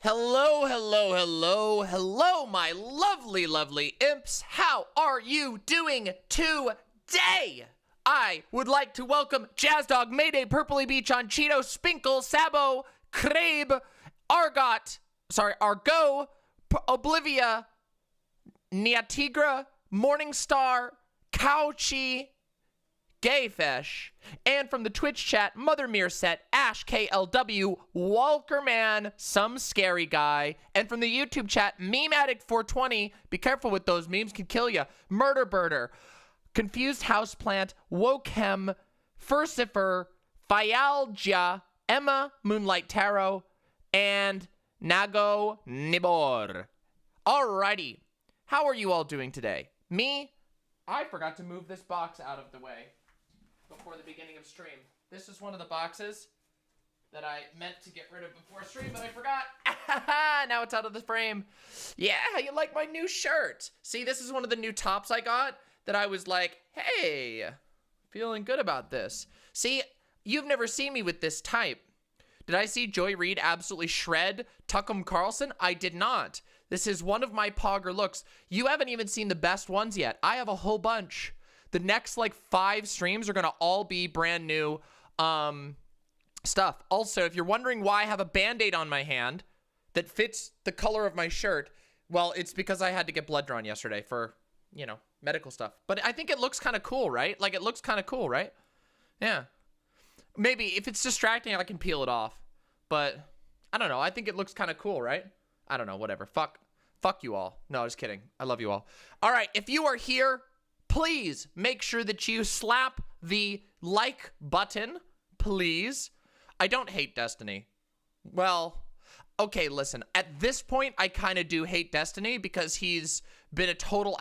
Hello, hello, hello, hello, my lovely, lovely imps. How are you doing today? I would like to welcome Jazz Dog, Mayday, Purpley Beach on Cheeto, Spinkle, Sabo, Crabe, Argot, Oblivia, Niatigra, Morningstar, Couchy, GayFesh, and from the Twitch chat, Mother Meerset, Ash KLW, Walkerman, Some Scary Guy, and from the YouTube chat, Meme Addict 420, be careful with those memes, can kill ya, Murder Birder, Confused Houseplant, Wokem, Furcifer, Fialgia, Emma, Moonlight Tarot, and Nago Nibor. Alrighty, how are you all doing today? Me? I forgot to move this box out of the way before the beginning of stream. This is one of the boxes that I meant to get rid of before stream, but I forgot. Now it's out of the frame. Yeah, how you like my new shirt? See, this is one of the new tops I got that I was like, hey, feeling good about this. See, you've never seen me with this type. Did I see Joy Reid absolutely shred Tuckum Carlson? I did not. This is one of my pogger looks. You haven't even seen the best ones yet. I have a whole bunch. The next like 5 streams are gonna all be brand new stuff. Also, if you're wondering why I have a band-aid on my hand that fits the color of my shirt, well, it's because I had to get blood drawn yesterday for, you know, medical stuff. But I think it looks kind of cool, right? Like, it looks kind of cool, right? Yeah. Maybe if it's distracting, I can peel it off. But I don't know. I think it looks kind of cool, right? I don't know. Whatever. Fuck you all. No, just kidding. I love you all. All right. If you are here, please make sure that you slap the like button, please. I don't hate Destiny. Well, okay, listen. At this point, I kind of do hate Destiny because he's been a total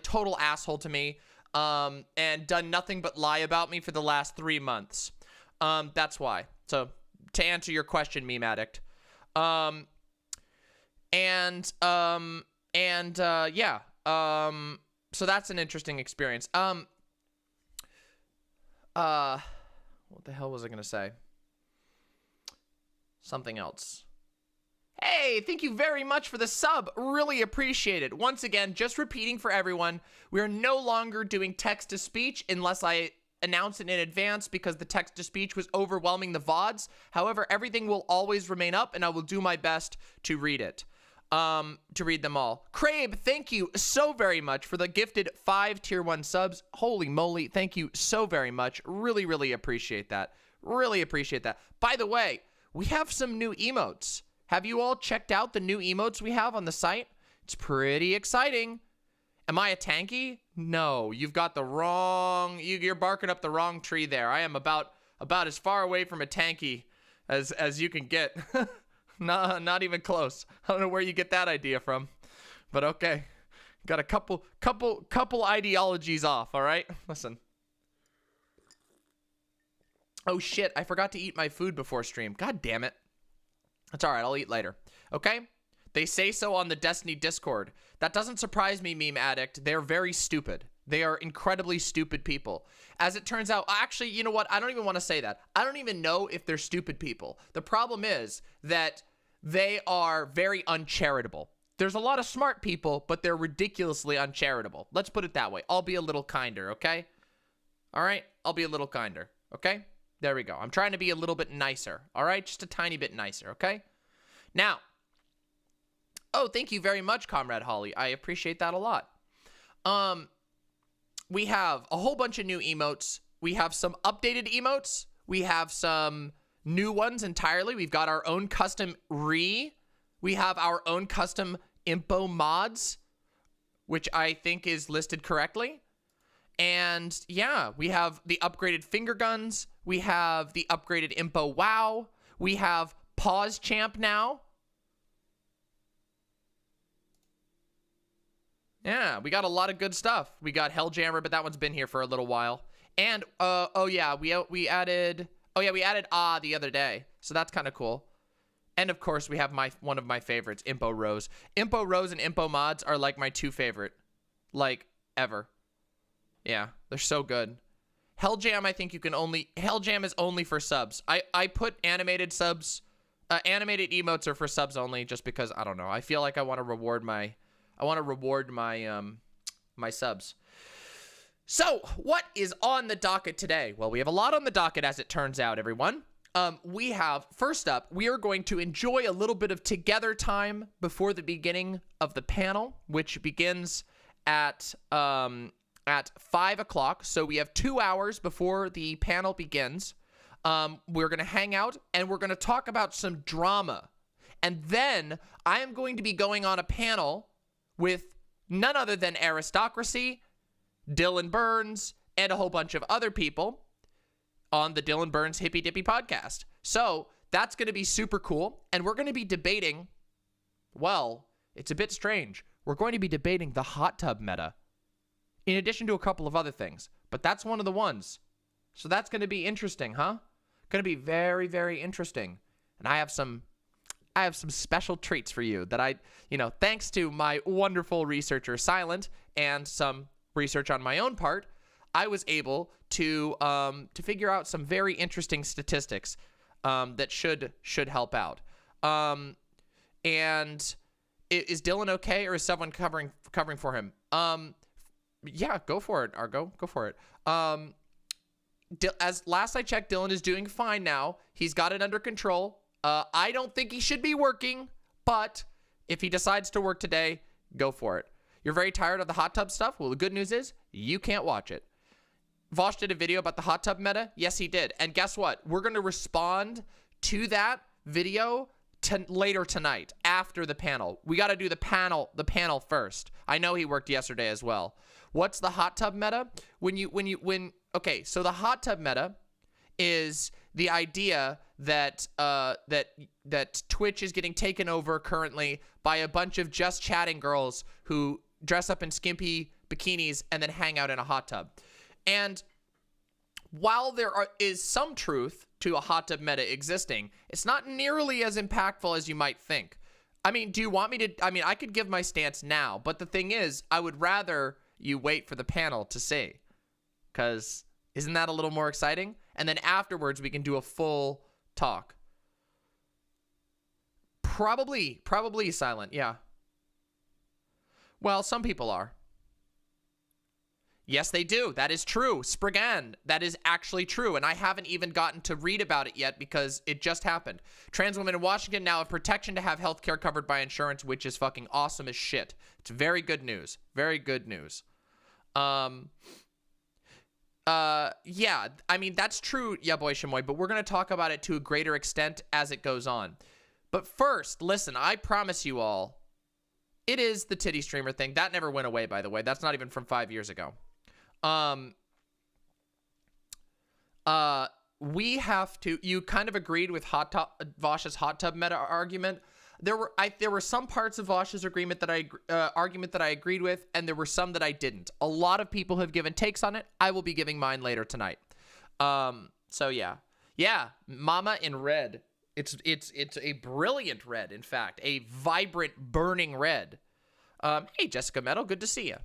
total asshole to me, and done nothing but lie about me for the last 3 months. That's why. So to answer your question, Meme Addict, yeah. So that's an interesting experience. What the hell was I gonna say? Something else. Hey, thank you very much for the sub. Really appreciate it. Once again, just repeating for everyone, we are no longer doing text-to-speech unless I announce it in advance because the text-to-speech was overwhelming the VODs. However, everything will always remain up, and I will do my best to read it. To read them all. Crabe, thank you so very much for the gifted 5 tier 1 subs. Holy moly, thank you so very much. Really, really appreciate that. Really appreciate that. By the way, we have some new emotes. Have you all checked out the new emotes we have on the site? It's pretty exciting. Am I a tanky? No, you've got the wrong, you're barking up the wrong tree there. I am about as far away from a tanky as you can get. No, not even close. I don't know where you get that idea from, but okay. Got a couple ideologies off, all right? Listen. Oh shit, I forgot to eat my food before stream. God damn it. That's all right, I'll eat later. Okay? They say so on the Destiny Discord. That doesn't surprise me, Meme Addict. They're very stupid. They are incredibly stupid people. As it turns out, actually, you know what? I don't even want to say that. I don't even know if they're stupid people. The problem is that they are very uncharitable. There's a lot of smart people, but they're ridiculously uncharitable. Let's put it that way. I'll be a little kinder, okay? All right? I'll be a little kinder, okay? There we go. I'm trying to be a little bit nicer, all right? Just a tiny bit nicer, okay? Now, oh, thank you very much, Comrade Holly. I appreciate that a lot. We have a whole bunch of new emotes. We have some updated emotes. We have some new ones entirely. We've got our own custom we have our own custom impo mods, which I think is listed correctly. And yeah, we have the upgraded finger guns. We have the upgraded impo wow. We have pause champ now. Yeah, we got a lot of good stuff. We got Helljammer, but that one's been here for a little while. And oh yeah, we added the other day, so that's kind of cool. And of course, we have one of my favorites, Impo Rose. Impo Rose and Impo Mods are like my 2 favorite, like ever. Yeah, they're so good. Helljam, I think you can only Helljam is only for subs. I put animated subs Animated emotes are for subs only, just because I don't know. I feel like I want to reward my my subs. So, what is on the docket today? Well, we have a lot on the docket, as it turns out, everyone. We have, first up, we are going to enjoy a little bit of together time before the beginning of the panel, which begins at 5 o'clock. So we have 2 hours before the panel begins. We're going to hang out and we're going to talk about some drama. And then I am going to be going on a panel with none other than Aristocracy, Dylan Burns, and a whole bunch of other people on the Dylan Burns Hippy Dippy podcast. So that's going to be super cool. And we're going to be debating, well, it's a bit strange. We're going to be debating the hot tub meta, in addition to a couple of other things. But that's one of the ones. So that's going to be interesting, huh? Going to be very, very interesting. And I have some special treats for you that thanks to my wonderful researcher, Silent, and some research on my own part, I was able to figure out some very interesting statistics that should help out. And is Dylan okay, or is someone covering for him? Yeah, go for it, Argo. Go for it. As last I checked, Dylan is doing fine now. He's got it under control. I don't think he should be working, but if he decides to work today, go for it. You're very tired of the hot tub stuff? Well, the good news is you can't watch it. Vaush did a video about the hot tub meta. Yes, he did. And guess what? We're going to respond to that video later tonight after the panel. We got to do the panel first. I know he worked yesterday as well. What's the hot tub meta? Okay, so the hot tub meta is the idea that that Twitch is getting taken over currently by a bunch of just chatting girls who dress up in skimpy bikinis and then hang out in a hot tub. And while there is some truth to a hot tub meta existing, it's not nearly as impactful as you might think. I mean, do you want me to? I mean, I could give my stance now, but the thing is, I would rather you wait for the panel to see, because isn't that a little more exciting? And then afterwards, we can do a full talk. Probably Silent, yeah. Well, some people are. Yes, they do. That is true. Spriggan, that is actually true. And I haven't even gotten to read about it yet because it just happened. Trans women in Washington now have protection to have health care covered by insurance, which is fucking awesome as shit. It's very good news. Very good news. Yeah, I mean, that's true, yeah, boy, Shamoy, but we're going to talk about it to a greater extent as it goes on. But first, listen, I promise you all, it is the titty streamer thing. That never went away, by the way. That's not even from 5 years ago. We have to, you kind of agreed with Vaush's hot tub meta argument. There were some parts of Vaush's argument that I agreed with, and there were some that I didn't. A lot of people have given takes on it. I will be giving mine later tonight. So yeah, Mama in red. It's a brilliant red, in fact, a vibrant, burning red. Hey, Jessica Meadow, good to see you.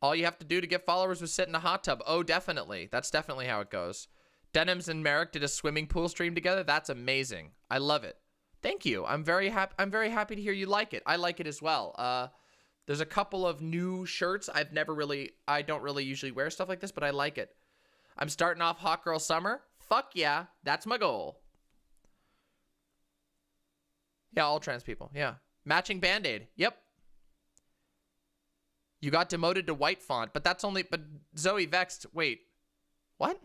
All you have to do to get followers was sit in a hot tub. Oh, definitely. That's definitely how it goes. Denims and Merrick did a swimming pool stream together. That's amazing. I love it. Thank you. I'm very happy to hear you like it. I like it as well. There's a couple of new shirts. I don't really usually wear stuff like this, but I like it. I'm starting off Hot Girl Summer. Fuck yeah. That's my goal. Yeah, all trans people. Yeah. Matching Band-Aid. Yep. You got demoted to white font, but Zoe Vexed, wait. What?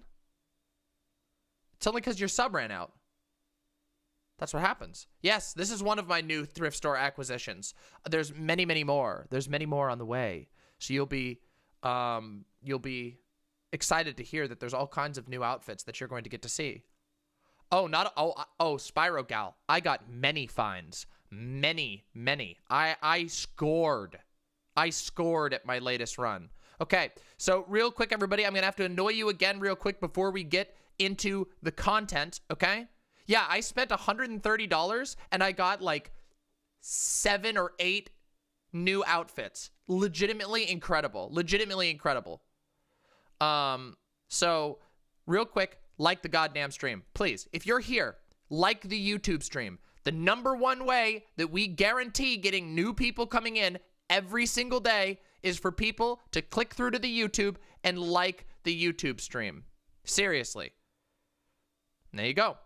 It's only because your sub ran out. That's what happens. Yes, this is one of my new thrift store acquisitions. There's many, many more. There's many more on the way. So you'll be excited to hear that there's all kinds of new outfits that you're going to get to see. Oh, Spyro Gal. I got many finds. Many. I scored at my latest run. Okay, so real quick, everybody, I'm going to have to annoy you again real quick before we get into the content, okay? Yeah, I spent $130 and I got like 7 or 8 new outfits. Legitimately incredible. So real quick, like the goddamn stream. Please, if you're here, like the YouTube stream. The number one way that we guarantee getting new people coming in every single day is for people to click through to the YouTube and like the YouTube stream. Seriously. There you go.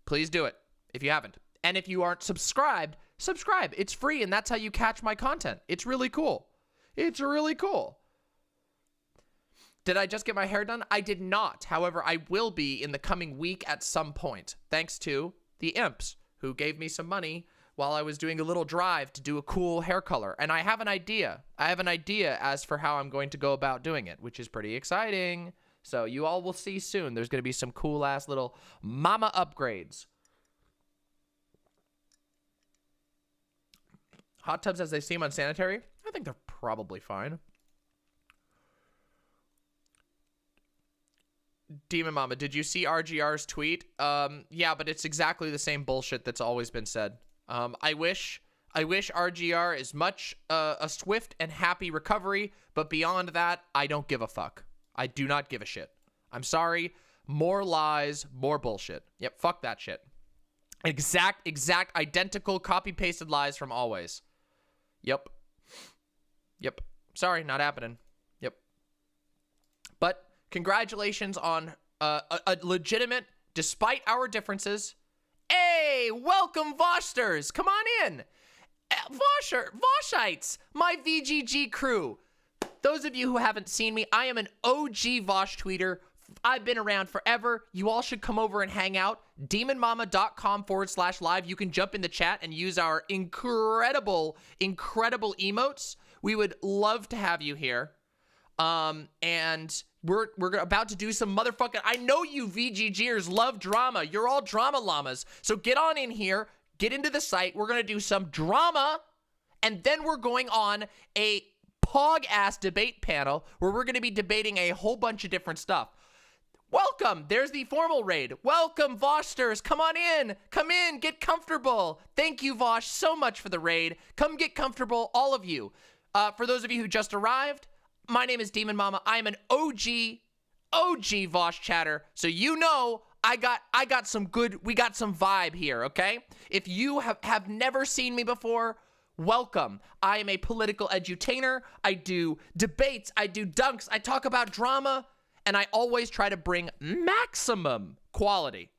Please do it if you haven't. And if you aren't subscribed, subscribe. It's free, and that's how you catch my content. It's really cool. It's really cool. Did I just get my hair done? I did not. However, I will be in the coming week at some point, thanks to the IMPS, who gave me some money while I was doing a little drive to do a cool hair color. And I have an idea. I have an idea as for how I'm going to go about doing it, which is pretty exciting. So you all will see soon. There's going to be some cool-ass little mama upgrades. Hot tubs as they seem unsanitary? I think they're probably fine. Demon Mama, did you see RGR's tweet? Yeah, but it's exactly the same bullshit that's always been said. I wish RGR is much a swift and happy recovery, but beyond that, I don't give a fuck. I do not give a shit. I'm sorry. More lies, more bullshit. Yep, fuck that shit. Exact, identical, copy-pasted lies from always. Yep. Sorry, not happening. Yep. But congratulations on a legitimate, despite our differences. Hey, welcome, Voshters. Come on in. Voshites, my VGG crew. Those of you who haven't seen me, I am an OG Vaush tweeter. I've been around forever. You all should come over and hang out. demonmama.com/live. You can jump in the chat and use our incredible emotes. We would love to have you here. And we're about to do some motherfucking... I know you VGGers love drama. You're all drama llamas. So get on in here. Get into the site. We're going to do some drama. And then we're going on a pog-ass debate panel where we're going to be debating a whole bunch of different stuff. Welcome. There's the formal raid. Welcome, Voshters. Come on in. Come in. Get comfortable. Thank you, Vaush, so much for the raid. Come get comfortable, all of you. For those of you who just arrived, my name is Demon Mama. I am an OG Vaush chatter. So you know I got some good, we got some vibe here, okay? If you have never seen me before, welcome. I am a political edutainer. I do debates. I do dunks. I talk about drama. And I always try to bring maximum quality.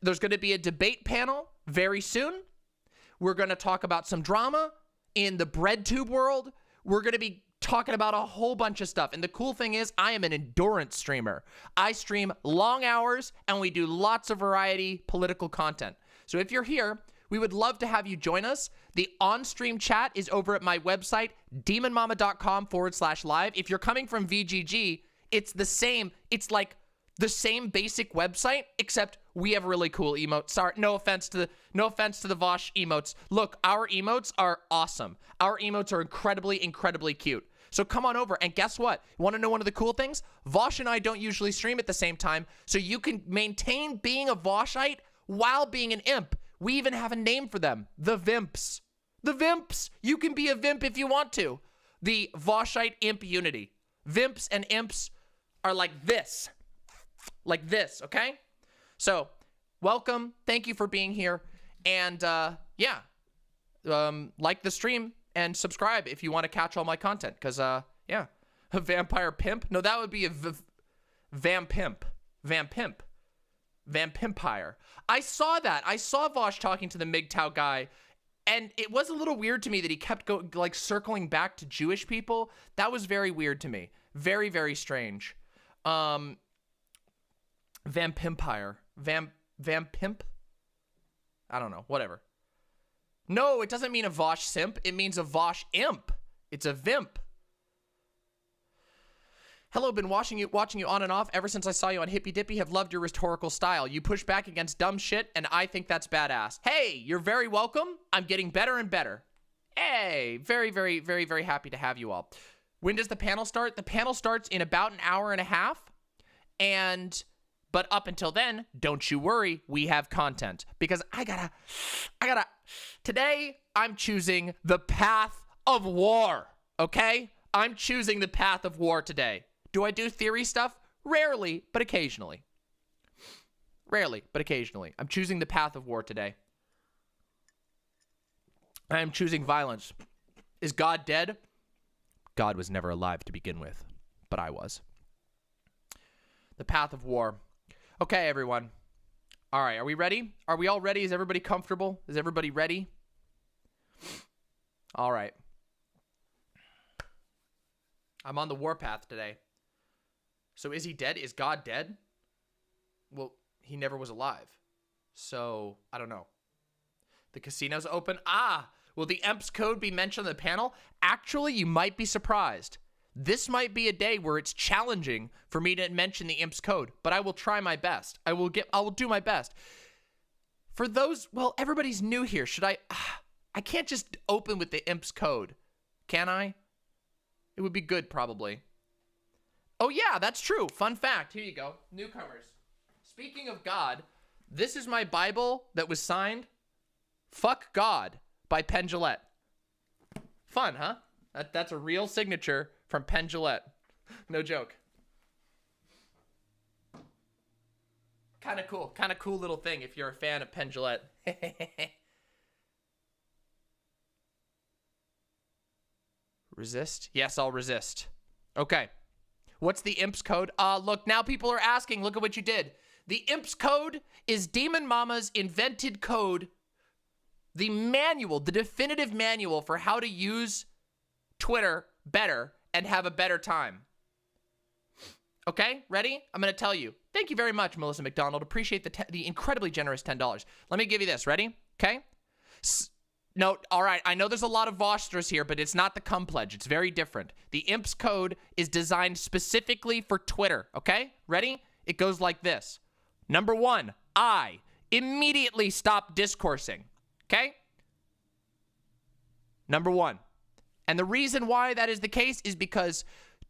There's going to be a debate panel very soon. We're going to talk about some drama in the BreadTube world. We're going to be talking about a whole bunch of stuff. And the cool thing is I am an endurance streamer. I stream long hours and we do lots of variety political content. So if you're here, we would love to have you join us. The on-stream chat is over at my website, demonmama.com/live. If you're coming from VGG, it's the same. It's like the same basic website, except we have really cool emotes. Sorry, no offense to the Vaush emotes. Look, our emotes are awesome. Our emotes are incredibly cute. So come on over, and guess what? You want to know one of the cool things? Vaush and I don't usually stream at the same time, so you can maintain being a Vaushite while being an imp. We even have a name for them, the Vimps. The Vimps. You can be a Vimp if you want to. The Vaushite Imp Unity. Vimps and imps are like this, okay? So, welcome. Thank you for being here. And, yeah, like the stream and subscribe if you want to catch all my content. Because, yeah, a vampire pimp? No, that would be a vampimp. Vampempire. I saw that. I saw Vaush talking to the MGTOW guy, and it was a little weird to me that he kept circling back to Jewish people. That was very weird to me. Very strange. Vampempire. Vampimp? I don't know. Whatever. No, it doesn't mean a Vaush simp. It means a Vaush imp. It's a vimp. Hello, been watching you on and off ever since I saw you on Hippy Dippy. Have loved your rhetorical style. You push back against dumb shit, and I think that's badass. Hey, you're very welcome. I'm getting better and better. Hey, very happy to have you all. When does the panel start? The panel starts in about an hour and a half. But up until then, don't you worry, we have content. Because today, I'm choosing the path of war, okay? I'm choosing the path of war today. Do I do theory stuff? Rarely, but occasionally. Rarely, but occasionally. I'm choosing the path of war today. I am choosing violence. Is God dead? God was never alive to begin with, but I was. The path of war. Okay, everyone. All right, are we ready? Are we all ready? Is everybody comfortable? Is everybody ready? All right. I'm on the warpath today. So is he dead? Is God dead? Well, he never was alive. So, I don't know. The casino's open. Will the IMPS code be mentioned on the panel? Actually, you might be surprised. This might be a day where it's challenging for me to mention the IMPS code, but I will try my best. I will do my best. For those, well, everybody's new here. Should I can't just open with the IMPS code, can I? It would be good, probably. Oh yeah, that's true. Fun fact. Here you go. Newcomers. Speaking of God, this is my Bible that was signed, Fuck God, by Penn Jillette. Fun, huh? That's a real signature from Penn Jillette. No joke. Kind of cool little thing if you're a fan of Penn Jillette. Resist? Yes, I'll resist. Okay. What's the IMPS code? Look, now people are asking. Look at what you did. The IMPS code is Demon Mama's invented code. The manual, the definitive manual for how to use Twitter better and have a better time. Okay, ready? I'm going to tell you. Thank you very much, Melissa McDonald. Appreciate the incredibly generous $10. Let me give you this. Ready? Okay? No, all right. I know there's a lot of Vaushers here, but it's not the cum pledge. It's very different. The IMPS code is designed specifically for Twitter. Okay? Ready? It goes like this. Number 1, I immediately stop discoursing. Okay? Number 1. And the reason why that is the case is because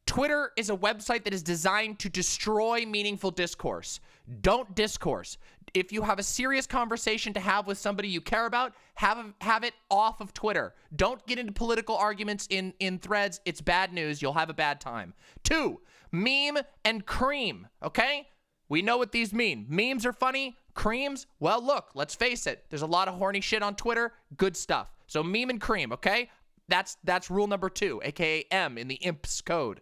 Twitter is a website that is designed to destroy meaningful discourse. Don't discourse. If you have a serious conversation to have with somebody you care about, have it off of Twitter. Don't get into political arguments in threads. It's bad news. You'll have a bad time. 2, meme and cream, okay? We know what these mean. Memes are funny. Creams, well, look, let's face it. There's a lot of horny shit on Twitter. Good stuff. So meme and cream, okay? That's rule number 2, aka M in the IMPS code.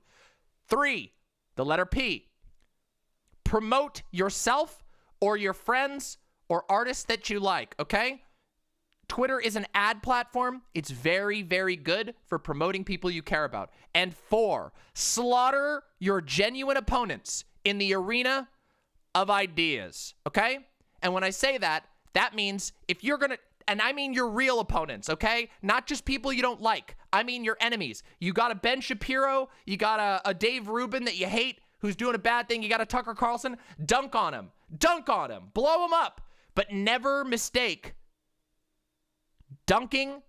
3, the letter P. Promote yourself or your friends or artists that you like, okay? Twitter is an ad platform. It's very, very good for promoting people you care about. And 4, slaughter your genuine opponents in the arena of ideas, okay? And when I say that, that means if you're gonna, and I mean your real opponents, okay? Not just people you don't like. I mean your enemies. You got a Ben Shapiro, you got a Dave Rubin that you hate who's doing a bad thing, you got a Tucker Carlson, dunk on him, blow him up, but never mistake dunking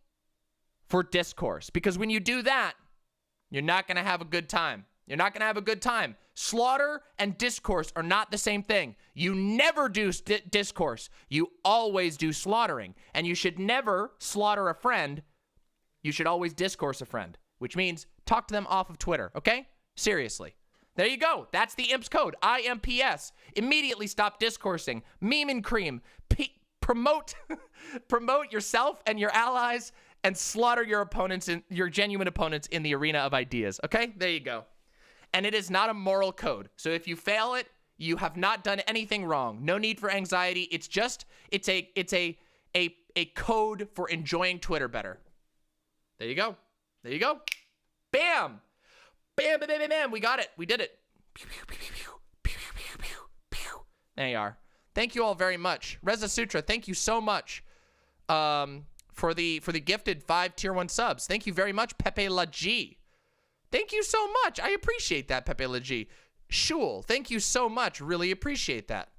for discourse, because when you do that, you're not gonna have a good time. You're not gonna have a good time. Slaughter and discourse are not the same thing. You never do discourse. You always do slaughtering. And you should never slaughter a friend. You should always discourse a friend, which means talk to them off of Twitter, okay? Seriously. There you go. That's the IMPS code. IMPS. Immediately stop discoursing. Meme and cream. Promote yourself and your allies and slaughter your opponents, your genuine opponents in the arena of ideas, okay? There you go. And it is not a moral code. So if you fail it, you have not done anything wrong. No need for anxiety. It's a code for enjoying Twitter better. There you go. There you go. Bam. Bam, bam, bam, bam, bam. We got it. We did it. There you are. Thank you all very much. Reza Sutra, thank you so much for the gifted 5 tier 1 subs. Thank you very much, Pepe La G. Thank you so much. I appreciate that, Pepe La G. Shul, thank you so much. Really appreciate that.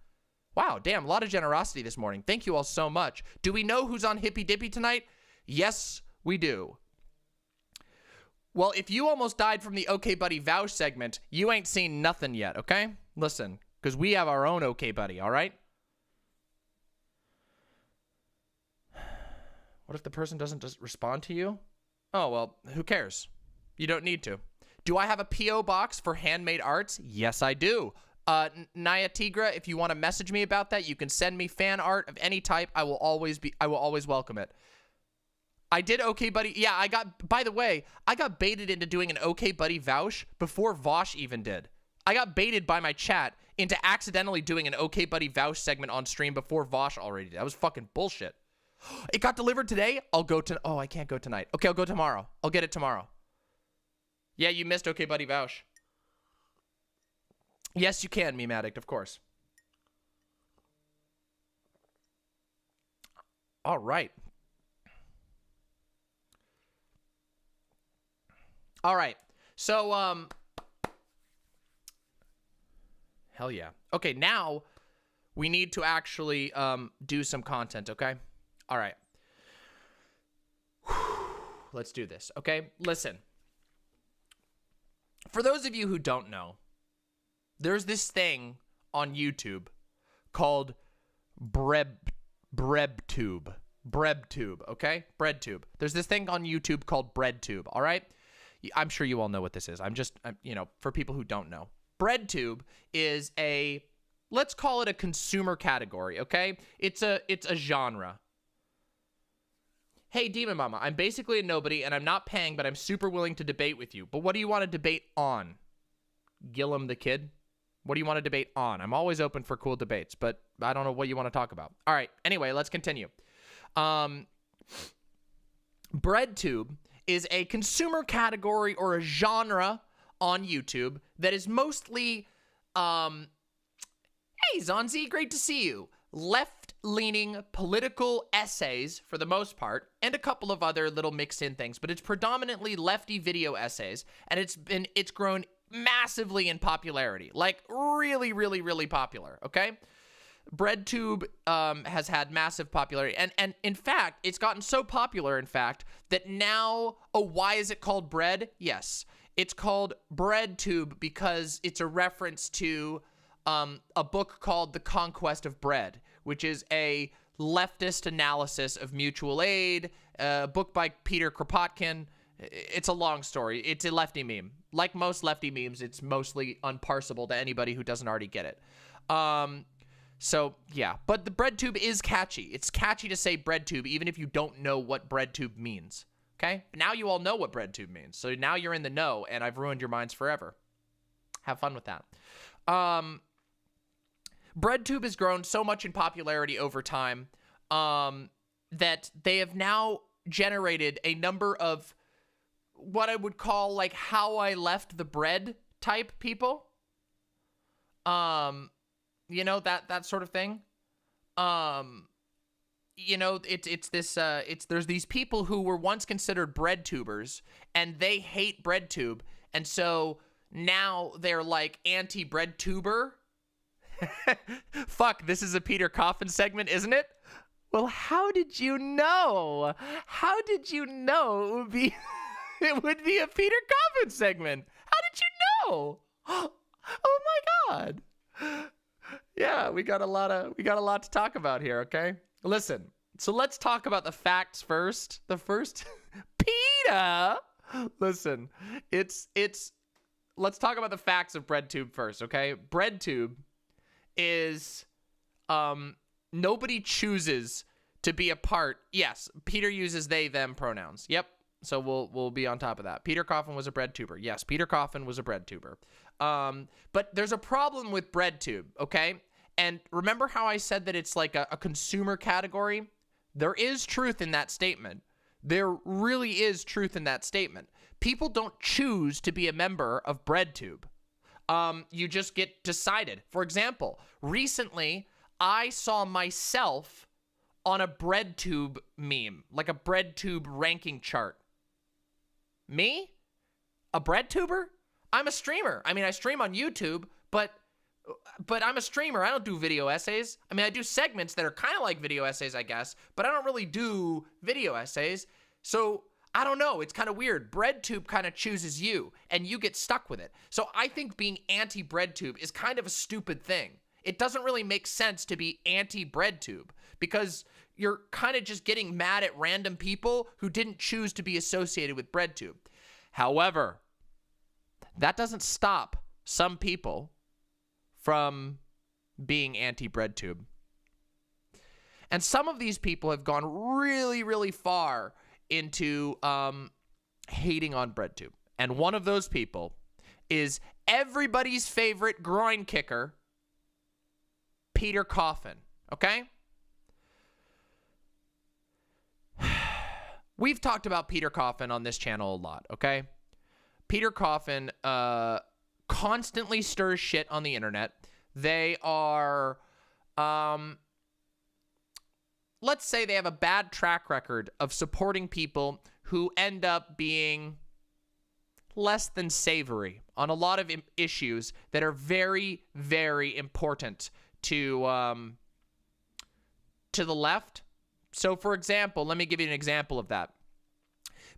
Wow, damn, a lot of generosity this morning. Thank you all so much. Do we know who's on Hippy Dippy tonight? Yes, we do. Well, if you almost died from the OK Buddy Vaush segment, you ain't seen nothing yet, okay? Listen, because we have our own OK Buddy, all right? What if the person doesn't just respond to you? Oh, well, who cares? You don't need to. Do I have a P.O. box for handmade arts? Yes, I do. Naya Tigra, if you want to message me about that, you can send me fan art of any type. I will always welcome it. I did Okay Buddy. Yeah, by the way, I got baited into doing an Okay Buddy Vaush before Vaush even did. I got baited by my chat into accidentally doing an Okay Buddy Vaush segment on stream before Vaush already did. That was fucking bullshit. It got delivered today. I'll go to... Oh, I can't go tonight. Okay, I'll go tomorrow. I'll get it tomorrow. Yeah, you missed Okay Buddy Vaush. Yes, you can, Meme Addict, of course. All right. All right. So, hell yeah. Okay, now we need to actually do some content, okay? All right. Let's do this, okay? Listen. For those of you who don't know, there's this thing on YouTube called BreadTube, okay? BreadTube. There's this thing on YouTube called BreadTube, all right? I'm sure you all know what this is. I'm you know, for people who don't know. BreadTube is let's call it a consumer category, okay? It's a genre. Hey, Demon Mama, I'm basically a nobody, and I'm not paying, but I'm super willing to debate with you. But what do you want to debate on? Gillum the Kid? What do you want to debate on? I'm always open for cool debates, but I don't know what you want to talk about. All right, anyway, let's continue. BreadTube is a consumer category or a genre on YouTube that is mostly, hey, Zonzi, great to see you. Left-leaning political essays for the most part, and a couple of other little mixed-in things, but it's predominantly lefty video essays, and it's grown massively in popularity, like really, really, really popular, okay? BreadTube has had massive popularity, and in fact, it's gotten so popular, in fact, that now, why is it called bread? Yes, it's called BreadTube because it's a reference to a book called The Conquest of Bread, which is a leftist analysis of mutual aid, a book by Peter Kropotkin. It's a long story. It's a lefty meme. Like most lefty memes, it's mostly unparsable to anybody who doesn't already get it. So, yeah. But the BreadTube is catchy. It's catchy to say BreadTube, even if you don't know what BreadTube means. Okay? Now you all know what BreadTube means. So now you're in the know, and I've ruined your minds forever. Have fun with that. BreadTube has grown so much in popularity over time that they have now generated a number of what I would call like how I left the bread type people. You know, that sort of thing. You know, there's these people who were once considered breadtubers and they hate BreadTube. And so now they're like anti-BreadTuber. Fuck, this is a Peter Coffin segment, isn't it? Well, how did you know? How did you know it would be it would be a Peter Coffin segment? How did you know? Oh my god. Yeah, we got a lot to talk about here, okay? Listen. So let's talk about the facts first. The first Peter. Listen. Let's talk about the facts of BreadTube first, okay? BreadTube is nobody chooses to be a part. Yes, Peter uses they them pronouns. Yep. So we'll be on top of that. Peter Coffin was a breadtuber. Yes, Peter Coffin was a breadtuber. But there's a problem with BreadTube, okay? And remember how I said that it's like a consumer category? There is truth in that statement. There really is truth in that statement. People don't choose to be a member of BreadTube. You just get decided. For example, recently I saw myself on a BreadTube meme, like a BreadTube ranking chart. Me? A BreadTuber? I'm a streamer. I mean, I stream on YouTube, but I'm a streamer. I don't do video essays. I mean, I do segments that are kind of like video essays, I guess, but I don't really do video essays. So I don't know. It's kind of weird. BreadTube kind of chooses you, and you get stuck with it. So I think being anti-BreadTube is kind of a stupid thing. It doesn't really make sense to be anti-BreadTube because you're kind of just getting mad at random people who didn't choose to be associated with BreadTube. However, that doesn't stop some people from being anti-BreadTube. And some of these people have gone really, really far into hating on BreadTube. And one of those people is everybody's favorite groin kicker, Peter Coffin, okay? We've talked about Peter Coffin on this channel a lot, okay? Peter Coffin constantly stirs shit on the internet. They are, let's say they have a bad track record of supporting people who end up being less than savory on a lot of issues that are very, very important to the left. So, for example, let me give you an example of that.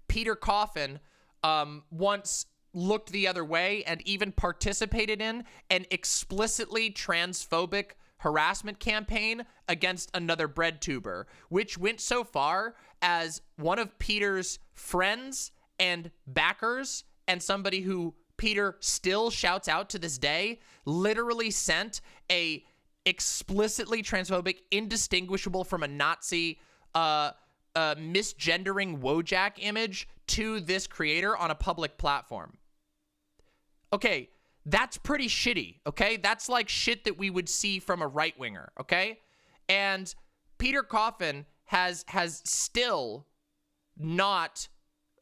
Peter Coffin once looked the other way and even participated in an explicitly transphobic harassment campaign against another BreadTuber, which went so far as one of Peter's friends and backers, and somebody who Peter still shouts out to this day, literally sent a explicitly transphobic, indistinguishable from a Nazi, misgendering Wojak image to this creator on a public platform. Okay, that's pretty shitty, okay? That's like shit that we would see from a right-winger, okay? And Peter Coffin has still not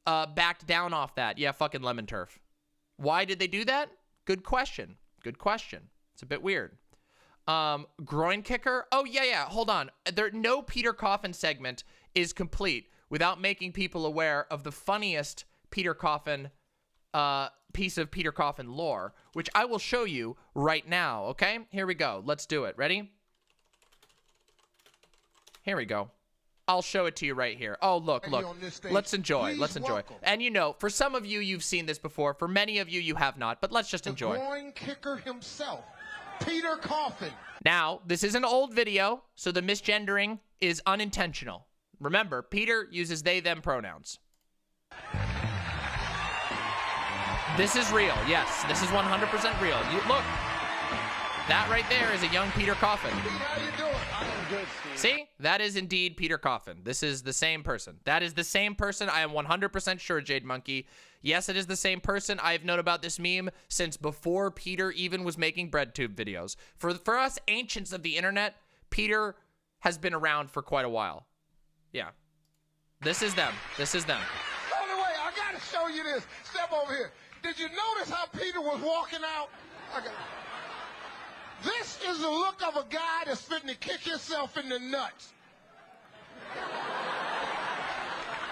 backed down off that. Yeah, fucking lemon turf. Why did they do that? Good question. Good question. It's a bit weird. Groin kicker? Oh, yeah. Hold on. No Peter Coffin segment is complete without making people aware of the funniest Peter Coffin piece of Peter Coffin lore, which I will show you right now, okay? Here we go. Let's do it. Ready? Here we go. I'll show it to you right here. Oh, look. Let's enjoy. Let's enjoy. Welcome. And you know, for some of you, you've seen this before. For many of you, you have not. But let's just enjoy. The groin kicker himself, Peter Coffin. Now, this is an old video, so the misgendering is unintentional. Remember, Peter uses they, them pronouns. This is real. Yes, this is 100% real. Look, that right there is a young Peter Coffin. How you doing? I'm good, Steve. See? That is indeed Peter Coffin. This is the same person. That is the same person. I am 100% sure, Jade Monkey. Yes, it is the same person. I have known about this meme since before Peter even was making BreadTube videos. For us ancients of the internet, Peter has been around for quite a while. Yeah. This is them. This is them. Hold on, wait. I got to show you this. Step over here. Did you notice how Peter was walking out? This is the look of a guy that's fitting to kick himself in the nuts.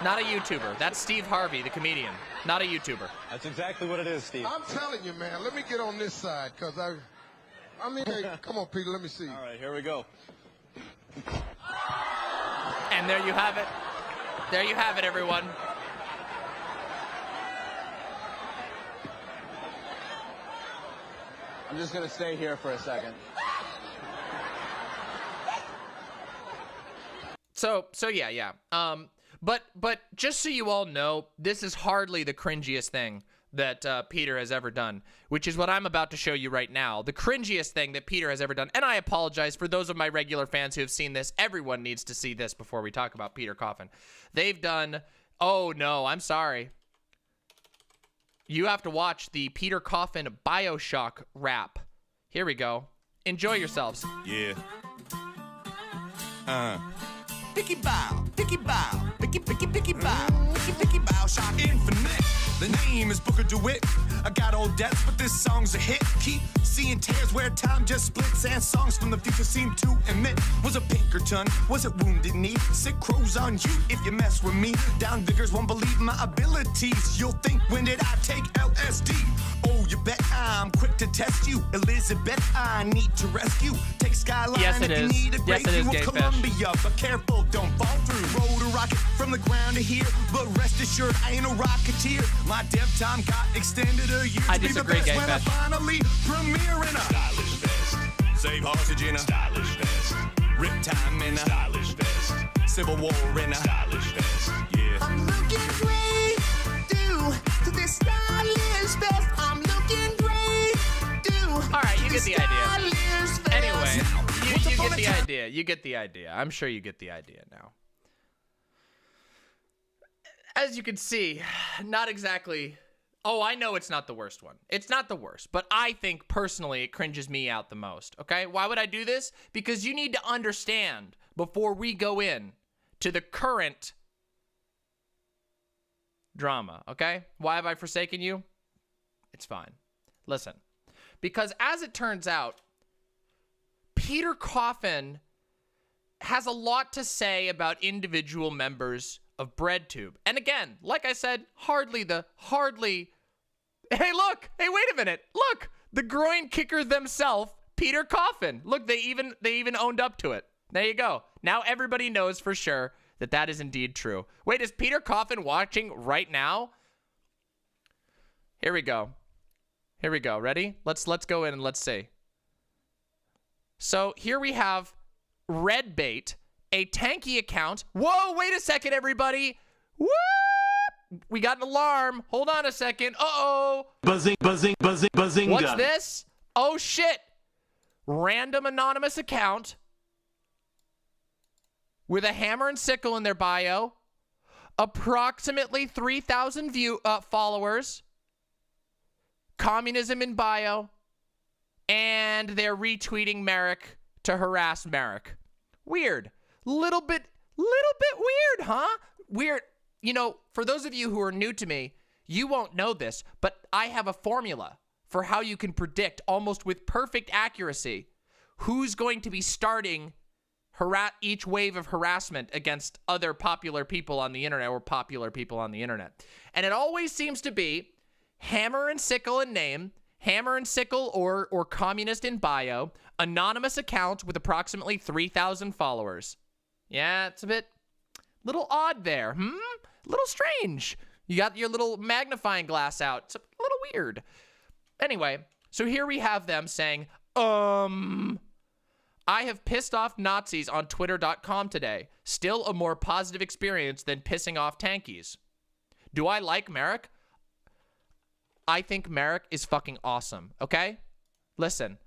Not a YouTuber. That's Steve Harvey, the comedian. Not a YouTuber. That's exactly what it is, Steve. I'm telling you, man. Let me get on this side, because I mean, hey, come on, Peter, let me see. All right, here we go. And there you have it. There you have it, everyone. I'm just going to stay here for a second. So yeah. But just so you all know, this is hardly the cringiest thing that Peter has ever done, which is what I'm about to show you right now. The cringiest thing that Peter has ever done. And I apologize for those of my regular fans who have seen this. Everyone needs to see this before we talk about Peter Coffin. They've done, oh no, I'm sorry. You have to watch the Peter Coffin BioShock rap. Here we go. Enjoy yourselves. Yeah. Picky bow, picky bow, picky bow, picky bow, shock infinite. The name is Booker DeWitt. I got old debts, but this song's a hit. Keep seeing tears where time just splits, and songs from the future seem to emit. Was it Pinkerton? Was it Wounded Knee? Sick crows on you if you mess with me. Down diggers won't believe my abilities. You'll think, when did I take LSD? Oh, you bet I'm quick to test you. Elizabeth, I need to rescue. Take Skyline yes, it if is. you need a great yes, it is, view of Columbia. But careful, don't fall through. Roll a rocket from the ground to here. But rest assured, I ain't a rocketeer. My dev time got extended a year. I disagree, GayFesh. When I GayFesh. finally premiere in a stylish vest. Save hostage in a stylish vest. Rip time in a stylish vest. Civil War in a stylish vest. Yeah. I'm looking great, to this stylish vest. I'm looking great, All right, you get the idea. get the idea. You get the idea. I'm sure you get the idea now. As you can see, not exactly... Oh, I know it's not the worst one. It's not the worst, but I think personally it cringes me out the most, okay? Why would I do this? Because you need to understand before we go in to the current drama, okay? Why have I forsaken you? It's fine. Listen, because as it turns out, Peter Coffin has a lot to say about individual members of BreadTube. And again, like I said, hardly... Hey, look! Hey, wait a minute! Look! The groin kicker themselves, Peter Coffin. Look, they even owned up to it. There you go. Now everybody knows for sure that that is indeed true. Wait, is Peter Coffin watching right now? Here we go. Here we go. Ready? Let's go in and let's see. So here we have Redbait, a tanky account. Whoa, wait a second, everybody. Woo! We got an alarm. Hold on a second. Uh-oh. Buzzing. What's this? Oh, shit. Random anonymous account with a hammer and sickle in their bio. Approximately 3,000 followers. Communism in bio. And they're retweeting Merrick to harass Merrick. Weird. Little bit weird, huh? Weird. You know, for those of you who are new to me, you won't know this, but I have a formula for how you can predict almost with perfect accuracy who's going to be starting each wave of harassment against other popular people on the internet or popular people on the internet. And it always seems to be hammer and sickle in name, hammer and sickle or communist in bio, anonymous account with approximately 3,000 followers. Yeah, it's a little odd there, little strange. You got your little magnifying glass out. It's a little weird. Anyway, so here we have them saying, I have pissed off Nazis on Twitter.com today. Still a more positive experience than pissing off tankies. Do I like Merrick? I think Merrick is fucking awesome, okay? Listen,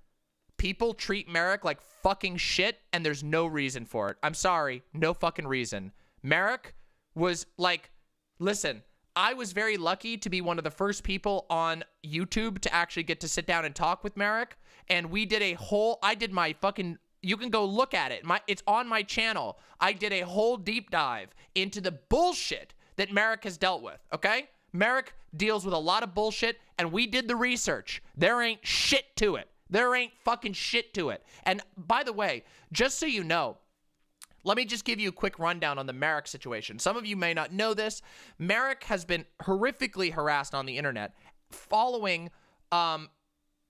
people treat Merrick like fucking shit, and there's no reason for it. I'm sorry, no fucking reason. Merrick was like, listen, I was very lucky to be one of the first people on YouTube to actually get to sit down and talk with Merrick. And we did I did my fucking, you can go look at it. It's on my channel. I did a whole deep dive into the bullshit that Merrick has dealt with, okay? Merrick deals with a lot of bullshit, and we did the research. There ain't shit to it. There ain't fucking shit to it. And by the way, just so you know, let me just give you a quick rundown on the Merrick situation. Some of you may not know this. Merrick has been horrifically harassed on the internet following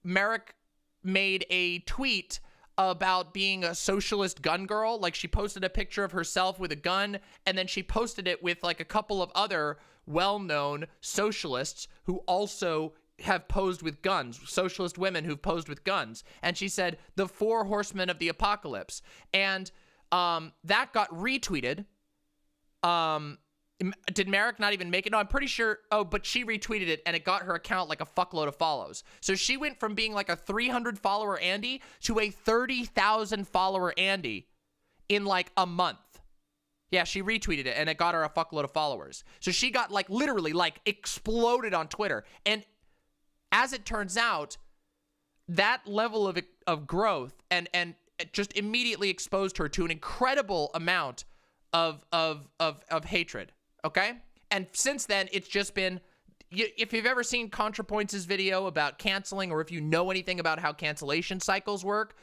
Merrick made a tweet about being a socialist gun girl. Like, she posted a picture of herself with a gun, and then she posted it with like a couple of other well-known socialists who also have posed with guns, socialist women who've posed with guns. And she said, the 4 horsemen of the apocalypse. And that got retweeted. Did Merrick not even make it? No, I'm pretty sure. Oh, but she retweeted it, and it got her account like a fuckload of follows. So she went from being like a 300 follower Andy to a 30,000 follower Andy in like a month. Yeah, she retweeted it, and it got her a fuckload of followers. So she got like literally like exploded on Twitter. And as it turns out, that level of growth and just immediately exposed her to an incredible amount of hatred, okay? And since then, it's just been, if you've ever seen ContraPoints' video about canceling, or if you know anything about how cancellation cycles work,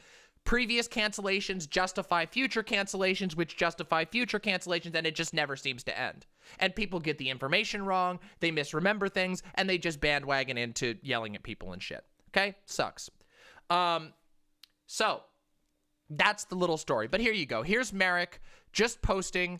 previous cancellations justify future cancellations, which justify future cancellations, and it just never seems to end. And people get the information wrong, they misremember things, and they just bandwagon into yelling at people and shit, okay? Sucks. So that's the little story. But here you go. Here's Merrick just posting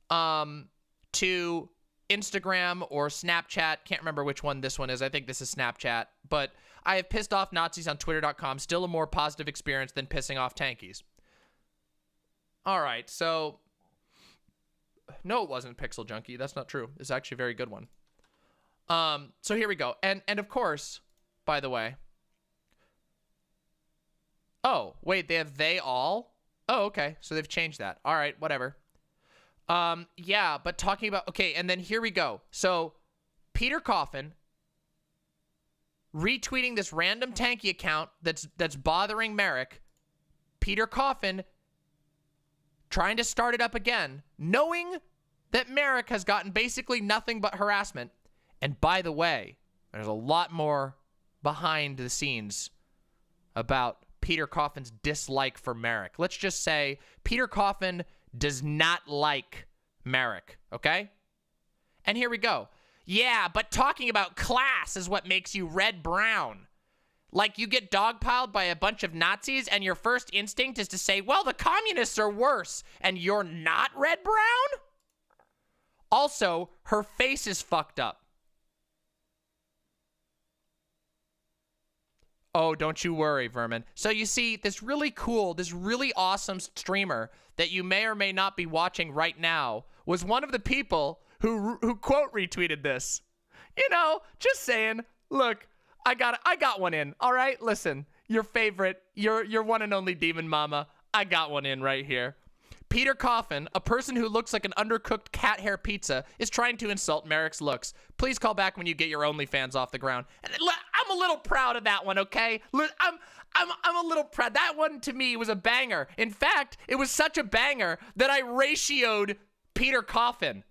to Instagram or Snapchat. Can't remember which one this one is. I think this is Snapchat. But I have pissed off Nazis on Twitter.com. Still a more positive experience than pissing off tankies. All right. So, no, it wasn't Pixel Junkie. That's not true. It's actually a very good one. So here we go. And of course, by the way. Oh, wait, they have they all? Oh, okay. So they've changed that. All right, whatever. Yeah, but talking about, okay, and then here we go. So Peter Coffin retweeting this random tanky account that's bothering Merrick. Peter Coffin trying to start it up again, knowing that Merrick has gotten basically nothing but harassment. And by the way, there's a lot more behind the scenes about Peter Coffin's dislike for Merrick. Let's just say Peter Coffin does not like Merrick, okay? And here we go. Yeah, but talking about class is what makes you red-brown. Like you get dogpiled by a bunch of Nazis and your first instinct is to say, well, the communists are worse, and you're not red-brown? Also, her face is fucked up. Oh, don't you worry, Vermin. So you see, this really cool, this really awesome streamer that you may or may not be watching right now was one of the people who quote retweeted this. You know, just saying, look, I got one in. All right, listen, your favorite, your one and only demon mama. I got one in right here. Peter Coffin, a person who looks like an undercooked cat hair pizza, is trying to insult Merrick's looks. Please call back when you get your OnlyFans off the ground. And I'm a little proud of that one, okay? I'm a little proud. That one to me was a banger. In fact, it was such a banger that I ratioed Peter Coffin.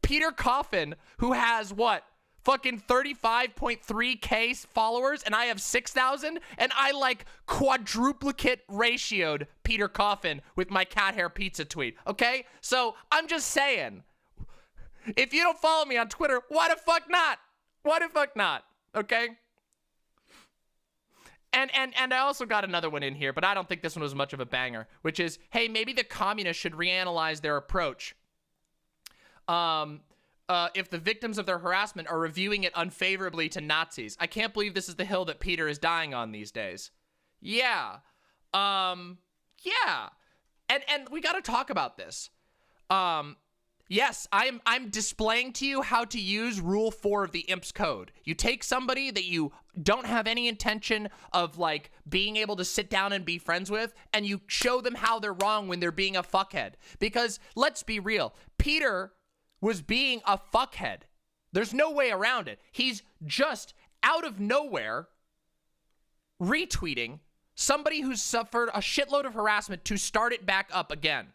Peter Coffin, who has what? Fucking 35.3K followers, and I have 6,000, and I like quadruplicate ratioed Peter Coffin with my cat hair pizza tweet, okay? So I'm just saying, if you don't follow me on Twitter, why the fuck not? Why the fuck not? Okay? And I also got another one in here, but I don't think this one was much of a banger, which is, hey, maybe the communists should reanalyze their approach. If the victims of their harassment are reviewing it unfavorably to Nazis. I can't believe this is the hill that Peter is dying on these days. Yeah. Yeah. And we got to talk about this. Yes, I'm displaying to you how to use Rule 4 of the IMPS code. You take somebody that you don't have any intention of, like, being able to sit down and be friends with, and you show them how they're wrong when they're being a fuckhead. Because, let's be real, Peter was being a fuckhead. There's no way around it. He's just out of nowhere retweeting somebody who's suffered a shitload of harassment to start it back up again.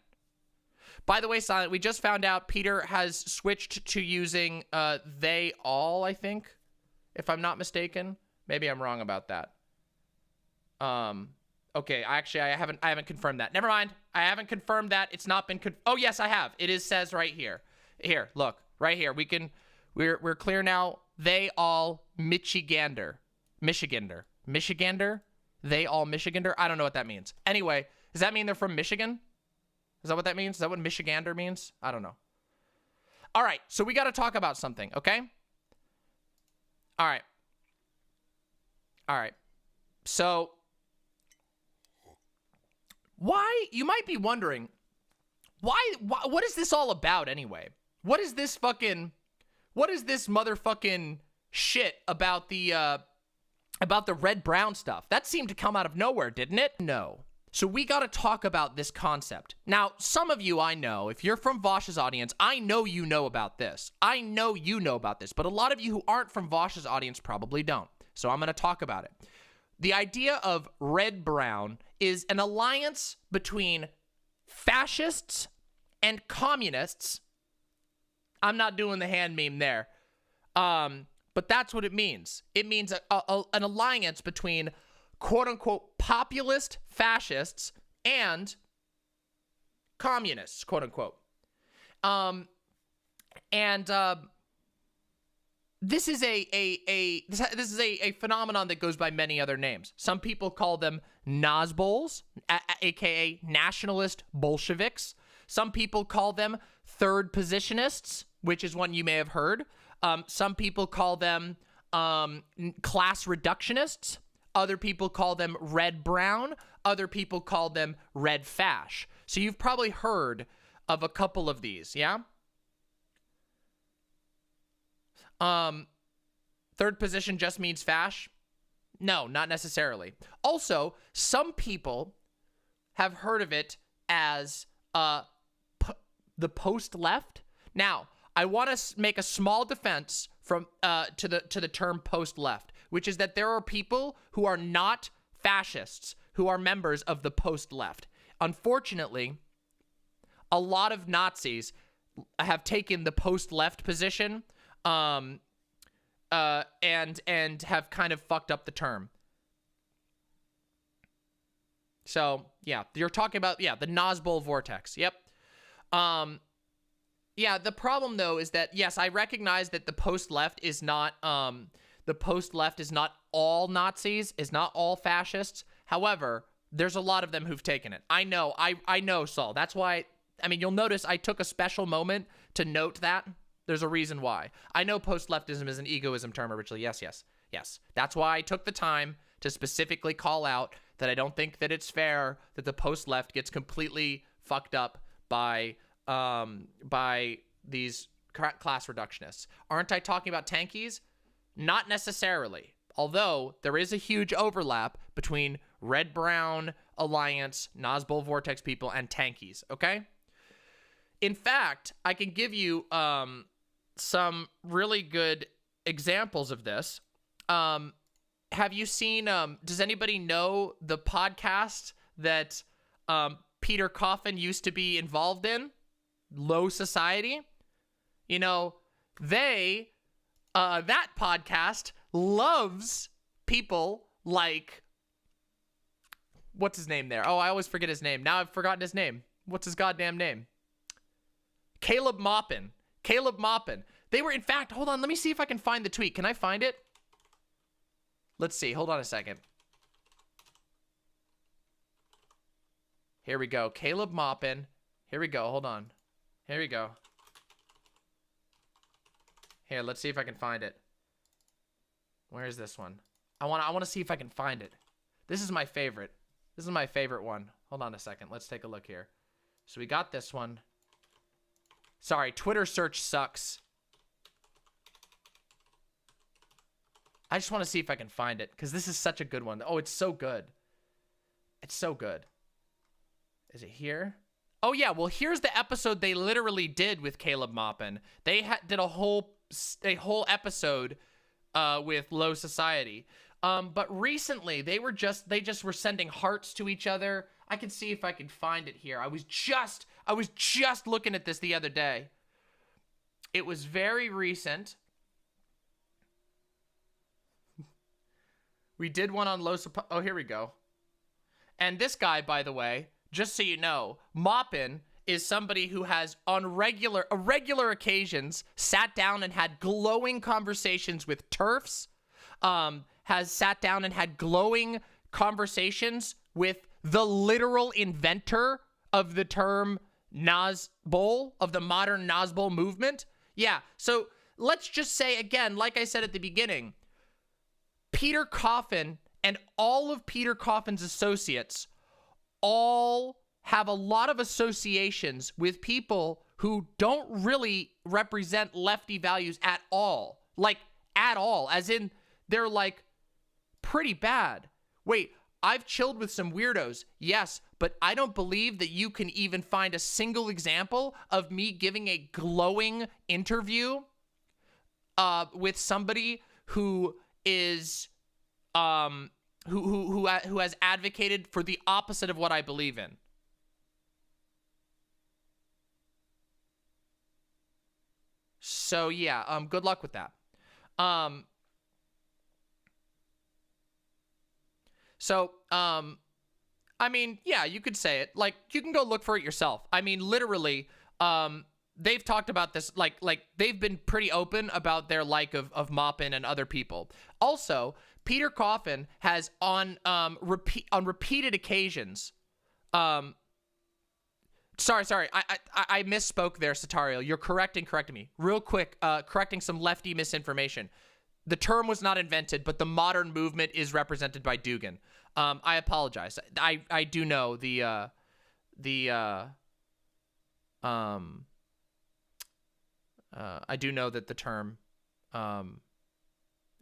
By the way, Silent, we just found out Peter has switched to using they all, I think, if I'm not mistaken. Maybe I'm wrong about that. Okay, I haven't confirmed that. Never mind. I haven't confirmed that. It's not been oh, yes, I have. It says right here. Here, look, right here. We're clear now. They all Michigander. They all Michigander. I don't know what that means. Anyway, does that mean they're from Michigan? Is that what that means? Is that what Michigander means? I don't know. All right, so we got to talk about something, okay? All right. So, why, you might be wondering, why what is this all about anyway? What is this motherfucking shit about the red-brown stuff? That seemed to come out of nowhere, didn't it? No. So we gotta talk about this concept. Now, some of you I know, if you're from Vaush's audience, I know you know about this. I know you know about this, but a lot of you who aren't from Vaush's audience probably don't. So I'm gonna talk about it. The idea of red-brown is an alliance between fascists and communists. I'm not doing the hand meme there. But that's what it means. It means an alliance between quote-unquote populist fascists and communists, quote-unquote. This is a phenomenon that goes by many other names. Some people call them Nazbols, aka nationalist Bolsheviks. Some people call them third positionists, which is one you may have heard. Some people call them class reductionists. Other people call them red-brown. Other people call them red-fash. So you've probably heard of a couple of these, yeah? Third position just means fash? No, not necessarily. Also, some people have heard of it as the post-left. Now, I want to make a small defense from to the term post-left, which is that there are people who are not fascists who are members of the post-left. Unfortunately, a lot of Nazis have taken the post-left position and have kind of fucked up the term. So, yeah, you're talking about, the Nazbol vortex. Yep. Yeah, the problem, though, is that, yes, I recognize that the post-left is not all Nazis, is not all fascists. However, there's a lot of them who've taken it. I know, Saul. That's why, I mean, you'll notice I took a special moment to note that. There's a reason why. I know post-leftism is an egoism term originally. Yes. That's why I took the time to specifically call out that I don't think that it's fair that the post-left gets completely fucked up by these class reductionists. Aren't I talking about tankies? Not necessarily. Although there is a huge overlap between Red-Brown Alliance, Nazbol Vortex people, and tankies, okay? In fact, I can give you some really good examples of this. Have you seen, does anybody know the podcast that Peter Coffin used to be involved in? Low Society? You know, that podcast loves people like, what's his name there? Oh, I always forget his name. Now I've forgotten his name. What's his goddamn name? Caleb Maupin. They were, in fact, hold on, let me see if I can find the tweet. Can I find it? Let's see. Hold on a second. Here we go. Caleb Maupin. Here we go. Hold on. Here we go. Here, let's see if I can find it. Where is this one? I want to see if I can find it. This is my favorite. This is my favorite one. Hold on a second. Let's take a look here. So we got this one. Sorry, Twitter search sucks. I just want to see if I can find it, because this is such a good one. Oh, it's so good. It's so good. Is it here? Oh, yeah. Well, here's the episode they literally did with Caleb Maupin. They did a whole episode with Low Society. But recently, they just were sending hearts to each other. I can see if I can find it here. I was just looking at this the other day. It was very recent. We did one on oh, here we go. And this guy, by the way, just so you know, Maupin is somebody who has on regular occasions sat down and had glowing conversations with TERFs, has sat down and had glowing conversations with the literal inventor of the term Nazbol, of the modern Nazbol movement. Yeah, so let's just say again, like I said at the beginning, Peter Coffin and all of Peter Coffin's associates all have a lot of associations with people who don't really represent lefty values at all. Like, at all. As in, they're like, pretty bad. Wait, I've chilled with some weirdos. Yes, but I don't believe that you can even find a single example of me giving a glowing interview with somebody who is who has advocated for the opposite of what I believe in. So yeah, good luck with that. I mean, yeah, you could say it. Like, you can go look for it yourself. I mean, literally, they've talked about this, like they've been pretty open about their like of Maupin and other people. Also, Peter Coffin has on repeated occasions, sorry, I misspoke there, Satario. You're correcting me. Real quick, correcting some lefty misinformation. The term was not invented, but the modern movement is represented by Dugan. I apologize. I do know I do know that the term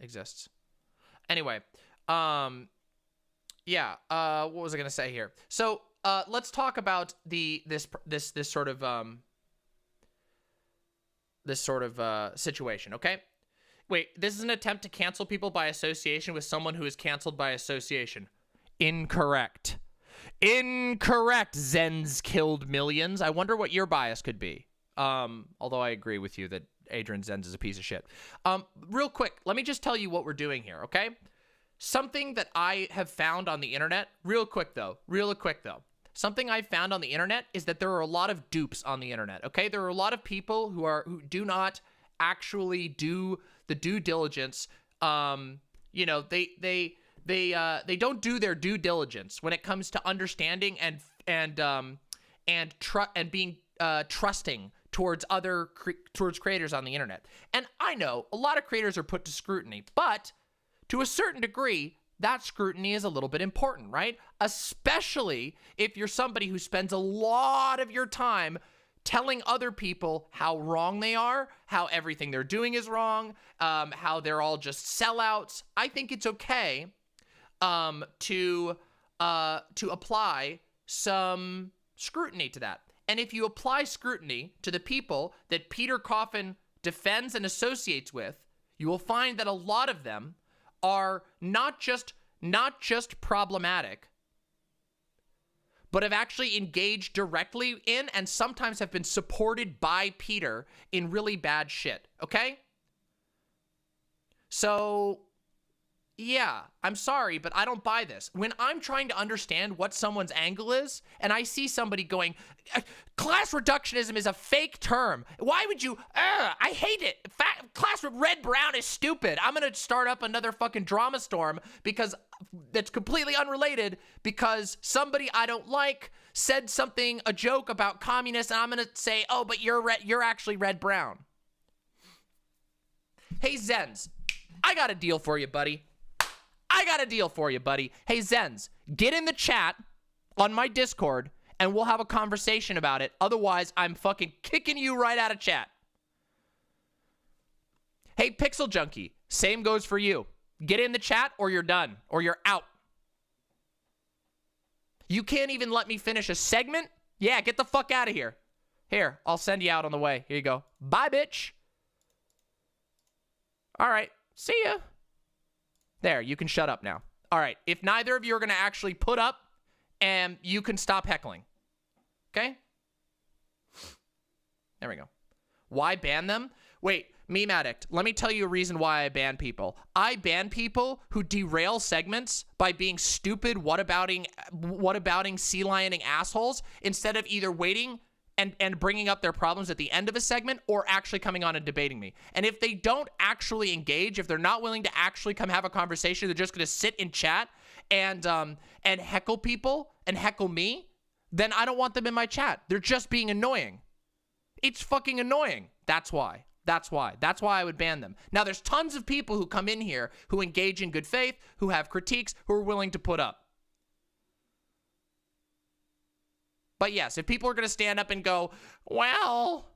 exists. Anyway, yeah, what was I going to say here? So, let's talk about this sort of situation, okay? Wait, this is an attempt to cancel people by association with someone who is canceled by association. Incorrect. Incorrect, Zens killed millions. I wonder what your bias could be. Although I agree with you that Adrian Zenz is a piece of shit. Real quick, let me just tell you what we're doing here, okay? Something that I have found on the internet, real quick though. Something I found on the internet is that there are a lot of dupes on the internet, okay? There are a lot of people who do not actually do the due diligence. You know, they don't do their due diligence when it comes to understanding and being trusting towards towards creators on the internet. And I know a lot of creators are put to scrutiny, but to a certain degree, that scrutiny is a little bit important, right? Especially if you're somebody who spends a lot of your time telling other people how wrong they are, how everything they're doing is wrong, how they're all just sellouts. I think it's okay to apply some scrutiny to that. And if you apply scrutiny to the people that Peter Coffin defends and associates with, you will find that a lot of them are not just problematic, but have actually engaged directly in and sometimes have been supported by Peter in really bad shit, okay? So, yeah, I'm sorry, but I don't buy this. When I'm trying to understand what someone's angle is, and I see somebody going, class reductionism is a fake term. Why would you, I hate it. Class red-brown is stupid. I'm gonna start up another fucking drama storm because that's completely unrelated because somebody I don't like said something, a joke about communists, and I'm gonna say, oh, but you're actually red-brown. Hey, Zens, I got a deal for you, buddy. Hey, Zens, get in the chat on my Discord and we'll have a conversation about it. Otherwise, I'm fucking kicking you right out of chat. Hey, Pixel Junkie, same goes for you. Get in the chat or you're done or you're out. You can't even let me finish a segment? Yeah, get the fuck out of here. Here, I'll send you out on the way. Here you go. Bye, bitch. All right, see ya. There, you can shut up now. All right, if neither of you are going to actually put up, you can stop heckling. Okay? There we go. Why ban them? Wait, Meme Addict, let me tell you a reason why I ban people. I ban people who derail segments by being stupid, whatabouting, sea lioning assholes instead of either waiting and bringing up their problems at the end of a segment or actually coming on and debating me. And if they don't actually engage, if they're not willing to actually come have a conversation, they're just going to sit in chat and heckle people and heckle me, then I don't want them in my chat. They're just being annoying. It's fucking annoying. That's why I would ban them. Now, there's tons of people who come in here who engage in good faith, who have critiques, who are willing to put up. But yes, if people are going to stand up and go, well,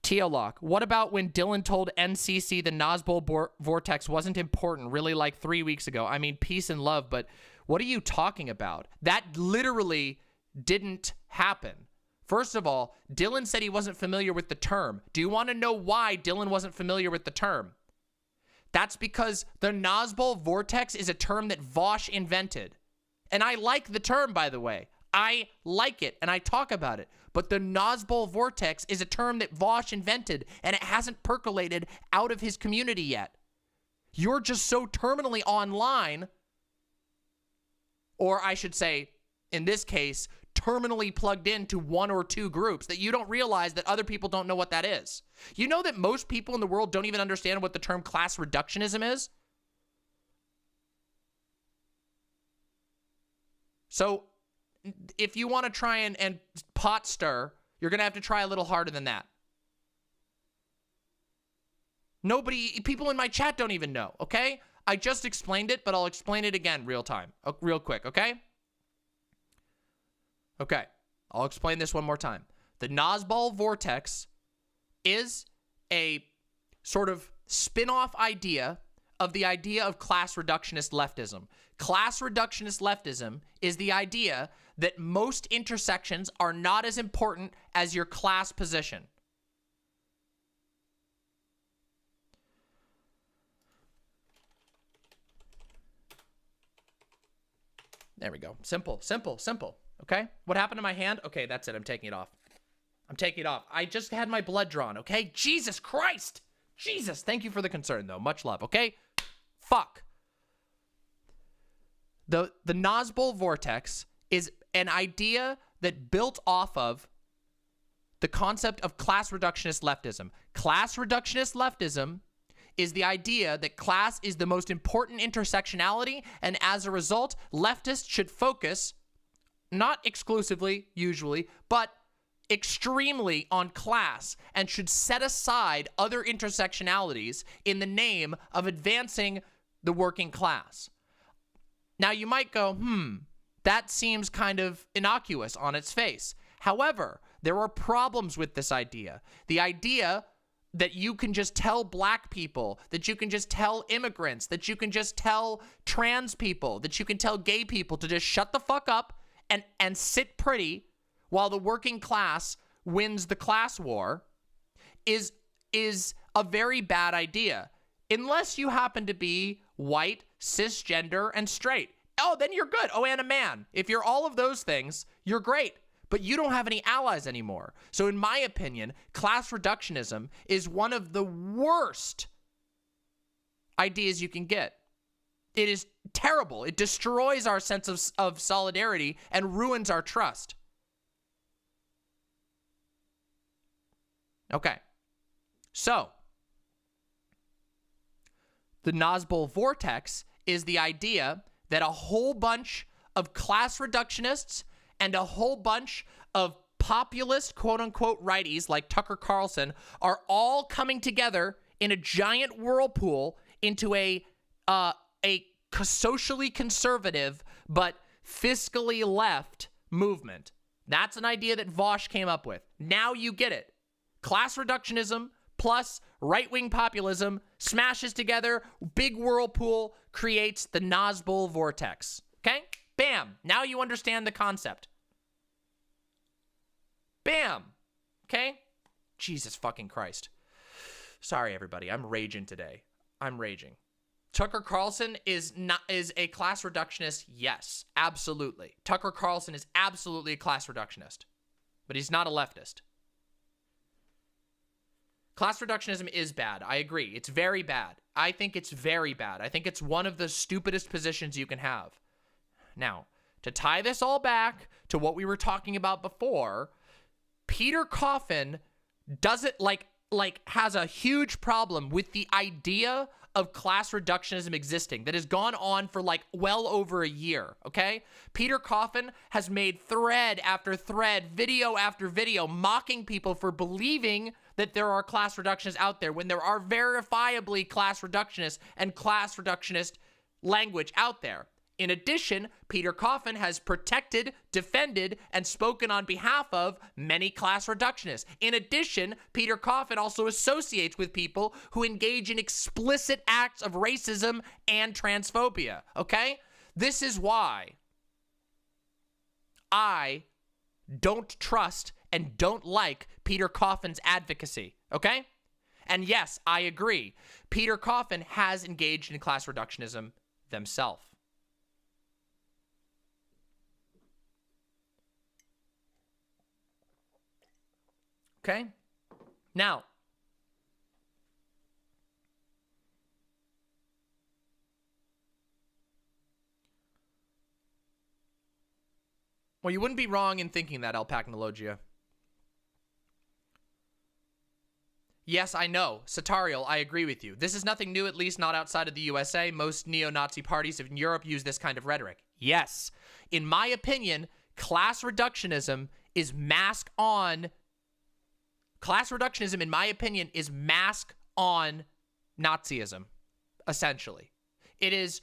Teolock, what about when Dylan told NCC the Nosbol vortex wasn't important, really like 3 weeks ago? I mean, peace and love, but what are you talking about? That literally didn't happen. First of all, Dylan said he wasn't familiar with the term. Do you want to know why Dylan wasn't familiar with the term? That's because the Nosbol vortex is a term that Vaush invented. And I like the term, by the way. I like it, and I talk about it. But the Nosbol vortex is a term that Vaush invented, and it hasn't percolated out of his community yet. You're just so terminally online, or I should say, in this case, terminally plugged into one or two groups that you don't realize that other people don't know what that is. You know that most people in the world don't even understand what the term class reductionism is? So if you want to try and pot stir, you're going to have to try a little harder than that. People in my chat don't even know, okay? I just explained it, but I'll explain it again real quick, okay? Okay, I'll explain this one more time. The Nosbol vortex is a sort of spin-off idea of the idea of class reductionist leftism. Class reductionist leftism is the idea that most intersections are not as important as your class position. There we go. Simple, simple, simple. Okay? What happened to my hand? Okay, that's it. I'm taking it off. I'm taking it off. I just had my blood drawn, okay? Jesus Christ! Jesus, thank you for the concern, though. Much love, okay? Fuck. The Nazbol vortex is an idea that built off of the concept of class reductionist leftism. Class reductionist leftism is the idea that class is the most important intersectionality, and as a result, leftists should focus, not exclusively, usually, but extremely on class, and should set aside other intersectionalities in the name of advancing the working class. Now, you might go, that seems kind of innocuous on its face. However, there are problems with this idea. The idea that you can just tell black people, that you can just tell immigrants, that you can just tell trans people, that you can tell gay people to just shut the fuck up and sit pretty while the working class wins the class war is a very bad idea. Unless you happen to be white, cisgender, and straight. Oh, then you're good. Oh, and a man. If you're all of those things, you're great. But you don't have any allies anymore. So in my opinion, class reductionism is one of the worst ideas you can get. It is terrible. It destroys our sense of solidarity and ruins our trust. Okay. So, the Nazbol vortex is the idea that a whole bunch of class reductionists and a whole bunch of populist, quote-unquote, righties like Tucker Carlson are all coming together in a giant whirlpool into a socially conservative but fiscally left movement. That's an idea that Vaush came up with. Now you get it. Class reductionism plus right-wing populism smashes together, big whirlpool creates the Nazbol vortex. Okay? Bam. Now you understand the concept. Bam. Okay? Jesus fucking Christ. Sorry, everybody. I'm raging today. I'm raging. Tucker Carlson is a class reductionist. Yes, absolutely. Tucker Carlson is absolutely a class reductionist, but he's not a leftist. Class reductionism is bad. I agree. It's very bad. I think it's very bad. I think it's one of the stupidest positions you can have. Now, to tie this all back to what we were talking about before, Peter Coffin doesn't has a huge problem with the idea of class reductionism existing that has gone on for well over a year, okay? Peter Coffin has made thread after thread, video after video, mocking people for believing that there are class reductionists out there when there are verifiably class reductionists and class reductionist language out there. In addition, Peter Coffin has protected, defended, and spoken on behalf of many class reductionists. In addition, Peter Coffin also associates with people who engage in explicit acts of racism and transphobia, okay? This is why I don't trust and don't like Peter Coffin's advocacy, okay? And yes, I agree. Peter Coffin has engaged in class reductionism themselves. Okay? Now, well, you wouldn't be wrong in thinking that, Alpacnologia. Yes, I know. Satarial, I agree with you. This is nothing new, at least not outside of the USA. Most neo-Nazi parties in Europe use this kind of rhetoric. Yes. In my opinion, class reductionism is mask on... Class reductionism, in my opinion, is mask on Nazism, essentially. It is,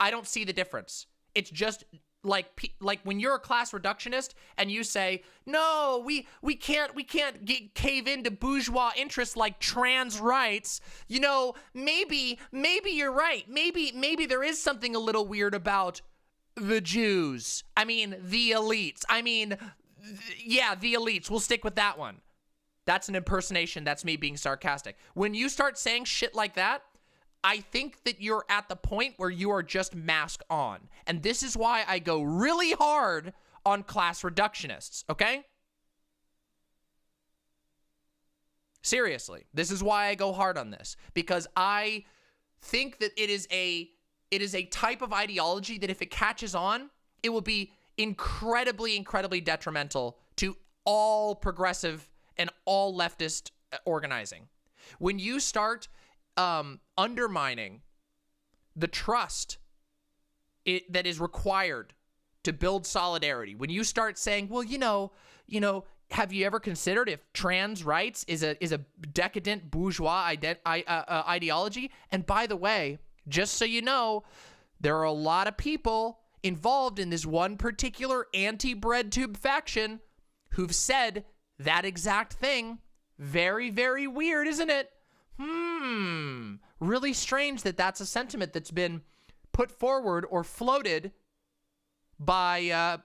I don't see the difference. It's just like when you're a class reductionist and you say, no, we can't cave into bourgeois interests like trans rights. You know, maybe you're right. Maybe there is something a little weird about the Jews. I mean, the elites. I mean, yeah, the elites. We'll stick with that one. That's an impersonation. That's me being sarcastic. When you start saying shit like that, I think that you're at the point where you are just mask on. And this is why I go really hard on class reductionists, okay? Seriously, this is why I go hard on this, because I think that it is a type of ideology that if it catches on, it will be incredibly detrimental to all progressive and all leftist organizing. When you start undermining the trust that is required to build solidarity, when you start saying, well, you know, have you ever considered if trans rights is a decadent bourgeois ideology? And by the way, just so you know, there are a lot of people involved in this one particular anti-BreadTube faction who've said that exact thing. Very, very weird, isn't it? Really strange that that's a sentiment that's been put forward or floated by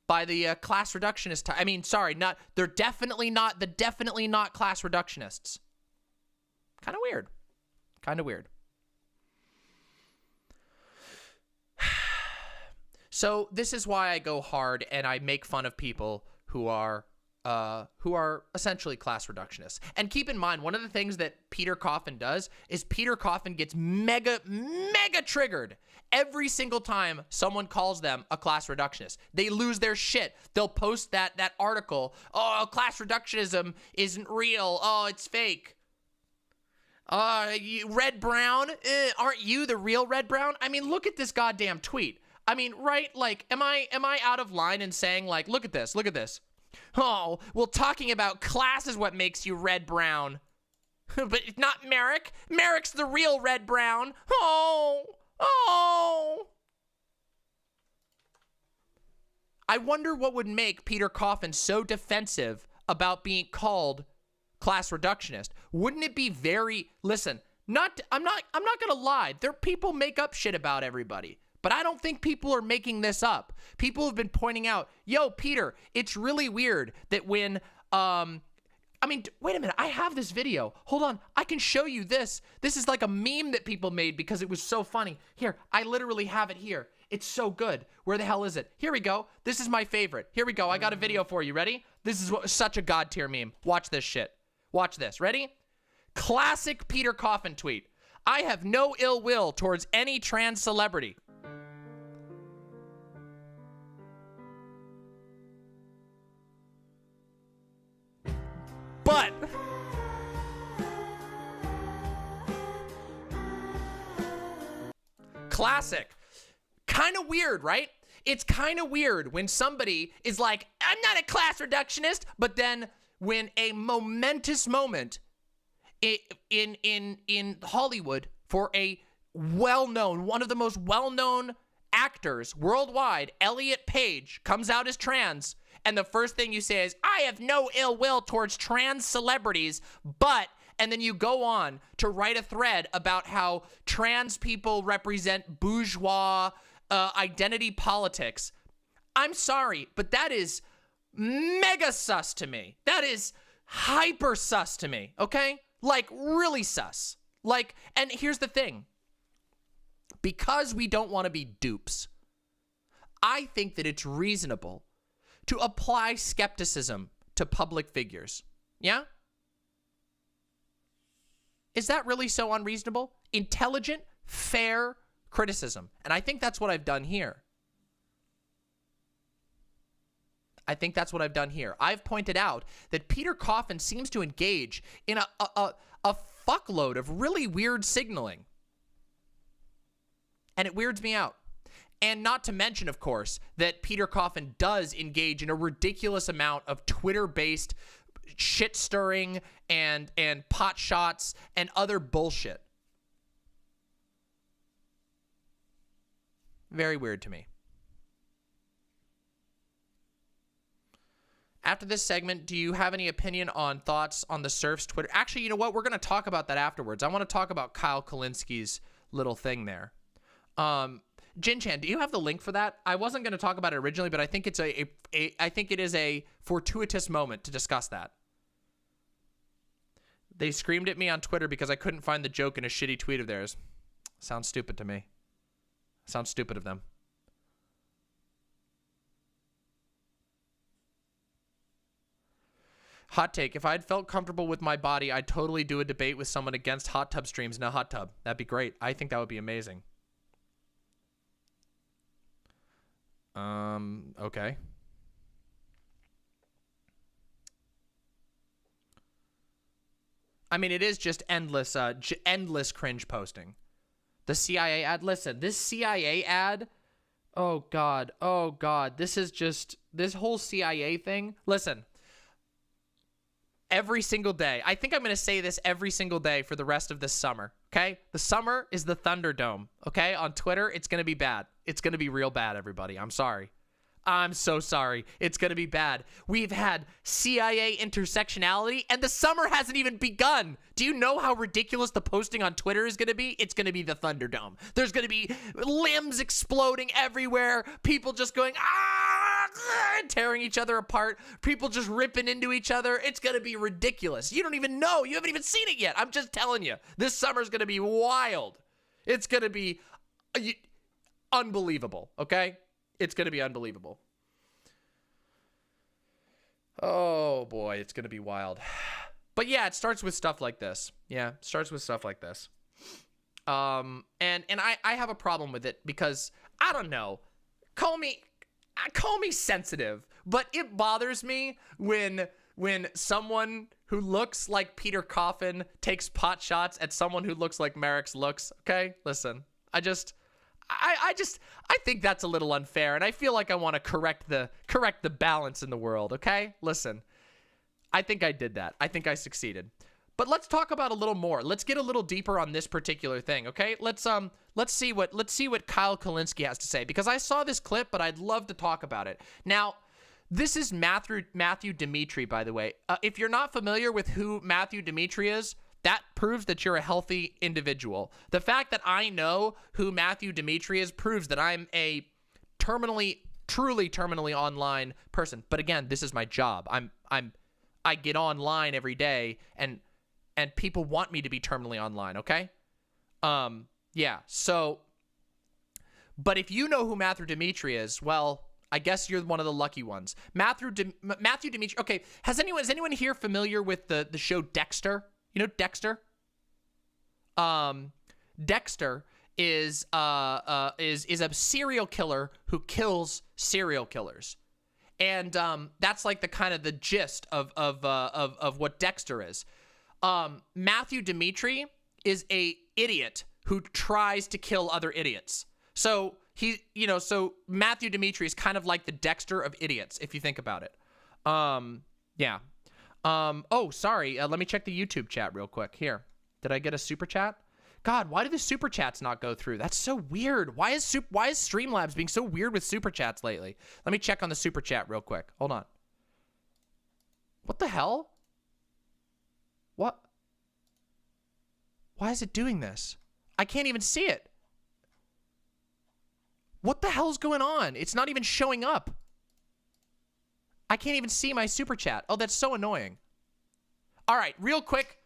the class reductionist. I mean, sorry, they're definitely not class reductionists. Kind of weird. Kind of weird. So this is why I go hard and I make fun of people who are essentially class reductionists. And keep in mind, one of the things that Peter Coffin does is Peter Coffin gets mega triggered every single time someone calls them a class reductionist. They lose their shit. They'll post that article. Oh, class reductionism isn't real. Oh, it's fake. Red Brown, aren't you the real Red Brown? I mean, look at this goddamn tweet. I mean, right? Like, am I out of line in saying, like, look at this. Oh, well, talking about class is what makes you Red Brown. But it's not Merrick. Merrick's the real Red Brown. Oh. I wonder what would make Peter Coffin so defensive about being called class reductionist. Wouldn't it be very, listen, I'm not gonna lie. People make up shit about everybody. But I don't think people are making this up. People have been pointing out, yo, Peter, it's really weird that when, I mean, wait a minute, I have this video. Hold on, I can show you this. This is like a meme that people made because it was so funny. Here, I literally have it here. It's so good. Where the hell is it? Here we go. This is my favorite. Here we go. I got a video for you. Ready? This is such a god tier meme. Watch this shit. Watch this. Ready? Classic Peter Coffin tweet. I have no ill will towards any trans celebrity. But classic. Kind of weird, right? It's kind of weird when somebody is like, I'm not a class reductionist, but then when a momentous moment in Hollywood for a well-known, one of the most well-known actors worldwide, Elliot Page, comes out as trans, and the first thing you say is, I have no ill will towards trans celebrities, but, and then you go on to write a thread about how trans people represent bourgeois identity politics. I'm sorry, but that is mega sus to me. That is hyper sus to me, okay? Like, really sus. Like, and here's the thing. Because we don't want to be dupes, I think that it's reasonable to apply skepticism to public figures. Yeah? Is that really so unreasonable? Intelligent, fair criticism. And I think that's what I've done here. I've pointed out that Peter Coffin seems to engage in a fuckload of really weird signaling. And it weirds me out. And not to mention, of course, that Peter Coffin does engage in a ridiculous amount of Twitter-based shit stirring and pot shots and other bullshit. Very weird to me. After this segment, do you have any opinion on thoughts on the Surf's Twitter? Actually, you know what? We're going to talk about that afterwards. I want to talk about Kyle Kulinski's little thing there. Jin-chan, do you have the link for that? I wasn't going to talk about it originally, but I think it's I think it is a fortuitous moment to discuss that. They screamed at me on Twitter because I couldn't find the joke in a shitty tweet of theirs. Sounds stupid to me. Sounds stupid of them. Hot take. If I'd felt comfortable with my body, I'd totally do a debate with someone against hot tub streams in a hot tub. That'd be great. I think that would be amazing. Okay. I mean, it is just endless, endless cringe posting. The CIA ad. Listen, this CIA ad. Oh God. Oh God. This is just, this whole CIA thing. Listen. Every single day. I think I'm going to say this every single day for the rest of this summer, okay? The summer is the Thunderdome, okay? On Twitter, it's going to be bad. It's going to be real bad, everybody. I'm sorry. I'm so sorry. It's going to be bad. We've had CIA intersectionality, and the summer hasn't even begun. Do you know how ridiculous the posting on Twitter is going to be? It's going to be the Thunderdome. There's going to be limbs exploding everywhere. People just going, tearing each other apart. People just ripping into each other. It's going to be ridiculous. You don't even know. You haven't even seen it yet. I'm just telling you. This summer's going to be wild. It's going to be unbelievable, okay? It's going to be unbelievable. Oh, boy. It's going to be wild. But, yeah, it starts with stuff like this. Yeah, it starts with stuff like this. And I have a problem with it because, I don't know, call me sensitive, but it bothers me when someone who looks like Peter Coffin takes pot shots at someone who looks like Merrick's looks, okay? Listen, I think that's a little unfair, and I feel like I want to correct the balance in the world, okay? Listen, I think I did that. I think I succeeded. But let's talk about a little more. Let's get a little deeper on this particular thing, okay? Let's see what Kyle Kulinski has to say, because I saw this clip, but I'd love to talk about it. Now, this is Matthew Dimitri, by the way. If you're not familiar with who Matthew Dimitri is, that proves that you're a healthy individual. The fact that I know who Matthew Dimitri is proves that I'm a truly terminally online person. But again, this is my job. I get online every day, and people want me to be terminally online, okay? Yeah, so, but if you know who Matthew Dimitri is, well, I guess you're one of the lucky ones. Matthew Dimitri, okay, is anyone here familiar with the show Dexter? You know Dexter? Dexter is a serial killer who kills serial killers. And that's like the kind of the gist of what Dexter is. Matthew Dimitri is a idiot who tries to kill other idiots. So so Matthew Dimitri is kind of like the Dexter of idiots, if you think about it. Yeah. Oh, sorry. Let me check the YouTube chat real quick. Here. Did I get a super chat? God, why do the super chats not go through? That's so weird. Why is Streamlabs being so weird with super chats lately? Let me check on the super chat real quick. Hold on. What the hell? What? Why is it doing this? I can't even see it. What the hell's going on? It's not even showing up. I can't even see my super chat. Oh, that's so annoying. All right, real quick.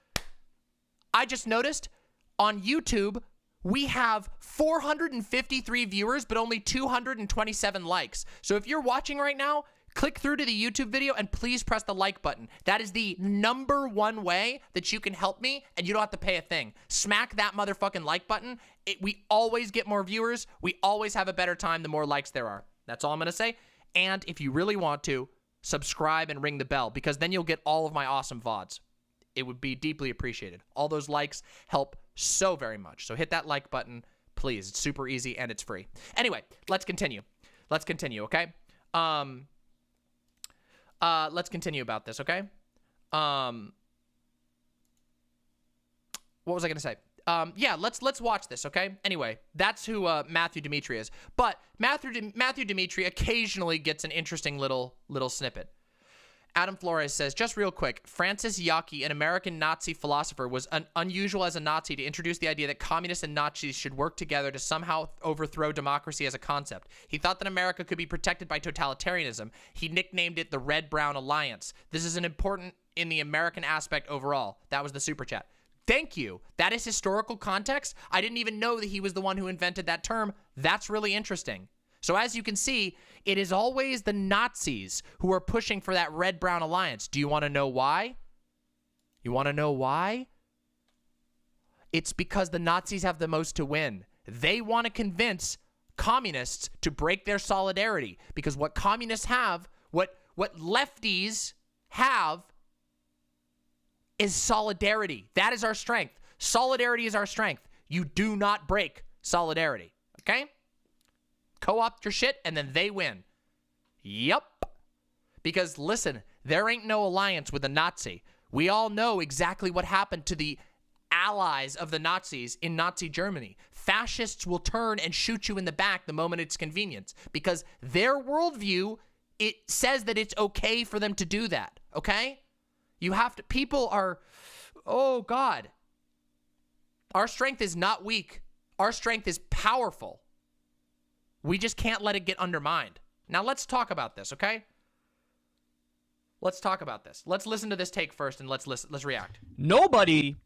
I just noticed on YouTube, we have 453 viewers, but only 227 likes. So if you're watching right now, click through to the YouTube video and please press the like button. That is the #1 way that you can help me, and you don't have to pay a thing. Smack that motherfucking like button. We always get more viewers. We always have a better time the more likes there are. That's all I'm going to say. And if you really want to, subscribe and ring the bell, because then you'll get all of my awesome VODs. It would be deeply appreciated. All those likes help so very much. So hit that like button, please. It's super easy and it's free. Anyway, let's continue. Let's continue, okay? Let's continue about this, okay? What was I going to say? Yeah, let's watch this, okay? Anyway, that's who Matthew Dimitri is. But Matthew Dimitri occasionally gets an interesting little snippet. Adam Flores says, just real quick, Francis Yockey, an American Nazi philosopher, was unusual as a Nazi to introduce the idea that communists and Nazis should work together to somehow overthrow democracy as a concept. He thought that America could be protected by totalitarianism. He nicknamed it the Red-Brown Alliance. This is an important in the American aspect overall. That was the super chat. Thank you. That is historical context. I didn't even know that he was the one who invented that term. That's really interesting. So as you can see, it is always the Nazis who are pushing for that Red-Brown Alliance. Do you want to know why? You want to know why? It's because the Nazis have the most to win. They want to convince communists to break their solidarity, because what communists have, what lefties have, is solidarity. That is our strength. Solidarity is our strength. You do not break solidarity, okay? Co-opt your shit, and then they win. Yup. Because, listen, there ain't no alliance with a Nazi. We all know exactly what happened to the allies of the Nazis in Nazi Germany. Fascists will turn and shoot you in the back the moment it's convenient, because their worldview, it says that it's okay for them to do that, okay? You have to, people are, oh God. Our strength is not weak. Our strength is powerful. We just can't let it get undermined. Now let's talk about this, okay? Let's talk about this. Let's listen to this take first, and let's react. Nobody,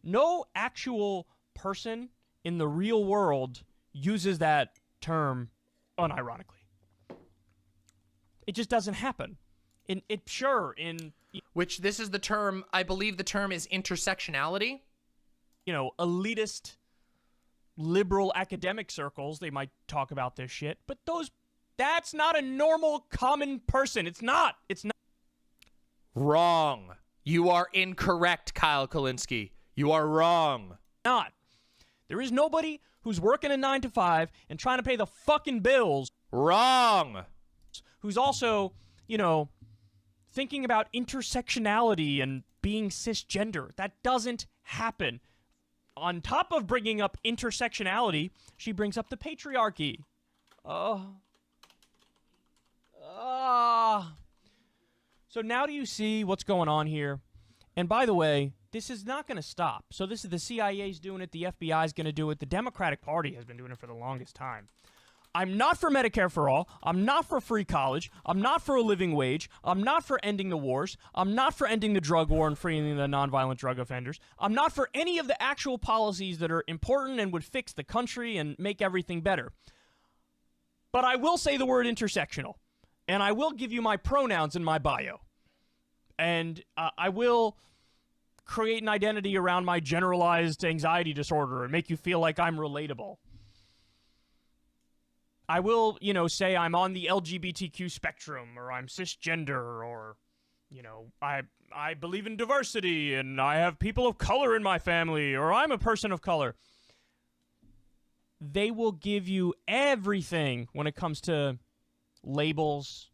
no actual person in the real world uses that term unironically. It just doesn't happen. Which this is the term, I believe the term is intersectionality. You know, elitist liberal academic circles, they might talk about this shit, but that's not a normal common person. It's not. Wrong. You are incorrect, Kyle Kulinski. You are wrong. Not. There is nobody who's working a 9-to-5 and trying to pay the fucking bills. Wrong. Who's also, you know, thinking about intersectionality and being cisgender. That doesn't happen. On top of bringing up intersectionality, she brings up the patriarchy. So now do you see what's going on here? And by the way, this is not going to stop. So this is the CIA's doing it, the FBI's going to do it, the Democratic Party has been doing it for the longest time. I'm not for Medicare for all. I'm not for free college. I'm not for a living wage. I'm not for ending the wars. I'm not for ending the drug war and freeing the nonviolent drug offenders. I'm not for any of the actual policies that are important and would fix the country and make everything better. But I will say the word intersectional. And I will give you my pronouns in my bio. And I will create an identity around my generalized anxiety disorder and make you feel like I'm relatable. I will, you know, say I'm on the LGBTQ spectrum, or I'm cisgender, or, you know, I believe in diversity, and I have people of color in my family, or I'm a person of color. They will give you everything when it comes to labels,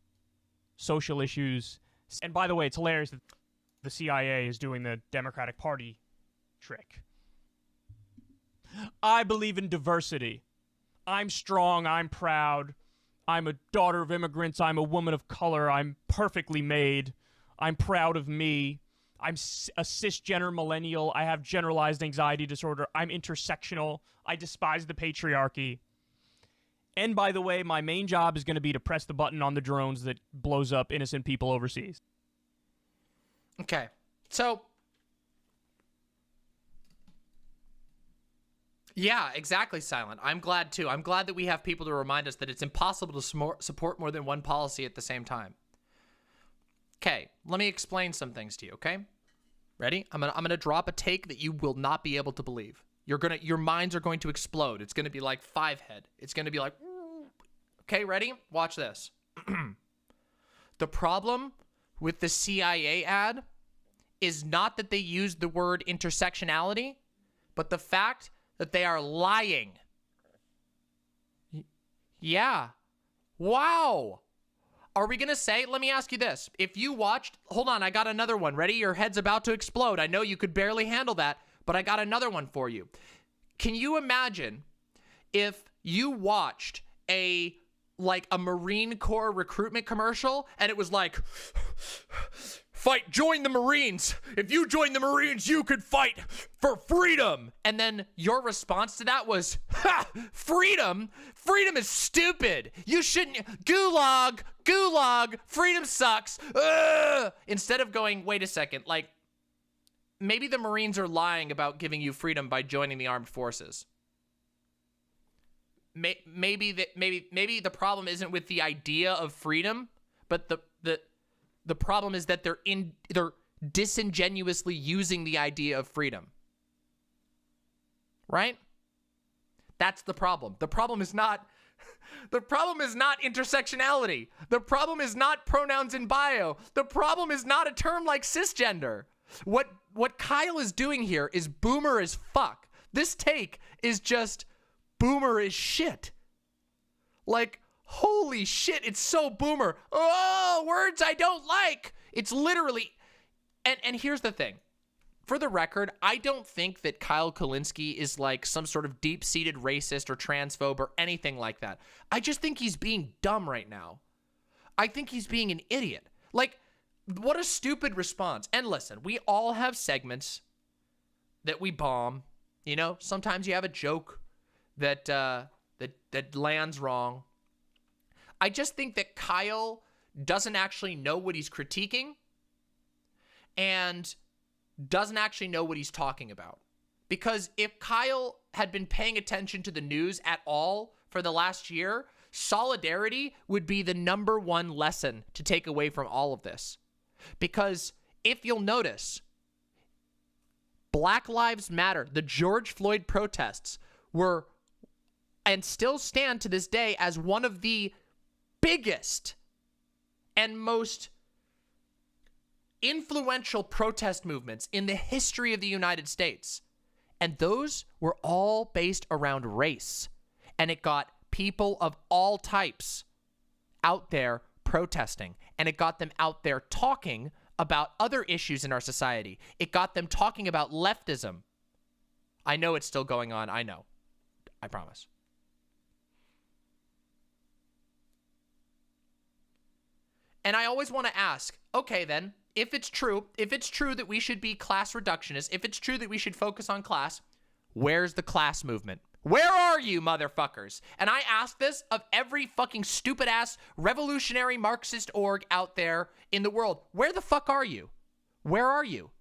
social issues. And by the way, it's hilarious that the CIA is doing the Democratic Party trick. I believe in diversity. I'm strong, I'm proud, I'm a daughter of immigrants, I'm a woman of color, I'm perfectly made, I'm proud of me, I'm a cisgender millennial, I have generalized anxiety disorder, I'm intersectional, I despise the patriarchy. And by the way, my main job is going to be to press the button on the drones that blows up innocent people overseas. Okay, so... Yeah, exactly, Silent. I'm glad, too. I'm glad that we have people to remind us that it's impossible to support more than one policy at the same time. Okay, let me explain some things to you, okay? Ready? I'm gonna drop a take that you will not be able to believe. Your minds are going to explode. It's gonna be like Fivehead. It's gonna be like, okay, ready? Watch this. The problem with the CIA ad is not that they used the word intersectionality, but the fact that they are lying. Yeah. Wow. Are we going to say, let me ask you this. If you watched, hold on, I got another one. Ready? Your head's about to explode. I know you could barely handle that, But I got another one for you. Can you imagine if you watched a Marine Corps recruitment commercial and it was like, fight, join the Marines. If you join the Marines, you could fight for freedom. And then your response to that was, ha, freedom? Freedom is stupid. You shouldn't, gulag, freedom sucks. Ugh. Instead of going, wait a second, like, maybe the Marines are lying about giving you freedom by joining the armed forces. Maybe the problem isn't with the idea of freedom, but the problem is that they're disingenuously using the idea of freedom. Right? That's the problem. The problem is not intersectionality. The problem is not pronouns in bio. The problem is not a term like cisgender. What Kyle is doing here is boomer as fuck. This take is just boomer as shit. Like, holy shit, it's so boomer. Oh, words I don't like. It's literally, and here's the thing. For the record, I don't think that Kyle Kulinski is like some sort of deep-seated racist or transphobe or anything like that. I just think he's being dumb right now. I think he's being an idiot. Like, what a stupid response. And listen, we all have segments that we bomb. You know, sometimes you have a joke that lands wrong. I just think that Kyle doesn't actually know what he's critiquing and doesn't actually know what he's talking about. Because if Kyle had been paying attention to the news at all for the last year, solidarity would be the #1 lesson to take away from all of this. Because if you'll notice, Black Lives Matter, the George Floyd protests were and still stand to this day as one of the biggest and most influential protest movements in the history of the United States. And those were all based around race. And it got people of all types out there protesting. And it got them out there talking about other issues in our society. It got them talking about leftism. I know it's still going on. I know. I promise. And I always want to ask, okay then, if it's true that we should be class reductionists, if it's true that we should focus on class, where's the class movement? Where are you, motherfuckers? And I ask this of every fucking stupid-ass revolutionary Marxist org out there in the world. Where the fuck are you? Where are you?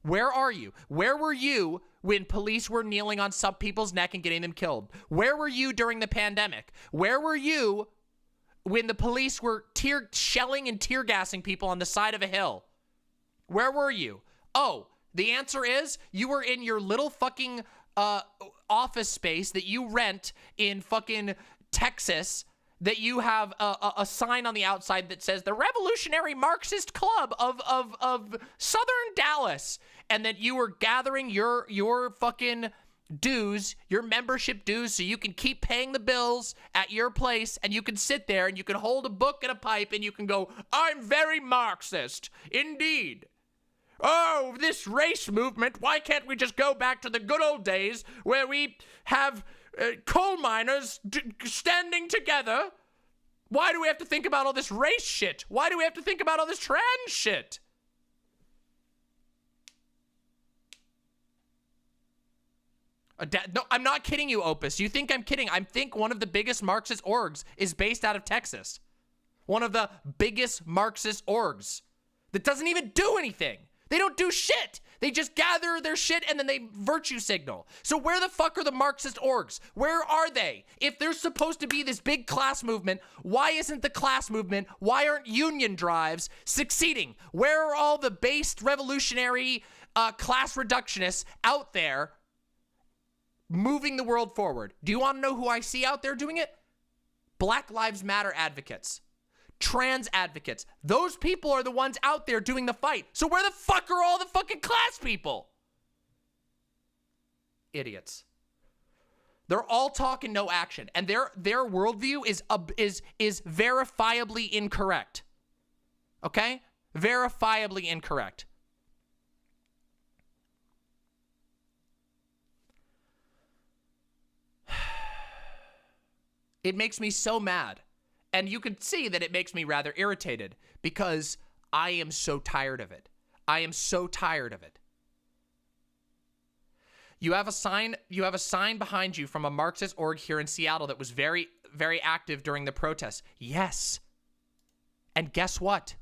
Where are you? Where were you when police were kneeling on some people's neck and getting them killed? Where were you during the pandemic? Where were you when the police were shelling and tear gassing people on the side of a hill? Where were you? Oh, the answer is you were in your little fucking office space that you rent in fucking Texas, that you have a sign on the outside that says the Revolutionary Marxist Club of Southern Dallas, and that you were gathering your fucking dues, your membership dues, so you can keep paying the bills at your place, and you can sit there and you can hold a book and a pipe and you can go, I'm very Marxist, indeed. Oh, this race movement, why can't we just go back to the good old days where we have coal miners standing together? Why do we have to think about all this race shit? Why do we have to think about all this trans shit? No, I'm not kidding you, Opus. You think I'm kidding. I think one of the biggest Marxist orgs is based out of Texas. One of the biggest Marxist orgs that doesn't even do anything. They don't do shit. They just gather their shit and then they virtue signal. So where the fuck are the Marxist orgs? Where are they? If there's supposed to be this big class movement, why isn't the class movement, why aren't union drives succeeding? Where are all the based revolutionary class reductionists out there moving the world forward? Do you want to know who I see out there doing it? Black Lives Matter advocates. Trans advocates. Those people are the ones out there doing the fight. So where the fuck are all the fucking class people? Idiots. They're all talk and no action. And their worldview is verifiably incorrect. Okay? Verifiably incorrect. It makes me so mad. And you can see that it makes me rather irritated because I am so tired of it. I am so tired of it. You have a sign behind you from a Marxist org here in Seattle that was very, very active during the protests. Yes. And guess what?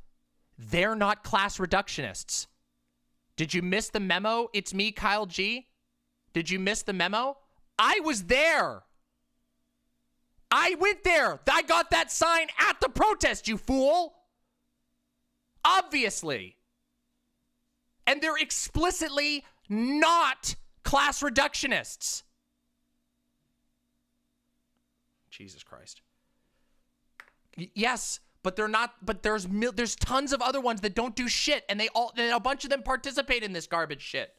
They're not class reductionists. Did you miss the memo? It's me, Kyle G. Did you miss the memo? I was there. I went there. I got that sign at the protest, you fool. Obviously. And they're explicitly not class reductionists. Jesus Christ. Yes, but they're not. But there's tons of other ones that don't do shit, and a bunch of them participate in this garbage shit.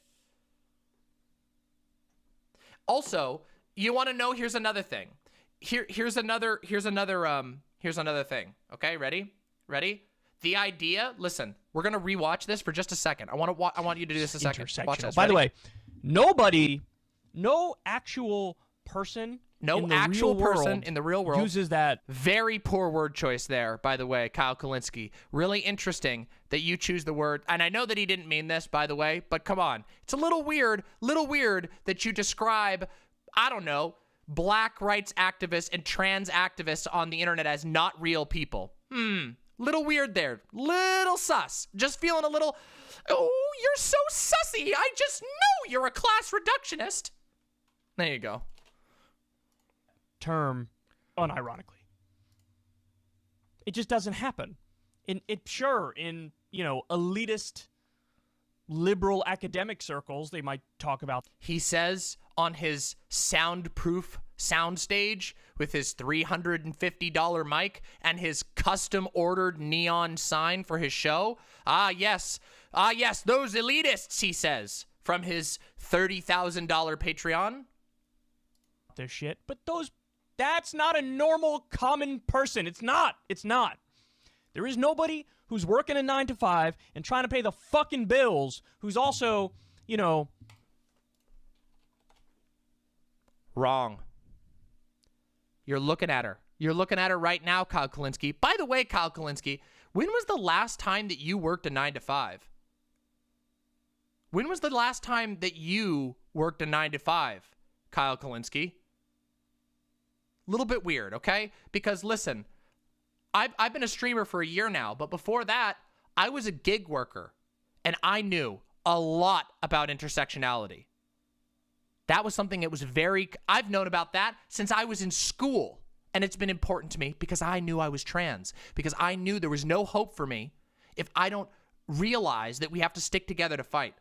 Also, you want to know? Here's another thing. Here's another thing. Okay, ready? The idea. Listen, we're gonna rewatch this for just a second. I want you to do this a second. Watch this. By the way, no actual person. No actual person in the real world uses that. Very poor word choice there, by the way, Kyle Kulinski. Really interesting that you choose the word. And I know that he didn't mean this, by the way, but come on. It's a little weird that you describe, I don't know, black rights activists and trans activists on the internet as not real people. Little weird there. Little sus. Just feeling a little, oh, you're so sussy. I just know you're a class reductionist. There you go. Term unironically. It just doesn't happen. In elitist liberal academic circles, they might talk about. He says on his soundproof soundstage with his $350 mic and his custom ordered neon sign for his show. Yes, those elitists, he says, from his $30,000 Patreon. This shit, but that's not a normal common person. It's not. There is nobody who's working a 9 to 5 and trying to pay the fucking bills who's also, wrong. You're looking at her. You're looking at her right now, Kyle Kulinski. By the way, Kyle Kulinski, when was the last time that you worked a 9 to 5? When was the last time that you worked a 9 to 5, Kyle Kulinski? Little bit weird, okay? Because listen, I've been a streamer for a year now, but before that, I was a gig worker, and I knew a lot about intersectionality. That was something that was I've known about that since I was in school, and it's been important to me because I knew I was trans, because I knew there was no hope for me if I don't realize that we have to stick together to fight.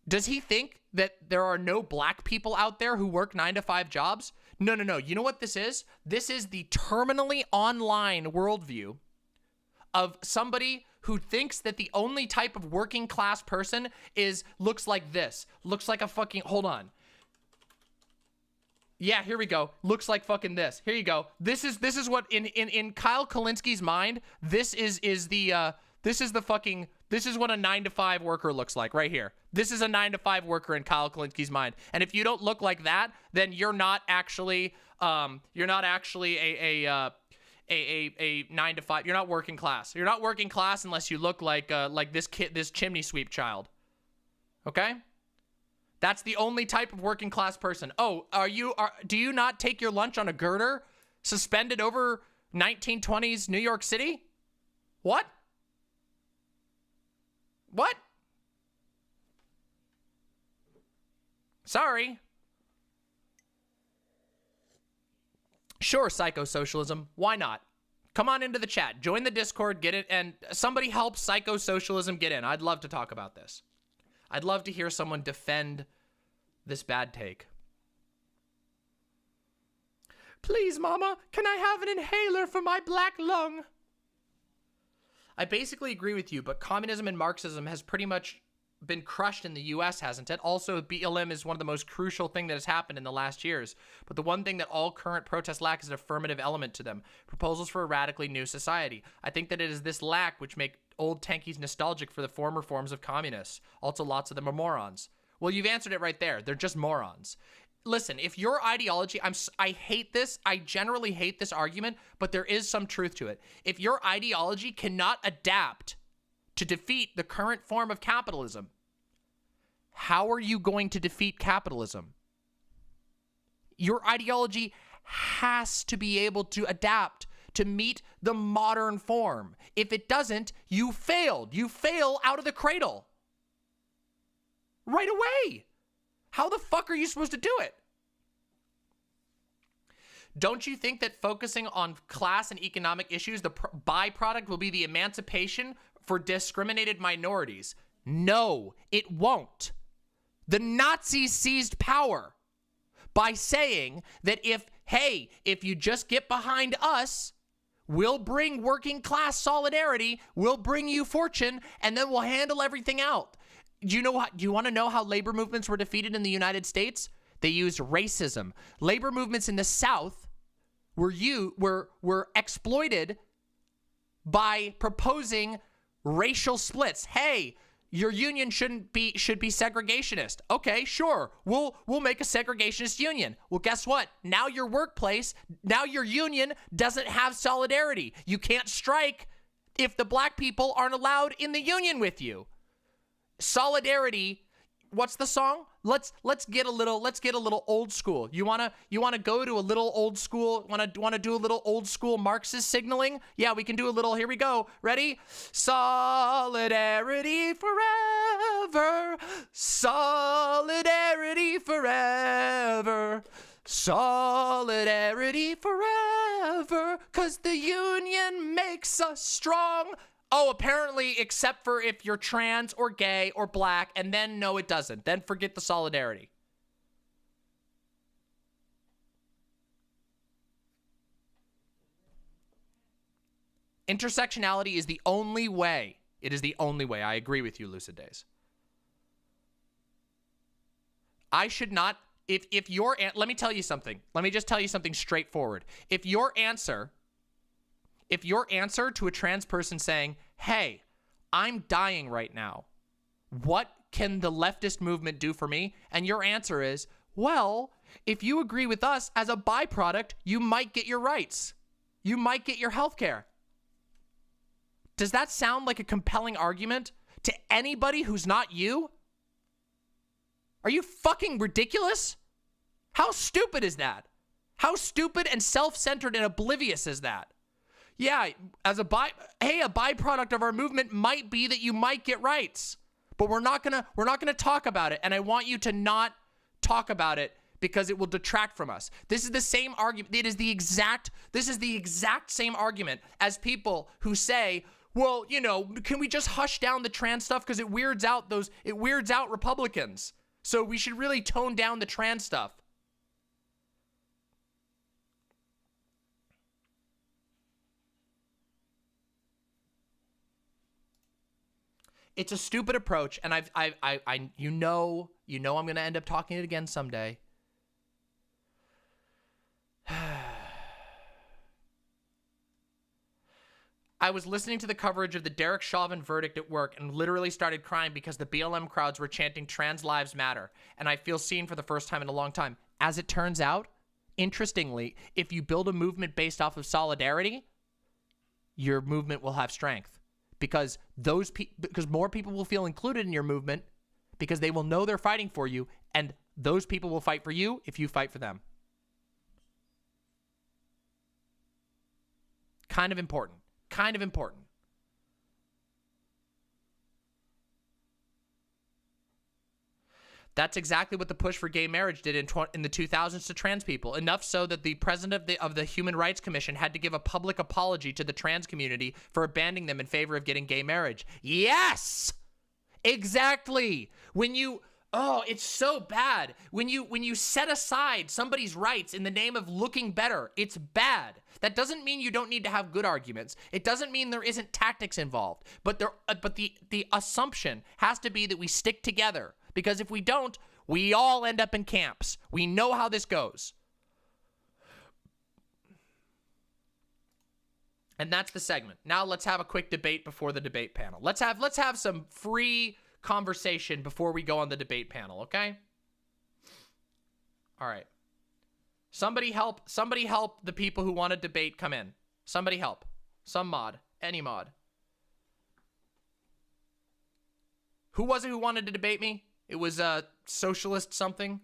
Does he think that there are no black people out there who work 9 to 5 jobs? No. You know what this is? This is the terminally online worldview of somebody who thinks that the only type of working class person looks like this. Looks like a fucking, hold on. Yeah, here we go. Looks like fucking this. Here you go. This is what in Kyle Kulinski's mind, this is what a 9 to 5 worker looks like right here. This is a 9 to 5 worker in Kyle Kulinski's mind. And if you don't look like that, then you're not actually a 9 to 5. You're not working class. You're not working class unless you look like this chimney sweep child. Okay? That's the only type of working class person. Oh, do you not take your lunch on a girder suspended over 1920s New York City? What? What? Sorry. Sure, psychosocialism. Why not? Come on into the chat. Join the Discord. Get it. And somebody help psychosocialism get in. I'd love to talk about this. I'd love to hear someone defend this bad take. Please, Mama, can I have an inhaler for my black lung? I basically agree with you, but communism and Marxism has pretty much been crushed in the U.S., hasn't it? Also, BLM is one of the most crucial things that has happened in the last years. But the one thing that all current protests lack is an affirmative element to them. Proposals for a radically new society. I think that it is this lack which make old tankies nostalgic for the former forms of communists. Also, lots of them are morons. Well, you've answered it right there. They're just morons. listen, if your ideology, I hate this. I generally hate this argument, but there is some truth to it. If your ideology cannot adapt to defeat the current form of capitalism, how are you going to defeat capitalism? Your ideology has to be able to adapt to meet the modern form. If it doesn't, you failed. You fail out of the cradle. Right away. How the fuck are you supposed to do it? Don't you think that focusing on class and economic issues, the byproduct will be the emancipation for discriminated minorities? No, it won't. The Nazis seized power by saying that if you just get behind us, we'll bring working class solidarity, we'll bring you fortune, and then we'll handle everything out. Do you want to know how labor movements were defeated in the United States? They used racism. Labor movements in the South were exploited by proposing racial splits. Hey, your union should be segregationist. Okay, sure. We'll make a segregationist union. Well, guess what? Now your union doesn't have solidarity. You can't strike if the black people aren't allowed in the union with you. Solidarity. What's the song? Let's get a little old school. You wanna go to a little old school? Wanna do a little old school Marxist signaling? Yeah, we can do a little. Here we go. Ready? Solidarity forever. Solidarity forever. Solidarity forever. 'Cause the union makes us strong. Oh, apparently, except for if you're trans or gay or black, and then no, it doesn't. Then forget the solidarity. Intersectionality is the only way. It is the only way. I agree with you, Lucid Days. I should not, if your, let me tell you something. Let me just tell you something straightforward. If your answer to a trans person saying, hey, I'm dying right now, what can the leftist movement do for me? And your answer is, well, if you agree with us, as a byproduct, you might get your rights. You might get your health care. Does that sound like a compelling argument to anybody who's not you? Are you fucking ridiculous? How stupid is that? How stupid and self-centered and oblivious is that? Yeah, as a byproduct of our movement might be that you might get rights, but we're not gonna talk about it, and I want you to not talk about it because it will detract from us. This is the same argument. This is the exact same argument as people who say, well, can we just hush down the trans stuff because it weirds out Republicans, so we should really tone down the trans stuff. It's a stupid approach, and you know I'm gonna end up talking it again someday. I was listening to the coverage of the Derek Chauvin verdict at work and literally started crying because the BLM crowds were chanting "Trans Lives Matter," and I feel seen for the first time in a long time. As it turns out, interestingly, if you build a movement based off of solidarity, your movement will have strength. Because more people will feel included in your movement because they will know they're fighting for you, and those people will fight for you if you fight for them. Kind of important. Kind of important. That's exactly what the push for gay marriage did in the 2000s to trans people. Enough so that the president of the Human Rights Commission had to give a public apology to the trans community for abandoning them in favor of getting gay marriage. Yes! Exactly. It's so bad. When you set aside somebody's rights in the name of looking better, it's bad. That doesn't mean you don't need to have good arguments. It doesn't mean there isn't tactics involved. But the assumption has to be that we stick together. Because if we don't, we all end up in camps. We know how this goes. And that's the segment. Now let's have a quick debate before the debate panel. Let's have some free conversation before we go on the debate panel, okay? All right. Somebody help the people who want to debate come in. Somebody help. Some mod. Any mod. Who was it who wanted to debate me? It was socialist something.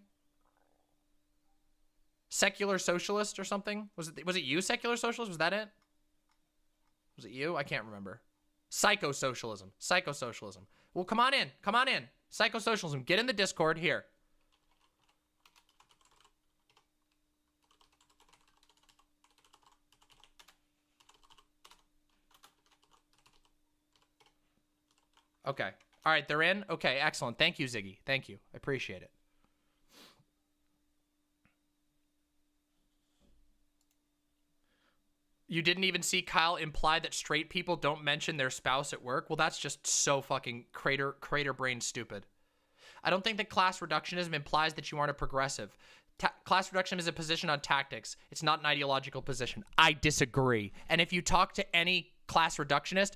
Secular socialist or something? Was it you, secular socialist? Was that it? Was it you? I can't remember. PsychoSocialism. PsychoSocialism. Well, come on in. Come on in. PsychoSocialism. Get in the Discord here. Okay. All right, they're in? Okay, excellent. Thank you, Ziggy. Thank you. I appreciate it. You didn't even see Kyle imply that straight people don't mention their spouse at work? Well, that's just so fucking crater brain stupid. I don't think that class reductionism implies that you aren't a progressive. Class reductionism is a position on tactics. It's not an ideological position. I disagree. And if you talk to any class reductionist,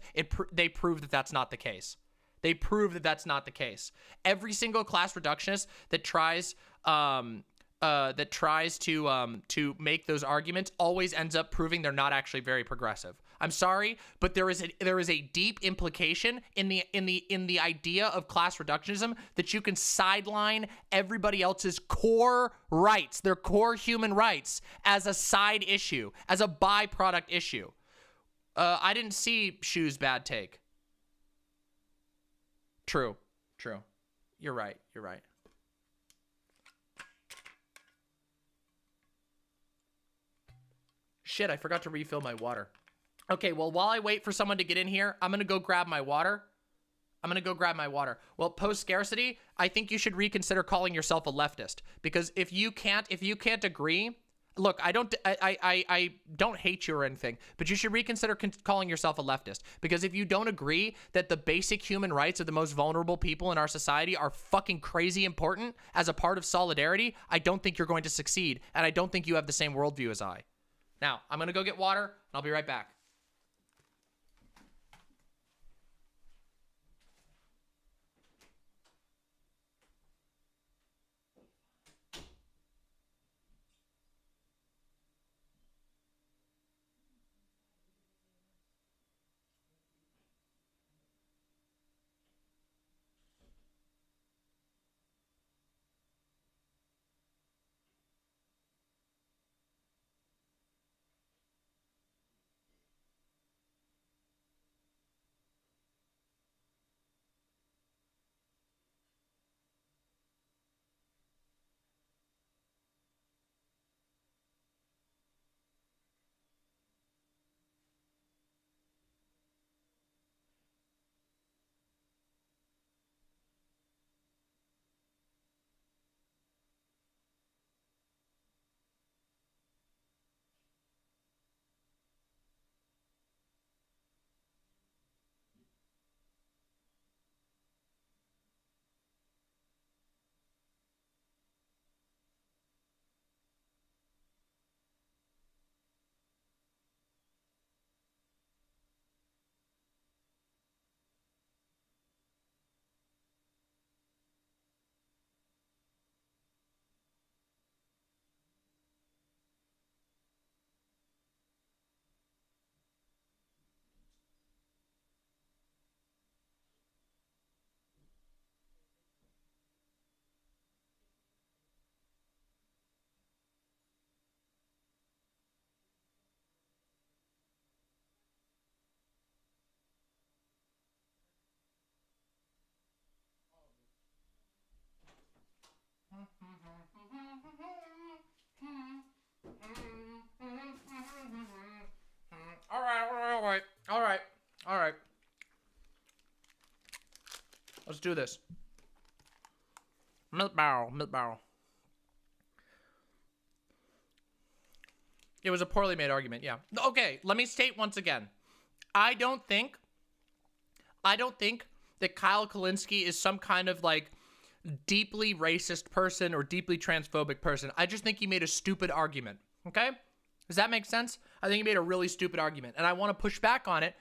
they prove that that's not the case. They prove that that's not the case. Every single class reductionist that tries to make those arguments always ends up proving they're not actually very progressive. I'm sorry, but there is a deep implication in the idea of class reductionism that you can sideline everybody else's core rights, their core human rights, as a side issue, as a byproduct issue. I didn't see Shoe's bad take. True. You're right. Shit, I forgot to refill my water. Okay, well, while I wait for someone to get in here, I'm gonna go grab my water. Well, post-scarcity, I think you should reconsider calling yourself a leftist. Because if you can't agree, look, I don't hate you or anything, but you should reconsider calling yourself a leftist. Because if you don't agree that the basic human rights of the most vulnerable people in our society are fucking crazy important as a part of solidarity, I don't think you're going to succeed. And I don't think you have the same worldview as I. Now, I'm going to go get water, and I'll be right back. All right. Let's do this. Milk barrel. It was a poorly made argument, yeah. Okay, let me state once again. I don't think that Kyle Kulinski is some kind of like deeply racist person or deeply transphobic person. I just think he made a stupid argument, okay? Does that make sense? I think he made a really stupid argument, and I want to push back on it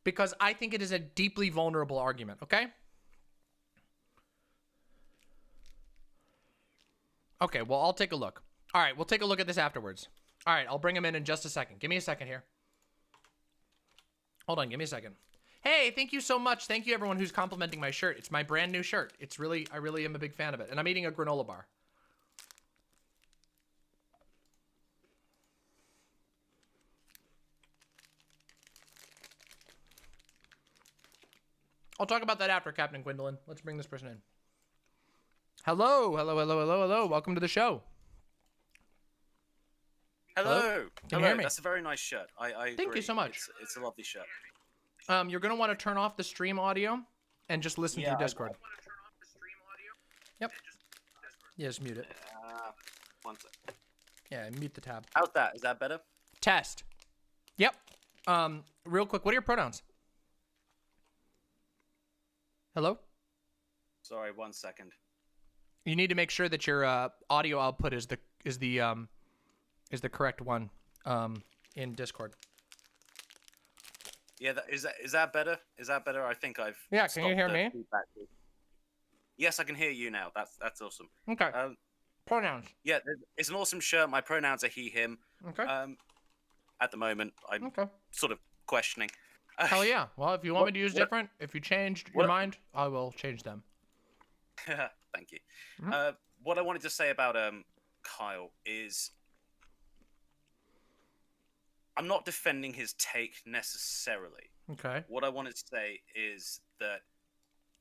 because I think it is a deeply vulnerable argument, okay? Okay, well, I'll take a look. All right, we'll take a look at this afterwards. All right, I'll bring him in just a second. Give me a second here. Hold on, give me a second. Hey, thank you so much. Thank you everyone who's complimenting my shirt. It's my brand new shirt. It's really, I really am a big fan of it. And I'm eating a granola bar. I'll talk about that after, Captain Gwendolyn. Let's bring this person in. Hello, hello, hello, hello, hello. Welcome to the show. Hello. Can you hear me? That's a very nice shirt. I agree. Thank you so much. It's a lovely shirt. You're going to want to turn off the stream audio and just listen through Discord. Yep. Yeah, just mute it. One sec. Yeah, mute the tab. How's that? Is that better? Test. Yep. Real quick, what are your pronouns? Hello? Sorry, 1 second. You need to make sure that your audio output is the correct one in Discord. Yeah, is that better? Is that better? I think I've Yeah, can you hear me? Feedback. Yes, I can hear you now. That's awesome. Okay. Pronouns. Yeah, it's an awesome shirt. My pronouns are he, him. Okay. At the moment, I'm sort of questioning. Hell yeah. Well, if you want me to use different, if you changed your mind, I will change them. Thank you. What I wanted to say about Kyle is I'm not defending his take necessarily. Okay. What I wanted to say is that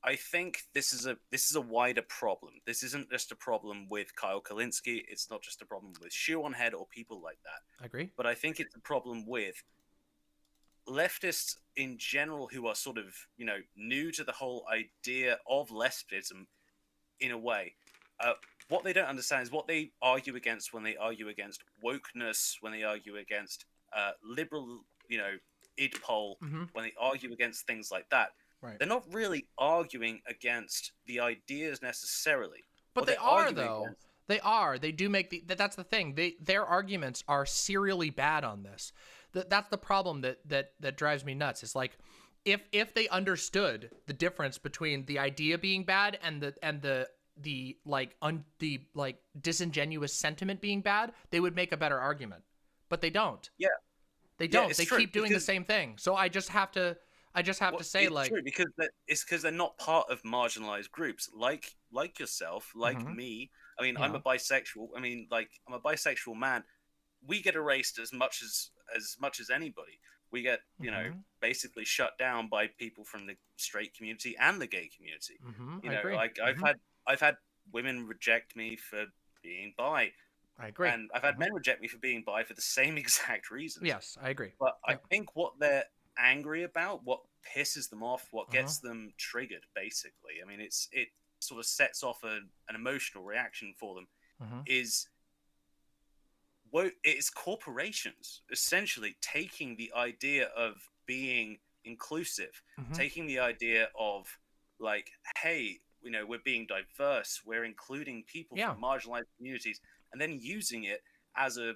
I think this is a wider problem. This isn't just a problem with Kyle Kulinski. It's not just a problem with Shoe on Head or people like that. I agree. But I think it's a problem with leftists in general who are sort of, new to the whole idea of leftism in a way. What they don't understand is what they argue against when they argue against wokeness, when they argue against liberal, idpol, when they argue against things like that. Right. They're not really arguing against the ideas necessarily. But they are, though. They are. They do make that's the thing. Their arguments are serially bad on this. That's the problem that drives me nuts. It's like if they understood the difference between the idea being bad and the disingenuous sentiment being bad, they would make a better argument. But they don't. Yeah. They don't. They true, keep doing the same thing. So I just have to say, it's like, true because they're not part of marginalized groups like yourself, like me. I mean, I'm a bisexual. I mean, like, I'm a bisexual man. We get erased as much as anybody. We get, basically shut down by people from the straight community and the gay community. I agree. Like I've had women reject me for being bi. I agree. And I've had men reject me for being bi for the same exact reasons. Yes, I agree. But I think what they're angry about, what pisses them off, what gets them triggered, basically, I mean, it sort of sets off an emotional reaction for them, is it's corporations essentially taking the idea of being inclusive, taking the idea of, like, hey, we're being diverse, we're including people from marginalized communities, and then using it as a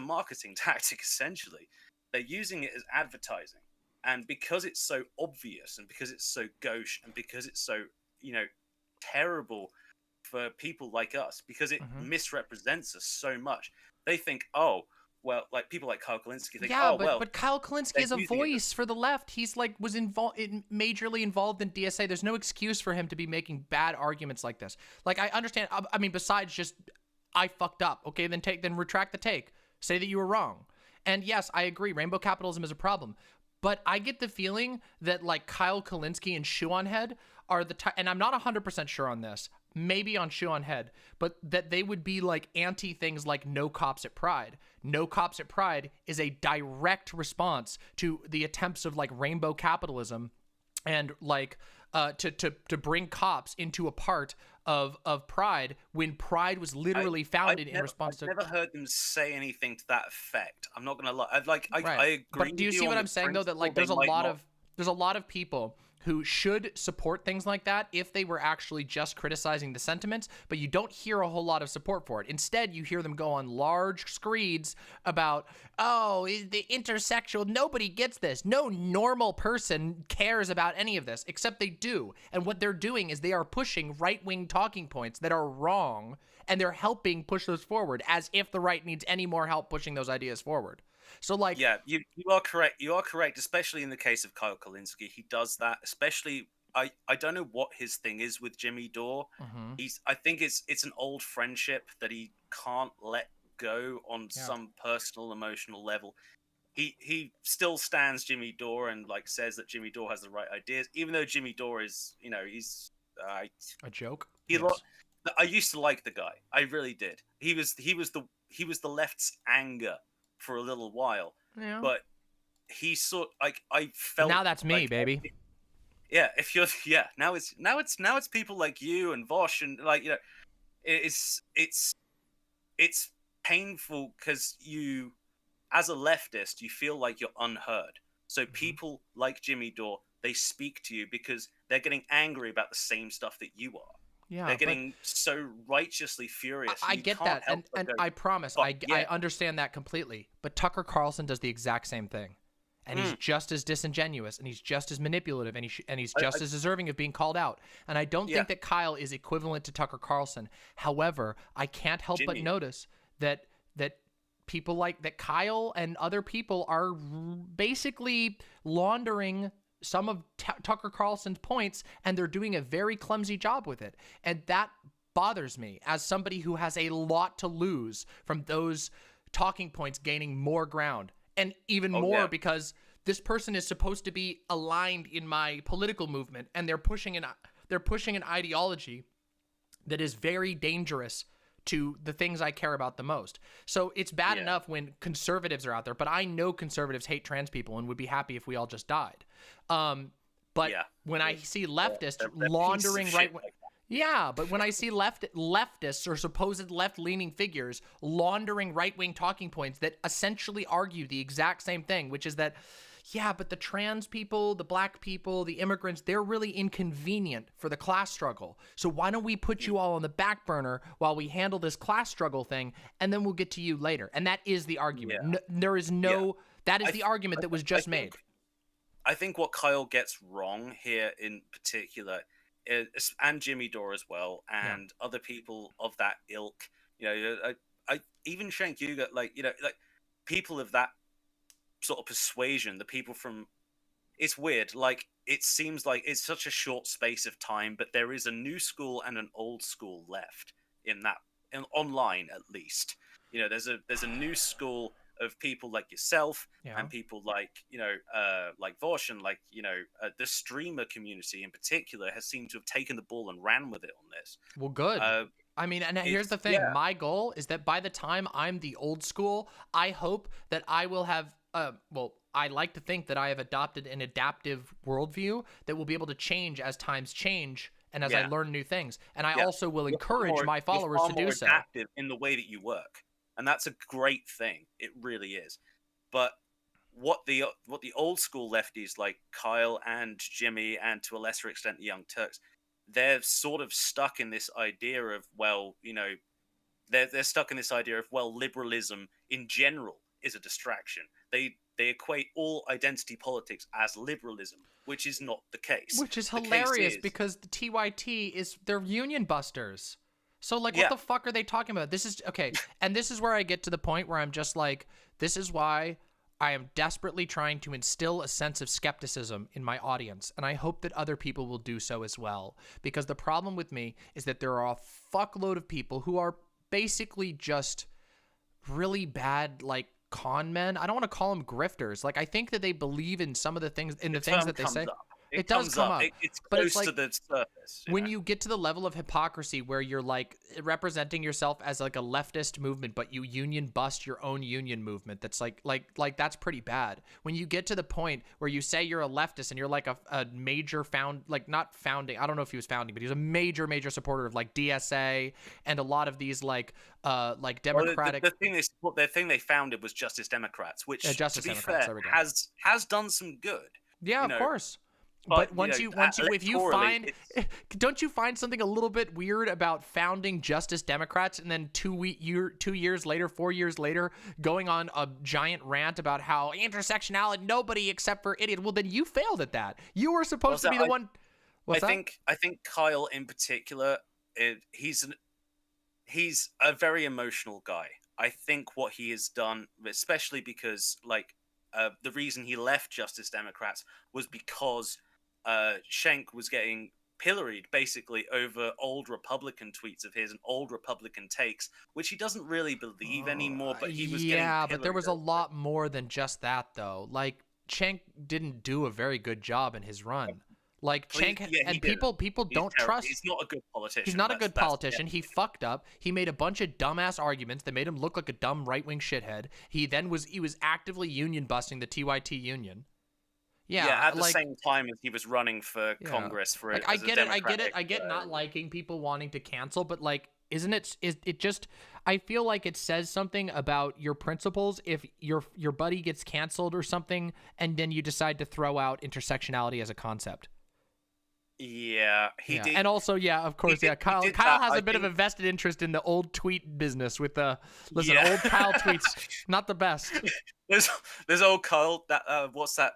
marketing tactic. Essentially, they're using it as advertising, and because it's so obvious, and because it's so gauche, and because it's so terrible for people like us, because it misrepresents us so much, they think, oh well, like people like Kyle Kulinski think, but Kyle Kulinski is a voice for the left. He's like was majorly involved in DSA. There's no excuse for him to be making bad arguments like this. Like, I understand. I mean, besides just I fucked up. Okay, then retract the take. Say that you were wrong. And yes, I agree. Rainbow capitalism is a problem. But I get the feeling that, like, Kyle Kulinski and Shoe on Head are the and I'm not 100% sure on this. Maybe on Shoe on Head, but that they would be like anti things like No Cops at Pride. No Cops at Pride is a direct response to the attempts of, like, rainbow capitalism and, like, to bring cops into a part of Pride when Pride was literally founded in response to. I've never heard them say anything to that effect. I'm not gonna lie. I agree. But do you see what I'm saying, though? That, like, there's a lot of people who should support things like that if they were actually just criticizing the sentiments, but you don't hear a whole lot of support for it. Instead, you hear them go on large screeds about, oh, the intersexual, nobody gets this. No normal person cares about any of this, except they do. And what they're doing is they are pushing right-wing talking points that are wrong, and they're helping push those forward as if the right needs any more help pushing those ideas forward. So, like, yeah, you are correct. You are correct, especially in the case of Kyle Kulinski. He does that, especially. I don't know what his thing is with Jimmy Dore. I think it's an old friendship that he can't let go on some personal, emotional level. He still stands Jimmy Dore and like says that Jimmy Dore has the right ideas, even though Jimmy Dore is, he's a joke. I used to like the guy. I really did. He was the left's anger for a little while, but he sort like I felt. Now that's me, like, baby. Yeah, if you're now it's people like you and Vaush and like it's painful because you as a leftist you feel like you're unheard. So people like Jimmy Dore, they speak to you because they're getting angry about the same stuff that you are. Yeah, they're getting so righteously furious. I get that, and I promise, I understand that completely. But Tucker Carlson does the exact same thing, and he's just as disingenuous, and he's just as manipulative, and he's just as deserving of being called out. And I don't think that Kyle is equivalent to Tucker Carlson. However, I can't help but notice that people like that Kyle and other people are basically laundering some of Tucker Carlson's points, and they're doing a very clumsy job with it. And that bothers me as somebody who has a lot to lose from those talking points gaining more ground. And even more because this person is supposed to be aligned in my political movement, and they're pushing an ideology that is very dangerous to the things I care about the most. So it's bad enough when conservatives are out there, but I know conservatives hate trans people and would be happy if we all just died. But when I see leftists laundering but when I see leftists or supposed left-leaning figures laundering right-wing talking points that essentially argue the exact same thing, which is that, but the trans people, the black people, the immigrants, they're really inconvenient for the class struggle. So why don't we put you all on the back burner while we handle this class struggle thing, and then we'll get to you later. And that is the argument. That is the argument that was just made. I think what Kyle gets wrong here in particular, and Jimmy Dore as well, and other people of that ilk, I even Shank Yuga, like people of that sort of persuasion, the people from, it's weird, like it seems like it's such a short space of time, but there is a new school and an old school left in online at least. There's a new school of people like yourself and people like like Vaush and like the streamer community in particular has seemed to have taken the ball and ran with it on this. Well, good. I mean, and here's the thing. My goal is that by the time I'm the old school, I hope that I will have I like to think that I have adopted an adaptive worldview that will be able to change as times change and as I learn new things. And I also will encourage my followers to do so. Adaptive in the way that you work. And that's a great thing. It really is. But what the old school lefties like Kyle and Jimmy and to a lesser extent the Young Turks, they're sort of stuck in this idea of, they're stuck in this idea of, liberalism in general is a distraction. They equate all identity politics as liberalism, which is not the case. Which is hilarious because the TYT they're union busters. So, what the fuck are they talking about? This is, okay, and this is where I get to the point where I'm just like, this is why I am desperately trying to instill a sense of skepticism in my audience, and I hope that other people will do so as well. Because the problem with me is that there are a fuckload of people who are basically just really bad, con men. I don't want to call them grifters. I think that they believe in some of the things, in the things that they say. It does come up. It's close to the surface. When you get to the level of hypocrisy where you're representing yourself as a leftist movement, but you union bust your own union movement, that's that's pretty bad. When you get to the point where you say you're a leftist and you're a major not founding, I don't know if he was founding, but he was a major supporter of DSA and a lot of these Democratic. The thing they founded was Justice Democrats, which to be fair has done some good. Yeah, of course. But if you find, don't you find something a little bit weird about founding Justice Democrats and then 2 years later, 4 years later, going on a giant rant about how intersectionality, nobody except for idiots. Well, then you failed at that. You were supposed to be the one. I think Kyle in particular, he's a very emotional guy. I think what he has done, especially because the reason he left Justice Democrats was because Schenck was getting pilloried basically over old Republican tweets of his and old Republican takes, which he doesn't really believe anymore. But he was but there was a lot more than just that, though. Like Schenck didn't do a very good job in his run. Like Schenck and people don't trust. He's not a good politician. He's not a good politician. He fucked up. He made a bunch of dumbass arguments that made him look like a dumb right-wing shithead. He was actively union busting the TYT union. Yeah, at the same time as he was running for Congress for I get it not liking people wanting to cancel, but isn't it just, I feel like it says something about your principles if your buddy gets canceled or something and then you decide to throw out intersectionality as a concept. Yeah, he did. And also, of course, Kyle has a bit of a vested interest in the old tweet business with the old Kyle tweets, not the best. There's old Kyle. What's that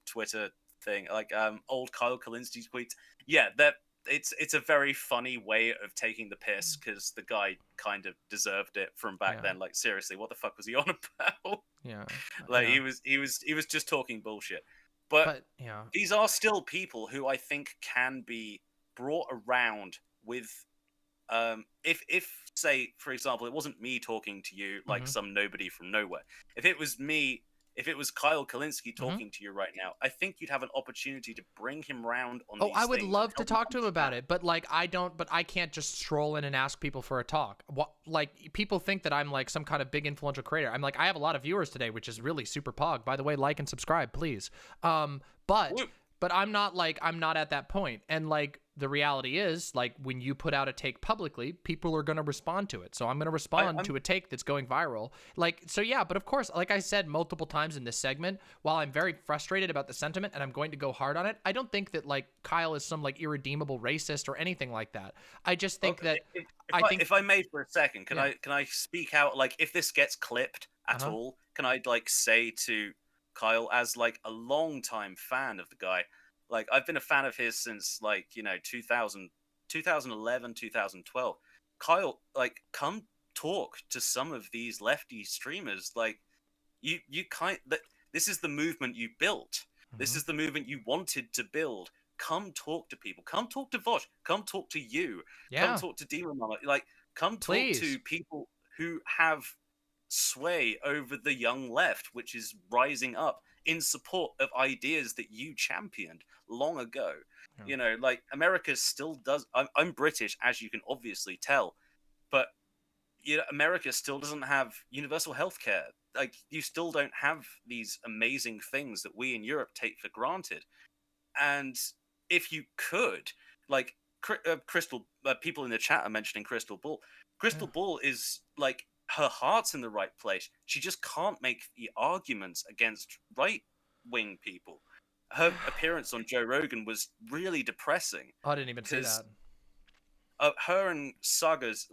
Twitter thing? Old Kyle Kulinski tweets. Yeah, it's a very funny way of taking the piss because the guy kind of deserved it from back then. Like seriously, what the fuck was he on about? Yeah, he was just talking bullshit. But these are still people who I think can be brought around with, if say, for example, it wasn't me talking to you like some nobody from nowhere. If it was Kyle Kulinski talking to you right now, I think you'd have an opportunity to bring him round on these I would things love to talk to him about it, but I can't just stroll in and ask people for a talk. People think that I'm some kind of big influential creator. I'm I have a lot of viewers today, which is really super pog. By the way, like and subscribe, please. But I'm not at that point. And the reality is when you put out a take publicly, people are going to respond to it. So I'm going to respond to a take that's going viral. But of course, like I said multiple times in this segment, while I'm very frustrated about the sentiment and I'm going to go hard on it, I don't think that Kyle is some irredeemable racist or anything like that. I just think that if I may for a second, can I speak out if this gets clipped at all, can I say to Kyle as a long-time fan of the guy, I've been a fan of his since 2011, 2012. Kyle, come talk to some of these lefty streamers. This is the movement you built. This is the movement you wanted to build. Come talk to people. Come talk to Vaush. Come talk to you. Come talk to DrHeemedOut. Come talk to people who have sway over the young left, which is rising up in support of ideas that you championed long ago. America still does. I'm British, as you can obviously tell, but America still doesn't have universal healthcare. You still don't have these amazing things that we in Europe take for granted. And if you could, Crystal, people in the chat are mentioning Crystal Ball. Crystal Ball is her heart's in the right place. She just can't make the arguments against right-wing people. Her appearance on Joe Rogan was really depressing. I didn't even see that. Her and Saga's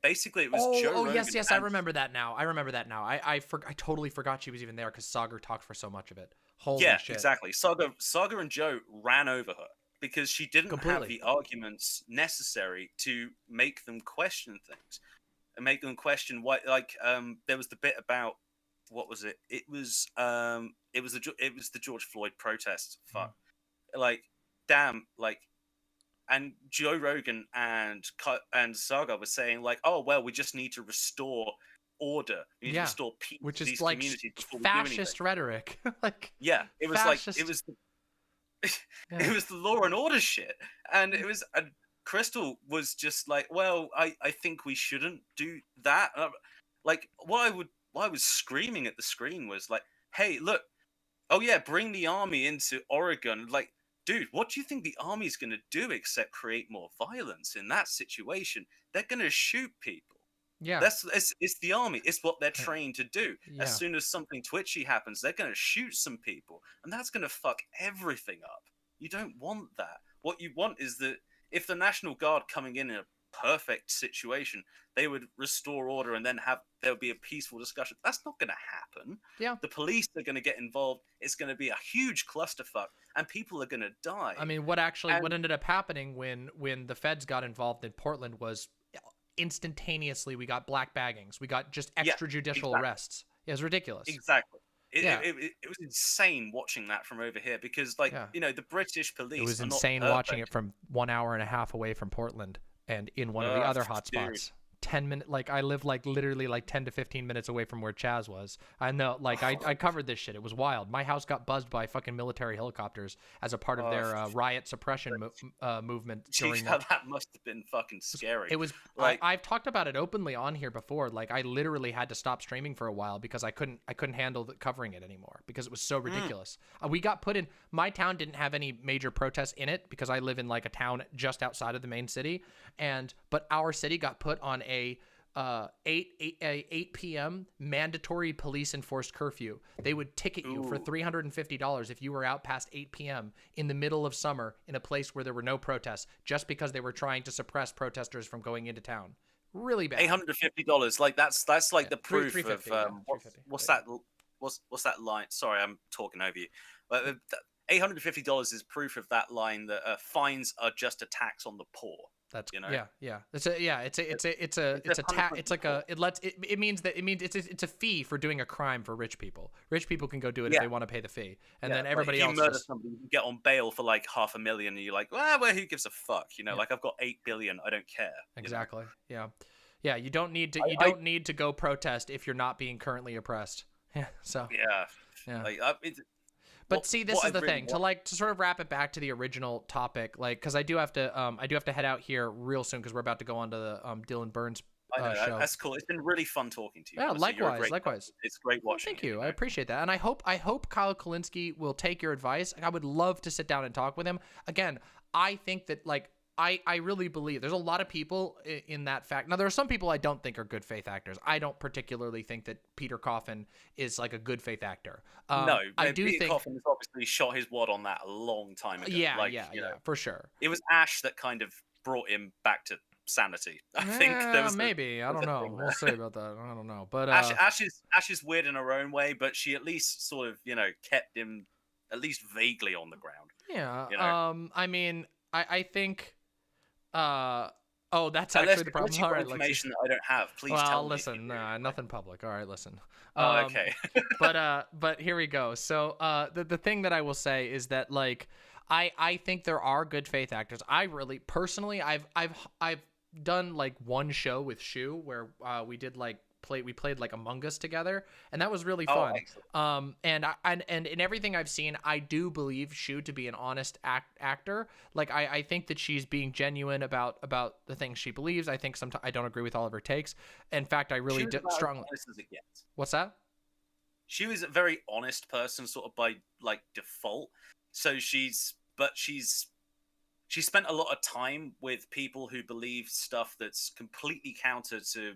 basically it was Joe Rogan. Yes, I remember that now. I totally forgot she was even there because Saga talked for so much of it. Holy shit. Exactly. Saga and Joe ran over her because she didn't have the arguments necessary to make them question things. And make them question why. There was the bit about what was it? It was the George Floyd protests. Fuck, damn, and Joe Rogan and Saga were saying oh well, we just need to restore order. We need to restore peace, which is these communities fascist rhetoric. It was it was the law and order shit, and it was. Crystal was just well, I think we shouldn't do that. What I was screaming at the screen was hey, look, bring the army into Oregon. Dude, what do you think the army's going to do except create more violence in that situation? They're going to shoot people. Yeah. It's the army. It's what they're trained to do. Yeah. As soon as something twitchy happens, they're going to shoot some people, and that's going to fuck everything up. You don't want that. What you want is that if the National Guard coming in a perfect situation, they would restore order, and then there would be a peaceful discussion. That's not going to happen. Yeah. The police are going to get involved. It's going to be a huge clusterfuck, and people are going to die. I mean, what ended up happening when the feds got involved in Portland was instantaneously we got black baggings, we got just extrajudicial arrests. It was ridiculous. Exactly. It was insane watching that from over here because, like, the British police. It was are insane not watching it from 1 hour and a half away from Portland and in one of the other hotspots. 10 minutes, like I live like literally like 10 to 15 minutes away from where Chaz was. I know, like I covered this shit. It was wild. My house got buzzed by fucking military helicopters as a part of their riot suppression movement. Jeez, that must have been fucking scary. It was like I've talked about it openly on here before. Like I literally had to stop streaming for a while because I couldn't handle covering it anymore because it was so ridiculous. We got put in. My town didn't have any major protests in it because I live in like a town just outside of the main city, but our city got put on a 8 p.m. mandatory police enforced curfew. They would ticket you for $350 if you were out past 8 p.m. in the middle of summer in a place where there were no protests, just because they were trying to suppress protesters from going into town. Really bad. $850, like that's like the proof of what's that line? Sorry, I'm talking over you. But $850 is proof of that line that fines are just a tax on the poor. That's yeah. It's a fee for doing a crime for rich people. Rich people can go do it if they want to pay the fee, and then everybody else. If you murder somebody, you get on bail for like $500,000, and you're like, well, who gives a fuck? Like I've got $8 billion, I don't care. Exactly. Yeah. You don't need to. You don't need to go protest if you're not being currently oppressed. Yeah. So. Yeah. Like, but see, this is the thing. To sort of wrap it back to the original topic, like, because I do have to head out here real soon because we're about to go on to the Dylan Burns show. That's cool. It's been really fun talking to you. Yeah, honestly. likewise. It's great watching. Thank you. I appreciate that, and I hope Kyle Kulinski will take your advice. I would love to sit down and talk with him again. I think that I really believe there's a lot of people in that fact. Now, there are some people I don't think are good faith actors. I don't particularly think that Peter Coffin is like a good faith actor. No, I do think Coffin has obviously shot his wad on that a long time ago. Yeah, for sure. It was Ash that kind of brought him back to sanity. I think there was maybe. I don't know. We'll see about that. I don't know. But Ash is weird in her own way, but she at least sort of kept him at least vaguely on the ground. Yeah. I mean, I think. That's actually the problem. All right, information that I don't have. Please tell me. Listen, nothing public. All right, listen. Okay. but here we go. So the thing that I will say is that I think there are good faith actors. I really personally I've done like one show with Shu where we did we played like Among Us together, and that was really fun. And in everything I've seen, I do believe Shu to be an honest actor. Like I think that she's being genuine about the things she believes. I think sometimes I don't agree with all of her takes. In fact, I really strongly. What's that? She was a very honest person, sort of by default. So she spent a lot of time with people who believe stuff that's completely counter to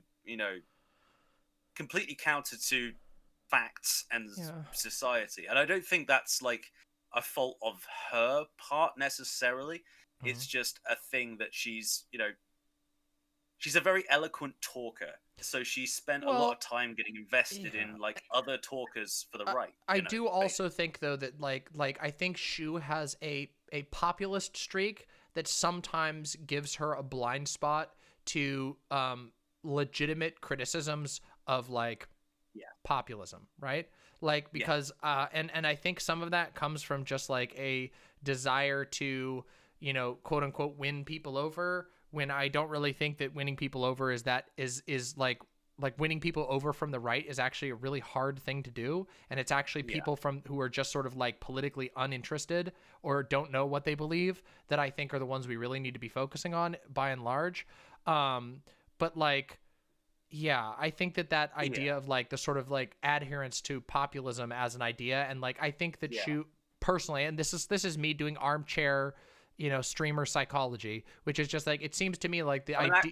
facts and society. And I don't think that's like a fault of her part necessarily. Mm-hmm. It's just a thing that she's a very eloquent talker. So she spent a lot of time getting invested in other talkers for the right. I do also think though that I think Shu has a populist streak that sometimes gives her a blind spot to legitimate criticisms of populism, right? Because and I think some of that comes from just a desire to quote unquote win people over, when I don't really think that winning people over is winning people over from the right is actually a really hard thing to do, and it's actually people who are just sort of politically uninterested or don't know what they believe that I think are the ones we really need to be focusing on by and large. But I think that idea of the sort of adherence to populism as an idea, and I think that Shu personally, and this is me doing armchair, streamer psychology, which is just like, it seems to me like the I'm idea.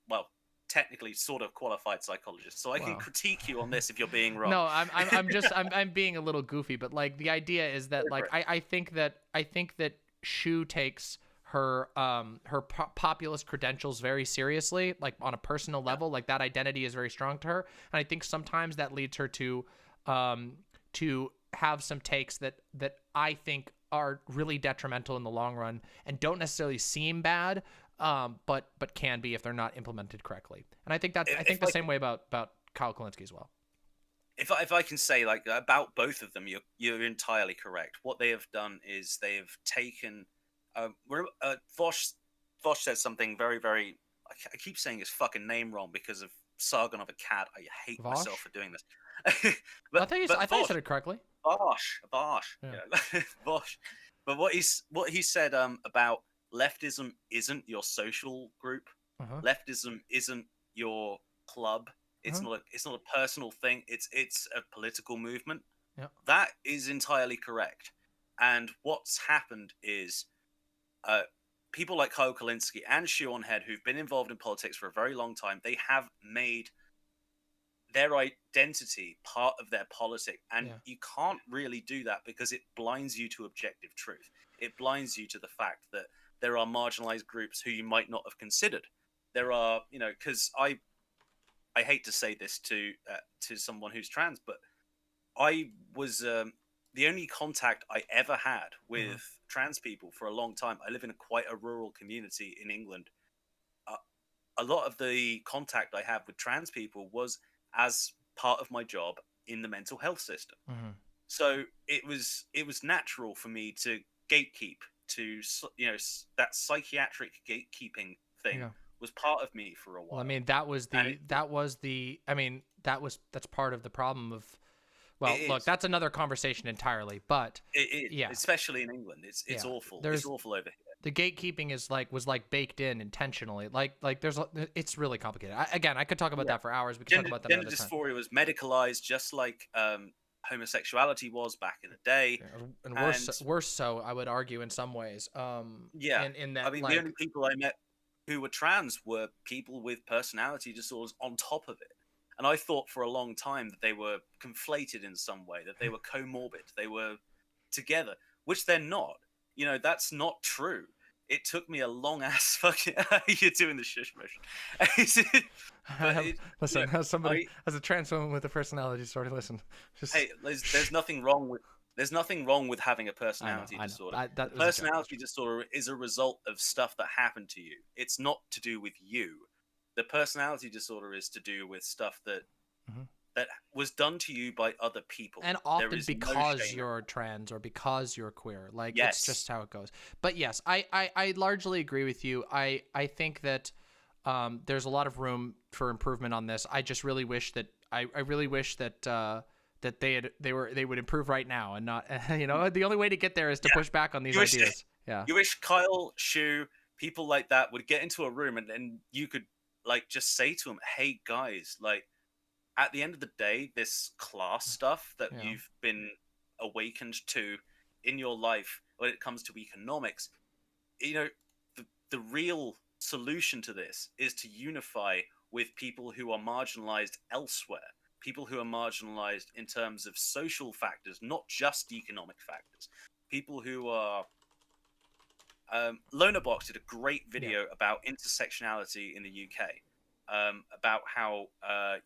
well, technically sort of qualified psychologist, so I can critique you on this if you're being wrong. No, I'm being a little goofy, but like the idea is that like I think that Shu takes her populist credentials very seriously, like on a personal level. Like that identity is very strong to her, and I think sometimes that leads her to have some takes that I think are really detrimental in the long run and don't necessarily seem bad, but can be if they're not implemented correctly. And I think the same way about Kyle Kulinski as well. If I can say, like, about both of them, you're entirely correct. What they have done is they have taken Vaush said something very, very, I keep saying his fucking name wrong because of Sargon of a Cat. I hate Vaush? myself for doing this. I thought you said it correctly. Vaush. Yeah. Vaush. But what he said about leftism isn't your social group. Leftism isn't your club. It's not a personal thing. It's a political movement. Yeah. That is entirely correct. And what's happened is people like Kyle Kulinski and Shionhead, who've been involved in politics for a very long time, they have made their identity part of their politic. And you can't really do that because it blinds you to objective truth. It blinds you to the fact that there are marginalized groups who you might not have considered. There are, because I hate to say this to someone who's trans, but I was the only contact I ever had with trans people for a long time. I live in quite a rural community in England. A lot of the contact I have with trans people was as part of my job in the mental health system. So it was natural for me to gatekeep, to that psychiatric gatekeeping thing was part of me for a while. Well, I mean, that's part of the problem of, well, look, that's another conversation entirely, but it is, especially in England. It's awful. It's awful over here. The gatekeeping was baked in intentionally. It's really complicated. I could talk about that for hours. We could talk about that gender another time. dysphoria was medicalized, just like homosexuality was back in the day, and worse so, I would argue, in some ways. In that, the only people I met who were trans were people with personality disorders on top of it. And I thought for a long time that they were conflated in some way, that they were comorbid, they were together, which they're not. That's not true. It took me a long ass fucking. You're doing the shush motion. Listen, as a trans woman with a personality disorder, listen. Hey, there's nothing wrong with having a personality disorder. The personality disorder is a result of stuff that happened to you. It's not to do with you. The personality disorder is to do with stuff that was done to you by other people, and often because you're trans or because you're queer. It's just how it goes. But yes, I largely agree with you. I think that there's a lot of room for improvement on this. I just really wish that that they would improve right now and not the only way to get there is to push back on these ideas. You wish Kyle, Shu, people like that would get into a room and you could just say to them, hey guys, at the end of the day, this class stuff that you've been awakened to in your life when it comes to economics, the real solution to this is to unify with people who are marginalized elsewhere, people who are marginalized in terms of social factors, not just economic factors, people who are... Lonerbox did a great video about intersectionality in the UK. About how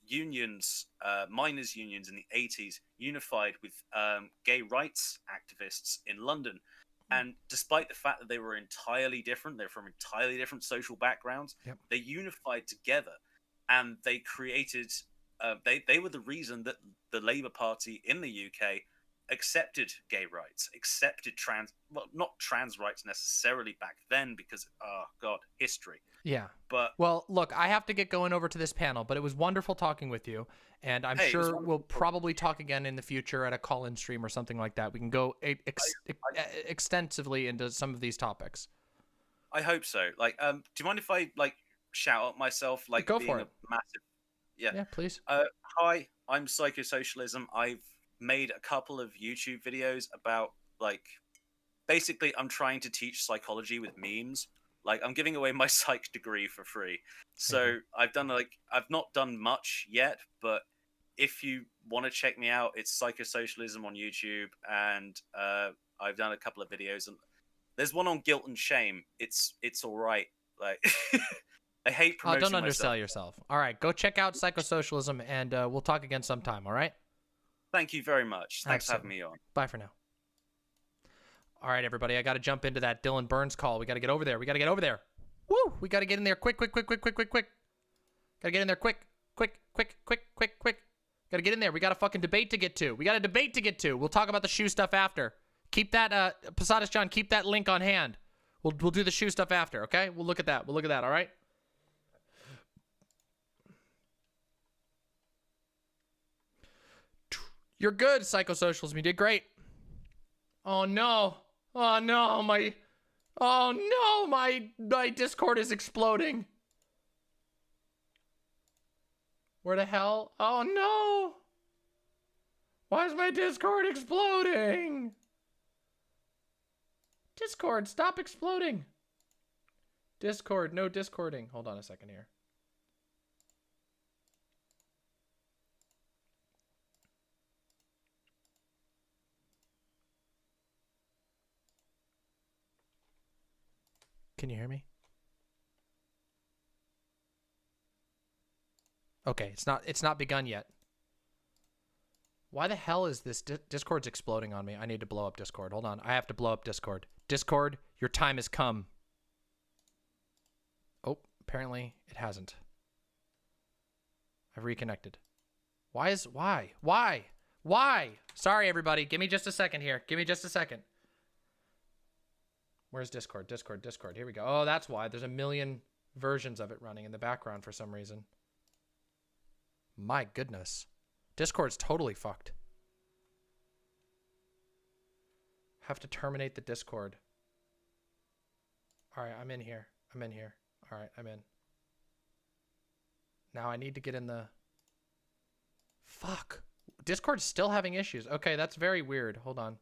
unions, miners' unions in the 80s unified with gay rights activists in London. And despite the fact that they were entirely different, they're from entirely different social backgrounds, they unified together and they created, they were the reason that the Labour Party in the UK accepted gay rights, accepted not trans rights necessarily back then because, history. Yeah. But well, look, I have to get going over to this panel, but it was wonderful talking with you, and I'm sure we'll probably talk again in the future at a call-in stream or something like that. We can go extensively into some of these topics. I hope so. Do you mind if I shout out myself? Go for it. Massive. Yeah, please. Hi, I'm PsychoSocialism. I've made a couple of YouTube videos about basically I'm trying to teach psychology with memes. Like, I'm giving away my psych degree for free. So I've not done much yet, but if you want to check me out, it's PsychoSocialism on YouTube, and I've done a couple of videos, and there's one on guilt and shame. It's all right. Like, I hate promoting don't undersell myself. yourself. All right, go check out PsychoSocialism, and we'll talk again sometime. All right. Thank you very much. Thanks for having me on. Bye for now. All right, everybody. I got to jump into that Dylan Burns call. We got to get over there. Woo! We got to get in there quick. Got to get in there quick. Got to get in there. We got a fucking debate to get to. We'll talk about the shoe stuff after. Keep that, Posadas John, keep that link on hand. We'll do the shoe stuff after, okay? We'll look at that, all right? You're good, PsychoSocialism. You did great. Oh no, my Discord is exploding. Where the hell? Oh no! Why is my Discord exploding? Discord, stop exploding. Discord, no Discording. Hold on a second here. Can you hear me? Okay, it's not begun yet. Why the hell is this Discord's exploding on me? I need to blow up Discord. Hold on. I have to blow up Discord. Discord, your time has come. Oh, apparently it hasn't. I've reconnected. Why? Sorry, everybody. Give me just a second here. Where's Discord? Discord. Here we go. Oh, that's why. There's a million versions of it running in the background for some reason. My goodness. Discord's totally fucked. Have to terminate the Discord. All right, I'm in here. All right, I'm in. Now I need to get in the... Fuck. Discord's still having issues. Okay, that's very weird. Hold on.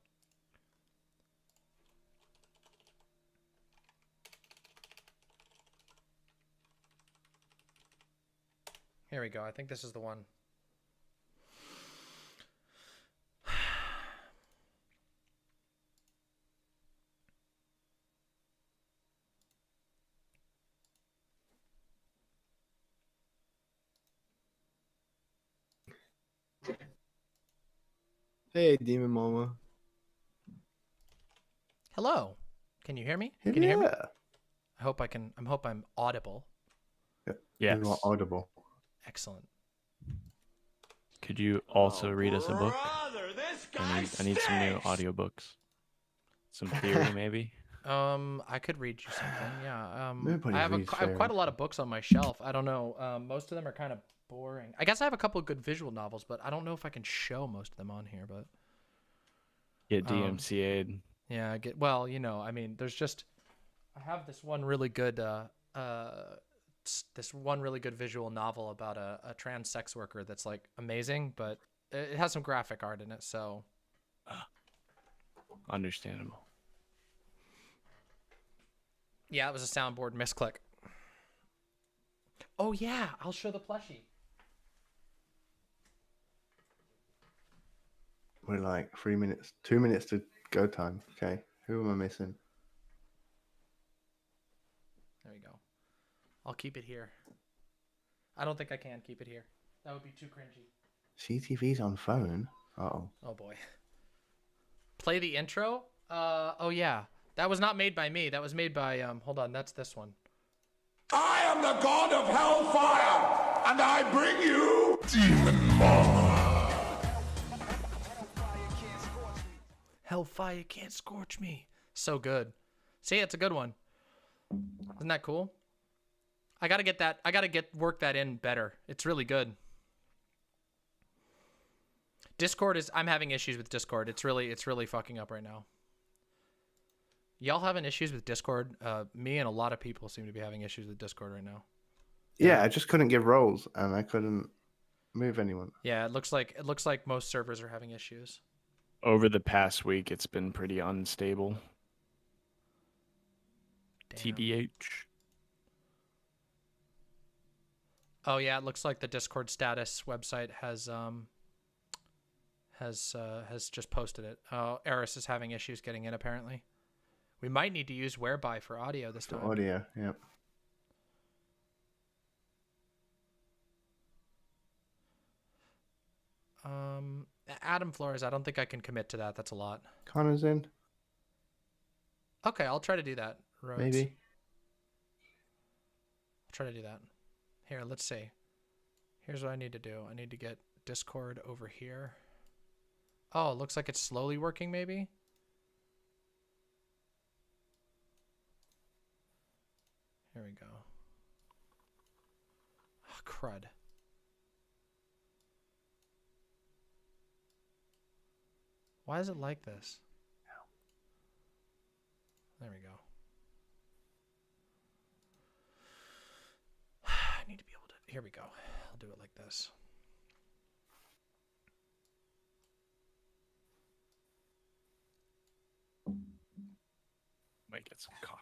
Here we go. I think this is the one. Hey, Demon Mama. Hello. Can you hear me? Yeah. Can you hear me? I hope I'm audible. Yeah. Yes. You are audible. Excellent. Could you also read us a book? I need some new audiobooks. Some theory, maybe? I could read you something. Yeah. Nobody I have reads quite a theory. lot of books on my shelf. I don't know. Most of them are kind of boring. I guess I have a couple of good visual novels, but I don't know if I can show most of them on here. But Get DMCA'd. yeah, well, you know, I mean, there's just I have this one really good visual novel about a trans sex worker that's like amazing, but it has some graphic art in it, so Understandable. yeah, it was a soundboard misclick. Oh yeah, I'll show the plushie. We're like 3 minutes, 2 minutes to go time. Okay, who am I missing? There we go. I'll keep it here. I don't think I can keep it here. That would be too cringy. CTV's on phone. Uh-oh. Oh boy. Play the intro? Oh yeah. That was not made by me. That was made by hold on, that's this one. I am the god of hellfire, and I bring you Demon Mama. Hellfire can't scorch me. So good. See, it's a good one. Isn't that cool? I gotta get that. I gotta work that in better. It's really good. Discord is. I'm having issues with Discord. It's really fucking up right now. Y'all having issues with Discord? Me and a lot of people seem to be having issues with Discord right now. Yeah, I just couldn't give roles, and I couldn't move anyone. Yeah, it looks like most servers are having issues. Over the past week, it's been pretty unstable. TBH. Oh yeah, it looks like the Discord status website has just posted it. Oh, Eris is having issues getting in apparently. We might need to use Whereby for audio this time. Audio, yep. Adam Flores, I don't think I can commit to that. That's a lot. Connor's in. Okay, I'll try to do that. Rhodes. Maybe. I'll try to do that. Here, let's see. Here's what I need to do. I need to get Discord over here. Oh, it looks like it's slowly working, maybe? Here we go. Oh, crud. Why is it like this? There we go. I need to be able to... Here we go. I'll do it like this. Might get some coffee.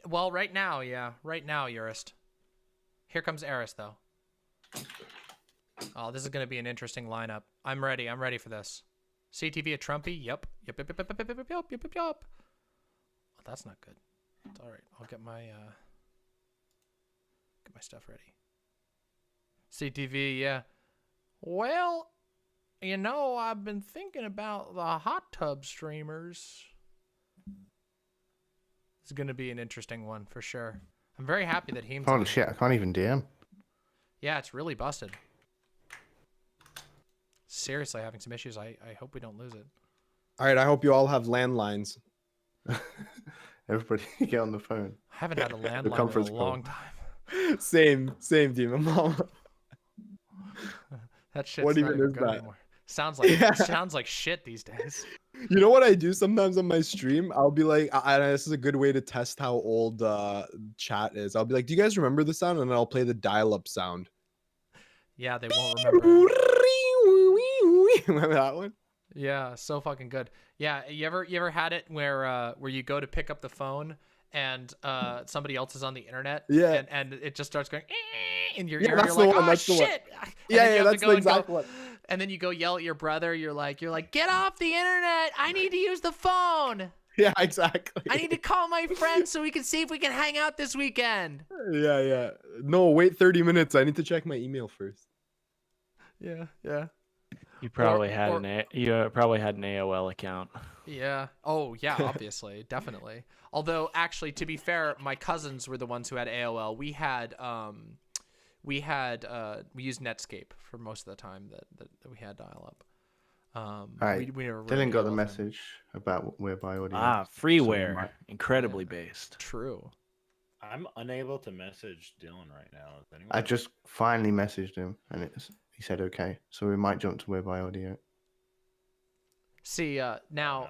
Well, right now, yeah. Right now, Eurist. Here comes Eris, though. Oh, this is going to be an interesting lineup. I'm ready. I'm ready for this. CTV at Trumpy? Yep. Yep, yep, yep, yep, yep, yep, yep, yep, yep. Oh, that's not good. It's all right. I'll get my stuff ready. CTV, yeah. Well, you know, I've been thinking about the hot tub streamers. It's going to be an interesting one for sure. I'm very happy that Heem's Holy shit, I can't even DM. Yeah, it's really busted. Seriously having some issues. I hope we don't lose it. All right, I hope you all have landlines. Everybody get on the phone. I haven't had a landline in a long time. Same, Demon Mama. That shit's What not even even is good that? anymore. Sounds like Yeah. sounds like shit these days. You know what I do sometimes on my stream? I'll be like, this is a good way to test how old chat is. I'll be like, do you guys remember the sound? And then I'll play the dial-up sound. Yeah, they won't remember. Remember that one? Yeah, so fucking good. Yeah, you ever had it where you go to pick up the phone and somebody else is on the internet? Yeah. And it just starts going in your Yeah, ear. that's You're the like, one, oh that's the one. shit. And Yeah, then you yeah, have to that's go the and go- exact one. And then you go yell at your brother. You're like, get off the internet. I need to use the phone. Yeah, exactly. I need to call my friends so we can see if we can hang out this weekend. Yeah. No, wait 30 minutes. I need to check my email first. Yeah. You probably Or- had or- you probably had an AOL account. Yeah. Oh, yeah, obviously. Definitely. Although, actually, to be fair, my cousins were the ones who had AOL. We used Netscape for most of the time that we had dial-up. All right. We never Dylan really got the AOL thing. message about Whereby Audio. Freeware, incredibly based. True. I'm unable to message Dylan right now. Is anyone... I just finally messaged him, and he said okay. So we might jump to Whereby Audio. See, now,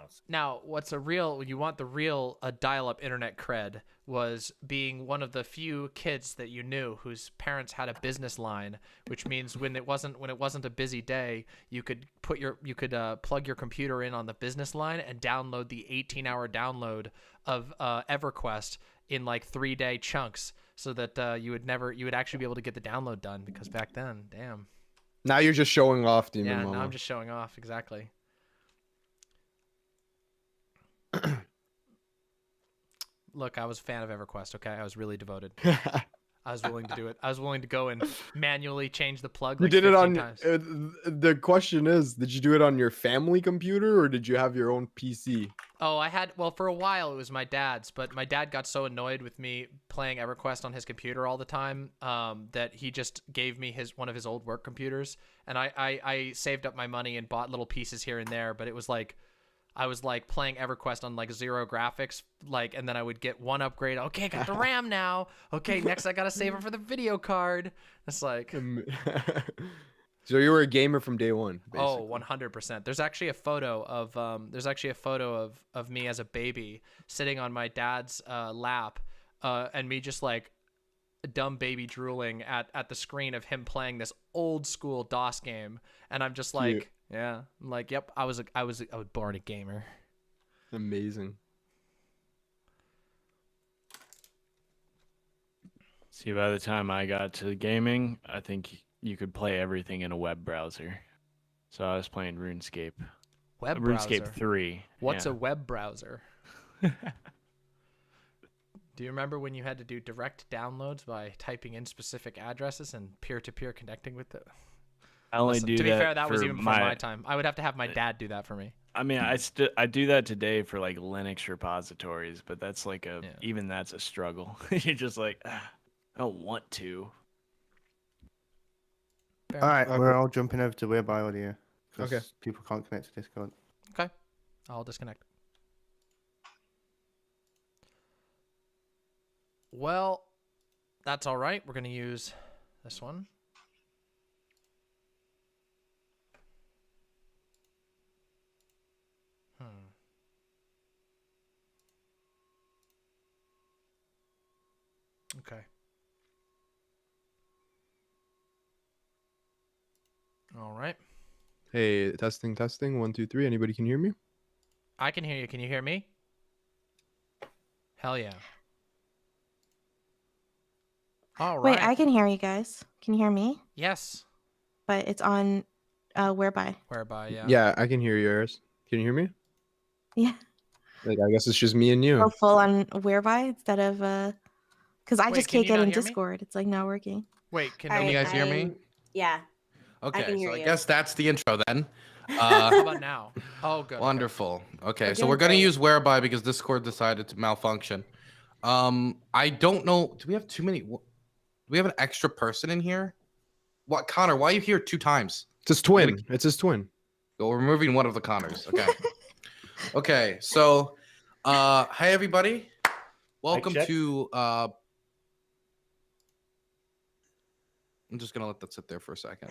what's you want the real dial-up internet cred was being one of the few kids that you knew whose parents had a business line, which means when it wasn't a busy day, you could plug your computer in on the business line and download the 18-hour download of EverQuest in like 3-day chunks, so that you would actually be able to get the download done, because back then, damn. Now you're just showing off, Demon Yeah, Mama. now I'm just showing off, exactly. Look, I was a fan of EverQuest, okay? I was really devoted. I was willing to do it. I was willing to go and manually change the plug You like did it 15 on. times. The question is, did you do it on your family computer or did you have your own PC? Oh, for a while it was my dad's, but my dad got so annoyed with me playing EverQuest on his computer all the time that he just gave me one of his old work computers, and I saved up my money and bought little pieces here and there, but it was like I was like playing EverQuest on like 0 graphics, like, and then I would get one upgrade. Okay, got the RAM now. Okay, next I gotta save it for the video card. It's like, So you were a gamer from day one. Basically. oh, 100%. There's actually a photo of me as a baby sitting on my dad's lap, and me just like a dumb baby drooling at the screen of him playing this old school DOS game, and I'm just like. Cute. Yeah, I'm like, yep, I was born a gamer. Amazing. See, by the time I got to gaming, I think you could play everything in a web browser. So I was playing RuneScape. Web RuneScape browser. 3. What's yeah. a web browser? Do you remember when you had to do direct downloads by typing in specific addresses and peer-to-peer connecting with it? I only Listen, do to be that fair, that was for even before my time. I would have to have my dad do that for me. I mean, I do that today for like Linux repositories, but that's like even that's a struggle. You're just like, I don't want to. All right, we're all jumping over to Whereby Audio. Okay. People can't connect to Discord. Okay. I'll disconnect. Well, that's all right. We're going to use this one. Okay. All right. Hey, testing, testing. 1, 2, 3. Anybody can hear me? I can hear you. Can you hear me? Hell yeah. All right. Wait, I can hear you guys. Can you hear me? Yes. But it's on Whereby. Whereby, yeah. Yeah, I can hear yours. Can you hear me? Yeah. Like, I guess it's just me and you. Go full on Whereby instead of because I Wait, just can can't you get not in hear me? Discord. It's like not working. Wait, can All you right, guys hear me? I'm- Yeah. Okay, can hear so I you. guess that's the intro then. How about now? Oh, good. Wonderful. Okay, We're so we're doing gonna great. use Whereby because Discord decided to malfunction. I don't know. Do we have too many? Do we have an extra person in here? What, Connor? Why are you here 2 times? It's his twin. It's his twin. So we're removing one of the Connors. Okay. Okay. So, hey everybody, welcome check. to. I'm just gonna let that sit there for a second.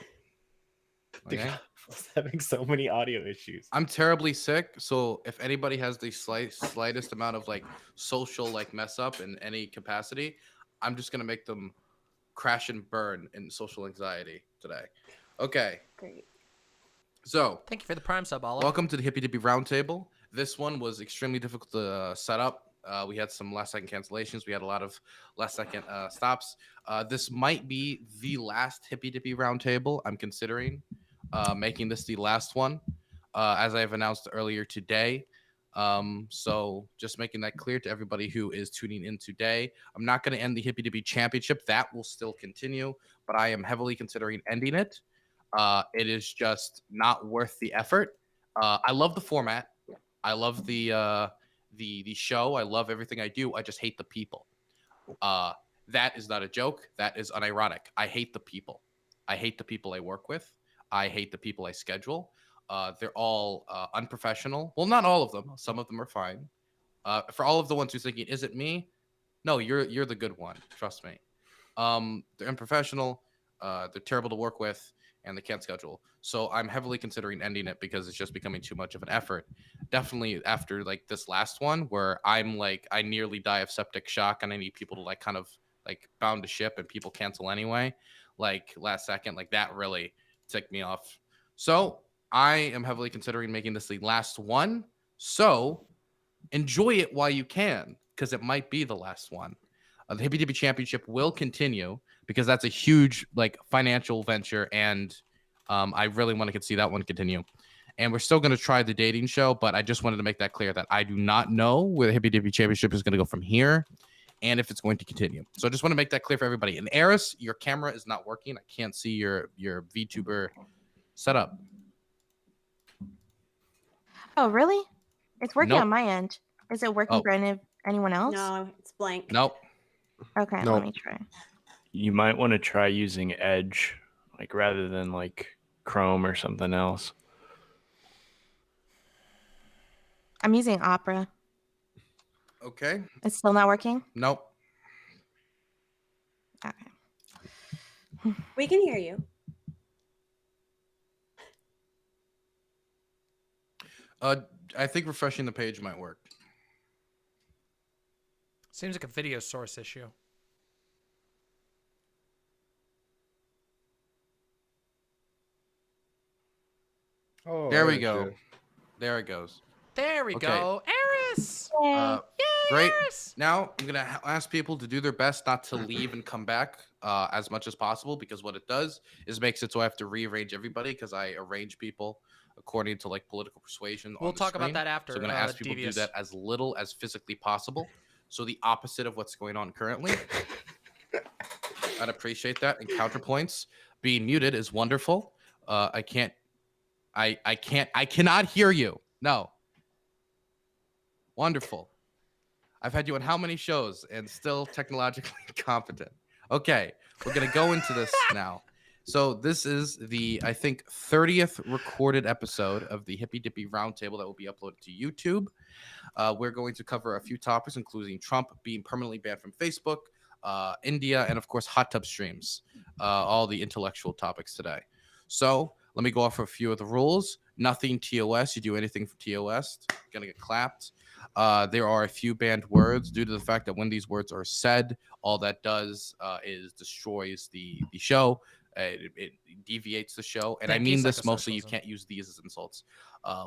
Okay. I was having so many audio issues. I'm terribly sick, so if anybody has the slightest amount of like social like mess up in any capacity, I'm just gonna make them crash and burn in social anxiety today. Okay. Great. So Thank you for the prime sub, Olive. welcome to the Hippy Dippy Roundtable. This one was extremely difficult to set up. We had some last second cancellations. We had a lot of last second stops. This might be the last Hippy Dippy Roundtable. I'm considering making this the last one, as I've announced earlier today. So just making that clear to everybody who is tuning in today. I'm not going to end the Hippy Dippy Championship. That will still continue, but I am heavily considering ending it. It is just not worth the effort. I love the format. I love the show. I love everything I do. I just hate the people. That is not a joke. That is unironic. I hate the people. I hate the people I work with. I hate the people I schedule. They're all unprofessional. Well, not all of them. Some of them are fine. For all of the ones who's thinking, is it me? No, you're the good one. Trust me. They're unprofessional. They're terrible to work with, and they can't schedule. So I'm heavily considering ending it because it's just becoming too much of an effort. Definitely after like this last one where I'm like, I nearly die of septic shock and I need people to like kind of like bound to ship and people cancel anyway. Like last second, like that really ticked me off. So I am heavily considering making this the last one. So enjoy it while you can, because it might be the last one. The Hippy Dippy Championship will continue because that's a huge like financial venture, and I really want to see that one continue. And we're still going to try the dating show, but I just wanted to make that clear that I do not know where the Hippy Dippy Championship is going to go from here and if it's going to continue. So I just want to make that clear for everybody. And Eris, your camera is not working. I can't see your VTuber setup. Oh, really? It's working Nope. on my end. Is it working Oh. for anyone else? No, it's blank. Nope. Okay, Nope. let me try. You might want to try using Edge, like rather than like Chrome or something else. I'm using Opera. Okay. It's still not working? Nope. Okay. We can hear you. I think refreshing the page might work. Seems like a video source issue. Oh, There we alright, go. sure. There it goes. There we Okay. go. Eris! Yay! Great. Now I'm gonna ask people to do their best not to leave and come back as much as possible, because what it does is makes it so I have to rearrange everybody because I arrange people according to like political persuasion. We'll on the talk about screen. that after. So I'm gonna ask people Devious. to do that as little as physically possible. So the opposite of what's going on currently. I'd appreciate that. And counterpoints. Being muted is wonderful. I cannot hear you. No. Wonderful. I've had you on how many shows and still technologically competent. Okay, we're going to go into this now. So this is the, I think, 30th recorded episode of the Hippy Dippy Roundtable that will be uploaded to YouTube. We're going to cover a few topics, including Trump being permanently banned from Facebook, India, and of course, hot tub streams. All the intellectual topics today. So let me go off a few of the rules. Nothing TOS. You do anything from TOS, gonna get clapped. There are a few banned words due to the fact that when these words are said, all that does is destroys the show. It deviates the show. And I mean this mostly, you can't use these as insults.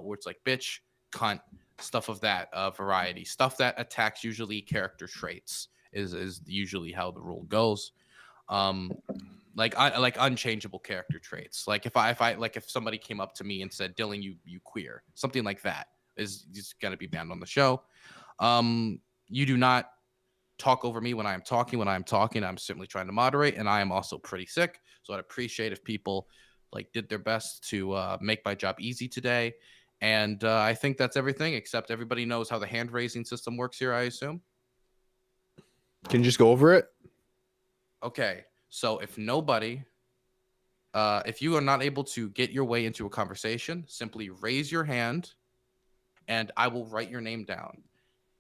Words like bitch, cunt, stuff of that variety. Stuff that attacks usually character traits is usually how the rule goes. Like unchangeable character traits. Like if somebody came up to me and said, Dylan, you queer, something like that is just gonna be banned on the show. You do not talk over me when I am talking. When I am talking, I'm simply trying to moderate, and I am also pretty sick. So I'd appreciate if people like did their best to make my job easy today. And I think that's everything, except everybody knows how the hand raising system works here, I assume. Can you just go over it? Okay. So if nobody, if you are not able to get your way into a conversation, simply raise your hand and I will write your name down.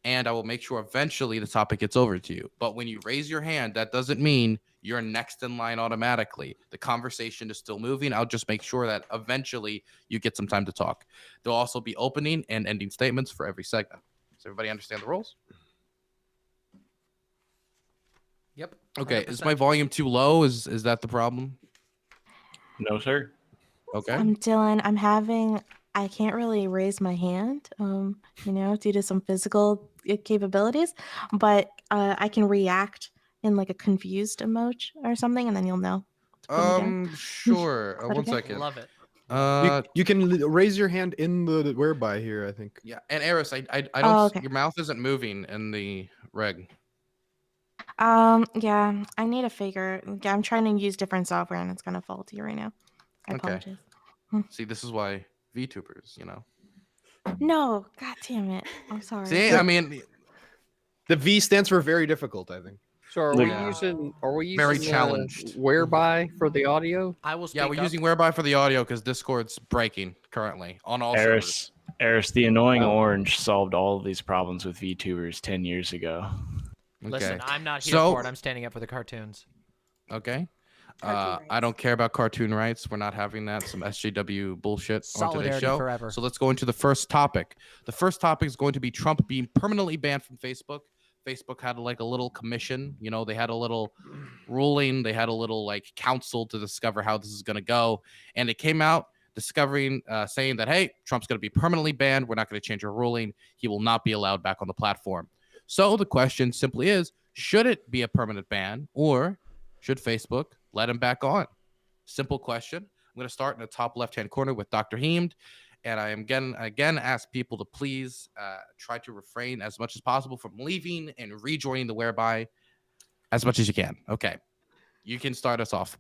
And I will make sure eventually the topic gets over to you. But when you raise your hand, that doesn't mean you're next in line automatically. The conversation is still moving. I'll just make sure that eventually you get some time to talk. There'll also be opening and ending statements for every segment. Does everybody understand the rules? Yep. Okay. 100%. Is my volume too low? Is that the problem? No, sir. Okay. Dylan, I can't really raise my hand, due to some physical capabilities, but I can react in like a confused emoji or something, and then you'll know. Sure. One okay? second. Love it. You can raise your hand in the whereby here, I think. Yeah. And Eris, I don't. Okay. Your mouth isn't moving in the reg. Yeah, I need to figure. Yeah, I'm trying to use different software, and it's kind of faulty right now. I apologize. See, this is why VTubers, No, god damn it. I'm sorry. See, I mean, the V stands for very difficult, I think. So are we using very challenged whereby for the audio? I will speak Yeah, we're using whereby for the audio because Discord's breaking currently on all servers. Eris, the annoying orange solved all of these problems with VTubers 10 years ago. Listen, I'm not here for it. I'm standing up for the cartoons. Okay. I don't care about cartoon rights. We're not having that. Some SJW bullshit on today's Solidarity show. forever. So let's go into the first topic. The first topic is going to be Trump being permanently banned from Facebook. Facebook had like a little commission. They had a little ruling. They had a little like council to discover how this is going to go. And it came out discovering, saying that, hey, Trump's going to be permanently banned. We're not going to change our ruling. He will not be allowed back on the platform. So the question simply is, should it be a permanent ban, or should Facebook let him back on? Simple question. I'm going to start in the top left-hand corner with Dr. Heemed, and I am again ask people to please try to refrain as much as possible from leaving and rejoining the whereby as much as you can. Okay. You can start us off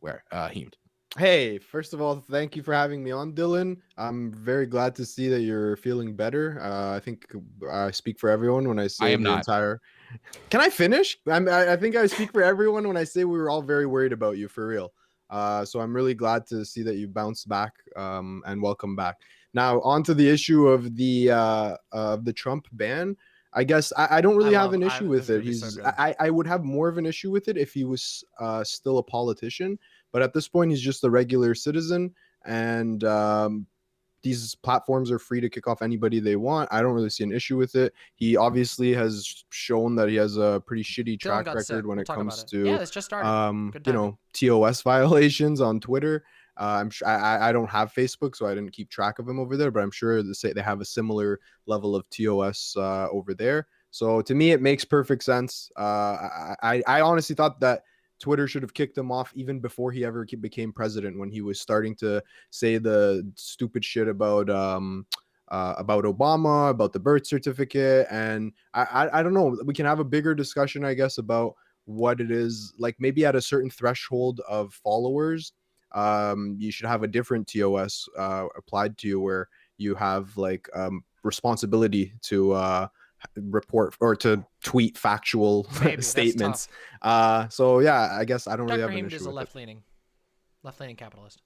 Heemed. Hey, first of all, thank you for having me on, Dylan. I'm very glad to see that you're feeling better. I think I speak for everyone when I say entire. Can I finish? I think I speak for everyone when I say we were all very worried about you, for real. So I'm really glad to see that you bounced back and welcome back. Now, on to the issue of the Trump ban. I guess I don't really have an issue with it. I would have more of an issue with it if he was still a politician. But at this point, he's just a regular citizen, and these platforms are free to kick off anybody they want. I don't really see an issue with it. He obviously has shown that he has a pretty shitty track record when it comes to, it's just started. TOS violations on Twitter. I'm sure I don't have Facebook, so I didn't keep track of him over there, but I'm sure they have a similar level of TOS over there. So to me, it makes perfect sense. I honestly thought that Twitter should have kicked him off even before he ever became president, when he was starting to say the stupid shit about Obama, about the birth certificate. And I don't know. We can have a bigger discussion, I guess, about what it is. Like maybe at a certain threshold of followers, you should have a different TOS applied to you, where you have like responsibility to report or to tweet factual statements. So yeah, I guess I don't really have an issue is a with left-leaning capitalist.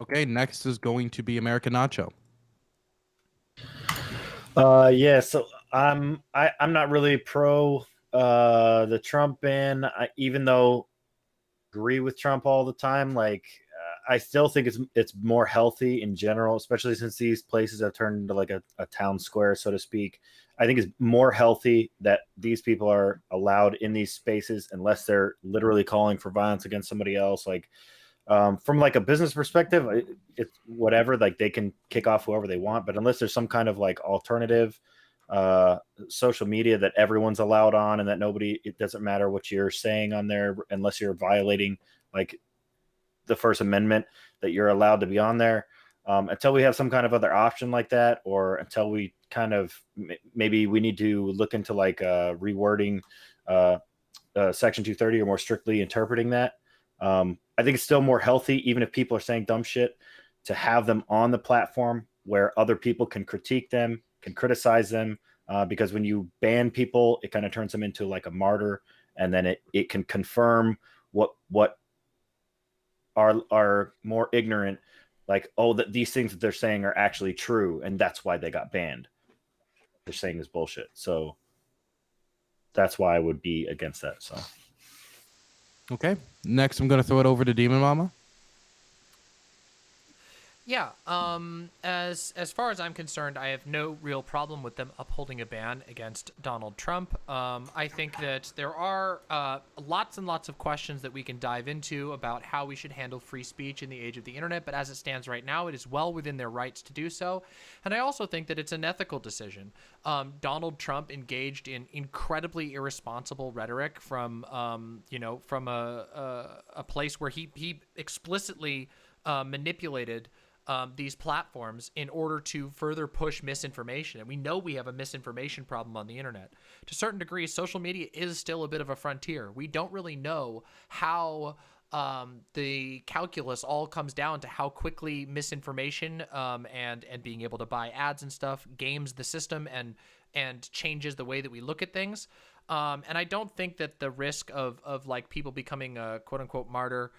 Okay, next is going to be American Nacho. Yeah, so I'm not really pro the Trump ban, even though I agree with Trump all the time. Like I still think it's more healthy in general, especially since these places have turned into like a town square, so to speak. I think it's more healthy that these people are allowed in these spaces unless they're literally calling for violence against somebody else. Like from like a business perspective, it's whatever, like they can kick off whoever they want, but unless there's some kind of like alternative social media that everyone's allowed on, and that it doesn't matter what you're saying on there unless you're violating like the First Amendment, that you're allowed to be on there. Until we have some kind of other option like that, or until we kind of maybe we need to look into like rewording Section 230 or more strictly interpreting that. I think it's still more healthy, even if people are saying dumb shit, to have them on the platform where other people can critique them, can criticize them, because when you ban people, it kind of turns them into like a martyr, and then it can confirm what are more ignorant, like, oh, that these things that they're saying are actually true, and that's why they got banned. They're saying is bullshit. So that's why I would be against that. So okay, next I'm going to throw it over to Demon Mama. Yeah, as far as I'm concerned, I have no real problem with them upholding a ban against Donald Trump. I think that there are lots and lots of questions that we can dive into about how we should handle free speech in the age of the internet, but as it stands right now, it is well within their rights to do so. And I also think that it's an ethical decision. Donald Trump engaged in incredibly irresponsible rhetoric from a place where he explicitly manipulated these platforms in order to further push misinformation. And we know we have a misinformation problem on the internet. To a certain degree, social media is still a bit of a frontier. We don't really know how the calculus all comes down to how quickly misinformation and being able to buy ads and stuff games the system and changes the way that we look at things. And I don't think that the risk of like people becoming a quote unquote martyr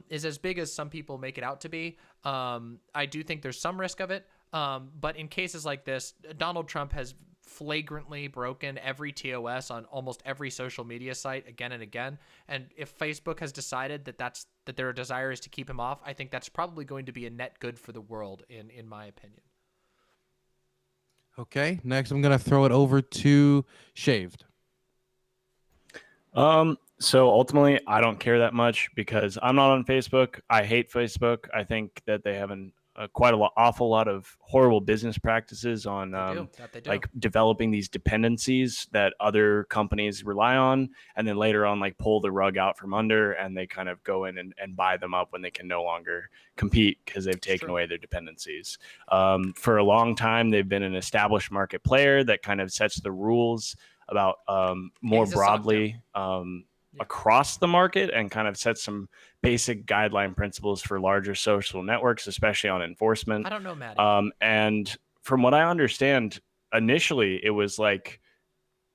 is as big as some people make it out to be. I do think there's some risk of it. But in cases like this, Donald Trump has flagrantly broken every TOS on almost every social media site again and again. And if Facebook has decided that their desire is to keep him off, I think that's probably going to be a net good for the world, in my opinion. Okay, next I'm going to throw it over to Shaved. So ultimately, I don't care that much because I'm not on Facebook. I hate Facebook. I think that they have awful lot of horrible business practices on like developing these dependencies that other companies rely on, and then later on like pull the rug out from under, and they kind of go in and buy them up when they can no longer compete because they've taken away their dependencies. For a long time, they've been an established market player that kind of sets the rules about more broadly across the market, and kind of sets some basic guideline principles for larger social networks, especially on enforcement. I don't know, Maddie. And from what I understand, initially it was like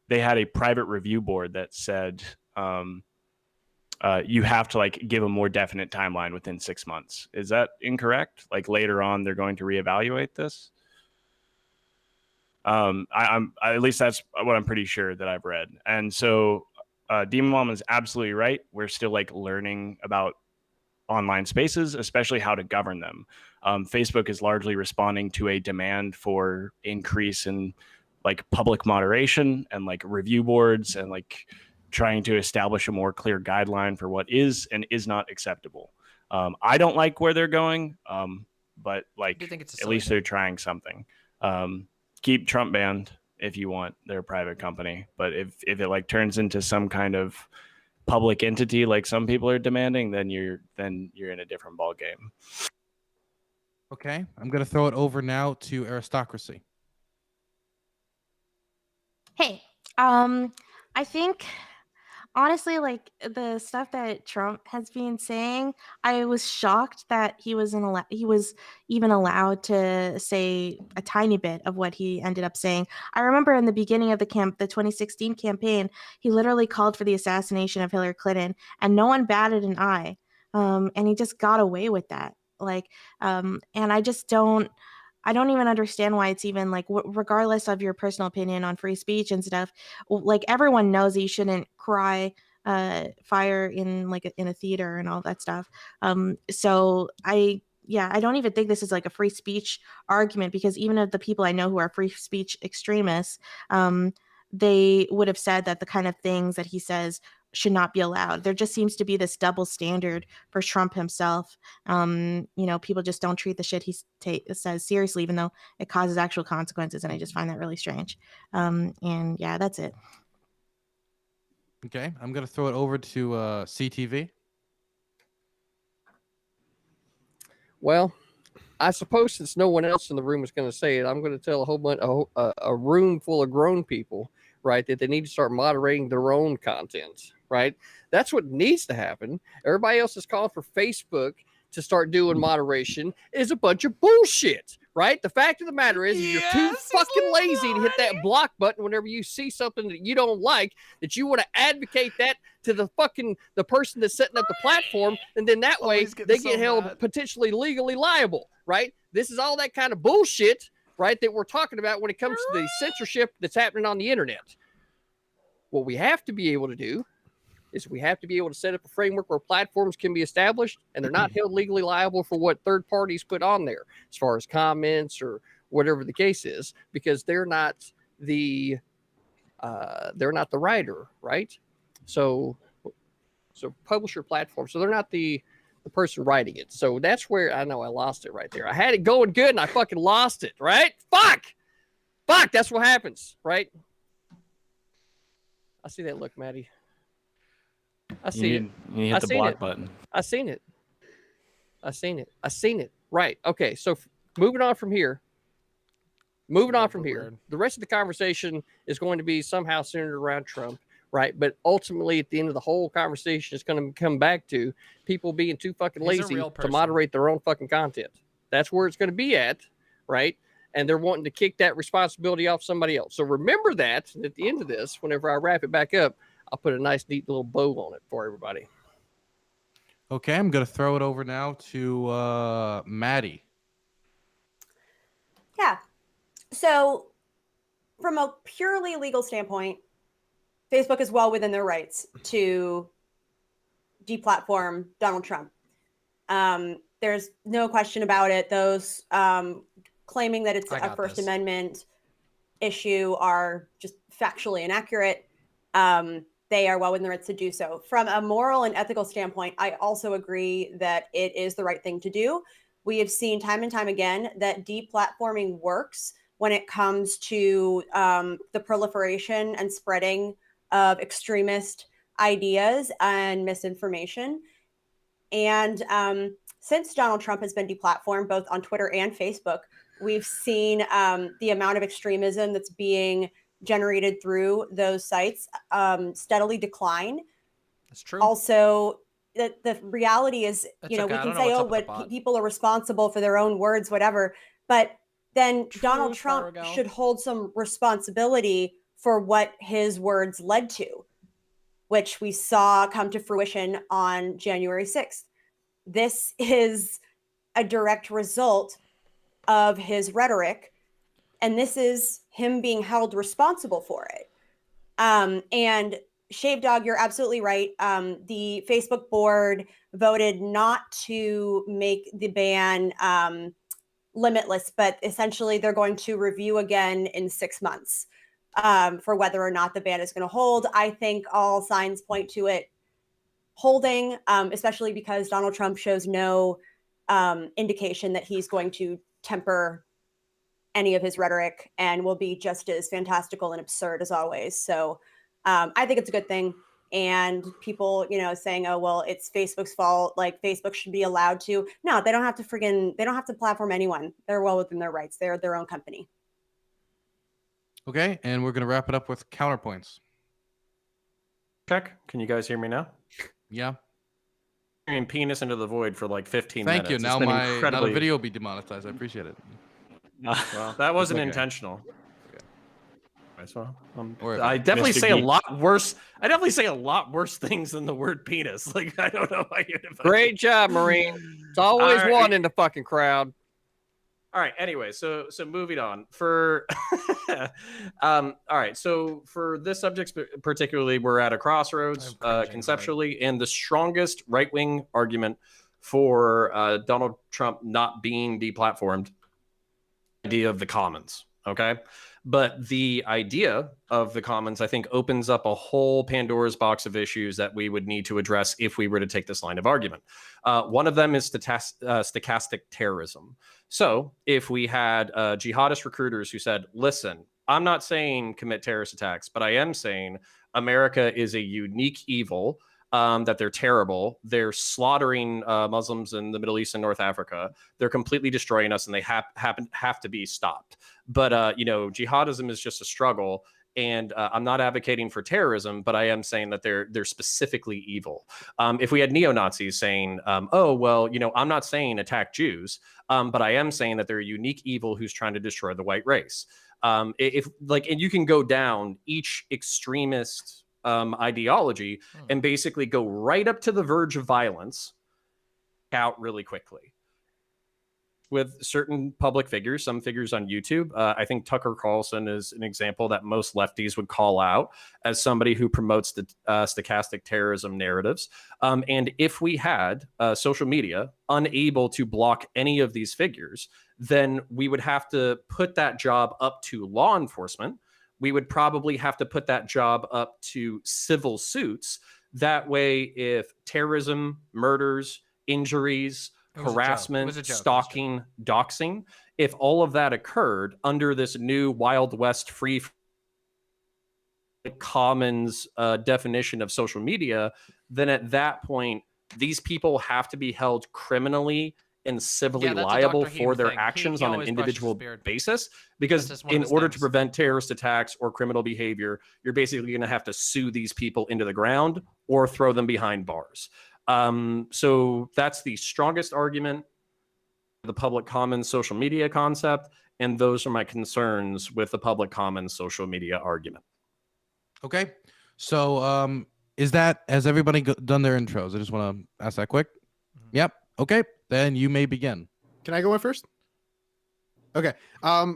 they had a private review board that said you have to like give a more definite timeline within 6 months. Is that incorrect? Like later on, they're going to reevaluate this? At least that's what I'm pretty sure that I've read. And so Demon Mom is absolutely right. We're still like learning about online spaces, especially how to govern them. Facebook is largely responding to a demand for increase in like public moderation and like review boards, and like trying to establish a more clear guideline for what is and is not acceptable. I don't like where they're going, but like at least they're trying something. Keep Trump banned. if you want their private company. But if it like turns into some kind of public entity like some people are demanding, then you're in a different ball game. Okay, I'm gonna throw it over now to Aristocracy. Hey, I think honestly, like the stuff that Trump has been saying, I was shocked that he was even allowed to say a tiny bit of what he ended up saying. I remember in the beginning of the 2016 campaign, he literally called for the assassination of Hillary Clinton, and no one batted an eye. And he just got away with that. And I don't even understand why it's even like, regardless of your personal opinion on free speech and stuff, like everyone knows that you shouldn't cry fire in a theater and all that stuff. So I don't even think this is like a free speech argument, because even of the people I know who are free speech extremists, they would have said that the kind of things that he says should not be allowed. There just seems to be this double standard for Trump himself. People just don't treat the shit he says seriously, even though it causes actual consequences. And I just find that really strange. And yeah, that's it. Okay, I'm going to throw it over to CTV. Well, I suppose since no one else in the room is going to say it, I'm going to tell a whole bunch, a room full of grown people, right, that they need to start moderating their own content, right? That's what needs to happen. Everybody else is calling for Facebook to start doing moderation is a bunch of bullshit, right? The fact of the matter is, you're too fucking lazy to hit that block button whenever you see something that you don't like, that you want to advocate that to the person that's setting up the platform, and then that way they get held potentially legally liable, right? This is all that kind of bullshit, right, that we're talking about when it comes to the censorship that's happening on the internet. What we have to be able to do is we have to be able to set up a framework where platforms can be established and they're not held legally liable for what third parties put on there, as far as comments or whatever the case is, because they're not the writer, right? So publisher platform, so they're not the person writing it. So that's where I know I lost it right there. I had it going good and I fucking lost it, right? Fuck, that's what happens, right? I see that look, Maddie. I see it. You hit the block button. I seen it. Right. Okay. So moving on from here. The rest of the conversation is going to be somehow centered around Trump, right? But ultimately, at the end of the whole conversation, it's going to come back to people being too fucking lazy to moderate their own fucking content. That's where it's going to be at, right? And they're wanting to kick that responsibility off somebody else. So remember that. And at the end of this, whenever I wrap it back up, I'll put a nice, neat little bow on it for everybody. Okay, I'm going to throw it over now to Maddie. Yeah. So from a purely legal standpoint, Facebook is well within their rights to deplatform Donald Trump. There's no question about it. Those claiming that it's a First Amendment issue are just factually inaccurate. They are well within their rights to do so. From a moral and ethical standpoint, I also agree that it is the right thing to do. We have seen time and time again that deplatforming works when it comes to the proliferation and spreading of extremist ideas and misinformation. And since Donald Trump has been deplatformed, both on Twitter and Facebook, we've seen the amount of extremism that's being generated through those sites steadily decline. That's true. Also, the reality is, we can say, but people are responsible for their own words, whatever. But then Donald Trump should hold some responsibility for what his words led to, which we saw come to fruition on January 6th. This is a direct result of his rhetoric, and this is him being held responsible for it. And Shave Dog, you're absolutely right. The Facebook board voted not to make the ban limitless, but essentially they're going to review again in 6 months for whether or not the ban is going to hold. I think all signs point to it holding, especially because Donald Trump shows no indication that he's going to temper any of his rhetoric and will be just as fantastical and absurd as always. So I think it's a good thing. And people, saying, oh, well, it's Facebook's fault. Like Facebook should be allowed to. No, they don't have to they don't have to platform anyone. They're well within their rights. They're their own company. Okay. And we're going to wrap it up with counterpoints. Check. Can you guys hear me now? Yeah. Hearing penis into the void for like 15 Thank minutes. you. Now now the video will be demonetized. I appreciate it. Well, that wasn't okay. intentional. Well, Or I definitely Mr. say a Geek. lot worse. I definitely say a lot worse things than the word penis. Like I don't know why you'd. Great job, Marine. It's always All right. one in the fucking crowd. All right. Anyway, so moving on for, all right. So for this subject particularly, we're at a crossroads conceptually, and the strongest right-wing argument for Donald Trump not being deplatformed, idea of the commons. Okay. But the idea of the commons, I think, opens up a whole Pandora's box of issues that we would need to address if we were to take this line of argument. One of them is stochastic terrorism. So if we had jihadist recruiters who said, listen, I'm not saying commit terrorist attacks, but I am saying America is a unique evil, that they're terrible. They're slaughtering Muslims in the Middle East and North Africa. They're completely destroying us, and they have to be stopped. But jihadism is just a struggle, and I'm not advocating for terrorism, but I am saying that they're specifically evil. If we had neo-Nazis saying, oh well, I'm not saying attack Jews, but I am saying that they're a unique evil who's trying to destroy the white race. And you can go down each extremist ideology and basically go right up to the verge of violence out really quickly with certain public figures, some figures on YouTube. I think Tucker Carlson is an example that most lefties would call out as somebody who promotes the stochastic terrorism narratives. And if we had social media unable to block any of these figures, then we would have to put that job up to law enforcement. We would probably have to put that job up to civil suits. That way, if terrorism, murders, injuries, harassment, stalking, doxing, if all of that occurred under this new Wild West free commons definition of social media, then at that point, these people have to be held criminally and civilly liable for their actions on an individual basis, because in order to prevent terrorist attacks or criminal behavior, you're basically going to have to sue these people into the ground or throw them behind bars. So that's the strongest argument, the public commons social media concept, and those are my concerns with the public commons social media argument. Okay, so has everybody done their intros? I just want to ask that quick. Yep. Okay, then you may begin. Can I go in first? Okay.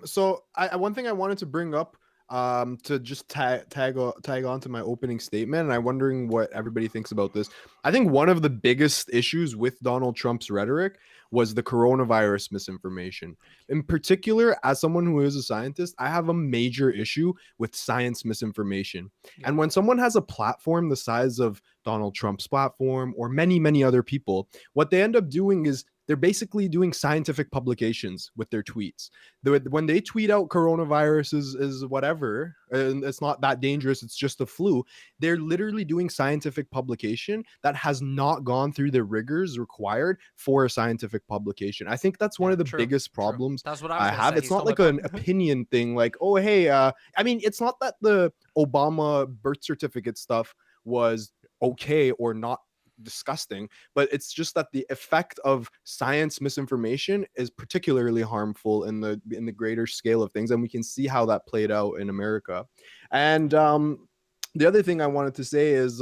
So one thing I wanted to bring up, to just tag on to my opening statement, and I'm wondering what everybody thinks about this. I think one of the biggest issues with Donald Trump's rhetoric was the coronavirus misinformation. In particular, as someone who is a scientist, I have a major issue with science misinformation. Yeah. And when someone has a platform the size of Donald Trump's platform or many, many other people, what they end up doing is they're basically doing scientific publications with their tweets. When they tweet out coronavirus is whatever, and it's not that dangerous, it's just the flu, they're literally doing scientific publication that has not gone through the rigors required for a scientific publication. I think that's one of the biggest problems That's what I have. It's not like an opinion thing, like, oh, hey, I mean, it's not that the Obama birth certificate stuff was okay or not disgusting, but it's just that the effect of science misinformation is particularly harmful in the greater scale of things, and we can see how that played out in America. And the other thing I wanted to say is,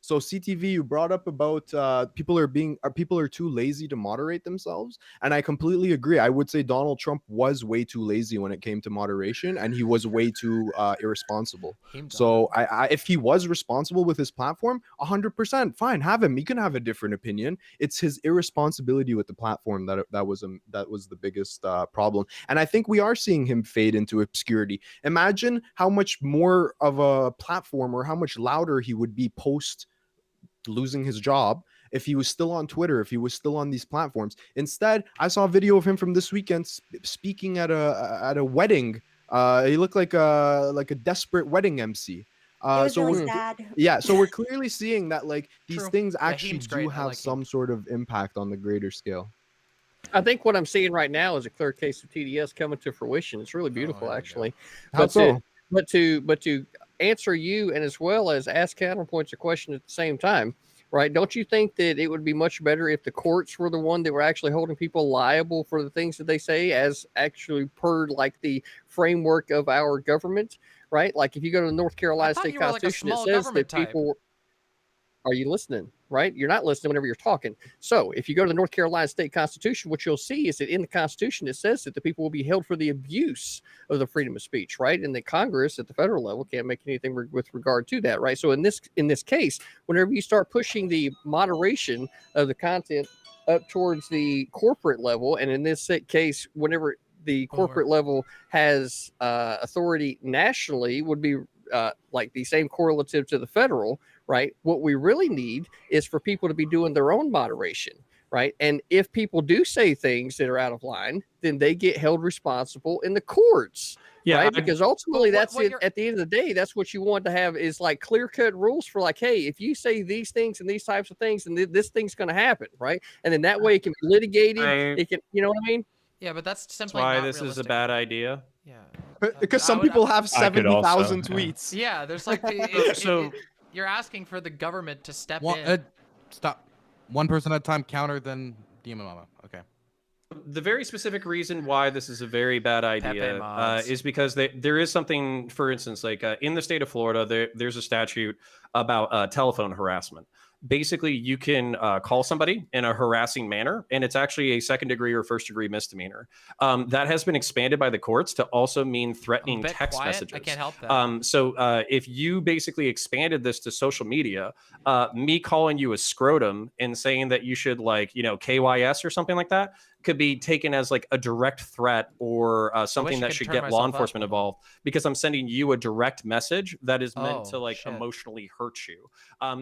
so CTV, you brought up about people are too lazy to moderate themselves, and I completely agree. I would say Donald Trump was way too lazy when it came to moderation, and he was way too irresponsible. So if he was responsible with his platform, 100% fine, have him. He can have a different opinion. It's his irresponsibility with the platform that was the biggest problem, and I think we are seeing him fade into obscurity. Imagine how much more of a platform or how much louder he would be post losing his job if he was still on Twitter, if he was still on these platforms. Instead, I saw a video of him from this weekend speaking at a wedding. He looked like a desperate wedding MC. It was So really we're, sad. yeah, so we're clearly seeing that like these True. things Yeah, actually Heem's do great. I have like some sort of impact on the greater scale. I think what I'm seeing right now is a clear case of TDS coming to fruition. It's really beautiful, actually. How so? But to answer you and as well as ask counterpoints a question at the same time, right? Don't you think that it would be much better if the courts were the one that were actually holding people liable for the things that they say, as actually per like the framework of our government, right? Like if you go to the North Carolina State Constitution, it says that people. Are you listening? Right? You're not listening whenever you're talking. So if you go to the North Carolina State Constitution, what you'll see is that in the Constitution, it says that the people will be held for the abuse of the freedom of speech, right? And the Congress at the federal level can't make anything with regard to that, right? So in this case, whenever you start pushing the moderation of the content up towards the corporate level, and in this case, whenever the corporate level has authority nationally, would be like the same correlative to the federal, right? What we really need is for people to be doing their own moderation, right? And if people do say things that are out of line, then they get held responsible in the courts, right? Because ultimately, that's it. At the end of the day, that's what you want to have is like clear-cut rules for like, hey, if you say these things and these types of things, and this thing's going to happen, right? And then that way it can be litigated. It can, you know what I mean? Yeah, but that's simply why not this realistic. is a bad idea. Yeah. Because some people have 70,000 tweets. Yeah, there's like you're asking for the government to step in. Stop. One person at a time. Counter, then Demon Mama. Okay. The very specific reason why this is a very bad idea is because there is something, for instance, like in the state of Florida, there's a statute about telephone harassment. Basically, you can call somebody in a harassing manner, and it's actually a second-degree or first-degree misdemeanor. That has been expanded by the courts to also mean threatening text messages. I can't help that. So if you basically expanded this to social media, me calling you a scrotum and saying that you should KYS or something like that could be taken as like a direct threat or something that should get law enforcement involved, because I'm sending you a direct message that is meant to emotionally hurt you.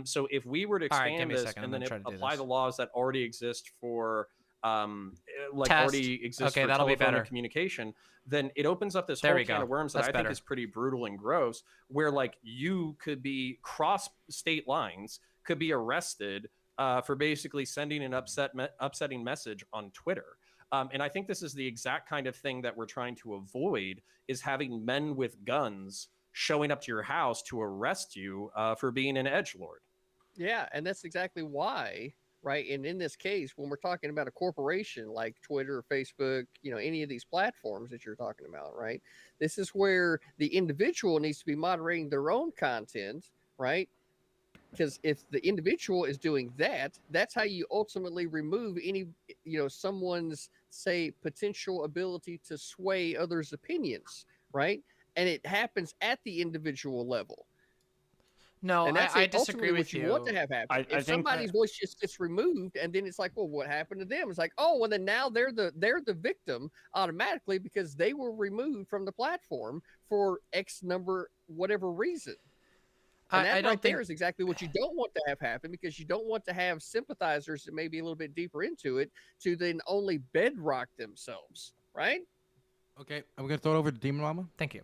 So if we were to expand this and then apply the laws that already exist for already exist for telephone and communication, then it opens up this whole can of worms that I think is pretty brutal and gross, where like you could be cross state lines, could be arrested for basically sending an upsetting message on Twitter. And I think this is the exact kind of thing that we're trying to avoid, is having men with guns showing up to your house to arrest you for being an edgelord. Yeah, and that's exactly why, right? And in this case, when we're talking about a corporation like Twitter, Facebook, any of these platforms that you're talking about, right? This is where the individual needs to be moderating their own content, right? Because if the individual is doing that, that's how you ultimately remove any, someone's, say, potential ability to sway others' opinions, right? And it happens at the individual level. No, and that's I disagree with you. Want to have happen. If somebody's voice just gets removed, and then it's like, well, what happened to them? It's like, oh, well, then now they're the victim automatically because they were removed from the platform for X number whatever reason. And that right there is exactly what you don't want to have happen, because you don't want to have sympathizers that may be a little bit deeper into it to then only bedrock themselves, right? Okay, I'm gonna throw it over to Demon Mama. Thank you.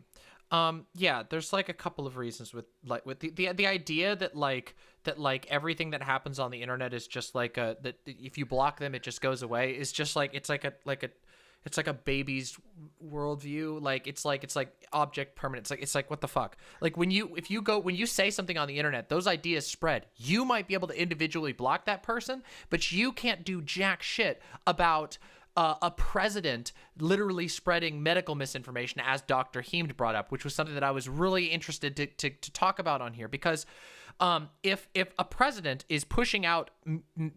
Yeah, there's like a couple of reasons with the idea that everything that happens on the internet is just like that if you block them it just goes away is just like it's like a baby's worldview. Like it's like object permanent. It's like what the fuck? Like when you say something on the internet, those ideas spread. You might be able to individually block that person, but you can't do jack shit about a president literally spreading medical misinformation, as Dr. Heemed brought up, which was something that I was really interested to talk about on here, because if a president is pushing out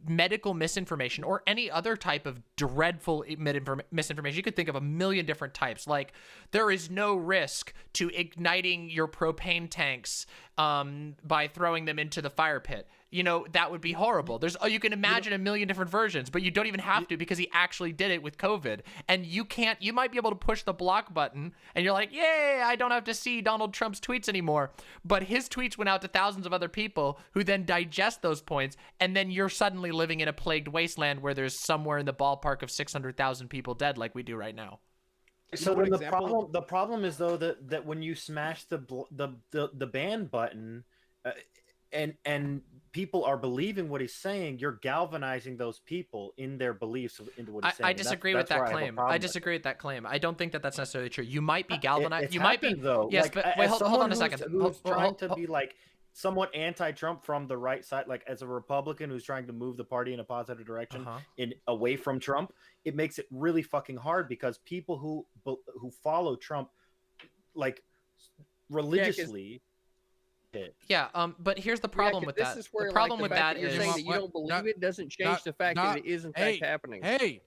medical misinformation or any other type of dreadful misinformation, you could think of a million different types. Like there is no risk to igniting your propane tanks by throwing them into the fire pit. You know, that would be horrible. You can imagine a million different versions, but you don't even have to, because he actually did it with COVID. And you might be able to push the block button and you're like, yay, I don't have to see Donald Trump's tweets anymore. But his tweets went out to thousands of other people who then digest those points. And then you're suddenly living in a plagued wasteland where there's somewhere in the ballpark of 600,000 people dead like we do right now. So then the problem is though that when you smash the ban button, and people are believing what he's saying, you're galvanizing those people in their beliefs into what he's saying. I disagree with that claim. I disagree with that claim. I don't think that that's necessarily true. You might be galvanized. You might be though. Yes, like, but wait, hold on a second. Who's trying to be like somewhat anti-Trump from the right side, like as a Republican who's trying to move the party in a positive direction away from Trump, it makes it really fucking hard, because people who follow Trump like religiously. But here's the problem with that. Where, the problem with that you're is saying that you don't believe it doesn't change the fact that it is in fact happening. Hey,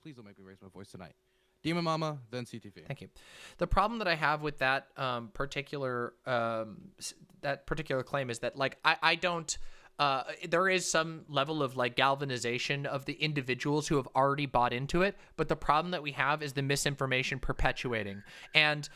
please don't make me raise my voice tonight. Demon Mama, then CTV. Thank you. The problem that I have with that particular claim is that, like, I don't. There is some level of like galvanization of the individuals who have already bought into it, but the problem that we have is the misinformation perpetuating. And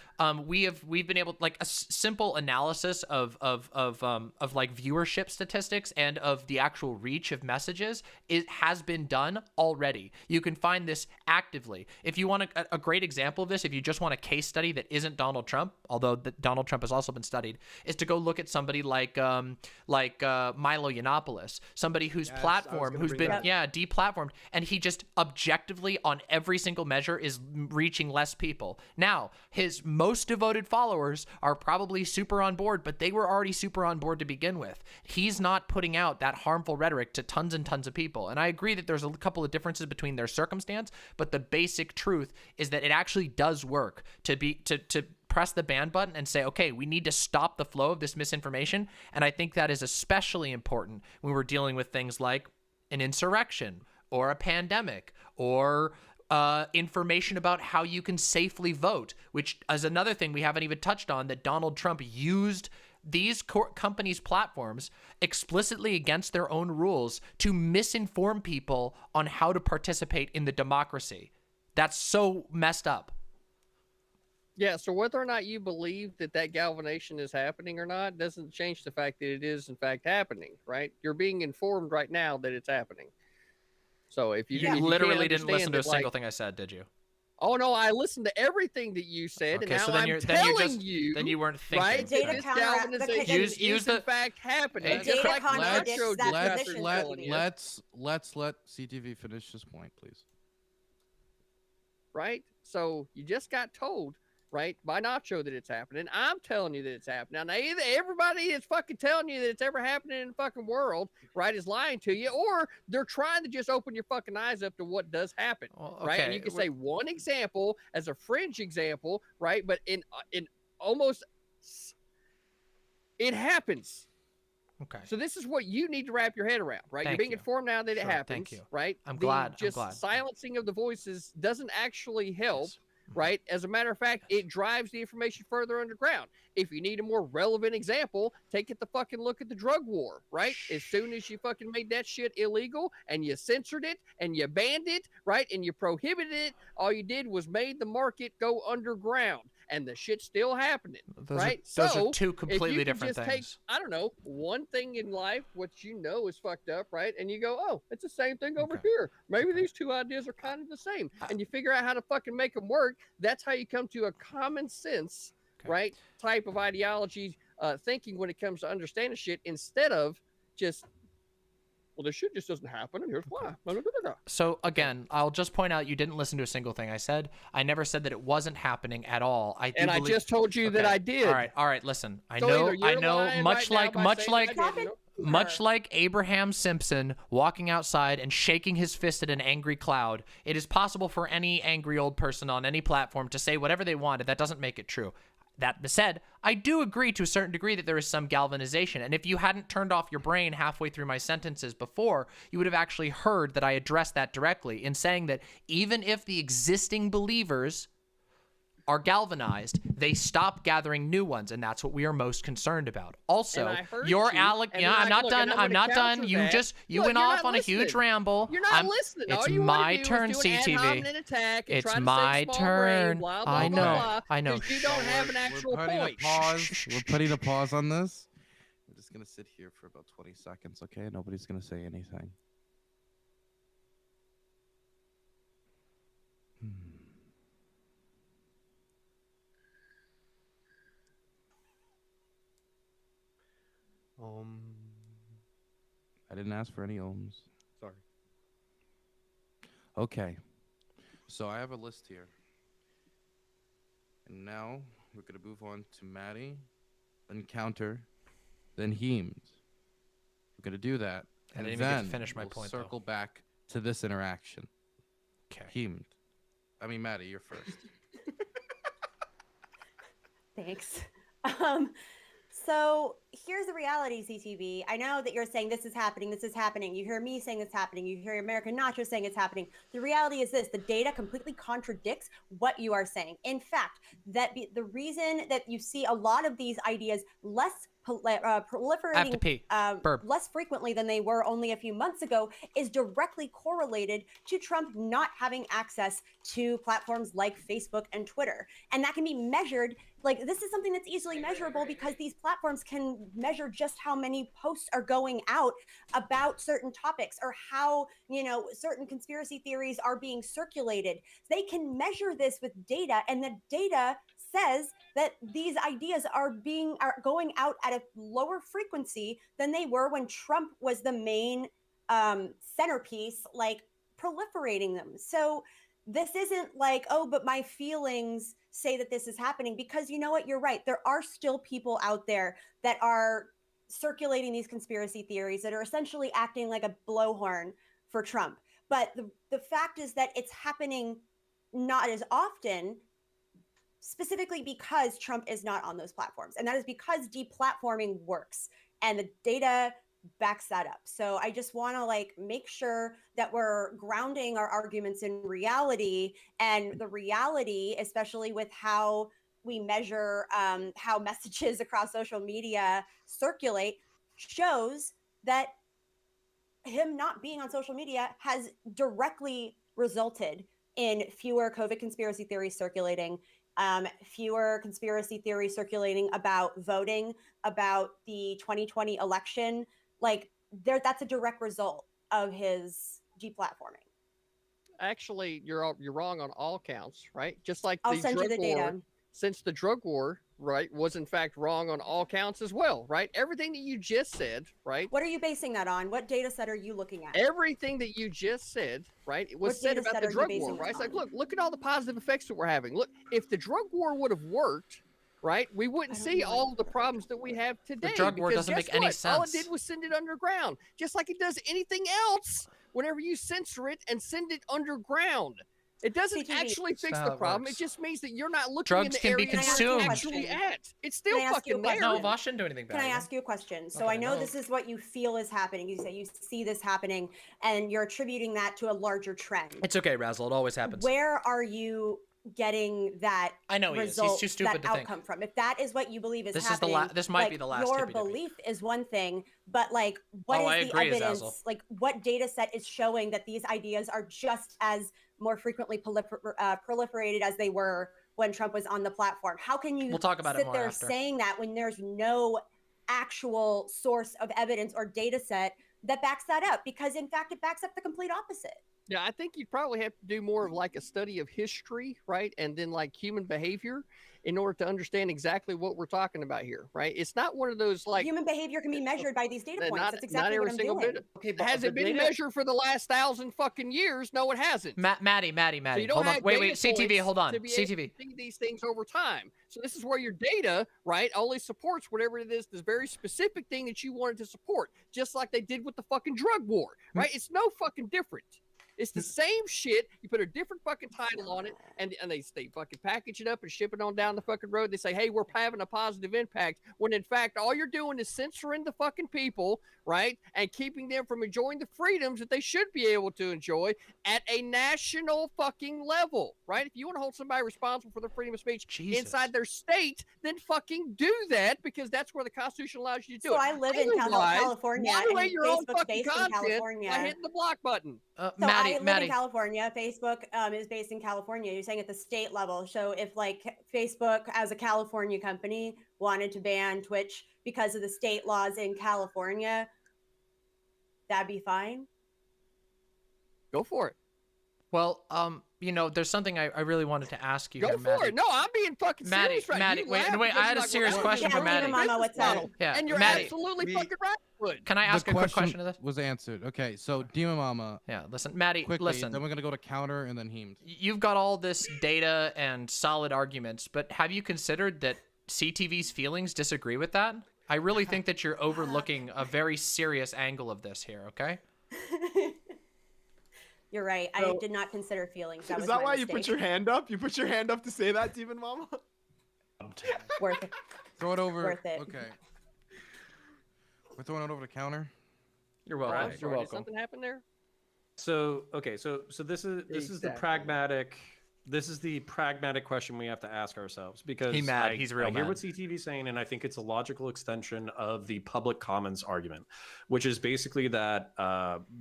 we've been able, like, a simple analysis of like viewership statistics and of the actual reach of messages has been done already. You can find this actively. If you want a great example of this, if you just want a case study that isn't Donald Trump, although Donald Trump has also been studied, is to go look at somebody like Milo Yiannopoulos, somebody whose platform, who's been deplatformed, and he just objectively on every single measure is reaching less people. Now, his most devoted followers are probably super on board, but they were already super on board to begin with. He's not putting out that harmful rhetoric to tons and tons of people. And I agree that there's a couple of differences between their circumstance, but the basic truth is that it actually does work to press the ban button and say, okay, we need to stop the flow of this misinformation. And I think that is especially important when we're dealing with things like an insurrection or a pandemic or information about how you can safely vote, which is another thing we haven't even touched on, that Donald Trump used these companies' platforms explicitly against their own rules to misinform people on how to participate in the democracy. That's so messed up. Yeah, so whether or not you believe that galvanization is happening or not doesn't change the fact that it is in fact happening, right? You're being informed right now that it's happening. So if you literally didn't listen to a single thing I said, did you? Oh no, I listened to everything that you said, okay, and now so then I'm you're telling you. Then you weren't thinking. Right? Data galvanization is in fact happening. Data contradicts that position. Let's let CTV finish this point, please. Right? So you just got told, right, by Nacho that it's happening. I'm telling you that it's happening. Now, either everybody that's fucking telling you that it's ever happening in the fucking world, right, is lying to you, or they're trying to just open your fucking eyes up to what does happen, right? And you can say one example as a fringe example, right? But in almost, it happens. Okay. So this is what you need to wrap your head around, right? You're being informed now that it happens, thank you. right? I'm glad. Silencing of the voices doesn't actually help. Yes. Right? As a matter of fact, it drives the information further underground. If you need a more relevant example, take it the fucking look at the drug war, right? As soon as you fucking made that shit illegal and you censored it and you banned it, right? And you prohibited it, all you did was made the market go underground. And the shit's still happening, right? Those are two completely different things. Take, I don't know, one thing in life, what you know is fucked up, right? And you go, oh, it's the same thing over here. Maybe these two ideas are kind of the same. And you figure out how to fucking make them work. That's how you come to a common sense, right, type of ideology thinking when it comes to understanding shit, instead of just, well, this shit just doesn't happen, and here's why. So again, I'll just point out you didn't listen to a single thing I said. I never said that it wasn't happening at all. I just told you that I did. All right. Listen, I know. Much like Abraham Simpson walking outside and shaking his fist at an angry cloud, it is possible for any angry old person on any platform to say whatever they want, and that doesn't make it true. That said, I do agree to a certain degree that there is some galvanization. And if you hadn't turned off your brain halfway through my sentences before, you would have actually heard that I addressed that directly in saying that even if the existing believers are galvanized, they stop gathering new ones, and that's what we are most concerned about. Also, your I'm not done. I'm not done. You went off on a huge ramble. You're not listening. It's my turn, CTV. It's my turn. I know. You don't have an actual point. We're putting a pause on this. We're just gonna sit here for about 20 seconds, okay? Nobody's gonna say anything. I didn't ask for any ohms. Sorry. Okay. So I have a list here. And now we're going to move on to Maddie, then Counter, then Heemed. We're going to do that. And then then finish my point, circle back to this interaction. Okay. Heemed. Maddie, you're first. Thanks. So here's the reality, CTV. I know that you're saying this is happening, this is happening. You hear me saying it's happening. You hear American Nacho saying it's happening. The reality is this: the data completely contradicts what you are saying. In fact, the reason that you see a lot of these ideas less proliferating less frequently than they were only a few months ago is directly correlated to Trump not having access to platforms like Facebook and Twitter. And that can be measured. Like, this is something that's easily measurable because these platforms can measure just how many posts are going out about certain topics or how, certain conspiracy theories are being circulated. They can measure this with data, and the data says that these ideas are going out at a lower frequency than they were when Trump was the main centerpiece, like proliferating them. So this isn't like, oh, but my feelings say that this is happening, because you know what? You're right. There are still people out there that are circulating these conspiracy theories that are essentially acting like a blowhorn for Trump. But the fact is that it's happening not as often, specifically because Trump is not on those platforms. And that is because deplatforming works, and the data backs that up. So I just want to make sure that we're grounding our arguments in reality, and the reality, especially with how we measure how messages across social media circulate, shows that him not being on social media has directly resulted in fewer COVID conspiracy theories circulating, fewer conspiracy theories circulating about voting, about the 2020 election. That's a direct result of his deplatforming. Actually, you're wrong on all counts, right? Just like I'll send you the data. Since the drug war, right, was in fact wrong on all counts as well, right? Everything that you just said, right? What are you basing that on? What data set are you looking at? Everything that you just said, right, it was said about the drug war, right? It's like, look at all the positive effects that we're having. Look, if the drug war would have worked, right, we wouldn't see all the problems that we have today. The drug war doesn't make any sense. All it did was send it underground, just like it does anything else whenever you censor it and send it underground. It doesn't actually fix the problem. It just means that you're not looking in the area you're actually at. It's still fucking there. No, Vaush didn't do anything bad. Can I ask you a question? So I know this is what you feel is happening. You say you see this happening, and you're attributing that to a larger trend. It's okay, Razzle. It always happens. Where are you getting that result, He's too stupid that to outcome from? If that is what you believe is happening, this might be the last. Your belief is one thing, but what is the evidence? What data set is showing that these ideas are just as more frequently proliferated as they were when Trump was on the platform? How can you sit there saying that when there's no actual source of evidence or data set that backs that up? Because in fact, it backs up the complete opposite. Yeah, I think you'd probably have to do more of a study of history, right? And then human behavior in order to understand exactly what we're talking about here, right? It's not one of those human behavior can be measured by these data points. That's exactly what I'm doing. Okay, but has it been measured for the last 1,000 fucking years? No, it hasn't. Maddie. So you don't hold on. Wait, CTV, hold on. CTV. See these things over time. So this is where your data, right, only supports whatever it is, this very specific thing that you wanted to support, just like they did with the fucking drug war, right? It's no fucking different. It's the same shit. You put a different fucking title on it, and they fucking package it up and ship it on down the fucking road. They say, hey, we're having a positive impact, when in fact all you're doing is censoring the fucking people, right, and keeping them from enjoying the freedoms that they should be able to enjoy at a national fucking level, right? If you want to hold somebody responsible for their freedom of speech inside their state, then fucking do that, because that's where the Constitution allows you to do it. So I live in California, moderate and your own Facebook's fucking based in content California. by hitting the block button. So I live in California. Facebook is based in California. You're saying at the state level. So if like Facebook as a California company wanted to ban Twitch because of the state laws in California, that'd be fine. Go for it. Well, you know, there's something I really wanted to ask you. Go here, for Maddie. it. No, I'm being fucking serious right now. Maddie, wait, I had a serious question for Maddie. Yeah, and you're Maddie. absolutely fucking right. Can I ask a quick question to this? Was answered. Okay, so Demon Mama. Yeah, listen, Maddie, quickly, listen. Then we're gonna go to counter and then Heemed. You've got all this data and solid arguments, but have you considered that CTV's feelings disagree with that? I really think that you're overlooking a very serious angle of this here, okay? You're right. I did not consider feelings. That Is was that my why mistake. you put your hand up? You put your hand up to say that, Demon Mama? Worth it. Throw it over. Worth it. Okay. We're throwing it over to counter. You're welcome. Right. You're Did welcome. something happen there? So okay, so this is the pragmatic. This is the pragmatic question we have to ask ourselves, because He's real I hear mad. what CTV's saying, and I think it's a logical extension of the public commons argument, which is basically that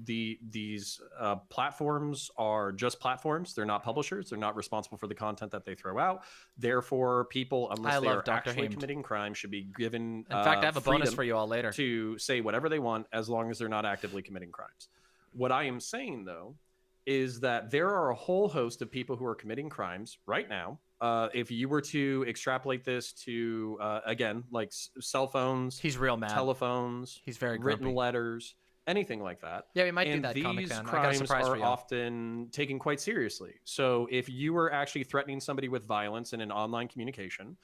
these platforms are just platforms. They're not publishers. They're not responsible for the content that they throw out. Therefore, people, unless they are actually committing crime, should be given. In fact, I have a bonus freedom for you all later to say whatever they want, as long as they're not actively committing crimes. What I am saying, though, is that there are a whole host of people who are committing crimes right now. If you were to extrapolate this to, again, like cell phones, he's real mad. Telephones, he's very written grumpy. letters, anything like that. Yeah, we might do and that, Comic these Con. I got a crimes surprise for are you. often taken quite seriously. So if you were actually threatening somebody with violence in an online communication,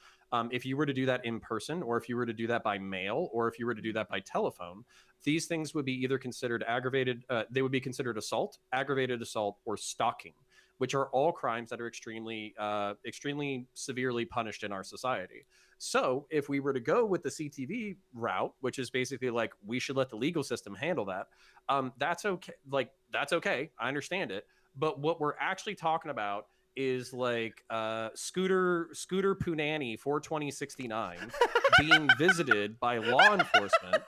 if you were to do that in person, or if you were to do that by mail, or if you were to do that by telephone, these things would be either considered aggravated, they would be considered assault, aggravated assault, or stalking, which are all crimes that are extremely severely punished in our society. So if we were to go with the CTV route, which is basically like, we should let the legal system handle that, that's okay. Like, that's okay. I understand it. But what we're actually talking about is like Scooter Punani 42069 being visited by law enforcement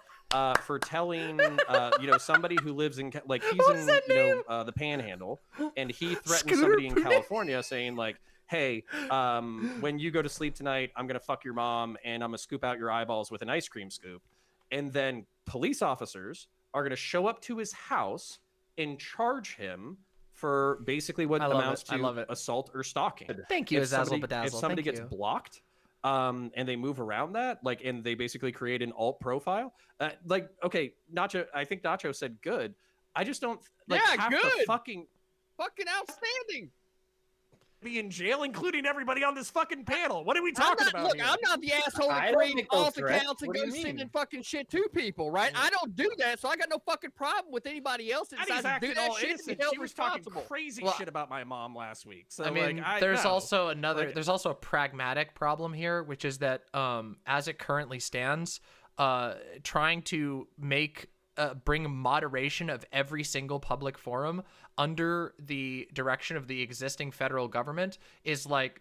for telling somebody who lives in like he's in the Panhandle, and he threatened somebody in California saying like, hey, when you go to sleep tonight, I'm gonna fuck your mom and I'm gonna scoop out your eyeballs with an ice cream scoop. And then police officers are gonna show up to his house and charge him for basically what amounts to assault or stalking. Thank you, If somebody Thank gets you. blocked, and they move around that, like, and they basically create an alt profile, like, okay, Nacho, I think Nacho said good. I just don't like half the fucking outstanding. Be in jail, including everybody on this fucking panel. What are we talking about? Look, here? I'm not the asshole I that don't created think those alt threats- accounts and what do you goes mean? sending fucking shit to people, right? I don't do that, so I got no fucking problem with anybody else that And he's decides to do acting that all shit to innocent. be held she was talking responsible. crazy Well, shit about my mom last week. So I mean, like, there's no. also another. Like, There's also a pragmatic problem here, which is that as it currently stands, trying to bring moderation of every single public forum under the direction of the existing federal government is like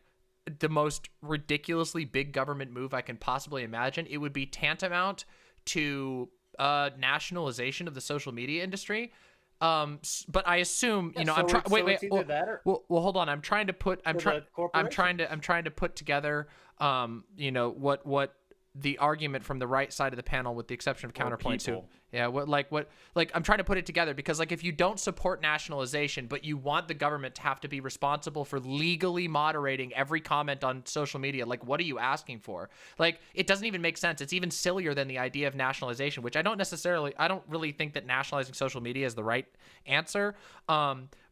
the most ridiculously big government move I can possibly imagine. It would be tantamount to nationalization of the social media industry. But I assume, you know, I'm trying. Wait. Well, hold on. I'm trying to put together, you know, what the argument from the right side of the panel, with the exception of counterpoints who, I'm trying to put it together, because like, if you don't support nationalization, but you want the government to have to be responsible for legally moderating every comment on social media, like, what are you asking for? Like, it doesn't even make sense. It's even sillier than the idea of nationalization, which I don't really think that nationalizing social media is the right answer.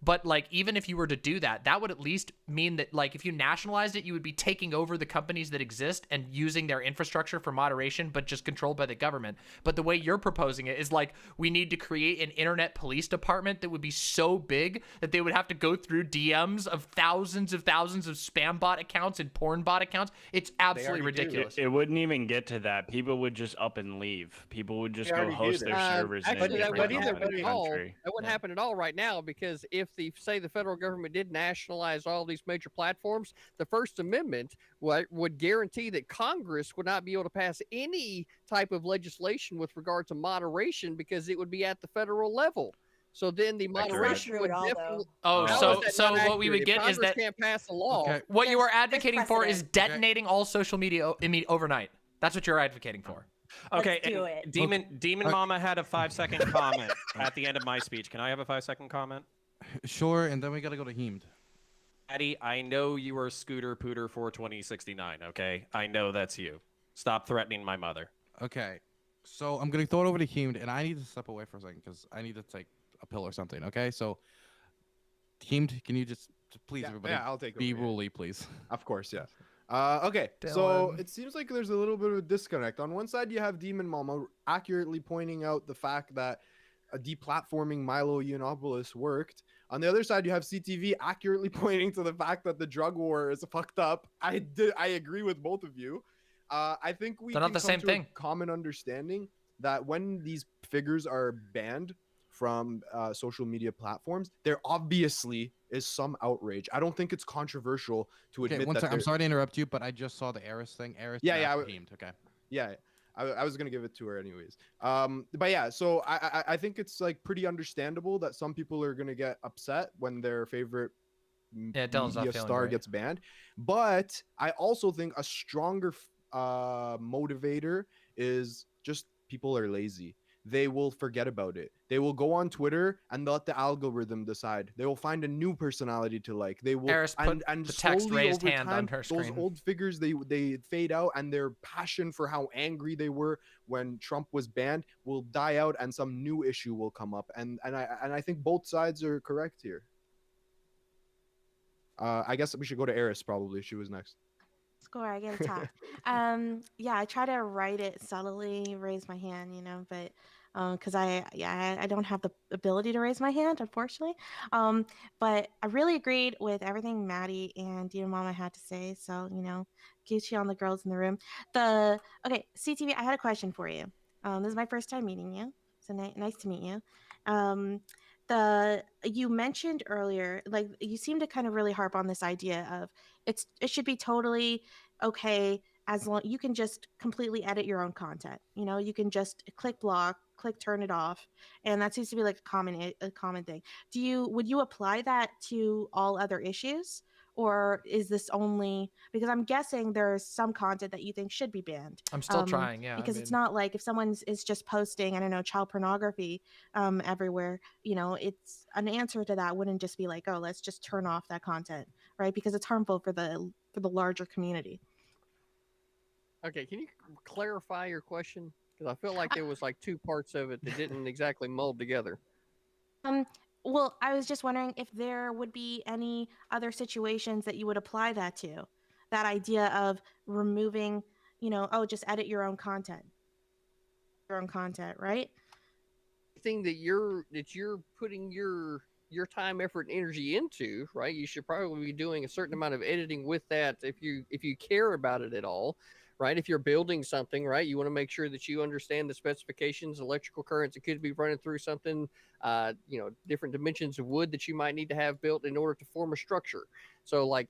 But like, even if you were to do that, that would at least mean that like, if you nationalized it, you would be taking over the companies that exist and using their infrastructure for moderation, but just controlled by the government. But the way you're proposing it is like, we need to create an internet police department that would be so big that they would have to go through DMs of thousands of spam bot accounts and porn bot accounts. It's absolutely ridiculous. It wouldn't even get to that. People would just up and leave. People would just go host their servers in a Actually, that different wouldn't country. that wouldn't happen at all right now, because if the federal government did nationalize all these major platforms, the First Amendment would guarantee that Congress would not be able to pass any type of legislation with regard to moderation, because it would be at the federal level. So then the moderation would definitely. So what we would get is that can't pass a law. What you are advocating for is detonating all social media overnight. That's what you're advocating for. Okay, do it. Demon Mama had a 5-second comment at the end of my speech. Can I have a 5-second comment? Sure, and then we gotta go to Heemed. Eddie, I know you are Scooter Pooter 42069, okay? I know that's you. Stop threatening my mother. Okay, so I'm gonna throw it over to Heemed, and I need to step away for a second because I need to take a pill or something, okay? So, Heemed, can you just please, everybody, I'll take be over, ruly, please. Of course, yeah. Okay, so it seems like there's a little bit of a disconnect. On one side, you have Demon Mama accurately pointing out the fact that deplatforming Milo Yiannopoulos worked. On the other side, you have CTV accurately pointing to the fact that the drug war is fucked up. I agree with both of you. I think we They're not the same thing. A common understanding that when these figures are banned from social media platforms, there obviously is some outrage. I don't think it's controversial to admit that. I'm sorry to interrupt you, but I just saw the Eris thing. Eris, Heemed. Okay. Yeah. I was gonna give it to her anyways. But yeah, so I think it's like pretty understandable that some people are gonna get upset when their favorite media star gets banned. But I also think a stronger motivator is just people are lazy. They will forget about it. They will go on Twitter and let the algorithm decide. They will find a new personality to like. They will Eris put and the text raised over hand time, on her screen. Those old figures they fade out, and their passion for how angry they were when Trump was banned will die out, and some new issue will come up. And I think both sides are correct here. I guess we should go to Eris probably. She was next. Score, I get a top. Yeah, I try to write it subtly, raise my hand, but because I don't have the ability to raise my hand, unfortunately. But I really agreed with everything Maddie and Demon Mama had to say. So, Gucci on the girls in the room. Okay, CTV, I had a question for you. This is my first time meeting you, so nice to meet you. You mentioned earlier, like you seem to kind of really harp on this idea of it should be totally okay as long you can just completely edit your own content. You can just click block, click turn it off, and that seems to be like a common thing. Would you apply that to all other issues? Or is this only because I'm guessing there's some content that you think should be banned? I'm still trying, yeah. Because it's not like if someone is just posting, I don't know, child pornography everywhere, it's an answer to that wouldn't just be like, oh, let's just turn off that content, right? Because it's harmful for the larger community. Okay, can you clarify your question? Because I feel like there was like two parts of it that didn't exactly mold together. Well, I was just wondering if there would be any other situations that you would apply that to. That idea of removing, just edit your own content. Your own content, right? Thing that you're putting your time, effort, and energy into, right? You should probably be doing a certain amount of editing with that if you care about it at all. Right, if you're building something, right, you want to make sure that you understand the specifications, electrical currents that could be running through something, different dimensions of wood that you might need to have built in order to form a structure. So, like,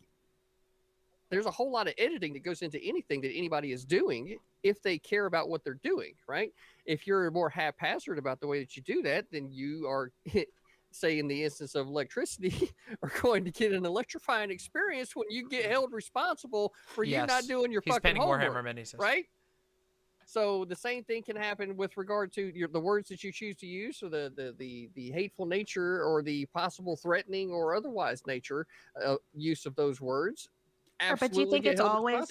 there's a whole lot of editing that goes into anything that anybody is doing if they care about what they're doing, right? If you're more haphazard about the way that you do that, then you are say in the instance of electricity, are going to get an electrifying experience when you get held responsible for you not doing your fucking homework, right? So the same thing can happen with regard to the words that you choose to use, or the hateful nature, or the possible threatening or otherwise nature use of those words. But do you think it's always?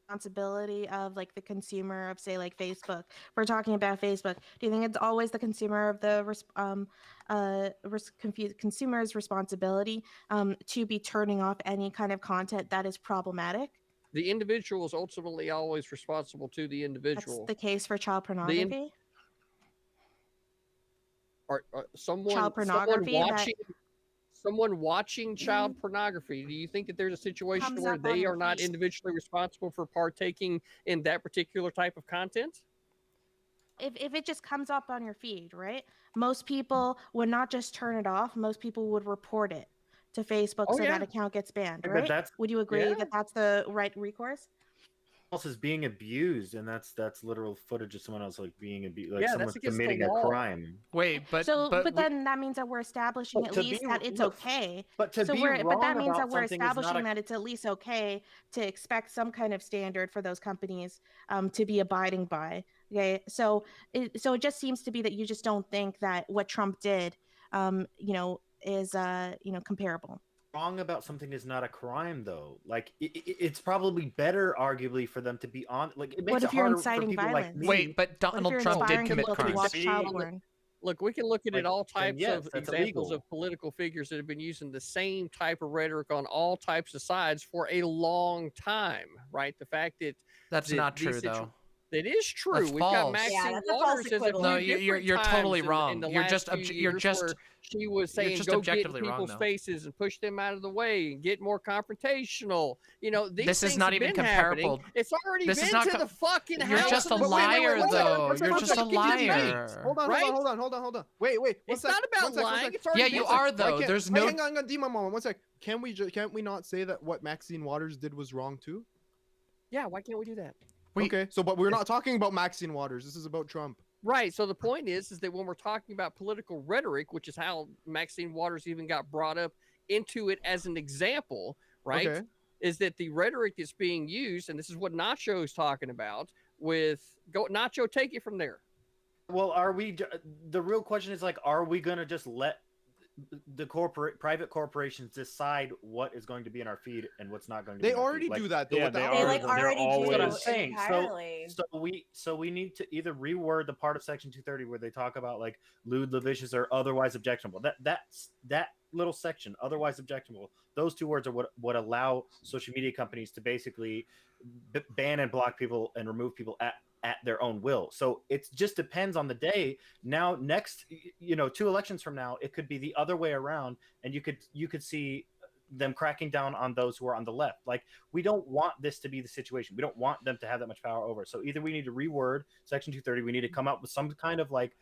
responsibility of like the consumer of, say, like Facebook. If we're talking about Facebook, do you think it's always the consumer of the consumer's responsibility to be turning off any kind of content that is problematic? The individual is ultimately always responsible to the individual. That's the case for child pornography. Someone watching child pornography, do you think that there's a situation where they are not individually responsible for partaking in that particular type of content? If it just comes up on your feed, right? Most people would not just turn it off. Most people would report it to Facebook that account gets banned, right? Would you agree that that's the right recourse? Else is being abused, and that's literal footage of someone else like being abused, like someone's that's committing a crime. Wait, but then that means that we're establishing at least that it's okay. But that means that we're establishing that it's at least okay to expect some kind of standard for those companies to be abiding by. Okay, so it just seems to be that you just don't think that what Trump did, is comparable. Wrong about something is not a crime, though. Like it's probably better, arguably, for them to be on. Like it makes what if it you're harder inciting for people violence? like me. Wait, but Donald Trump did commit crimes. Look, we can look at all types yes, of that's examples illegal. of political figures that have been using the same type of rhetoric on all types of sides for a long time, right? The fact that that's not true, though. It is true. That's We've false. got Maxine Waters as a No, you're totally wrong. You're just she was saying go get in people's faces and push them out of the way and get more confrontational. This is not even comparable. Happening. It's already been to the fucking house. You're just a liar, though. You're just a liar. Hold on. Wait. It's not about lying. It's already you are though. There's no. Hang on, Dima, moment. 1 sec. Can't we not say that what Maxine Waters did was wrong too? Yeah. Why can't we do that? Okay, but we're not talking about Maxine Waters. This is about Trump. Right. So the point is that when we're talking about political rhetoric, which is how Maxine Waters even got brought up into it as an example, right? Okay. Is that the rhetoric that's being used, and this is what Nacho is talking about with Nacho, take it from there. Well, the real question is like, are we going to just let the private corporations decide what is going to be in our feed and what's not going to be? They already do that though. Yeah, they already do what I'm saying. Entirely. So we need to either reword the part of Section 230 where they talk about like lewd, lascivious, or otherwise objectionable. That little section, otherwise objectionable. Those two words are what allow social media companies to basically ban and block people and remove people at their own will. So it just depends on the day. Now, next, 2 elections from now, it could be the other way around, and you could see them cracking down on those who are on the left. Like, we don't want this to be the situation. We don't want them to have that much power over. So either we need to reword Section 230, we need to come up with some kind of like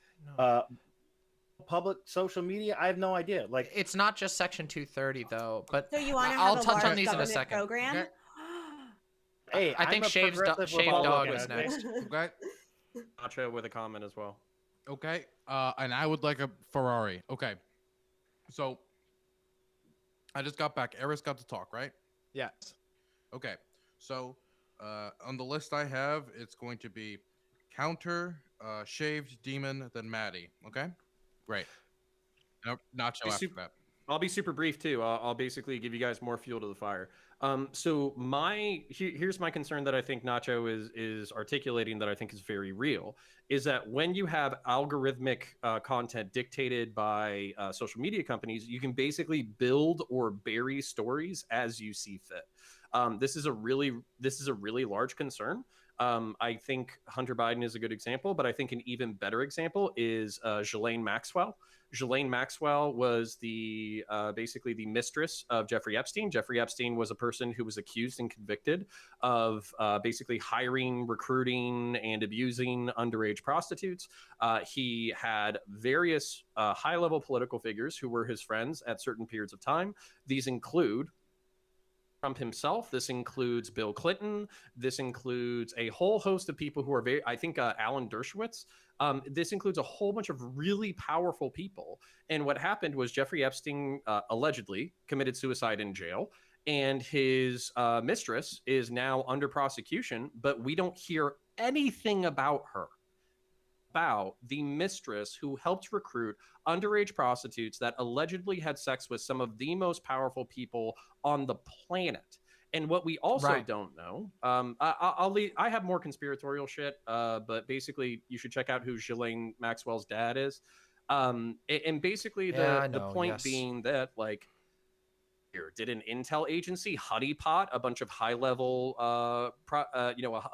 public social media. I have no idea. Like, it's not just Section 230 though. But so you want to I'll have touch a on these in a second. Program? Okay? Hey, I think Shaved Dog was next. Okay. Nacho with a comment as well. Okay. And I would like a Ferrari. Okay. So I just got back. Eris got to talk, right? Yes. Okay. So on the list I have, it's going to be Counter, Shaved, Demon, then Maddie. Okay? Great. Nope, Nacho after that. I'll be super brief too. I'll basically give you guys more fuel to the fire. So here's my concern that I think Nacho is articulating that I think is very real, is that when you have algorithmic content dictated by social media companies, you can basically build or bury stories as you see fit. This is a really large concern. I think Hunter Biden is a good example, but I think an even better example is Ghislaine Maxwell. Ghislaine Maxwell was basically the mistress of Jeffrey Epstein. Jeffrey Epstein was a person who was accused and convicted of basically hiring, recruiting, and abusing underage prostitutes. He had various high-level political figures who were his friends at certain periods of time. These include Trump himself. This includes Bill Clinton. This includes a whole host of people who are Alan Dershowitz. This includes a whole bunch of really powerful people. And what happened was Jeffrey Epstein allegedly committed suicide in jail, and his mistress is now under prosecution, but we don't hear anything about her. About the mistress who helped recruit underage prostitutes that allegedly had sex with some of the most powerful people on the planet. And what we also Right. don't know, I have more conspiratorial shit, but basically you should check out who Ghislaine Maxwell's dad is. And basically Yeah, I the know, point yes. being that, like, here, did an intel agency honeypot a bunch of high level, a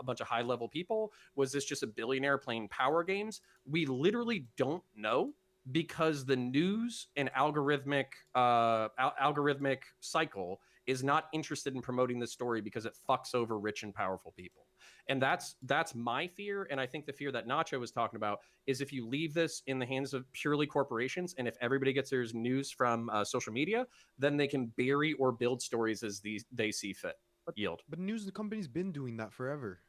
bunch of high level people? Was this just a billionaire playing power games? We literally don't know, because the news and algorithmic cycle is not interested in promoting this story because it fucks over rich and powerful people. And that's my fear. And I think the fear that Nacho was talking about is if you leave this in the hands of purely corporations, and if everybody gets their news from social media, then they can bury or build stories as they see fit. Yield. But news company's been doing that forever.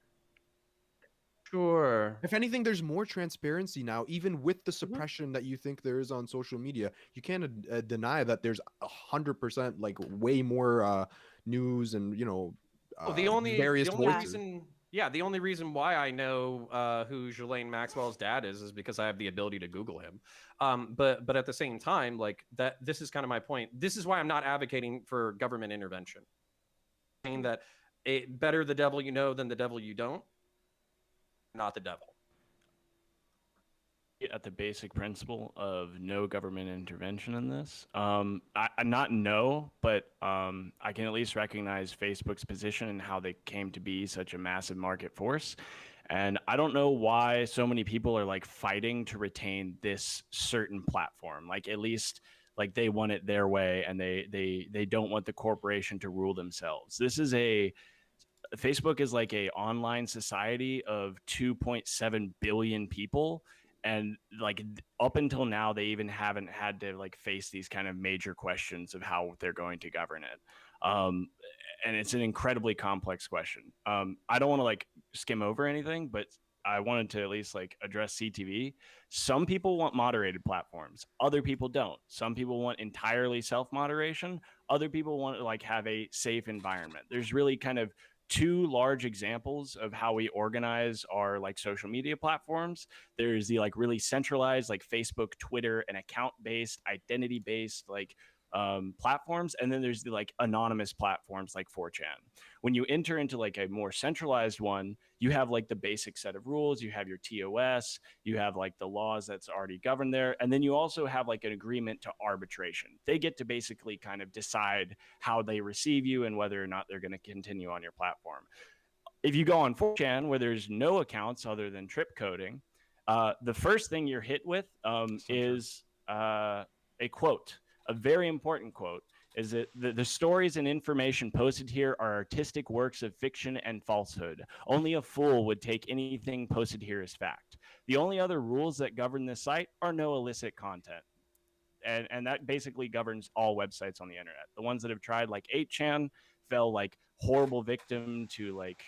Sure. If anything, there's more transparency now, even with the suppression that you think there is on social media. You can't deny that there's 100%, like, way more news and, the only various voices. the only reason why I know who Ghislaine Maxwell's dad is because I have the ability to Google him. But at the same time, like, that, this is kind of my point. This is why I'm not advocating for government intervention. Saying that better the devil you know than the devil you don't. Not the devil. At the basic principle of no government intervention in this, not no, but I can at least recognize Facebook's position and how they came to be such a massive market force. And I don't know why so many people are like fighting to retain this certain platform. Like, at least, like, they want it their way, and they don't want the corporation to rule themselves. Facebook is like a online society of 2.7 billion people. And like, up until now, they even haven't had to like face these kind of major questions of how they're going to govern it. And it's an incredibly complex question. I don't want to like skim over anything, but I wanted to at least like address CTV. Some people want moderated platforms. Other people don't. Some people want entirely self-moderation. Other people want to like have a safe environment. There's really kind of two large examples of how we organize our like social media platforms. There's the like really centralized like Facebook, Twitter, and account-based, identity-based like platforms, and then there's the like anonymous platforms like 4chan. When you enter into like a more centralized one, you have like the basic set of rules, you have your TOS, you have like the laws that's already governed there, and then you also have like an agreement to arbitration. They get to basically kind of decide how they receive you and whether or not they're going to continue on your platform. If you go on 4chan, where there's no accounts other than trip coding, the first thing you're hit with is a quote. A very important quote is that the stories and information posted here are artistic works of fiction and falsehood. Only a fool would take anything posted here as fact. The only other rules that govern this site are no illicit content. And that basically governs all websites on the internet. The ones that have tried like 8chan fell like horrible victim to like,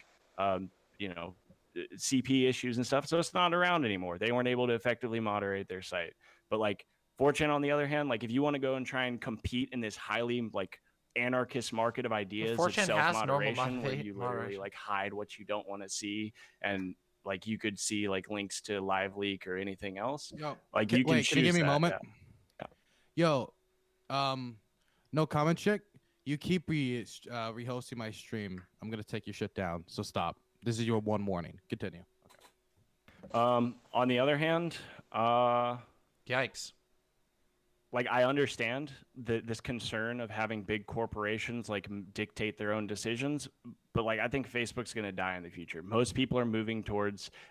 CP issues and stuff. So it's not around anymore. They weren't able to effectively moderate their site. But like 4chan, on the other hand, like if you want to go and try and compete in this highly like anarchist market of ideas of self-moderation, where you literally like hide what you don't want to see, and like you could see like links to live leak or anything else. Like you can Can you give me a moment? Yeah. Yo, NoCommentChick, you keep rehosting my stream. I'm gonna take your shit down. So stop. This is your one warning. Continue. Okay. On the other hand, yikes. Like, I understand this concern of having big corporations like dictate their own decisions, but like I think Facebook's going to die in the future. Most people are moving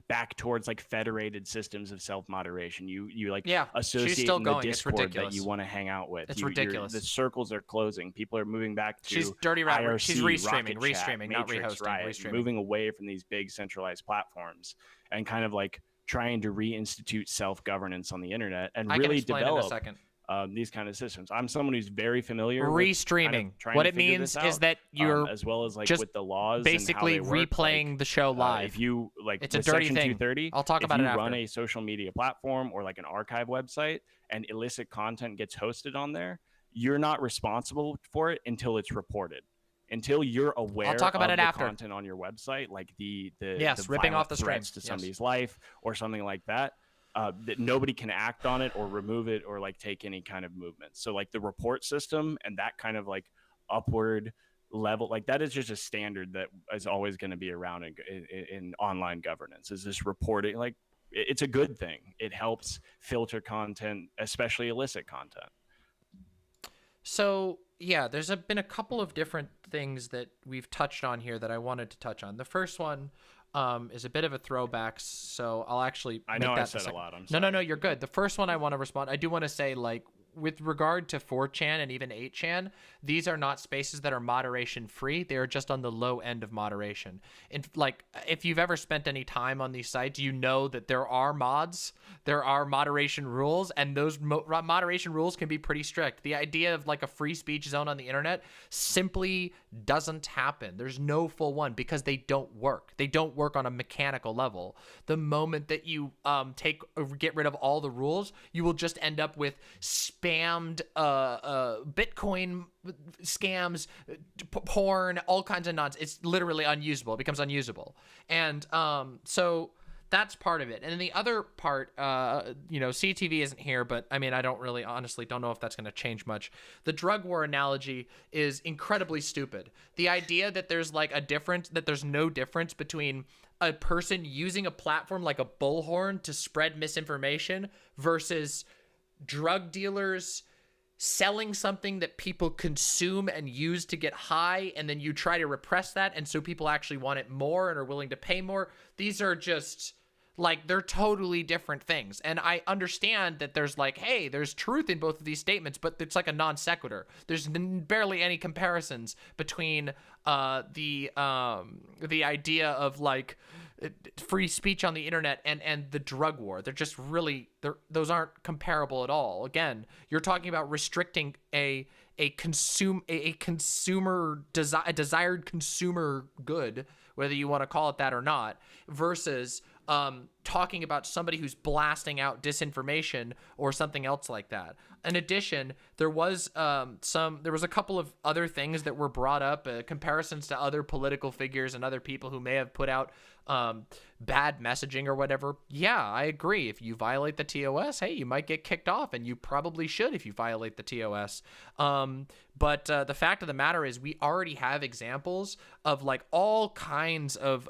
back towards like federated systems of self-moderation. You like associate in the Discord that you want to hang out with. It's ridiculous. The circles are closing. People are moving back to She's dirty rapper. IRC, She's restreaming, Rocket Chat, not Matrix, rehosting, Riot, restreaming. moving away from these big centralized platforms and kind of like trying to reinstitute self-governance on the internet and really develop these kind of systems. I'm someone who's very familiar restreaming. with kind of what it means is that you're as well as like just with the laws basically and how they work, replaying like, the show live. If you like, it's a with dirty Section thing. 230, I'll talk about it if after. you run a social media platform or like an archive website and illicit content gets hosted on there, you're not responsible for it until it's reported. Until you're aware I'll talk about of it the after. content on your website, like the ripping violent off the threats stream. to somebody's life or something like that. That nobody can act on it or remove it or like take any kind of movement. So like the report system and that kind of like upward level, like that is just a standard that is always going to be around in online governance, is this reporting. Like, it's a good thing. It helps filter content, especially illicit content. So yeah, there's been a couple of different things that we've touched on here that I wanted to touch on. The first one is a bit of a throwback, so I'll actually I know I said a lot. I'm sorry. No, you're good. The first one I want to respond. I do want to say, like, with regard to 4chan and even 8chan, these are not spaces that are moderation free. They are just on the low end of moderation. And like, if you've ever spent any time on these sites, you know that there are mods, there are moderation rules, and those moderation rules can be pretty strict. The idea of like a free speech zone on the internet simply doesn't happen. There's no full one because they don't work. They don't work on a mechanical level. The moment that you get rid of all the rules, you will just end up with spammed Bitcoin scams, porn, all kinds of nonsense. It's literally unusable. It becomes unusable. And so that's part of it. And then the other part, CTV isn't here, but I mean, I honestly don't know if that's going to change much. The drug war analogy is incredibly stupid. The idea that there's there's no difference between a person using a platform like a bullhorn to spread misinformation versus drug dealers selling something that people consume and use to get high, and then you try to repress that, and so people actually want it more and are willing to pay more. These are just like, they're totally different things. And I understand that there's like, hey, there's truth in both of these statements, but it's like a non sequitur. There's barely any comparisons between the idea of like free speech on the internet and the drug war. They're just really, those aren't comparable at all. Again, you're talking about restricting a desired consumer good, whether you want to call it that or not, versus talking about somebody who's blasting out disinformation or something else like that. In addition, there was a couple of other things that were brought up, comparisons to other political figures and other people who may have put out bad messaging or whatever. Yeah, I agree. If you violate the TOS, hey, you might get kicked off, and you probably should if you violate the TOS. But the fact of the matter is, we already have examples of like all kinds of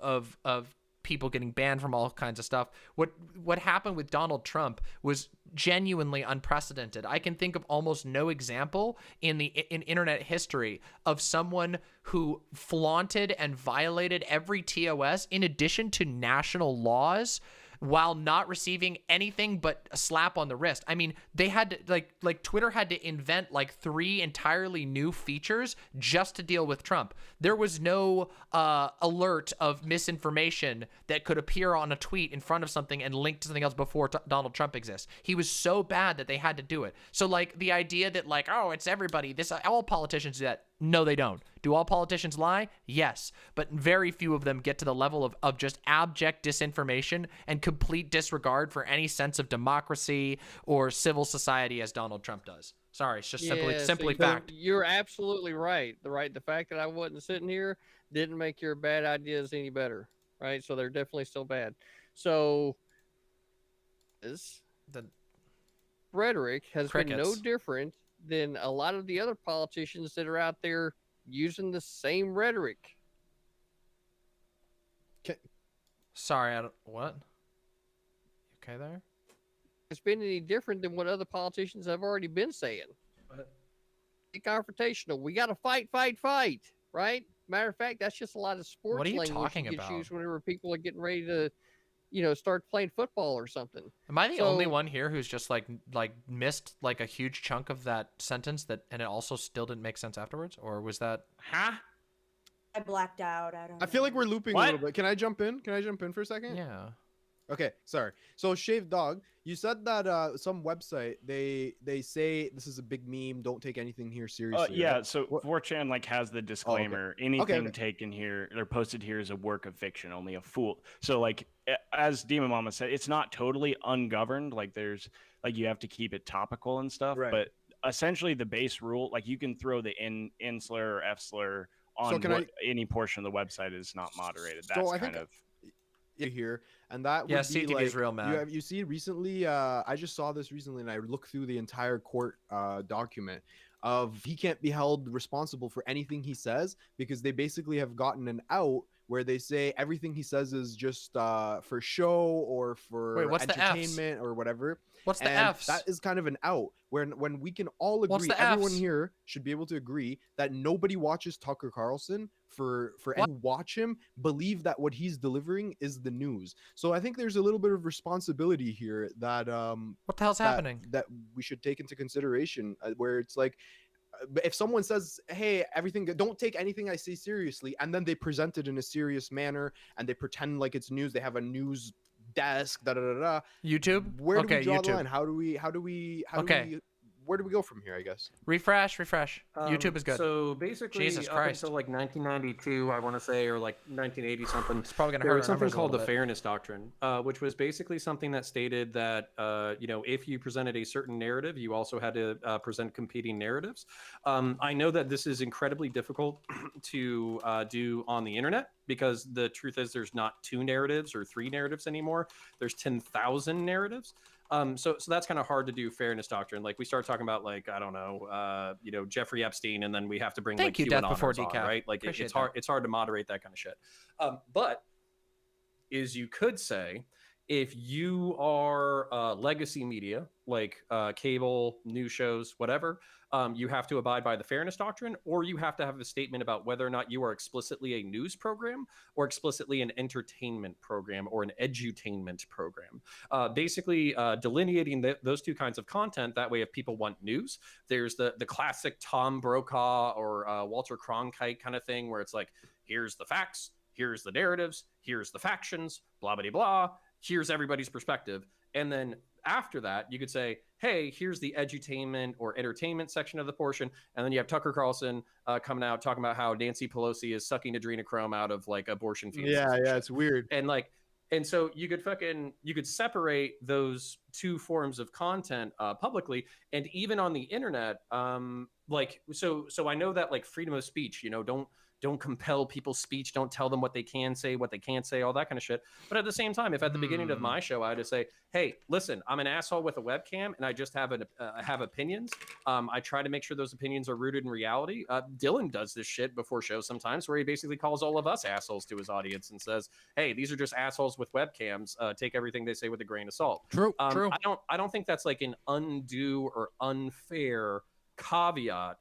people getting banned from all kinds of stuff. What happened with Donald Trump was genuinely unprecedented. I can think of almost no example in internet history of someone who flaunted and violated every TOS in addition to national laws while not receiving anything but a slap on the wrist. I mean, they had to, like Twitter had to invent like 3 entirely new features just to deal with Trump. There was no alert of misinformation that could appear on a tweet in front of something and link to something else before Donald Trump exists. He was so bad that they had to do it. So like the idea that like, oh, it's everybody, all politicians do that. No, they don't. Do all politicians lie? Yes. But very few of them get to the level of just abject disinformation and complete disregard for any sense of democracy or civil society as Donald Trump does. Sorry, it's just simply fact. You're absolutely right. The fact that I wasn't sitting here didn't make your bad ideas any better, right? So they're definitely still bad. So the rhetoric has been no different than a lot of the other politicians that are out there using the same rhetoric. Sorry, what? You okay there? It's been any different than what other politicians have already been saying. Be confrontational. We got to fight, right? Matter of fact, that's just a lot of sports what are you language talking you about? use whenever people are getting ready to, start playing football or something. Am I the only one here who's just like missed like a huge chunk of that sentence and it also still didn't make sense afterwards? Or was that? I blacked out. I feel like we're looping a little bit. Can I jump in? For a second? Yeah. Okay, sorry. So Shaved Dog, you said that some website they say this is a big meme. Don't take anything here seriously. Yeah. Right? So 4chan like has the disclaimer. Anything taken here or posted here is a work of fiction. Only a fool. So like as Demon Mama said, it's not totally ungoverned. Like there's like you have to keep it topical and stuff. Right. But essentially the base rule, like you can throw the N slur or F slur on any portion of the website is not moderated. That's kind of here, and that would be CTV like, is real mad. You see recently, I just saw this recently, and I looked through the entire court document. of he can't be held responsible for anything he says because they basically have gotten an out where they say everything he says is just for show or for Wait, what's the Fs? entertainment or whatever. What's the And Fs? that is kind of an out when we can all agree, the everyone Fs? here should be able to agree that nobody watches Tucker Carlson for any watch him believe that what he's delivering is the news. So I think there's a little bit of responsibility here that what the hell's happening that we should take into consideration, where it's like, if someone says, hey, everything, don't take anything I say seriously, and then they present it in a serious manner and they pretend like it's news, they have a news desk, YouTube. Where do Okay, we draw YouTube. the line? How do we where do we go from here, I guess? Refresh. YouTube is good. So basically, Jesus up Christ. until like 1992, I want to say, or like 1980 something, It's probably gonna there hurt was our something numbers a called the little bit. Fairness Doctrine, which was basically something that stated that if you presented a certain narrative, you also had to present competing narratives. I know that this is incredibly difficult to do on the internet because the truth is there's not 2 narratives or 3 narratives anymore. There's 10,000 narratives. So that's kind of hard to do fairness doctrine. Like we start talking about like, I don't know, Jeffrey Epstein, and then we have to bring Thank like you, QAnon Death Before on, Decaf. right? Like Appreciate it's hard. that. It's hard to moderate that kind of shit. But you could say if you are legacy media like cable, news shows, whatever, you have to abide by the fairness doctrine, or you have to have a statement about whether or not you are explicitly a news program or explicitly an entertainment program or an edutainment program. Basically, delineating those 2 kinds of content. That way, if people want news, there's the classic Tom Brokaw or Walter Cronkite kind of thing where it's like, here's the facts, here's the narratives, here's the factions, blah, blah, blah. Here's everybody's perspective. And then after that, you could say, hey, here's the edutainment or entertainment section of the portion. And then you have Tucker Carlson coming out talking about how Nancy Pelosi is sucking adrenochrome out of like abortion fetuses. Yeah, it's weird. And so you could separate those 2 forms of content publicly, and even on the internet. So I know that like freedom of speech, don't compel people's speech, don't tell them what they can say, what they can't say, all that kind of shit. But at the same time, if at the beginning of my show I had to say, hey, listen, I'm an asshole with a webcam and I just have opinions, I try to make sure those opinions are rooted in reality. Dylan does this shit before shows sometimes where he basically calls all of us assholes to his audience and says, hey, these are just assholes with webcams, take everything they say with a grain of salt. True. I don't think that's like an undue or unfair caveat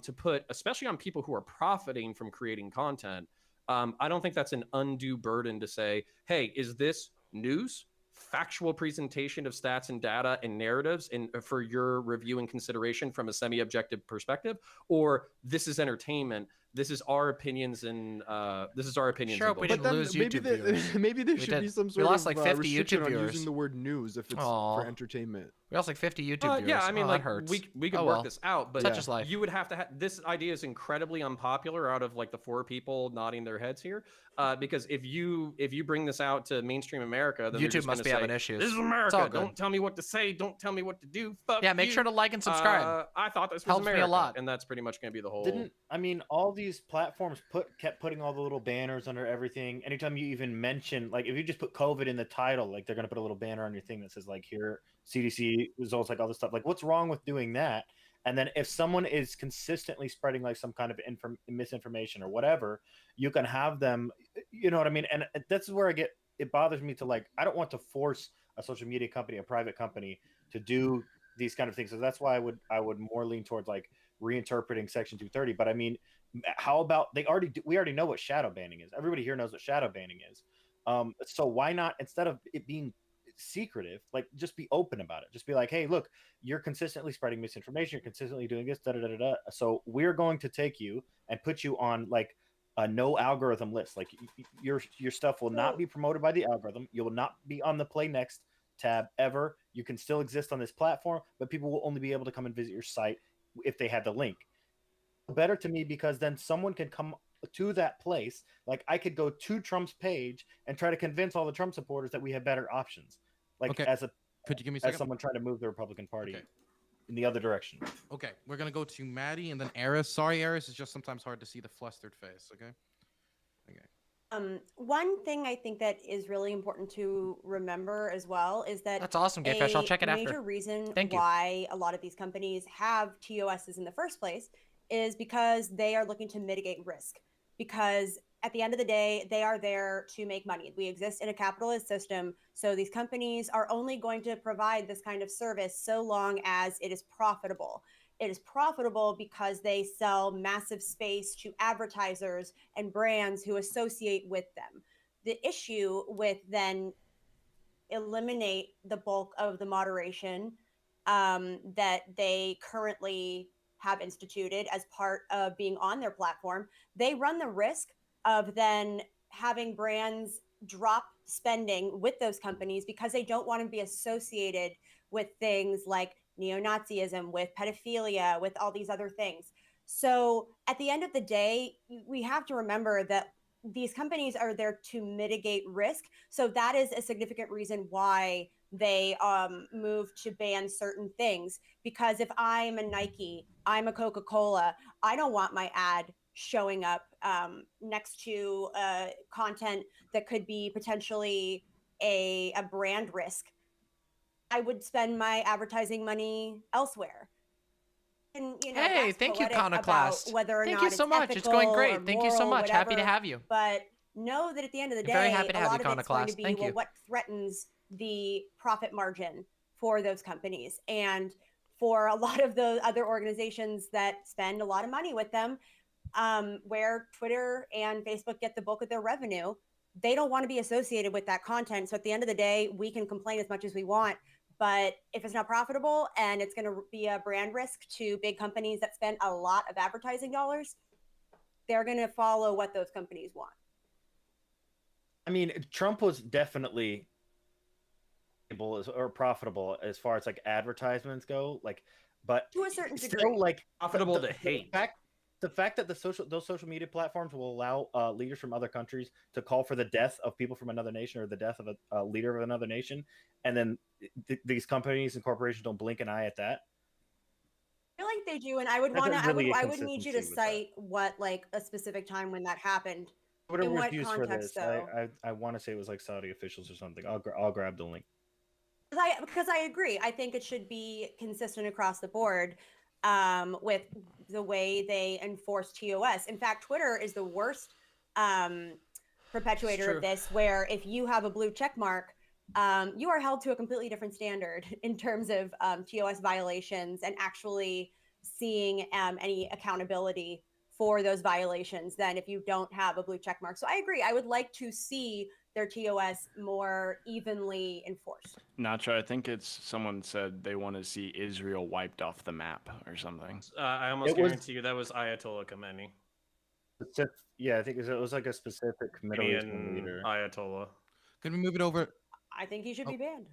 to put, especially on people who are profiting from creating content. I don't think that's an undue burden to say, hey, is this news, factual presentation of stats and data and narratives for your review and consideration from a semi-objective perspective, or this is entertainment, this is our opinions, and this is our opinions. Sure, we didn't lose YouTube viewers. Maybe there should be some sort we lost of like 50 restriction YouTube on viewers. using the word news if it's for entertainment. We lost like 50 YouTube viewers. Yeah, I mean, that like hurts. we could Oh, work well. this out, but Such is life. you would have to. This idea is incredibly unpopular out of like the 4 people nodding their heads here, because if you bring this out to mainstream America, then they're YouTube just must gonna be say, having issues. This is It's all America. good. Don't tell me what to say. Don't tell me what to do. Fuck Yeah, make you. sure to like and subscribe. I thought this was Helps me a America, lot. and that's pretty much going to be the whole. All these platforms kept putting all the little banners under everything. Anytime you even mention, like, if you just put COVID in the title, like, they're gonna put a little banner on your thing that says like, here CDC results, like all this stuff. Like, what's wrong with doing that? And then if someone is consistently spreading like some kind of misinformation or whatever, you can have them. You know what I mean? And that's where it bothers me to, like, I don't want to force a social media company, a private company, to do these kind of things. So that's why I would more lean towards like reinterpreting Section 230. But I mean, how about we already know what shadow banning is. Everybody here knows what shadow banning is. So why not, instead of it being secretive, like, just be open about it. Just be like, hey, look, you're consistently spreading misinformation, you're consistently doing this, so we're going to take you and put you on like a no algorithm list. Like, your stuff will not be promoted by the algorithm. You will not be on the play next tab ever. You can still exist on this platform, but people will only be able to come and visit your site if they had the link. Better to me, because then someone can come to that place. Like, I could go to Trump's page and try to convince all the Trump supporters that we have better options. Like, could you give me a second? As someone trying to move the Republican Party in the other direction. Okay, we're gonna go to Maddie and then Eris. Sorry, Eris, it's just sometimes hard to see the flustered face. Okay. One thing I think that is really important to remember as well is that That's awesome, GayFesh. I'll check it after. A major reason Thank you. why a lot of these companies have TOSs in the first place is because they are looking to mitigate risk. Because at the end of the day, they are there to make money. We exist in a capitalist system, so these companies are only going to provide this kind of service so long as it is profitable. It is profitable because they sell massive space to advertisers and brands who associate with them. The issue with then eliminate the bulk of the moderation that they currently have instituted as part of being on their platform, they run the risk of then having brands drop spending with those companies because they don't want to be associated with things like neo-Nazism, with pedophilia, with all these other things. So at the end of the day, we have to remember that these companies are there to mitigate risk. So that is a significant reason why they move to ban certain things. Because if I'm a Nike, I'm a Coca-Cola, I don't want my ad showing up next to content that could be potentially a brand risk. I would spend my advertising money elsewhere. And, you know, hey, that's thank you, poetic Iconoclast. about whether or Thank not you it's so much. It's ethical going or great. Thank you so moral, much. Happy to whatever. have you. But know that at the end of the day, Very happy to a have lot you, of it's going to Iconoclast. be Thank you. what threatens the profit margin for those companies. And for a lot of the other organizations that spend a lot of money with them, where Twitter and Facebook get the bulk of their revenue, they don't want to be associated with that content. So at the end of the day, we can complain as much as we want, but if it's not profitable and it's going to be a brand risk to big companies that spend a lot of advertising dollars, they're going to follow what those companies want. I mean, Trump was definitely able or profitable as far as like advertisements go, like, but to a certain still, degree, like profitable to hate. The fact that those social media platforms will allow leaders from other countries to call for the death of people from another nation or the death of a leader of another nation, and then these companies and corporations don't blink an eye at that. I feel like they do, and I would want to. I would need you to cite what like a specific time when that happened. Whatever in was what used for context, this, though? I want to say it was like Saudi officials or something. I'll grab the link. Because I agree. I think it should be consistent across the board with the way they enforce TOS. In fact, Twitter is the worst perpetuator of this, where if you have a blue check mark, you are held to a completely different standard in terms of TOS violations and actually seeing any accountability for those violations than if you don't have a blue check mark. So I agree. I would like to see their TOS more evenly enforced. Nacho, I think it's someone said they want to see Israel wiped off the map or something. I almost guarantee you that was Ayatollah Khomeini. Yeah, I think it was like a specific Middle Eastern leader. Ayatollah. Can we move it over? I think he should be banned.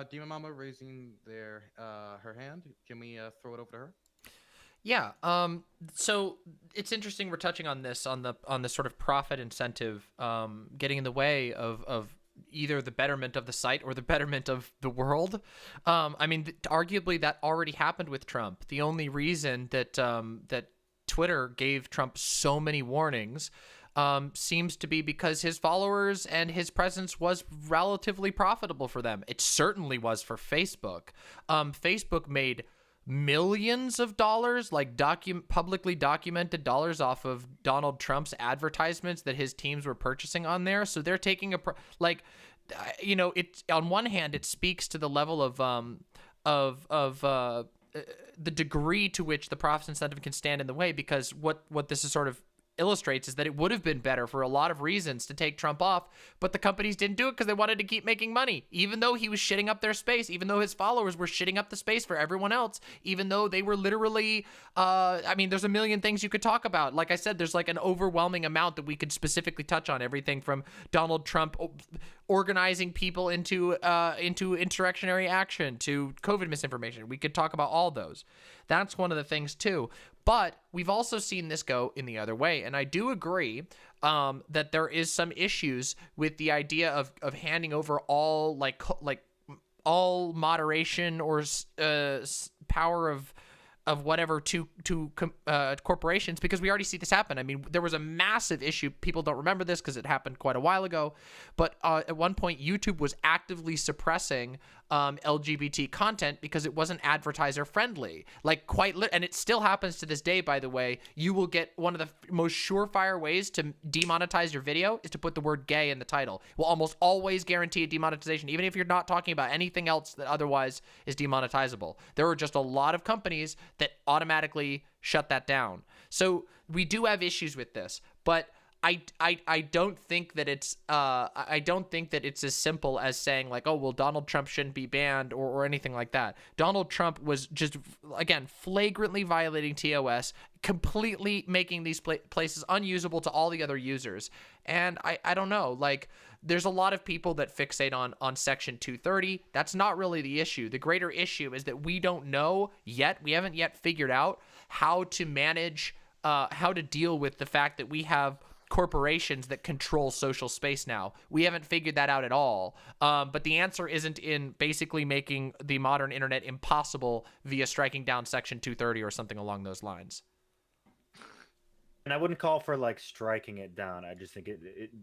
Demon Mama raising her hand. Can we throw it over to her? Yeah. So it's interesting we're touching on this on the sort of profit incentive getting in the way of either the betterment of the site or the betterment of the world. I mean, arguably that already happened with Trump. The only reason that that Twitter gave Trump so many warnings seems to be because his followers and his presence was relatively profitable for them. It certainly was for Facebook. Facebook made millions of dollars, like publicly documented dollars off of Donald Trump's advertisements that his teams were purchasing on there. So they're taking it on one hand, it speaks to the level of the degree to which the profit incentive can stand in the way, because what this is sort of illustrates is that it would have been better for a lot of reasons to take Trump off, but the companies didn't do it because they wanted to keep making money, even though he was shitting up their space, even though his followers were shitting up the space for everyone else, even though they were literally, I mean, there's a million things you could talk about. Like I said, there's like an overwhelming amount that we could specifically touch on, everything from Donald Trump organizing people into insurrectionary action to COVID misinformation. We could talk about all those. That's one of the things too. But we've also seen this go in the other way. And I do agree that there is some issues with the idea of handing over all all moderation or power of whatever to corporations, because we already see this happen. I mean, there was a massive issue. People don't remember this because it happened quite a while ago, but at one point YouTube was actively suppressing LGBT content because it wasn't advertiser friendly. Like and it still happens to this day, by the way. You will get one of the most surefire ways to demonetize your video is to put the word gay in the title. Will almost always guarantee a demonetization, even if you're not talking about anything else that otherwise is demonetizable. There are just a lot of companies that automatically shut that down. So we do have issues with this, but I don't think that it's as simple as saying like, oh well, Donald Trump shouldn't be banned or anything like that. Donald Trump was just, again, flagrantly violating TOS, completely making these places unusable to all the other users. And I don't know, like, there's a lot of people that fixate on Section 230. That's not really the issue. The greater issue is that we don't know yet. We haven't yet figured out how to manage, how to deal with the fact that we have corporations that control social space now. We haven't figured that out at all. But the answer isn't in basically making the modern internet impossible via striking down Section 230 or something along those lines. And I wouldn't call for like striking it down. I just think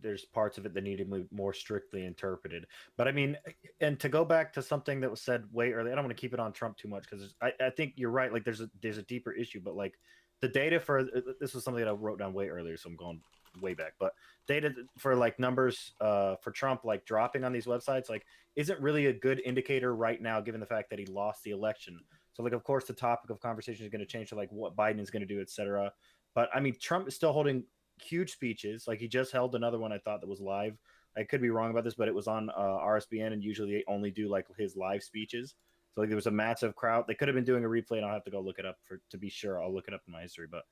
there's parts of it that need to be more strictly interpreted. But I mean, and to go back to something that was said way earlier, I don't want to keep it on Trump too much because I think you're right. Like there's a deeper issue, but like the data for this was something that I wrote down way earlier, so I'm going way back. But data for like numbers for Trump like dropping on these websites like isn't really a good indicator right now, given the fact that he lost the election. So like of course the topic of conversation is going to change to like what Biden is going to do, etc. But I mean, Trump is still holding huge speeches. Like he just held another one I thought that was live. I could be wrong about this, but it was on RSBN, and usually they only do like his live speeches. So like there was a massive crowd. They could have been doing a replay, and I'll have to go look it up to be sure. I'll look it up in my history. But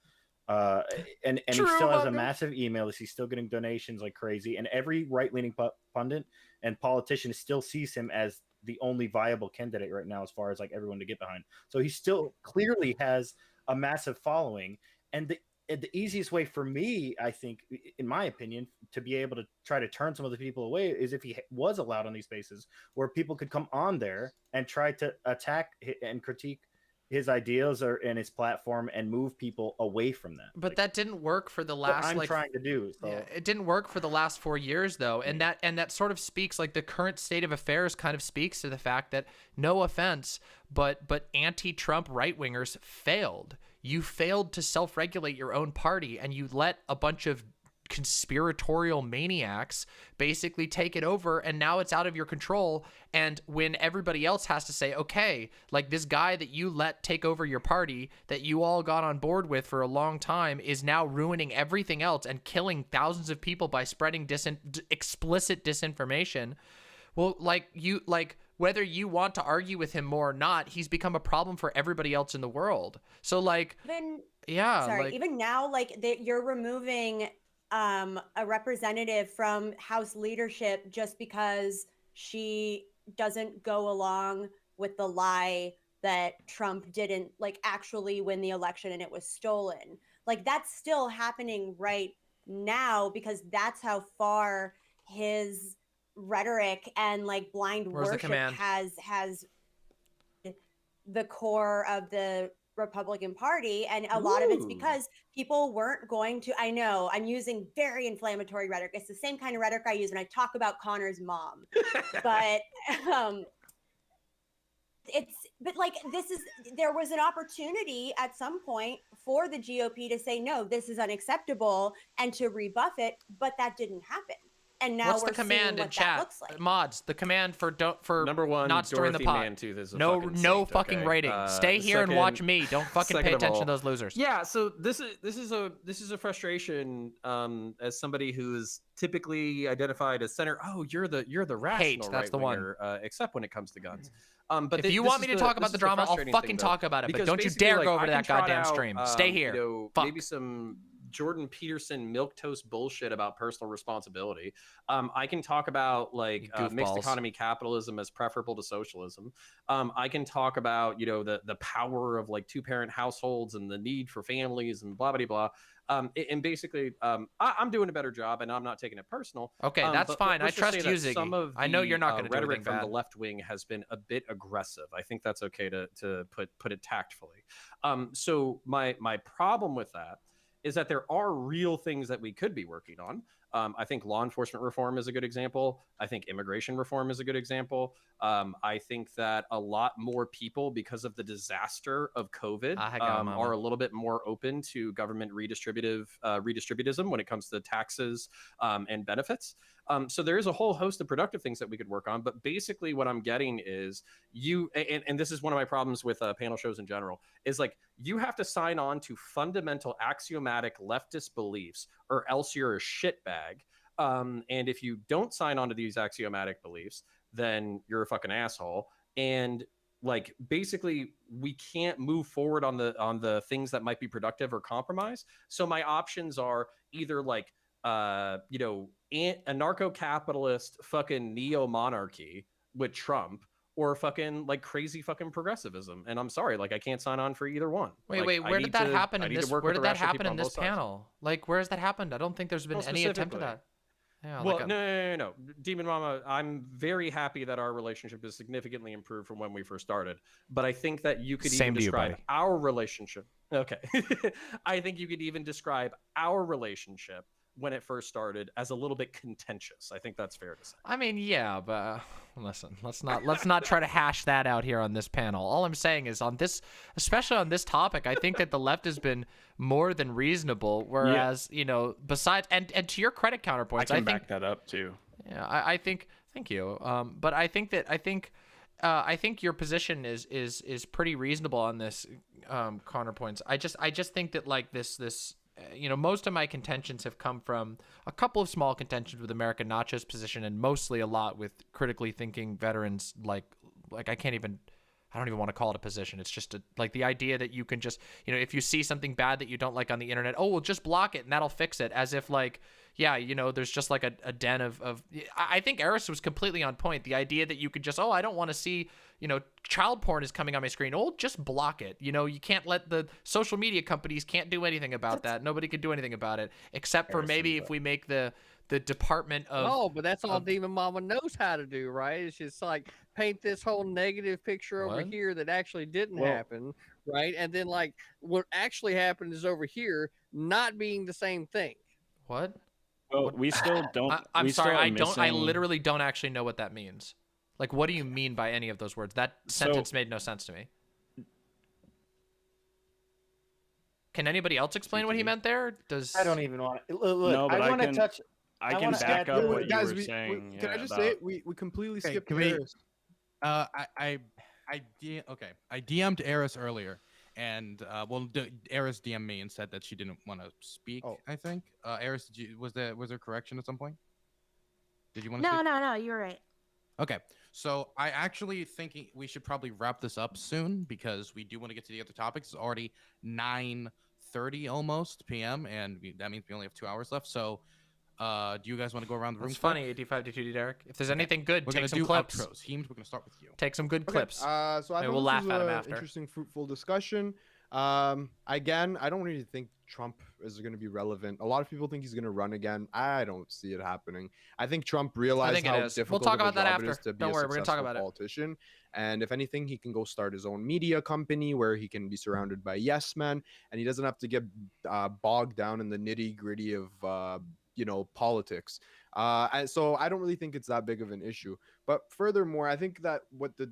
and he still has a massive email list. He's still getting donations like crazy, and every right-leaning pundit and politician still sees him as the only viable candidate right now, as far as like everyone to get behind. So he still clearly has a massive following, and the easiest way for me, I think, in my opinion, to be able to try to turn some of the people away is if he was allowed on these spaces where people could come on there and try to attack and critique his ideas and his platform and move people away from that. But that didn't work for the last. I'm trying to do. So. Yeah, it didn't work for the last 4 years though, and that sort of speaks, like the current state of affairs kind of speaks to the fact that, no offense, but anti-Trump right-wingers failed. You failed to self-regulate your own party, and you let a bunch of conspiratorial maniacs basically take it over, and now it's out of your control. And when everybody else has to say, okay, like this guy that you let take over your party that you all got on board with for a long time is now ruining everything else and killing thousands of people by spreading explicit disinformation. Well, whether you want to argue with him more or not, he's become a problem for everybody else in the world. So like, even now, like you're removing a representative from House leadership just because she doesn't go along with the lie that Trump didn't like actually win the election and it was stolen. Like that's still happening right now because that's how far his rhetoric and like blind worship has the core of the Republican Party, and a lot of it's because people weren't going to. I know I'm using very inflammatory rhetoric. It's the same kind of rhetoric I use when I talk about Connor's mom, but there was an opportunity at some point for the GOP to say no, this is unacceptable, and to rebuff it, but that didn't happen. And now what's the command in chat? Like. Mods, the command for number one, not stirring the pot. No fucking rating. Stay here and watch me. Don't fucking pay attention to those losers. Yeah, so this is a frustration as somebody who's typically identified as center. Oh, you're the rational that's the one. Except when it comes to guns. But if you want me to talk about the drama, I'll fucking talk about it. But don't you dare go over to that goddamn stream. Stay here. Maybe some Jordan Peterson milquetoast bullshit about personal responsibility. I can talk about like mixed economy capitalism as preferable to socialism. I can talk about, you know, the power of like 2-parent households and the need for families and blah blah blah. And basically, I'm doing a better job, and I'm not taking it personal. Okay, that's but fine. I let's just trust say you, that Ziggy. some of I know the, you're not going to do rhetoric anything from bad. the left wing has been a bit aggressive. I think that's okay to put it tactfully. So my problem with that is that there are real things that we could be working on. I think law enforcement reform is a good example. I think immigration reform is a good example. I think that a lot more people, because of the disaster of COVID, are a little bit more open to government redistributivism when it comes to taxes and benefits. So there is a whole host of productive things that we could work on. But basically what I'm getting is and this is one of my problems with panel shows in general, is like you have to sign on to fundamental axiomatic leftist beliefs or else you're a shitbag. And if you don't sign on to these axiomatic beliefs, then you're a fucking asshole. And like basically we can't move forward on the things that might be productive or compromise. So my options are either like you know, anarcho-capitalist fucking neo-monarchy with Trump, or fucking like crazy fucking progressivism. And I'm sorry, like I can't sign on for either one. Wait, like, where did that happen in this? Where did that happen in this panel? Like, where's that happened? I don't think there's been any attempt at that. Yeah, well, like no. Demon Mama, I'm very happy that our relationship is significantly improved from when we first started. But I think that you could even describe our relationship. Okay. I think you could even describe our relationship when it first started as a little bit contentious. I think that's fair to say. I mean, yeah, but listen, let's not try to hash that out here on this panel. All I'm saying is on this, especially on this topic, I think that the left has been more than reasonable. Whereas, you know, besides and to your credit counterpoints, I think back that up too. Yeah, I think. Thank you. But I think your position is pretty reasonable on this counterpoints. I just think that like this. You know, most of my contentions have come from a couple of small contentions with American Nacho's position, and mostly a lot with critically thinking veterans. Like I don't even want to call it a position. It's just like the idea that you can just, you know, if you see something bad that you don't like on the internet, oh, well, just block it and that'll fix it. As if like, yeah, you know, there's just like a den of I think Eris was completely on point. The idea that you could just, oh, I don't want to see, you know, child porn is coming on my screen. Oh, just block it. You know, you can't let the social media companies can't do anything about that. Nobody can do anything about it except for maybe if we make the Department of... Oh, but that's all Demon Mama knows how to do, right? It's just like paint this whole negative picture over here that actually didn't happen, right? And then like what actually happened is over here not being the same thing. What? Well, we still don't... I'm sorry, I literally don't actually know what that means. Like, what do you mean by any of those words? That sentence made no sense to me. Can anybody else explain what he meant there? I don't even want to. Look, no, but I want to touch... I can back up what you were saying. Can I just say we completely skipped Eris. I DM'd Eris earlier, and Eris DM'd me and said that she didn't want to speak. I think Eris, was there correction at some point? Did you want to? No, you're right. Okay, so I actually think we should probably wrap this up soon because we do want to get to the other topics. It's already 9:30 almost p.m. and that means we only have 2 hours left. So. Do you guys want to go around the room? It's funny, 85-2D Derek. If there's anything good, we're take some do clips. Outros. Heems, we're gonna start with you. Take some good clips. So I Maybe thought we'll laugh at him an after. Interesting, fruitful discussion. Again, I don't really think Trump is going to be relevant. A lot of people think he's going to run again. I don't see it happening. I think Trump realized how difficult we'll talk about that it is after. to be Don't worry, a we're gonna talk successful about politician. And if anything, he can go start his own media company where he can be surrounded by yes men, and he doesn't have to get bogged down in the nitty gritty of politics. So I don't really think it's that big of an issue. But furthermore, I think that what the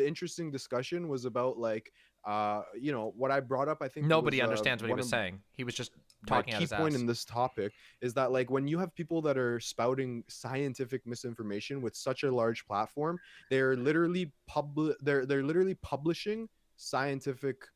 interesting discussion was about, like, what I brought up, I think nobody understands what he was saying. He was just talking out his ass. My key point in this topic is that, like, when you have people that are spouting scientific misinformation with such a large platform, they're literally publishing scientific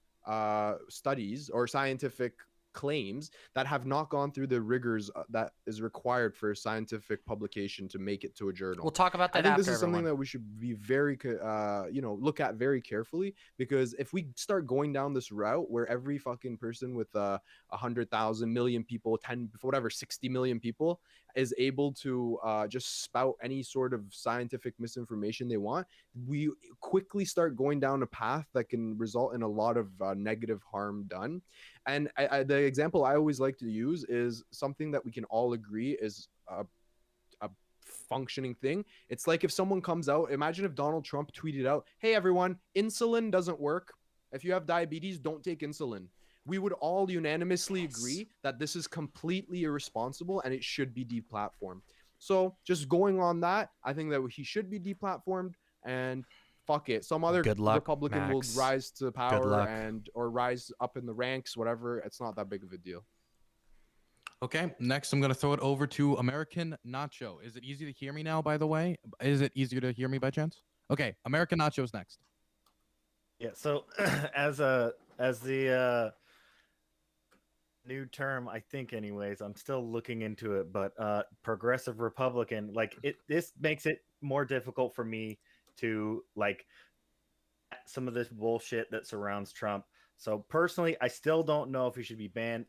studies or scientific claims that have not gone through the rigors that is required for a scientific publication to make it to a journal. We'll talk about that I think after, this is something everyone. that we should be very, look at very carefully, because if we start going down this route where every fucking person with 100,000 million people, 10, whatever, 60 million people is able to just spout any sort of scientific misinformation they want, we quickly start going down a path that can result in a lot of negative harm done. And the example I always like to use is something that we can all agree is a functioning thing. It's like if someone comes out, imagine if Donald Trump tweeted out, "Hey everyone, insulin doesn't work. If you have diabetes, don't take insulin." We would all unanimously agree that this is completely irresponsible and it should be deplatformed. So just going on that, I think that he should be deplatformed, and fuck it. Some other Republican will rise to power or rise up in the ranks, whatever. It's not that big of a deal. Okay, next I'm going to throw it over to American Nacho. Is it easy to hear me now, by the way? Is it easier to hear me by chance? Okay, American Nacho's next. Yeah, so as the new term, I think anyways, I'm still looking into it, but progressive Republican, like this makes it more difficult for me to like some of this bullshit that surrounds Trump. So personally, I still don't know if he should be banned.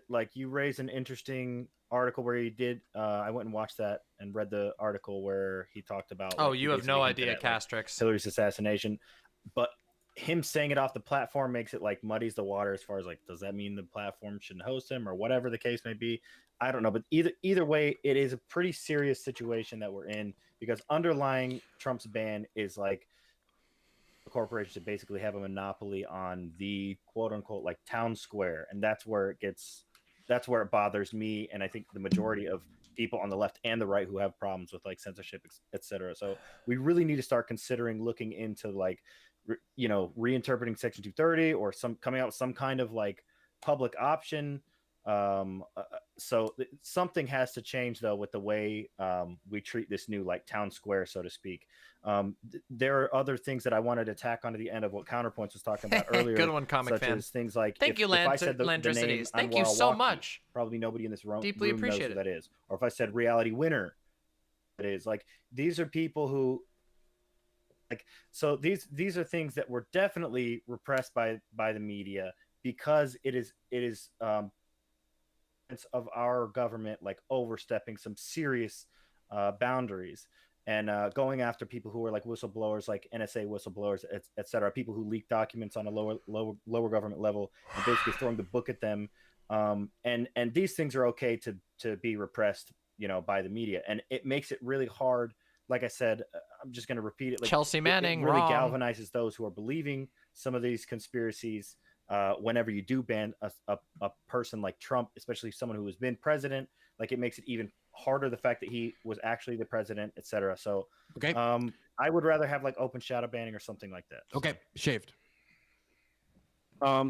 Like you raised an interesting article where he did. I went and watched that and read the article where he talked about. Oh, like, you have no idea, Castrix. Hillary's assassination, but him saying it off the platform makes it like muddies the water as far as like, does that mean the platform shouldn't host him or whatever the case may be? I don't know, but either way, it is a pretty serious situation that we're in, because underlying Trump's ban is like the corporation should basically have a monopoly on the quote unquote like town square, and that's where it bothers me, and I think the majority of people on the left and the right who have problems with like censorship, etc. So we really need to start considering looking into like reinterpreting Section 230 or coming out with some kind of like public option. So something has to change though with the way we treat this new like town square, so to speak. There are other things that I wanted to tack onto the end of what Counterpoints was talking about earlier. Good one, comic such fan. As things like thank you, if I said the name Thank you so much. Probably nobody in this room Deeply knows appreciate who it. that is. Or if I said Reality Winner, it is like these are people who like, so these are things that were definitely repressed by the media, because it is of our government like overstepping some serious boundaries and going after people who are like whistleblowers, like NSA whistleblowers, etc. People who leak documents on a lower government level and basically throwing the book at them. And these things are okay to be repressed, by the media, and it makes it really hard. Like I said, I'm just going to repeat it. Like Chelsea Manning it really wrong. galvanizes those who are believing some of these conspiracies. Whenever you do ban a person like Trump, especially someone who has been president, like it makes it even harder, the fact that he was actually the president, etc. So, okay, I would rather have like open shadow banning or something like that. Okay, Shaved. I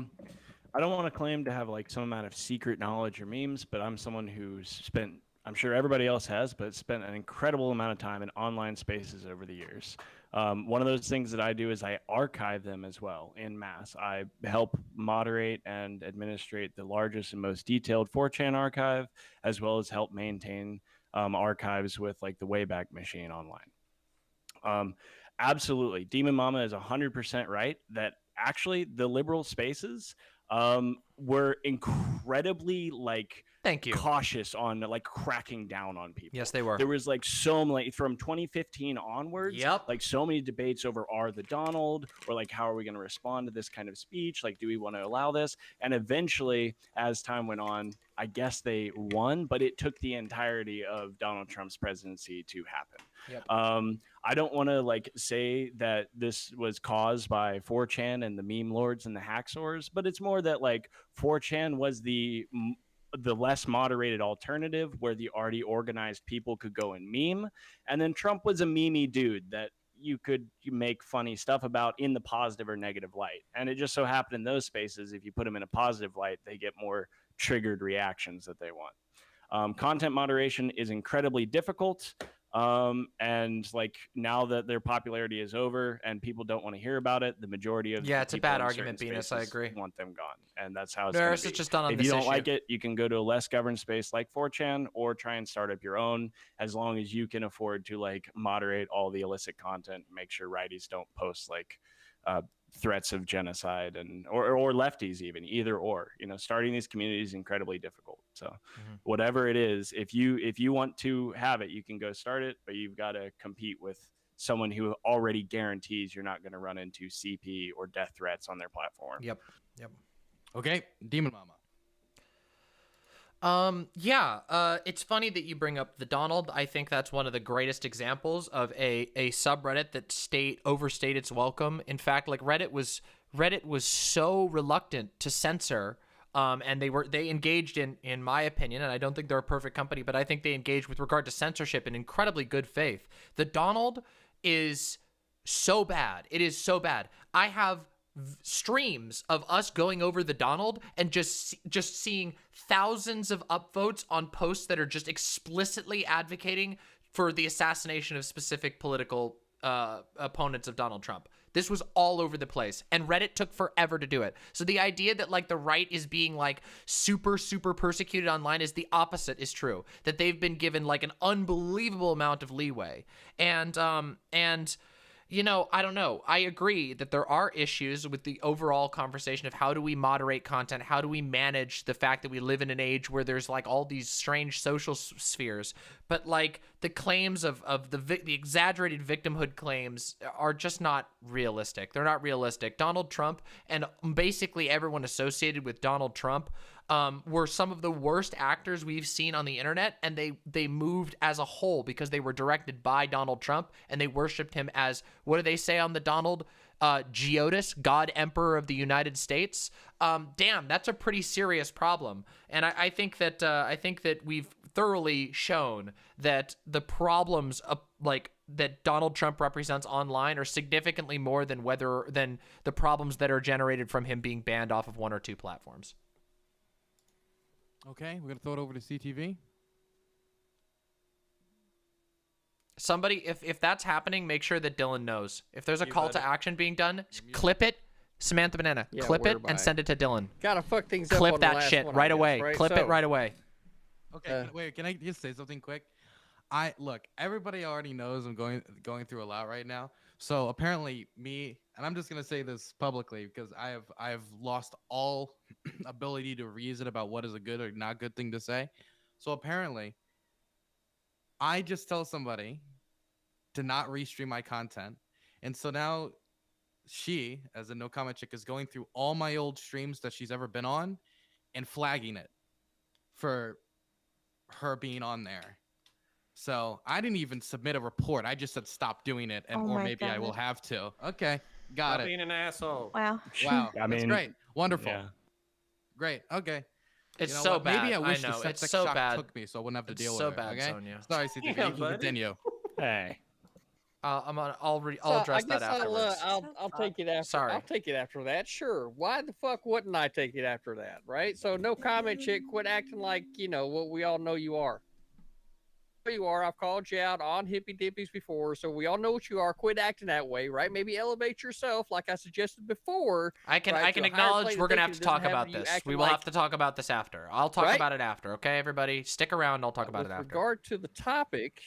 don't want to claim to have like some amount of secret knowledge or memes, but I'm someone who's spent, I'm sure everybody else has, but spent an incredible amount of time in online spaces over the years. One of those things that I do is I archive them as well in mass. I help moderate and administrate the largest and most detailed 4chan archive, as well as help maintain archives with like the Wayback Machine online. Absolutely. Demon Mama is 100% right that actually the liberal spaces were incredibly like cautious on like cracking down on people. Yes, they were. There was like so many from 2015 onwards. Like so many debates over are the Donald, or like how are we going to respond to this kind of speech? Like, do we want to allow this? And eventually, as time went on, I guess they won, but it took the entirety of Donald Trump's presidency to happen. I don't want to like say that this was caused by 4chan and the meme lords and the hacksaws, but it's more that like 4chan was the less moderated alternative where the already organized people could go and meme, and then Trump was a memey dude that you make funny stuff about in the positive or negative light. And it just so happened in those spaces, if you put them in a positive light, they get more triggered reactions that they want. Content moderation is incredibly difficult. And like now that their popularity is over and people don't want to hear about it, the majority of it's a people bad in argument, certain Venus. I spaces agree. want them gone, and that's how it's No, going it's to be. just done on If this you don't issue. like it, you can go to a less governed space like 4chan or try and start up your own, as long as you can afford to like moderate all the illicit content, make sure righties don't post like threats of genocide and or lefties, even either or. Starting these communities is incredibly difficult. So whatever it is, if you want to have it, you can go start it, but you've got to compete with someone who already guarantees you're not going to run into CP or death threats on their platform. Yep. Okay, Demon Mama. It's funny that you bring up the Donald. I think that's one of the greatest examples of a subreddit that overstayed its welcome. In fact, like Reddit was so reluctant to censor, and they engaged in my opinion, and I don't think they're a perfect company, but I think they engaged with regard to censorship in incredibly good faith. The Donald is so bad. It is so bad. I have streams of us going over the Donald and just seeing thousands of upvotes on posts that are just explicitly advocating for the assassination of specific political opponents of Donald Trump. This was all over the place, and Reddit took forever to do it. So the idea that like the right is being like super persecuted online is the opposite is true. That they've been given like an unbelievable amount of leeway. And I don't know. I agree that there are issues with the overall conversation of how do we moderate content? How do we manage the fact that we live in an age where there's like all these strange social spheres? But like the claims of the exaggerated victimhood claims are just not realistic. They're not realistic. Donald Trump and basically everyone associated with Donald Trump were some of the worst actors we've seen on the internet, and they moved as a whole because they were directed by Donald Trump, and they worshipped him as, what do they say on the Donald? Geodis, God Emperor of the United States. Damn, that's a pretty serious problem, and I think that we've thoroughly shown that the problems that Donald Trump represents online are significantly more than the problems that are generated from him being banned off of one or two platforms. Okay, we're gonna throw it over to CTV. Somebody, if that's happening, make sure that Dylan knows. If there's a call to action being done, clip it, Samantha Banana, clip it and send it to Dylan. Gotta fuck things up. Clip on the that last shit one, right I guess, away. right? Clip it right away. Okay, wait, can I just say something quick? Look, everybody already knows I'm going through a lot right now. So apparently me, and I'm just gonna say this publicly because I have lost all ability to reason about what is a good or not good thing to say. So apparently, I just tell somebody to not restream my content, and so now she, as a NoCommentChick, is going through all my old streams that she's ever been on and flagging it for her being on there. So I didn't even submit a report. I just said stop doing it, or maybe I will have to. Okay, got it. Being an asshole. Wow. Wow, that's great. Wonderful. Yeah. Great. Okay. It's You know so what? bad. Maybe I wish know. the It's septic so shock bad. took me, so I wouldn't have to It's deal so with it. bad, Okay. Sonia. Sorry, CTV. Yeah, You can buddy. continue. Hey. I'll So address I guess that afterwards. I'll take it after. Sorry. I'll take it after that. Sure. Why the fuck wouldn't I take it after that? Right. So no comment, chick. Quit acting like what we all know you are. You are. I've called you out on Hippy Dippies before, so we all know what you are. Quit acting that way, right? Maybe elevate yourself, like I suggested before. I can right, to a higher acknowledge plane we're of gonna have thinking to that talk doesn't about have you this. acting We will like- have to talk about this after. I'll talk Right? about it after. Okay, everybody, stick around. I'll talk about it With after. regard to the topic,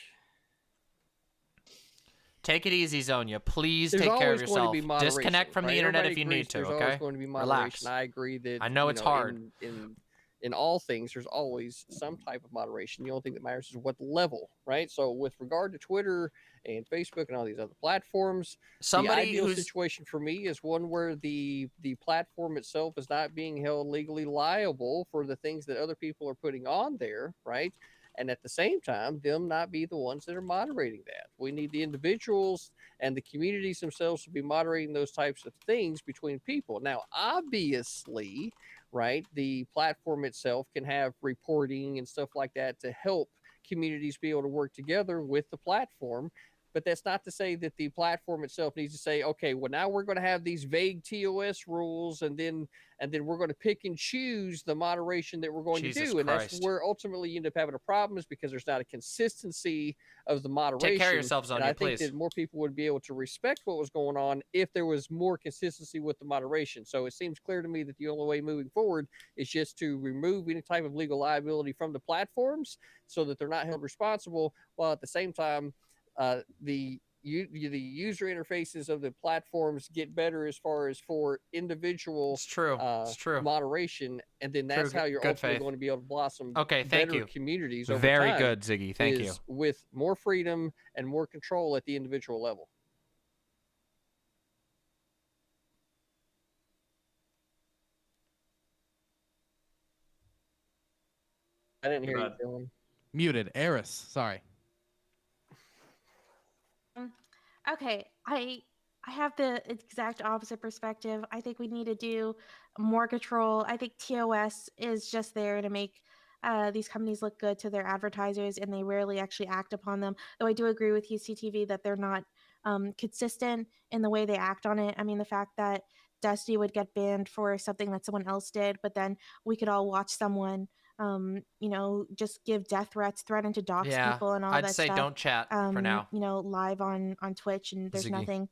Take it easy, Zonia. Please there's take care of always going to yourself. be moderation, Disconnect from right? the internet Everybody if you agrees need to. there's Okay. always going to be Relax. moderation. I agree that I know it's hard. In all things, there's always some type of moderation. The only thing that matters is what level, right? So, with regard to Twitter and Facebook and all these other platforms, the ideal situation for me is one where the platform itself is not being held legally liable for the things that other people are putting on there, right? And at the same time, them not be the ones that are moderating that. We need the individuals and the communities themselves to be moderating those types of things between people. Now, obviously, right, the platform itself can have reporting and stuff like that to help communities be able to work together with the platform. But that's not to say that the platform itself needs to say, okay, well, now we're going to have these vague TOS rules, and then we're going to pick and choose the moderation that we're going to do. And that's where ultimately you end up having a problem, is because there's not a consistency of the moderation. Take care of yourselves, and Anya, I think please. that more people would be able to respect what was going on if there was more consistency with the moderation. So it seems clear to me that the only way moving forward is just to remove any type of legal liability from the platforms so that they're not held responsible, while at the same time the user interfaces of the platforms get better as far as for individual moderation, and then that's how you're ultimately going to be able to blossom better communities over Very time, good, Ziggy. Thank you. With more freedom and more control at the individual level. I didn't hear you, Dylan. Muted. Eris, sorry. Okay, I have the exact opposite perspective. I think we need to do more control. I think TOS is just there to make these companies look good to their advertisers, and they rarely actually act upon them. Though I do agree with you, CTV, that they're not consistent in the way they act on it. I mean, the fact that Dusty would get banned for something that someone else did, but then we could all watch someone just give death threats, threaten to dox people and all that stuff. I'd say don't chat for now. Live on Twitch, and there's Ziggy. nothing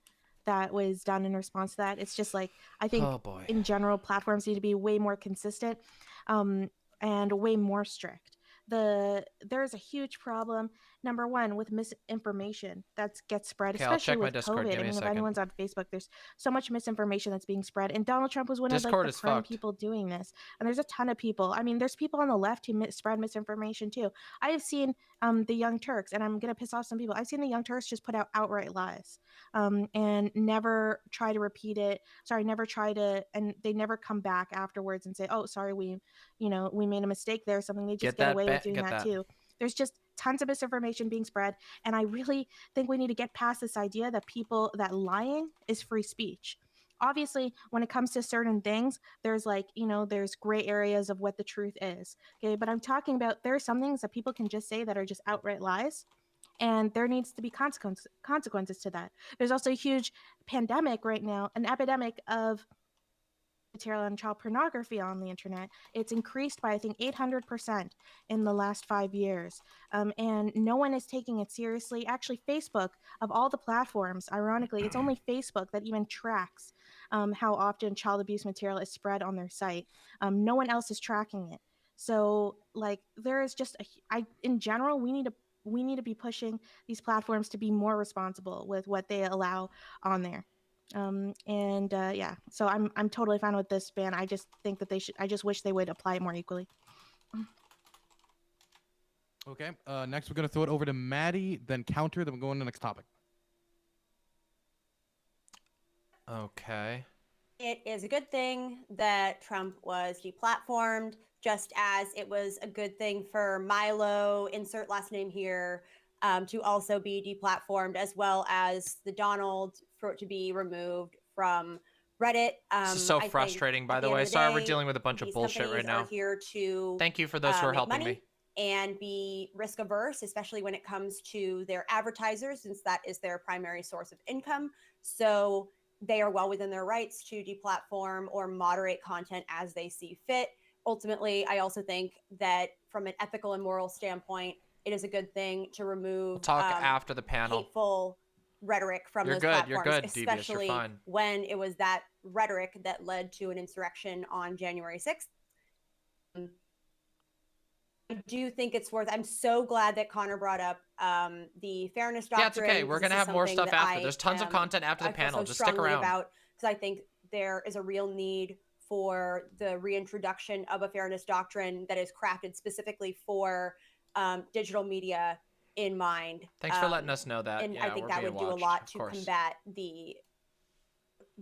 that was done in response to that. It's just like, I think in general, platforms need to be way more consistent and way more strict. There's a huge problem, number one, with misinformation that gets spread, Okay, I'll especially check my with Discord. COVID. Give I me a mean, if second. anyone's on Facebook, there's so much misinformation that's being spread, and Donald Trump was one Discord of is the prime fucked. people doing this. And there's a ton of people. I mean, there's people on the left who spread misinformation too. I have seen the Young Turks, and I'm gonna piss off some people. I've seen the Young Turks just put out outright lies, and never try to repeat it. And they never come back afterwards and say, "Oh, sorry, we made a mistake there," or something. They just get away with doing that too. There's just tons of misinformation being spread, and I really think we need to get past this idea that lying is free speech. Obviously, when it comes to certain things, there's there's gray areas of what the truth is. Okay, but I'm talking about, there are some things that people can just say that are just outright lies, and there needs to be consequences to that. There's also a huge pandemic right now, an epidemic of material and child pornography on the internet. It's increased by, I think, 800% in the last 5 years. And no one is taking it seriously. Actually, Facebook, of all the platforms, ironically, it's only Facebook that even tracks how often child abuse material is spread on their site. No one else is tracking it. So, there is just in general, we need to be pushing these platforms to be more responsible with what they allow on there. So I'm totally fine with this ban. I just think that I just wish they would apply it more equally. Okay. Next, we're gonna throw it over to Maddie, then Counter, then we'll go on to the next topic. Okay. It is a good thing that Trump was deplatformed, just as it was a good thing for Milo, insert last name here, to also be deplatformed, as well as the Donald, for it to be removed from Reddit. This is so frustrating, by the way. Sorry, we're dealing with a bunch of bullshit right now. Are here to thank you for those who are helping me and be risk averse, especially when it comes to their advertisers, since that is their primary source of income. So they are well within their rights to deplatform or moderate content as they see fit. Ultimately, I also think that from an ethical and moral standpoint, it is a good thing to remove We'll talk after the panel. Hateful rhetoric from You're those good, platforms, you're good, Devious, especially you're fine. when it was that rhetoric that led to an insurrection on January 6th. I do think it's worth. I'm so glad that Connor brought up the fairness doctrine. Yeah, it's okay. We're gonna have more stuff after. There's tons of content after the I feel panel. so Just stick strongly around. Because I think there is a real need for the reintroduction of a fairness doctrine that is crafted specifically for digital media in mind. Thanks for letting us know that. And Yeah, I think we're that being would do a watched, lot of to course. combat the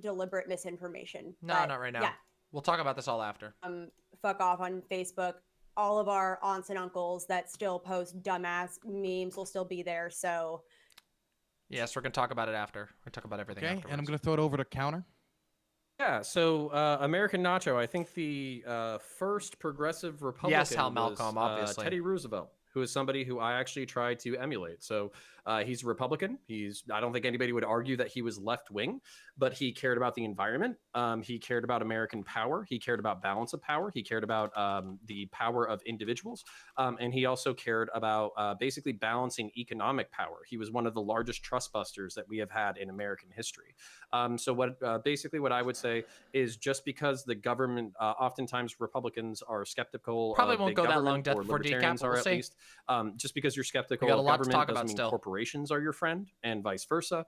deliberate misinformation. No, But, not right now. Yeah, We'll talk about this all after. fuck off on Facebook. All of our aunts and uncles that still post dumbass memes will still be there. So Yes, we're gonna talk about it after. We're gonna talk about everything Okay, afterwards. and I'm gonna throw it over to Counter. Yeah, so American Nacho, I think the first progressive Republican Yes, Hal was, Malcolm, obviously. Teddy Roosevelt, who is somebody who I actually tried to emulate. So He's a Republican. I don't think anybody would argue that he was left wing, but he cared about the environment. He cared about American power. He cared about balance of power. He cared about the power of individuals. And he also cared about basically balancing economic power. He was one of the largest trust busters that we have had in American history. So what I would say is, just because the government, oftentimes Republicans are skeptical. Probably of won't big go that government, long, or Death for libertarians decap. are We'll at see. least. Just because you're skeptical We got a of lot to government talk doesn't about mean still. corporations are your friend, and vice versa.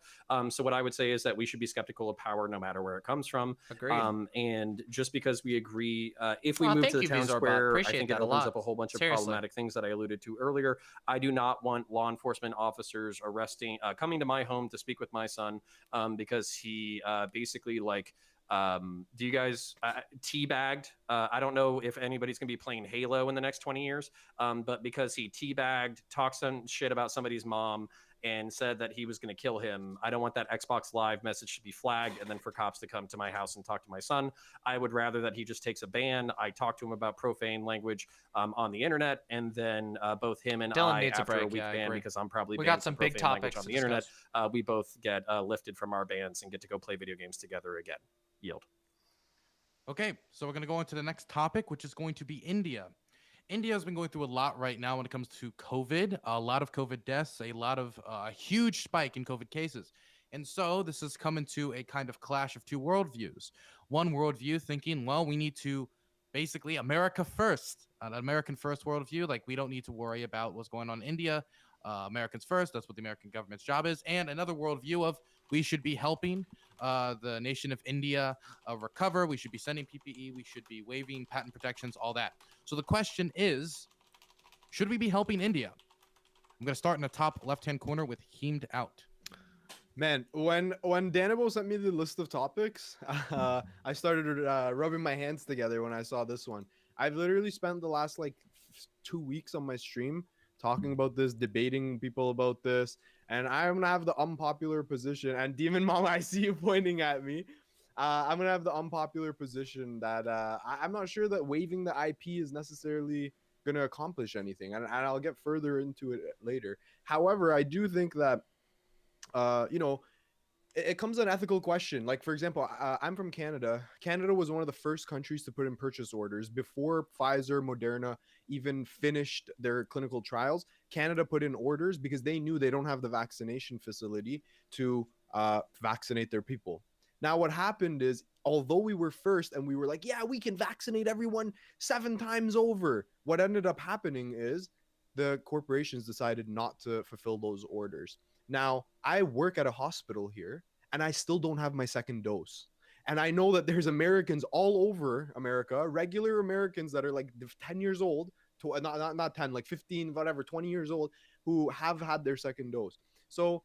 So what I would say is that we should be skeptical of power no matter where it comes from. Agreed. And just because we agree, if we Oh, move thank to the you, town Vizorbot. square, I Appreciate think that it a opens lot. up a whole bunch of Seriously. problematic things that I alluded to earlier. I do not want law enforcement officers coming to my home to speak with my son because he basically do you guys teabagged? I don't know if anybody's gonna be playing Halo in the next 20 years, but because he teabagged, talked some shit about somebody's mom, and said that he was going to kill him, I don't want that Xbox Live message to be flagged and then for cops to come to my house and talk to my son. I would rather that he just takes a ban. I talk to him about profane language on the internet, and then both him and Dylan I, needs a after break. a week Yeah, I ban, agree. because I'm probably We banned got some for big profane language topics on to the internet, discuss. we both get lifted from our bans and get to go play video games together again. Yield. Okay, so we're going to go on to the next topic, which is going to be India. India has been going through a lot right now when it comes to COVID, a lot of COVID deaths, a huge spike in COVID cases. And so this has come into a kind of clash of two worldviews. One worldview thinking, well, we need to basically America first, an American first worldview. Like, we don't need to worry about what's going on in India. Americans first. That's what the American government's job is. And another worldview of we should be helping the nation of India recover. We should be sending PPE. We should be waiving patent protections, all that. So the question is, should we be helping India? I'm going to start in the top left-hand corner with DrHeemedOut. Man, when Danabo sent me the list of topics, I started rubbing my hands together when I saw this one. I've literally spent the last 2 weeks on my stream talking about this, debating people about this, and I'm gonna have the unpopular position. And Demon Mama, I see you pointing at me. I'm gonna have the unpopular position that I'm not sure that waiving the IP is necessarily gonna accomplish anything, and I'll get further into it later. However, I do think that it comes an ethical question. Like, for example, I'm from Canada. Canada was one of the first countries to put in purchase orders before Pfizer, Moderna even finished their clinical trials. Canada put in orders because they knew they don't have the vaccination facility to vaccinate their people. Now, what happened is, although we were first and we were like, yeah, we can vaccinate everyone 7 times over, what ended up happening is the corporations decided not to fulfill those orders. Now, I work at a hospital here, and I still don't have my second dose. And I know that there's Americans all over America, regular Americans that are 10 years old, not 10, 15, whatever, 20 years old, who have had their second dose. So,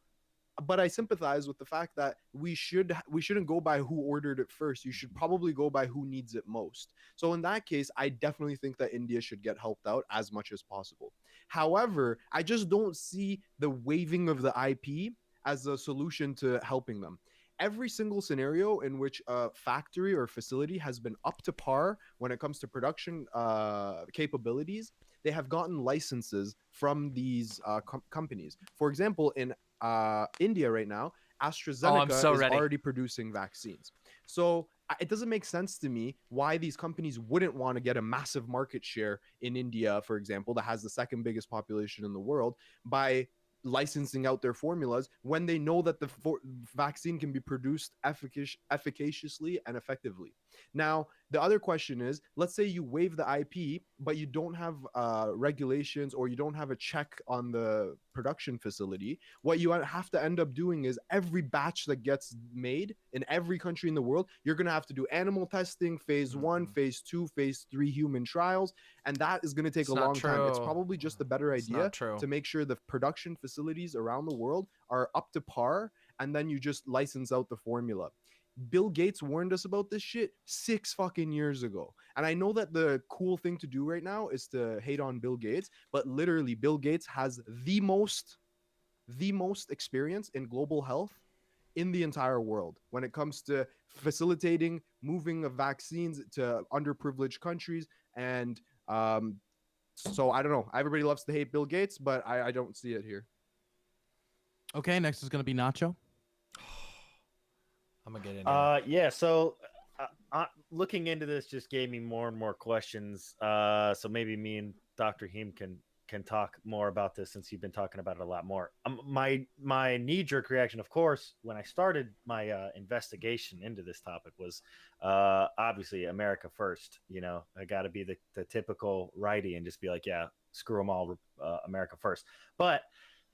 but I sympathize with the fact that we shouldn't go by who ordered it first. You should probably go by who needs it most. So in that case, I definitely think that India should get helped out as much as possible. However, I just don't see the waiving of the IP as a solution to helping them. Every single scenario in which a factory or facility has been up to par when it comes to production capabilities, they have gotten licenses from these companies. For example, in India right now, AstraZeneca is already producing vaccines. So it doesn't make sense to me why these companies wouldn't want to get a massive market share in India, for example, that has the second biggest population in the world, by licensing out their formulas when they know that the vaccine can be produced efficaciously and effectively. Now, the other question is, let's say you waive the IP, but you don't have regulations, or you don't have a check on the production facility. What you have to end up doing is every batch that gets made in every country in the world, you're going to have to do animal testing, phase 1, phase 2, phase 3 human trials. And that is going to take a long time. It's probably just a better idea to make sure the production facilities around the world are up to par, and then you just license out the formula. Bill Gates warned us about this shit 6 fucking years ago. And I know that the cool thing to do right now is to hate on Bill Gates, but literally Bill Gates has the most experience in global health in the entire world when it comes to facilitating moving of vaccines to underprivileged countries. And so I don't know. Everybody loves to hate Bill Gates, but I don't see it here. Okay, next is going to be Nacho. I'm gonna get in. Yeah. So, looking into this just gave me more and more questions. So maybe me and Dr. Heem can talk more about this since you've been talking about it a lot more. My knee-jerk reaction, of course, when I started my investigation into this topic was obviously America first. You know, I got to be the typical righty and just be like, yeah, screw them all, America first. But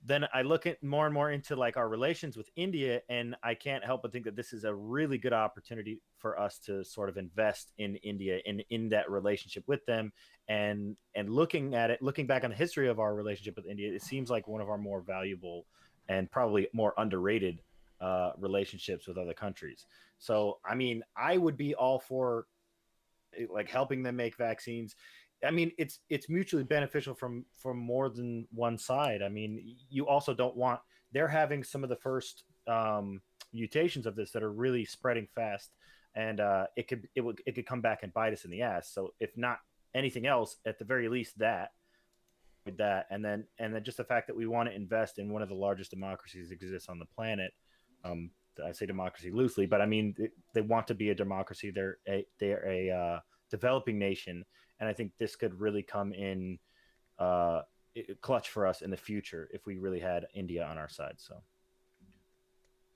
then I look at more and more into like our relations with India, and I can't help but think that this is a really good opportunity for us to sort of invest in India in that relationship with them. And looking back on the history of our relationship with India, it seems like one of our more valuable and probably more underrated relationships with other countries. So, I mean, I would be all for like helping them make vaccines. I mean, it's mutually beneficial from more than one side. I mean, you also don't want, they're having some of the first mutations of this that are really spreading fast, and it could come back and bite us in the ass. So if not anything else, at the very least that, and then just the fact that we want to invest in one of the largest democracies that exists on the planet. I say democracy loosely, but I mean they want to be a democracy. They're a developing nation. And I think this could really come in clutch for us in the future if we really had India on our side. So,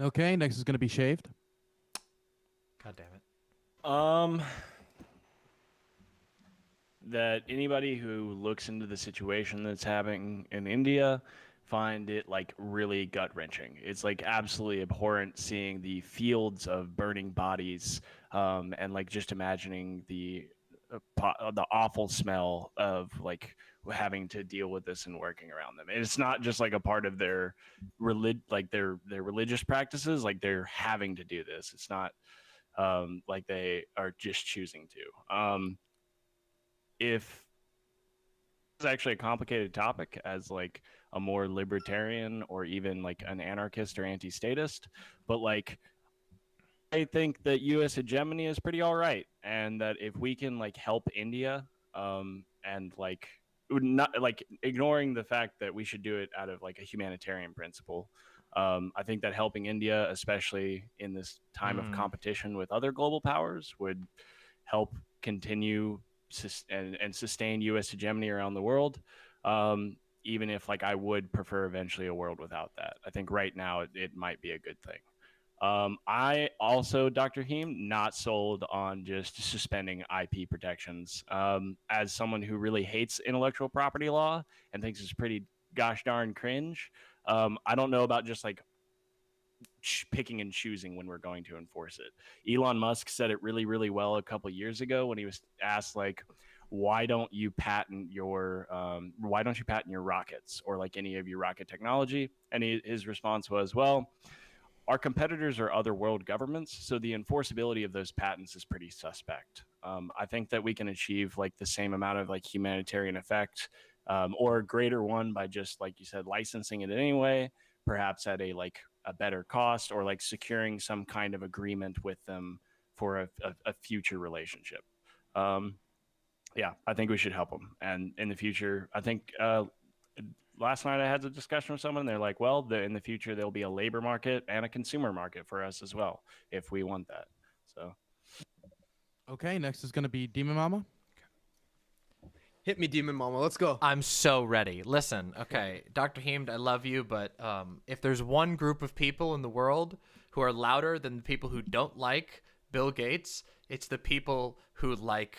okay, next is going to be Shaved. God damn it. That anybody who looks into the situation that's happening in India find it like really gut-wrenching. It's like absolutely abhorrent seeing the fields of burning bodies, and like just imagining the awful smell of like having to deal with this and working around them. And it's not just like a part of their their religious practices, like they're having to do this. It's not like they are just choosing to. If it's actually a complicated topic as like a more libertarian or even like an anarchist or anti-statist, but like I think that U.S. hegemony is pretty all right, and that if we can like help India, and like not like ignoring the fact that we should do it out of like a humanitarian principle, I think that helping India, especially in this time of competition with other global powers, would help continue and sustain U.S. hegemony around the world. Even if like I would prefer eventually a world without that. I think right now it might be a good thing. I also, Dr. Heem, not sold on just suspending IP protections. As someone who really hates intellectual property law and thinks it's pretty gosh darn cringe, I don't know about just like picking and choosing when we're going to enforce it. Elon Musk said it really, really well a couple of years ago when he was asked like, why don't you patent your rockets or like any of your rocket technology? And his response was, well, our competitors are other world governments, so the enforceability of those patents is pretty suspect. I think that we can achieve like the same amount of like humanitarian effect, or a greater one by just, like you said, licensing it anyway, perhaps at a better cost, or like securing some kind of agreement with them for a future relationship. Yeah, I think we should help them. And in the future, I think last night I had a discussion with someone. They're like, well, in the future, there'll be a labor market and a consumer market for us as well, if we want that. So, okay, next is going to be Demon Mama. Hit me, Demon Mama. Let's go. I'm so ready. Listen, okay, Dr. Heemed, I love you, but if there's one group of people in the world who are louder than the people who don't like Bill Gates, it's the people who like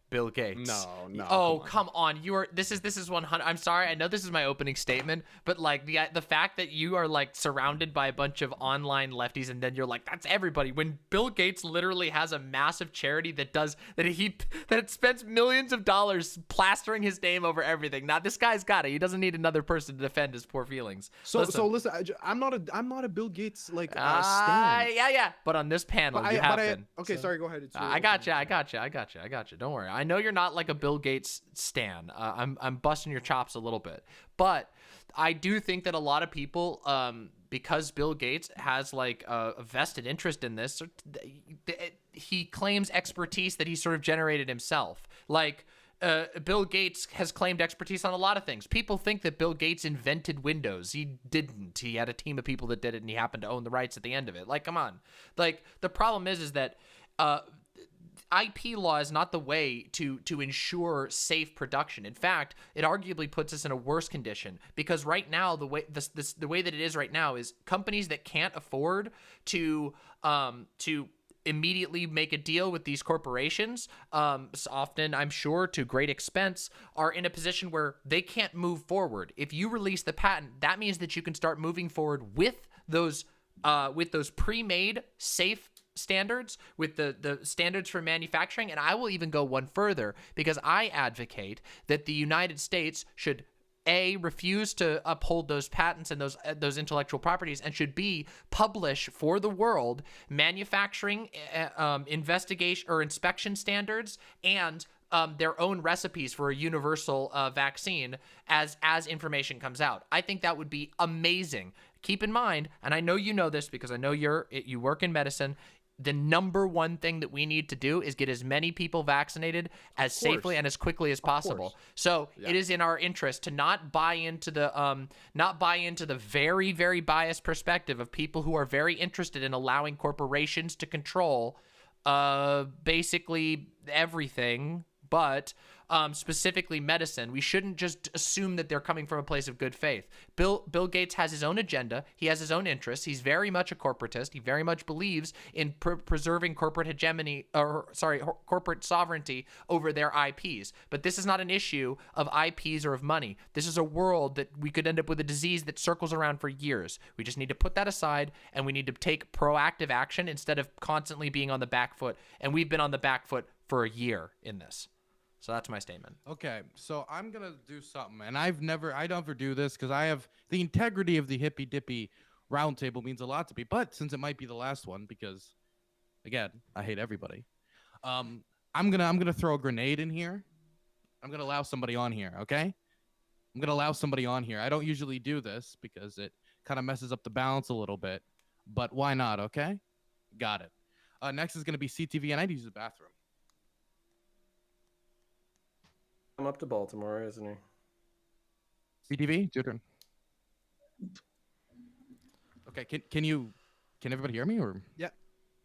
Bill Gates. No. Oh, come on. This is 100. I'm sorry. I know this is my opening statement, but like the fact that you are like surrounded by a bunch of online lefties and then you're like, that's everybody. When Bill Gates literally has a massive charity that it spends millions of dollars plastering his name over everything. Now this guy's got it. He doesn't need another person to defend his poor feelings. So listen, I'm not a Bill Gates stan. Yeah. But on this panel, you have been. Okay, sorry. Go ahead. I got you. Don't worry. I know you're not like a Bill Gates stan. I'm busting your chops a little bit, but I do think that a lot of people, because Bill Gates has like a vested interest in this, he claims expertise that he sort of generated himself. Like Bill Gates has claimed expertise on a lot of things. People think that Bill Gates invented Windows. He didn't. He had a team of people that did it, and he happened to own the rights at the end of it. Like, come on. Like, the problem is that IP law is not the way to ensure safe production. In fact, it arguably puts us in a worse condition, because right now the way that it is right now is companies that can't afford to immediately make a deal with these corporations, often, I'm sure, to great expense, are in a position where they can't move forward. If you release the patent, that means that you can start moving forward with those pre-made safe standards, with the standards for manufacturing. And I will even go one further, because I advocate that the United States should refuse to uphold those patents and those intellectual properties, and should publish for the world manufacturing investigation or inspection standards and their own recipes for a universal vaccine as information comes out. I think that would be amazing. Keep in mind, and I know you know this because I know you work in medicine, the number one thing that we need to do is get as many people vaccinated as safely and as quickly as possible. So it is in our interest to not buy into the very, very biased perspective of people who are very interested in allowing corporations to control basically everything, but specifically medicine. We shouldn't just assume that they're coming from a place of good faith. Bill Gates has his own agenda. He has his own interests. He's very much a corporatist. He very much believes in preserving corporate hegemony, corporate sovereignty over their IPs. But this is not an issue of IPs or of money. This is a world that we could end up with a disease that circles around for years. We just need to put that aside, and we need to take proactive action instead of constantly being on the back foot. And we've been on the back foot for a year in this. So that's my statement. Okay, so I'm gonna do something, and I never do this because I have the integrity of the Hippy Dippy Roundtable means a lot to me. But since it might be the last one, because again, I hate everybody, I'm gonna throw a grenade in here. I'm gonna allow somebody on here. Okay, I'm gonna allow somebody on here. I don't usually do this because it kind of messes up the balance a little bit, but why not? Okay, got it. Next is gonna be CTV, and I need to use the bathroom. I'm up to Baltimore, isn't he? CTV, your turn. Okay, can everybody hear me, or? Yeah,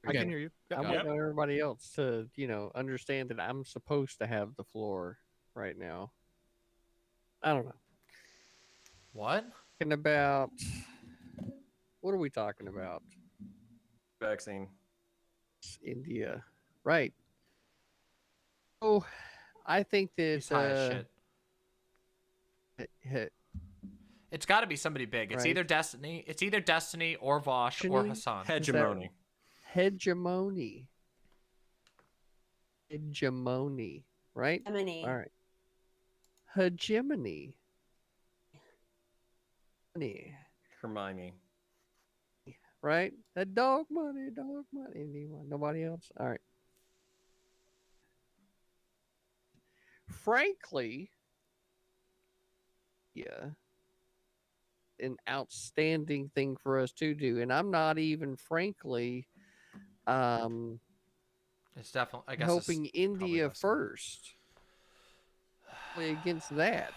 Okay. I can hear you. I want everybody else to, understand that I'm supposed to have the floor right now. I don't know. What? Talking about, what are we talking about? Vaccine. It's India, right? Oh, I think that He's high as shit. It's got to be somebody big. It's either Destiny. It's either Destiny or Vaush or Hassan. Hegemony. Hegemony. Right? Hegemony. All right. Hegemony. Hermione. Right? That dog money. Anyone? Nobody else? All right. Frankly, an outstanding thing for us to do, and I'm not even frankly it's definitely, I guess, helping India first. Against that,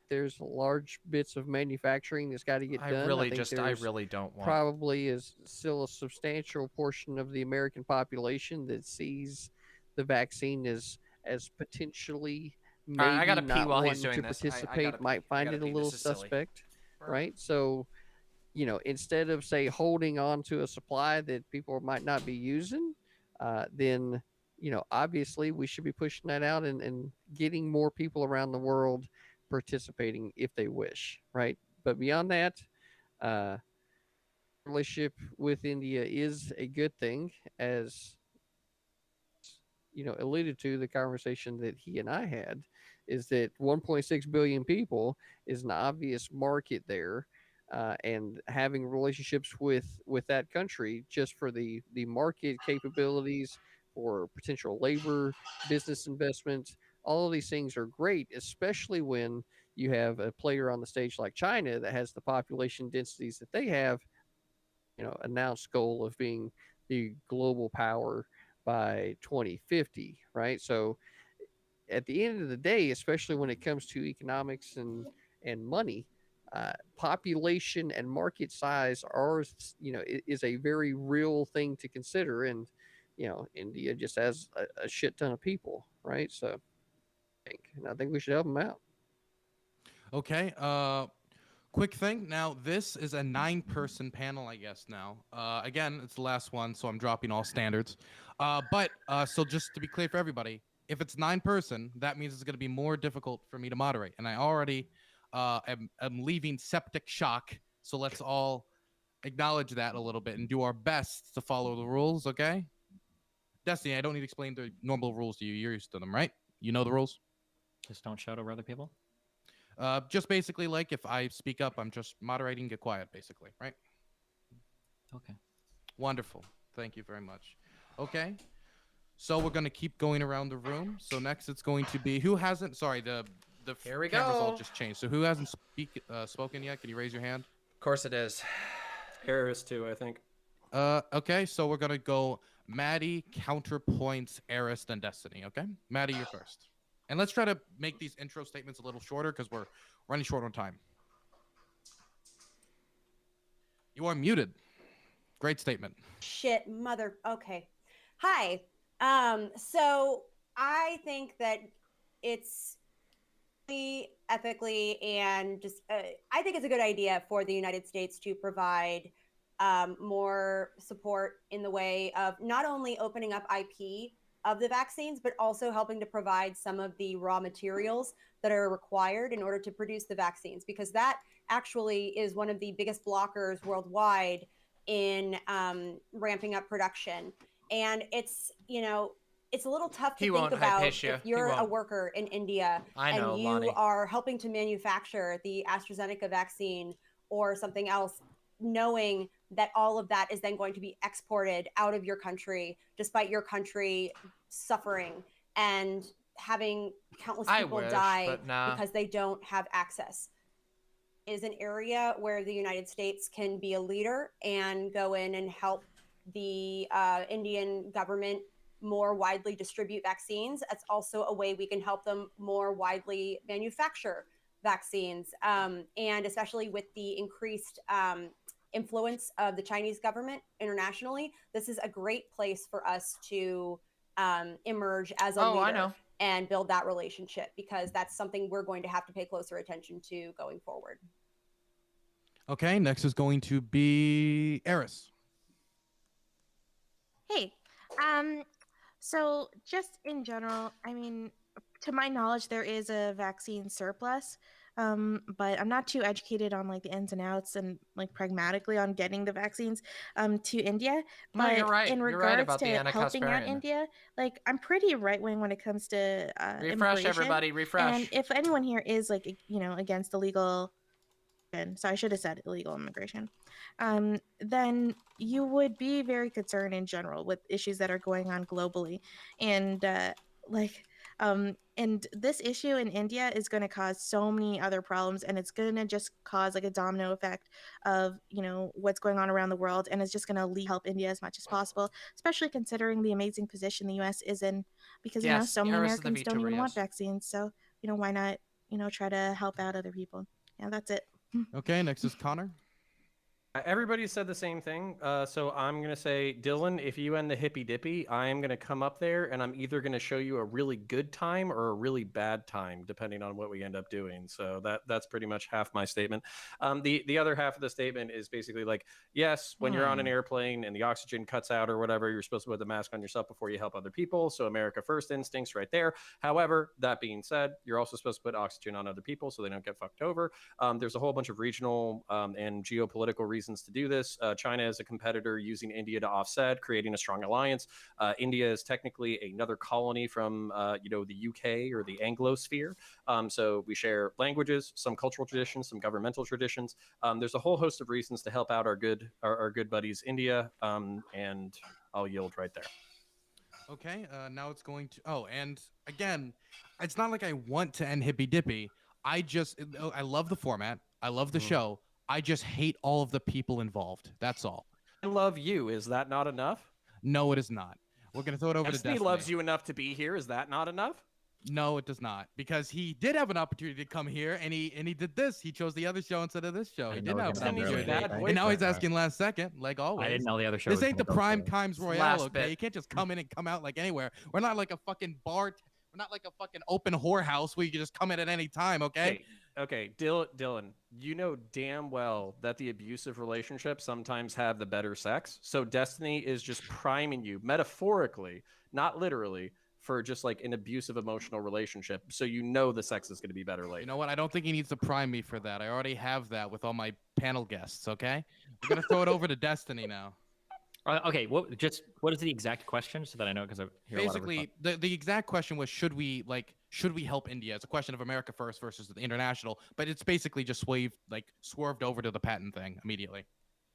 there's large bits of manufacturing that's got to get done. I really don't want. Probably is still a substantial portion of the American population that sees the vaccine as potentially maybe I gotta not pee while he's wanting doing to this. participate, might find it a little suspect, right? So, instead of holding on to a supply that people might not be using, then obviously we should be pushing that out and getting more people around the world participating if they wish, right? But beyond that, relationship with India is a good thing, as alluded to the conversation that he and I had, is that 1.6 billion people is an obvious market there, and having relationships with that country just for the market capabilities or potential labor, business investment, all of these things are great, especially when you have a player on the stage like China that has the population densities that they have, announced goal of being the global power by 2050, right? So at the end of the day, especially when it comes to economics and money, population and market size are, is a very real thing to consider. And, India just has a shit ton of people, right? So I think we should help them out. Okay. Quick thing. Now, this is a 9-person panel, I guess. Now, again, it's the last one, so I'm dropping all standards. So just to be clear for everybody, if it's 9-person, that means it's going to be more difficult for me to moderate, and I already am leaving septic shock. So let's all acknowledge that a little bit and do our best to follow the rules. Okay. Destiny, I don't need to explain the normal rules to you. You're used to them, right? You know the rules. Just don't shout over other people. Just basically, like, if I speak up, I'm just moderating, get quiet, basically, right? Okay. Wonderful. Thank you very much. Okay. So we're going to keep going around the room. So next it's going to be, who hasn't, sorry, the Here we cameras go. all just changed. So who hasn't spoken yet? Can you raise your hand? Of course it is. Harris, too, I think. Okay, so we're going to go Maddie, Counterpoints, Eris, then Destiny, okay? Maddie, you're first. And let's try to make these intro statements a little shorter because we're running short on time. You are muted. Great statement. Shit, mother. Okay. Hi. So I think that it's ethically and just, I think it's a good idea for the United States to provide more support in the way of not only opening up IP of the vaccines, but also helping to provide some of the raw materials that are required in order to produce the vaccines, because that actually is one of the biggest blockers worldwide in ramping up production. And it's, it's a little tough to think about if you're a worker in India and you are helping to manufacture the AstraZeneca vaccine or something else, knowing that all of that is then going to be exported out of your country, despite your country suffering and having countless people die because they don't have access, is an area where the United States can be a leader and go in and help the Indian government more widely distribute vaccines. That's also a way we can help them more widely manufacture vaccines. And especially with the increased influence of the Chinese government internationally, this is a great place for us to emerge as a leader and build that relationship, because that's something we're going to have to pay closer attention to going forward. Okay, next is going to be Eris. Hey, so just in general, I mean, to my knowledge, there is a vaccine surplus, but I'm not too educated on like the ins and outs and like pragmatically on getting the vaccines to India. No, But you're right. in You're regards right about to the helping out Anticosparian. India, like I'm pretty right wing when it comes to Refresh, immigration. everybody, refresh. And if anyone here is like against illegal, so I should have said illegal immigration, then you would be very concerned in general with issues that are going on globally, and and this issue in India is going to cause so many other problems, and it's going to just cause like a domino effect of what's going on around the world, and it's just going to help India as much as possible, especially considering the amazing position the U.S. is in, because so many Americans don't even want vaccines. So why not try to help out other people? Yeah, that's it. Okay, next is Connor. Everybody said the same thing, so I'm going to say, Dylan, if you end the Hippy Dippy, I am going to come up there, and I'm either going to show you a really good time or a really bad time, depending on what we end up doing. So that's pretty much half my statement. The other half of the statement is basically like, yes, when you're on an airplane and the oxygen cuts out or whatever, you're supposed to put the mask on yourself before you help other people. So America first instincts right there. However, that being said, you're also supposed to put oxygen on other people so they don't get fucked over. There's a whole bunch of regional and geopolitical reasons to do this. China is a competitor using India to offset, creating a strong alliance. India is technically another colony from the UK or the Anglosphere. So we share languages, some cultural traditions, some governmental traditions. There's a whole host of reasons to help out our good buddies India, and I'll yield right there. Okay, now it's going to... Oh, and again, it's not like I want to end Hippy Dippy. I love the format. I love the show. I just hate all of the people involved. That's all. I love you. Is that not enough? No, it is not. We're going to throw it over to Destiny. Destiny loves you enough to be here. Is that not enough? No, it does not, because he did have an opportunity to come here, and he did this. He chose the other show instead of this show. He did have an opportunity, and now he's asking last second, like always. I didn't know the other show. This was ain't the gonna go prime for it. times royale, Last okay? bit. You can't just come in and come out like anywhere. We're not like a fucking bar. We're not like a fucking open whorehouse where you can just come in at any time, okay? Okay, Dylan, you know damn well that the abusive relationships sometimes have the better sex. So Destiny is just priming you metaphorically, not literally, for just like an abusive emotional relationship. So you know the sex is going to be better later. You know what? I don't think he needs to prime me for that. I already have that with all my panel guests, okay? We're going to throw it over to Destiny now. Okay, what is the exact question so that I know, because I hear Basically, the exact question was, should we help India? It's a question of America first versus the international, but it's basically just swerved over to the patent thing immediately.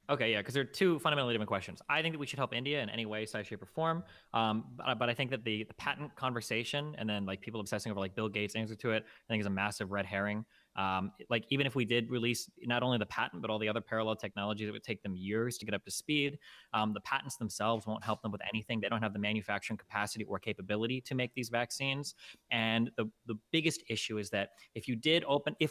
Okay, yeah, because they're two fundamentally different questions. I think that we should help India in any way, size, shape, or form. But I think that the patent conversation and then like people obsessing over like Bill Gates' answer to it, I think is a massive red herring. Like even if we did release not only the patent, but all the other parallel technologies, it would take them years to get up to speed. The patents themselves won't help them with anything. They don't have the manufacturing capacity or capability to make these vaccines. And the biggest issue is that if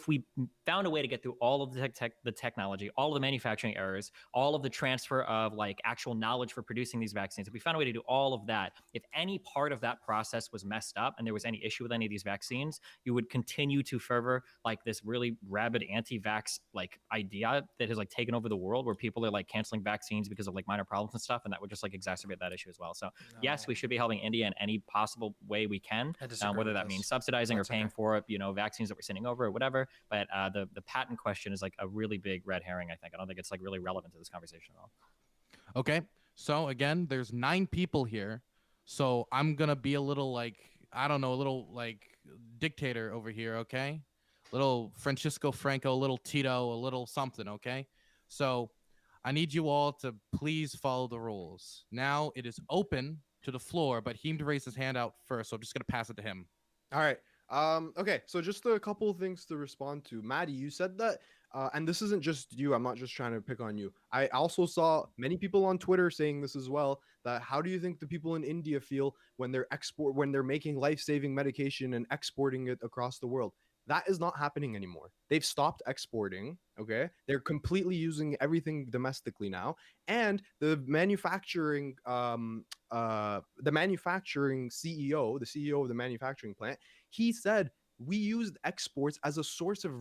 we found a way to get through all of the technology, all of the manufacturing errors, all of the transfer of like actual knowledge for producing these vaccines, if we found a way to do all of that, if any part of that process was messed up and there was any issue with any of these vaccines, you would continue to further like this really rabid anti-vax like idea that has like taken over the world, where people are like canceling vaccines because of like minor problems and stuff, and that would just like exacerbate that issue as well. So yes, we should be helping India in any possible way we can, whether that means subsidizing or paying for it, vaccines that we're sending over or whatever. But the patent question is like a really big red herring. I don't think it's like really relevant to this conversation at all. Okay, so again, there's 9 people here, so I'm gonna be a little like, I don't know, a little like dictator over here, okay? Little Francisco Franco, a little Tito, a little something, okay? So I need you all to please follow the rules. Now it is open to the floor, but he raised his hand out first, so I'm just gonna pass it to him. All right. Okay, so just a couple of things to respond to. Maddie, you said that, and this isn't just you, I'm not just trying to pick on you. I also saw many people on Twitter saying this as well, that how do you think the people in India feel when they're making life-saving medication and exporting it across the world? That is not happening anymore. They've stopped exporting, okay? They're completely using everything domestically now. And the manufacturing CEO, the CEO of the manufacturing plant, he said, we used exports as a source of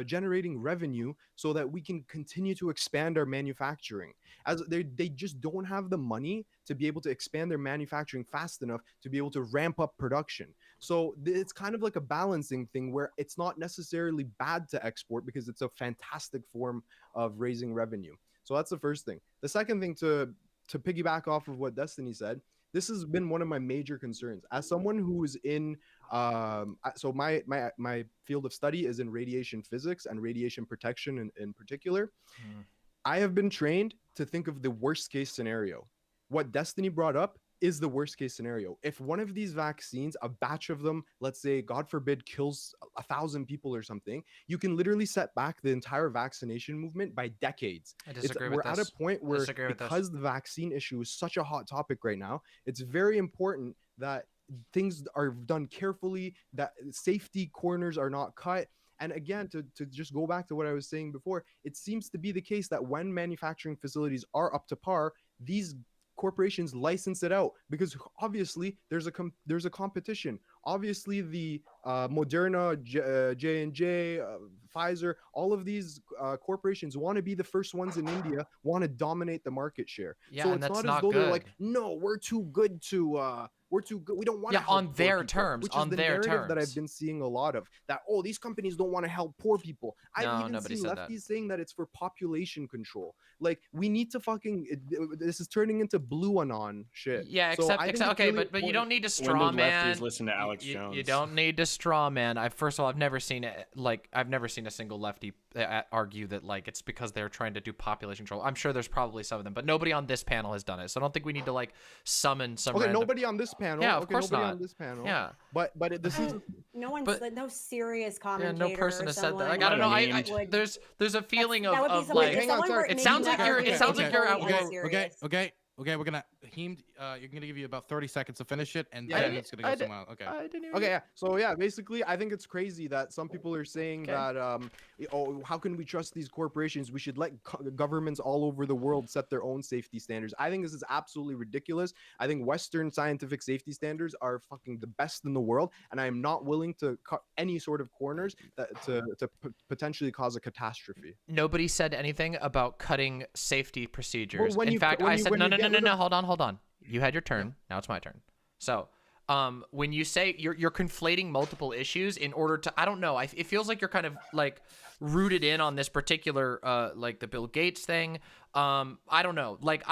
generating revenue so that we can continue to expand our manufacturing. As they just don't have the money to be able to expand their manufacturing fast enough to be able to ramp up production. So it's kind of like a balancing thing where it's not necessarily bad to export because it's a fantastic form of raising revenue. So that's the first thing. The second thing, to piggyback off of what Destiny said, this has been one of my major concerns as someone who is in so my field of study is in radiation physics and radiation protection in particular. I have been trained to think of the worst case scenario. What Destiny brought up is the worst case scenario. If one of these vaccines, a batch of them, let's say, God forbid, kills 1,000 people or something, you can literally set back the entire vaccination movement by decades. I disagree with this. We're at a point where, because the vaccine issue is such a hot topic right now, it's very important that things are done carefully, that safety corners are not cut. And again, to just go back to what I was saying before, it seems to be the case that when manufacturing facilities are up to par, these corporations license it out, because obviously there's a competition. Obviously the Moderna, J&J, Pfizer, all of these corporations want to be the first ones in India, want to dominate the market share. Yeah, so and it's that's not as though good. they're like, no, we're too good. We don't want to help on their poor people, terms, which is on the their narrative terms. that I've been seeing a lot of. That these companies don't want to help poor people. No, I've even nobody seen said that. lefties saying that it's for population control. Like, we need to this is turning into blue anon shit. Yeah, So I except think it's okay, really but you don't need to When straw those man. lefties listen to Alex Jones. You don't need to straw man. First of all, I've never seen it. Like, I've never seen a single lefty argue that like it's because they're trying to do population control. I'm sure there's probably some of them, but nobody on this panel has done it. So I don't think we need to like summon some. Okay, random... nobody on this panel. Yeah, of okay, course nobody not. on this panel. Yeah. But this is No one's no serious Yeah, commentator. no person or has said that. someone Like, I don't know. would- there's a feeling that would be of someone- like. if someone were It making sounds like that you're. argument, It sounds like you're they'd be out. serious. Okay. Okay, we're gonna you're gonna give you about 30 seconds to finish it, and then it's gonna go somewhere else. Okay. Okay, yeah. So yeah, basically, I think it's crazy that some people are saying that, oh, how can we trust these corporations? We should let governments all over the world set their own safety standards. I think this is absolutely ridiculous. I think Western scientific safety standards are fucking the best in the world, and I am not willing to cut any sort of corners to potentially cause a catastrophe. Nobody said anything about cutting safety procedures. In fact, I said no. Hold on. You had your turn. Now it's my turn. So, when you say you're conflating multiple issues in order to, I don't know. It feels like you're kind of like rooted in on this particular, like the Bill Gates thing. I don't know. Like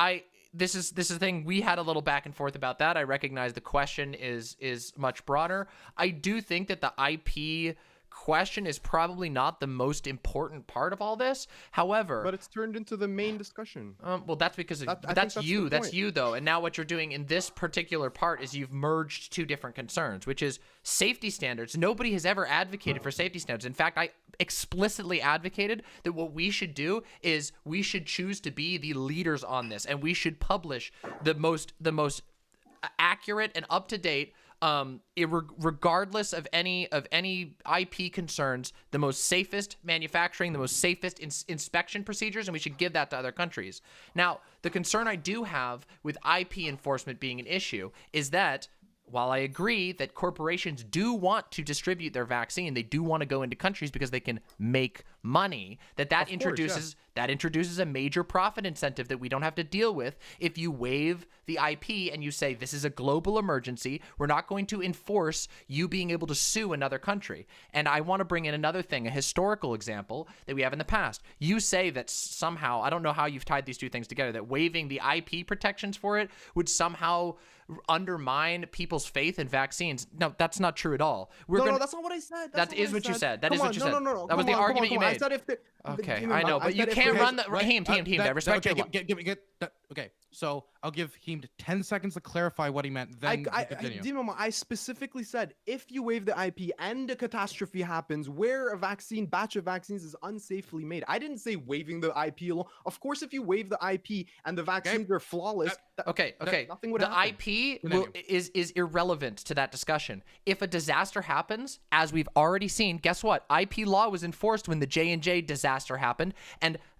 this is a thing we had a little back and forth about that. I recognize the question is much broader. I do think that the IP question is probably not the most important part of all this. However, but it's turned into the main discussion. Well, that's because that's you though. And now what you're doing in this particular part is you've merged two different concerns, which is safety standards. Nobody has ever advocated for safety standards. In fact, I explicitly advocated that what we should do is we should choose to be the leaders on this, and we should publish the most accurate and up to date, regardless of any IP concerns, the most safest manufacturing, the most safest inspection procedures, and we should give that to other countries. Now, the concern I do have with IP enforcement being an issue is that while I agree that corporations do want to distribute their vaccine, they do want to go into countries because they can make money, that introduces a major profit incentive that we don't have to deal with if you waive the IP and you say this is a global emergency. We're not going to enforce you being able to sue another country. And I want to bring in another thing, a historical example that we have in the past. You say that somehow, I don't know how you've tied these two things together, that waiving the IP protections for it would somehow undermine people's faith in vaccines. No, that's not true at all. No, that's not what I said. That is what you said. That is what you said. No. That was the argument you made. I said okay, I know, but you can't run the team. I respect your. Okay, so I'll give Heem 10 seconds to clarify what he meant. Then continue. I specifically said if you waive the IP and a catastrophe happens where a batch of vaccines is unsafely made. I didn't say waiving the IP alone. Of course, if you waive the IP and the vaccines are flawless, nothing would happen. The IP is irrelevant to that discussion. If a disaster happens, as we've already seen, guess what? IP law was enforced when the J&J disaster happened,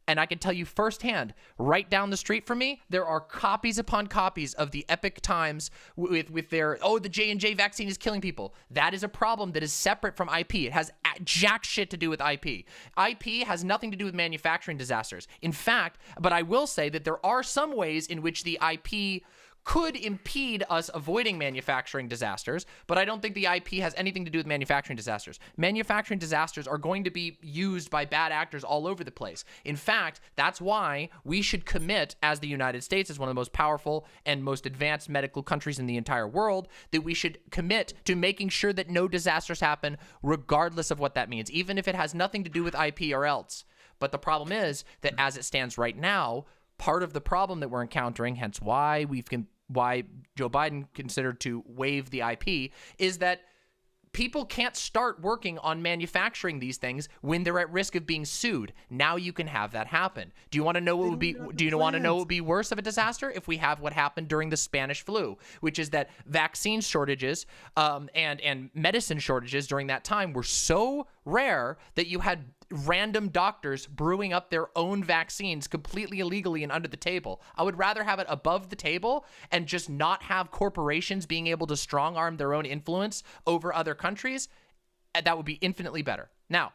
and I can tell you firsthand, right down the street from me, there are copies upon copies of the Epic Times with their, the J&J vaccine is killing people. That is a problem that is separate from IP. It has jack shit to do with IP. IP has nothing to do with manufacturing disasters. In fact, but I will say that there are some ways in which the IP could impede us avoiding manufacturing disasters, but I don't think the IP has anything to do with manufacturing disasters. Manufacturing disasters are going to be used by bad actors all over the place. In fact, that's why we should commit, as the United States, as one of the most powerful and most advanced medical countries in the entire world, that we should commit to making sure that no disasters happen, regardless of what that means, even if it has nothing to do with IP or else. But the problem is that as it stands right now, part of the problem that we're encountering, hence why Joe Biden considered to waive the IP, is that people can't start working on manufacturing these things when they're at risk of being sued. Now you can have that happen. Do you want to know what would be? Do you want to know what would be worse of a disaster? If we have what happened during the Spanish flu, which is that vaccine shortages and medicine shortages during that time were so rare that you had random doctors brewing up their own vaccines completely illegally and under the table. I would rather have it above the table and just not have corporations being able to strong arm their own influence over other countries. That would be infinitely better. Now,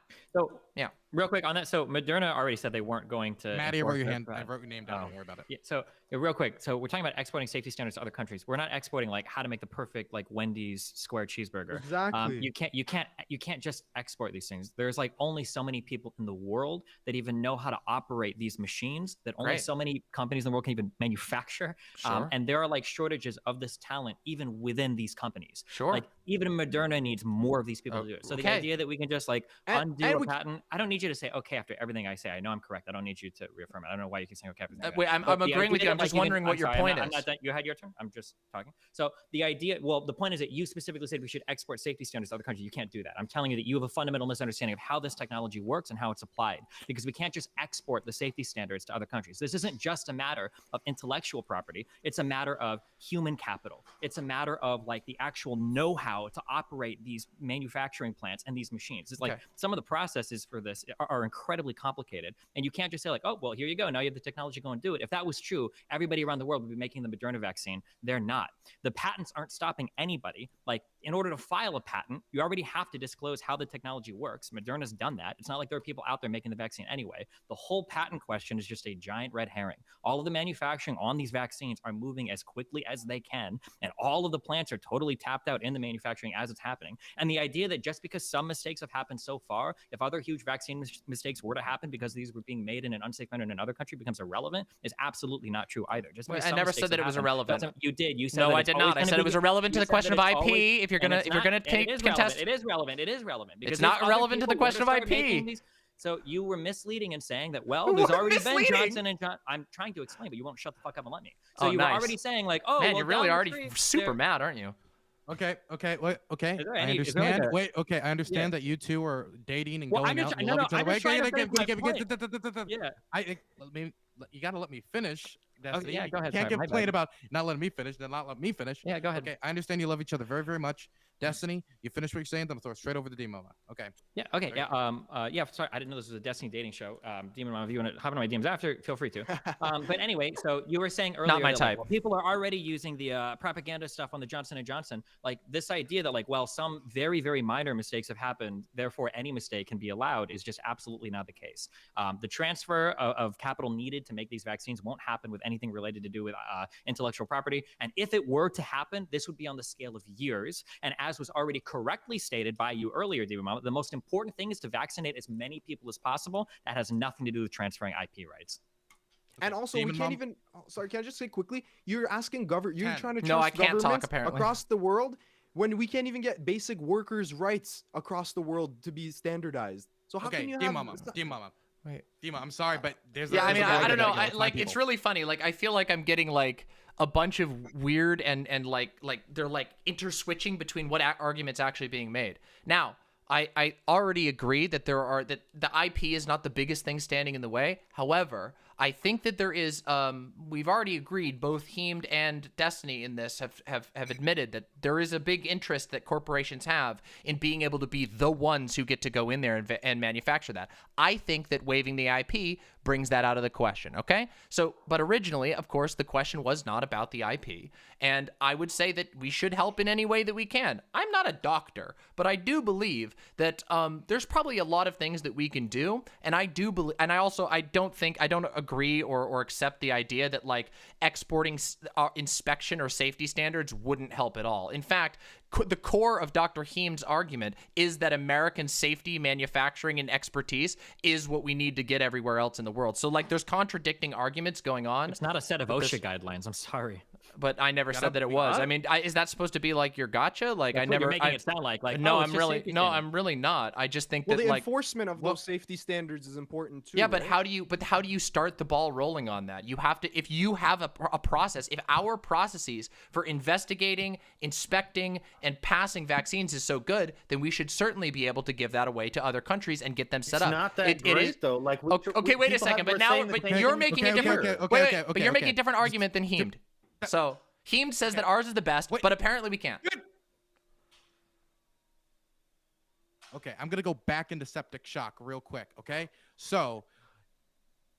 yeah. Real quick on that. So Moderna already said they weren't going to. Maddie, I wrote your hand. I wrote your name down. Don't worry about it. Yeah, so real quick. So we're talking about exporting safety standards to other countries. We're not exporting like how to make the perfect like Wendy's square cheeseburger. Exactly. You can't just export these things. There's like only so many people in the world that even know how to operate these machines. That only so many companies in the world can even manufacture. Sure. And there are like shortages of this talent even within these companies. Sure. Like even Moderna needs more of these people to do it. So the idea that we can just like undo a patent, I don't need you to say okay after everything I say. I know I'm correct. I don't need you to reaffirm it. I don't know why you keep saying okay after everything. Wait, I'm agreeing with you. I'm just wondering what your point is. I'm not done. You had your turn. I'm just talking. So the idea, well, the point is that you specifically said we should export safety standards to other countries. You can't do that. I'm telling you that you have a fundamental misunderstanding of how this technology works and how it's applied, because we can't just export the safety standards to other countries. This isn't just a matter of intellectual property. It's a matter of human capital. It's a matter of like the actual know-how to operate these manufacturing plants and these machines. It's like some of the processes for this are incredibly complicated, and you can't just say like, oh, well, here you go. Now you have the technology, go and do it. If that was true, everybody around the world would be making the Moderna vaccine. They're not. The patents aren't stopping anybody. Like, in order to file a patent, you already have to disclose how the technology works. Moderna's done that. It's not like there are people out there making the vaccine anyway. The whole patent question is just a giant red herring. All of the manufacturing on these vaccines are moving as quickly as they can, and all of the plants are totally tapped out in the manufacturing as it's happening. And the idea that just because some mistakes have happened so far, if other huge vaccine mistakes were to happen because these were being made in an unsafe manner in another country, becomes irrelevant is absolutely not true either. Just Wait, I never said that it was irrelevant. You did. You said no, that I did not. I said it was irrelevant to the question of IP. If you're gonna contest, it is relevant. It is relevant. It's not relevant to the question of IP. So you were misleading and saying that, well, there's already been Johnson and Johnson. I'm trying to explain, but you won't shut the fuck up and let me. So you were already saying like, oh, man, well, you're really already super mad, aren't you? Okay, wait, okay. Is there I any- is there understand. like a- Wait, okay, I understand Yeah. that you two are dating and Well, going I'm out. just- and no, love each no, other. I'm Wait, just trying to okay, finish my you gotta let me finish. Destiny. yeah, go ahead, You can't sorry, my complain bad. about not letting me finish, then not let me finish. Yeah, go ahead. Okay, I understand you love each other very, very much. Destiny, you finish what you're saying, then I'll throw it straight over to D-Mama. Okay. Yeah. Okay. Yeah. Yeah. Sorry, I didn't know this was a Destiny dating show. Demon Mom, if you want to hop into my DMs after, feel free to. But anyway, so you were saying earlier Not my that, type. well, people are already using the propaganda stuff on the Johnson and Johnson. Like this idea that like, well, some very, very minor mistakes have happened, therefore any mistake can be allowed, is just absolutely not the case. The transfer of capital needed to make these vaccines won't happen with anything related to do with intellectual property. And if it were to happen, this would be on the scale of years. And as was already correctly stated by you earlier, Demon Mama, the most important thing is to vaccinate as many people as possible. That has nothing to do with transferring IP rights. And also, Demon we can't Mom? even. Oh, sorry, can I just say quickly? You're asking You're Ken. trying to No, I trust can't talk, governments apparently. across the world when we can't even get basic workers' rights across the world to be standardized. So how Okay, can you have? D-Mama, D-Mama. Wait. D-Mama, I'm sorry, but there's. Yeah, I mean, I don't know. I Like, it's really funny. Like, I feel like I'm getting like a bunch of weird and like they're like interswitching between what arguments actually being made. Now, I already agree that that the IP is not the biggest thing standing in the way. However, I think that there is we've already agreed, both Heemed and Destiny in this have admitted that there is a big interest that corporations have in being able to be the ones who get to go in there and manufacture that. I think that waiving the IP brings that out of the question, okay? So, but originally, of course, the question was not about the IP, and I would say that we should help in any way that we can. I'm not a doctor, but I do believe that there's probably a lot of things that we can do, and I do believe, and I don't agree or accept the idea that like exporting inspection or safety standards wouldn't help at all. In fact, the core of Dr. Heem's argument is that American safety, manufacturing, and expertise is what we need to get everywhere else in the world. So, like, there's contradicting arguments going on. It's not a set of OSHA guidelines. I'm sorry. But I never said that it was. I mean, is that supposed to be like your gotcha? Like, That's I what never. You're making it sound like no, oh, I'm really I'm really not. I just think Well, that the like enforcement of those safety standards is important too. yeah, but right? how do you start the ball rolling on that? You have to, if you have a process, if our processes for investigating, inspecting, and passing vaccines is so good, then we should certainly be able to give that away to other countries and get them set It's up. not that great, though. Like, okay, wait a second, but now you're making a different. But you're making a different argument than Heemed. So Heemed says that ours is the best, but apparently we can't. Okay, I'm gonna go back into septic shock real quick. Okay, so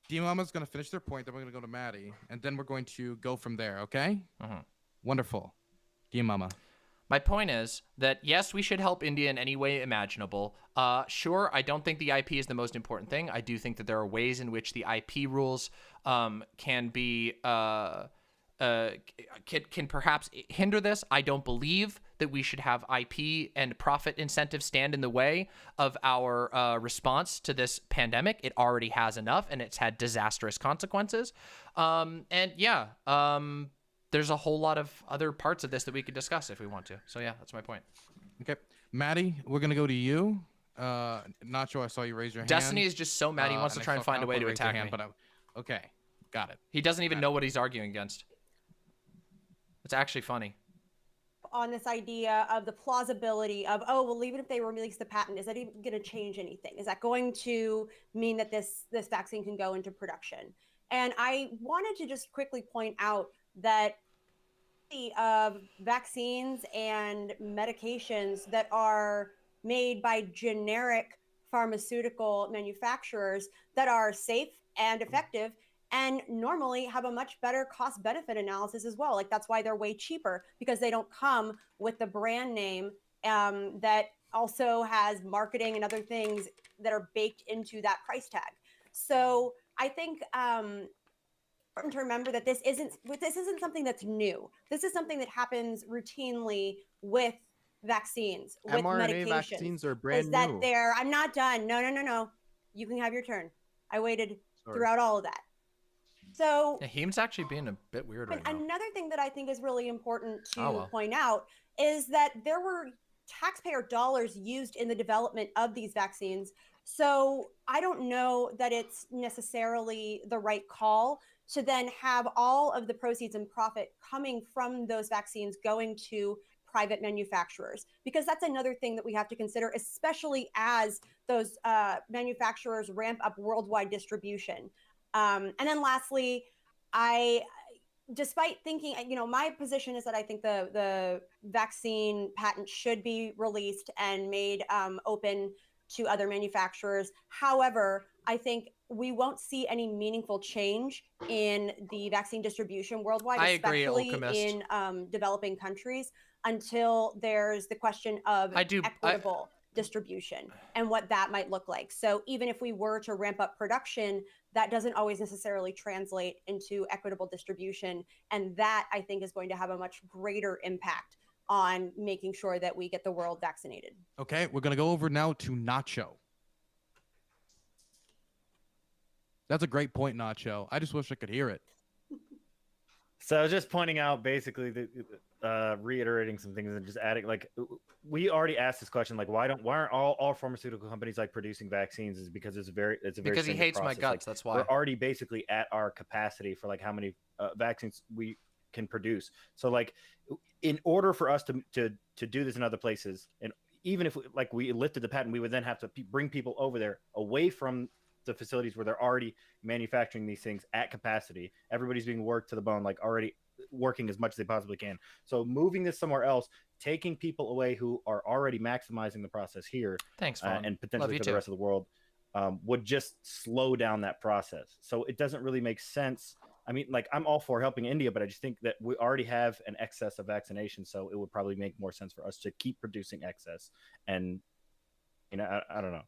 D-Mama's gonna finish their point, then we're gonna go to Maddie, and then we're going to go from there. Okay. Wonderful. D-Mama. My point is that, yes, we should help India in any way imaginable. Sure, I don't think the IP is the most important thing. I do think that there are ways in which the IP rules can be can perhaps hinder this. I don't believe that we should have IP and profit incentives stand in the way of our response to this pandemic. It already has enough, and it's had disastrous consequences. And yeah, there's a whole lot of other parts of this that we could discuss if we want to. So yeah, that's my point. Okay, Maddie, we're gonna go to you. Nacho, I saw you raise your hand. Destiny is just so mad he wants to try and find a way to attack me. Okay, got it. He doesn't even know what he's arguing against. It's actually funny. On this idea of the plausibility of, oh, well, even if they release the patent, is that even going to change anything? Is that going to mean that this vaccine can go into production? And I wanted to just quickly point out that of vaccines and medications that are made by generic pharmaceutical manufacturers that are safe and effective and normally have a much better cost benefit analysis as well. Like that's why they're way cheaper, because they don't come with the brand name that also has marketing and other things that are baked into that price tag. So I think important to remember that this isn't something that's new. This is something that happens routinely with vaccines, with mRNA medications. vaccines are brand is that new. I'm not done. No. You can have your turn. I waited throughout all of that. So yeah, Heem's actually being a bit weird right now. Another thing that I think is really important to Oh, point out is that there were taxpayer dollars used in the development of these vaccines. So I don't know that it's necessarily the right call to then have all of the proceeds and profit coming from those vaccines going to private manufacturers, because that's another thing that we have to consider, especially as those manufacturers ramp up worldwide distribution. And then lastly, despite thinking, my position is that I think the vaccine patent should be released and made open to other manufacturers. However, I think we won't see any meaningful change in the vaccine distribution worldwide, especially in developing countries, until there's the question of equitable distribution and what that might look like. So even if we were to ramp up production, that doesn't always necessarily translate into equitable distribution. And that, I think, is going to have a much greater impact on making sure that we get the world vaccinated. Okay, we're going to go over now to Nacho. That's a great point, Nacho. I just wish I could hear it. So I was just pointing out, basically, reiterating some things and just adding, like, we already asked this question, like, why aren't all pharmaceutical companies like producing vaccines? Is because it's a very because he hates process. my guts. Like, that's why we're already basically at our capacity for like how many vaccines we can produce. So like, in order for us to do this in other places, and even if we lifted the patent, we would then have to bring people over there away from the facilities where they're already manufacturing these things at capacity. Everybody's being worked to the bone, like already working as much as they possibly can. So moving this somewhere else, taking people away who are already maximizing the process here, and potentially for the rest of the world, would just slow down that process. So it doesn't really make sense. I mean, like, I'm all for helping India, but I just think that we already have an excess of vaccination, so it would probably make more sense for us to keep producing excess. And I don't know.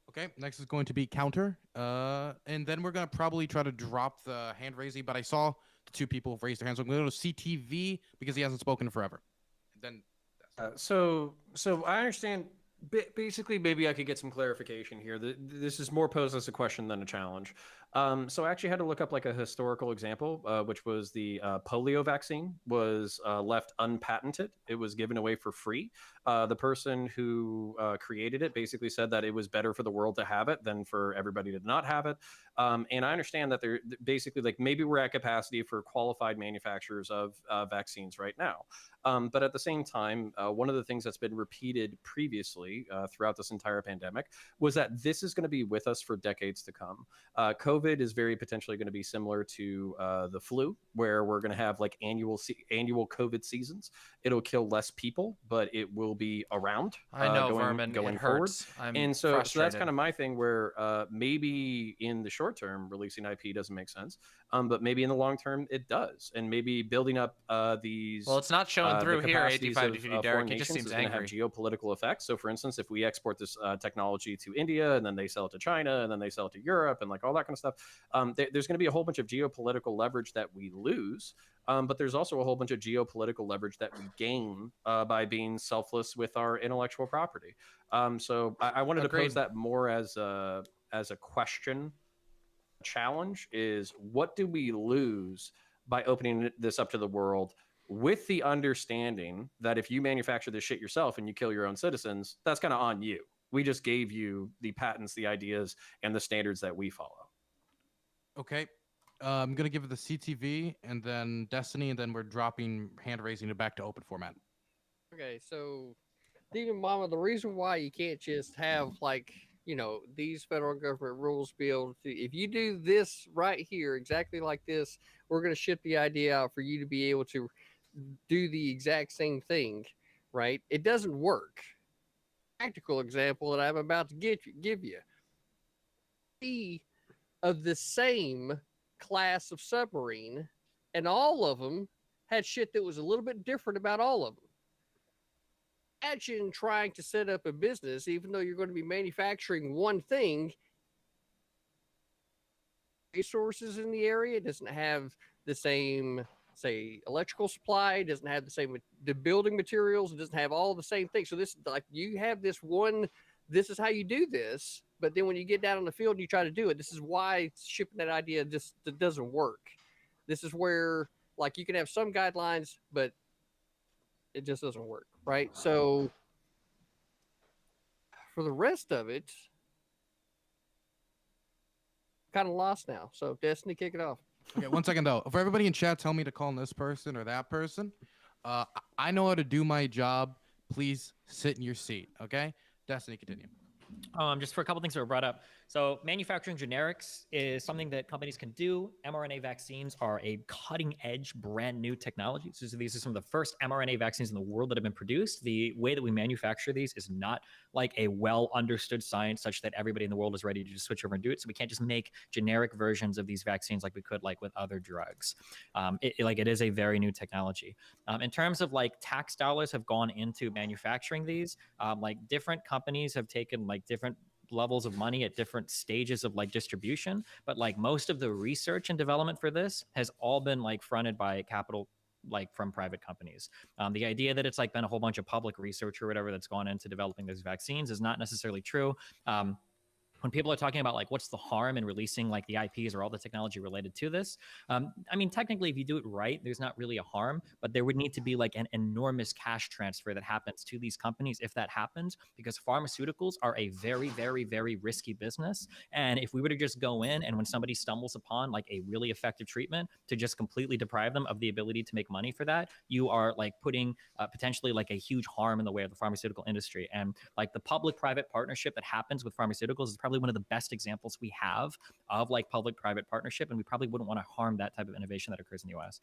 Okay, next is going to be Counter. And then we're going to probably try to drop the hand raising, but I saw the two people raise their hands. So I'm going to go to CTV because he hasn't spoken in forever. And then so I understand. Basically, maybe I could get some clarification here. This is more posed as a question than a challenge. So I actually had to look up like a historical example, which was the polio vaccine was left unpatented. It was given away for free. The person who created it basically said that it was better for the world to have it than for everybody to not have it. And I understand that they're basically like, maybe we're at capacity for qualified manufacturers of vaccines right now. But at the same time, one of the things that's been repeated previously throughout this entire pandemic was that this is going to be with us for decades to come. COVID is very potentially going to be similar to the flu, where we're going to have like annual COVID seasons. It'll kill less people, but it will be around. I know, Vermin, going it forward. hurts. I'm and so frustrated. that's kind of my thing, where maybe in the short term releasing IP doesn't make sense, but maybe in the long term it does, and maybe building up these. Well, it's not showing through here. 85 Derek, it just seems angry. Have geopolitical effects. So, for instance, if we export this technology to India, and then they sell it to China, and then they sell it to Europe, and like all that kind of stuff, there's going to be a whole bunch of geopolitical leverage that we lose. But there's also a whole bunch of geopolitical leverage that we gain by being selfless with our intellectual property. So I wanted to pose that more as a question. Challenge is, what do we lose by opening this up to the world with the understanding that if you manufacture this shit yourself and you kill your own citizens, that's kind of on you. We just gave you the patents, the ideas, and the standards that we follow. Okay. I'm going to give it the CTV and then Destiny, and then we're dropping hand raising it back to open format. Okay, so Demon Mama, the reason why you can't just have like, you know, these federal government rules be able to, if you do this right here, exactly like this, we're going to ship the idea out for you to be able to do the exact same thing, right? It doesn't work. Practical example that I'm about to give you. Of the same class of submarine, and all of them had shit that was a little bit different about all of them. Imagine trying to set up a business, even though you're going to be manufacturing one thing, resources in the area, it doesn't have the same, say, electrical supply, it doesn't have the same, the building materials, it doesn't have all the same things. So this, like, you have this one, this is how you do this, but then when you get down on the field and you try to do it, this is why shipping that idea just doesn't work. This is where, like, you can have some guidelines, but it just doesn't work, right? So for the rest of it, kind of lost now. So Destiny, kick it off. Okay, 1 second though. For everybody in chat, tell me to call this person or that person. I know how to do my job. Please sit in your seat. Okay, Destiny, continue. Just for a couple things that were brought up. So manufacturing generics is something that companies can do. mRNA vaccines are a cutting edge, brand new technology. So these are some of the first mRNA vaccines in the world that have been produced. The way that we manufacture these is not like a well understood science such that everybody in the world is ready to just switch over and do it. So we can't just make generic versions of these vaccines like we could like with other drugs. It is a very new technology. In terms of like tax dollars have gone into manufacturing these, like different companies have taken like different levels of money at different stages of like distribution, but like most of the research and development for this has all been like fronted by capital, like from private companies. The idea that it's like been a whole bunch of public research or whatever that's gone into developing these vaccines is not necessarily true. When people are talking about like what's the harm in releasing like the IPs or all the technology related to this, I mean, technically, if you do it right, there's not really a harm, but there would need to be like an enormous cash transfer that happens to these companies if that happens, because pharmaceuticals are a very, very, very risky business. And if we were to just go in and when somebody stumbles upon like a really effective treatment to just completely deprive them of the ability to make money for that, you are like putting potentially like a huge harm in the way of the pharmaceutical industry. And like the public-private partnership that happens with pharmaceuticals is probably one of the best examples we have of like public-private partnership, and we probably wouldn't want to harm that type of innovation that occurs in the U.S.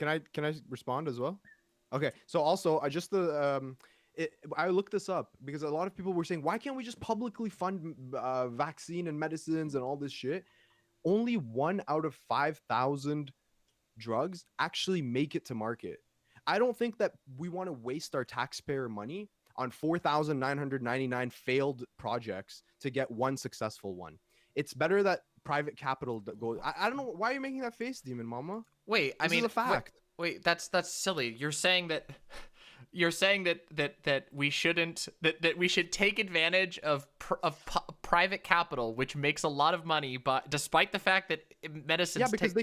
Can I respond as well? Okay, so also I just I looked this up because a lot of people were saying, why can't we just publicly fund vaccine and medicines and all this shit? Only 1 out of 5,000 drugs actually make it to market. I don't think that we want to waste our taxpayer money on 4,999 failed projects to get one successful one. It's better that private capital goes. I don't know why are you making that face, Demon Mama. Wait, I mean, this is a fact. Wait, that's silly. You're saying that we shouldn't that we should take advantage of private capital, which makes a lot of money, but despite the fact that medicine. Yeah, because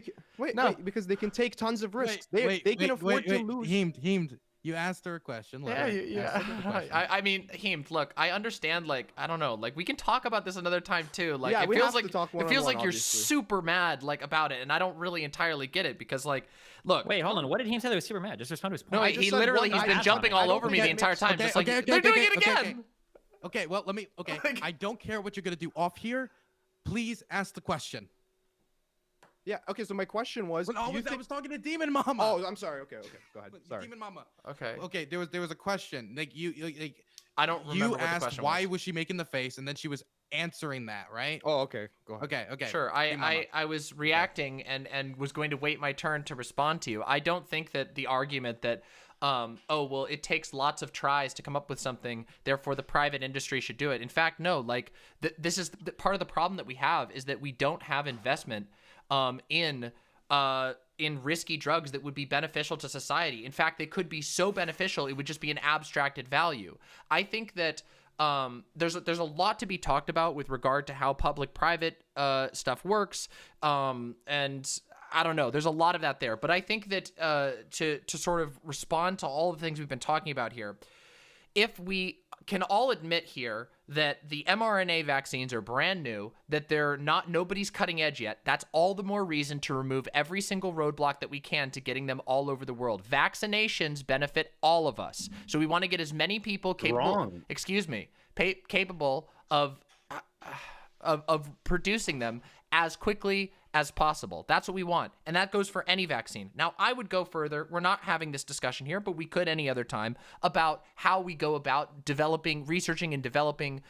because they can take tons of risks. They can afford to lose. Heemed. You asked her a question. I mean, Heemed, look, I understand, like, I don't know, like, we can talk about this another time, too. Like, yeah, it feels like you're obviously. super mad, like, about it, and I don't really entirely get it, because, like, look. Wait, hold on. What did Heemed say that was super mad? Just respond to his point. No, he literally, he's been jumping all over me the entire time, just like, they're doing it again! Okay, well, I don't care what you're going to do off here. Please ask the question. Yeah, okay, so my question was... I was talking to Demon Mama. Oh, I'm sorry. Okay, go ahead. Sorry. Demon Mama. Okay, there was a question. Like, I don't remember you what the asked question why was she making the face, and then she was answering that, right? Oh, okay. Go ahead. Okay. Sure, I was reacting and was going to wait my turn to respond to you. I don't think that the argument that it takes lots of tries to come up with something, therefore the private industry should do it. In fact, no, like this is part of the problem that we have is that we don't have investment in risky drugs that would be beneficial to society. In fact, they could be so beneficial it would just be an abstracted value. I think that there's a lot to be talked about with regard to how public-private stuff works, and I don't know. There's a lot of that there. But I think that to sort of respond to all the things we've been talking about here, if we can all admit here that the mRNA vaccines are brand new, that nobody's cutting edge yet, that's all the more reason to remove every single roadblock that we can to getting them all over the world. Vaccinations benefit all of us. So we want to get as many people capable, capable of producing them as quickly as possible. That's what we want. And that goes for any vaccine. Now, I would go further. We're not having this discussion here, but we could any other time about how we go about researching and developing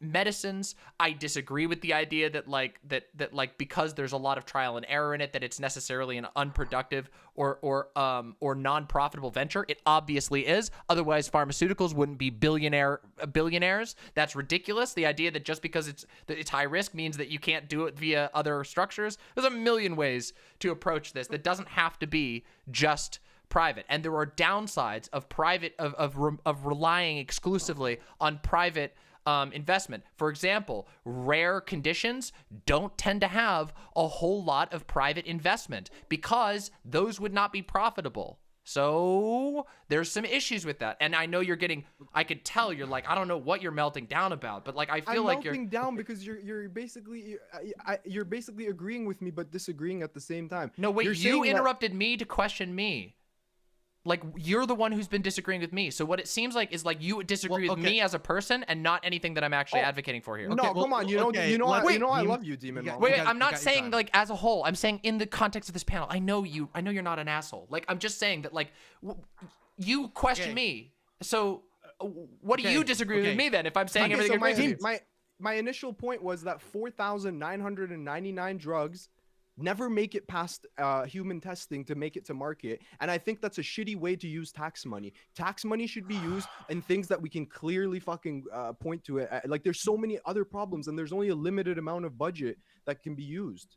medicines. I disagree with the idea that because there's a lot of trial and error in it, that it's necessarily an unproductive or non-profitable venture. It obviously is. Otherwise, pharmaceuticals wouldn't be billionaires. That's ridiculous. The idea that just because it's high risk means that you can't do it via other structures. There's a million ways to approach this that doesn't have to be just private. And there are downsides of relying exclusively on private investment. For example, rare conditions don't tend to have a whole lot of private investment because those would not be profitable. So there's some issues with that. And I know I could tell you're like, I don't know what you're melting down about, but like, I feel like you're melting down because you're basically agreeing with me, but disagreeing at the same time. No, wait, you interrupted me to question me. Like, you're the one who's been disagreeing with me. So what it seems like is like you disagree with me as a person and not anything that I'm actually advocating for here. No, come on. I love you, Demon. Wait, I'm not saying like as a whole. I'm saying in the context of this panel. I know you're not an asshole. Like, I'm just saying that like you question me. So what do you disagree with me then if I'm saying everything agrees with you? My initial point was that 4,999 drugs never make it past human testing to make it to market. And I think that's a shitty way to use tax money. Tax money should be used in things that we can clearly fucking point to it. Like, there's so many other problems and there's only a limited amount of budget that can be used.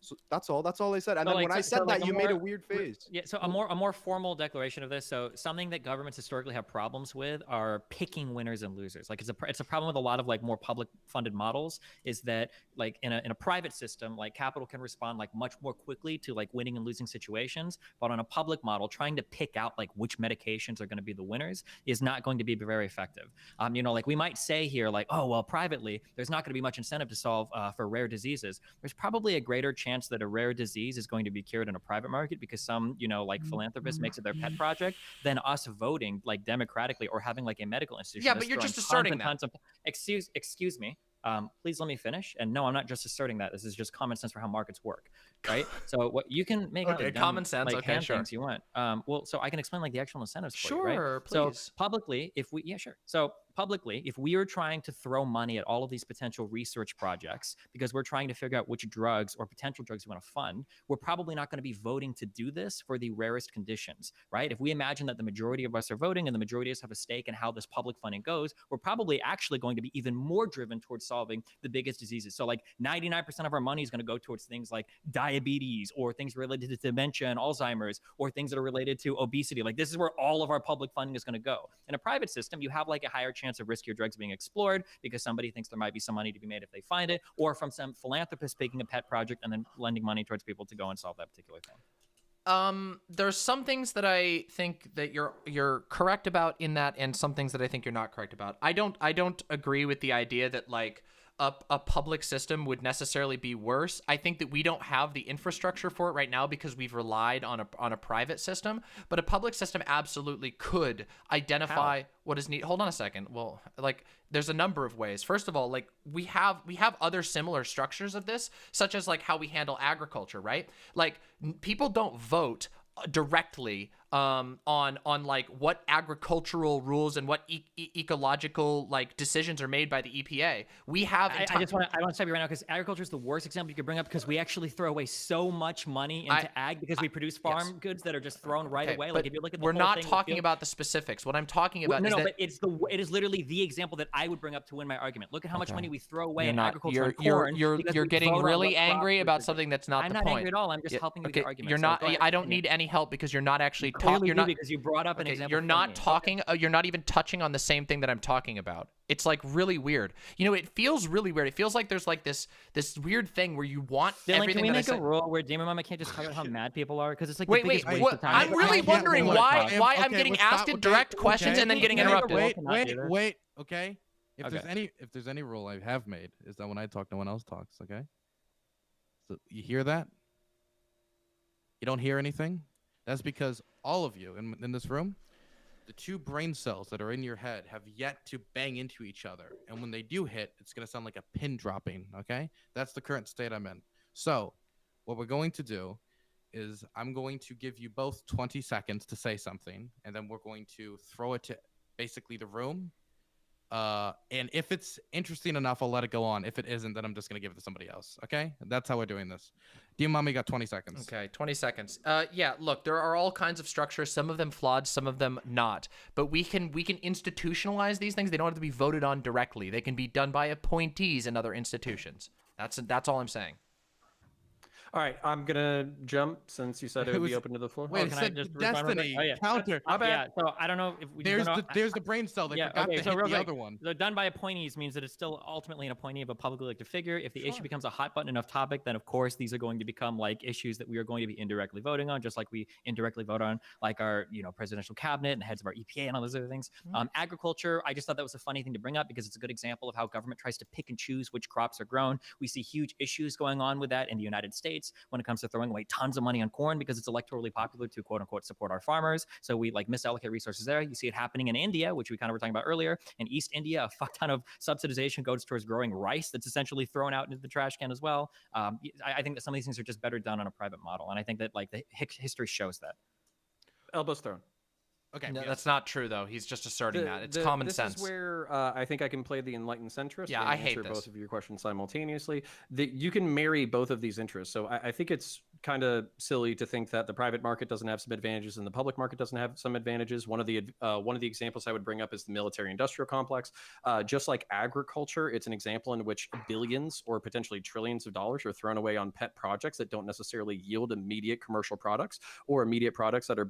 So that's all I said. And then when I said that, you made a weird face. Yeah, so a more formal declaration of this. So something that governments historically have problems with are picking winners and losers. Like, it's a problem with a lot of like more public funded models, is that like in a private system, like capital can respond like much more quickly to like winning and losing situations. But on a public model, trying to pick out like which medications are going to be the winners is not going to be very effective. Like we might say here like, oh, well, privately, there's not going to be much incentive to solve for rare diseases. There's probably a greater chance that a rare disease is going to be cured in a private market because some, philanthropist makes it their pet project than us voting like democratically or having like a medical institution. Yeah, but you're just asserting that. Excuse me. Please let me finish. And no, I'm not just asserting that. This is just common sense for how markets work, right? So what you can make okay, common sense. Like, okay, sure. Things you want. So I can explain like the actual incentives for you, right? Please. So publicly, if we are trying to throw money at all of these potential research projects because we're trying to figure out which drugs or potential drugs we want to fund, we're probably not going to be voting to do this for the rarest conditions, right? If we imagine that the majority of us are voting and the majority of us have a stake in how this public funding goes, we're probably actually going to be even more driven towards solving the biggest diseases. So like 99% of our money is going to go towards things like diabetes or things related to dementia and Alzheimer's or things that are related to obesity. Like, this is where all of our public funding is going to go. In a private system, you have like a higher chance of riskier drugs being explored because somebody thinks there might be some money to be made if they find it, or from some philanthropist picking a pet project and then lending money towards people to go and solve that particular thing. There's some things that I think that you're correct about in that, and some things that I think you're not correct about. I don't agree with the idea that like a public system would necessarily be worse. I think that we don't have the infrastructure for it right now because we've relied on a private system, but a public system absolutely could identify what is needed. Hold on a second. Well, like, there's a number of ways. First of all, like we have other similar structures of this, such as like how we handle agriculture, right? Like, people don't vote directly on like what agricultural rules and what ecological like decisions are made by the EPA. We have. I want to stop you right now because agriculture is the worst example you could bring up because we actually throw away so much money into ag because we produce farm goods that are just thrown right away. Like, if you look at the we're not talking about the specifics. What I'm talking about but it is literally the example that I would bring up to win my argument. Look at how much money we throw away in agriculture and corn. You're getting really angry about something that's not the point. I'm not angry at all. I'm just helping you with the argument. You're not. I don't need any help because you're not actually clearly You're not because you brought up an example. You're from not me. talking. You're not even touching on the same thing that I'm talking about. It's like really weird. You know, it feels really weird. It feels like there's like this weird thing where you want Dylan, everything can we that make I a said. rule where Demon Mama can't just talk about how mad people are? Because it's like Wait, the biggest waste what? of time. I'm really wondering why I'm getting asked direct questions and then getting interrupted. Wait. Okay. If Okay. there's any rule I have made is that when I talk, no one else talks. Okay. So you hear that? You don't hear anything? That's because all of you in this room, the two brain cells that are in your head have yet to bang into each other. And when they do hit, it's going to sound like a pin dropping, okay? That's the current state I'm in. So what we're going to do is I'm going to give you both 20 seconds to say something, and then we're going to throw it to basically the room. And if it's interesting enough, I'll let it go on. If it isn't, then I'm just going to give it to somebody else, okay? That's how we're doing this. Dear Mommy got 20 seconds. Okay, 20 seconds. Yeah, look, there are all kinds of structures, some of them flawed, some of them not. But we can institutionalize these things. They don't have to be voted on directly. They can be done by appointees in other institutions. That's all I'm saying. All right, I'm gonna jump since you said it would be open to the floor. Wait, it said Destiny counter. Yeah, so I don't know if we there's the brain cell. They forgot to hit the other one. So done by appointees means that it's still ultimately an appointee of a publicly elected figure. If the issue becomes a hot button enough topic, then of course these are going to become like issues that we are going to be indirectly voting on, just like we indirectly vote on like our presidential cabinet and heads of our EPA and all those other things. Agriculture, I just thought that was a funny thing to bring up because it's a good example of how government tries to pick and choose which crops are grown. We see huge issues going on with that in the United States when it comes to throwing away tons of money on corn because it's electorally popular to quote unquote support our farmers. So we like misallocate resources there. You see it happening in India, which we kind of were talking about earlier. In East India, a fuck ton of subsidization goes towards growing rice that's essentially thrown out into the trash can as well. I think that some of these things are just better done on a private model. And I think that like the history shows that. Elbows thrown. Okay, no, that's not true though. He's just asserting that it's common sense. This is where I think I can play the enlightened centrist. Yeah, and I hate answer this. both of your questions simultaneously. You can marry both of these interests. So I think it's kind of silly to think that the private market doesn't have some advantages and the public market doesn't have some advantages. One of the examples I would bring up is the military-industrial complex. Just like agriculture, it's an example in which billions or potentially trillions of dollars are thrown away on pet projects that don't necessarily yield immediate commercial products or immediate products that are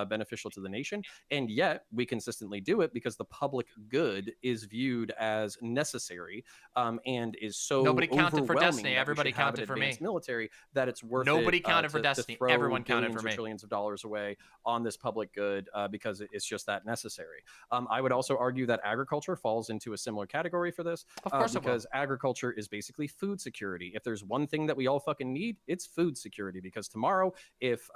beneficial to the nation. And yet we consistently do it because the public good is viewed as necessary and is so nobody counted for overwhelming Destiny. that we Everybody should have counted an for me. advanced military that it's worth Nobody it, counted for to Destiny. throw Everyone counted billions for or me. trillions of dollars away on this public good because it's just that necessary. I would also argue that agriculture falls into a similar category for this Of course it will. because agriculture is basically food security. If there's one thing that we all fucking need, it's food security, because tomorrow if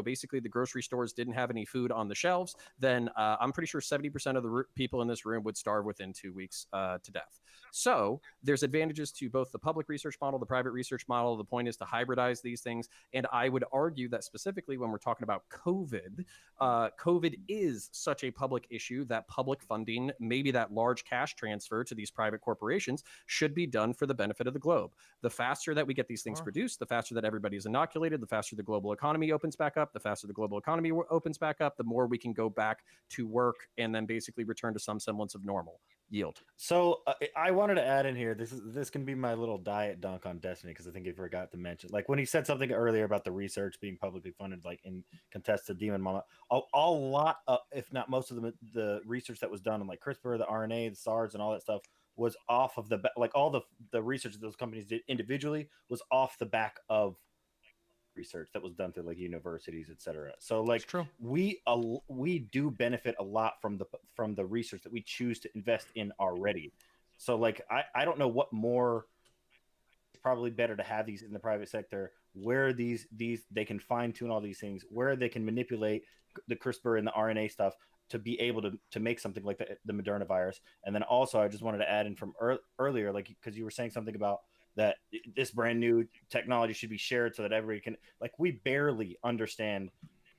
basically the grocery stores didn't have any food on the shelves, then I'm pretty sure 70% of the people in this room would starve within 2 weeks to death. So there's advantages to both the public research model, the private research model. The point is to hybridize these things. And I would argue that specifically when we're talking about COVID, COVID is such a public issue that public funding, maybe that large cash transfer to these private corporations, should be done for the benefit of the globe. The faster that we get these things produced, the faster that everybody is inoculated, the faster the global economy opens back up, the faster the global economy opens back up, the more we can go back to work and then basically return to some semblance of normal. Yield. So I wanted to add in here. This can be my little diet dunk on Destiny, because I think he forgot to mention, like when he said something earlier about the research being publicly funded, like in contest to Demon Mama. A lot of, if not most of the research that was done on like CRISPR, the RNA, the SARS, and all that stuff was off of like all the research that those companies did individually was off the back of research that was done through like universities, etc. So like we do benefit a lot from the research that we choose to invest in already. So like I don't know what more. It's probably better to have these in the private sector where these they can fine tune all these things, where they can manipulate the CRISPR and the RNA stuff to be able to make something like the Moderna virus. And then also I just wanted to add in from earlier, like because you were saying something about that this brand new technology should be shared so that everybody can, like, we barely understand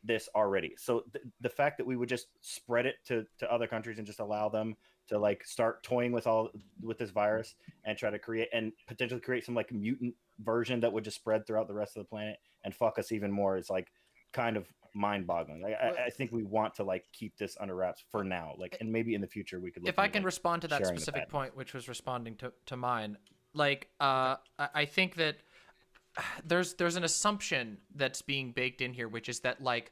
this already. So the fact that we would just spread it to other countries and just allow them to like start toying with this virus and try to create and potentially create some like mutant version that would just spread throughout the rest of the planet and fuck us even more is like kind of mind-boggling. I think we want to like keep this under wraps for now, like, and maybe in the future we could look if I into, can like, respond to that sharing the specific patent. point, which was responding to mine, like I think that there's an assumption that's being baked in here, which is that like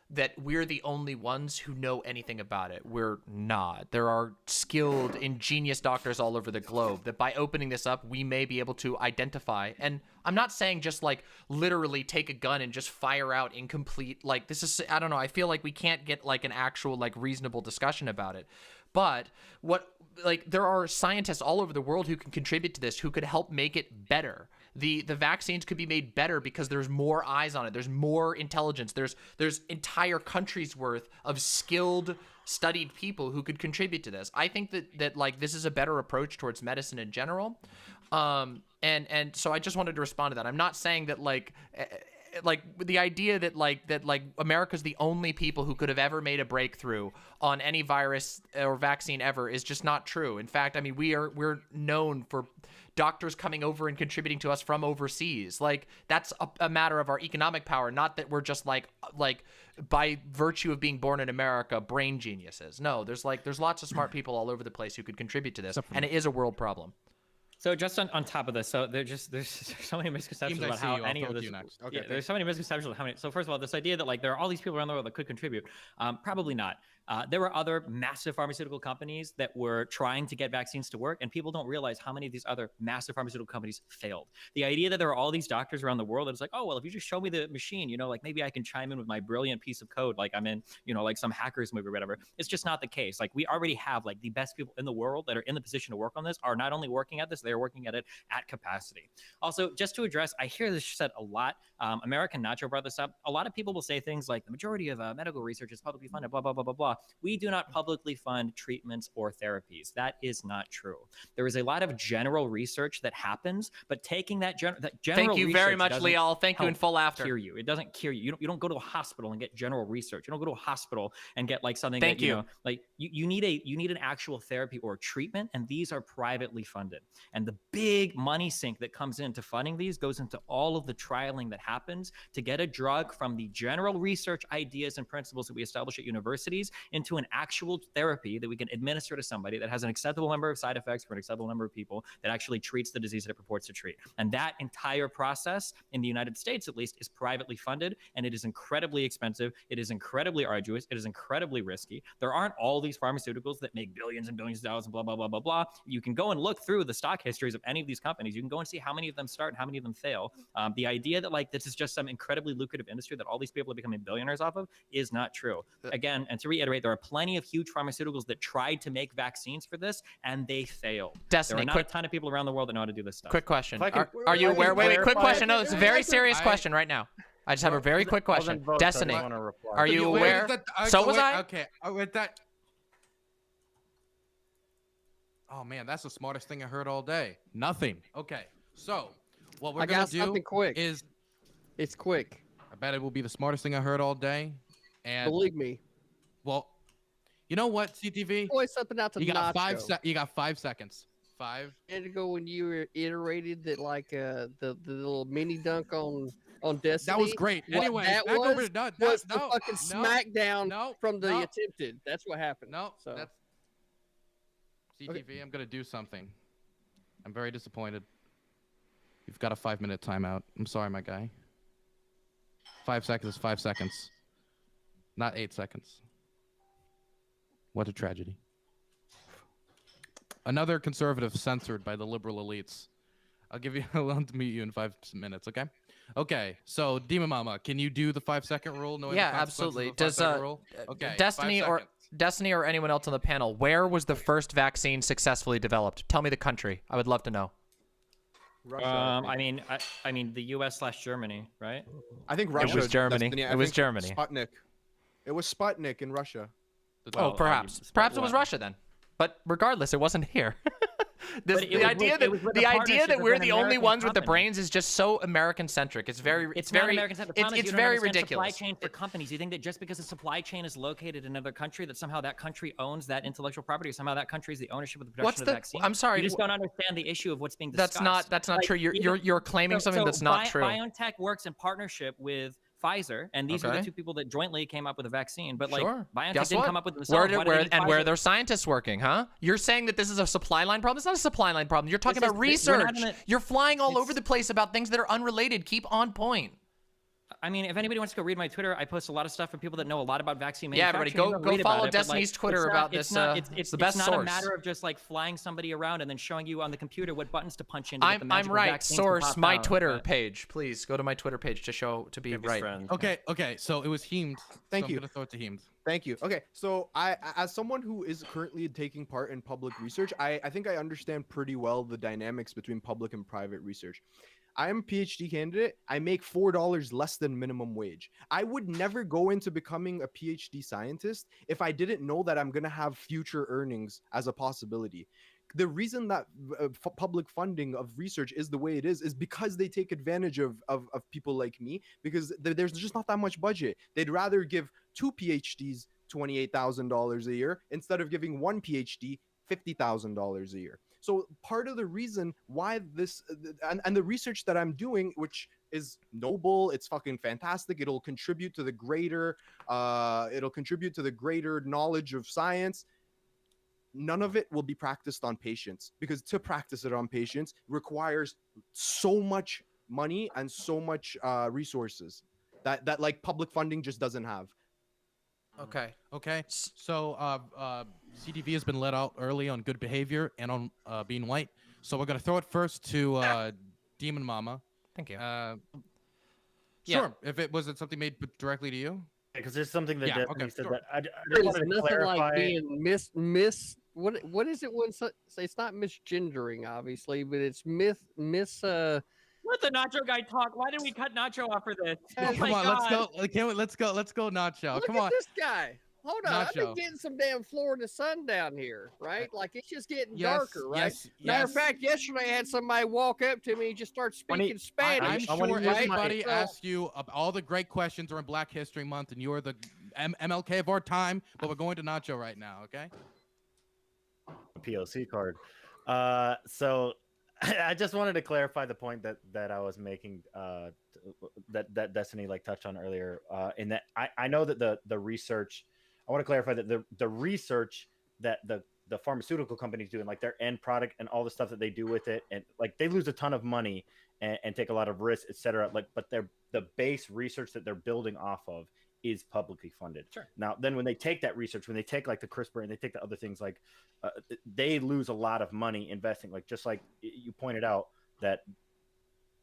that we're the only ones who know anything about it. We're not. There are skilled, ingenious doctors all over the globe that by opening this up, we may be able to identify. And I'm not saying just like literally take a gun and just fire out incomplete, like this is, I don't know, I feel like we can't get like an actual like reasonable discussion about it. But there are scientists all over the world who can contribute to this, who could help make it better. The vaccines could be made better because there's more eyes on it. There's more intelligence. There's entire countries worth of skilled, studied people who could contribute to this. I think that like this is a better approach towards medicine in general. And so I just wanted to respond to that. I'm not saying that like the idea that America's the only people who could have ever made a breakthrough on any virus or vaccine ever is just not true. In fact, I mean, we're known for doctors coming over and contributing to us from overseas. Like that's a matter of our economic power, not that we're just like by virtue of being born in America, brain geniuses. No, there's lots of smart people all over the place who could contribute to this, and it is a world problem. So just on top of this, so there's so many misconceptions about how any of this. Okay, there's so many misconceptions about how many. So first of all, this idea that like there are all these people around the world that could contribute, probably not. There were other massive pharmaceutical companies that were trying to get vaccines to work, and people don't realize how many of these other massive pharmaceutical companies failed. The idea that there are all these doctors around the world, it's like, oh, well, if you just show me the machine, like maybe I can chime in with my brilliant piece of code, like I'm in, like some hackers movie or whatever. It's just not the case. Like we already have like the best people in the world that are in the position to work on this are not only working at this, they're working at it at capacity. Also, just to address, I hear this said a lot. American Nacho brought this up. A lot of people will say things like the majority of medical research is publicly funded, blah, blah, blah, blah, blah. We do not publicly fund treatments or therapies. That is not true. There is a lot of general research that happens, but taking that general Thank you very much, Leal. Thank you in full after. Cure you. It doesn't cure you. You don't go to a hospital and get general research. You don't go to a hospital and get like something Thank that, you. Like you need an actual therapy or treatment, and these are privately funded. And the big money sink that comes into funding these goes into all of the trialing that happens to get a drug from the general research ideas and principles that we establish at universities into an actual therapy that we can administer to somebody that has an acceptable number of side effects for an acceptable number of people that actually treats the disease that it purports to treat. And that entire process in the United States, at least, is privately funded, and it is incredibly expensive. It is incredibly arduous. It is incredibly risky. There aren't all these pharmaceuticals that make billions and billions of dollars and blah, blah, blah, blah, blah. You can go and look through the stock histories of any of these companies. You can go and see how many of them start and how many of them fail. The idea that like this is just some incredibly lucrative industry that all these people are becoming billionaires off of is not true. Again, and to reiterate, there are plenty of huge pharmaceuticals that tried to make vaccines for this and they failed. Destiny, there are not a ton of people around the world that know how to do this stuff. Quick question. Are you aware? Wait, quick question. No, it's a very serious question right now. I just have a very quick question. Destiny, are you aware? So was I. Okay, with that. Oh man, that's the smartest thing I heard all day. Nothing. Okay, so what we're gonna do is it's quick. I bet it will be the smartest thing I heard all day. And believe me. Well, you know what, CTV? Always something out to you got Nacho. You got 5 seconds. 5. And to go when you iterated that like the little mini dunk on Destiny. That was great. Anyway, that was the fucking smackdown from the attempted. That's what happened. No, so. that's CTV. Okay. I'm gonna do something. I'm very disappointed. You've got a 5-minute timeout. I'm sorry, my guy. 5 seconds is 5 seconds. Not 8 seconds. What a tragedy. Another conservative censored by the liberal elites. I'll to meet you in 5 minutes, okay? Okay, so Demon Mama, can you do the 5-second rule? Yeah, absolutely. Does Destiny or anyone else on the panel, where was the first vaccine successfully developed? Tell me the country. I would love to know. Russia, I mean the US/Germany, right? I think Russia. It was Germany. Destiny. It was Germany. Sputnik. It was Sputnik in Russia. Oh, perhaps it was Russia then. But regardless, it wasn't here. The idea that we're the only ones with the brains is just so American centric. It's very ridiculous. Supply chain for companies. You think that just because the supply chain is located in another country, that somehow that country owns that intellectual property, or somehow that country is the ownership of the production of the vaccine? I'm sorry. You just don't understand the issue of what's being discussed. That's not true. You're claiming something that's not true. BioNTech works in partnership with Pfizer, and these are the two people that jointly came up with a vaccine. But like, BioNTech didn't come up with themselves. Where are their scientists working, huh? You're saying that this is a supply line problem? It's not a supply line problem. You're talking about research. You're flying all over the place about things that are unrelated. Keep on point. I mean, if anybody wants to go read my Twitter, I post a lot of stuff from people that know a lot about vaccine Yeah, manufacturing. everybody, go follow Destiny's Twitter about this. It's the best not source. a matter of just like flying somebody around and then showing you on the computer what buttons to punch in. To get the I'm magical right. vaccines to Source pop my out, Twitter but- page, please go to my Twitter page to be right. Okay. So it was Heemed. Thank so you. I'm gonna throw it to Heemed. Thank you. Okay, so as someone who is currently taking part in public research, I think I understand pretty well the dynamics between public and private research. I am a PhD candidate. I make $4 less than minimum wage. I would never go into becoming a PhD scientist if I didn't know that I'm going to have future earnings as a possibility. The reason that public funding of research is the way it is because they take advantage of people like me, because there's just not that much budget. They'd rather give 2 PhDs $28,000 a year instead of giving 1 PhD $50,000 a year. So part of the reason why this and the research that I'm doing, which is noble, it's fucking fantastic, it'll contribute to the greater knowledge of science. None of it will be practiced on patients, because to practice it on patients requires so much money and so much resources that like public funding just doesn't have. Okay. So CDV has been let out early on good behavior and on being white. So we're gonna throw it first to Demon Mama. Thank you. Sure. If it was something made directly to you. Because there's something that Destiny said sure. that I just It's wanted to nothing clarify. like being what is it when say it's not misgendering, obviously, but it's Let the Nacho guy talk. Why did we cut Nacho off for this? Oh Come my on, God. let's go, Nacho. Look Come at on. this guy. Hold on, I've been Nacho. getting some damn Florida sun down here, right? Like it's just getting Yes, darker, right? yes, Matter of yes. fact, yesterday I had somebly walk up to me and just start speaking Spanish. I'm sure everybody So- asked you all the great questions during Black History Month, and you are the MLK of our time. But we're going to Nacho right now, okay? POC card. So I just wanted to clarify the point that I was making, that Destiny like touched on earlier. In that I know that the research. I want to clarify that the research that the pharmaceutical companies do and like their end product and all the stuff that they do with it, and like they lose a ton of money and take a lot of risks, etc. Like, but the base research that they're building off of is publicly funded. Sure. Now, then when they take that research, when they take like the CRISPR and they take the other things, like they lose a lot of money investing. Like just like you pointed out that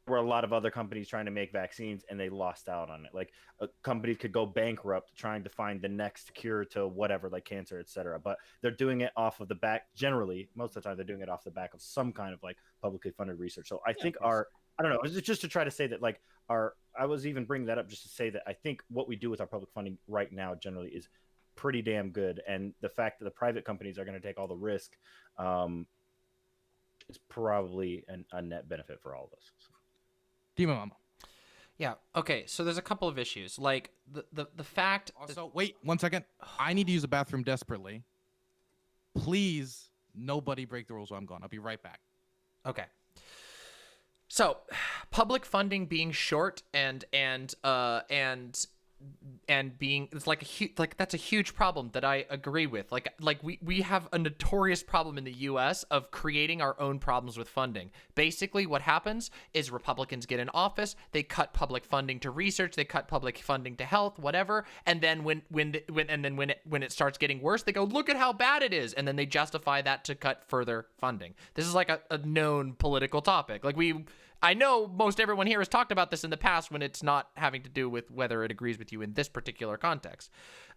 there were a lot of other companies trying to make vaccines and they lost out on it. Like a company could go bankrupt trying to find the next cure to whatever, like cancer, etc. But they're doing it off of the back. Generally, most of the time, they're doing it off the back of some kind of like publicly funded research. So I think I don't know. It's just to try to say that like I was even bringing that up just to say that I think what we do with our public funding right now generally is pretty damn good. And the fact that the private companies are going to take all the risk is probably a net benefit for all of us. Demon Mama. Yeah. Okay. So there's a couple of issues, like the fact. Also, wait 1 second. I need to use the bathroom desperately. Please, nobody break the rules while I'm gone. I'll be right back. Okay. So, public funding being short and being, it's like that's a huge problem that I agree with. Like we have a notorious problem in the US of creating our own problems with funding. Basically what happens is Republicans get in office, they cut public funding to research, they cut public funding to health, whatever, and then when it starts getting worse, they go, look at how bad it is, and then they justify that to cut further funding. This is like a known political topic. Like I know most everyone here has talked about this in the past when it's not having to do with whether it agrees with you in this particular context.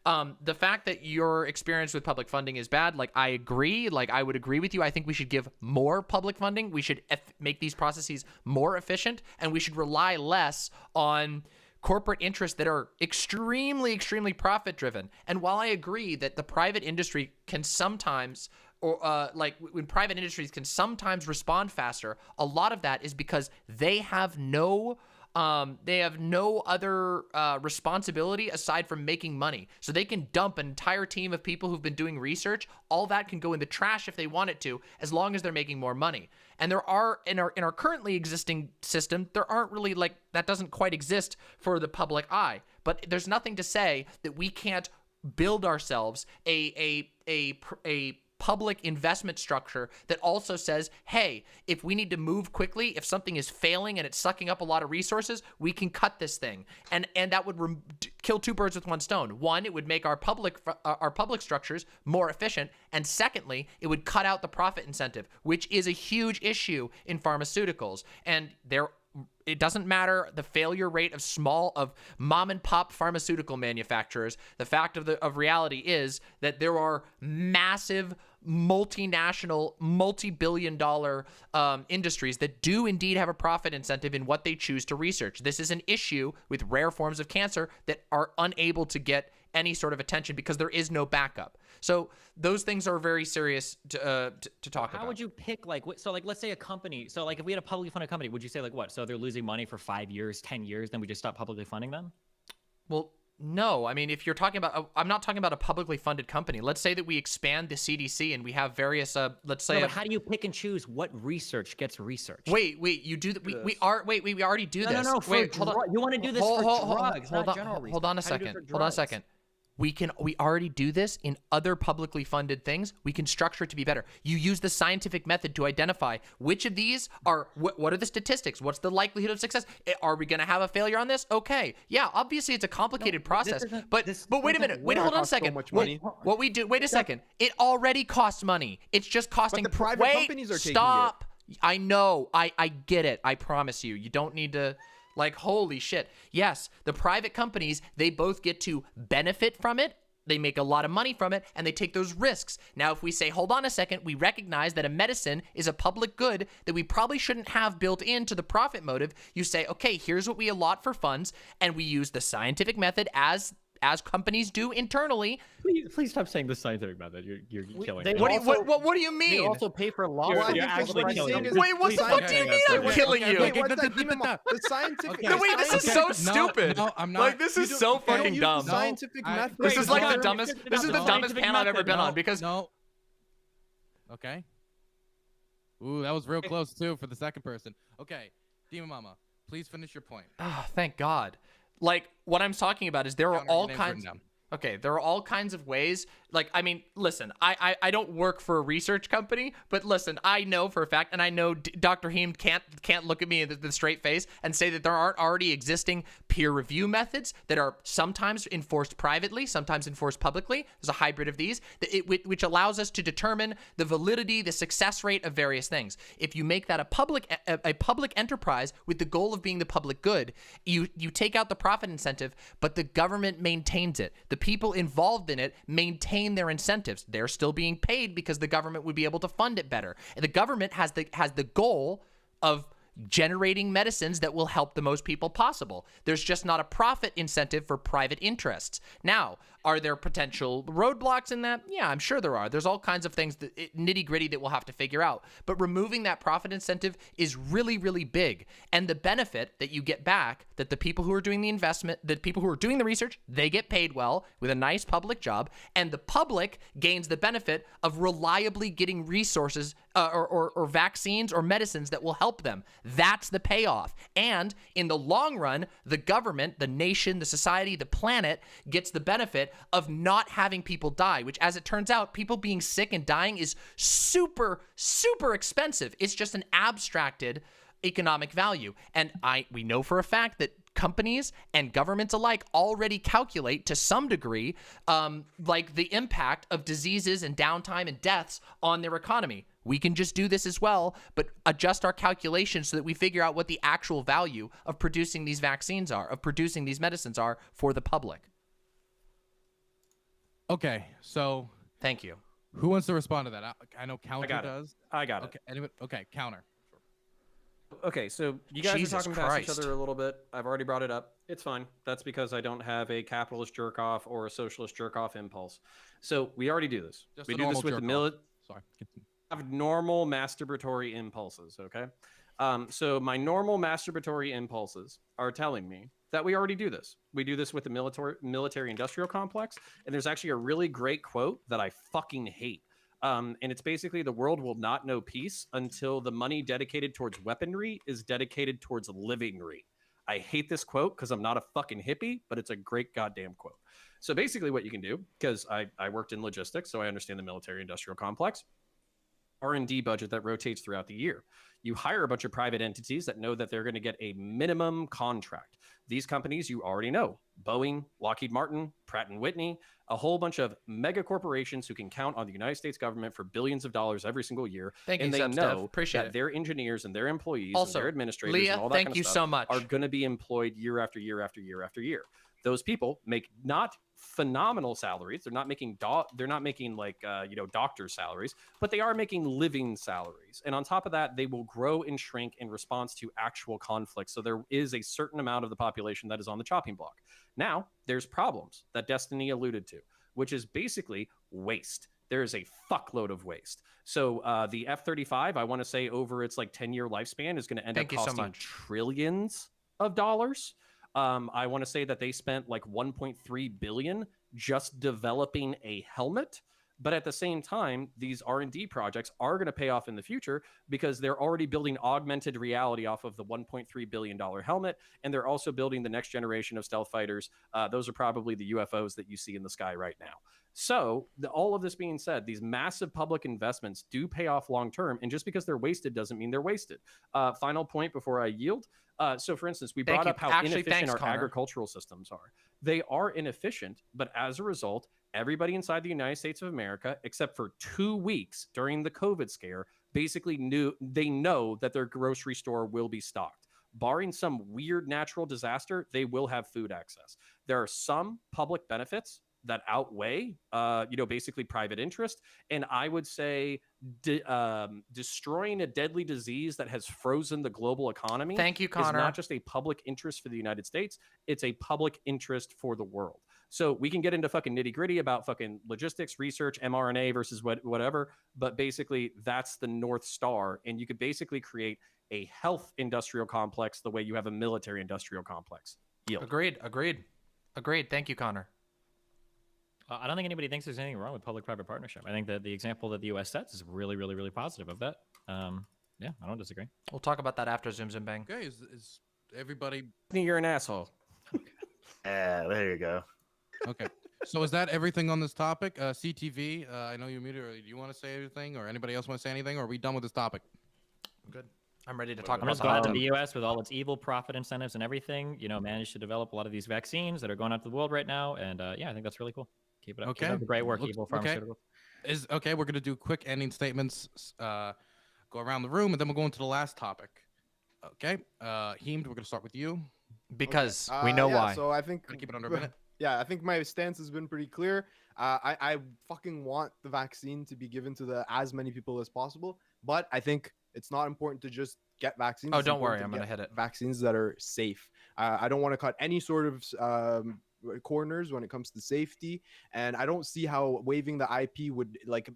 The fact that your experience with public funding is bad, like I agree, like I would agree with you. I think we should give more public funding. We should make these processes more efficient, and we should rely less on corporate interests that are extremely, extremely profit driven. And while I agree that the private industry can sometimes, or like when private industries can sometimes respond faster, a lot of that is because they have no other responsibility aside from making money. So they can dump an entire team of people who've been doing research. All that can go in the trash if they want it to, as long as they're making more money. And there are, in our currently existing system, there aren't really, like, that doesn't quite exist for the public eye. But there's nothing to say that we can't build ourselves a public investment structure that also says, hey, if we need to move quickly, if something is failing and it's sucking up a lot of resources, we can cut this thing. And that would kill two birds with one stone. One, it would make our public structures more efficient. And secondly, it would cut out the profit incentive, which is a huge issue in pharmaceuticals. And it doesn't matter the failure rate of mom and pop pharmaceutical manufacturers. The fact of reality is that there are massive multinational, multi-billion-dollar industries that do indeed have a profit incentive in what they choose to research. This is an issue with rare forms of cancer that are unable to get any sort of attention because there is no backup. So those things are very serious to talk about. How would you pick, let's say a company, so like if we had a publicly funded company, would you say like what? So they're losing money for 5 years, 10 years, then we just stop publicly funding them? Well, no. I mean, if you're talking about, I'm not talking about a publicly funded company. Let's say that we expand the CDC and we have various, let's say. No, but how do you pick and choose what research gets researched? Wait, you do that. We already do this. No. Wait, hold on. You want to do this for drugs, not general research. Hold on a second. We already do this in other publicly funded things. We can structure it to be better. You use the scientific method to identify which of these are, what are the statistics? What's the likelihood of success? Are we going to have a failure on this? Okay. Yeah, obviously it's a complicated process, but wait a minute. Wait, hold on a second. What we do, wait a second. It already costs money. It's just costing. But the private companies are taking stop. I know. I get it. I promise you. You don't need to. Like, holy shit. Yes, the private companies, they both get to benefit from it. They make a lot of money from it, and they take those risks. Now, if we say, hold on a second, we recognize that a medicine is a public good that we probably shouldn't have built into the profit motive, you say, okay, here's what we allot for funds, and we use the scientific method as companies do internally. Please stop saying the scientific method. You're killing me. What do you mean? They also pay for law. You're actually killing me. Wait, what do you mean I'm killing you? The scientific. Wait, this is so stupid. No, I'm not. Like, this is so fucking dumb. Scientific method. This is like the dumbest. This is the dumbest panel I've ever been on because. No. Okay. Ooh, that was real close too for the second person. Okay, Demon Mama, please finish your point. Oh, thank God. Like, what I'm talking about is there are all kinds. Okay, there are all kinds of ways. Like, I mean, listen, I don't work for a research company, but listen, I know for a fact, and I know Dr. Heem can't look at me in the straight face and say that there aren't already existing peer review methods that are sometimes enforced privately, sometimes enforced publicly. There's a hybrid of these, which allows us to determine the validity, the success rate of various things. If you make that a public enterprise with the goal of being the public good, you take out the profit incentive, but the government maintains it. The people involved in it maintain their incentives. They're still being paid because the government would be able to fund it better. And the government has the goal of generating medicines that will help the most people possible. There's just not a profit incentive for private interests. Now, are there potential roadblocks in that? Yeah, I'm sure there are. There's all kinds of things, nitty-gritty, that we'll have to figure out. But removing that profit incentive is really, really big. And the benefit that you get back, that the people who are doing the investment, the people who are doing the research, they get paid well with a nice public job, and the public gains the benefit of reliably getting resources or vaccines or medicines that will help them. That's the payoff. And in the long run, the government, the nation, the society, the planet gets the benefit of not having people die, which, as it turns out, people being sick and dying is super, super expensive. It's just an abstracted economic value. And we know for a fact that companies and governments alike already calculate to some degree like the impact of diseases and downtime and deaths on their economy. We can just do this as well, but adjust our calculations so that we figure out what the actual value of producing these vaccines are, of producing these medicines are for the public. Okay, so thank you. Who wants to respond to that? I know Counter does. I got it. Okay, anyway, okay, Counter. Okay, so you guys are talking past each other a little bit. I've already brought it up. It's fine. That's because I don't have a capitalist jerk-off or a socialist jerk-off impulse. So we already do this. Just we a do this normal with the jerk-off. Sorry. I have normal masturbatory impulses, okay? So my normal masturbatory impulses are telling me that we already do this. We do this with the military industrial complex, and there's actually a really great quote that I fucking hate. And it's basically, the world will not know peace until the money dedicated towards weaponry is dedicated towards livingry. I hate this quote because I'm not a fucking hippie, but it's a great goddamn quote. So basically what you can do, because I worked in logistics, so I understand the military industrial complex, R&D budget that rotates throughout the year. You hire a bunch of private entities that know that they're going to get a minimum contract. These companies you already know: Boeing, Lockheed Martin, Pratt & Whitney, a whole bunch of mega corporations who can count on the United States government for billions of dollars every single year. Thank and you, they know Appreciate that it. their engineers and their employees Also, and their administrators Leah, and all that thank kind you of stuff so much. are going to be employed year after year after year after year. Those people make not phenomenal salaries. They're not making like doctor salaries, but they are making living salaries. And on top of that, they will grow and shrink in response to actual conflict. So there is a certain amount of the population that is on the chopping block. Now, there's problems that Destiny alluded to, which is basically waste. There is a fuckload of waste. So the F-35, I want to say over its like 10-year lifespan, is going to end up costing trillions of dollars. I want to say that they spent like 1.3 billion just developing a helmet. But at the same time, these R&D projects are going to pay off in the future because they're already building augmented reality off of the $1.3 billion helmet. And they're also building the next generation of stealth fighters. Those are probably the UFOs that you see in the sky right now. So all of this being said, these massive public investments do pay off long term. And just because they're wasted doesn't mean they're wasted. Final point before I yield. So for instance, we brought up how inefficient our agricultural systems are. They are inefficient, but as a result, everybody inside the United States of America, except for 2 weeks during the COVID scare, basically know that their grocery store will be stocked. Barring some weird natural disaster, they will have food access. There are some public benefits that outweigh, basically private interest. And I would say destroying a deadly disease that has frozen the global economy Thank you, Connor. is not just a public interest for the United States, it's a public interest for the world. So we can get into fucking nitty gritty about fucking logistics, research, mRNA versus whatever, but basically that's the North Star. And you could basically create a health industrial complex the way you have a military industrial complex. Yield. Agreed. Thank you, Connor. I don't think anybody thinks there's anything wrong with public-private partnership. I think that the example that the U.S. sets is really, really, really positive of that. Yeah, I don't disagree. We'll talk about that after Zoom Bang. Okay, is everybody? You're an asshole. There you go. Okay. So is that everything on this topic? CTV, I know you're muted. Or do you want to say anything, or anybody else want to say anything, or are we done with this topic? Good. I'm ready to talk I'm about just glad that the U.S., with all its evil profit incentives and everything, managed to develop a lot of these vaccines that are going out to the world right now. And I think that's really cool. Keep it up. Okay. Keep up the great work, evil pharmaceuticals. Okay. We're gonna do quick ending statements. Go around the room, and then we'll go into the last topic. Okay. Heemed, we're gonna start with you because we know why. So I think keep it under a minute. Yeah, I think my stance has been pretty clear. I fucking want the vaccine to be given to as many people as possible, but I think it's not important to just get vaccines. Oh, don't worry, I'm gonna hit it. Vaccines that are safe. I don't want to cut any sort of corners when it comes to safety, and I don't see how waiving the IP would, like,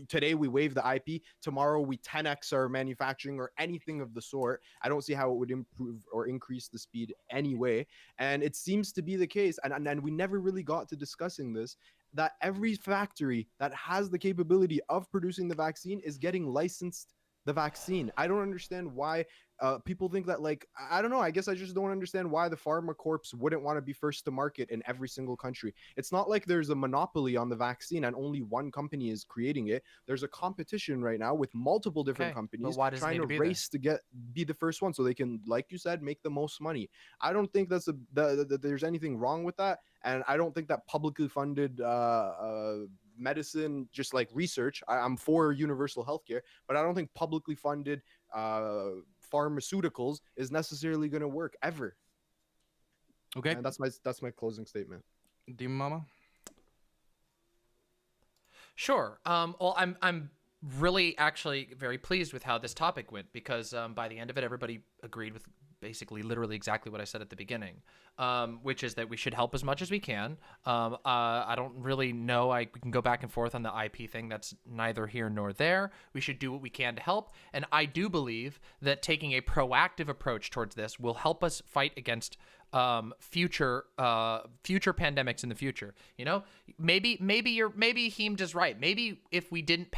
today we waive the IP, tomorrow we 10x our manufacturing or anything of the sort. I don't see how it would improve or increase the speed anyway, and it seems to be the case, and we never really got to discussing this, that every factory that has the capability of producing the vaccine is getting licensed the vaccine. I don't understand why people think that, like, I don't know. I guess I just don't understand why the pharma corps wouldn't want to be first to market in every single country. It's not like there's a monopoly on the vaccine and only one company is creating it. There's a competition right now with multiple different companies trying to race to be the first one so they can, like you said, make the most money. I don't think that's there's anything wrong with that, and I don't think that publicly funded medicine, just like research, I'm for universal healthcare, but I don't think publicly funded pharmaceuticals is necessarily going to work ever. Okay, and that's my closing statement. Demon Mama. Sure. Well, I'm really actually very pleased with how this topic went, because by the end of it, everybody agreed with basically literally exactly what I said at the beginning, which is that we should help as much as we can. I don't really know. We can go back and forth on the IP thing. That's neither here nor there. We should do what we can to help. And I do believe that taking a proactive approach towards this will help us fight against future pandemics in the future. Maybe Heemed is right. Maybe if we didn't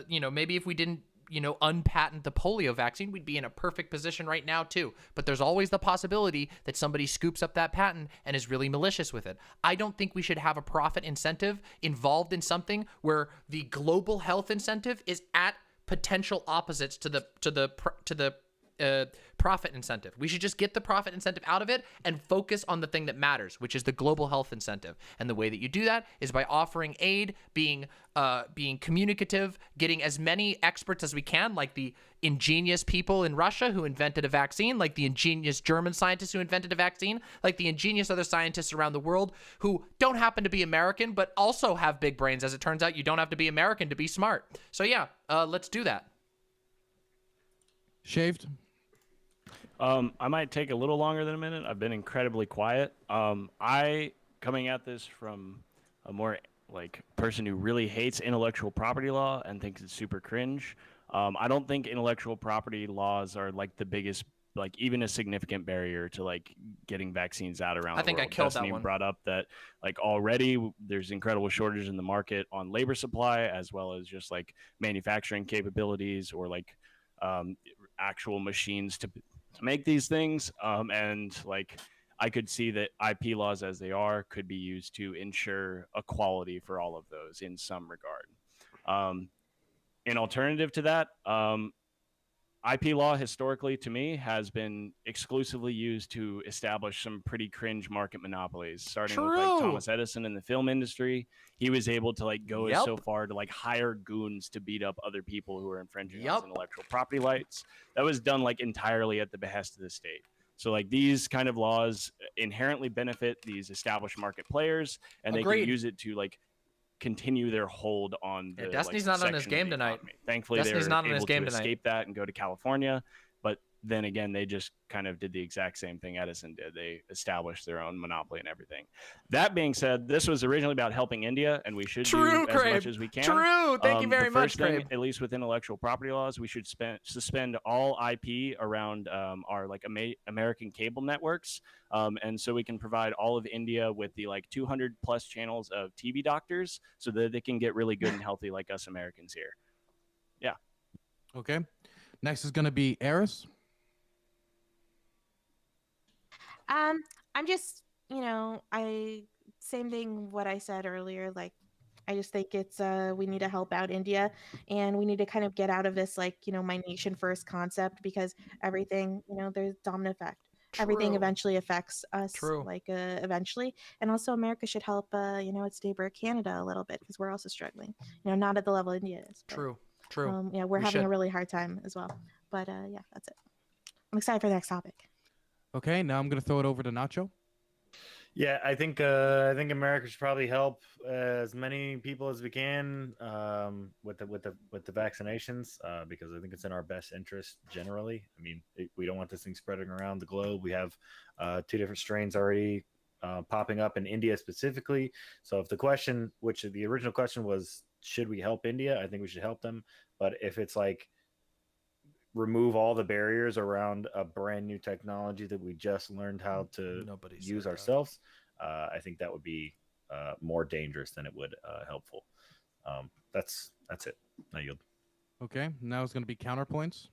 maybe if we didn't unpatent the polio vaccine, we'd be in a perfect position right now too. But there's always the possibility that somebody scoops up that patent and is really malicious with it. I don't think we should have a profit incentive involved in something where the global health incentive is at potential opposites to the profit incentive. We should just get the profit incentive out of it and focus on the thing that matters, which is the global health incentive. And the way that you do that is by offering aid, being communicative, getting as many experts as we can, like the ingenious people in Russia who invented a vaccine, like the ingenious German scientists who invented a vaccine, like the ingenious other scientists around the world who don't happen to be American, but also have big brains. As it turns out, you don't have to be American to be smart. So yeah, let's do that. Shaved. I might take a little longer than a minute. I've been incredibly quiet. I, coming at this from a more person who really hates intellectual property law and thinks it's super cringe. I don't think intellectual property laws are the biggest, even a significant barrier to getting vaccines out around the world. I think I killed that one. Brought up that already there's incredible shortages in the market on labor supply, as well as just manufacturing capabilities or actual machines to make these things. And I could see that IP laws as they are could be used to ensure equality for all of those in some regard. An alternative to that, IP law historically to me has been exclusively used to establish some pretty cringe market monopolies, starting with Thomas Edison in the film industry. He was able to go so far to hire goons to beat up other people who were infringing on his intellectual property rights. That was done entirely at the behest of the state. So these kind of laws inherently benefit these established market players, and they can use it to continue their hold on the Destiny's not on his game tonight. Thankfully, Destiny's not on his game tonight. Escape that and go to California. But then again, they just kind of did the exact same thing Edison did. They established their own monopoly and everything. That being said, this was originally about helping India, and we should do as much as we can. True. Thank you very much, Craig. At least with intellectual property laws, we should suspend all IP around our American cable networks, and so we can provide all of India with the 200 plus channels of TV doctors, so that they can get really good and healthy like us Americans here. Yeah. Okay. Next is going to be Eris. I'm just, same thing what I said earlier. I just think it's we need to help out India, and we need to kind of get out of this my nation first concept, because everything, there's domino effect. True. Everything eventually affects us. True. Eventually, and also America should help its neighbor Canada a little bit, because we're also struggling. Not at the level India is. But, True. We're having a really hard time as well. But yeah, that's it. I'm excited for the next topic. Okay, now I'm going to throw it over to Nacho. Yeah, I think America should probably help as many people as we can with the vaccinations, because I think it's in our best interest generally. I mean, we don't want this thing spreading around the globe. We have 2 different strains already popping up in India specifically. So if the original question was, should we help India? I think we should help them. But if it's remove all the barriers around a brand new technology that we just learned how to use ourselves, I think that would be more dangerous than it would helpful. That's it. I yield. Okay, now it's going to be counterpoints.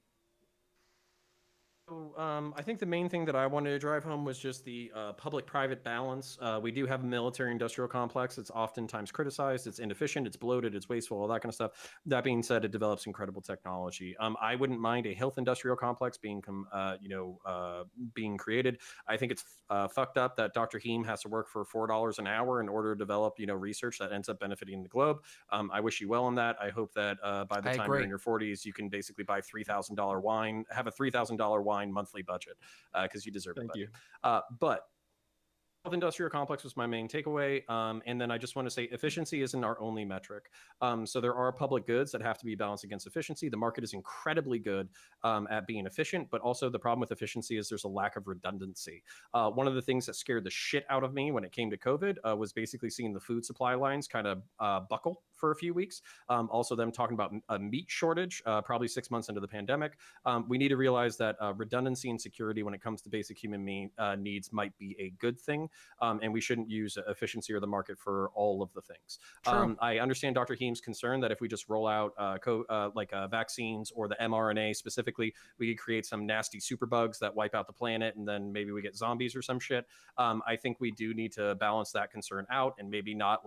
So, I think the main thing that I wanted to drive home was just the public-private balance. We do have a military-industrial complex. It's oftentimes criticized. It's inefficient. It's bloated. It's wasteful. All that kind of stuff. That being said, it develops incredible technology. I wouldn't mind a health industrial complex being created. I think it's fucked up that Dr. Heem has to work for $4 an hour in order to develop research that ends up benefiting the globe. I wish you well on that. I hope that by the time you're in your 40s, you can basically buy $3,000 wine, have a $3,000 wine monthly budget, because you deserve it. Thank you. But health industrial complex was my main takeaway. And then I just want to say efficiency isn't our only metric. So there are public goods that have to be balanced against efficiency. The market is incredibly good at being efficient, but also the problem with efficiency is there's a lack of redundancy. One of the things that scared the shit out of me when it came to COVID was basically seeing the food supply lines kind of buckle for a few weeks. Also, them talking about a meat shortage, probably 6 months into the pandemic. We need to realize that redundancy and security when it comes to basic human needs might be a good thing, and we shouldn't use efficiency or the market for all of the things. I understand Dr. Heem's concern that if we just roll out vaccines or the mRNA specifically, we could create some nasty superbugs that wipe out the planet, and then maybe we get zombies or some shit. I think we do need to balance that concern out and maybe not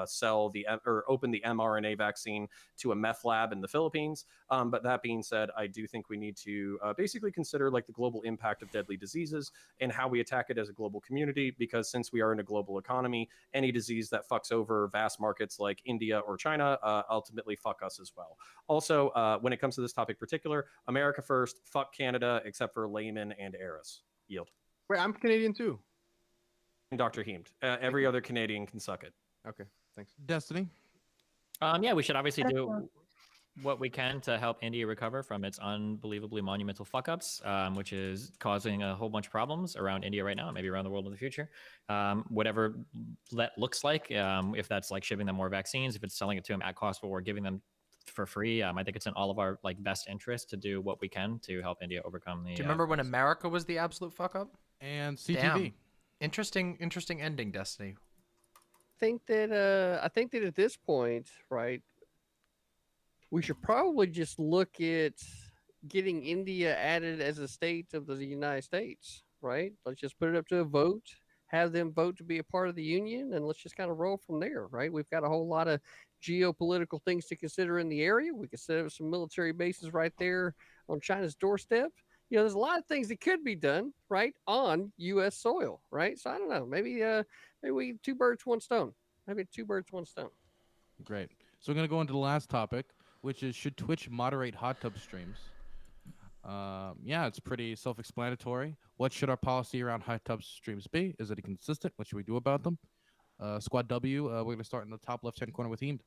sell or open the mRNA vaccine to a meth lab in the Philippines. But that being said, I do think we need to basically consider the global impact of deadly diseases and how we attack it as a global community, because since we are in a global economy, any disease that fucks over vast markets like India or China ultimately fuck us as well. Also, when it comes to this topic particular, America first, fuck Canada, except for laymen and heiress. Yield. Wait, I'm Canadian too. And Dr. Heemed. Every other Canadian can suck it. Okay, thanks. Destiny? Yeah, we should obviously do what we can to help India recover from its unbelievably monumental fuck-ups, which is causing a whole bunch of problems around India right now, maybe around the world in the future. Whatever that looks like, if that's shipping them more vaccines, if it's selling it to them at cost or giving them for free, I think it's in all of our best interest to do what we can to help India overcome the. Do you remember when America was the absolute fuck-up? And CTV. Damn. Interesting ending, Destiny. I think that at this point, right, we should probably just look at getting India added as a state of the United States, right? Let's just put it up to a vote, have them vote to be a part of the union, and let's just kind of roll from there, right? We've got a whole lot of geopolitical things to consider in the area. We could set up some military bases right there on China's doorstep. There's a lot of things that could be done, right, on U.S. soil, right? So I don't know, maybe we two birds, one stone. Maybe 2 birds, 1 stone. Great. So we're going to go into the last topic, which is, should Twitch moderate hot tub streams? Yeah, it's pretty self-explanatory. What should our policy around hot tub streams be? Is it consistent? What should we do about them? Squad W, we're going to start in the top left-hand corner with Heemed.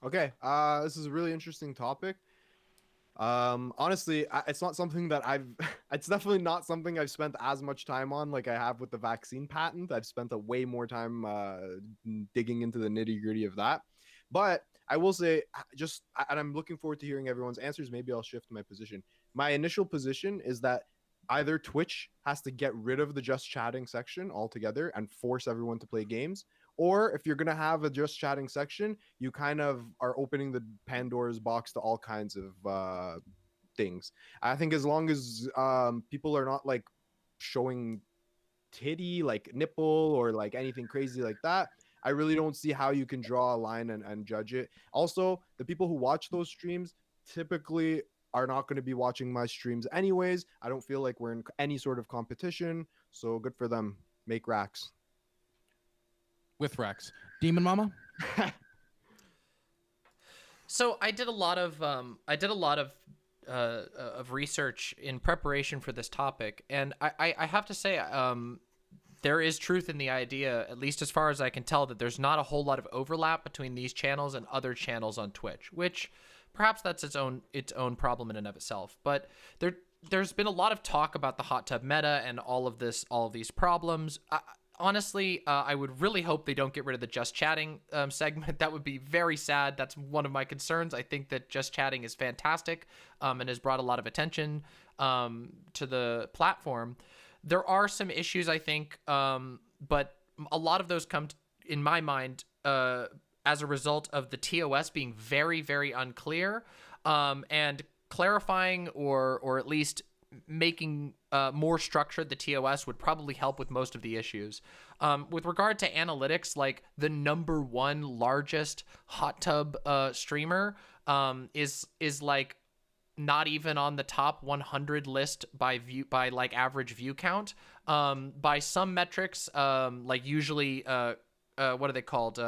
Okay, this is a really interesting topic. Honestly, it's not something that it's definitely not something I've spent as much time on like I have with the vaccine patent. I've spent a way more time digging into the nitty gritty of that. But I will say, and I'm looking forward to hearing everyone's answers. Maybe I'll shift my position. My initial position is that either Twitch has to get rid of the just chatting section altogether and force everyone to play games, or if you're going to have a just chatting section, you kind of are opening the Pandora's box to all kinds of things. I think as long as people are not showing titty, nipple, or anything crazy like that, I really don't see how you can draw a line and judge it. Also, the people who watch those streams typically are not going to be watching my streams anyways. I don't feel like we're in any sort of competition, so good for them. Make racks. With racks. Demon Mama? So I did a lot of research in preparation for this topic, and I have to say, there is truth in the idea, at least as far as I can tell, that there's not a whole lot of overlap between these channels and other channels on Twitch, which perhaps that's its own problem in and of itself. But there's been a lot of talk about the hot tub meta and all of these problems. Honestly, I would really hope they don't get rid of the just chatting segment. That would be very sad. That's one of my concerns. I think that just chatting is fantastic and has brought a lot of attention to the platform. There are some issues, I think, but a lot of those come, in my mind, as a result of the TOS being very, very unclear, and clarifying or at least making more structured the TOS would probably help with most of the issues. With regard to analytics, the #1 largest hot tub streamer is not even on the top 100 list by average view count. By some metrics, usually what are they called?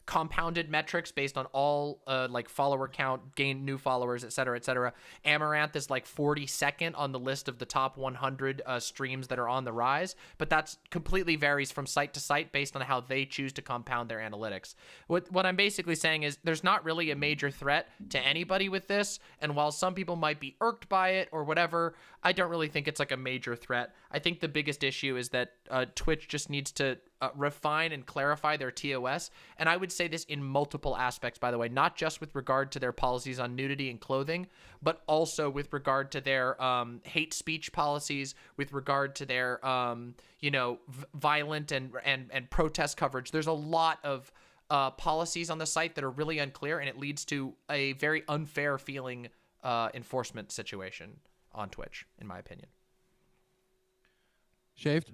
Compounded metrics based on all follower count, gain new followers, etc. Amaranth is 42nd on the list of the top 100 streams that are on the rise, but that's completely varies from site to site based on how they choose to compound their analytics. What I'm basically saying is there's not really a major threat to anybody with this, and while some people might be irked by it or whatever, I don't really think it's a major threat. I think the biggest issue is that Twitch just needs to refine and clarify their TOS. And I would say this in multiple aspects, by the way, not just with regard to their policies on nudity and clothing, but also with regard to their hate speech policies, with regard to their, violent and protest coverage. There's a lot of policies on the site that are really unclear, and it leads to a very unfair feeling enforcement situation on Twitch, in my opinion. Shaved?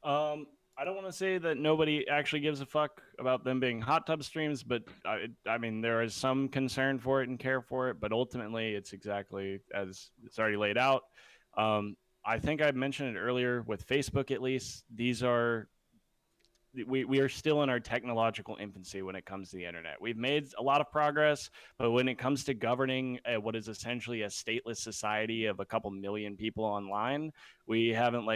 I don't want to say that nobody actually gives a fuck about them being hot tub streams, but I mean, there is some concern for it and care for it, but ultimately it's exactly as it's already laid out. I think I mentioned it earlier with Facebook, at least. We are still in our technological infancy when it comes to the internet. We've made a lot of progress, but when it comes to governing what is essentially a stateless society of a couple million people online, we haven't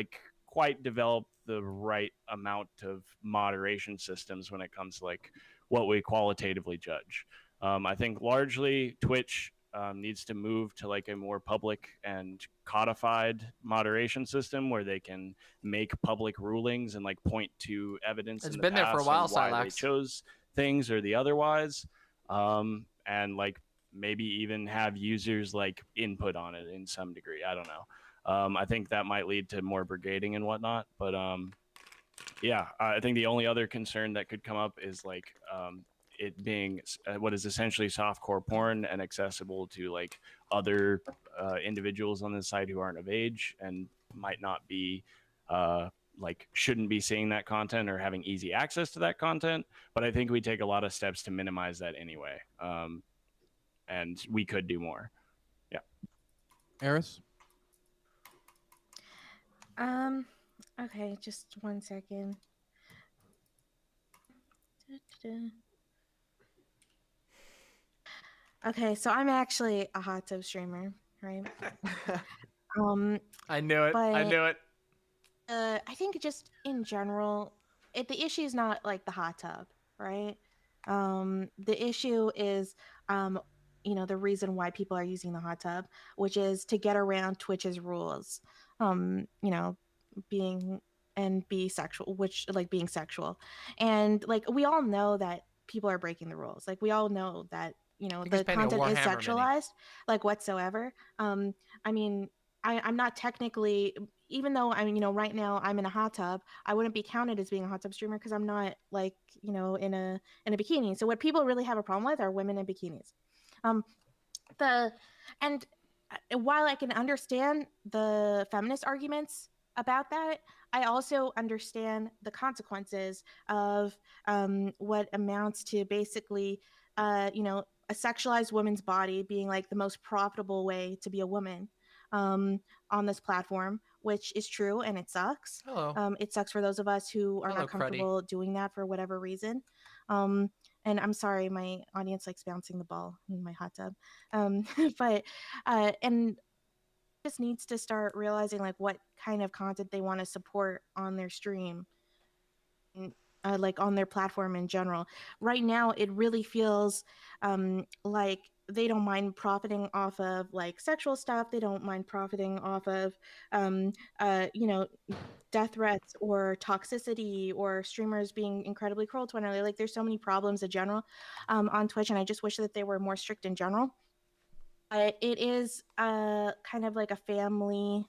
quite developed the right amount of moderation systems when it comes to what we qualitatively judge. I think largely Twitch needs to move to a more public and codified moderation system where they can make public rulings and point to evidence. It's in been the there for a past while, and why they Silax. chose things or the otherwise, and maybe even have users input on it in some degree. I don't know. I think that might lead to more brigading and whatnot, but yeah, I think the only other concern that could come up is it being what is essentially softcore porn and accessible to other individuals on the site who aren't of age and might not be shouldn't be seeing that content or having easy access to that content. But I think we take a lot of steps to minimize that anyway, and we could do more. Yeah. Eris? Okay, just 1 second. Okay, so I'm actually a hot tub streamer, right? I knew it. I knew it. I think just in general, the issue is not the hot tub, right? The issue is, the reason why people are using the hot tub, which is to get around Twitch's rules. Being sexual, being sexual, and we all know that people are breaking the rules. We all know that the content is sexualized, whatsoever. I mean, I'm not technically, even though right now I'm in a hot tub, I wouldn't be counted as being a hot tub streamer because I'm not in a bikini. So what people really have a problem with are women in bikinis. While I can understand the feminist arguments about that, I also understand the consequences of what amounts to basically, a sexualized woman's body being the most profitable way to be a woman on this platform, which is true, and it sucks. Hello. It sucks for those of us who are not comfortable doing that for whatever reason. And I'm sorry, my audience likes bouncing the ball in my hot tub. But and just needs to start realizing what kind of content they want to support on their stream, on their platform in general. Right now, it really feels like they don't mind profiting off of sexual stuff. They don't mind profiting off of death threats or toxicity or streamers being incredibly cruel to one another. There's so many problems in general on Twitch, and I just wish that they were more strict in general. It is kind of like a family,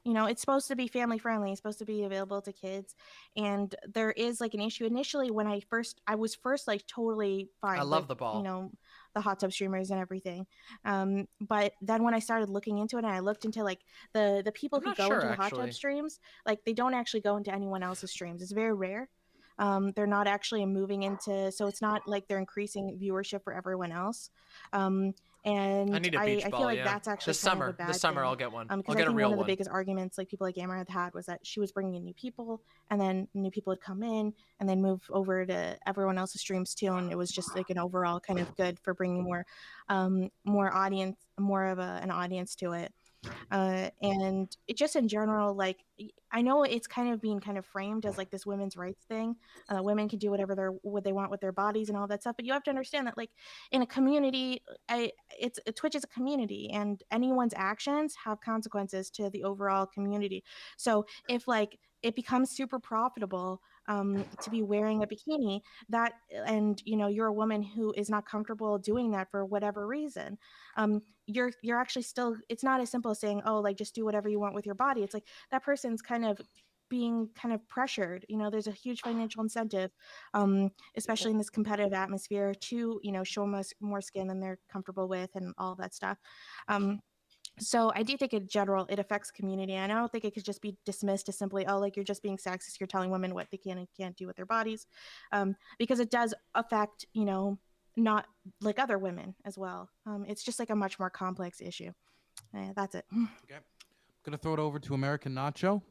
it's supposed to be family friendly. It's supposed to be available to kids. And there is an issue initially when I was first totally fine. I love the ball. The hot tub streamers and everything. But then when I started looking into it and I looked into the people who go into the hot tub streams, they don't actually go into anyone else's streams. It's very rare. They're not actually moving into, so it's not they're increasing viewership for everyone else. And I need a beach ball, feel that's actually this kind summer. of a bad This summer thing. I'll get one. Because I'll get I think a real one of the one. biggest arguments people like Gamer had was that she was bringing in new people, and then new people would come in and then move over to everyone else's streams too, and it was just an overall kind of good for bringing more audience, more of an audience to it. And it just in general, I know it's kind of being kind of framed as this women's rights thing. Women can do what they want with their bodies and all that stuff, but you have to understand that in a community, Twitch is a community, and anyone's actions have consequences to the overall community. So if it becomes super profitable to be wearing a bikini and you're a woman who is not comfortable doing that for whatever reason. You're actually still, it's not as simple as saying, oh, like just do whatever you want with your body. It's like that person's kind of being kind of pressured. There's a huge financial incentive, especially in this competitive atmosphere, to show more skin than they're comfortable with and all that stuff. So I do think in general it affects community. And I don't think it could just be dismissed as simply, oh, like you're just being sexist, you're telling women what they can and can't do with their bodies, because it does affect not like other women as well. It's just like a much more complex issue. That's it. Okay, I'm gonna throw it over to American Nacho.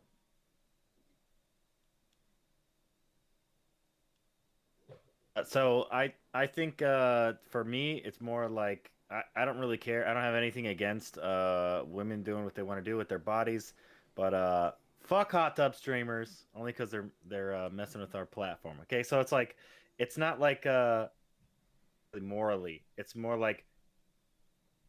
So I think for me it's more like I don't really care. I don't have anything against women doing what they want to do with their bodies, but fuck hot tub streamers only because they're messing with our platform. Okay, so it's like it's not like morally. It's more like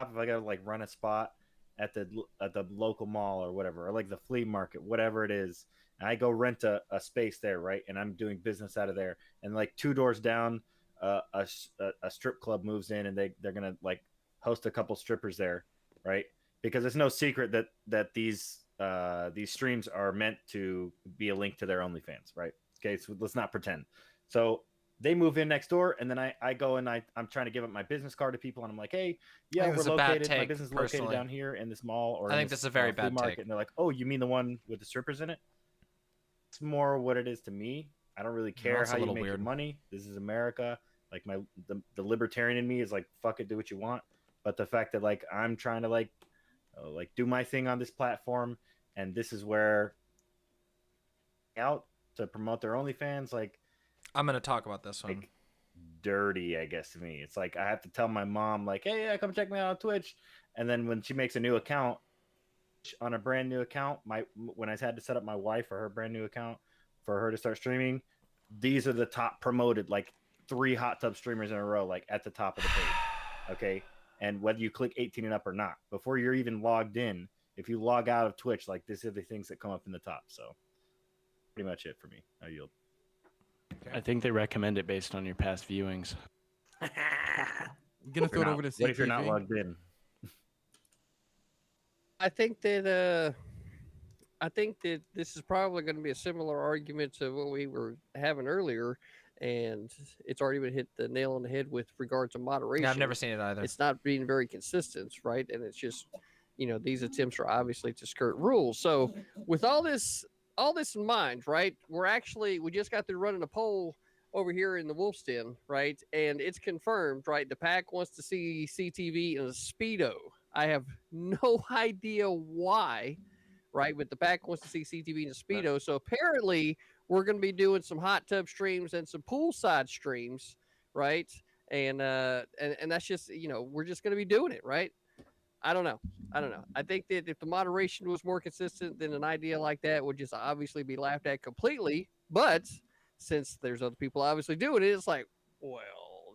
if I gotta like run a spot at the local mall or whatever, or like the flea market, whatever it is. And I go rent a space there, right? And I'm doing business out of there. And like 2 doors down, a strip club moves in, and they're gonna like host a couple strippers there, right? Because it's no secret that these streams are meant to be a link to their OnlyFans, right? Okay, so let's not pretend. So they move in next door, and then I go and I'm trying to give up my business card to people, and I'm like, hey, yeah, we're located. My business is located down here in this mall, or I think this is a very bad market. take. And they're like, oh, you mean the one with the strippers in it? It's more what it is to me. I don't really care how you make your money. This is America. Like the libertarian in me is like, fuck it, do what you want. But the fact that like I'm trying to like do my thing on this platform, and this is where out to promote their OnlyFans, like I'm gonna talk about this one. Like, dirty, I guess, to me. It's like I have to tell my mom, like, hey, yeah, come check me out on Twitch. And then when she makes a new account on a brand new account, when I had to set up my wife for her brand new account for her to start streaming, these are the top promoted, like 3 hot tub streamers in a row, like at the top of the page. Okay. And whether you click 18 and up or not, before you're even logged in, if you log out of Twitch, like these are the things that come up in the top. So pretty much it for me. I yield. Okay. I think they recommend it based on your past viewings. I'm gonna throw it over to CTV. What if you're not logged in? I think that this is probably going to be a similar argument to what we were having earlier, and it's already been hit the nail on the head with regard to moderation. Yeah, I've never seen it either. It's not being very consistent, right? And it's just, these attempts are obviously to skirt rules. So with all this in mind, right? We just got through running a poll over here in the Wolf's Den, right? And it's confirmed, right? The PAC wants to see CTV in a Speedo. I have no idea why, right? But the PAC wants to see CTV in a Speedo. So apparently we're going to be doing some hot tub streams and some poolside streams, right? And that's just, we're just going to be doing it, right? I don't know. I think that if the moderation was more consistent, then an idea like that would just obviously be laughed at completely. But since there's other people obviously doing it, it's like, well,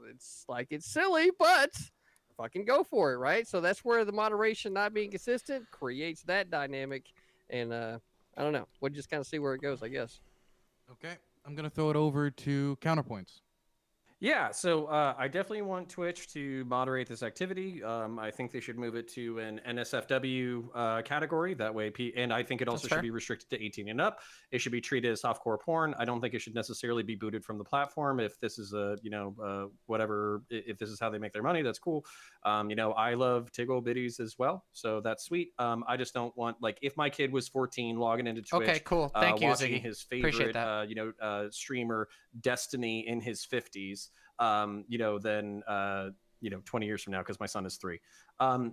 it's silly, but fucking go for it, right? So that's where the moderation not being consistent creates that dynamic. And I don't know. We'll just kind of see where it goes, I guess. Okay, I'm gonna throw it over to Counterpoints. Yeah, so I definitely want Twitch to moderate this activity. I think they should move it to an NSFW category. That way, and I think it also should be restricted to 18 and up. It should be treated as softcore porn. I don't think it should necessarily be booted from the platform. If this is whatever, if this is how they make their money, that's cool. I love Tiggle Biddies as well, so that's sweet. I just don't want, like, if my kid was 14 logging into Twitch, okay, cool, thank you, watching Ziggy. his favorite, streamer Destiny in his 50s. Then 20 years from now, because my son is 3.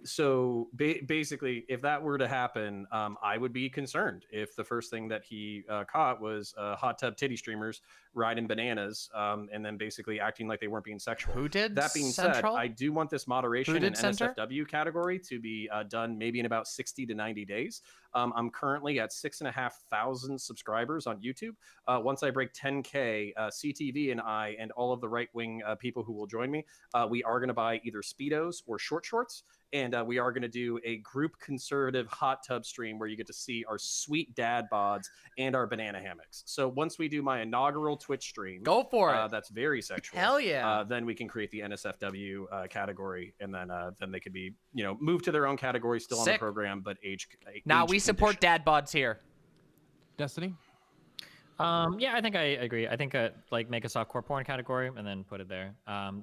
So basically, if that were to happen, I would be concerned if the first thing that he caught was hot tub titty streamers riding bananas, and then basically acting like they weren't being sexual. Who did? That being Central? said, I do want this moderation in Center? NSFW category to be done maybe in about 60 to 90 days. I'm currently at 6,500 subscribers on YouTube. Once I break 10K, CTV and I and all of the right-wing people who will join me, we are going to buy either Speedos or short shorts. And we are going to do a group conservative hot tub stream where you get to see our sweet dad bods and our banana hammocks. So once we do my inaugural Twitch stream, go for it. That's very sexual. Hell yeah. Then we can create the NSFW category, and then they could be, moved to their own category, still on the program, but age. Now we support dad bods here. Destiny. Yeah, I think I agree. I think make a softcore porn category and then put it there.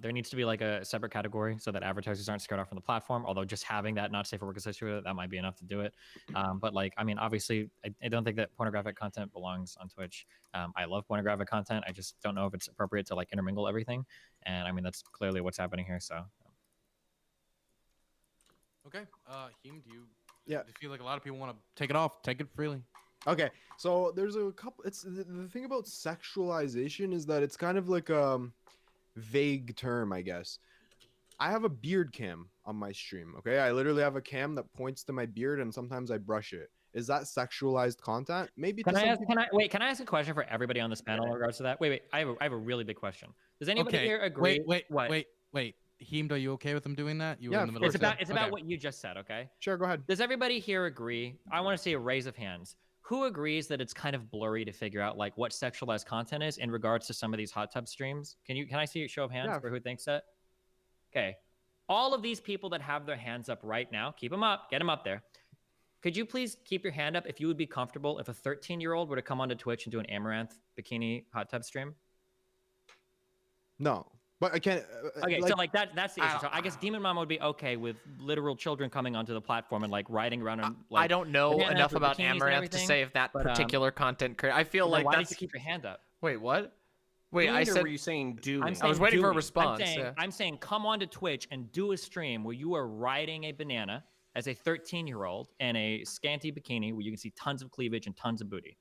There needs to be like a separate category so that advertisers aren't scared off from the platform. Although just having that not safe for work associated with it, that might be enough to do it. But obviously, I don't think that pornographic content belongs on Twitch. I love pornographic content. I just don't know if it's appropriate to like intermingle everything. And I mean, that's clearly what's happening here. So. Okay. Heem, do you feel like a lot of people want to take it off? Take it freely. Okay, so there's a couple. It's the thing about sexualization is that it's kind of like a vague term, I guess. I have a beard cam on my stream. Okay, I literally have a cam that points to my beard, and sometimes I brush it. Is that sexualized content? Maybe. Can I ask a question for everybody on this panel in regards to that? Wait. I have a really big question. Does anybody here agree? Wait. Heem, are you okay with them doing that? You were in the middle it's about what you just said. Okay. Sure. Go ahead. Does everybody here agree? I want to see a raise of hands. Who agrees that it's kind of blurry to figure out like what sexualized content is in regards to some of these hot tub streams? Can I see a show of hands for who thinks that? Okay. All of these people that have their hands up right now, keep them up, get them up there. Could you please keep your hand up if you would be comfortable if a 13-year-old were to come onto Twitch and do an Amaranth bikini hot tub stream? No. But I can't. Okay, so that's the issue. So I guess Demon Mama would be okay with literal children coming onto the platform and like riding around and like. I don't know enough about Amaranth to say if that particular content. I feel like why did you keep your hand up? Wait, what? Wait, I said. Were you saying do? I was waiting for a response. I'm saying come onto Twitch and do a stream where you are riding a banana as a 13-year-old in a scanty bikini where you can see tons of cleavage and tons of booty.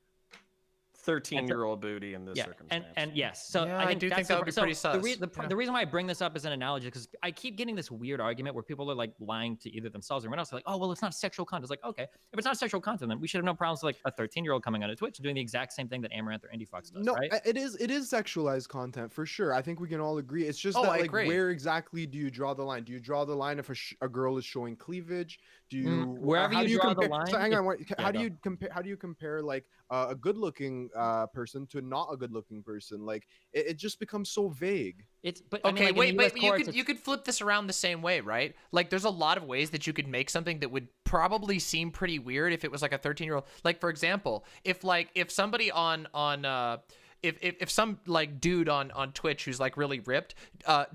13-year-old booty in this circumstance. And yes, so I do think that would be pretty sus. The reason why I bring this up as an analogy is because I keep getting this weird argument where people are like lying to either themselves or anyone else. They're like, oh, well, it's not sexual content. It's like, okay, if it's not sexual content, then we should have no problems with like a 13-year-old coming onto Twitch doing the exact same thing that Amaranth or Indie Fox does, no, right? it is sexualized content for sure. I think we can all agree. It's just that like where exactly do you draw the line? Do you draw the line if a girl is showing cleavage? Do you wherever you draw the line? So hang on, how do you compare like a good-looking person to not a good-looking person? Like it just becomes so vague. Okay, but you could flip this around the same way, right? Like there's a lot of ways that you could make something that would probably seem pretty weird if it was like a 13-year-old. Like for example, if somebody if some like dude on Twitch who's like really ripped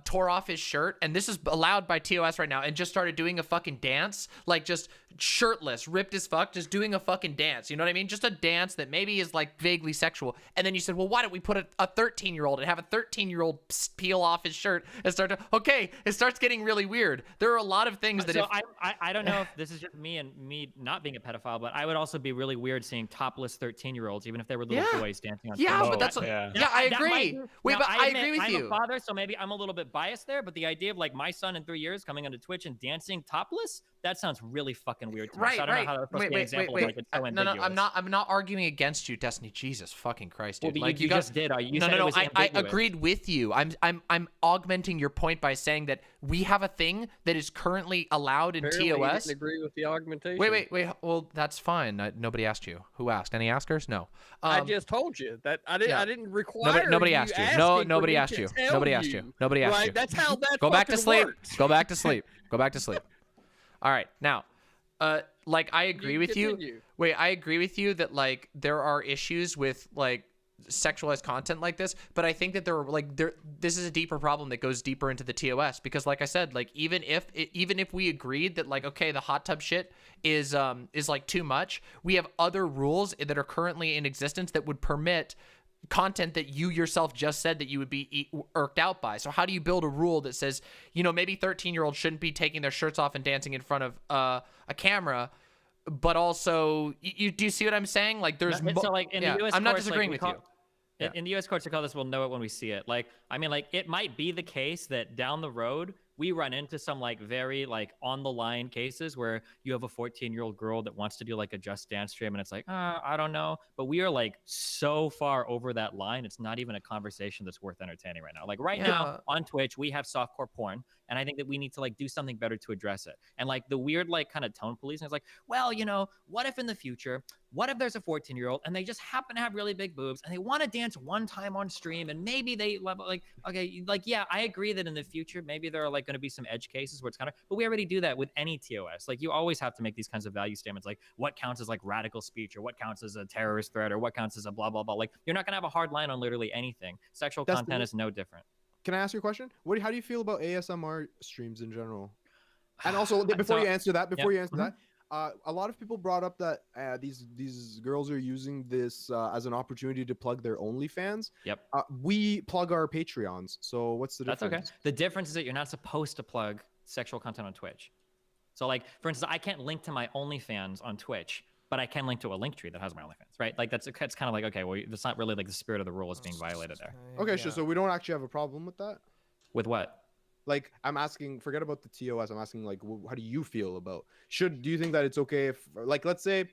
tore off his shirt, and this is allowed by TOS right now, and just started doing a fucking dance, like just shirtless, ripped as fuck, just doing a fucking dance, you know what I mean? Just a dance that maybe is like vaguely sexual. And then you said, well, why don't we put a 13-year-old and have a 13-year-old peel off his shirt and start to, okay, it starts getting really weird. There are a lot of things that I don't know if this is just me not being a pedophile, but I would also be really weird seeing topless 13-year-olds, even if they were little boys dancing on Twitch. But that's I agree. I agree with you. I'm a father, so maybe I'm a little bit biased there, but the idea of like my son in 3 years coming onto Twitch and dancing topless, that sounds really fucking weird to me. So I don't know how that's supposed to be an example of like it's so ambiguous. No, I'm not arguing against you, Destiny. Jesus fucking Christ, dude. Well, but you just did. I agreed with you. I'm augmenting your point by saying that we have a thing that is currently allowed in Apparently TOS. You didn't agree with the augmentation. Wait. Well, that's fine. Nobody asked you. Who asked? Any askers? No. I just told you that I didn't require. Nobody asked you. No, nobody asked you. Nobody asked you. Nobody asked you. That's how that. Go back to sleep. Works. Go back to sleep. Go back to sleep. All right, now, like I agree with you. Wait, I agree with you that like there are issues with like sexualized content like this, but I think that this is a deeper problem that goes deeper into the TOS, because like I said, like even if we agreed that like okay, the hot tub shit is like too much, we have other rules that are currently in existence that would permit content that you yourself just said that you would be irked out by. So how do you build a rule that says, you know, maybe 13-year-olds shouldn't be taking their shirts off and dancing in front of a camera, but also do you see what I'm saying? Like there's so like in the US I'm not courts, disagreeing like, with you. In the U.S. courts, they call this, we'll know it when we see it. Like, I mean, like, it might be the case that down the road, we run into some like very like on the line cases where you have a 14-year-old girl that wants to do like a Just Dance stream, and it's like, I don't know. But we are like so far over that line. It's not even a conversation that's worth entertaining right now. Like right now on Twitch, we have softcore porn, and I think that we need to like do something better to address it. And like the weird like kind of tone policing is like, well, you know, what if in the future, what if there's a 14-year-old and they just happen to have really big boobs and they want to dance one time on stream, and maybe they level like, okay, like, yeah, I agree that in the future maybe there are like going to be some edge cases where it's kind of, but we already do that with any TOS. Like you always have to make these kinds of value statements, like what counts as like radical speech, or what counts as a terrorist threat, or what counts as a blah blah blah. Like you're not going to have a hard line on literally anything. Sexual content is no different. Can I ask you a question? How do you feel about ASMR streams in general? And also, before you answer that, a lot of people brought up that these girls are using this as an opportunity to plug their OnlyFans. Yep. We plug our Patreons. So what's the difference? That's okay. The difference is that you're not supposed to plug sexual content on Twitch. So like, for instance, I can't link to my OnlyFans on Twitch, but I can link to a link tree that has my OnlyFans, right? Like that's kind of like, okay, well, that's not really like the spirit of the rule is being violated there. Okay, so we don't actually have a problem with that? With what? Like, I'm asking, forget about the TOS. I'm asking, like, how do you feel about? Do you think that it's okay if, like, let's say,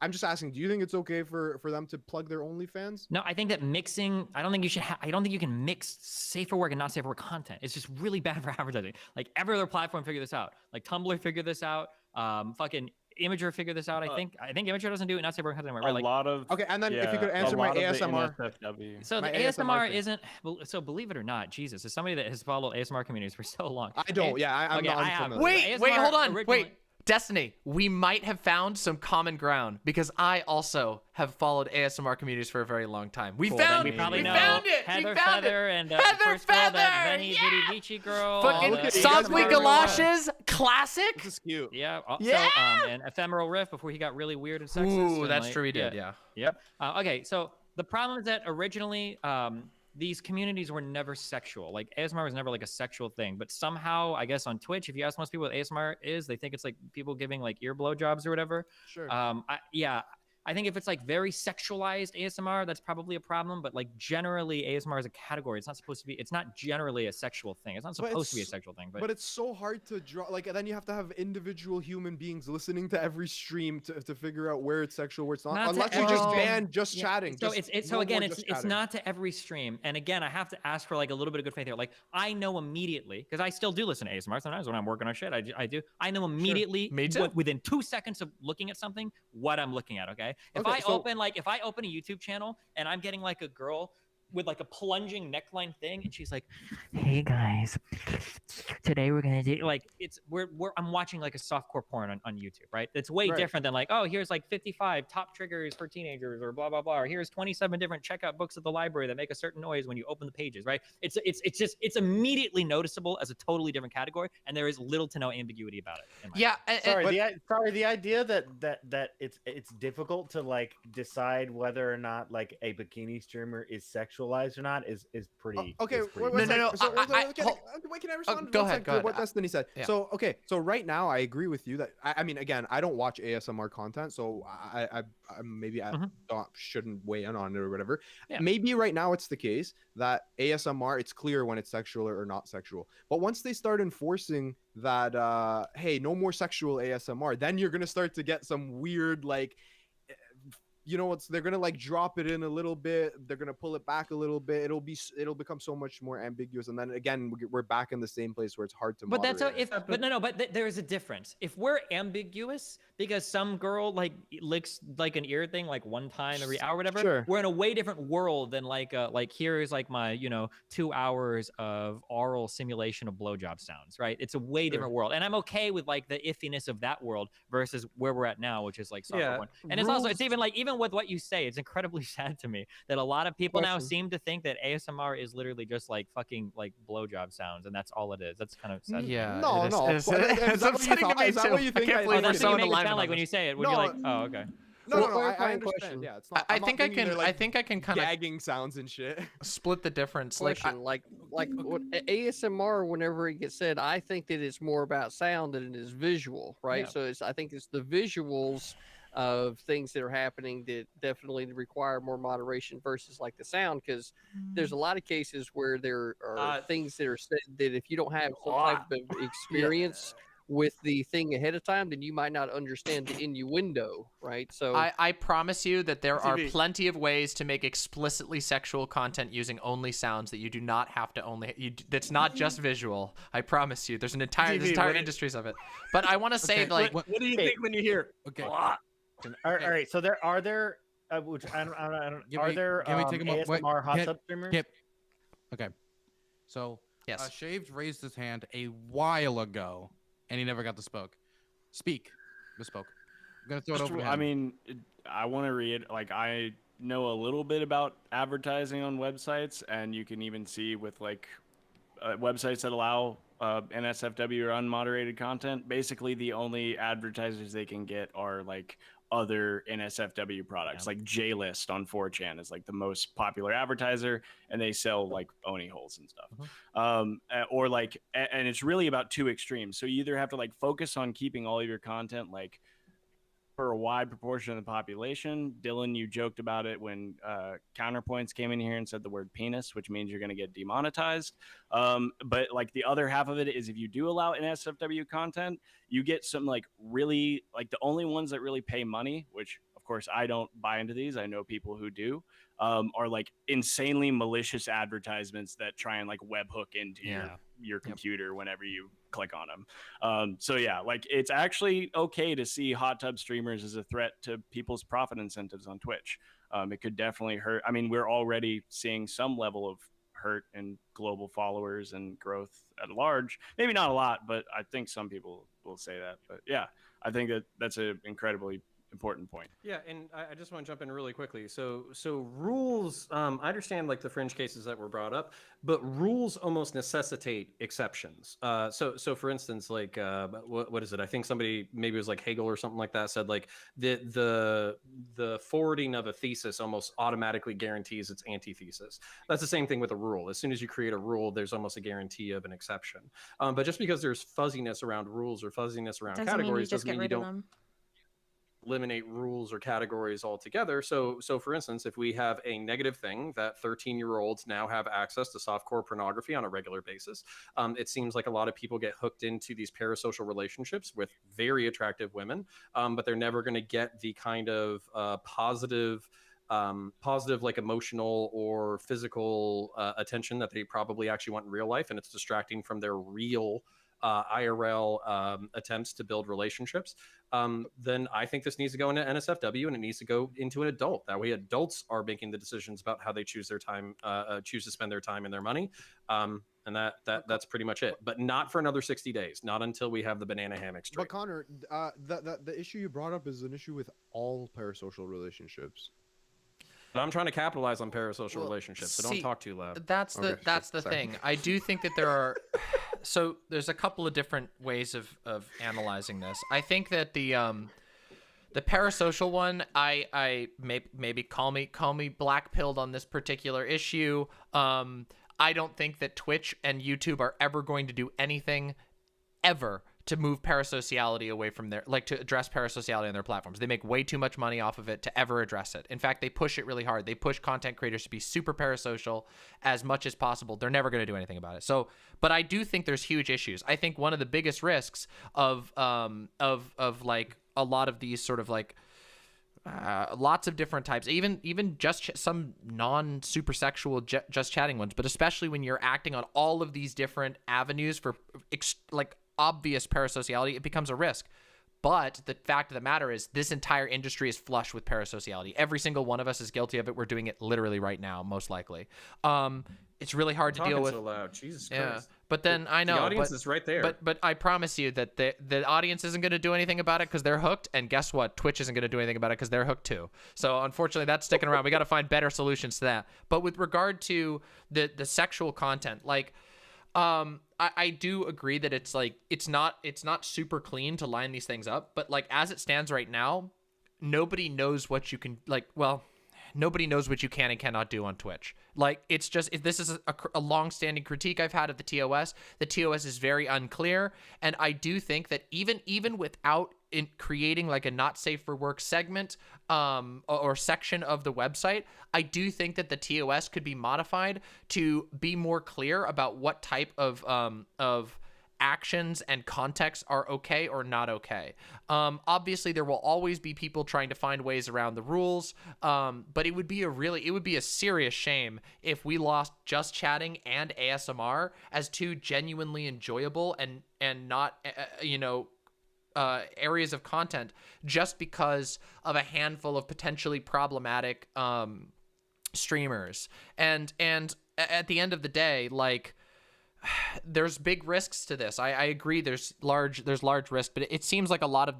I'm just asking, do you think it's okay for them to plug their OnlyFans? No, I think that mixing, I don't think you can mix safe for work and not safe for work content. It's just really bad for advertising. Like every other platform figured this out. Like Tumblr figured this out. Fucking Imager figured this out. I think Imager doesn't do it. Not safe for work content anymore. Right? A lot of. Okay, and then if you could answer my ASMR. So the ASMR isn't. So believe it or not, Jesus, as somebody that has followed ASMR communities for so long. I don't. I'm not unfamiliar. Wait, hold on. Wait. Destiny, we might have found some common ground because I also have followed ASMR communities for a very long time. We found it. Heather Feather and Heather Feather, that Veni Vidi Vici girl. Fucking Sogly Galoshes, classic. This is cute. Yeah. Yeah. And Ephemeral Riff before he got really weird and sexist. Ooh, that's true. He did. Yeah. Yep. Okay. So the problem is that originally, these communities were never sexual. Like ASMR was never like a sexual thing, but somehow, I guess on Twitch, if you ask most people what ASMR is, they think it's like people giving like ear blowjobs or whatever. Sure. I think if it's like very sexualized ASMR, that's probably a problem. But like generally, ASMR is a category. It's not supposed to be. It's not generally a sexual thing. It's not supposed to be a sexual thing. But it's so hard to draw. Like, and then you have to have individual human beings listening to every stream to figure out where it's sexual, where it's not. Unless you just ban just chatting. So it's not to every stream. And again, I have to ask for like a little bit of good faith here. Like I know immediately because I still do listen to ASMR sometimes when I'm working on shit. I do. I know immediately within 2 seconds of looking at something what I'm looking at. Okay. If I open a YouTube channel and I'm getting like a girl with like a plunging neckline thing, and she's like, "Hey guys, today we're gonna do like I'm watching like a softcore porn on YouTube, right? It's way different than like, oh, here's like 55 top triggers for teenagers or blah blah blah, or here's 27 different checkout books at the library that make a certain noise when you open the pages, right? It's immediately noticeable as a totally different category, and there is little to no ambiguity about it. The idea that it's difficult to like decide whether or not like a bikini streamer is sexualized or not is pretty. Okay, wait, can I respond? Go ahead. What Destiny said. Yeah. So right now I agree with you that I mean, again, I don't watch ASMR content, so I shouldn't weigh in on it or whatever. Yeah. Maybe right now it's the case that ASMR, it's clear when it's sexual or not sexual. But once they start enforcing that, hey, no more sexual ASMR, then you're gonna start to get some weird like. You know what's they're gonna like drop it in a little bit, they're gonna pull it back a little bit, it'll become so much more ambiguous, and then again we're back in the same place where it's hard to moderate. But there is a difference. If we're ambiguous because some girl like licks like an ear thing like one time every hour or whatever, we're in a way different world than like here's like my 2 hours of oral simulation of blowjob sounds, right? It's a way different world, and I'm okay with like the iffiness of that world versus where we're at now, which is like software porn. And it's even with what you say, it's incredibly sad to me that a lot of people now seem to think that ASMR is literally just like fucking like blowjob sounds, and that's all it is. That's kind of sad. Yeah. No. It's upsetting to me too. That's what you think? That's what you make it sound like when you say it. When you're like, oh, okay. No, I understand. Yeah, it's not. I think I can kind of gagging sounds and shit. Split the difference. Like what ASMR, whenever it gets said, I think that it's more about sound than it is visual, right? Yeah. So I think it's the visuals of things that are happening that definitely require more moderation versus like the sound, because there's a lot of cases where there are things that are said that if you don't have some type of experience with the thing ahead of time, then you might not understand the innuendo, right? So I promise you that there are plenty of ways to make explicitly sexual content using only sounds that you do not have to that's not just visual. I promise you. There's entire industries of it. But I want to say, like, what do you think when you hear? Okay. All right. So there are which I don't are there ASMR hot tub streamers? Okay. So yes, Shaved raised his hand a while ago, and he never got to speak. Misspoke. I'm gonna throw it over to him. I mean, I want to read. Like, I know a little bit about advertising on websites, and you can even see with like websites that allow NSFW or unmoderated content. Basically, the only advertisers they can get are like other NSFW products. Like JList on 4chan is like the most popular advertiser, and they sell like Oni holes and stuff. Or like, and it's really about two extremes. So you either have to like focus on keeping all of your content like for a wide proportion of the population. Dylan, you joked about it when Counterpoints came in here and said the word penis, which means you're going to get demonetized. But like the other half of it is if you do allow NSFW content, you get some like really like the only ones that really pay money, which of course I don't buy into these. I know people who do, are like insanely malicious advertisements that try and like webhook into your computer whenever you click on them. So yeah, like it's actually okay to see hot tub streamers as a threat to people's profit incentives on Twitch. It could definitely hurt. I mean, we're already seeing some level of hurt in global followers and growth at large. Maybe not a lot, but I think some people will say that. But yeah, I think that that's an incredibly important point. Yeah, and I just want to jump in really quickly. So rules, I understand like the fringe cases that were brought up, but rules almost necessitate exceptions. So for instance, like what is it? I think somebody, maybe it was like Hegel or something like that, said like the forwarding of a thesis almost automatically guarantees its antithesis. That's the same thing with a rule. As soon as you create a rule, there's almost a guarantee of an exception. But just because there's fuzziness around rules or fuzziness around categories doesn't mean you don't eliminate rules or categories altogether. So for instance, if we have a negative thing that 13-year-olds now have access to softcore pornography on a regular basis, it seems like a lot of people get hooked into these parasocial relationships with very attractive women, but they're never going to get the kind of positive like emotional or physical attention that they probably actually want in real life, and it's distracting from their real IRL attempts to build relationships. Then I think this needs to go into NSFW, and it needs to go into an adult. That way adults are making the decisions about how they choose their time, choose to spend their time and their money. And that's pretty much it, but not for another 60 days, not until we have the banana hammock straight. But Connor, the issue you brought up is an issue with all parasocial relationships. But I'm trying to capitalize on parasocial relationships, so don't talk too loud. That's the thing. I do think that there are so there's a couple of different ways of analyzing this. I think that the parasocial one, I maybe call me black-pilled on this particular issue. I don't think that Twitch and YouTube are ever going to do anything ever to move parasociality away from their, like, to address parasociality on their platforms. They make way too much money off of it to ever address it. In fact, they push it really hard. They push content creators to be super parasocial as much as possible. They're never going to do anything about it. So, but I do think there's huge issues. I think one of the biggest risks of like a lot of these sort of like lots of different types, even just some non-super sexual just chatting ones, but especially when you're acting on all of these different avenues for like obvious parasociality, it becomes a risk. But the fact of the matter is this entire industry is flush with parasociality. Every single one of us is guilty of it. We're doing it literally right now, most likely. It's really hard to deal with. So loud. Jesus yeah. Christ. But then I know the audience is right there. But I promise you that the audience isn't going to do anything about it because they're hooked. And guess what? Twitch isn't going to do anything about it because they're hooked too. So unfortunately, that's sticking around. We got to find better solutions to that. But with regard to the sexual content, like, I do agree that it's like it's not super clean to line these things up, but like as it stands right now, nobody knows what you can nobody knows what you can and cannot do on Twitch. Like it's just this is a long-standing critique I've had of the TOS. The TOS is very unclear, and I do think that even without in creating like a not safe for work segment or section of the website, I do think that the TOS could be modified to be more clear about what type of actions and contexts are okay or not okay. Obviously, there will always be people trying to find ways around the rules, but it would be a serious shame if we lost just chatting and ASMR as two genuinely enjoyable and not areas of content just because of a handful of potentially problematic streamers. And at the end of the day, like, there's big risks to this. I agree. There's large risk, but it seems like a lot of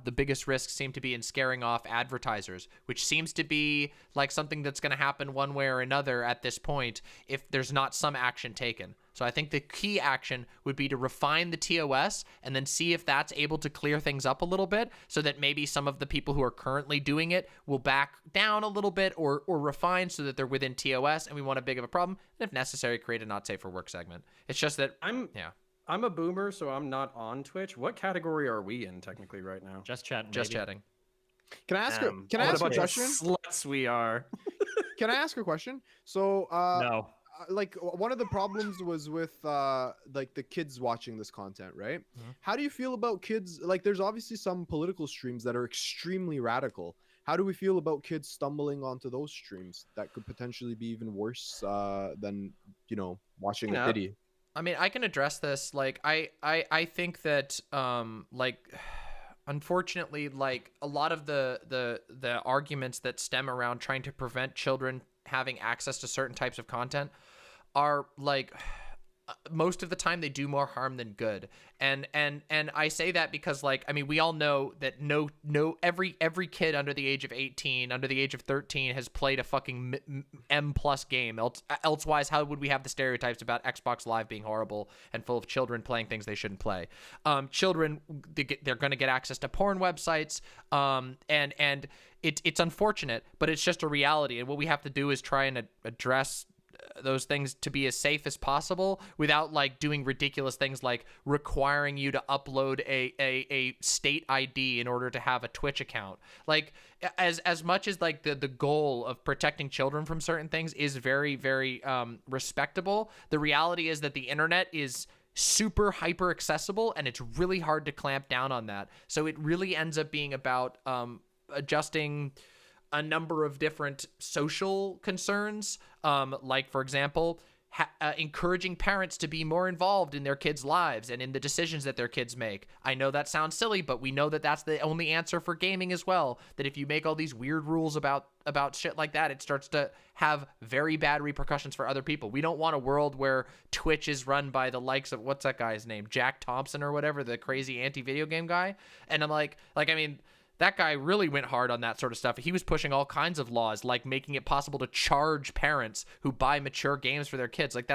the biggest risks seem to be in scaring off advertisers, which seems to be like something that's going to happen one way or another at this point if there's not some action taken. So I think the key action would be to refine the TOS and then see if that's able to clear things up a little bit so that maybe some of the people who are currently doing it will back down a little bit or refine so that they're within TOS and we want a big of a problem. And if necessary, create a not safe for work segment. It's just that I'm a boomer, so I'm not on Twitch. What category are we in technically right now? Just chatting. Just chatting. Can I ask a question? Sluts we are. Can I ask a question? So no. Like one of the problems was with like the kids watching this content, right? Mm-hmm. How do you feel about kids? Like there's obviously some political streams that are extremely radical. How do we feel about kids stumbling onto those streams that could potentially be even worse than, watching a video? I mean, I can address this. Like, I think that, like, unfortunately, like a lot of the arguments that stem around trying to prevent children having access to certain types of content are like most of the time they do more harm than good. And I say that because, like, I mean, we all know that every kid under the age of 18, under the age of 13 has played a fucking M+ game. Elsewise, how would we have the stereotypes about Xbox Live being horrible and full of children playing things they shouldn't play? Children, they're going to get access to porn websites, and it's unfortunate, but it's just a reality. And what we have to do is try and address those things to be as safe as possible without like doing ridiculous things like requiring you to upload a state ID in order to have a Twitch account. Like as much as like the goal of protecting children from certain things is very, very respectable, the reality is that the internet is super hyper accessible and it's really hard to clamp down on that. So it really ends up being about adjusting a number of different social concerns, like, for example, encouraging parents to be more involved in their kids' lives and in the decisions that their kids make. I know that sounds silly, but we know that that's the only answer for gaming as well, that if you make all these weird rules about shit like that, it starts to have very bad repercussions for other people. We don't want a world where Twitch is run by the likes of, what's that guy's name? Jack Thompson or whatever, the crazy anti-video game guy. And I'm like, I mean, that guy really went hard on that sort of stuff. He was pushing all kinds of laws, like making it possible to charge parents who buy mature games for their kids. Like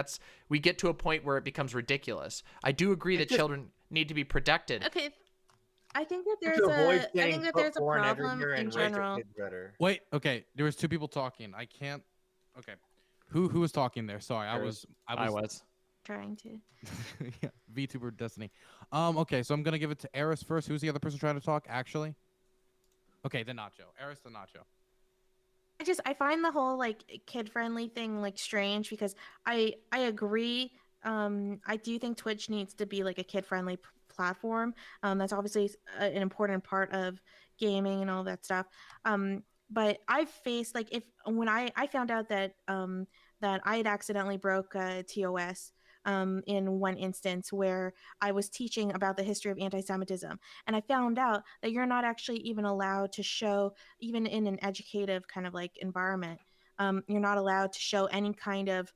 we get to a point where it becomes ridiculous. I do agree that children need to be protected. Okay. I think that there's a problem in general. Wait, okay. There was two people talking. I can't. Okay. Who was talking there? Sorry, I was trying to. Yeah, VTuber Destiny. Okay, so I'm gonna give it to Eris first. Who's the other person trying to talk? Actually. Okay, the Nacho. Eris the Nacho. I find the whole like kid friendly thing like strange because I agree. I do think Twitch needs to be like a kid friendly platform. That's obviously an important part of gaming and all that stuff. But I've faced like when I found out that that I had accidentally broke TOS. In one instance where I was teaching about the history of anti-Semitism. And I found out that you're not actually even allowed to show, even in an educative kind of like environment, you're not allowed to show any kind of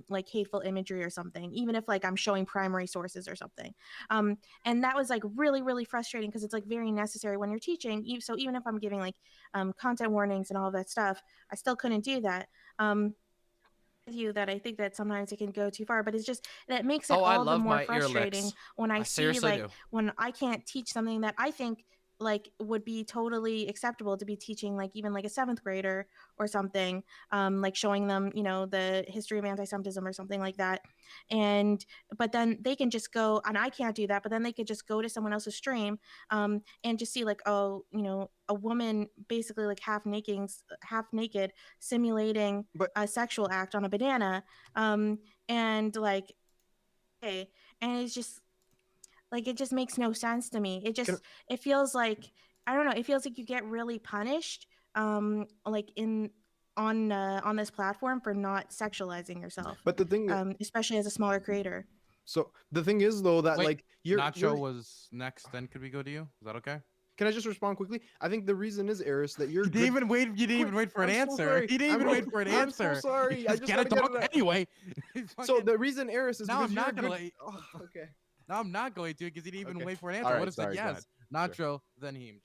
like hateful imagery or something, even if like I'm showing primary sources or something. And that was like really, really frustrating because it's like very necessary when you're teaching. So even if I'm giving like content warnings and all that stuff, I still couldn't do that. You that I think that sometimes it can go too far, but it's just that makes it all the more frustrating when I see like when I can't teach something that I think like would be totally acceptable to be teaching like even like a 7th grader or something, like showing them, you know, the history of anti-Semitism or something like that. And but then they can just go, and I can't do that, but then they could just go to someone else's stream and just see like, oh, you know, a woman basically like half naked simulating a sexual act on a banana, and like, okay, and it's just like, it just makes no sense to me. It feels like, I don't know, it feels like you get really punished like on this platform for not sexualizing yourself. But the thing, especially as a smaller creator. So the thing is though that Wait, like Nacho was next. Then could we go to you? Is that okay? Can I just respond quickly? I think the reason is, Eris, that you're. You didn't even wait. You didn't even wait for an answer. You didn't even wait for an answer. I'm so sorry. I just gotta talk anyway. So the reason, Eris, is now because I'm not you're gonna. good... Oh, okay. Now I'm not going to because he didn't even wait for an answer. All right, What if sorry, said go yes? ahead. Nacho, Sure. then Heemed.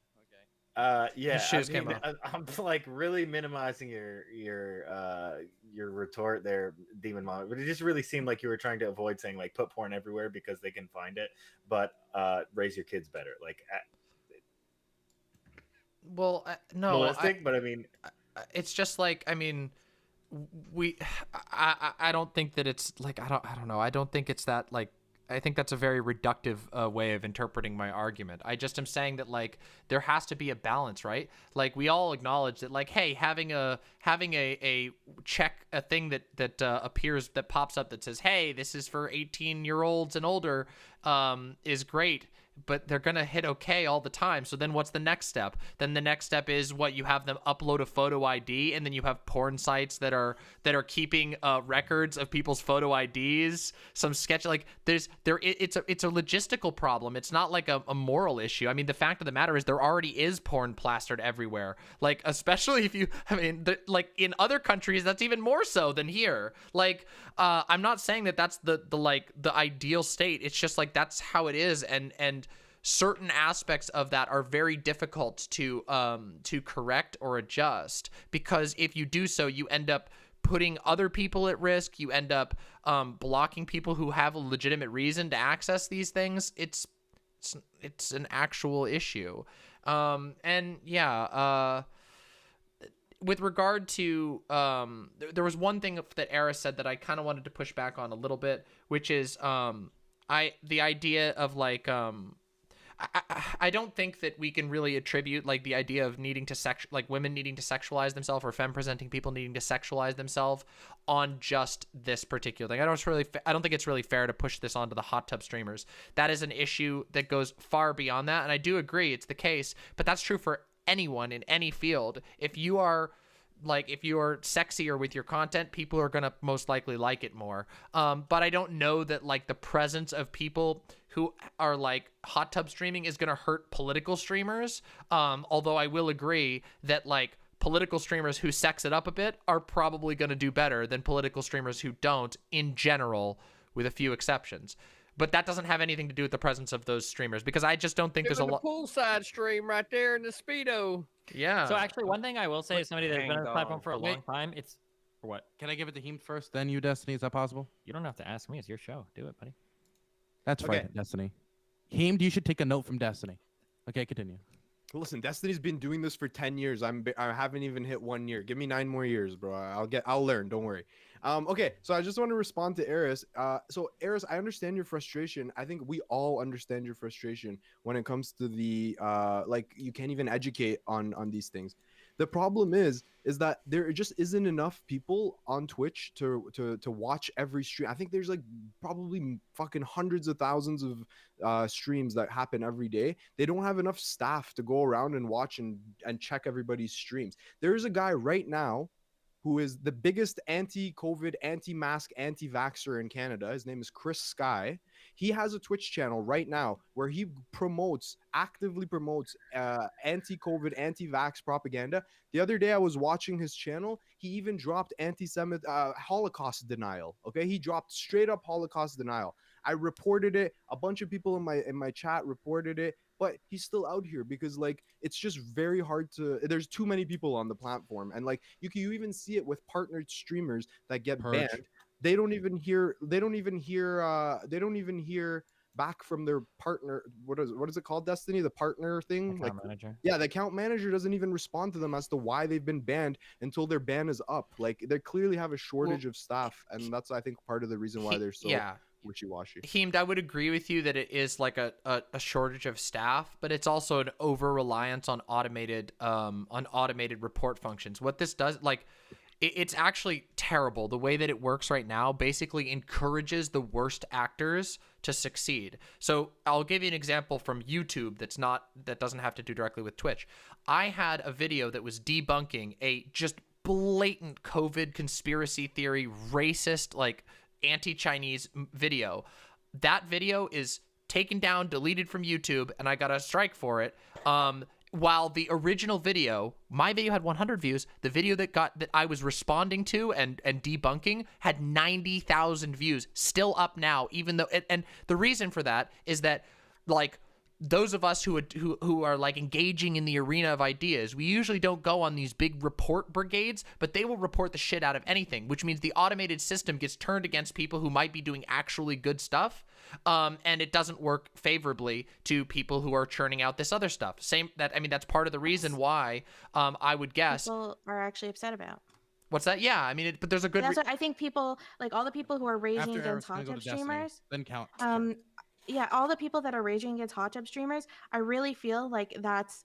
Yeah, His shoes I came mean, off. I'm like really minimizing your retort there, Demon Mama, but it just really seemed like you were trying to avoid saying like put porn everywhere because they can find it, but raise your kids better. Like, well, no, realistic, but I mean, it's just like, I mean, I don't think that it's like, I don't know. I don't think it's that like. I think that's a very reductive way of interpreting my argument. I just am saying that like there has to be a balance, right? Like we all acknowledge that like, hey, having a check, a thing that appears, that pops up that says, hey, this is for 18-year-olds and older, is great. But they're gonna hit okay all the time. So then what's the next step? Then the next step is what, you have them upload a photo ID, and then you have porn sites that are keeping records of people's photo IDs. Some sketch, like it's a logistical problem. It's not like a moral issue. I mean, the fact of the matter is there already is porn plastered everywhere. Like, especially if you, I mean, like in other countries, that's even more so than here. Like, I'm not saying that that's the ideal state. It's just like that's how it is, and certain aspects of that are very difficult to correct or adjust, because if you do so, you end up putting other people at risk. You end up blocking people who have a legitimate reason to access these things. It's an actual issue. And yeah, with regard to there was one thing that Eris said that I kind of wanted to push back on a little bit, which is the idea of like I don't think that we can really attribute like the idea of needing to like women needing to sexualize themselves, or femme presenting people needing to sexualize themselves on just this particular thing. I don't think it's really fair to push this onto the hot tub streamers. That is an issue that goes far beyond that, and I do agree it's the case, but that's true for anyone in any field. If you are sexier with your content, people are going to most likely like it more. But I don't know that like the presence of people who are like hot tub streaming is going to hurt political streamers. Although I will agree that like political streamers who sex it up a bit are probably going to do better than political streamers who don't, in general, with a few exceptions. But that doesn't have anything to do with the presence of those streamers, because I just don't think there's a lot. Poolside stream right there in the Speedo. Yeah. So actually, one thing I will say is somebody that's been on the platform for a long time. It's for what? Can I give it to Heemed first, then you, Destiny? Is that possible? You don't have to ask me. It's your show. Do it, buddy. That's right, Destiny. Heemed, you should take a note from Destiny. Okay, continue. Listen, Destiny's been doing this for 10 years. I haven't even hit 1 year. Give me 9 more years, bro. I'll learn. Don't worry. Okay, so I just want to respond to Eris. So Eris, I understand your frustration. I think we all understand your frustration when it comes to the like you can't even educate on these things. The problem is that there just isn't enough people on Twitch to watch every stream. I think there's like probably fucking hundreds of thousands of streams that happen every day. They don't have enough staff to go around and watch and check everybody's streams. There's a guy right now who is the biggest anti-COVID, anti-mask, anti-vaxxer in Canada. His name is Chris Sky. He has a Twitch channel right now where he actively promotes anti-COVID, anti-vax propaganda. The other day I was watching his channel. He even dropped anti-Semitic Holocaust denial. Okay, he dropped straight up Holocaust denial. I reported it. A bunch of people in my chat reported it. But he's still out here because like it's just very hard to. There's too many people on the platform, and like you even see it with partnered streamers that get banned. They don't even hear back from their partner. What is it called, Destiny? The partner thing? Account manager. Yeah, the account manager doesn't even respond to them as to why they've been banned until their ban is up. Like, they clearly have a shortage of staff, and that's, I think, part of the reason why they're so wishy-washy. Heemed, I would agree with you that it is like a shortage of staff, but it's also an over-reliance on automated report functions. What this does, like, it's actually terrible. The way that it works right now basically encourages the worst actors to succeed. So I'll give you an example from YouTube that doesn't have to do directly with Twitch. I had a video that was debunking a just blatant COVID conspiracy theory, racist, like anti-Chinese video. That video is taken down, deleted from YouTube, and I got a strike for it. While the original video, my video had 100 views, the video that I was responding to and debunking had 90,000 views, still up now, even though, and the reason for that is that, like, those of us who are like engaging in the arena of ideas, we usually don't go on these big report brigades, but they will report the shit out of anything, which means the automated system gets turned against people who might be doing actually good stuff. And it doesn't work favorably to people who are churning out this other stuff. That's part of the reason why I would guess people are actually upset about. What's that? Yeah, I mean, but there's a good. That's what I think people, like all the people who are raging against hot tub streamers. Then count. Yeah, all the people that are raging against hot tub streamers, I really feel like that's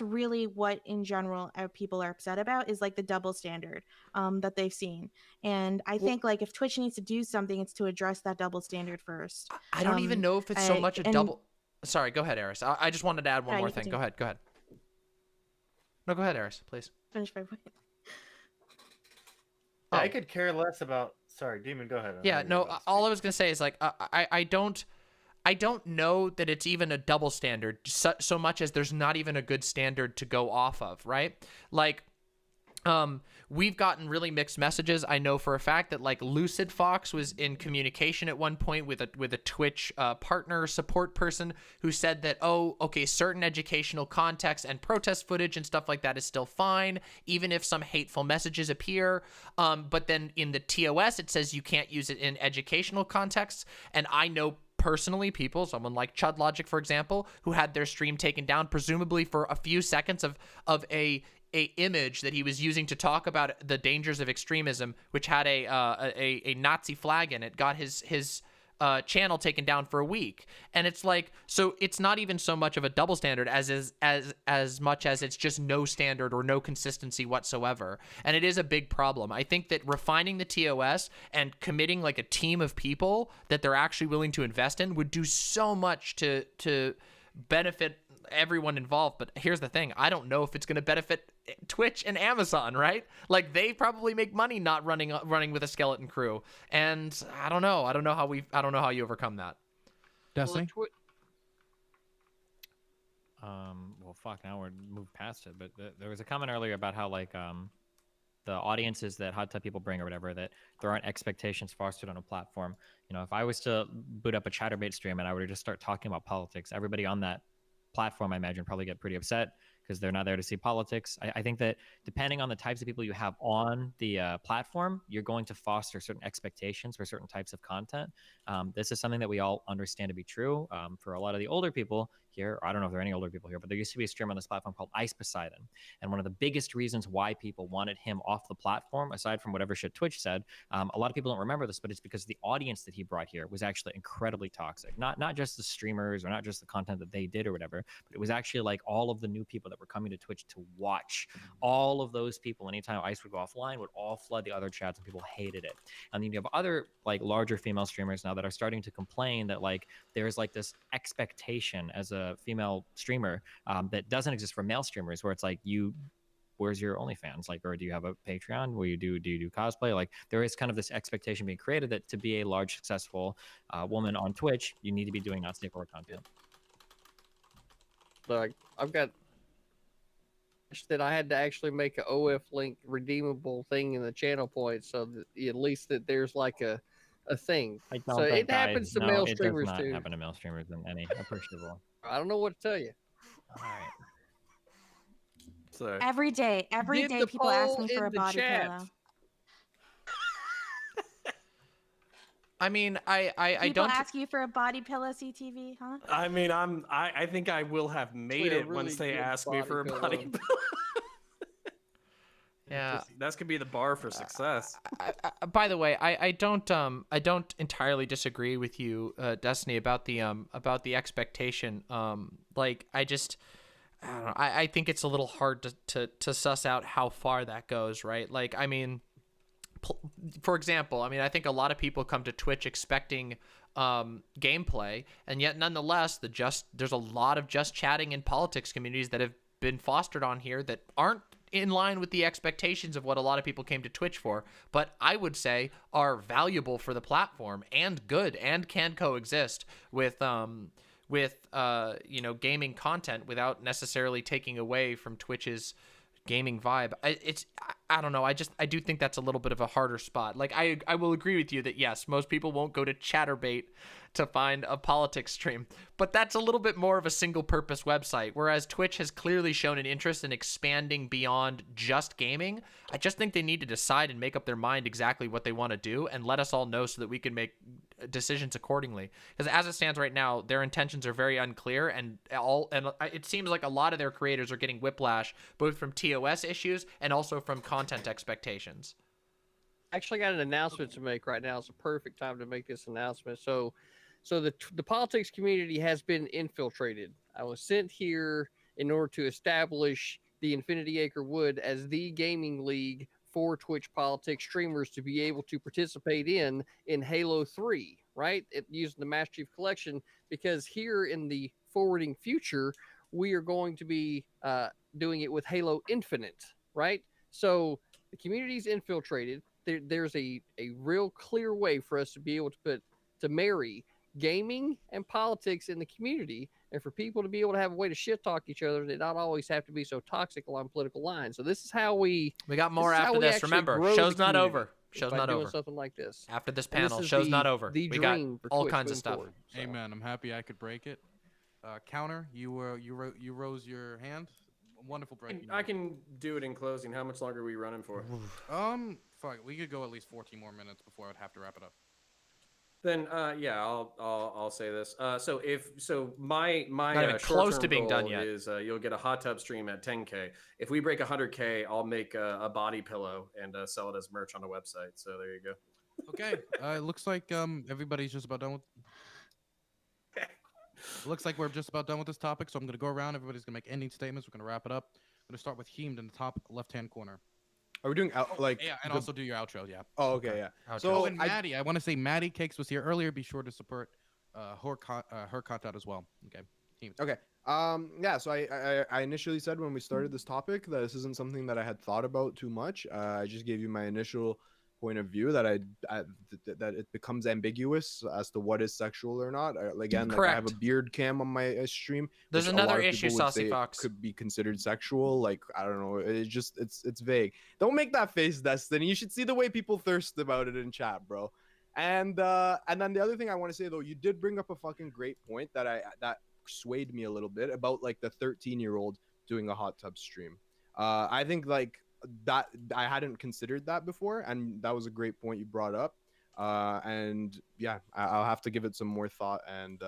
really what in general people are upset about, is like the double standard that they've seen. And I think like if Twitch needs to do something, it's to address that double standard first. I don't even know if it's so much a double. Sorry, go ahead, Eris. I just wanted to add one more thing. Go ahead. No, go ahead, Eris, please. Finish my point. I could care less about. Sorry, Demon, go ahead. Yeah, no. All I was gonna say is like I don't know that it's even a double standard so much as there's not even a good standard to go off of, right? Like, we've gotten really mixed messages. I know for a fact that like Lucid Fox was in communication at one point with a Twitch partner support person who said that, oh, okay, certain educational context and protest footage and stuff like that is still fine, even if some hateful messages appear. But then in the TOS, it says you can't use it in educational contexts. And I know personally people, someone like Chud Logic, for example, who had their stream taken down, presumably for a few seconds of a image that he was using to talk about the dangers of extremism, which had a Nazi flag in it, got his channel taken down for a week. And it's like, so it's not even so much of a double standard as much as it's just no standard or no consistency whatsoever. And it is a big problem. I think that refining the TOS and committing like a team of people that they're actually willing to invest in would do so much to benefit everyone involved. But here's the thing, I don't know if it's going to benefit Twitch and Amazon, right? Like, they probably make money not running with a skeleton crew, and I don't know how you overcome that. Destiny. Well, fuck, now we're moved past it, but there was a comment earlier about how like the audiences that hot tub people bring or whatever, that there aren't expectations fostered on a platform. You know, if I was to boot up a Chatterbait stream and I were to just start talking about politics, everybody on that platform, I imagine, probably get pretty upset because they're not there to see politics. I think that depending on the types of people you have on the platform, you're going to foster certain expectations for certain types of content. This is something that we all understand to be true. For a lot of the older people here, I don't know if there are any older people here, but there used to be a streamer on this platform called Ice Poseidon. And one of the biggest reasons why people wanted him off the platform, aside from whatever shit Twitch said, a lot of people don't remember this, but it's because the audience that he brought here was actually incredibly toxic. Not just the streamers or not just the content that they did or whatever, but it was actually like all of the new people that were coming to Twitch to watch. All of those people, anytime Ice would go offline, would all flood the other chats, and people hated it. And then you have other like larger female streamers now that are starting to complain that like there's like this expectation as a female streamer that doesn't exist for male streamers, where it's like, where's your OnlyFans? Like, or do you have a Patreon where do you do cosplay? Like, there is kind of this expectation being created that to be a large, successful woman on Twitch, you need to be doing not safe for work content. Like, I've got that I had to actually make a OF link redeemable thing in the channel point, so that at least that there's like a thing. So it happens to male streamers too. It does too. not happen to male streamers in any appreciable. I don't know what to tell you. All right. So Every day people ask me for a body pillow. I mean, I People don't ask you for a body pillow CTV, huh? I mean, I think I will have made it really once they good ask me for a body body pillow. pillow. Yeah. That's could be the bar for success. By the way, I don't entirely disagree with you, Destiny, about the expectation. Like I don't know, I think it's a little hard to suss out how far that goes, right? Like, I mean, for example, I mean, I think a lot of people come to Twitch expecting gameplay, and yet nonetheless, there's a lot of just chatting and politics communities that have been fostered on here that aren't in line with the expectations of what a lot of people came to Twitch for, but I would say are valuable for the platform and good and can coexist with gaming content without necessarily taking away from Twitch's gaming vibe. I don't know. I do think that's a little bit of a harder spot. Like I will agree with you that yes, most people won't go to Chatterbait to find a politics stream, but that's a little bit more of a single purpose website, whereas Twitch has clearly shown an interest in expanding beyond just gaming. I just think they need to decide and make up their mind exactly what they want to do and let us all know so that we can make decisions accordingly, because as it stands right now, their intentions are very unclear, and it seems like a lot of their creators are getting whiplash both from TOS issues and also from content expectations. Actually got an announcement to make right now. It's a perfect time to make this announcement. So the politics community has been infiltrated. I was sent here in order to establish the Infinity Acre Wood as the gaming league for Twitch politics streamers to be able to participate in Halo 3, right? Using the Master Chief Collection, because here in the forwarding future, we are going to be doing it with Halo Infinite, right? So the community's infiltrated. There's a real clear way for us to be able to marry gaming and politics in the community, and for people to be able to have a way to shit talk each other and not always have to be so toxic along political lines. So this is how we got more after this. Remember, show's not over. Show's not over. Something like this after this panel. Show's not over. We got all kinds of stuff. Forward, so. Amen. I'm happy I could break it. Counter, you rose your hand. Wonderful breaking. I can do it in closing. How much longer are we running for? Fuck, we could go at least 14 more minutes before I would have to wrap it up. Then yeah, I'll say this. So my not even close to being done yet is you'll get a hot tub stream at 10K. If we break 100K, I'll make a body pillow and sell it as merch on a website. So there you go. Okay. It looks like everybody's just about done with. It looks like we're just about done with this topic, so I'm gonna go around. Everybody's gonna make ending statements. We're gonna wrap it up. I'm gonna start with Heemed in the top left-hand corner. Are we doing yeah, and also do your outro, yeah. Oh, okay, yeah. Outro. So and Maddie, I want to say Maddie Cakes was here earlier. Be sure to support her content as well. Okay. Okay. Yeah. So I initially said when we started this topic that this isn't something that I had thought about too much. I just gave you my initial point of view that that it becomes ambiguous as to what is sexual or not. Again, like I have a beard cam on my stream. There's another issue, Saucy Fox. Could be considered sexual. Like I don't know. It's vague. Don't make that face, Destiny. You should see the way people thirst about it in chat, bro. And then the other thing I want to say though, you did bring up a fucking great point that swayed me a little bit about like the 13-year-old doing a hot tub stream. I think like that I hadn't considered that before, and that was a great point you brought up. And yeah, I'll have to give it some more thought. And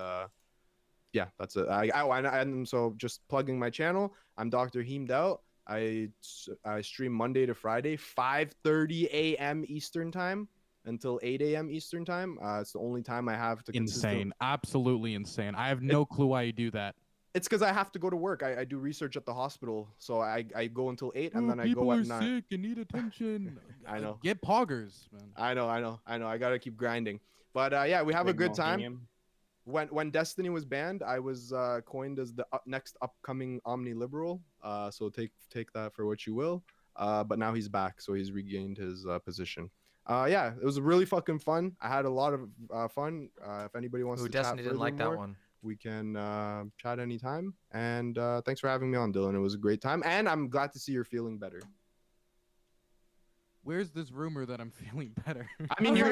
yeah, that's it. And so just plugging my channel, I'm DrHeemedOut. I stream Monday to Friday, 5:30 a.m. Eastern time until 8 a.m. Eastern time. It's the only time I have to. Insane, absolutely insane. I have no clue why you do that. It's because I have to go to work. I do research at the hospital, so I go until 8, and then I go at 9. People are sick and need attention. I know. Get poggers, man. I know. I gotta keep grinding. But yeah, we have a good time. When Destiny was banned, I was coined as the next upcoming omni-liberal. So take that for what you will. But now he's back, so he's regained his position. Yeah, it was really fucking fun. I had a lot of fun. If anybody wants to Destiny didn't like that one. We can chat anytime. And thanks for having me on, Dylan. It was a great time. And I'm glad to see you're feeling better. Where's this rumor that I'm feeling better? I mean, he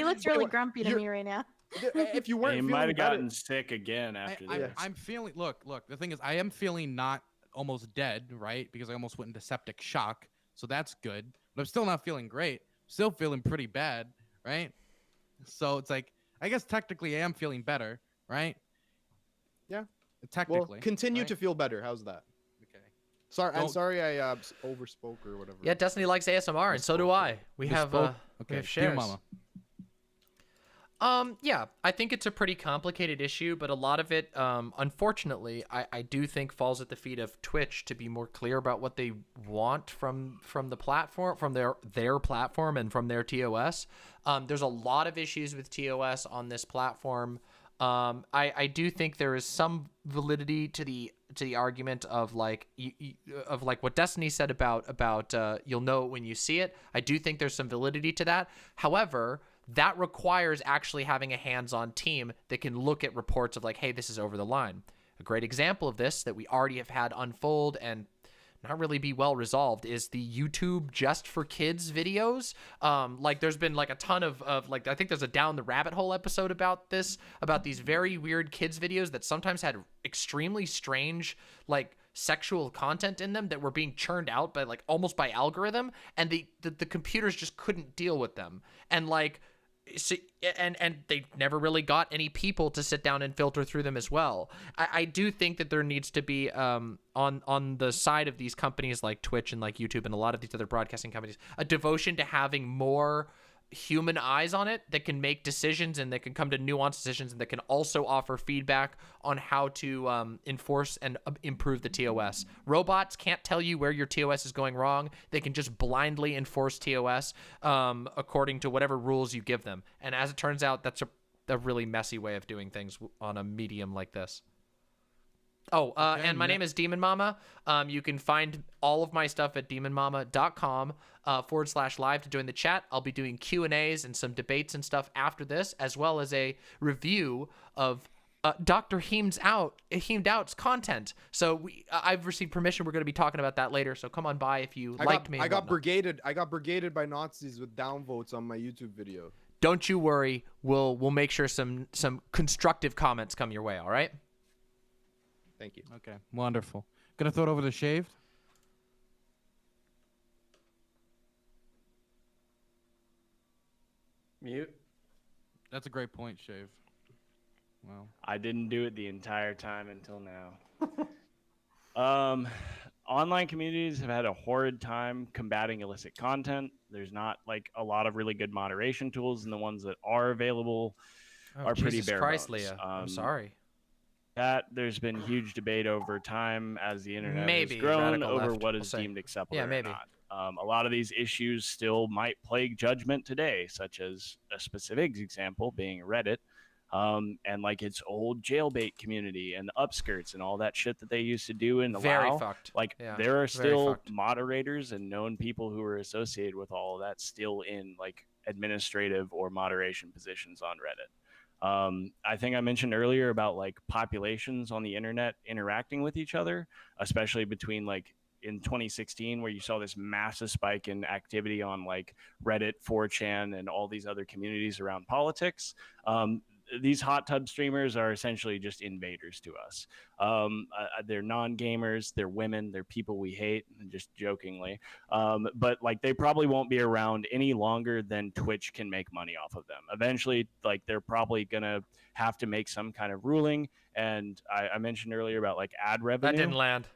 looks really grumpy to me right now. If you weren't, he might have gotten sick again after this. I'm feeling. Look. The thing is, I am feeling not almost dead, right? Because I almost went into septic shock, so that's good. But I'm still not feeling great. Still feeling pretty bad, right? So it's like, I guess technically I am feeling better, right? Yeah. Technically. Well, continue right? to feel better. How's that? Okay. Sorry, I'm Don't- sorry I overspoke or whatever. Yeah, Destiny likes ASMR, and so do I. We have Okay. we have Dear shares. Mama. Yeah, I think it's a pretty complicated issue, but a lot of it, unfortunately, I do think falls at the feet of Twitch to be more clear about what they want from the platform, from their platform, and from their TOS. There's a lot of issues with TOS on this platform. I do think there is some validity to the argument of like of like what Destiny said about you'll know it when you see it. I do think there's some validity to that. However, that requires actually having a hands-on team that can look at reports of like, hey, this is over the line. A great example of this that we already have had unfold and not really be well resolved is the YouTube Just for Kids videos. Like there's been like a ton of like, I think there's a Down the Rabbit Hole episode about this, about these very weird kids videos that sometimes had extremely strange like sexual content in them that were being churned out by like almost by algorithm, and the computers just couldn't deal with them. And like, so, and they never really got any people to sit down and filter through them as well. I do think that there needs to be on the side of these companies like Twitch and like YouTube and a lot of these other broadcasting companies, a devotion to having more human eyes on it that can make decisions and that can come to nuanced decisions and that can also offer feedback on how to enforce and improve the TOS. Robots can't tell you where your TOS is going wrong. They can just blindly enforce TOS according to whatever rules you give them. And as it turns out, that's a really messy way of doing things on a medium like this. Oh, and my name is Demon Mama. You can find all of my stuff at demonmama.com /live to join the chat. I'll be doing Q&As and some debates and stuff after this, as well as a review of DrHeemedOut's content. So I've received permission. We're going to be talking about that later. So come on by if you liked me. I got brigaded by Nazis with downvotes on my YouTube video. Don't you worry. We'll make sure some constructive comments come your way. All right. Thank you. Okay, wonderful. Gonna throw it over to Shaved. Mute. That's a great point, Shave. Wow. I didn't do it the entire time until now. Online communities have had a horrid time combating illicit content. There's not like a lot of really good moderation tools, and the ones that are available are pretty bare Christ, bones. Leah. I'm sorry. That there's been huge debate over time as the internet Maybe has grown radical over left, what we'll is say. deemed acceptable Yeah, or maybe. not. A lot of these issues still might plague judgment today, such as a specific example being Reddit, and like its old jailbait community and the upskirts and all that shit that they used to do and allow. Very fucked. Like Yeah, there are very still fucked. moderators and known people who are associated with all of that still in like administrative or moderation positions on Reddit. I think I mentioned earlier about like populations on the internet interacting with each other, especially between like in 2016 where you saw this massive spike in activity on like Reddit, 4chan, and all these other communities around politics. These hot tub streamers are essentially just invaders to us. They're non-gamers, they're women, they're people we hate, just jokingly. But like they probably won't be around any longer than Twitch can make money off of them. Eventually, like they're probably gonna have to make some kind of ruling. And I mentioned earlier about like ad revenue. That didn't land.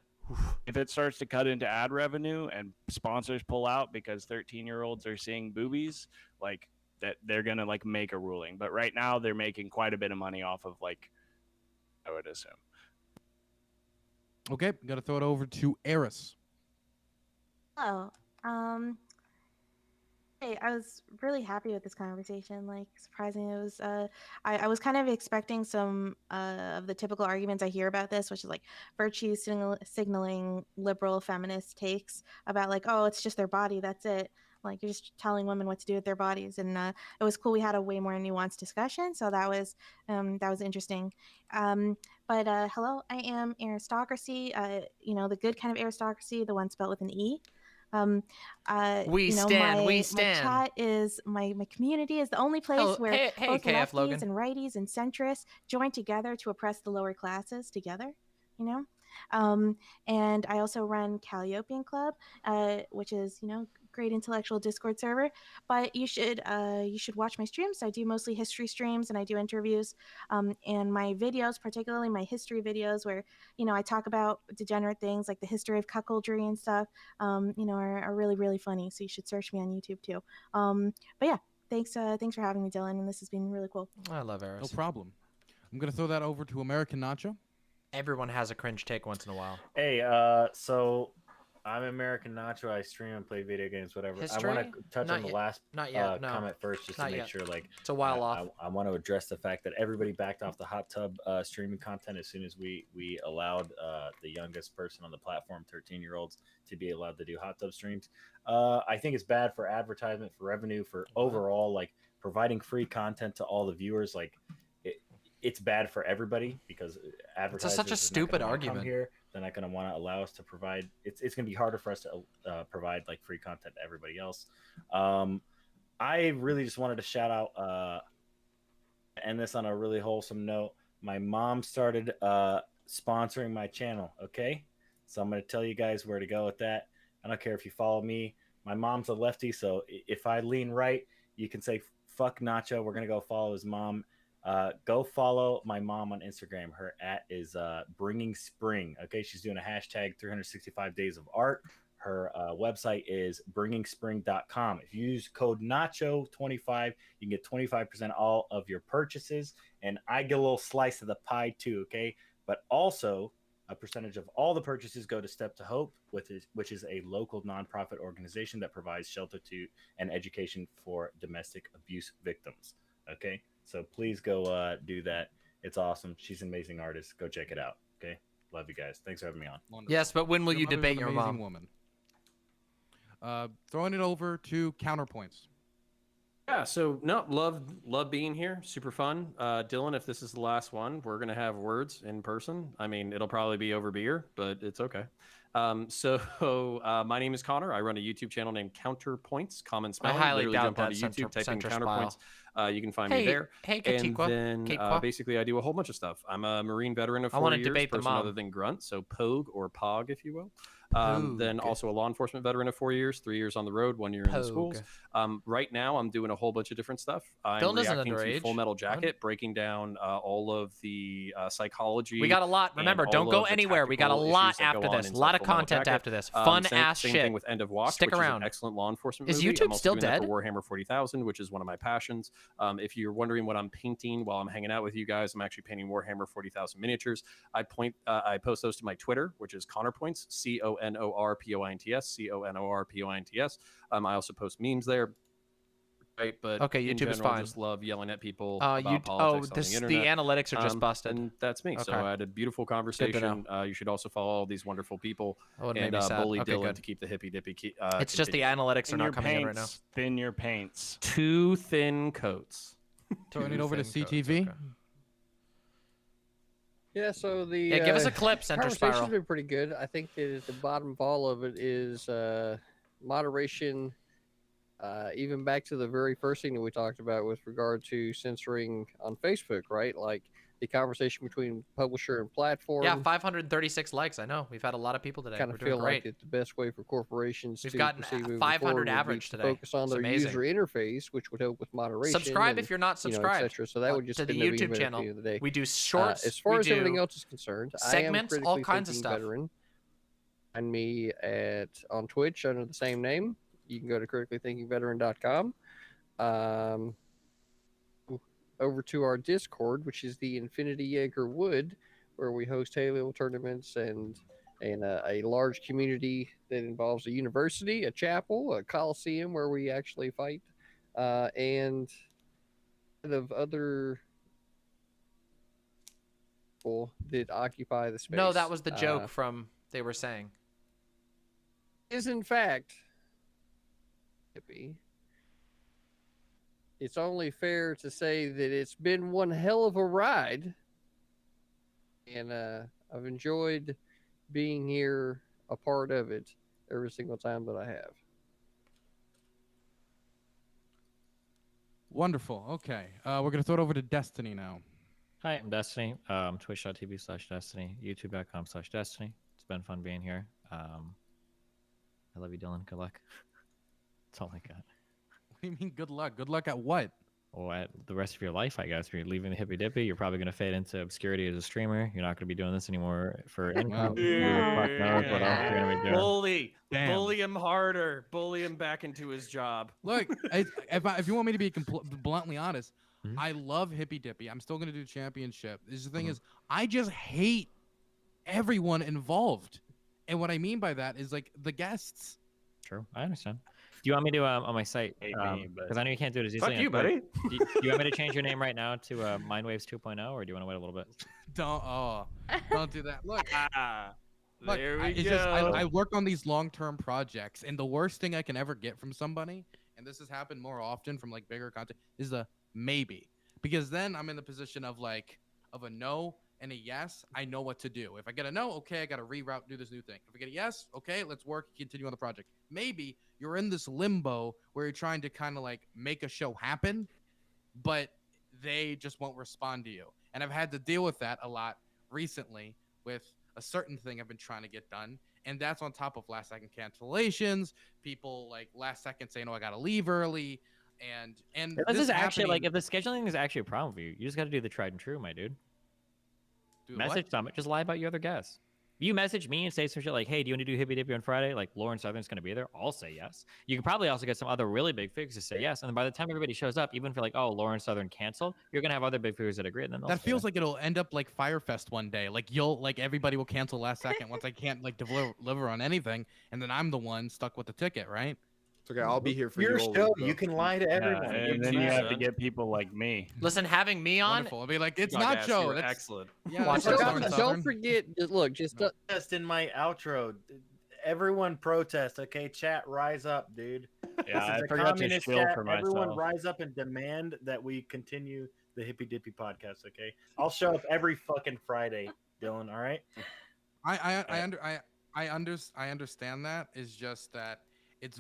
If it starts to cut into ad revenue and sponsors pull out because 13-year-olds are seeing boobies, like that they're gonna like make a ruling. But right now they're making quite a bit of money off of like, I would assume. Okay, gotta throw it over to Eris. Oh, hey, I was really happy with this conversation. Like, surprising, it was. I was kind of expecting some of the typical arguments I hear about this, which is like virtue signaling liberal feminist takes about like, oh, it's just their body, that's it. Like you're just telling women what to do with their bodies, and it was cool. We had a way more nuanced discussion, so that was interesting. But hello, I am aristocracy. You know, the good kind of aristocracy, the one spelled with an E. We stand. My chat is my community is the only place where both KF lefties Logan. and righties and centrists join together to oppress the lower classes together. You know, and I also run Calliopean Club, which is great intellectual Discord server. But you should watch my streams. I do mostly history streams and I do interviews. And my videos, particularly my history videos, where I talk about degenerate things like the history of cuckoldry and stuff. Are really, really funny. So you should search me on YouTube too. But yeah, thanks for having me, Dylan. And this has been really cool. I love Eris. No problem. I'm gonna throw that over to American Nacho. Everyone has a cringe take once in a while. Hey, so I'm American Nacho. I stream and play video games, whatever. History? I want to touch Not on the yet. last Not yet, no. comment first, just Not to make yet. sure. Like, it's a while off. I want to address the fact that everybody backed off the hot tub streaming content as soon as we allowed the youngest person on the platform, 13-year-olds, to be allowed to do hot tub streams. I think it's bad for advertisement, for revenue, for overall, like, providing free content to all the viewers. Like, it's bad for everybody because advertisers. It's such a stupid argument. Here, they're not going to want to allow us to provide. It's going to be harder for us to provide like free content to everybody else. I really just wanted to shout out, end this on a really wholesome note. My mom started sponsoring my channel. Okay, so I'm going to tell you guys where to go with that. I don't care if you follow me. My mom's a lefty, so if I lean right, you can say fuck Nacho. We're going to go follow his mom. Go follow my mom on Instagram. Her @ is Bringing Spring. Okay, she's doing a hashtag 365 days of art. Her website is bringingspring.com. If you use code Nacho25, you can get 25% all of your purchases, and I get a little slice of the pie too. Okay, but also a percentage of all the purchases go to Step to Hope, which is a local nonprofit organization that provides shelter to and education for domestic abuse victims. Okay. So please go do that. It's awesome. She's an amazing artist. Go check it out. Okay. Love you guys. Thanks for having me on. Wonderful. Yes, but when will Your you mother's debate an your amazing mom? Woman. Throwing it over to Counterpoints. Yeah, so no, love being here. Super fun. Dylan, if this is the last one, we're gonna have words in person. I mean, it'll probably be over beer, but it's okay. My name is Connor. I run a YouTube channel named Counterpoints. Common spelling. I highly Literally doubt jump that onto YouTube, type in center Counterpoints. You can find Hey, me there. hey, and Katikwa. then Katikwa. basically I do a whole bunch of stuff. I'm a Marine veteran of I 4 wanna years. debate the person mom. other than grunt, so Pogue or Pog, if you will. Pogue. Then also a law enforcement veteran of 4 years, 3 years on the road, 1 year in the schools. Right now I'm doing a whole bunch of different stuff. I'm Dylan isn't reacting to underage. Full Metal Jacket, breaking down all of the psychology. We got a lot. and Remember, don't all go of the anywhere. We got a tactical lot issues that go after on this. A inside lot of Full Metal content Jacket. after this. Fun ass same shit. thing with End of Vaush, Stick which around. is an excellent law enforcement Is movie. YouTube I'm also still doing that dead? for Warhammer 40,000, which is one of my passions. If you're wondering what I'm painting while I'm hanging out with you guys, I'm actually painting Warhammer 40,000 miniatures. I post those to my Twitter, which is Connorpoints, CONORPOINTS, CONORPOINTS. I also post memes there. Right, but Okay, in YouTube is general, fine. Just love yelling at people about politics on the the internet. analytics are just busted. And that's me. So Okay. I had a beautiful Good to conversation. You should also follow all these wonderful people That would've and made me sad. bully Okay, Dylan good. to keep the Hippy Dippy. It's just the analytics are not coming in right now. Thin your paints. Too thin coats. Throwing it over to CTV. Yeah, so the Yeah, give us a clip, Center conversation's Spiral. been pretty good. I think that at the bottom of all of it is moderation. Even back to the very first thing that we talked about with regard to censoring on Facebook, right? Like the conversation between publisher and platform. Yeah, 536 likes. I know. We've had a lot of people today. Kind We're of doing feel great. like it's the best way for corporations We've to gotten proceed moving 500 forward would be average to today. focus on It's their amazing. user interface, which would help with moderation. Subscribe and, if you're not subscribed, et cetera. So that would just to the spin the YouTube beam channel. at the end of the day. We do shorts, As far we as everything do else is concerned, segments, I am all critically kinds of thinking stuff. veteran. Find me on Twitch under the same name. You can go to criticallythinkingveteran.com. Over to our Discord, which is the Infinity Jaeger Wood, where we host Halo tournaments and a large community that involves a university, a chapel, a coliseum where we actually fight, and of other people that occupy the space. No, that was the joke from they were saying. Is in fact, Hippy. It's only fair to say that it's been one hell of a ride, and I've enjoyed being here, a part of it, every single time that I have. Wonderful. Okay. We're going to throw it over to Destiny now. Hi, I'm Destiny. Twitch.tv/Destiny, YouTube.com/Destiny. It's been fun being here. I love you, Dylan. Good luck. That's all I got. What do you mean good luck? Good luck at what? Well, at the rest of your life, I guess. If you're leaving the Hippy Dippy, you're probably going to fade into obscurity as a streamer. You're not going to be doing this anymore for income. Who the fuck knows what else you're going to be doing. Bully him harder. Bully him back into his job. Look, if you want me to be bluntly honest, I love Hippy Dippy. I'm still going to do championship. The thing is, I just hate everyone involved. And what I mean by that is like the guests. True. I understand. Do you want me to on my site? Because I know you can't do it as easily. Fuck you, buddy. Do you want me to change your name right now to Mindwaves 2.0, or do you want to wait a little bit? Don't do that. Look, there we go. Just, I work on these long-term projects, and the worst thing I can ever get from somebody, and this has happened more often from like bigger content, is a maybe, because then I'm in the position of a no and a yes. I know what to do. If I get a no, okay, I got to reroute, do this new thing. If I get a yes, okay, let's work, continue on the project. Maybe you're in this limbo where you're trying to kind of like make a show happen, but they just won't respond to you. And I've had to deal with that a lot recently with a certain thing I've been trying to get done. And that's on top of last second cancellations, people like last second saying, oh, I got to leave early. And this is actually like, if the scheduling is actually a problem for you, you just got to do the tried and true, my dude. Message Summit, just lie about your other guests. You message me and say some shit like, hey, do you want to do Hippy Dippy on Friday? Like, Lauren Southern's going to be there. I'll say yes. You can probably also get some other really big figures to say yes. And then by the time everybody shows up, even if you're like, oh, Lauren Southern canceled, you're going to have other big figures that agree. And then that feels like it'll end up like Firefest one day. Like everybody will cancel last second once I can't like deliver on anything. And then I'm the one stuck with the ticket, right? It's okay. I'll be here for your you. show. You can lie to everyone. And then you have to get people like me. Listen, having me on, I'll be like, it's not Joe. That's excellent. Yeah, Don't forget. Look, just in my outro. Everyone protest, okay? Chat, rise up, dude. Yeah, I this is a forgot to communist spill chat. for myself. Everyone rise up and demand that we continue the Hippy Dippy podcast, okay? I'll show up every fucking Friday, Dylan. All right. I understand that. It's just that it's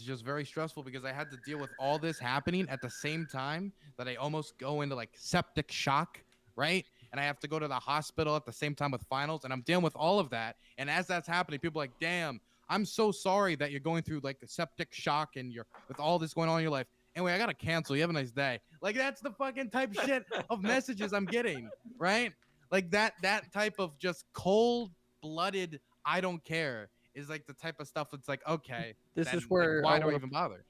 just very stressful because I had to deal with all this happening at the same time that I almost go into like septic shock, right? And I have to go to the hospital at the same time with finals, and I'm dealing with all of that. And as that's happening, people are like, damn, I'm so sorry that you're going through like a septic shock and you're with all this going on in your life. Anyway, I gotta cancel. You have a nice day. Like that's the fucking type of shit of messages I'm getting, right? Like that type of just cold-blooded, I don't care is like the type of stuff that's like, okay, this then, is where like, why do I even bother?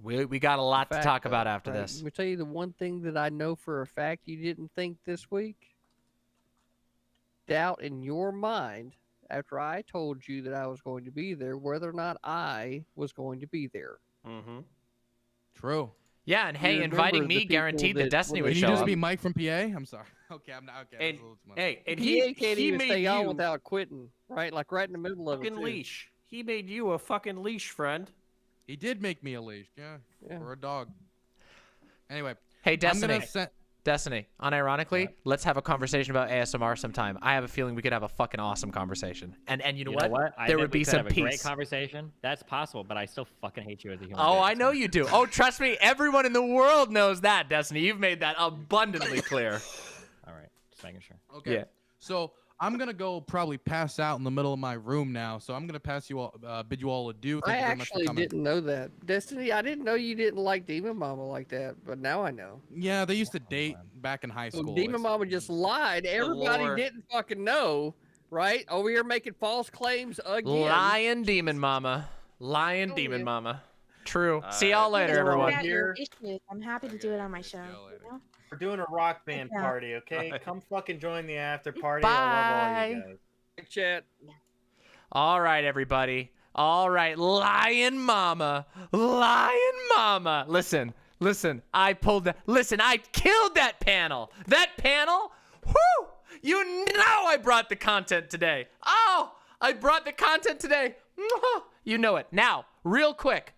We got a lot to talk about after this. Let me tell you the one thing that I know for a fact you didn't think this week. Doubt in your mind after I told you that I was going to be there, whether or not I was going to be there. Mm-hmm. True. Yeah, and hey, inviting me guaranteed that Destiny would show up. Can you just be Mike from PA? I'm sorry. Okay, I'm not. Okay. And he can't even made stay on you without quitting, right? Like right in the middle of it. fucking leash. He made you a fucking leash, friend. He did make me a leash. Yeah. Or a dog. Anyway. Hey, Destiny. Destiny, unironically, let's have a conversation about ASMR sometime. I have a feeling we could have a fucking awesome conversation. And you know what? There would be some peace. Great conversation. That's possible, but I still fucking hate you as a human. Oh, I know you do. Oh, trust me, everyone in the world knows that, Destiny. You've made that abundantly clear. All right, just making sure. Okay. Yeah. So I'm gonna go probably pass out in the middle of my room now. So I'm gonna bid you all adieu. Thank you very much for coming. Didn't know that, Destiny. I didn't know you didn't like Demon Mama like that, but now I know. Yeah, they used to date back in high school. So Demon Mama just lied. Everybody didn't fucking know, right? Over here making false claims again. Lying Demon Mama. Lying Demon Mama. True. See y'all later, everyone. I'm happy to do it on my show. You know? We're doing a rock band party, okay? Come fucking join the after party. Bye. I love all you guys. Chat. All right, everybody. All right, Lion Mama. Lion Mama. Listen. I pulled that. Listen, I killed that panel. That panel. Whoo! You know I brought the content today. Oh, I brought the content today. You know it. Now, real quick.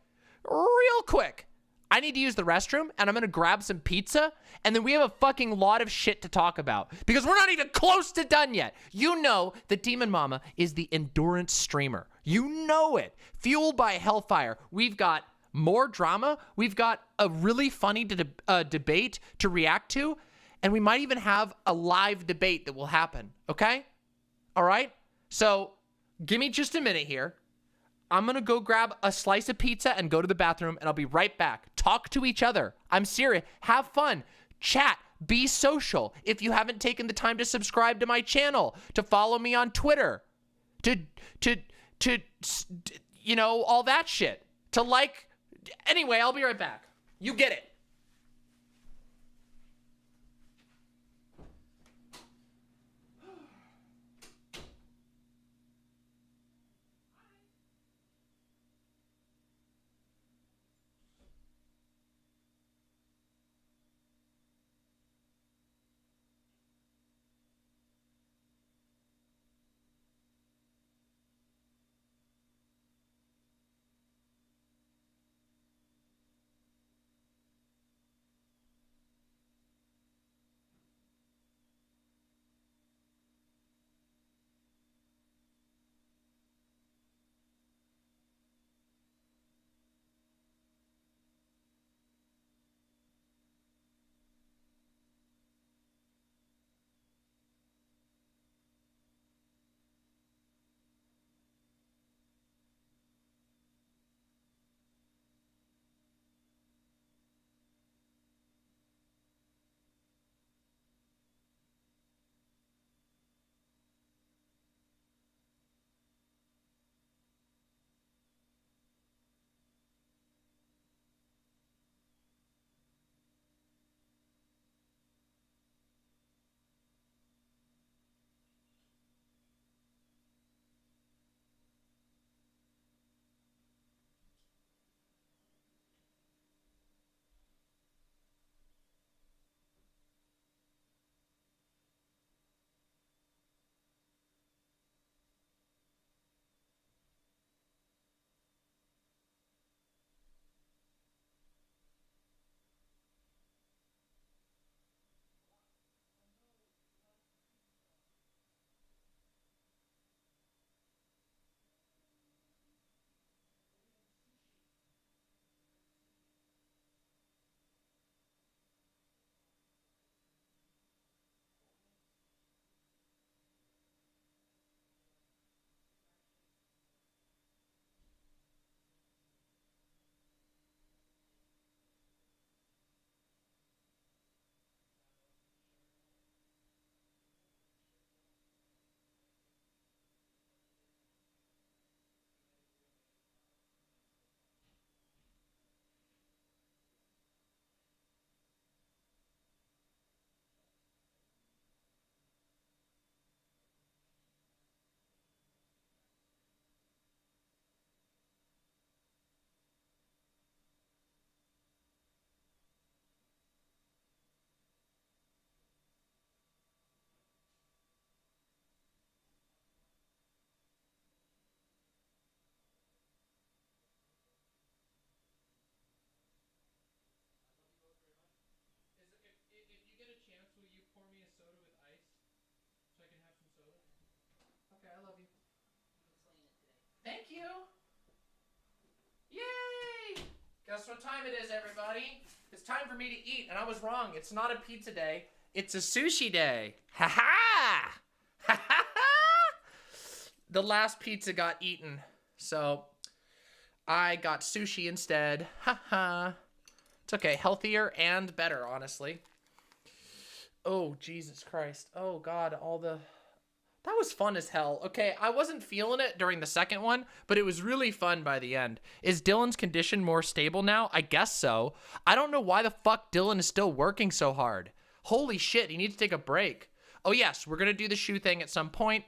I need to use the restroom, and I'm going to grab some pizza, and then we have a fucking lot of shit to talk about, because we're not even close to done yet. You know that Demon Mama is the endurance streamer. You know it. Fueled by Hellfire. We've got more drama. We've got a really funny debate to react to, and we might even have a live debate that will happen, okay? All right? So give me just a minute here. I'm going to go grab a slice of pizza and go to the bathroom, and I'll be right back. Talk to each other. I'm serious. Have fun. Chat. Be social. If you haven't taken the time to subscribe to my channel, to follow me on Twitter, to you know, all that shit. To like. Anyway, I'll be right back. You get it. Thank you. Yay! Guess what time it is, everybody? It's time for me to eat, and I was wrong. It's not a pizza day. It's a sushi day. Ha ha! Ha ha ha! The last pizza got eaten, so I got sushi instead. Ha ha! It's okay. Healthier and better, honestly. Oh, Jesus Christ. Oh, God. That was fun as hell. Okay, I wasn't feeling it during the second one, but it was really fun by the end. Is Dylan's condition more stable now? I guess so. I don't know why the fuck Dylan is still working so hard. Holy shit, he needs to take a break. Oh, yes, we're going to do the shoe thing at some point.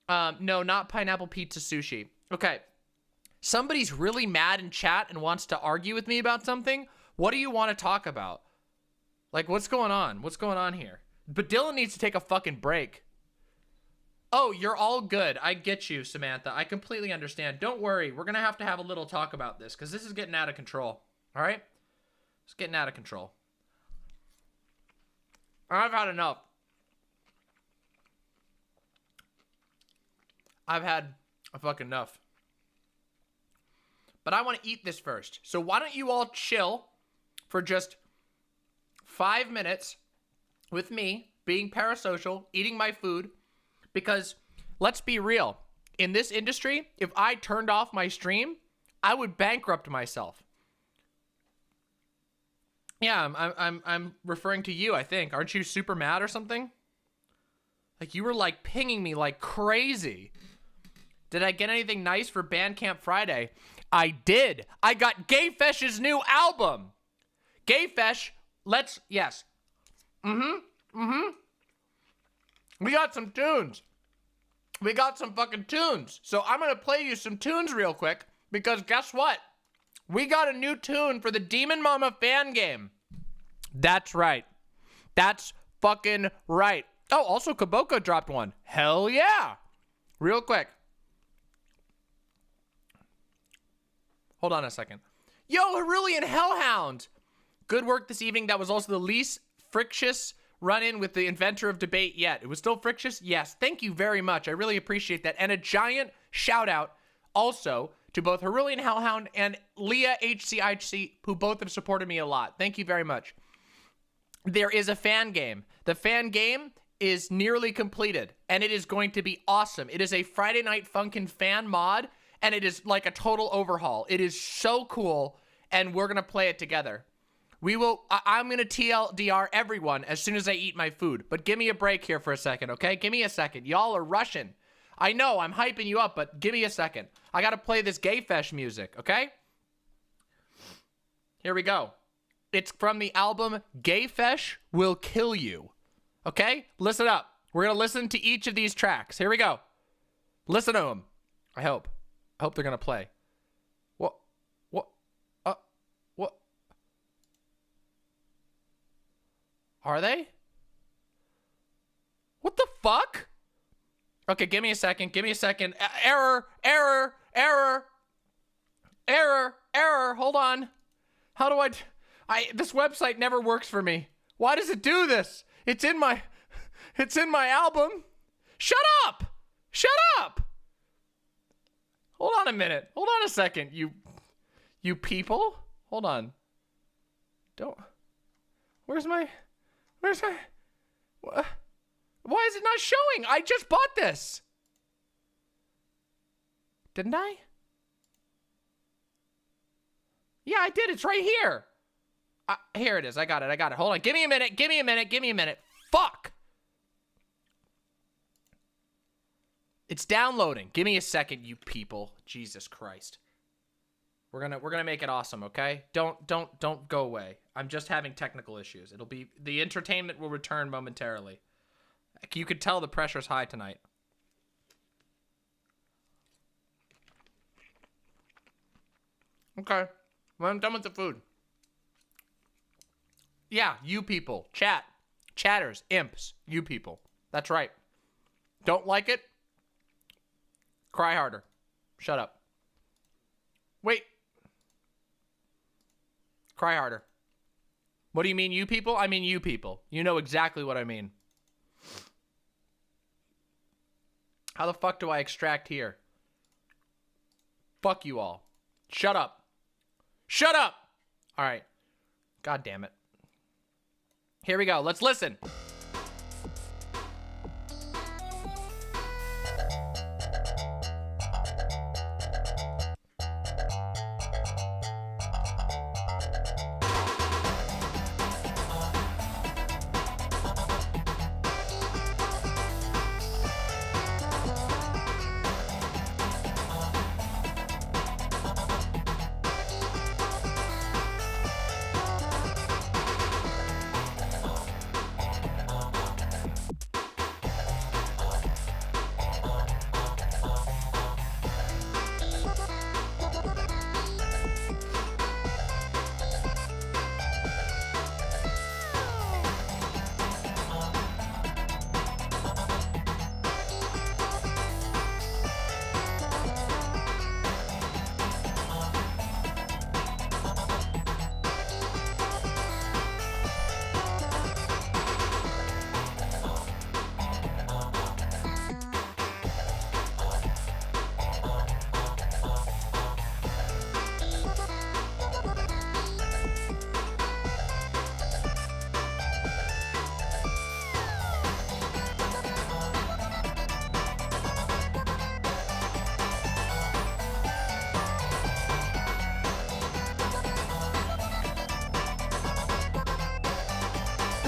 No, not pineapple pizza sushi. Okay, somebody's really mad in chat and wants to argue with me about something. What do you want to talk about? Like, what's going on? What's going on here? But Dylan needs to take a fucking break. Oh, you're all good. I get you, Samantha. I completely understand. Don't worry. We're going to have a little talk about this because this is getting out of control. All right? It's getting out of control. I've had enough. I've had a fucking enough. But I want to eat this first. So why don't you all chill for just 5 minutes with me being parasocial, eating my food. Because let's be real, in this industry, if I turned off my stream, I would bankrupt myself. Yeah, I'm referring to you, I think. Aren't you super mad or something? Like, you were, like, pinging me like crazy. Did I get anything nice for Bandcamp Friday? I did. I got GayFesh's new album. GayFesh, yes. We got some tunes. We got some fucking tunes. So I'm going to play you some tunes real quick, because guess what? We got a new tune for the Demon Mama fan game. That's right. That's fucking right. Oh, also Kaboko dropped one. Hell yeah. Real quick. Hold on a second. Yo, Herulian Hellhound. Good work this evening. That was also the least frictious run-in with the inventor of debate yet. It was still frictious? Yes. Thank you very much. I really appreciate that. And a giant shout-out also to both Herulian Hellhound and Leah HCIC, who both have supported me a lot. Thank you very much. There is a fan game. The fan game is nearly completed, and it is going to be awesome. It is a Friday Night Funkin' fan mod, and it is like a total overhaul. It is so cool, and we're going to play it together. I'm going to TLDR everyone as soon as I eat my food, but give me a break here for a second, okay? Give me a second. Y'all are rushing. I know, I'm hyping you up, but give me a second. I got to play this GayFesh music, okay? Here we go. It's from the album GayFesh Will Kill You. Okay? Listen up. We're going to listen to each of these tracks. Here we go. Listen to them. I hope they're going to play. What? Are they? What the fuck? Okay, give me a second. Error. Hold on. How do this website never works for me. Why does it do this? It's in my album. Shut up. Hold on a minute. Hold on a second. You people. Hold on. Where's my, why is it not showing? I just bought this. Didn't I? Yeah, I did. It's right here. Here it is. I got it. Hold on. Give me a minute. Fuck. It's downloading. Give me a second, you people. Jesus Christ. We're gonna make it awesome, okay? Don't go away. I'm just having technical issues. The entertainment will return momentarily. You could tell the pressure's high tonight. Okay. Well, I'm done with the food. Yeah, you people. Chatters, imps, you people. That's right. Don't like it? Cry harder. Shut up. Wait. Cry harder. What do you mean, you people? I mean you people. You know exactly what I mean. How the fuck do I extract here? Fuck you all. Shut up. All right. God damn it. Here we go. Let's listen.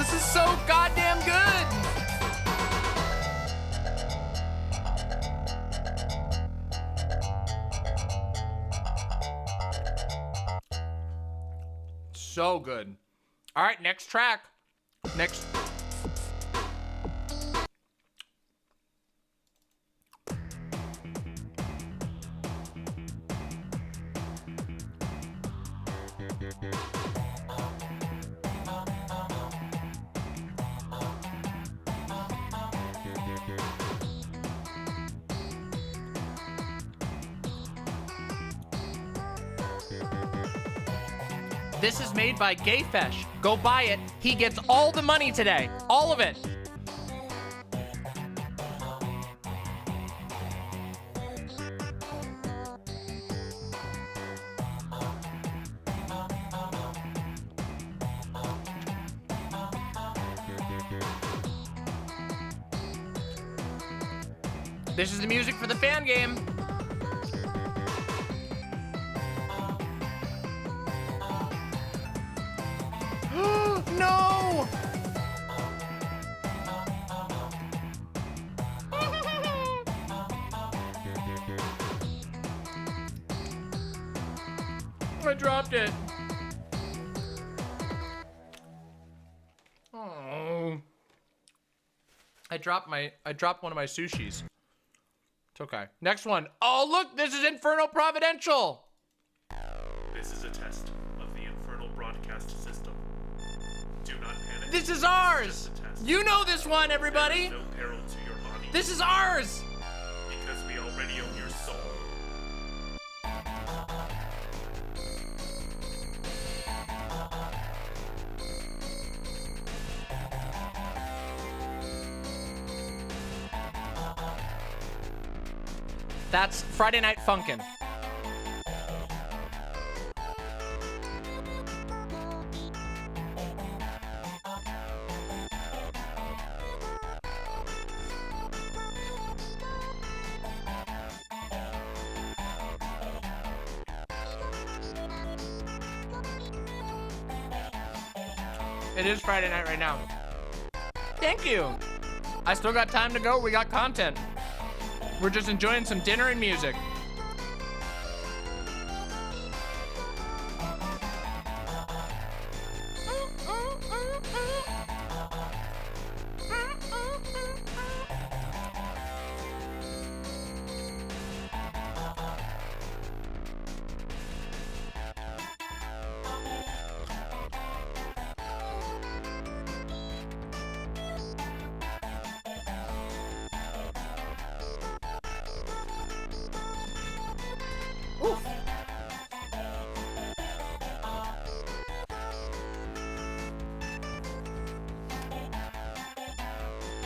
This is so goddamn good. So good. All right, next track. Next. This is made by GayFesh. Go buy it. He gets all the money today. All of it. This is the music for the fan game. No! I dropped it. Oh. I dropped one of my sushis. It's okay. Next one. Oh, look, this is Infernal Providential. This is a test of the Infernal Broadcast System. Do not panic. This is ours. You know this one, everybody. There is no peril to your body. This is ours. Because we already own your soul. That's Friday Night Funkin'. It is Friday night right now. Thank you. I still got time to go. We got content. We're just enjoying some dinner and music.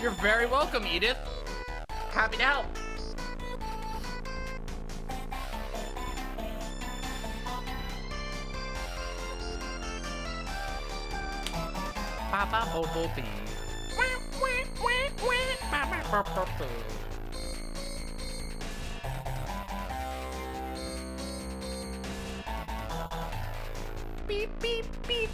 You're very welcome, Edith. Happy to help. Papa Bobo Bee. Beep, beep, beep.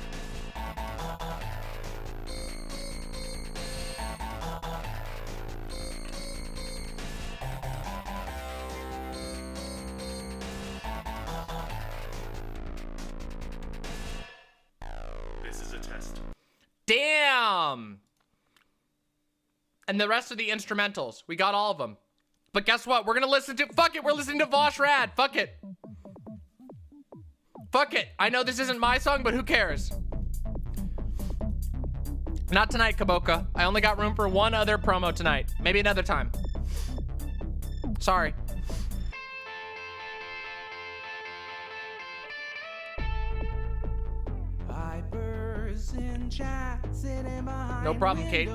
This is a test. Damn! And the rest of the instrumentals. We got all of them. But guess what? We're gonna listen to... Fuck it, we're listening to Vaush Rad. Fuck it. Fuck it. I know this isn't my song, but who cares? Not tonight, Kaboka. I only got room for one other promo tonight. Maybe another time. Sorry. No problem, Kate.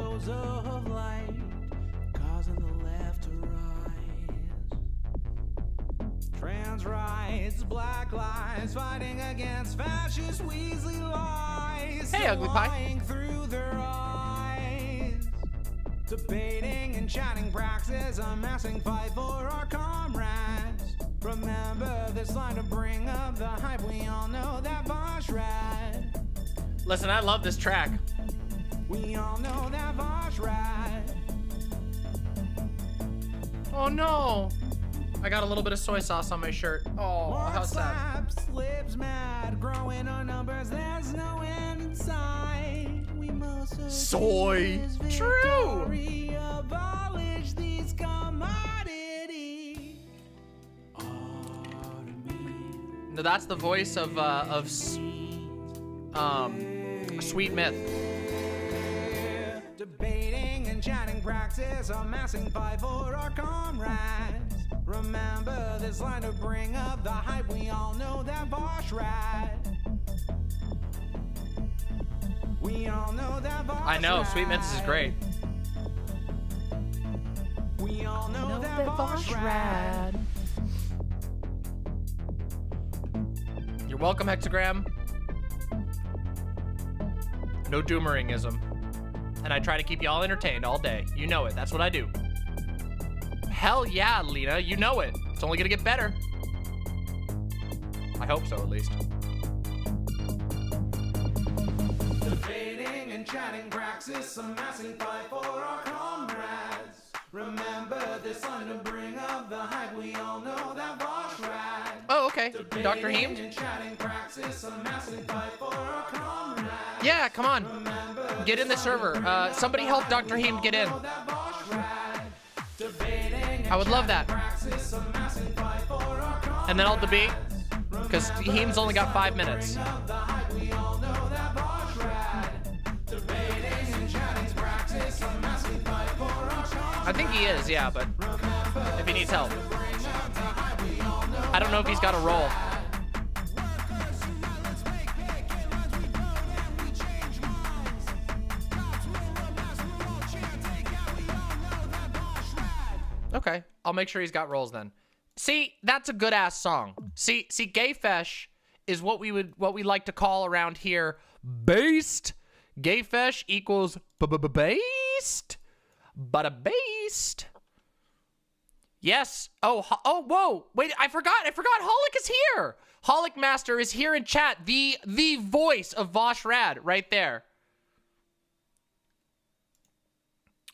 Trans rights, black lives, fighting against fascist Weasley lies. Hey, Ugly Pie. Through their eyes. Debating and chatting praxis, amassing fight for our comrades. Remember this line to bring up the hype, we all know that Vaush Rad. Listen, I love this track. We all know that Vaush ride. Oh no! I got a little bit of soy sauce on my shirt. Oh, how sad. Slips mad, growing our numbers, there's no end in sight. We must soy. True. Abolish these commodities. No, that's the voice of Sweet Myth. Debating and chatting praxis, amassing fight for our comrades. Remember this line to bring up the hype. We all know that Vaush ride. We all know that Vaush I know, Sweet Myth is great. We all know that Vaush ride. You're welcome, Hexagram. No doomeringism. And I try to keep y'all entertained all day. You know it. That's what I do. Hell yeah, Lena. You know it. It's only gonna get better. I hope so, at least. Debating and chatting praxis, amassing fight for our comrades. Remember this line to bring up the hype. We all know that Vaush ride. Oh, okay. Dr. Heemed? Yeah, come on. Get in the server. Somebody help Dr. Heemed get in. I would love that. And then I'll debate, because Heem's only got 5 minutes. I think he is, yeah, but if he needs help. I don't know if he's got a role. Okay, I'll make sure he's got roles then. See, that's a good ass song. See, GayFesh is what we like to call around here based. GayFesh equals based. But a based. Yes. Oh, whoa. Wait, I forgot. Holic is here. Holic Master is here in chat. The voice of Vaush Rad right there.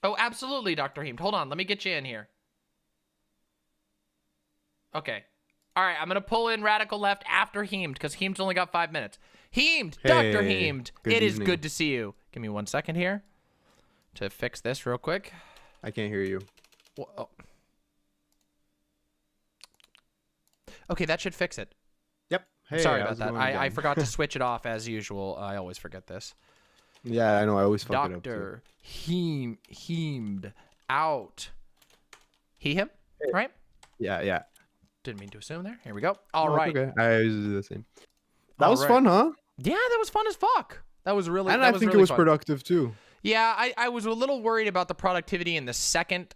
Oh, absolutely, Dr. Heemed. Hold on. Let me get you in here. Okay. All right. I'm going to pull in Radical Left after Heemed because Heemed's only got 5 minutes. Heemed, hey, Dr. Heemed, it is good to see you. Give me 1 second here to fix this real quick. I can't hear you. Well, oh. Okay, that should fix it. Yep. Hey, sorry about that. I forgot to switch it off as usual. I always forget this. Yeah, I know. I always fuck it up. Dr. Heemed out. Him? Right? Yeah. Didn't mean to assume there. Here we go. All right. Okay. I usually do the same. That was fun, huh? Yeah, that was fun as fuck. That was really. And I think it was productive too. Yeah, I was a little worried about the productivity in the second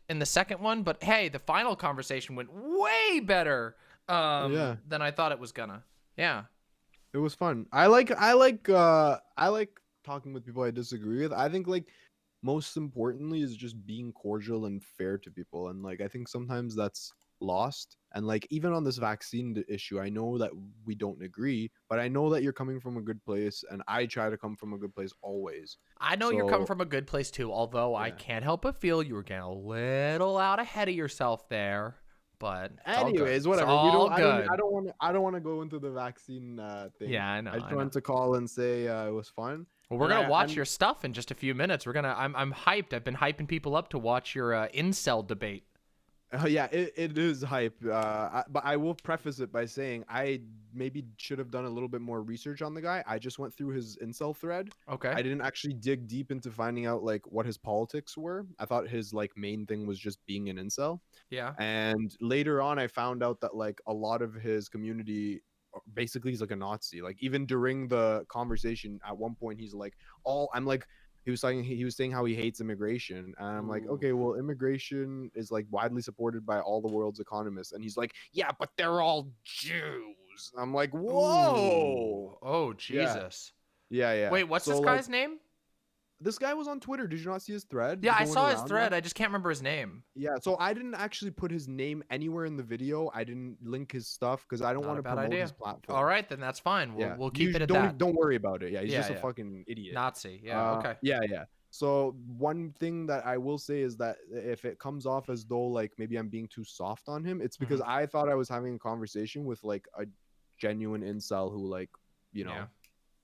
one, but hey, the final conversation went way better than I thought it was gonna. Yeah. It was fun. I like talking with people I disagree with. I think like most importantly is just being cordial and fair to people, and like I think sometimes that's lost. And like even on this vaccine issue, I know that we don't agree, but I know that you're coming from a good place, and I try to come from a good place always. I know you're coming from a good place too, although I can't help but feel you were getting a little out ahead of yourself there. But anyways, whatever. I don't want to go into the vaccine thing. Yeah, I know. I just wanted to call and say it was fun. Well, we're gonna watch your stuff in just a few minutes. I'm hyped. I've been hyping people up to watch your incel debate. Yeah, it is hype. But I will preface it by saying I maybe should have done a little bit more research on the guy. I just went through his incel thread. Okay. I didn't actually dig deep into finding out like what his politics were. I thought his like main thing was just being an incel. Yeah. And later on, I found out that like a lot of his community basically he's like a Nazi. Like even during the conversation, at one point he's like, he was saying how he hates immigration, and I'm like, okay, well, immigration is like widely supported by all the world's economists, and he's like, yeah, but they're all Jews. I'm like, whoa, oh Jesus, yeah. Wait, what's this guy's name? This guy was on Twitter. Did you not see his thread? Yeah, I saw his thread. I just can't remember his name. Yeah, so I didn't actually put his name anywhere in the video. I didn't link his stuff because I don't want to promote his platform. All right, then that's fine. We'll keep it at that. Don't worry about it. Yeah, he's just a fucking idiot. Nazi. Yeah. Okay. Yeah. So one thing that I will say is that if it comes off as though like maybe I'm being too soft on him, it's because I thought I was having a conversation with like a genuine incel who like, you know,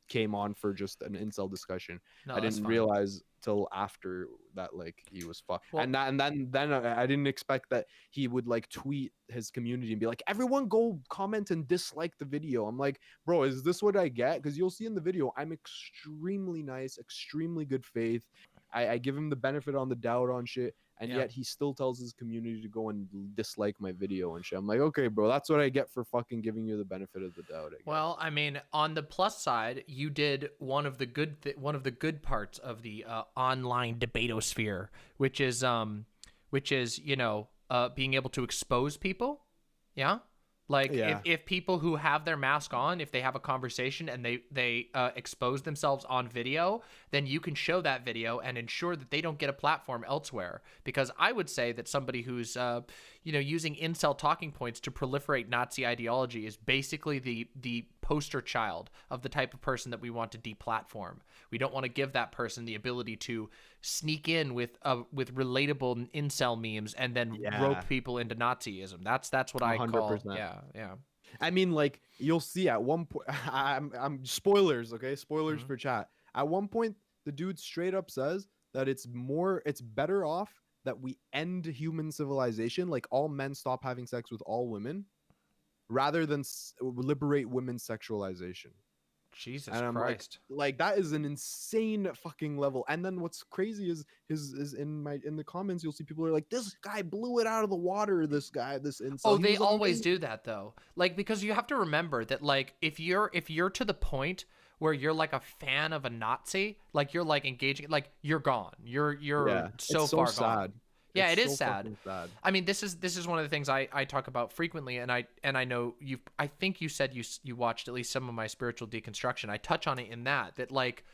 came on for just an incel discussion. No, I that's didn't fine. realize till after that like he was fucked. Well- And then I didn't expect that he would like tweet his community and be like, everyone go comment and dislike the video. I'm like, bro, is this what I get? Because you'll see in the video, I'm extremely nice, extremely good faith. I give him the benefit on the doubt on shit, and yet he still tells his community to go and dislike my video and shit. I'm like, okay, bro, that's what I get for fucking giving you the benefit of the doubt. I guess. Well, I mean, on the plus side, you did one of the good parts of the online debatosphere, which is you know, being able to expose people. Yeah. Like if people who have their mask on, if they have a conversation and they expose themselves on video, then you can show that video and ensure that they don't get a platform elsewhere. Because I would say that somebody who's you know, using incel talking points to proliferate Nazi ideology is basically the poster child of the type of person that we want to deplatform. We don't want to give that person the ability to sneak in with relatable incel memes and then rope people into Nazism. That's what I 100%. Call. Yeah. I mean, like you'll see at one point. I'm spoilers, okay? Spoilers for chat. At one point, the dude straight up says that it's better off that we end human civilization, like all men stop having sex with all women, rather than liberate women's sexualization. Jesus and I'm Christ! Like that is an insane fucking level. And then what's crazy is in the comments you'll see people are like, this guy blew it out of the water. This incel. Oh, they always do that though. Like because you have to remember that like if you're to the point where you're like a fan of a Nazi, like you're like engaging, like you're gone. You're so far sad. Gone. Yeah, it's it is so sad. I mean, this is one of the things I talk about frequently, and I know I think you said you watched at least some of my spiritual deconstruction. I touch on it in that like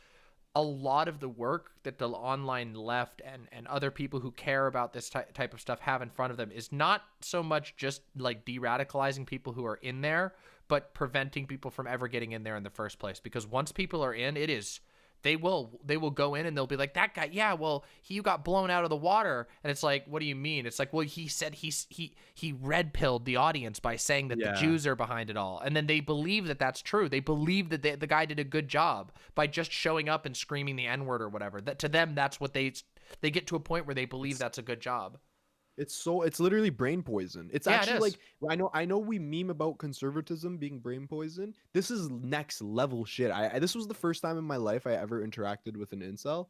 a lot of the work that the online left and other people who care about this type of stuff have in front of them is not so much just like de-radicalizing people who are in there, but preventing people from ever getting in there in the first place. Because once people are in, they will go in and they'll be like, that guy, yeah, well, you got blown out of the water. And it's like, what do you mean? It's like, well, he said he red pilled the audience by saying that the Jews are behind it all. And then they believe that that's true. They believe that the guy did a good job by just showing up and screaming the N-word or whatever. That to them, that's what they get to a point where they believe that's a good job. It's literally brain poison. It's actually like I know we meme about conservatism being brain poison. This is next level shit. This was the first time in my life I ever interacted with an incel.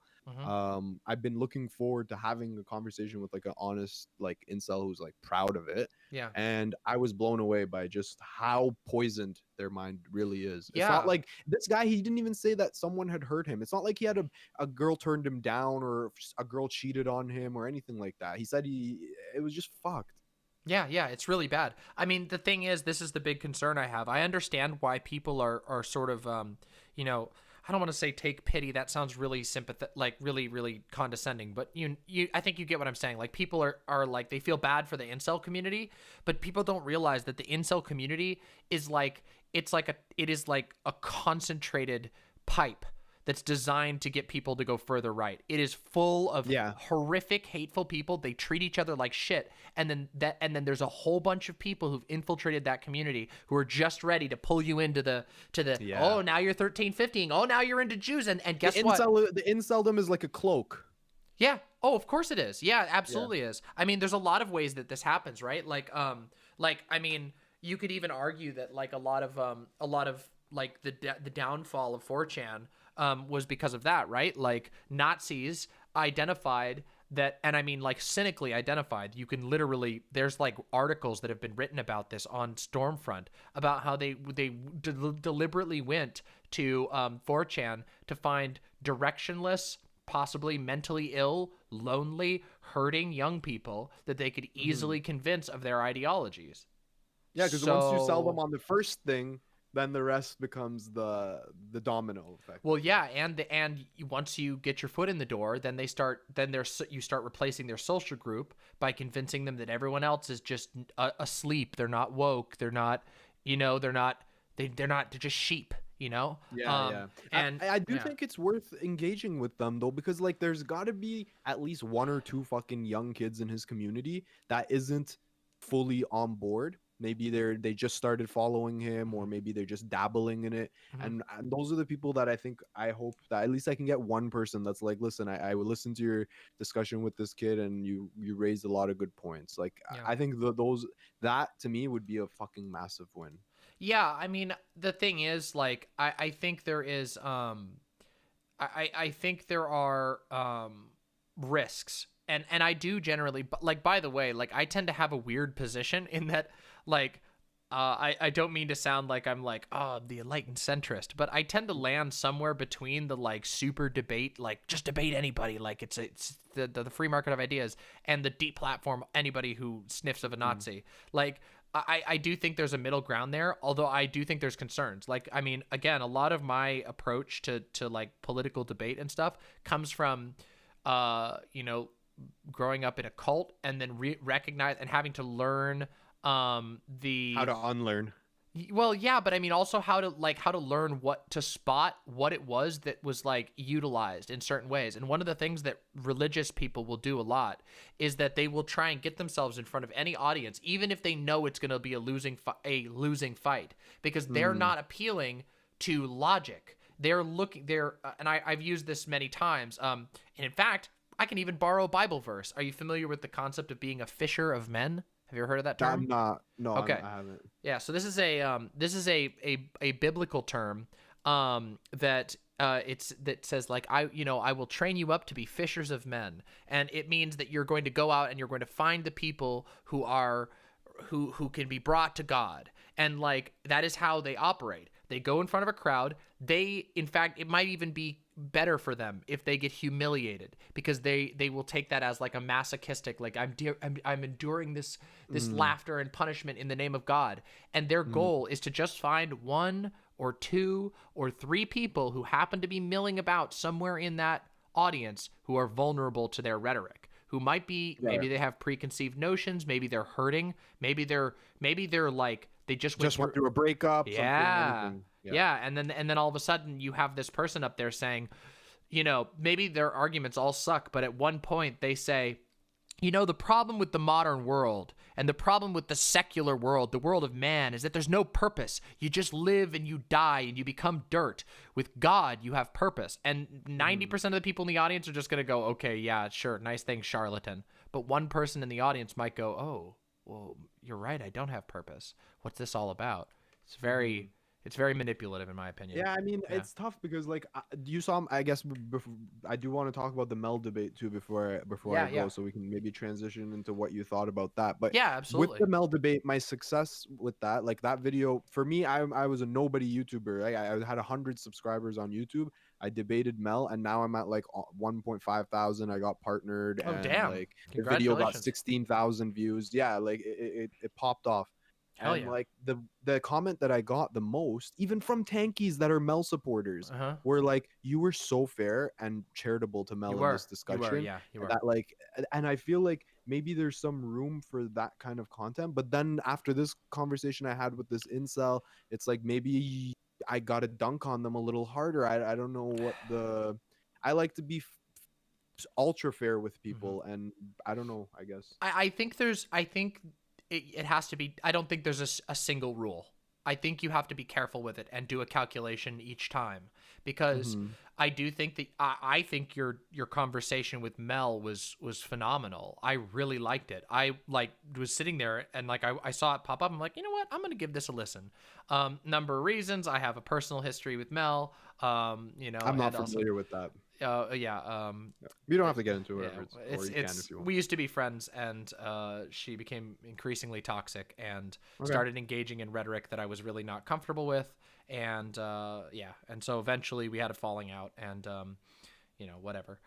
I've been looking forward to having a conversation with like an honest like incel who's like proud of it. Yeah. And I was blown away by just how poisoned their mind really is. It's not like this guy, he didn't even say that someone had hurt him. It's not like he had a girl turned him down or a girl cheated on him or anything like that. He said it was just fucked. Yeah, it's really bad. I mean, the thing is, this is the big concern I have. I understand why people are sort of, you know, I don't want to say take pity. That sounds really sympathetic, like really, really condescending. But I think you get what I'm saying. Like people are like, they feel bad for the incel community, but people don't realize that the incel community is like, it is like a concentrated pipe that's designed to get people to go further right. It is full of horrific, hateful people. They treat each other like shit. And then there's a whole bunch of people who've infiltrated that community who are just ready to pull you into the oh, now you're 13, 15. Oh, now you're into Jews. And guess what? The inceldom is like a cloak. Yeah. Oh, of course it is. Yeah, absolutely is. I mean, there's a lot of ways that this happens, right? Like I mean, you could even argue that like a lot of like the downfall of 4chan was because of that, right? Like Nazis identified that, and I mean like cynically identified. You can literally, there's like articles that have been written about this on Stormfront about how they deliberately went to 4chan to find directionless, possibly mentally ill, lonely, hurting young people that they could easily convince of their ideologies. Yeah, because once you sell them on the first thing, then the rest becomes the domino effect. Well, yeah, and once you get your foot in the door, then you start replacing their social group by convincing them that everyone else is just asleep. They're not woke. They're not, they're just sheep. you know? Yeah. And I do think it's worth engaging with them though, because like there's got to be at least 1 or 2 fucking young kids in his community that isn't fully on board. Maybe they just started following him, or maybe they're just dabbling in it. And those are the people that I hope that at least I can get one person that's like, listen, I would listen to your discussion with this kid, and you raised a lot of good points. Like I think that to me would be a fucking massive win. Yeah, I mean, the thing is, like, I think there is, I think there are risks, and I do generally, but like, by the way, like, I tend to have a weird position in that, like, I don't mean to sound like I'm like, oh, the enlightened centrist, but I tend to land somewhere between the like super debate, like just debate anybody, like it's the free market of ideas, and the deplatform anybody who sniffs of a Nazi. Like, I do think there's a middle ground there, although I do think there's concerns. Like, I mean, again, a lot of my approach to like political debate and stuff comes from, you know, growing up in a cult and then recognize and having to learn how to unlearn. Well, yeah, but I mean also how to learn what to spot what it was that was like utilized in certain ways. And one of the things that religious people will do a lot is that they will try and get themselves in front of any audience, even if they know it's going to be a losing fight, because they're not appealing to logic. They're looking and I've used this many times. And in fact, I can even borrow a Bible verse. Are you familiar with the concept of being a fisher of men? Have you ever heard of that term? I'm not. No, okay. I haven't. Yeah, so this is a biblical term that says like I will train you up to be fishers of men, and it means that you're going to go out and you're going to find the people who can be brought to God, and like that is how they operate. They go in front of a crowd. In fact, it might even be better for them if they get humiliated, because they will take that as like a masochistic, like I'm enduring this laughter and punishment in the name of God. And their goal is to just find 1 or 2 or 3 people who happen to be milling about somewhere in that audience who are vulnerable to their rhetoric, who might be, maybe they have preconceived notions, maybe they're hurting, maybe they're like, they just went through a breakup. Yeah. And then all of a sudden you have this person up there saying, you know, maybe their arguments all suck, but at one point they say, you know, the problem with the modern world and the problem with the secular world, the world of man, is that there's no purpose. You just live and you die and you become dirt. With God, you have purpose. And 90% of the people in the audience are just going to go, okay, yeah, sure, nice thing, charlatan. But one person in the audience might go, oh, well, you're right, I don't have purpose. What's this all about? It's very manipulative, in my opinion. Yeah, I mean, it's tough because, like, you saw. I guess I do want to talk about the Mel debate too before I go, so we can maybe transition into what you thought about that. But yeah, absolutely. With the Mel debate, my success with that, like that video, for me, I was a nobody YouTuber. Right? I had 100 subscribers on YouTube. I debated Mel, and now I'm at like 1.5 thousand. I got partnered. Oh, and, damn! Like the video got 16,000 views. Yeah, like it popped off. Hell and yeah. like the comment that I got the most, even from tankies that are Mel supporters, were like, "You were so fair and charitable to Mel in this discussion." You were. That like, and I feel like maybe there's some room for that kind of content. But then after this conversation I had with this incel, it's like maybe I got to dunk on them a little harder. I don't know what I like to be ultra fair with people, and I don't know. I guess I think it has to be. I don't think there's a single rule. I think you have to be careful with it and do a calculation each time, because I do think that I think your conversation with Mel was phenomenal. I really liked it. I like was sitting there and like I saw it pop up. I'm like, you know what? I'm gonna give this a listen. Number of reasons. I have a personal history with Mel. You know, I'm not familiar with that. You don't have to get into it. Yeah, if you want. We used to be friends, and she became increasingly toxic and started engaging in rhetoric that I was really not comfortable with, and and so eventually we had a falling out, and you know, whatever.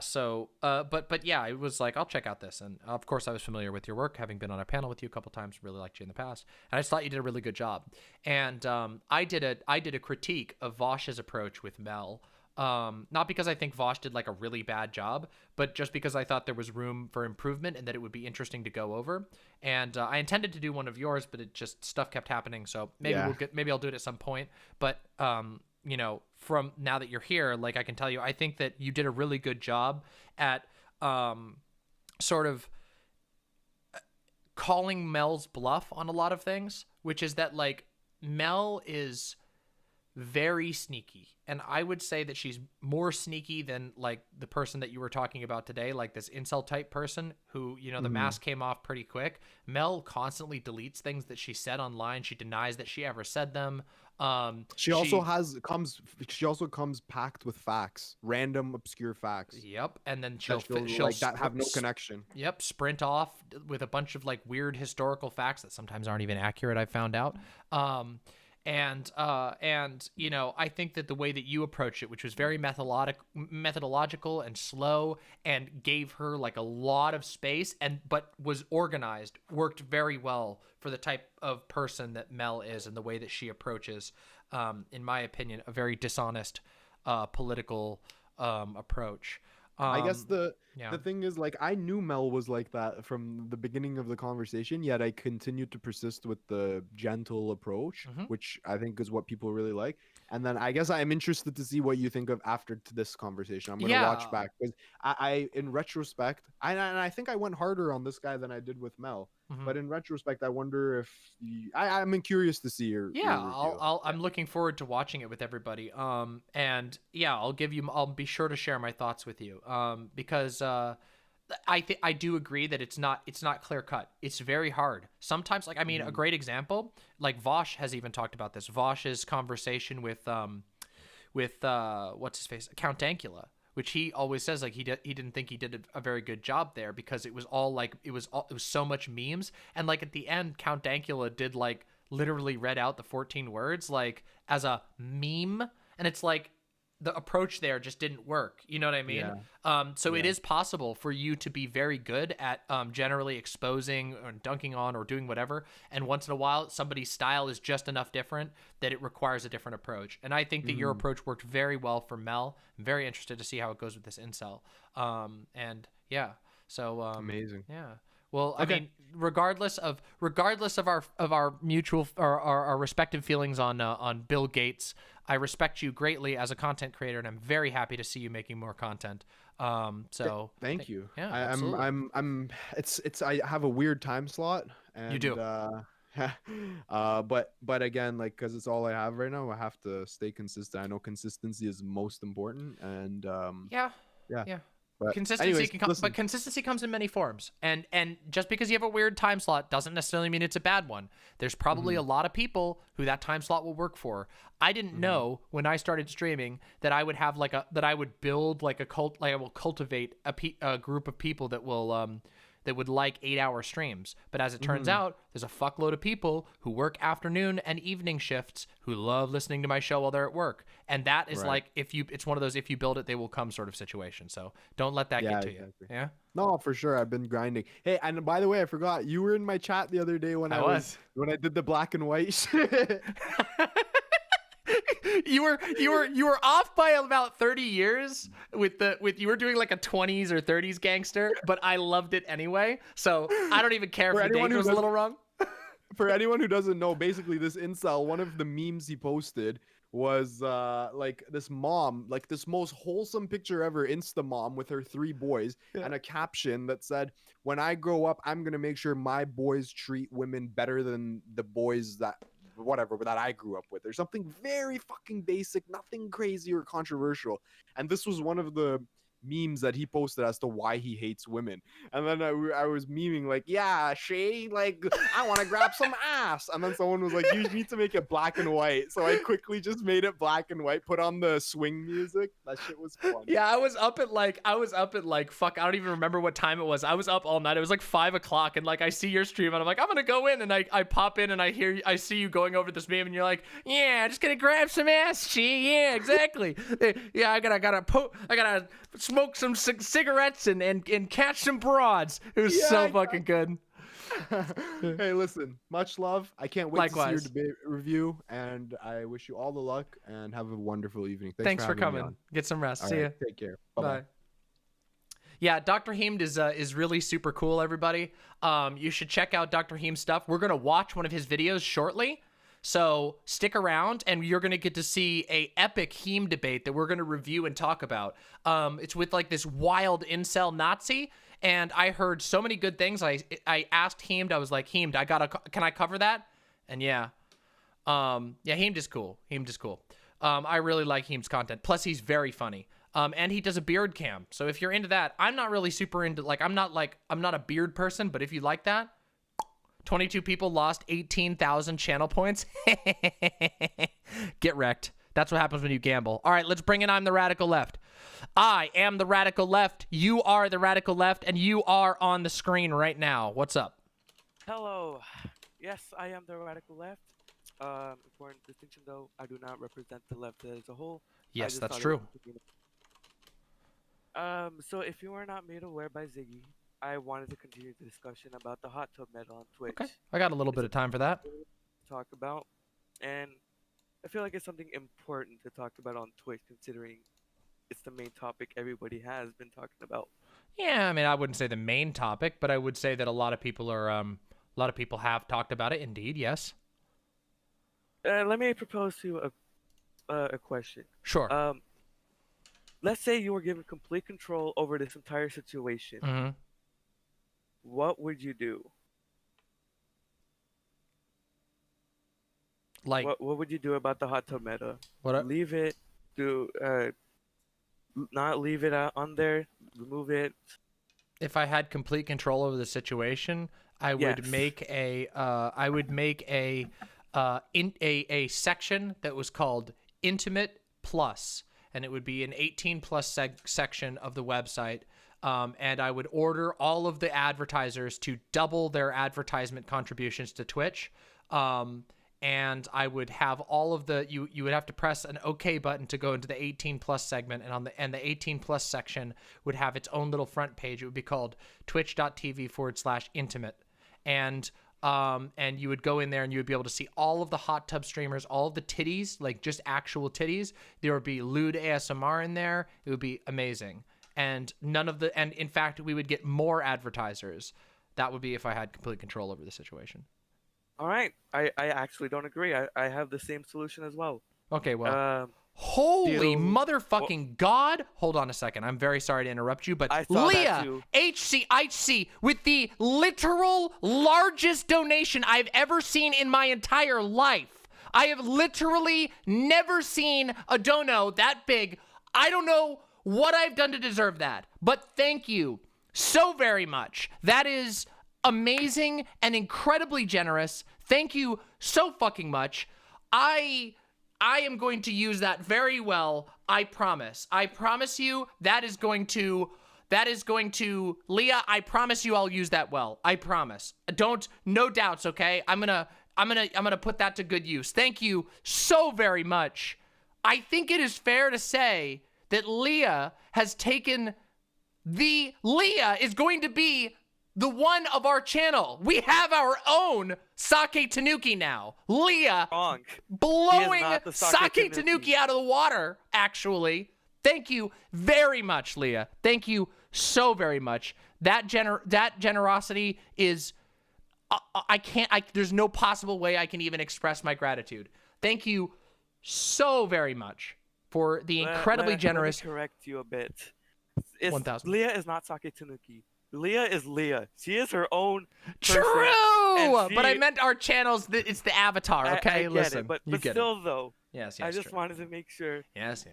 So but yeah, it was like, I'll check out this, and of course I was familiar with your work, having been on a panel with you a couple times, really liked you in the past, and I just thought you did a really good job. And I did a critique of Vaush's approach with Mel, Not because I think Vaush did like a really bad job, but just because I thought there was room for improvement and that it would be interesting to go over. And I intended to do one of yours, but it just stuff kept happening. So maybe maybe I'll do it at some point. But you know, from now that you're here, like I can tell you, I think that you did a really good job at sort of calling Mel's bluff on a lot of things, which is that like Mel is very sneaky, and I would say that she's more sneaky than like the person that you were talking about today, like this incel type person who, you know, the mask came off pretty quick. Mel constantly deletes things that she said online. She denies that she ever said them. She also comes packed with facts, random obscure facts. Yep, and then she'll like that have no connection. Yep, sprint off with a bunch of like weird historical facts that sometimes aren't even accurate. I found out. And you know, I think that the way that you approached it, which was very methodological and slow, and gave her like a lot of space, but was organized, worked very well for the type of person that Mel is and the way that she approaches, in my opinion, a very dishonest political approach. I guess the thing is, like, I knew Mel was like that from the beginning of the conversation, yet I continued to persist with the gentle approach, which I think is what people really like. And then I guess I'm interested to see what you think of after this conversation. I'm going to watch back because I in retrospect, I think I went harder on this guy than I did with Mel. But in retrospect, I wonder if I'm curious to see your I'm looking forward to watching it with everybody. And yeah, I'll be sure to share my thoughts with you. Because I do agree that it's not clear cut. It's very hard. Sometimes, like, I mean, a great example, like Vaush has even talked about this. Vaush's conversation with what's his face, Count Dankula, which he always says like he didn't think he did a very good job there because it was all like it was so much memes, and like at the end Count Dankula did like literally read out the 14 words like as a meme, and it's like the approach there just didn't work. You know what I mean? So it is possible for you to be very good at generally exposing or dunking on or doing whatever, and once in a while somebody's style is just enough different that it requires a different approach. And I think that your approach worked very well for Mel. I'm very interested to see how it goes with this incel. And yeah, so amazing. Yeah. Well, I mean, regardless of our mutual or our respective feelings on Bill Gates, I respect you greatly as a content creator, and I'm very happy to see you making more content. So thank you. Yeah, I have a weird time slot. And, you do. But again, like, because it's all I have right now, I have to stay consistent. I know consistency is most important, and yeah. But consistency comes in many forms, and just because you have a weird time slot doesn't necessarily mean it's a bad one. There's probably a lot of people who that time slot will work for. I didn't know when I started streaming that I would have I would build like a cult, like I will cultivate a group of people that will that would like 8-hour streams. But as it turns out, there's a fuckload of people who work afternoon and evening shifts who love listening to my show while they're at work. And that is like, it's one of those, if you build it, they will come sort of situation. So don't let that get to you. Yeah. No, for sure. I've been grinding. Hey, and by the way, I forgot, you were in my chat the other day when when I did the black and white shit. You were off by about 30 years with you were doing like a 20s or 30s gangster, but I loved it anyway. So I don't even care if the date was a little wrong. For anyone who doesn't know, basically this incel, one of the memes he posted was like this mom, like this most wholesome picture ever, Insta mom with her 3 boys, and a caption that said, "When I grow up, I'm gonna make sure my boys treat women better than the boys that I grew up with," or something very fucking basic, nothing crazy or controversial. And this was one of the memes that he posted as to why he hates women. And then I was memeing like, yeah, Shay, like, I want to grab some ass. And then someone was like, you need to make it black and white. So I quickly just made it black and white, put on the swing music. That shit was fun. Yeah, I was up at like fuck, I don't even remember what time it was. I was up all night. It was like 5 o'clock, and like I see your stream and I'm like, I'm gonna go in, and I pop in and I see you going over this meme, and you're like, yeah, just gonna grab some ass, Shay. Yeah, exactly. Yeah, I gotta smoke some cigarettes and catch some broads. It was so fucking good. Hey, listen, much love. I can't wait to see your Likewise. debate review, and I wish you all the luck and have a wonderful evening. Thanks for having me coming. on. Get some rest. All See ya. right, take care. Bye-bye. Bye. Yeah, DrHeemed is really super cool, everybody. You should check out DrHeem's stuff. We're gonna watch one of his videos shortly, so stick around, and you're gonna get to see a epic Heem debate that we're gonna review and talk about. It's with like this wild incel Nazi, and I heard so many good things. I asked Heemed, I was like, Heemed, can I cover that? And yeah, Heemed is cool. Heemed is cool. I really like Heem's content. Plus, he's very funny. And he does a beard cam. So if you're into that, I'm not really super into, I'm not a beard person, but if you like that, 22 people lost 18,000 channel points. Get wrecked. That's what happens when you gamble. All right, let's bring in I'm the Radical Left. I am the Radical Left. You are the Radical Left, and you are on the screen right now. What's up? Hello. Yes, I am the Radical Left. Important distinction, though, I do not represent the left as a whole. Yes, that's true. So if you were not made aware by Ziggy, I wanted to continue the discussion about the hot tub medal on Twitch. Okay, I got a little bit of time for that. Talk about, and I feel like it's something important to talk about on Twitch, considering it's the main topic everybody has been talking about. Yeah, I mean, I wouldn't say the main topic, but I would say that a lot of people have talked about it. Indeed, yes. Let me propose to a question. Sure. Let's say you were given complete control over this entire situation. Mm-hmm. What would you do? Like, what would you do about the hot tub meta? What? Leave it? Not leave it on there? Remove it? If I had complete control over the situation, I would make a section that was called Intimate Plus, and it would be an 18+ section of the website. And I would order all of the advertisers to double their advertisement contributions to Twitch. And I would have all of the, you would have to press an OK button to go into the 18+ segment, and the 18+ section would have its own little front page. It would be called twitch.tv/intimate. And you would go in there and you would be able to see all of the hot tub streamers, all of the titties, like just actual titties. There would be lewd ASMR in there. It would be amazing. And in fact, we would get more advertisers. That would be if I had complete control over the situation. All right. I actually don't agree. I have the same solution as well. Okay, well, holy motherfucking God. Hold on a second. I'm very sorry to interrupt you, but Leah, HC with the literal largest donation I've ever seen in my entire life. I have literally never seen a dono that big. I don't know what I've done to deserve that, but thank you so very much. That is amazing and incredibly generous. Thank you so fucking much. I am going to use that very well. I promise. I promise you that is going to, Leah, I promise you I'll use that well. I promise. No doubts, okay? I'm gonna put that to good use. Thank you so very much. I think it is fair to say that Leah is going to be the one of our channel. We have our own Sake Tanuki now. Leah blowing Sake Tanuki out of the water, actually. Thank you very much, Leah. Thank you so very much. That generosity is, there's no possible way I can even express my gratitude. Thank you so very much for the incredibly generous. Let me correct you a bit. 1,000. Leah is not Sake Tanuki. Leah is Leah. She is her own person. True! But I meant our channels, it's the avatar, okay? I get Listen, it, but you get still, it. though. Yes, I just true. wanted to make sure. Yes.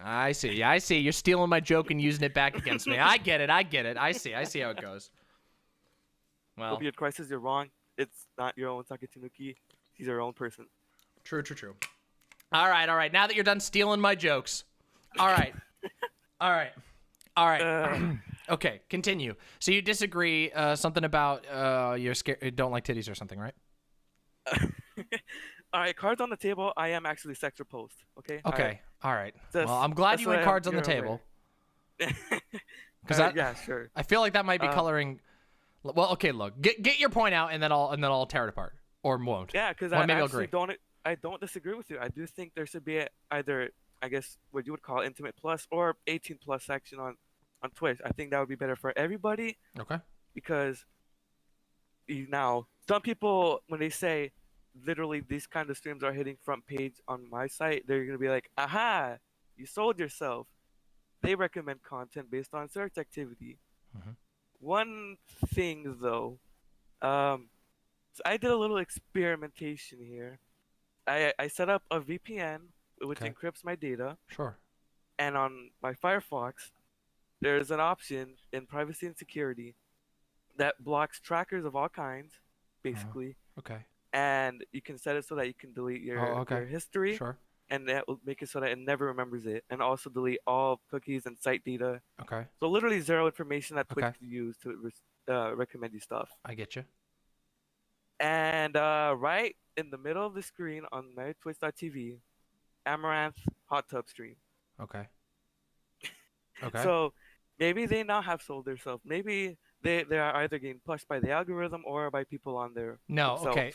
I see. You're stealing my joke and using it back against me. I get it. I see how it goes. Well, Opioid crisis, you're wrong. It's not your own Sake Tanuki. She's her own person. True. All right. Now that you're done stealing my jokes. All right. Okay, continue. So you disagree, something about you're scared, don't like titties or something, right? All right, cards on the table. I am actually sex repulsed. Okay. Okay. All right. Well, I'm glad you went cards on the table. Because yeah, sure. I feel like that might be coloring. Well, okay, look, get your point out, and then I'll tear it apart, or won't. Yeah, because Well, I maybe I'll actually agree. I don't disagree with you. I do think there should be either, I guess, what you would call Intimate Plus or 18 plus section on Twitch. I think that would be better for everybody. Okay. Because now some people, when they say literally these kind of streams are hitting front page on my site, they're gonna be like, aha, you sold yourself. They recommend content based on search activity. One thing though, so I did a little experimentation here. I set up a VPN which encrypts my data. Sure. And on my Firefox, there's an option in privacy and security that blocks trackers of all kinds, basically. Okay. And you can set it so that you can delete your history. Sure. And that will make it so that it never remembers it. And also delete all cookies and site data. Okay. So literally zero information that Twitch Okay. could use to recommend you stuff. I get you. And right in the middle of the screen on my Twitch.tv, Amaranth hot tub stream. Okay. Okay. So maybe they now have sold themselves. Maybe they are either getting pushed by the algorithm or by people on there. No, themselves. okay.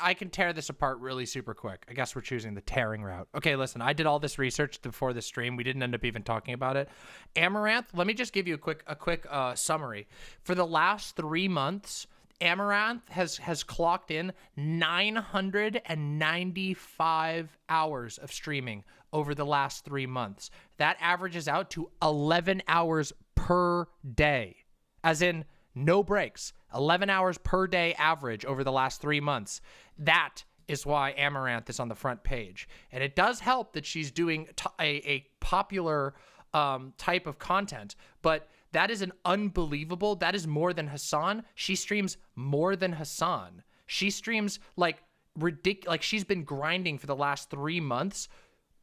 I can tear this apart really super quick. I guess we're choosing the tearing route. Okay, listen, I did all this research before the stream. We didn't end up even talking about it. Amaranth, let me just give you a quick summary. For the last 3 months, Amaranth has clocked in 995 hours of streaming over the last 3 months. That averages out to 11 hours per day. As in, no breaks. 11 hours per day average over the last 3 months. That is why Amaranth is on the front page. And it does help that she's doing a popular type of content. But that is an unbelievable, that is more than Hassan. She streams more than Hassan. She streams like ridiculous, like she's been grinding for the last 3 months.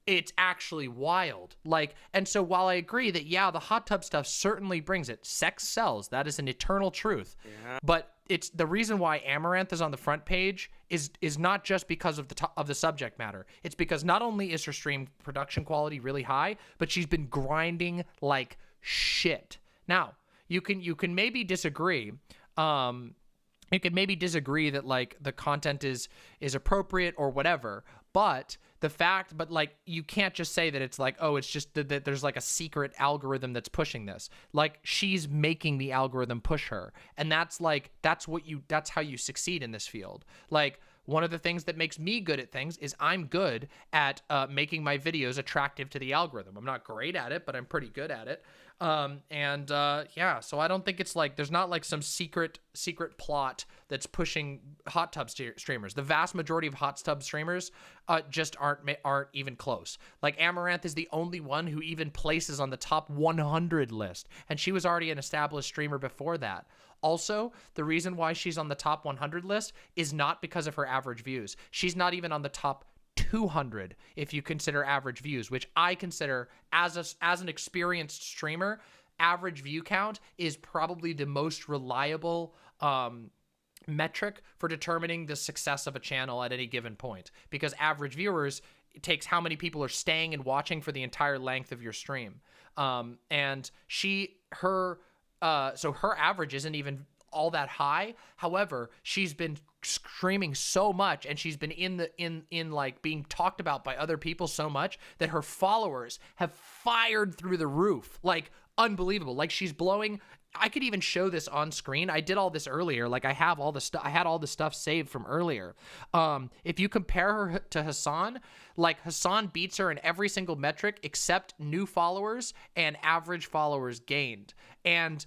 It's actually wild. Like, and so while I agree that, yeah, the hot tub stuff certainly brings it. Sex sells. That is an eternal truth. Yeah. But it's the reason why Amaranth is on the front page is not just because of the subject matter. It's because not only is her stream production quality really high, but she's been grinding like shit. Now, you can maybe disagree. You can maybe disagree that like the content is appropriate or whatever, but like you can't just say that it's like, oh, it's just that there's like a secret algorithm that's pushing this. Like she's making the algorithm push her, and that's how you succeed in this field. Like one of the things that makes me good at things is I'm good at making my videos attractive to the algorithm. I'm not great at it, but I'm pretty good at it. Yeah, so I don't think it's like there's not like some secret plot that's pushing hot tub streamers. The vast majority of hot tub streamers just aren't even close. Like Amaranth is the only one who even places on the top 100 list, and she was already an established streamer before that. Also, the reason why she's on the top 100 list is not because of her average views. She's not even on the top 200 if you consider average views, which I consider as an experienced streamer, average view count is probably the most reliable metric for determining the success of a channel at any given point, because average viewers, it takes how many people are staying and watching for the entire length of your stream. And her average isn't even all that high. However, she's been streaming so much, and she's been in like being talked about by other people so much that her followers have fired through the roof. Like unbelievable. Like she's blowing. I could even show this on screen. I did all this earlier. Like I have all the stuff. I had all the stuff saved from earlier. If you compare her to Hassan, like Hassan beats her in every single metric except new followers and average followers gained. And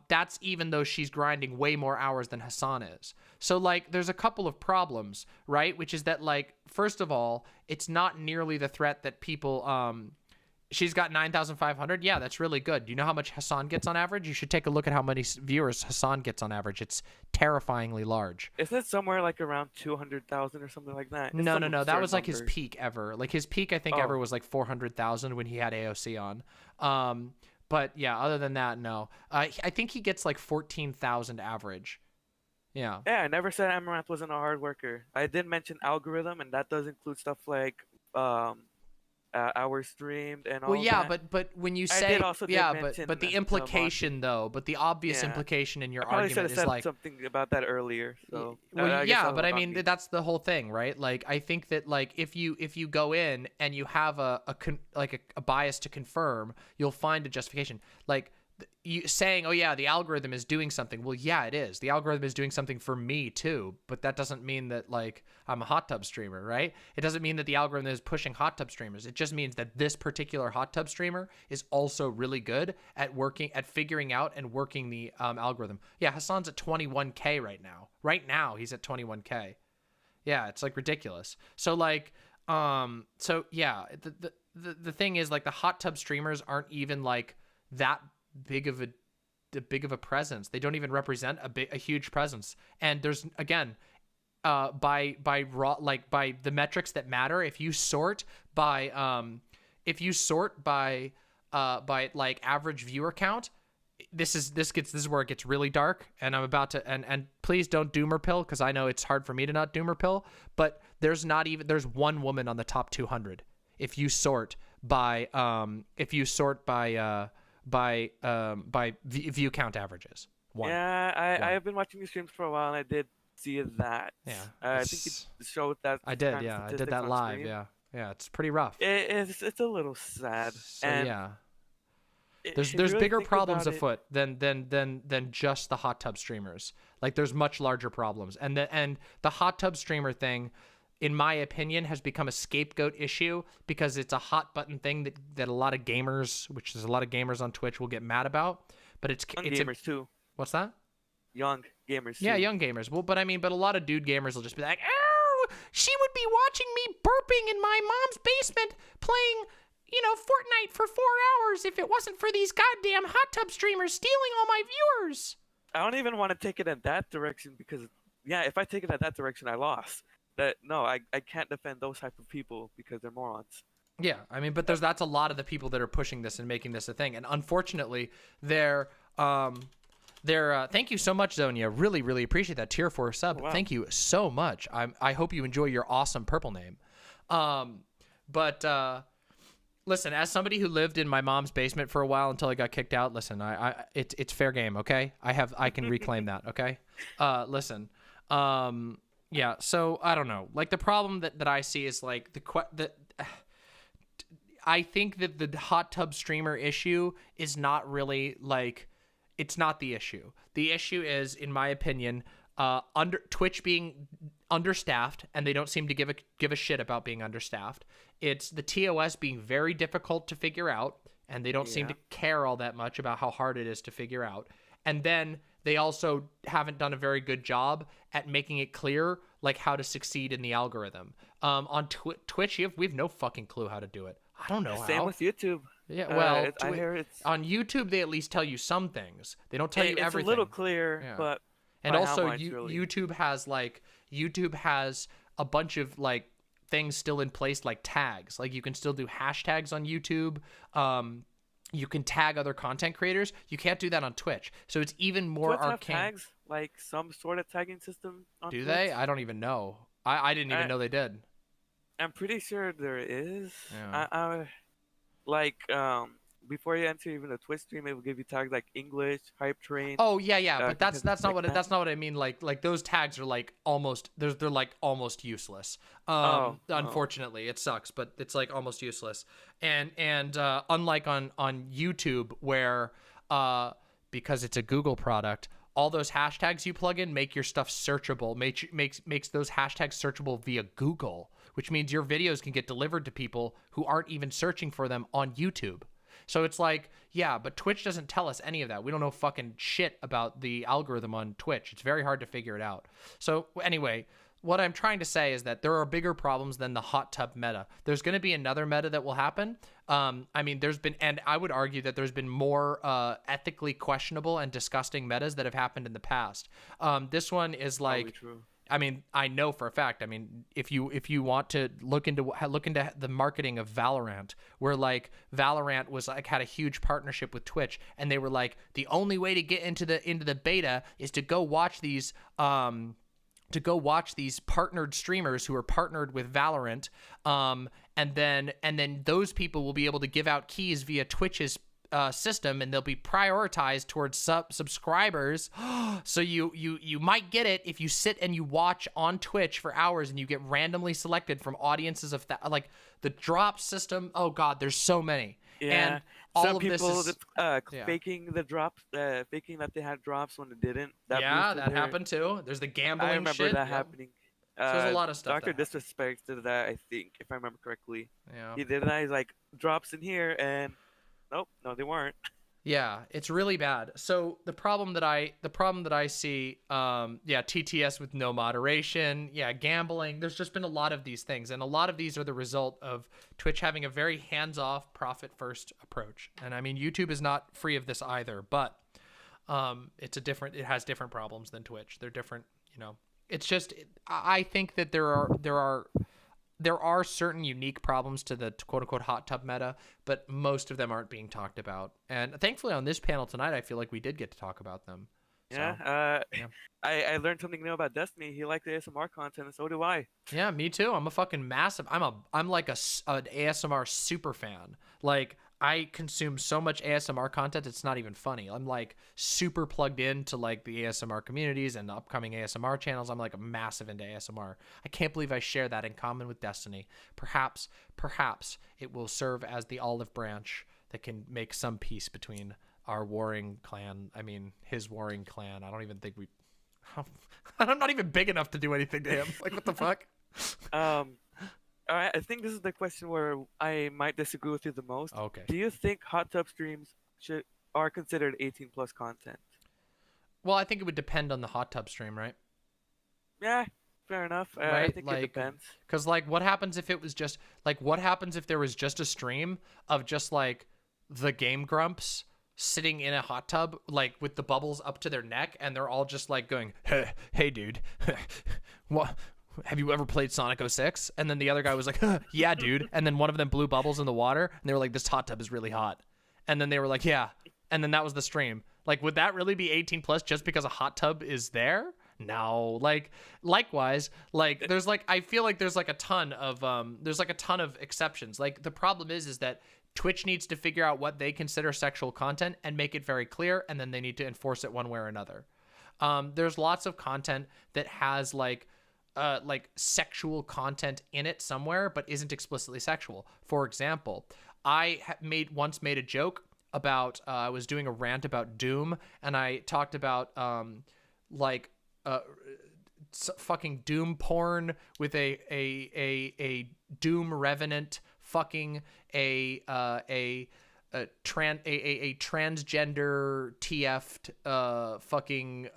that's even though she's grinding way more hours than Hassan is. So like there's a couple of problems, right? Which is that like, first of all, it's not nearly the threat that people, she's got 9,500. Yeah, that's really good. Do you know how much Hassan gets on average? You should take a look at how many viewers Hassan gets on average. It's terrifyingly large. Isn't it somewhere like around 200,000 or something like that? No. That was like his peak ever. Like his peak, I think ever was like 400,000 when he had AOC on. But yeah, other than that, no. I think he gets like 14,000 average. Yeah. Yeah, I never said Amaranth wasn't a hard worker. I did mention algorithm, and that does include stuff like hours streamed and all. Well, yeah, that. but when you I say did also did mention but the that, implication though, but the obvious Yeah. implication in your I probably should argument have is said like something about that earlier. So well, I guess yeah, that but was I on mean me. that's the whole thing, right? Like I think that like if you go in and you have a bias to confirm, you'll find a justification. Like you saying, "Oh yeah, the algorithm is doing something." Well, yeah, it is. The algorithm is doing something for me too, but that doesn't mean that like I'm a hot tub streamer, right? It doesn't mean that the algorithm is pushing hot tub streamers. It just means that this particular hot tub streamer is also really good at figuring out and working the algorithm. Yeah, Hassan's at 21K right now. Right now, he's at 21K. Yeah, it's like ridiculous. So like, so yeah, the thing is like the hot tub streamers aren't even like that big of a presence. They don't even represent a huge presence. And there's again, by the metrics that matter, if you sort by like average viewer count, this is where it gets really dark, and I'm about to and please don't doomer pill, because I know it's hard for me to not doomer pill, but there's one woman on the top 200 if you sort by view count averages. One. Yeah, I have been watching these streams for a while, and I did see that. Yeah, I think it showed that. I did. Yeah, I did that live. Stream. Yeah, it's pretty rough. It's a little sad. So and yeah, there's really bigger think problems about it- afoot than just the hot tub streamers. Like there's much larger problems, and the hot tub streamer thing, in my opinion, has become a scapegoat issue because it's a hot button thing that a lot of gamers, which there's a lot of gamers on Twitch, will get mad about. But it's gamers too. What's that? Young gamers. Yeah, too. young gamers. Well, but a lot of dude gamers will just be like, "Oh, she would be watching me burping in my mom's basement playing, Fortnite for 4 hours if it wasn't for these goddamn hot tub streamers stealing all my viewers." I don't even want to take it in that direction because, if I take it in that direction, I lost. I can't defend those type of people because they're morons. Yeah, but that's a lot of the people that are pushing this and making this a thing, and unfortunately, they're thank you so much, Zonia. Really, really appreciate that tier 4 sub. Wow. Thank you so much. I hope you enjoy your awesome purple name. Listen, as somebody who lived in my mom's basement for a while until I got kicked out, listen, it's fair game, okay? I can reclaim that, okay? Listen, yeah. So I don't know. Like the problem that I see is like I think that the hot tub streamer issue is not really like, it's not the issue. The issue is, in my opinion, Twitch being understaffed, and they don't seem to give a shit about being understaffed. It's the TOS being very difficult to figure out, and they don't seem to care all that much about how hard it is to figure out. And then they also haven't done a very good job at making it clear like how to succeed in the algorithm. On Twitch, we have no fucking clue how to do it. I don't know how. Same with YouTube. Yeah, well, I hear it's on YouTube they at least tell you some things. They don't tell you everything. It's a little clear, but and by also how much, really? YouTube has a bunch of like things still in place, like tags. Like you can still do hashtags on YouTube. You can tag other content creators. You can't do that on Twitch. So it's even more Twitch have arcane. tags, like some sort of tagging system on Do Twitch? they? I don't even know. I didn't even know they did. I'm pretty sure there is. Yeah. Before you enter even a Twitch stream, it will give you tags like English, hype train. Oh yeah, but that's not what I mean. Like those tags are like almost they're like almost useless. Unfortunately, it sucks, but it's like almost useless. And unlike on YouTube where because it's a Google product, all those hashtags you plug in make your stuff searchable. Makes those hashtags searchable via Google, which means your videos can get delivered to people who aren't even searching for them on YouTube. So it's like, yeah, but Twitch doesn't tell us any of that. We don't know fucking shit about the algorithm on Twitch. It's very hard to figure it out. So anyway, what I'm trying to say is that there are bigger problems than the hot tub meta. There's going to be another meta that will happen. There's been, and I would argue that there's been more ethically questionable and disgusting metas that have happened in the past. This one is like, I know for a fact. If you want to look into the marketing of Valorant, where like Valorant was like had a huge partnership with Twitch, and they were like the only way to get into the beta is to go watch these to go watch these partnered streamers who are partnered with Valorant, and then those people will be able to give out keys via Twitch's system, and they'll be prioritized towards subscribers. So you might get it if you sit and you watch on Twitch for hours, and you get randomly selected from audiences of like the drop system. Oh God, there's so many. Yeah. And all Some of people this is faking the drops, faking that they had drops when they didn't. that boosted their- happened too. There's the gambling I remember shit. that Yep. happening. So there's a lot of stuff. Dr. Disrespect did that, I think, if I remember correctly. Yeah. He did that. He's like, drops in here, and nope, no, they weren't. Yeah, it's really bad. So the problem that I see, TTS with no moderation, gambling. There's just been a lot of these things, and a lot of these are the result of Twitch having a very hands-off, profit-first approach. And I mean, YouTube is not free of this either, but it has different problems than Twitch. They're different, It's just, I think that there are certain unique problems to the quote-unquote hot tub meta, but most of them aren't being talked about. And thankfully on this panel tonight, I feel like we did get to talk about them. Yeah, I learned something new about Destiny. He liked the ASMR content, and so do I. Yeah, me too. I'm a fucking massive. I'm like an ASMR super fan. Like, I consume so much ASMR content, it's not even funny. I'm like super plugged into like the ASMR communities and the upcoming ASMR channels. I'm like massive into ASMR. I can't believe I share that in common with Destiny. Perhaps it will serve as the olive branch that can make some peace between our warring clan. I mean, his warring clan. I don't even think I'm not even big enough to do anything to him. Like, what the fuck? All right, I think this is the question where I might disagree with you the most. Okay. Do you think hot tub streams are considered 18+ content? Well, I think it would depend on the hot tub stream, right? Yeah, fair enough. Right? I think it depends. Because, like, what happens if it was just, like, what happens if there was just a stream of just, like, the Game Grumps sitting in a hot tub, like, with the bubbles up to their neck, and they're all just, like, going, hey dude, what? Have you ever played Sonic 06? And then the other guy was like, yeah, dude. And then one of them blew bubbles in the water, and they were like, this hot tub is really hot. And then they were like, yeah. And then that was the stream. Like, would that really be 18+ just because a hot tub is there? No. Like, likewise, like, there's like, I feel like there's like a ton of exceptions. Like, the problem is that Twitch needs to figure out what they consider sexual content and make it very clear, and then they need to enforce it one way or another. There's lots of content that has like sexual content in it somewhere, but isn't explicitly sexual. For example, I once made a joke about, I was doing a rant about Doom, and I talked about fucking Doom porn with a Doom revenant fucking a transgender TF'd fucking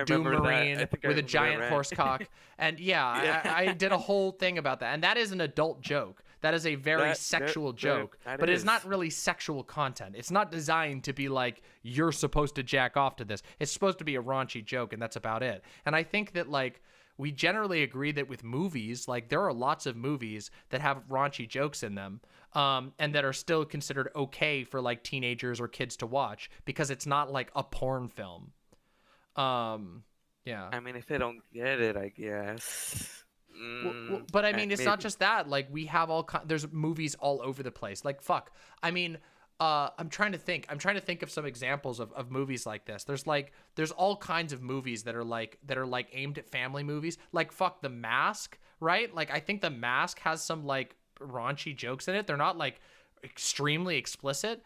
Doom Marine with a giant horse cock. And I did a whole thing about that. And that is an adult joke. That is a very sexual joke. But it's not really sexual content. It's not designed to be like, you're supposed to jack off to this. It's supposed to be a raunchy joke, and that's about it. And I think that, like, we generally agree that with movies, like, there are lots of movies that have raunchy jokes in them, and that are still considered okay for like teenagers or kids to watch because it's not like a porn film. I mean, if they don't get it, I guess. But I mean, it's not just that. Like, we have there's movies all over the place. Like, fuck. I mean, I'm trying to think of some examples of movies like this. There's all kinds of movies that are like aimed at family movies. Like, fuck, The Mask, right? Like, I think The Mask has some like raunchy jokes in it. They're not like extremely explicit.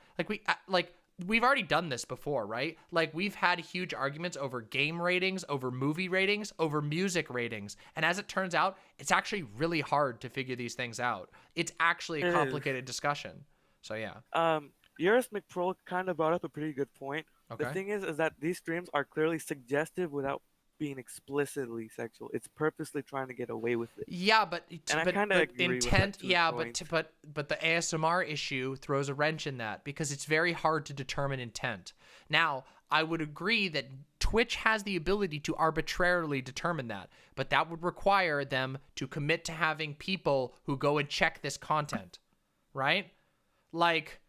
Like, we've already done this before, right? Like, we've had huge arguments over game ratings, over movie ratings, over music ratings. And as it turns out, it's actually really hard to figure these things out. It's actually a complicated discussion. So yeah. Yours McPro kind of brought up a pretty good point. Okay. The thing is that these streams are clearly suggestive without being explicitly sexual. It's purposely trying to get away with it. Yeah, but I kind of agree intent. with that but the ASMR issue throws a wrench in that because it's very hard to determine intent. Now, I would agree that Twitch has the ability to arbitrarily determine that, but that would require them to commit to having people who go and check this content, right? Like,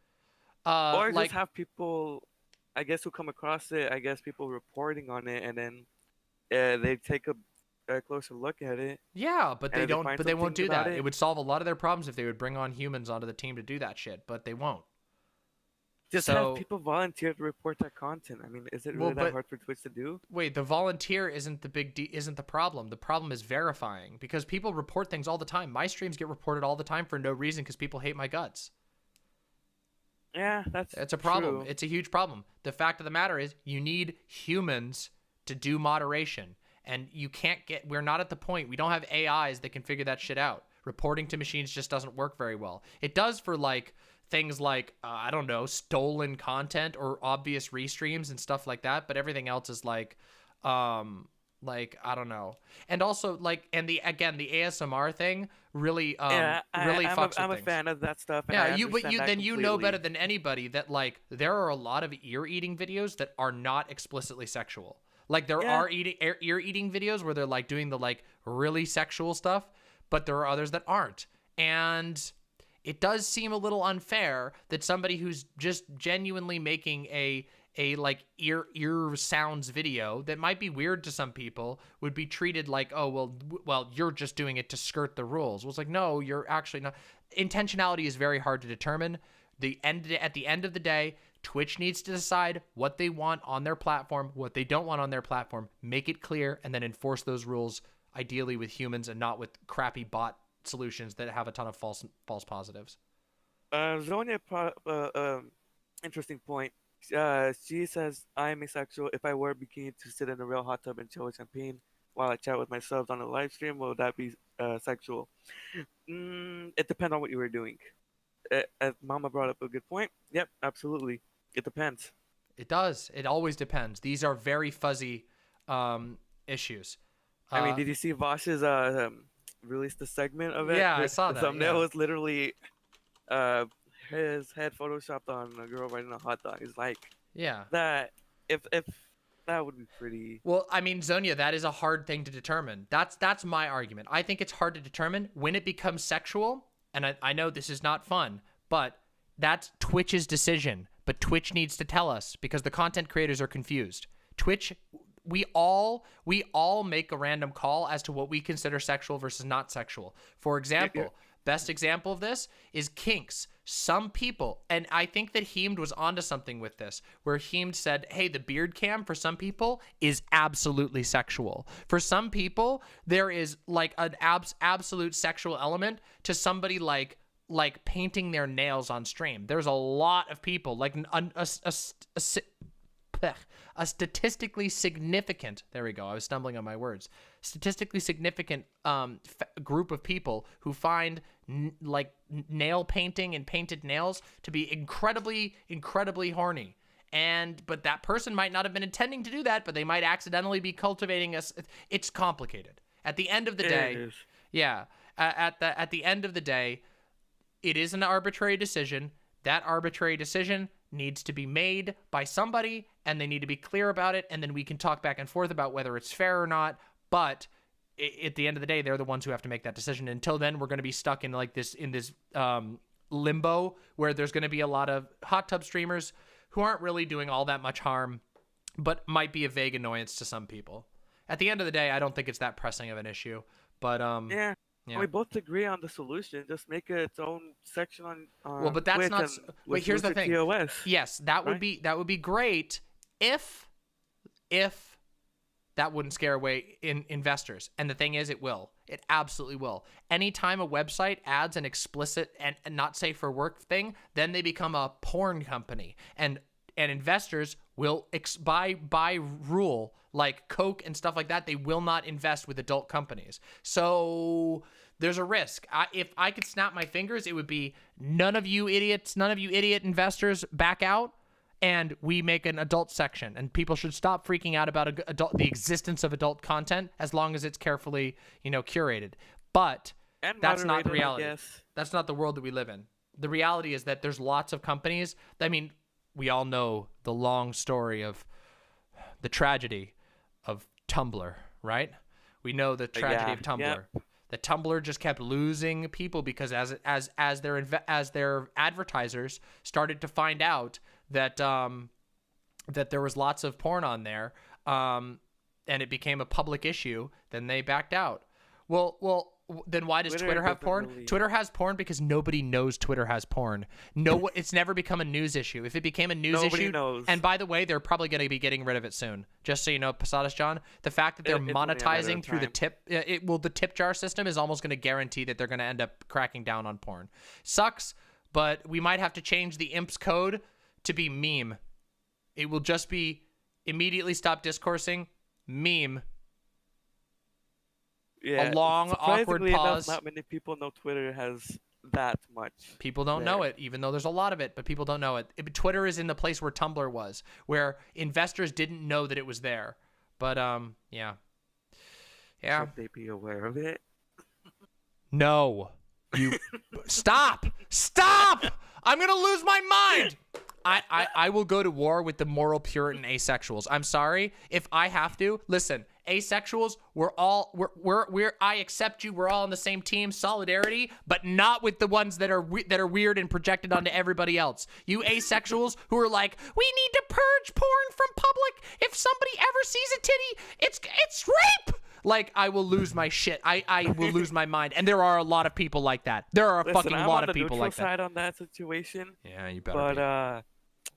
or like, just have people, I guess, who come across it. I guess people reporting on it, and then they take a a closer look at it. Yeah, but And they if don't. find But they some won't things do about that. It would solve a lot of their problems if they would bring on humans onto the team to do that shit. But they won't. Just So- have people volunteer to report that content. I mean, is it really that hard for Twitch to do? Wait, the volunteer isn't isn't the problem. The problem is verifying, because people report things all the time. My streams get reported all the time for no reason because people hate my guts. Yeah, It's a problem. true. It's a huge problem. The fact of the matter is, you need humans to do moderation, and you can't get. We're not at the point. We don't have AIs that can figure that shit out. Reporting to machines just doesn't work very well. It does for like things like I don't know, stolen content or obvious restreams and stuff like that. But everything else is like I don't know. And also and the ASMR thing really really fucks with I'm a things. fan of that stuff. And Yeah, I you understand that you know completely. better than anybody that like there are a lot of ear eating videos that are not explicitly sexual. Like there are ear eating videos where they're like doing the like really sexual stuff, but there are others that aren't. And it does seem a little unfair that somebody who's just genuinely making a like ear sounds video that might be weird to some people would be treated like, oh well you're just doing it to skirt the rules. Well, it's like, no, you're actually not. Intentionality is very hard to determine. At the end of the day, Twitch needs to decide what they want on their platform, what they don't want on their platform, make it clear, and then enforce those rules, ideally with humans and not with crappy bot solutions that have a ton of false positives. Zonia, interesting point. She says, I am asexual. If I wear a bikini to sit in a real hot tub and chill with champagne while I chat with my subs on a live stream, will that be sexual? It depends on what you were doing. As Mama brought up a good point. Yep, absolutely. It depends. It does. It always depends. These are very fuzzy issues. I mean, did you see Vaush's released the segment of it? Yeah, I saw the that, thumbnail yeah. was literally his head photoshopped on a girl riding a hot dog. It's like, Yeah. that if that would be pretty. Well, I mean, Zonia, that is a hard thing to determine. That's my argument. I think it's hard to determine when it becomes sexual, and I know this is not fun, but that's Twitch's decision. But Twitch needs to tell us, because the content creators are confused. Twitch, we all make a random call as to what we consider sexual versus not sexual. For example, best example of this is kinks. Some people, and I think that Heemed was onto something with this, where Heemed said, hey, the beard cam for some people is absolutely sexual. For some people, there is like an absolute sexual element to somebody like painting their nails on stream. There's a lot of people, like a statistically significant, there we go, I was stumbling on my words, statistically significant group of people who find like nail painting and painted nails to be incredibly horny. But that person might not have been intending to do that, but they might accidentally be cultivating us. It's complicated. At the end of the day, at the end of the day, it is an arbitrary decision. That arbitrary decision needs to be made by somebody, and they need to be clear about it, and then we can talk back and forth about whether it's fair or not. But at the end of the day, they're the ones who have to make that decision. Until then, we're going to be stuck in this limbo where there's going to be a lot of hot tub streamers who aren't really doing all that much harm, but might be a vague annoyance to some people. At the end of the day, I don't think it's that pressing of an issue. But Yeah. Yeah. We both agree on the solution. Just make it its own section on. Well, but that's Twitch not. and Wait, with here's the Rooster thing. TOS, Yes, that would be great if that wouldn't scare away investors. And the thing is, it will. It absolutely will. Anytime a website adds an explicit and not safe for work thing, then they become a porn company, and investors will by rule, like Coke and stuff like that, they will not invest with adult companies. So there's a risk. If I could snap my fingers, it would be none of you idiot investors back out, and we make an adult section. And people should stop freaking out about the existence of adult content as long as it's carefully, curated. But And that's not the moderated, I reality. guess. That's not the world that we live in. The reality is that there's lots of companies. I mean, we all know the long story of the tragedy of Tumblr, right? We know the tragedy of Tumblr. Yep. That Tumblr just kept losing people because as their advertisers started to find out that that there was lots of porn on there, and it became a public issue, then they backed out. Well, then why does Twitter have porn? Twitter has porn because nobody knows Twitter has porn. No, it's never become a news issue. If it became a news Nobody issue, knows. and by the way, they're probably going to be getting rid of it soon. Just so you know, Posadas John, the fact that they're It's only a matter of monetizing through the time. tip, the tip jar system is almost going to guarantee that they're going to end up cracking down on porn. Sucks, but we might have to change the IMPS code to be meme. It will just be immediately stop discoursing, meme. Yeah, a long, awkward surprisingly enough, pause. not many people know Twitter has that much. People don't know it, even though there's a lot of it, but people don't know it. Twitter is in the place where Tumblr was, where investors didn't know that it was there. But, yeah. Yeah. Should they be aware of it? No. You stop! Stop! I'm gonna lose my mind! I will go to war with the moral Puritan asexuals. I'm sorry if I have to. Listen, asexuals, I accept you. We're all on the same team, solidarity, but not with the ones that are weird and projected onto everybody else. You asexuals who are like, we need to purge porn from public. If somebody ever sees a titty, it's rape. Like, I will lose my shit. I will lose my mind. And there are a lot of people like that. There are a fucking lot of people like that. I'm on the neutral side on that situation. Yeah, you better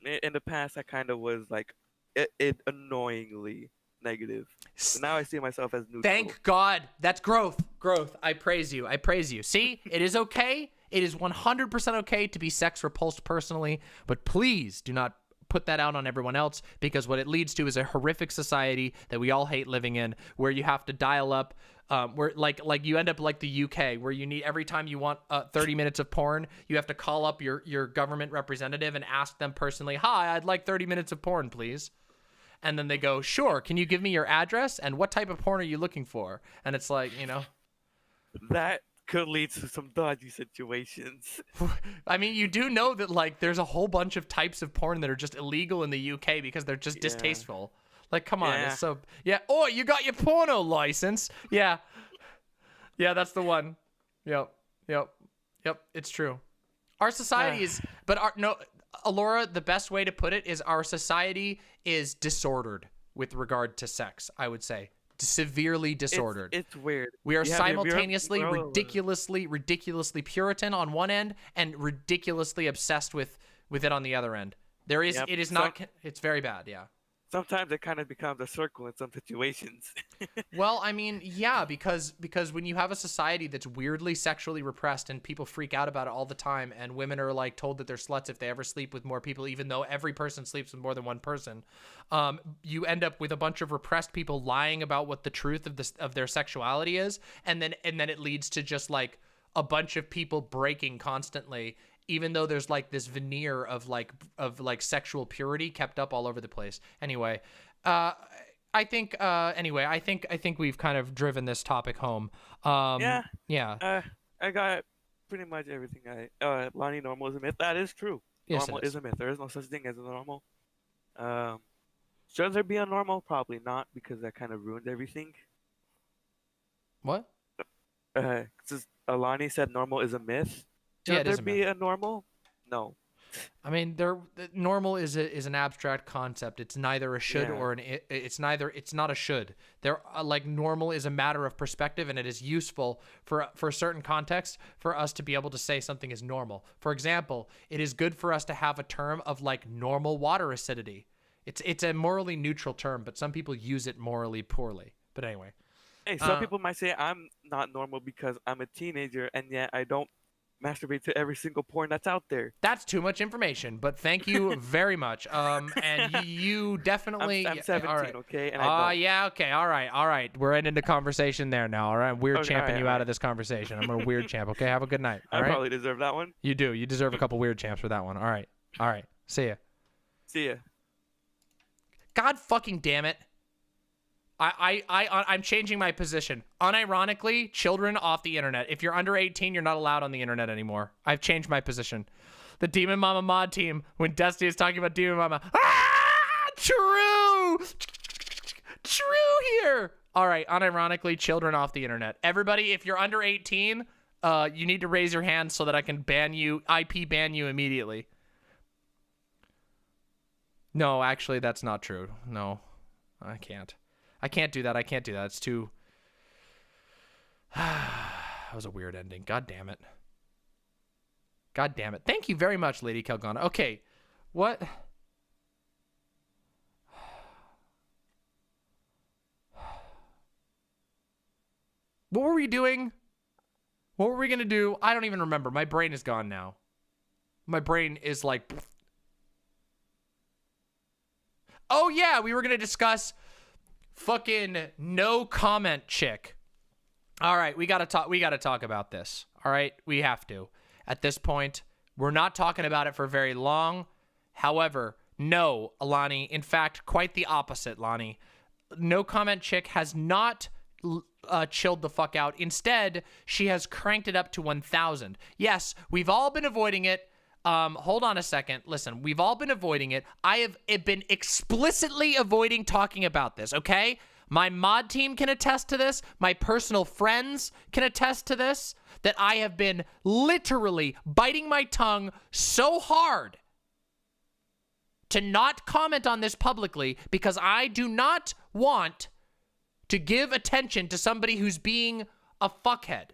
But in the past, I kind of was like, it annoyingly negative. So now I see myself as neutral. Thank God. That's growth. Growth. I praise you. I praise you. See, it is okay. It is 100% okay to be sex repulsed personally, but please do not put that out on everyone else, because what it leads to is a horrific society that we all hate living in, where you have to dial up, where like you end up like the UK, where you need, every time you want 30 minutes of porn, you have to call up your government representative and ask them personally, hi, I'd like 30 minutes of porn, please. And then they go, sure, can you give me your address and what type of porn are you looking for? And it's like, you know, that could lead to some dodgy situations. I mean, you do know that, like, there's a whole bunch of types of porn that are just illegal in the UK because they're just distasteful. Like, come on. It's so, yeah. Oh, you got your porno license. Yeah. Yeah, that's the one. Yep. It's true. Our society is, but Alora, the best way to put it is our society is disordered with regard to sex, I would say. Severely disordered. It's weird. We are simultaneously ridiculously Puritan on one end and ridiculously obsessed with it on the other end. It is not. It's very bad. Yeah. Sometimes it kind of becomes a circle in some situations. Well, I mean, yeah, because when you have a society that's weirdly sexually repressed and people freak out about it all the time, and women are like told that they're sluts if they ever sleep with more people, even though every person sleeps with more than one person, you end up with a bunch of repressed people lying about what the truth of their sexuality is, and then it leads to just like a bunch of people breaking constantly, even though there's like this veneer of sexual purity kept up all over the place. Anyway, I think we've kind of driven this topic home. Yeah. Yeah. I got pretty much everything. Lonnie, normal is a myth. That is true. Yes, Normal it is. is a myth. There is no such thing as a normal. Should there be a normal? Probably not, because that kind of ruined everything. What? Lonnie said normal is a myth. Yeah, Should it is there a be a normal? No. I mean, normal is an abstract concept. It's neither a should or it's not a should. Like, normal is a matter of perspective, and it is useful for a certain context for us to be able to say something is normal. For example, it is good for us to have a term of like normal water acidity. It's a morally neutral term, but some people use it morally poorly. But anyway. Hey, some people might say I'm not normal because I'm a teenager, and yet I don't masturbate to every single porn that's out there. That's too much information, but thank you very much. And you definitely. I'm 17, all right. okay? And yeah, okay, all right. We're ending the conversation there now. All right, weird champing you out of this conversation. I'm gonna weird champ. Okay, have a good night. All right? Probably deserve that one. You do. You deserve a couple weird champs for that one. All right. See ya. See ya. God fucking damn it. I'm changing my position. Unironically, children off the internet. If you're under 18, you're not allowed on the internet anymore. I've changed my position. The Demon Mama mod team, when Destiny is talking about Demon Mama, true here. All right, unironically, children off the internet. Everybody, if you're under 18, you need to raise your hand so that I can IP ban you immediately. No, actually, that's not true. No, I can't. I can't do that. I can't do that. It's too... That was a weird ending. God damn it. God damn it. Thank you very much, Lady Calgana. Okay, what... What were we doing? What were we going to do? I don't even remember. My brain is gone now. My brain is like... Oh, yeah. We were going to discuss fucking NoCommentChick. All right. We got to talk about this. All right. We have to. At this point, we're not talking about it for very long. However, no, Alani. In fact, quite the opposite, Lonnie. NoCommentChick has not... chilled the fuck out. Instead, she has cranked it up to 1,000. Yes, we've all been avoiding it. Hold on a second. Listen, we've all been avoiding it. I have been explicitly avoiding talking about this, okay? My mod team can attest to this. My personal friends can attest to this, that I have been literally biting my tongue so hard to not comment on this publicly because I do not want to give attention to somebody who's being a fuckhead,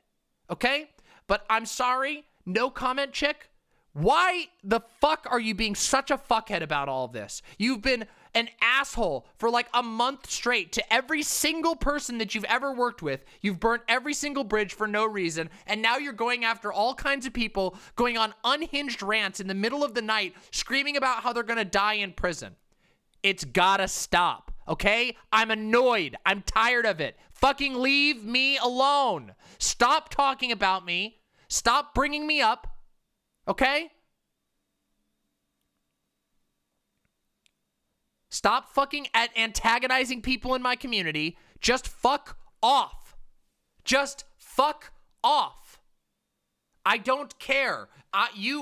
okay? But I'm sorry, NoCommentChick. Why the fuck are you being such a fuckhead about all of this? You've been an asshole for like a month straight to every single person that you've ever worked with. You've burnt every single bridge for no reason, and now you're going after all kinds of people, going on unhinged rants in the middle of the night, screaming about how they're gonna die in prison. It's gotta stop. Okay? I'm annoyed. I'm tired of it. Fucking leave me alone. Stop talking about me. Stop bringing me up. Okay? Stop fucking antagonizing people in my community. Just fuck off. Just fuck off. I don't care.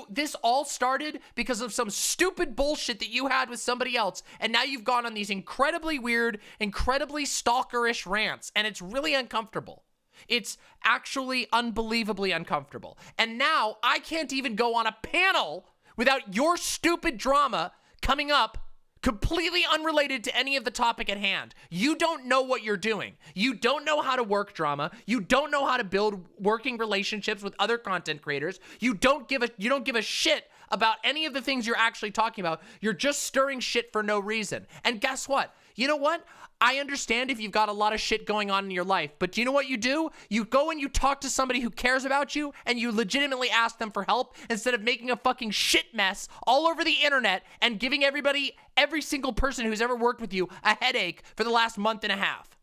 This all started because of some stupid bullshit that you had with somebody else, and now you've gone on these incredibly weird, incredibly stalkerish rants, and it's really uncomfortable. It's actually unbelievably uncomfortable. And now I can't even go on a panel without your stupid drama coming up completely unrelated to any of the topic at hand. You don't know what you're doing. You don't know how to work drama. You don't know how to build working relationships with other content creators. You don't give a shit about any of the things you're actually talking about. You're just stirring shit for no reason. And guess what? You know what? I understand if you've got a lot of shit going on in your life, but do you know what you do? You go and you talk to somebody who cares about you, and you legitimately ask them for help instead of making a fucking shit mess all over the internet and giving every single person who's ever worked with you a headache for the last month and a half.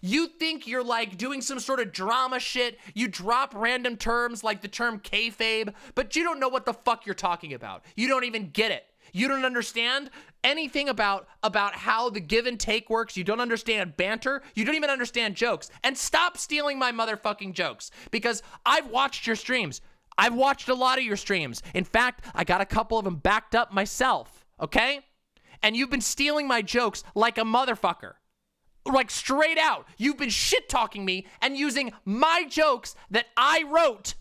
You think you're like doing some sort of drama shit. You drop random terms like the term kayfabe, but you don't know what the fuck you're talking about. You don't even get it. You don't understand anything about how the give and take works. You don't understand banter. You don't even understand jokes. And stop stealing my motherfucking jokes, because I've watched your streams. I've watched a lot of your streams. In fact, I got a couple of them backed up myself, okay? And you've been stealing my jokes like a motherfucker. Like straight out. You've been shit-talking me and using my jokes that I wrote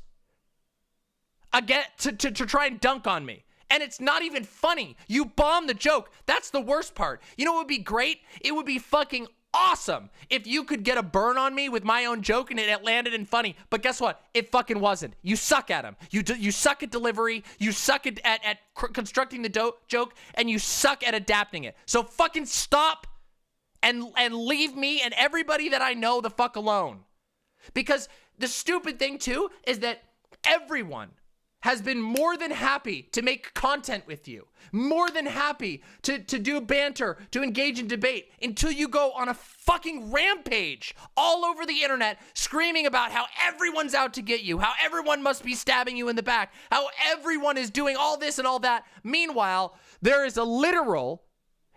again to try and dunk on me. And it's not even funny. You bombed the joke. That's the worst part. You know what would be great? It would be fucking awesome if you could get a burn on me with my own joke and it landed in funny. But guess what? It fucking wasn't. You suck at them. You suck at delivery. You suck at constructing the joke. And you suck at adapting it. So fucking stop and leave me and everybody that I know the fuck alone. Because the stupid thing too is that everyone has been more than happy to make content with you, more than happy to do banter, to engage in debate, until you go on a fucking rampage all over the internet screaming about how everyone's out to get you, how everyone must be stabbing you in the back, how everyone is doing all this and all that. Meanwhile, there is a literal,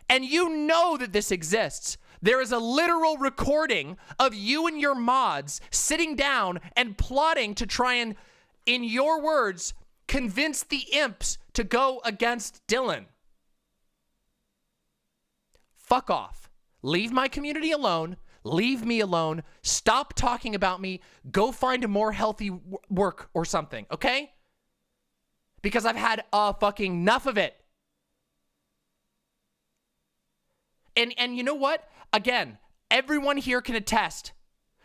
and you know that this exists, there is a literal recording of you and your mods sitting down and plotting to try and, in your words, convince the imps to go against Dylan. Fuck off. Leave my community alone. Leave me alone. Stop talking about me. Go find a more healthy work or something, okay? Because I've had fucking enough of it. And you know what? Again, Everyone here can attest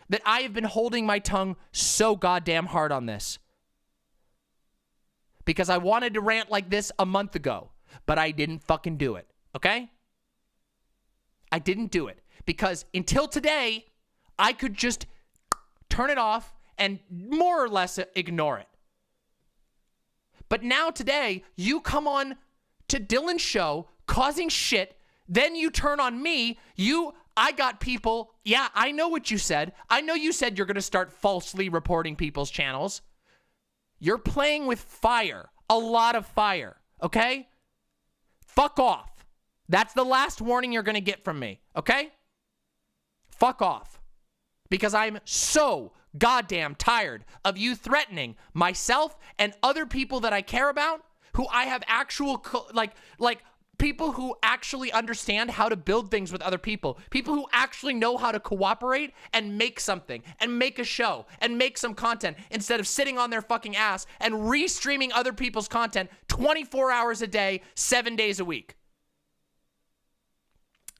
that I have been holding my tongue so goddamn hard on this. Because I wanted to rant like this a month ago, but I didn't fucking do it, okay? I didn't do it because until today, I could just turn it off and more or less ignore it. But now today, you come on to Dylan's show causing shit, then you turn on me, I got people, yeah, I know what you said. I know you said you're going to start falsely reporting people's channels. You're playing with fire, a lot of fire, okay? Fuck off. That's the last warning you're going to get from me, okay? Fuck off. Because I'm so goddamn tired of you threatening myself and other people that I care about who I have actual, like people who actually understand how to build things with other people. People who actually know how to cooperate and make something and make a show and make some content instead of sitting on their fucking ass and restreaming other people's content 24 hours a day, 7 days a week.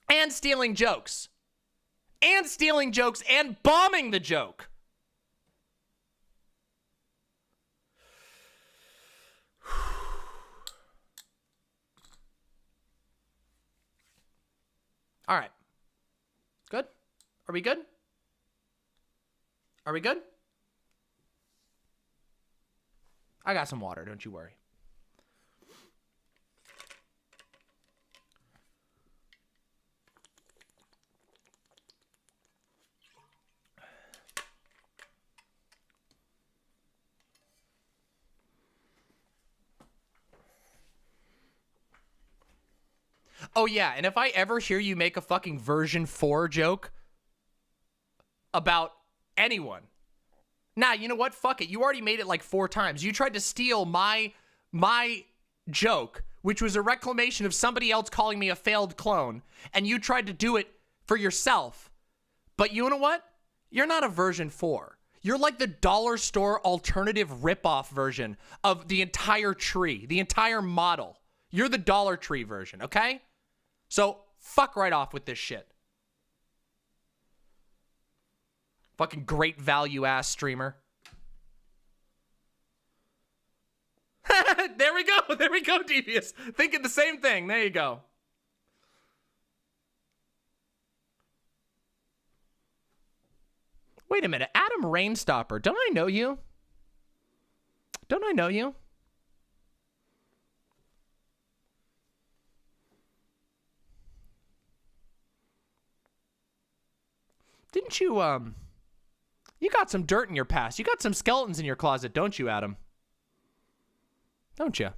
And stealing jokes. And stealing jokes and bombing the joke. All right. Good? Are we good? Are we good? I got some water, don't you worry. Oh, yeah, and if I ever hear you make a fucking version 4 joke about anyone, nah, you know what? Fuck it. You already made it like 4 times. You tried to steal my joke, which was a reclamation of somebody else calling me a failed clone, and you tried to do it for yourself. But you know what? You're not a version 4. You're like the dollar store alternative ripoff version of the entire tree, the entire model. You're the Dollar Tree version, okay? So, fuck right off with this shit. Fucking great value ass streamer. There we go, Devious. Thinking the same thing. There you go. Wait a minute. Adam Rainstopper. Don't I know you? Don't I know you? Didn't you, you got some dirt in your past. You got some skeletons in your closet, don't you, Adam? Don't you?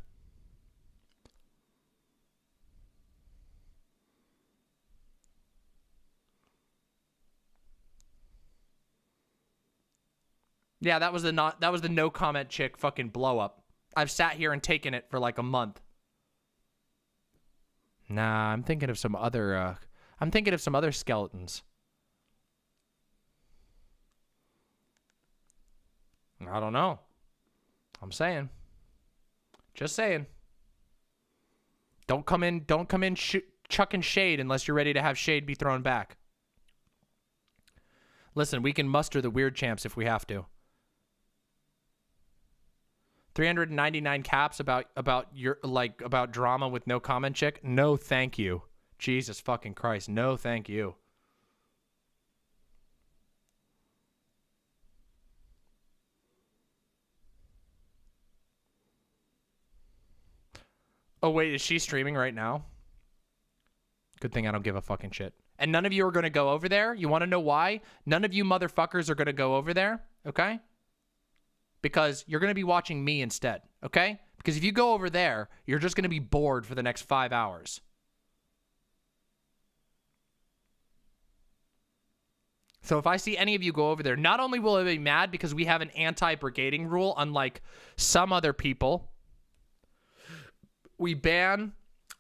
Yeah, that was the NoCommentChick fucking blow up. I've sat here and taken it for like a month. Nah, I'm thinking of some other skeletons. I don't know. I'm saying. Just saying. Don't come in chucking shade unless you're ready to have shade be thrown back. Listen, we can muster the weird champs if we have to. 399 caps about drama with NoCommentChick? No, thank you. Jesus fucking Christ. No, thank you. Oh, wait, is she streaming right now? Good thing I don't give a fucking shit. And none of you are going to go over there. You want to know why? None of you motherfuckers are going to go over there, okay? Because you're going to be watching me instead, okay? Because if you go over there, you're just going to be bored for the next 5 hours. So if I see any of you go over there, not only will I be mad because we have an anti-brigading rule, unlike some other people, we ban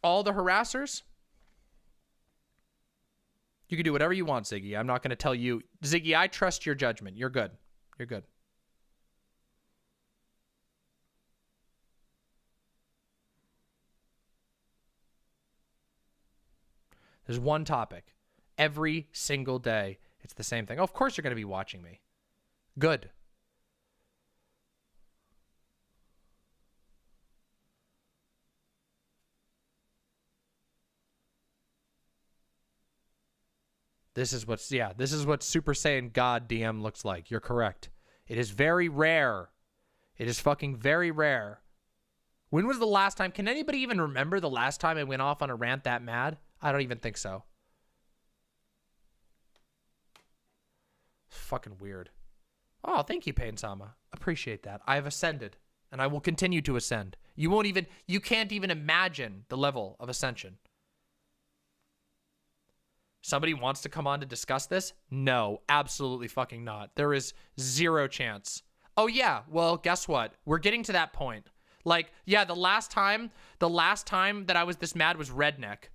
all the harassers. You can do whatever you want, Ziggy. I'm not going to tell you. Ziggy, I trust your judgment. You're good. You're good. There's one topic. Every single day, it's the same thing. Oh, of course you're going to be watching me. Good. This is what Super Saiyan God DM looks like. You're correct. It is very rare. It is fucking very rare. When was the last time? Can anybody even remember the last time I went off on a rant that mad? I don't even think so. Fucking weird. Oh, thank you, Pain-sama. Appreciate that. I have ascended, and I will continue to ascend. You can't even imagine the level of ascension. Somebody wants to come on to discuss this? No, absolutely fucking not. There is zero chance. Oh yeah, well, guess what? We're getting to that point. Like, yeah, the last time that I was this mad was Redneck.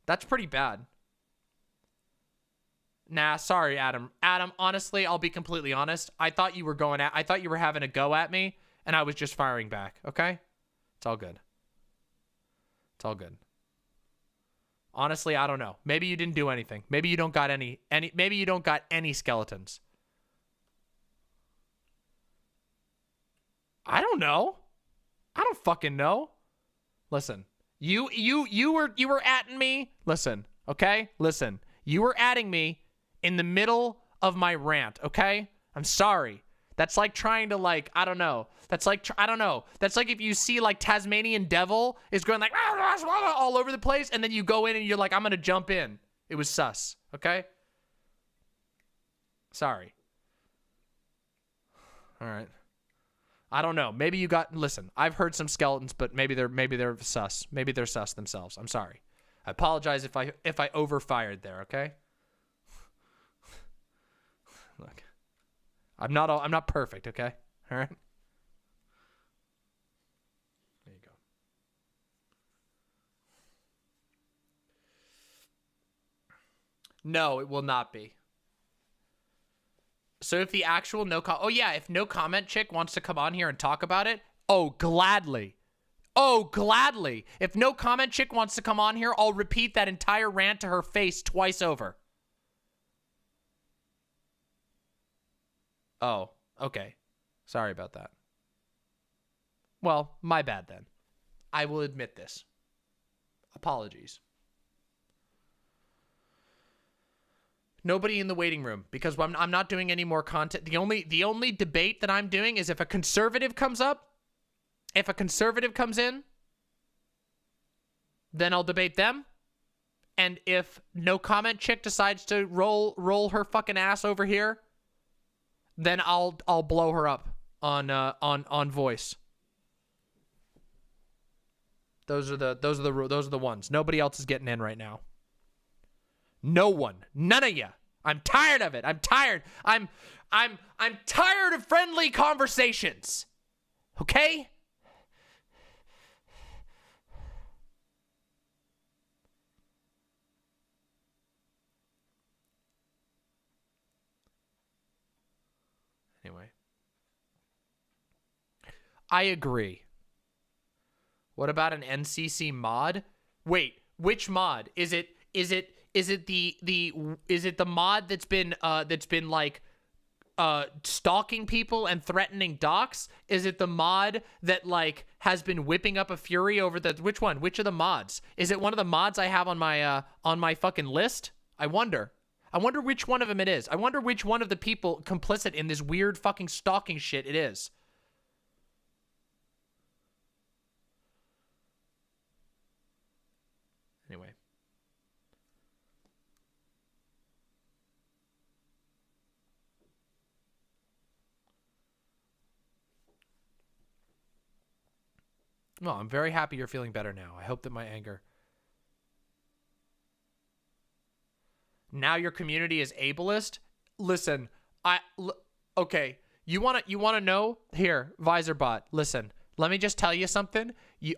That's pretty bad. Nah, sorry, Adam. Adam, honestly, I'll be completely honest. I thought you were having a go at me, and I was just firing back, okay? It's all good. It's all good. Honestly, I don't know. Maybe you didn't do anything. Maybe you don't got maybe you don't got any skeletons. I don't know. I don't fucking know. Listen. You were atting me. Listen, okay? Listen. You were atting me in the middle of my rant, okay? I'm sorry. That's like trying to, like, I don't know. That's like, I don't know. That's like if you see, like, Tasmanian Devil is going, like, all over the place, and then you go in and you're like, I'm going to jump in. It was sus, okay? Sorry. All right. I don't know. Maybe you got, listen, I've heard some skeletons, but maybe they're sus. Maybe they're sus themselves. I'm sorry. I apologize if I overfired there, okay? Look. I'm not perfect, okay? All right? There you go. No, it will not be. So if the actual if NoCommentChick wants to come on here and talk about it, oh, gladly. Oh, gladly. If NoCommentChick wants to come on here, I'll repeat that entire rant to her face twice over. Oh, okay. Sorry about that. Well, my bad then. I will admit this. Apologies. Nobody in the waiting room, because I'm not doing any more content. The only debate that I'm doing is if a conservative comes up, if a conservative comes in, then I'll debate them. And if NoCommentChick decides to roll her fucking ass over here, then I'll blow her up on voice. Those are the ones. Nobody else is getting in right now. No one. None of you. I'm tired of it. I'm tired. I'm tired of friendly conversations. Okay? Anyway. I agree. What about an NCC mod? Wait, which mod? Is it the mod that's been like stalking people and threatening docs? Is it the mod that like has been whipping up a fury over which one? Which of the mods? Is it one of the mods I have on my fucking list? I wonder which one of them it is. I wonder which one of the people complicit in this weird fucking stalking shit it is. Anyway. Well, I'm very happy you're feeling better now. I hope that my anger... Now your community is ableist? Listen, okay, you want to know? Here, VisorBot, listen. Let me just tell you something.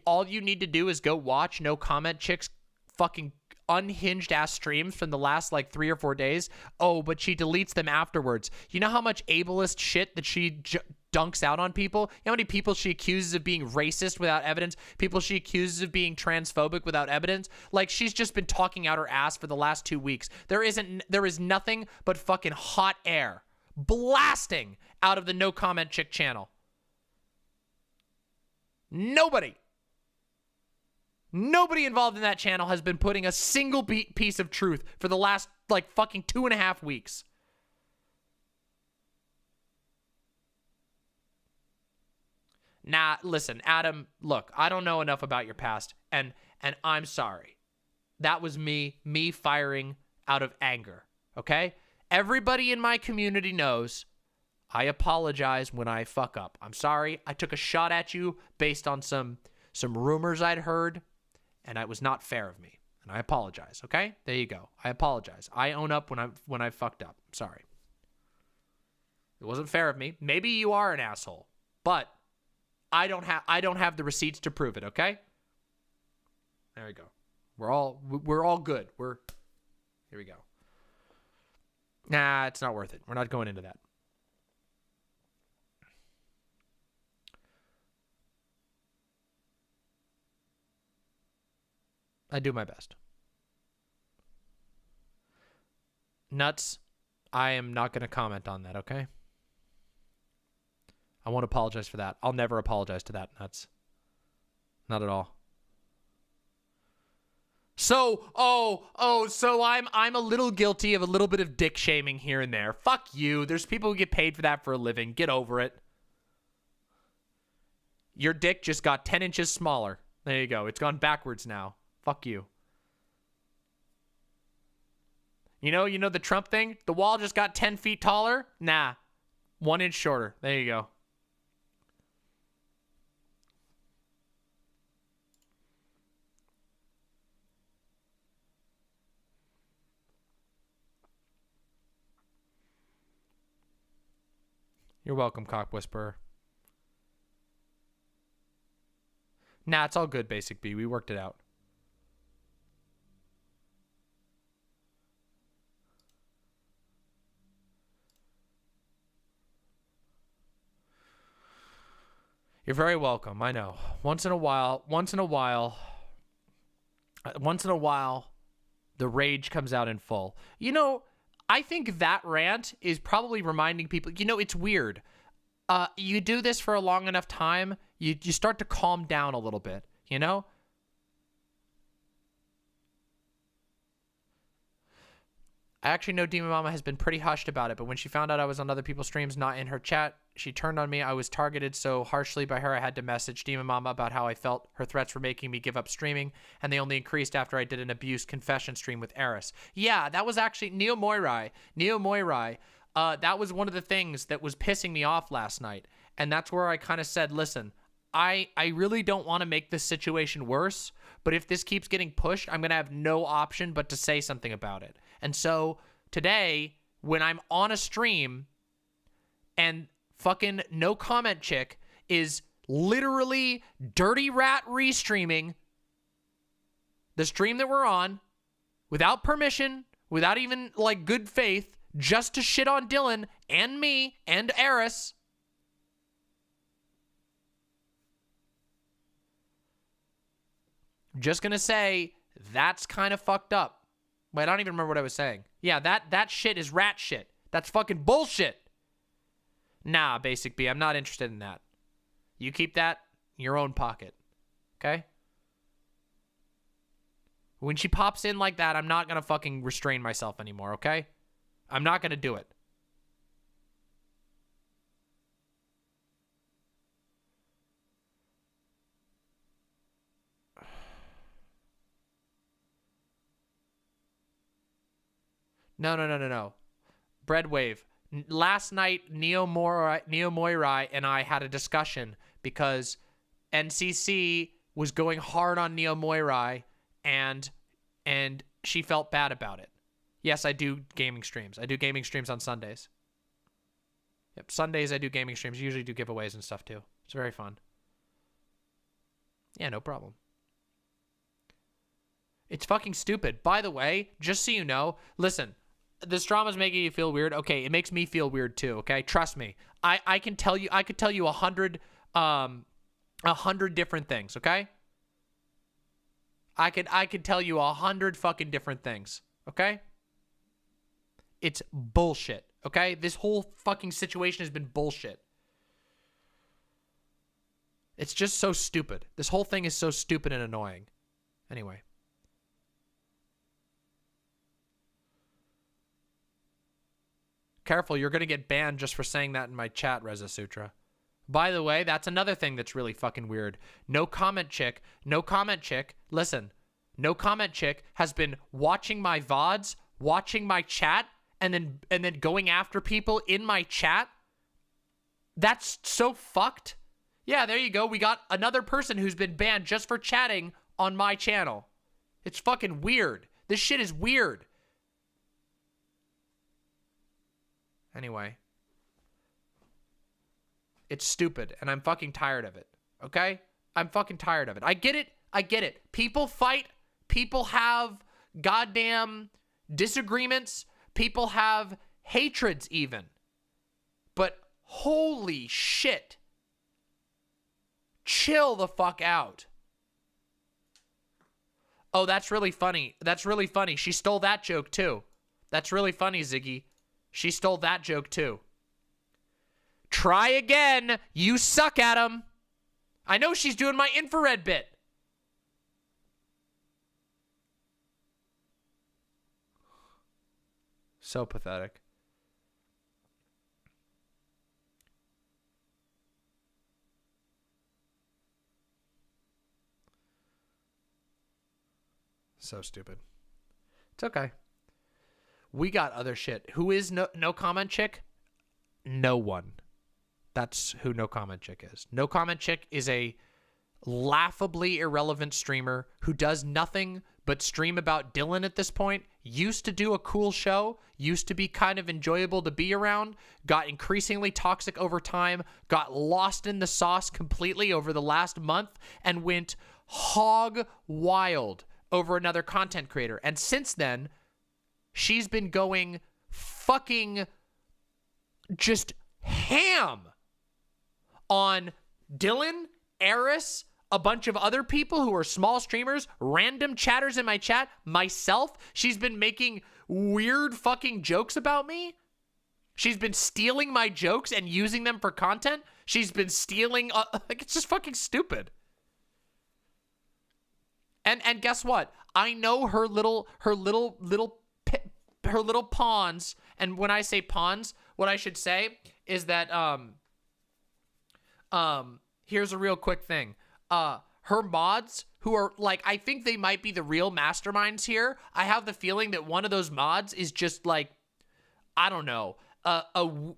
All you need to do is go watch NoCommentChick's fucking unhinged ass streams from the last like 3 or 4 days. Oh, but she deletes them afterwards. You know how much ableist shit that she dunks out on people? You know how many people she accuses of being racist without evidence? People she accuses of being transphobic without evidence? Like, she's just been talking out her ass for the last 2 weeks. There is nothing but fucking hot air blasting out of the NoCommentChick channel. Nobody involved in that channel has been putting a single piece of truth for the last, like, fucking 2.5 weeks. Nah, listen, Adam, look, I don't know enough about your past, and I'm sorry. That was me firing out of anger, okay? Everybody in my community knows I apologize when I fuck up. I'm sorry. I took a shot at you based on some rumors I'd heard, and it was not fair of me. And I apologize, okay? There you go. I apologize. I own up when I fucked up. I'm sorry. It wasn't fair of me. Maybe you are an asshole, but I don't have the receipts to prove it, okay? There we go. We're all good. Here we go. Nah, it's not worth it. We're not going into that. I do my best. Nuts, I am not going to comment on that, okay? I won't apologize for that. I'll never apologize to that, Nuts. Not at all. So, so I'm a little guilty of a little bit of dick shaming here and there. Fuck you. There's people who get paid for that for a living. Get over it. Your dick just got 10 inches smaller. There you go. It's gone backwards now. Fuck you. You know the Trump thing? The wall just got 10 feet taller? Nah. 1 inch shorter. There you go. You're welcome, Cock Whisperer. Nah, it's all good, Basic B. We worked it out. You're very welcome. I know. Once in a while, the rage comes out in full. You know, I think that rant is probably reminding people, you know, it's weird. You do this for a long enough time, you start to calm down a little bit, you know? I actually know Demon Mama has been pretty hushed about it, but when she found out I was on other people's streams, not in her chat, she turned on me. I was targeted so harshly by her, I had to message Demon Mama about how I felt. Her threats were making me give up streaming, and they only increased after I did an abuse confession stream with Eris. Yeah, that was actually Neo Moirai. That was one of the things that was pissing me off last night, and that's where I kind of said, listen, I really don't want to make this situation worse, but if this keeps getting pushed, I'm going to have no option but to say something about it. And so today, when I'm on a stream and fucking NoCommentChick is literally dirty rat restreaming the stream that we're on without permission, without even like good faith, just to shit on Dylan and me and Eris. I'm just gonna say that's kind of fucked up. Wait, I don't even remember what I was saying. Yeah, that shit is rat shit. That's fucking bullshit. Nah, Basic B, I'm not interested in that. You keep that in your own pocket. Okay? When she pops in like that, I'm not gonna fucking restrain myself anymore, okay? I'm not gonna do it. No. Breadwave. Last night, Neo Moirai and I had a discussion because NCC was going hard on Neo Moirai and she felt bad about it. Yes, I do gaming streams. I do gaming streams on Sundays. Yep, Sundays I do gaming streams. I usually do giveaways and stuff too. It's very fun. Yeah, no problem. It's fucking stupid. By the way, just so you know, listen, this drama's making you feel weird. Okay, it makes me feel weird too, okay? Trust me. I could tell you 100 different things, okay? I could tell you 100 fucking different things, okay? It's bullshit, okay? This whole fucking situation has been bullshit. It's just so stupid. This whole thing is so stupid and annoying. Anyway. Careful, you're going to get banned just for saying that in my chat, Reza Sutra. By the way, that's another thing that's really fucking weird. NoCommentChick, listen. NoCommentChick has been watching my VODs, watching my chat, and then going after people in my chat. That's so fucked. Yeah, there you go. We got another person who's been banned just for chatting on my channel. It's fucking weird. This shit is weird. Anyway. It's stupid, and I'm fucking tired of it. Okay? I'm fucking tired of it. I get it. I get it. People fight. People have goddamn disagreements. People have hatreds even. But holy shit. Chill the fuck out. Oh, that's really funny. That's really funny. She stole that joke too. That's really funny, Ziggy. She stole that joke too. Try again. You suck at him. I know she's doing my infrared bit. So pathetic. So stupid. It's okay. We got other shit. Who is NoCommentChick? No one. That's who NoCommentChick is. NoCommentChick is a laughably irrelevant streamer who does nothing but stream about Dylan at this point. Used to do a cool show. Used to be kind of enjoyable to be around. Got increasingly toxic over time. Got lost in the sauce completely over the last month and went hog wild over another content creator. And since then, she's been going fucking just ham on Dylan, Eris, a bunch of other people who are small streamers, random chatters in my chat, myself. She's been making weird fucking jokes about me. She's been stealing my jokes and using them for content. She's been stealing, like, it's just fucking stupid. And guess what? I know her little pawns. And when I say pawns, what I should say is that here's a real quick thing. Her mods, who are like, I think they might be the real masterminds here. I have the feeling that one of those mods is just like, I don't know,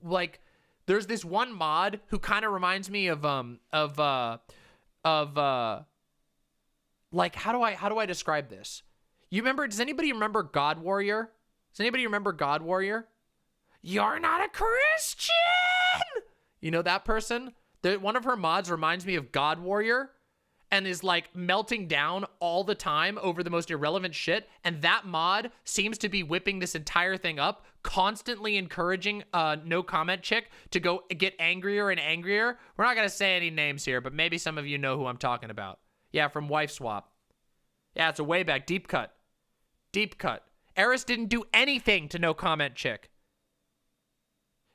like, there's this one mod who kind of reminds me of like, how do I describe this? You remember, does anybody remember God Warrior? Does anybody remember God Warrior? You're not a Christian! You know that person? One of her mods reminds me of God Warrior and is like melting down all the time over the most irrelevant shit. And that mod seems to be whipping this entire thing up, constantly encouraging NoCommentChick to go get angrier and angrier. We're not going to say any names here, but maybe some of you know who I'm talking about. Yeah, from Wife Swap. Yeah, it's a way back. Deep cut. Deep cut. Eris didn't do anything to NoCommentChick.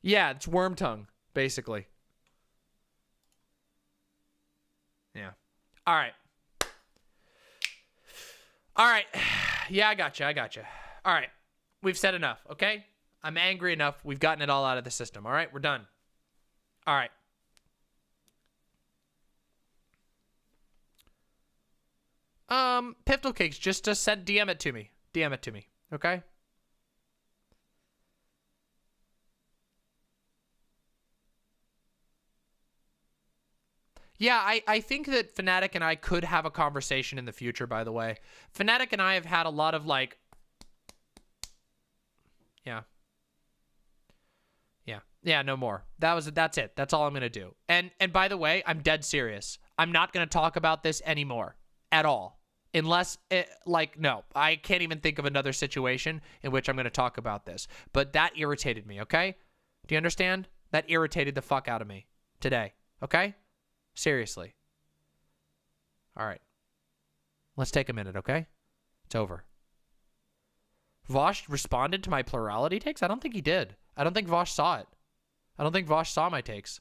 Yeah, it's worm tongue, basically. Yeah. All right. All right. Yeah, I gotcha. All right. We've said enough, okay? I'm angry enough. We've gotten it all out of the system. All right, we're done. All right. Piftle Cakes, just DM it to me. DM it to me, okay? Yeah, I think that Fnatic and I could have a conversation in the future, by the way. Fnatic and I have had a lot of, like... Yeah, no more. That's it. That's all I'm going to do. And by the way, I'm dead serious. I'm not going to talk about this anymore. At all. Unless, no, I can't even think of another situation in which I'm going to talk about this. But that irritated me, okay? Do you understand? That irritated the fuck out of me today, okay? Seriously. All right. Let's take a minute, okay? It's over. Vaush responded to my plurality takes? I don't think he did. I don't think Vaush saw it. I don't think Vaush saw my takes.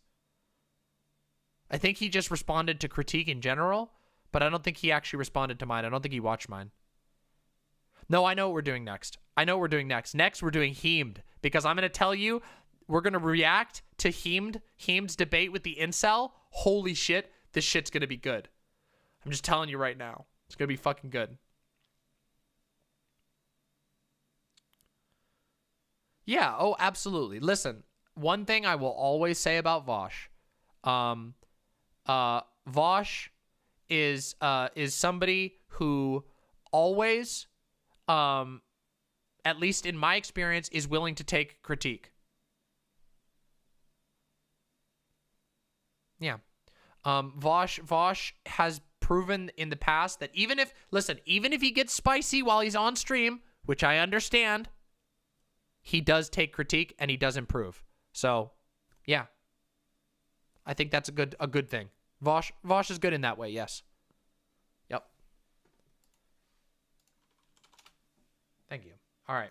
I think he just responded to critique in general, but I don't think he actually responded to mine. I don't think he watched mine. No, I know what we're doing next. I know what we're doing next. Next, we're doing Heemed, because I'm going to tell you, we're going to react to Heemed's debate with the incel. Holy shit, this shit's going to be good. I'm just telling you right now. It's going to be fucking good. Yeah, oh, absolutely. Listen, one thing I will always say about Vaush. Vaush is somebody who always, at least in my experience, is willing to take critique. Yeah. Vaush has proven in the past that even if he gets spicy while he's on stream, which I understand, he does take critique and he does improve. So, yeah. I think that's a good thing. Vaush is good in that way, yes. Yep. Thank you. All right.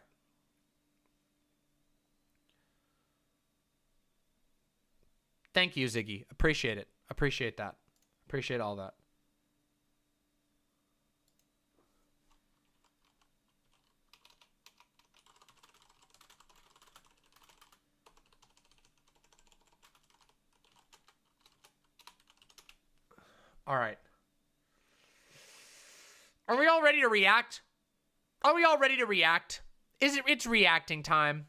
Thank you, Ziggy. Appreciate it. Appreciate that. Appreciate all that. All right. Are we all ready to react? Are we all ready to react? It's reacting time.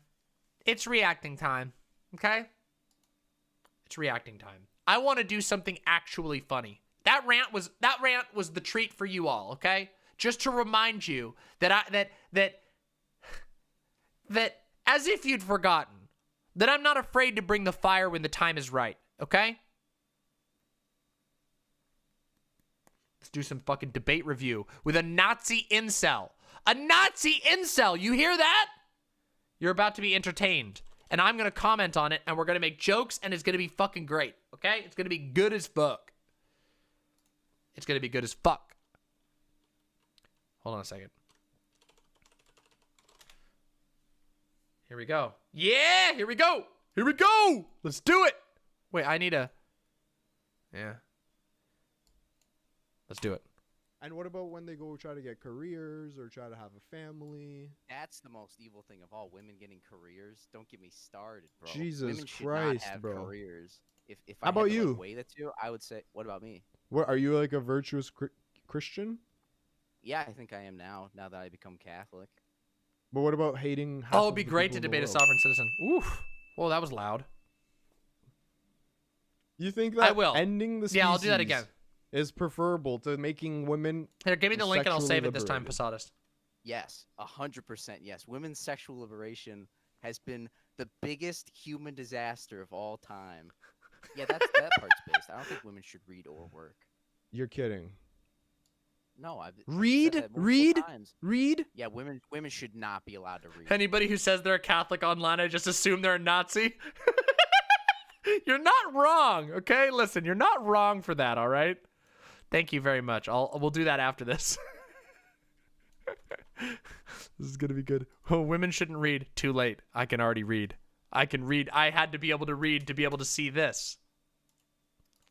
It's reacting time. Okay? It's reacting time. I want to do something actually funny. That rant was the treat for you all, okay? Just to remind you that as if you'd forgotten, that I'm not afraid to bring the fire when the time is right, okay? Let's do some fucking debate review with a Nazi incel. A Nazi incel! You hear that? You're about to be entertained. And I'm going to comment on it, and we're going to make jokes, and it's going to be fucking great. Okay? It's going to be good as fuck. It's going to be good as fuck. Hold on a second. Here we go. Yeah! Here we go! Here we go! Let's do it! Wait, I need a... Yeah. Let's do it. And what about when they go try to get careers or try to have a family? That's the most evil thing of all. Women getting careers. Don't get me started, bro. Jesus Women should Christ, not have bro. Careers. If How I about had to, you? like, weigh the two, I would say. What about me? What are you, like a virtuous Christian? Yeah, I think I am now. Now that I become Catholic. But what about hating? Oh, it'd be great to debate a sovereign citizen. Oof. Well, that was loud. You think that I will. ending the species Yeah, I'll do that again. Is preferable to making women? Here, give me the link and I'll save it this time, liberated? Posadist. Yes, 100% yes. Women's sexual liberation has been the biggest human disaster of all time. Yeah, that part's based. I don't think women should read or work. You're kidding. No, I've Read? said that multiple Read? times. Read? Yeah, women should not be allowed to read. Anybody who says they're a Catholic online, I just assume they're a Nazi. You're not wrong, okay? Listen, you're not wrong for that, all right? Thank you very much. We'll do that after this. This is gonna be good. Oh, women shouldn't read. Too late. I can already read. I can read. I had to be able to read to be able to see this.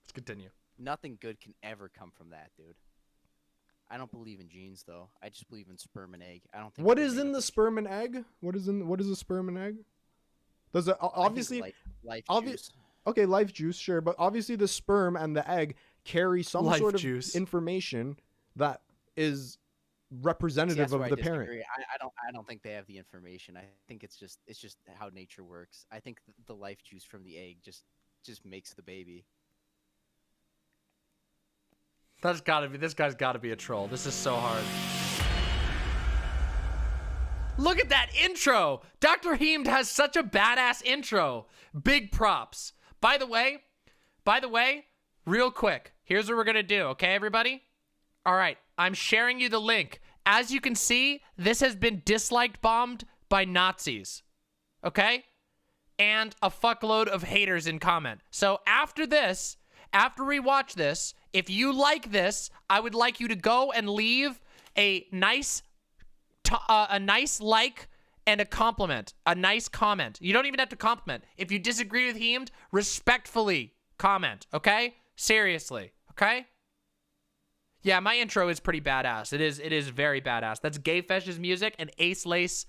Let's continue. Nothing good can ever come from that, dude. I don't believe in genes, though. I just believe in sperm and egg. I don't think. What is in the sperm and egg? What is a sperm and egg? Does it obviously life juice? Okay, life juice, sure, but obviously the sperm and the egg carry some Life sort of juice. information that is representative See, that's where of the I parent. disagree. I don't think they have the information. I think it's just how nature works. I think the life juice from the egg just makes the baby. This guy's gotta be a troll. This is so hard. Look at that intro. Dr. Heemed has such a badass intro. Big props. By the way, real quick, here's what we're gonna do, okay, everybody? All right, I'm sharing you the link. As you can see, this has been disliked bombed by Nazis. Okay? And a fuckload of haters in comment. So after this, after we watch this, if you like this, I would like you to go and leave a nice like and a compliment, a nice comment. You don't even have to compliment. If you disagree with Heemed, respectfully comment, okay? Seriously, okay? Yeah, my intro is pretty badass. It is very badass. That's GayFesh's music and Acelaces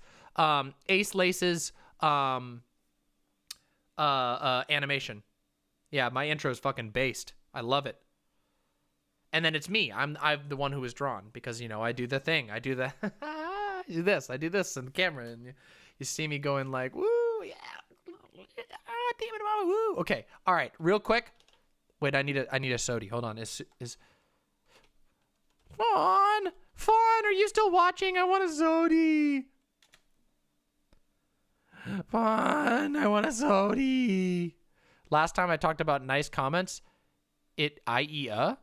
animation. Yeah, my intro is fucking based. I love it. And then it's me. I'm the one who was drawn because, you know, I do the thing. I do the I do this on the camera, and you see me going like, woo, yeah, demon mama, woo. Okay, all right, real quick. Wait, I need a sody. Hold on. Is Fawn, are you still watching? I want a sody. Fawn, I want a sody. Last time I talked about nice comments, it what?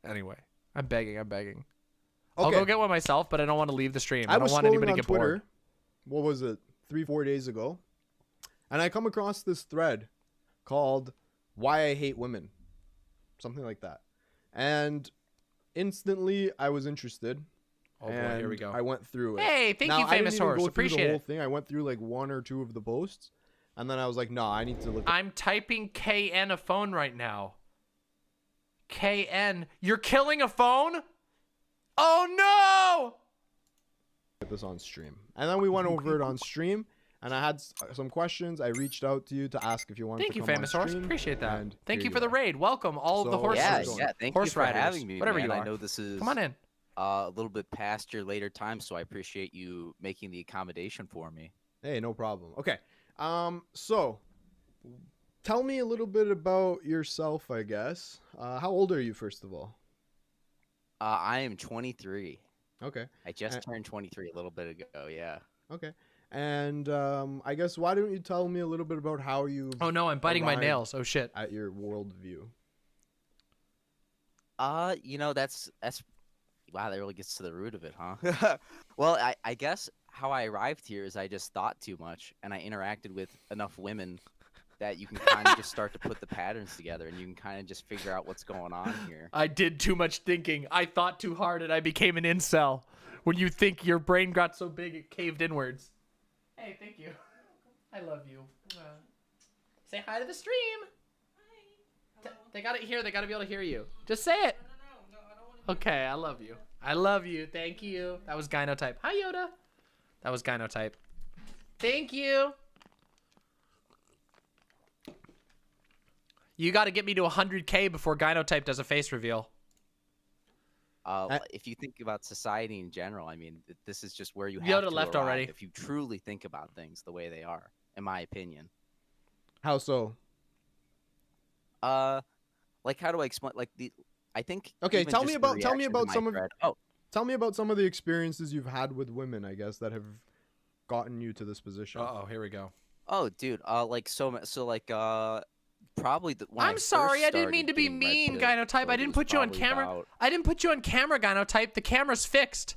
Anyway, I'm begging. I'll go get one myself, but I don't want to leave the stream. I don't want anybody to get bored. What was it? 3-4 days ago. And I come across this thread called Why I Hate Women. Something like that. And instantly I was interested. Oh boy, here we go. I went through it. Hey, thank you, Famous Horse. Appreciate the whole it. thing. I went through like 1 or 2 of the posts. And then I was like, no, I need to look. I'm typing KN a phone right now. KN. You're killing a phone? Oh no! Get this on stream. And then we went over it on stream. And I had some questions. I reached out to you to ask if you wanted to come on stream. Thank you, Famous Horse. Appreciate that. Thank you for the raid. Welcome, all of the horse riders. Yeah, thank you for having me, whatever man. you are. I know this is come on in. A little bit past your later time, so I appreciate you making the accommodation for me. Hey, no problem. Okay. So tell me a little bit about yourself, I guess. How old are you, first of all? I am 23. Okay. I just turned 23 a little bit ago, yeah. Okay. And I guess why don't you tell me a little bit about how you... Oh no, I'm biting my nails. Oh shit. At your worldview. You know, that's wow, that really gets to the root of it, huh? Well, I guess how I arrived here is I just thought too much, and I interacted with enough women that you can kind of just start to put the patterns together, and you can kind of just figure out what's going on here. I did too much thinking. I thought too hard, and I became an incel. When you think your brain got so big it caved inwards. Hey, thank you. I love you. Say hi to the stream. Hi. They got it here. They got to be able to hear you. Just say it. No, I don't want to. Okay, I love you. I love you. Thank you. That was Gynotype. Hi, Yoda. That was Gynotype. Thank you. You got to get me to 100K before Gynotype does a face reveal. If you think about society in general, I mean, this is just where you have Yoda to left arrive already. if you truly think about things the way they are, in my opinion. How so? Like, how do I explain? Like, I think. Okay, even tell just me the about reaction to my thread- tell me about some of the experiences you've had with women, I guess, that have gotten you to this position. Uh-oh, here we go. Oh, dude. Like probably when I'm sorry, I didn't mean to be mean, Gynotype. I didn't put you on camera. I didn't put you on camera, Gynotype. The camera's fixed.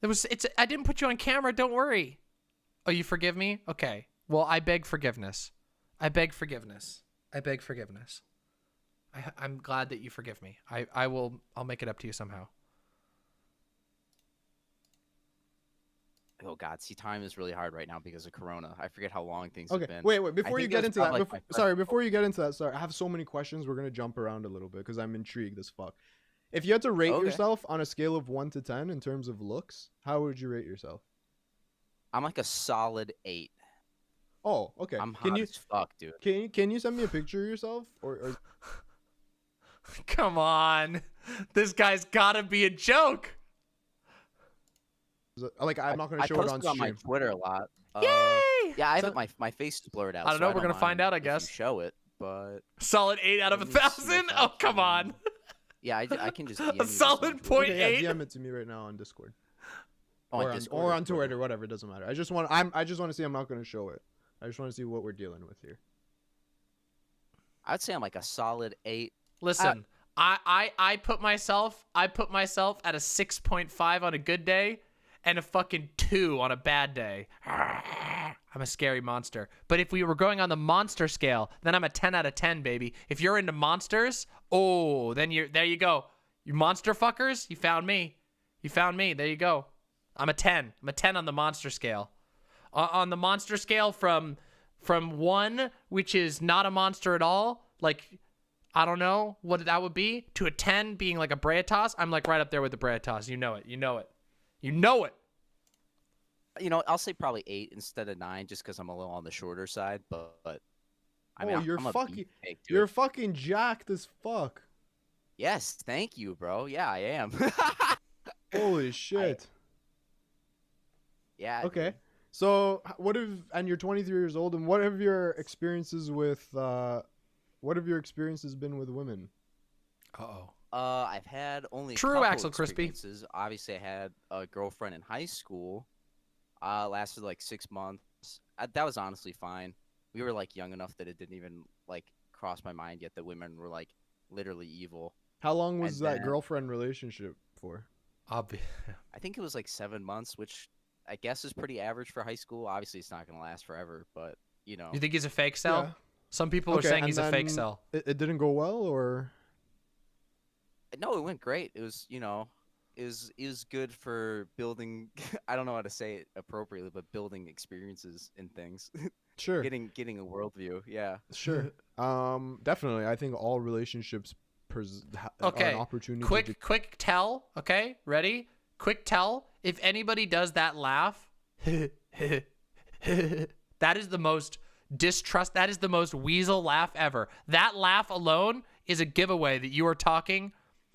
I didn't put you on camera, don't worry. Oh, you forgive me? Okay. Well, I beg forgiveness. I beg forgiveness. I beg forgiveness. I'm glad that you forgive me. I'll make it up to you somehow. Oh God, see, time is really hard right now because of Corona. I forget how long things Okay, have been. wait. Before you get into that, before you get into that, sorry, I have so many questions. We're gonna jump around a little bit because I'm intrigued as fuck. If you had to rate yourself on a scale of 1 to 10 in terms of looks, how would you rate yourself? I'm like a solid 8. Oh, okay. I'm hot as fuck, dude. Can you send me a picture of yourself or... Come on, this guy's gotta be a joke. Like, I'm not gonna show it on stream. On my Twitter a lot. Yay! Yeah, I have my face is blurred out. I don't know. We're gonna find out, I guess. Show it, but solid 8 out of 1,000. Oh, come on. Yeah, I can just DM a solid 0.8. Yeah, DM it to me right now on Discord. On or Discord or or on Twitter, whatever. It doesn't matter. I just want to see. I'm not going to show it. I just want to see what we're dealing with here. I'd say I'm like a solid 8. Listen, I put myself at a 6.5 on a good day and a fucking 2 on a bad day. I'm a scary monster. But if we were going on the monster scale, then I'm a 10 out of 10, baby. If you're into monsters, oh, then there you go. You monster fuckers, you found me. You found me. There you go. I'm a 10. I'm a 10 on the monster scale. On the monster scale from 1, which is not a monster at all, like, I don't know what that would be, to a 10 being like a Breatos, I'm like right up there with the Breatos. You know it. You know it. You know it. You know, I'll say probably 8 instead of 9, just because I'm a little on the shorter side. But I mean, you're I'm a fucking, beefcake, dude. you're fucking jacked as fuck. Yes, thank you, bro. Yeah, I am. Holy shit. Yeah. Okay. So and you're 23 years old, and what have your experiences with, what have your experiences been with women? Uh-oh. I've had only a True, couple Axel Crispy. experiences. Obviously, I had a girlfriend in high school. Lasted like 6 months. That was honestly fine. We were like young enough that it didn't even like cross my mind yet that women were like literally evil. How long was And that then- girlfriend relationship for? I think it was like 7 months, which I guess is pretty average for high school. Obviously, it's not gonna last forever, but you know. You think he's a fake cell? Yeah. Some people are saying and he's a fake then cell. It didn't go well, or? No, it went great. It was, you know, it was good for building. I don't know how to say it appropriately, but building experiences and things. Sure. getting a worldview. Yeah. Sure. Definitely. I think all relationships are Okay. an opportunity. Quick tell. Okay, ready? Quick tell. If anybody does that laugh, that is the most distrust. That is the most weasel laugh ever. That laugh alone is a giveaway that you are talking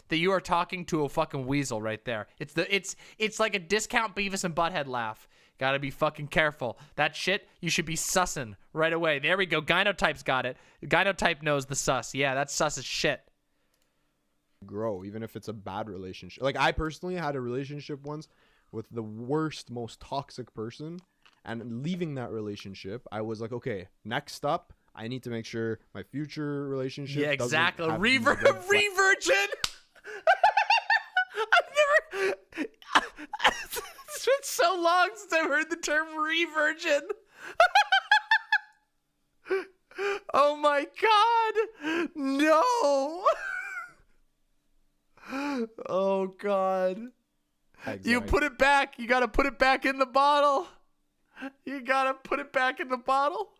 to a fucking weasel right there. It's like a discount Beavis and Butthead laugh. Gotta be fucking careful. That shit, you should be sussing right away. There we go. Gynotype's got it. Gynotype knows the sus. Yeah, that's sus as shit. Grow, even if it's a bad relationship. Like, I personally had a relationship once with the worst, most toxic person, and leaving that relationship, I was like, okay, next up, I need to make sure my future relationship Yeah, exactly. doesn't have these red flags. Revirgin. I've never. It's been so long since I've heard the term revirgin. Oh my god, no. Oh god. You put it back. You gotta put it back in the bottle. You gotta put it back in the bottle.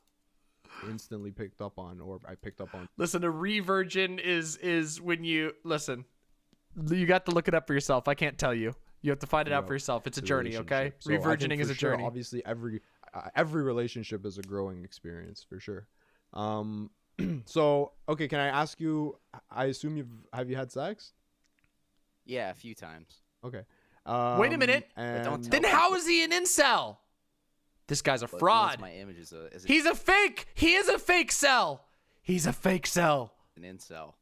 Instantly picked up on, or I picked up on. Listen, a revirgin is when you listen. You got to look it up for yourself. I can't tell you. You have to find it out for yourself. It's a journey, okay? So I think Revirgining is for a sure, journey. Obviously, every relationship is a growing experience for sure. So okay, can I ask you? I assume have you had sex? Yeah, a few times. Okay. Wait a minute. Then how is he an incel? This guy's a fraud. My image is He's a fake. He is a fake cell. He's a fake cell. An incel.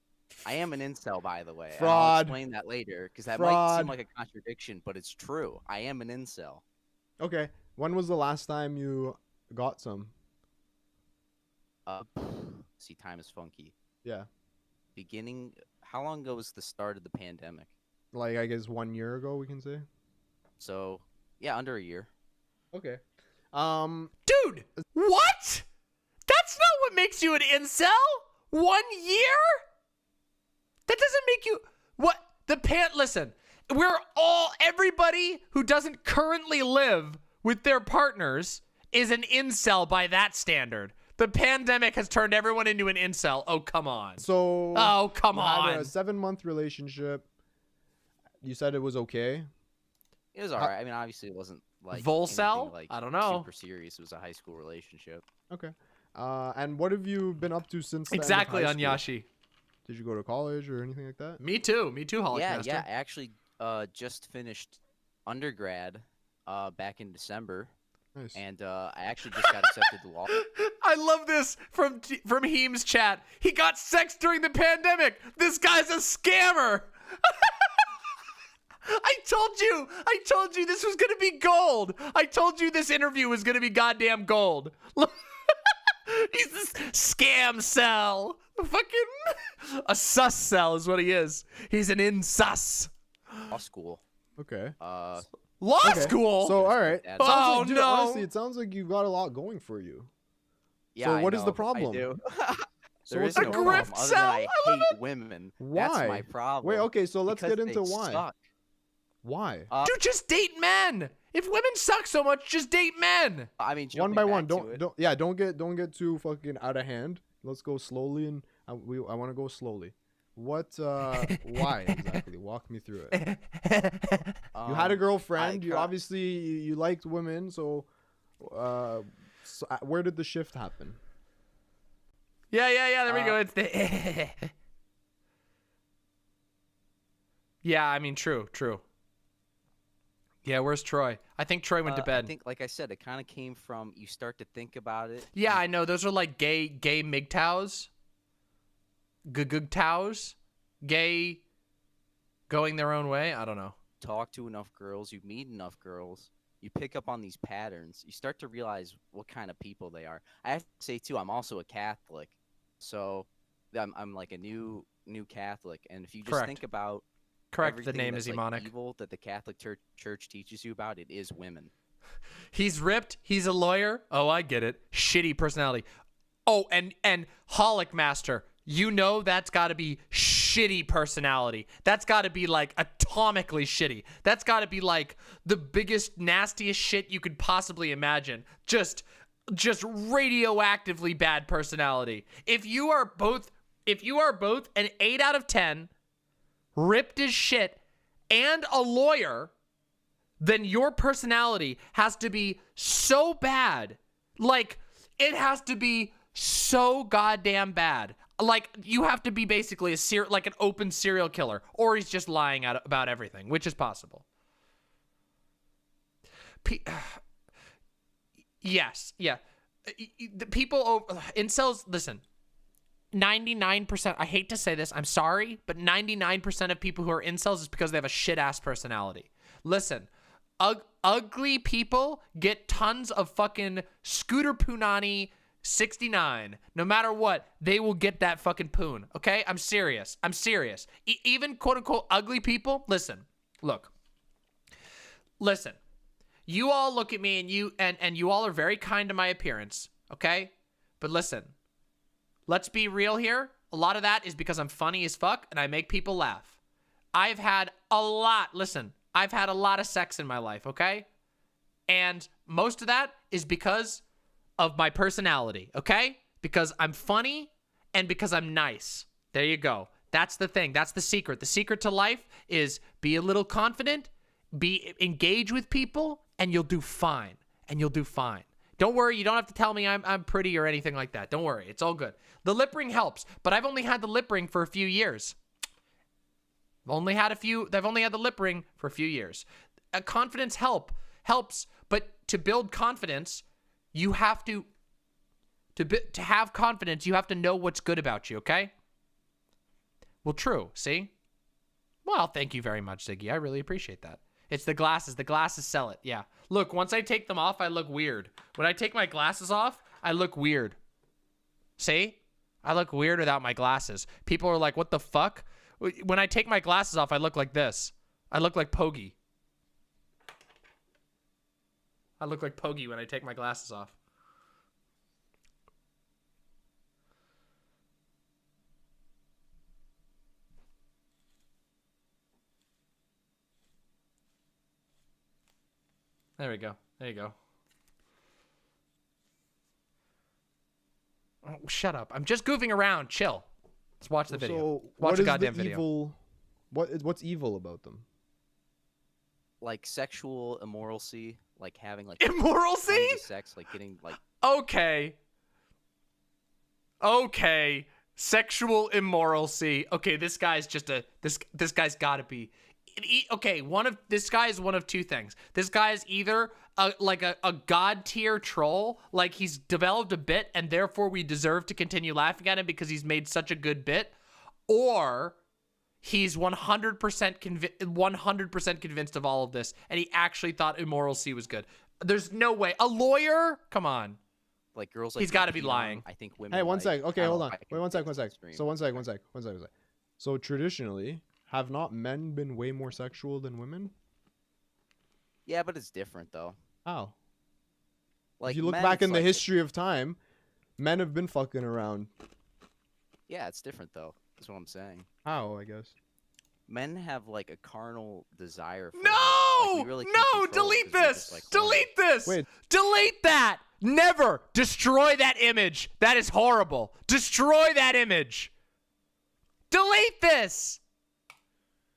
I am an incel, by the way. and Fraud. I'll explain that later because that might seem like a contradiction, but it's true. I am an incel. Okay. When was the last time you got some? See, time is funky. Yeah. How long ago was the start of the pandemic? Like, I guess 1 year ago, we can say. So, yeah, under a year. Okay. Dude, what? That's not what makes you an incel. 1 year? That doesn't make you what? Listen, everybody who doesn't currently live with their partners is an incel by that standard. The pandemic has turned everyone into an incel. Oh, come on. So. Oh, come you had on. a 7-month relationship. You said it was okay. It was alright. I mean, obviously, it wasn't like Volcel? anything, like, I don't know. super serious. It was a high school relationship. Okay. And what have you been up to since? Exactly, the end of high school? Anyashi. Did you go to college or anything like that? Me too, Holly Yeah, Master. yeah. I actually just finished undergrad back in December. Nice. And I actually just got accepted to law. I love this from Heem's chat. He got sex during the pandemic. This guy's a scammer. I told you this was gonna be gold. I told you this interview was gonna be goddamn gold. He's this scam cell. Fucking a sus cell is what he is. He's an in-sus. Law school. Okay. Law school? So, all right. That's- Oh, Dude, no. honestly, it sounds like you got a lot going for you. Yeah, So I what is the know, problem? I do. So There what's is the no problem? problem other than I hate women. Why? That's my problem. Wait, okay, so let's Because get into they why. suck. Why? Dude, just date men. If women suck so much, just date men. I mean, One by one. jumping back to Don't get too fucking out of hand. Let's go slowly, and I want to go slowly. What? Why exactly? Walk me through it. You had a girlfriend. You obviously you liked women. So, where did the shift happen? Yeah. There we go. It's the. Yeah, I mean, true. Yeah, where's Troy? I think Troy went to bed. I think, like I said, it kind of came from you start to think about it. Yeah, I know. Those are like gay MGTOWs. GGTOWs. Gay going their own way. I don't know. Talk to enough girls. You meet enough girls. You pick up on these patterns. You start to realize what kind of people they are. I have to say, too, I'm also a Catholic. So I'm like a new Catholic. And if you just think about Correct. The everything name that's, is Emonic. evil that the Catholic Church teaches you about, it is women. He's ripped. He's a lawyer. Oh, I get it. Shitty personality. Oh, and Holic Master. You know that's got to be shitty personality. That's got to be like atomically shitty. That's got to be like the biggest, nastiest shit you could possibly imagine. Just radioactively bad personality. If you are both an 8 out of 10, ripped as shit, and a lawyer, then your personality has to be so bad. Like, it has to be so goddamn bad. Like, you have to be basically like an open serial killer, or he's just lying about everything, which is possible. Yes, yeah. The people, incels, listen, 99%, I hate to say this, I'm sorry, but 99% of people who are incels is because they have a shit-ass personality. Listen, ugly people get tons of fucking Scooter Punani 69. No matter what, they will get that fucking poon, okay? I'm serious. Even quote-unquote ugly people, listen. You all look at me and you all are very kind to my appearance, okay? But listen, let's be real here. A lot of that is because I'm funny as fuck and I make people laugh. I've had a lot of sex in my life, okay? And most of that is because of my personality, okay? Because I'm funny and because I'm nice. There you go. That's the thing. That's the secret. The secret to life is be a little confident, engage with people, and you'll do fine. Don't worry, you don't have to tell me I'm pretty or anything like that. Don't worry, it's all good. The lip ring helps, but I've only had the lip ring for a few years. I've only had the lip ring for a few years. Confidence helps, but to build confidence, you have to have confidence, you have to know what's good about you, okay? Well, true, see? Well, thank you very much, Ziggy. I really appreciate that. It's the glasses. The glasses sell it, yeah. Look, once I take them off, I look weird. When I take my glasses off, I look weird. See? I look weird without my glasses. People are like, what the fuck? When I take my glasses off, I look like this. I look like Pogi. I look like Pogi when I take my glasses off. There we go. There you go. Oh, shut up. I'm just goofing around. Chill. Let's watch the video. So Watch what the is goddamn the video. evil? What's evil about them? Like sexual immoralcy, like having like immoralcy, tons of sex, like getting like. Okay. Sexual immoralcy. Okay, this guy's just this guy's got to be. Okay, this guy is one of two things. This guy is either a god tier troll, like he's developed a bit and therefore we deserve to continue laughing at him because he's made such a good bit, or he's 100% convinced of all of this, and he actually thought Immoral C was good. There's no way. A lawyer? Come on. Like girls, he's got to be lying. I think women. Hey, one like, sec. Okay, hold on. I Wait, one sec. So one sec. So traditionally, have not men been way more sexual than women? Yeah, but it's different though. How? Like if you look men, back it's in the like- history of time, men have been fucking around. Yeah, it's different though. That's what I'm saying. How? I guess. Men have like a carnal desire. For No! it. Like, we really can't No! control it Delete 'cause we're this! just, like, Delete this! Wait. Delete that! Never destroy that image. That is horrible. Destroy that image. Delete this.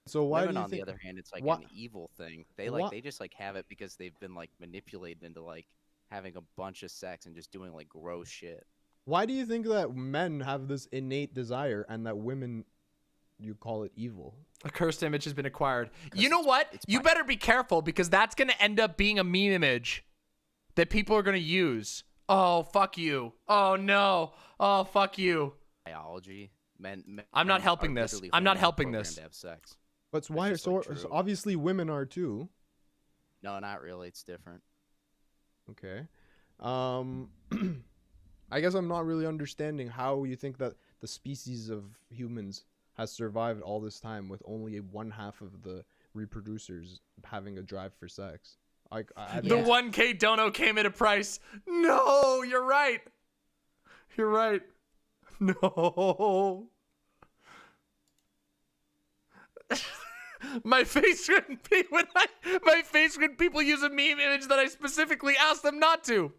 So why Women, do you on think? the other hand, it's like why- an evil thing. They why- they just like have it because they've been like manipulated into like having a bunch of sex and just doing like gross shit. Why do you think that men have this innate desire and that women, you call it evil? A cursed image has been acquired. You know what? You better be careful because that's going to end up being a meme image that people are going to use. Oh, fuck you. Oh, no. Oh, fuck you. Biology, men I'm not men helping are this. literally I'm not hormonally helping programmed this. to have sex. But why? just, So, like, so true. obviously women are too. No, not really. It's different. Okay. I guess I'm not really understanding how you think that the species of humans has survived all this time with only 1/2 of the reproducers having a drive for sex. Like The 1K dono came at a price. No, you're right. You're right. No. My face wouldn't be when my face when people use a meme image that I specifically asked them not to.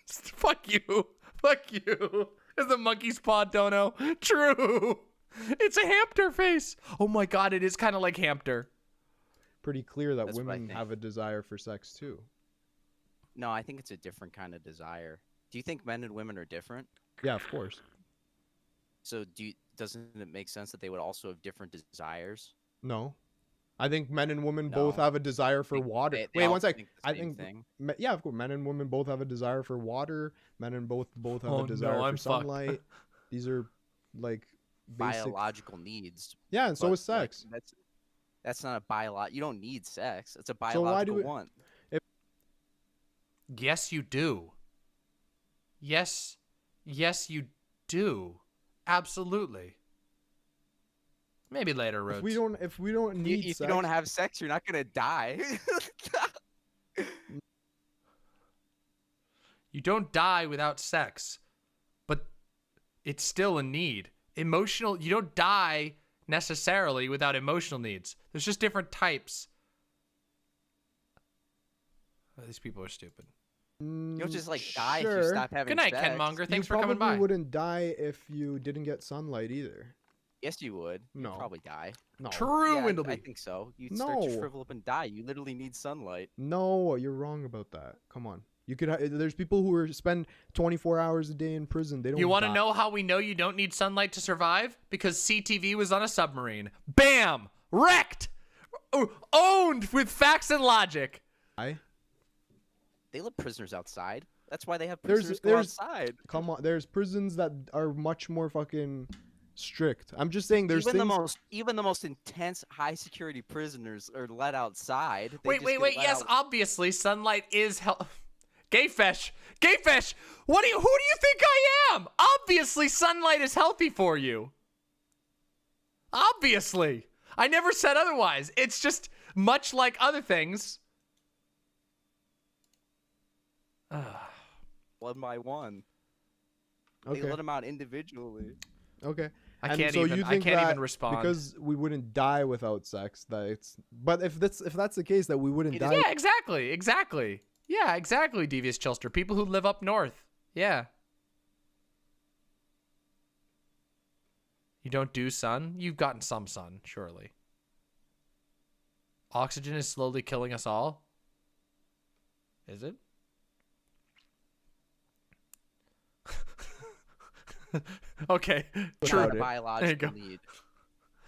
Fuck you. Fuck you. Is the monkey's paw dono? True. It's a hamster face. Oh my god, it is kind of like hamster. pretty clear that That's what I women think. have a desire for sex too. No, I think it's a different kind of desire. Do you think men and women are different? Yeah, of course. So doesn't it make sense that they would also have different desires? No. I think men and women both No. have a desire for water. they Wait, all one sec. think the I same think thing. yeah, of course, men and women both have a desire for water. Men and both have Oh, a no, desire I'm for fucked. sunlight. These are like basic. Biological needs. Yeah, and so but, is sex. Like, that's not a biological. You don't need sex. It's a So why do biological we- want. Yes, you do. Yes, you do. Absolutely. Maybe later, Rhodes. If we don't need If sex, you don't have sex, you're not gonna die. You don't die without sex, but it's still a need. Emotional, you don't die necessarily without emotional needs. There's just different types. Oh, these people are stupid. You don't just like die if you sure. stop having Good night, sex. Ken Monger. Thanks you for coming probably by. wouldn't die if you didn't get sunlight either. Yes, you would. No. You'd probably die. No. True, Yeah, I Windleby. think so. You'd start to No. shrivel up and die. You literally need sunlight. No, you're wrong about that. Come on. You could. There's people who are spend 24 hours a day in prison. They don't. You want to die. know how we know you don't need sunlight to survive? Because CTV was on a submarine. Bam! Wrecked! Owned with facts and logic. They let prisoners outside. That's why they have There's prisoners go outside. Come on. There's prisons that are much more fucking strict. I'm just saying. There's Even things. even the most intense, high security prisoners are let outside. They Wait. just get let Yes, out- obviously, sunlight is GayFesh. GayFesh. Who do you think I am? Obviously, sunlight is healthy for you. Obviously. I never said otherwise. It's just much like other things. one by one. Okay. They let them out individually. Okay. I And can't so even- you I think can't even that respond. because we wouldn't die without sex. That it's. But if that's the case, that we wouldn't die. Yeah, exactly. Yeah, exactly, Devious Chilster. People who live up north. Yeah. You don't do sun? You've gotten some sun, surely. Oxygen is slowly killing us all? Is it? Okay, true. Without a There you biological go. need.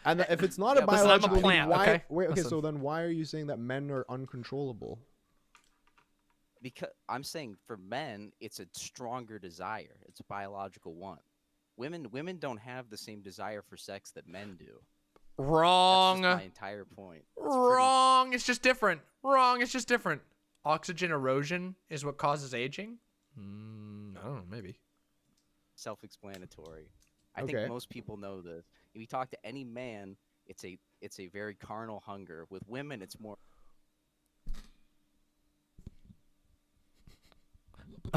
And if it's not Yeah, a but listen, I'm a biological need, plant, why? okay? Wait, okay. Listen. So then, why are you saying that men are uncontrollable? Because I'm saying for men, it's a stronger desire. It's a biological want. women don't have the same desire for sex that men do. Wrong. That's just my entire point. Wrong. It's just different. Wrong. It's just different. Oxygen erosion is what causes aging? I don't know. Maybe. Self-explanatory. I Okay. think most people know this. If you talk to any man, it's a very carnal hunger. With women, it's more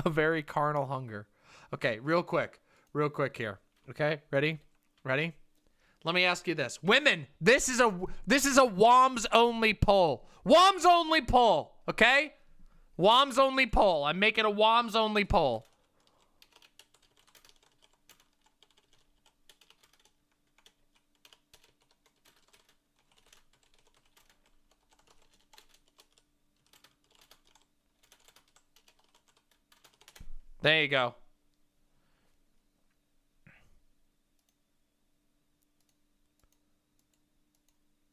A very carnal hunger. Okay, real quick here. Okay, ready? Let me ask you this. Women, this is a WOMS only poll. WOMS only poll, okay? WOMS only poll. I'm making a WOMS only poll. There you go.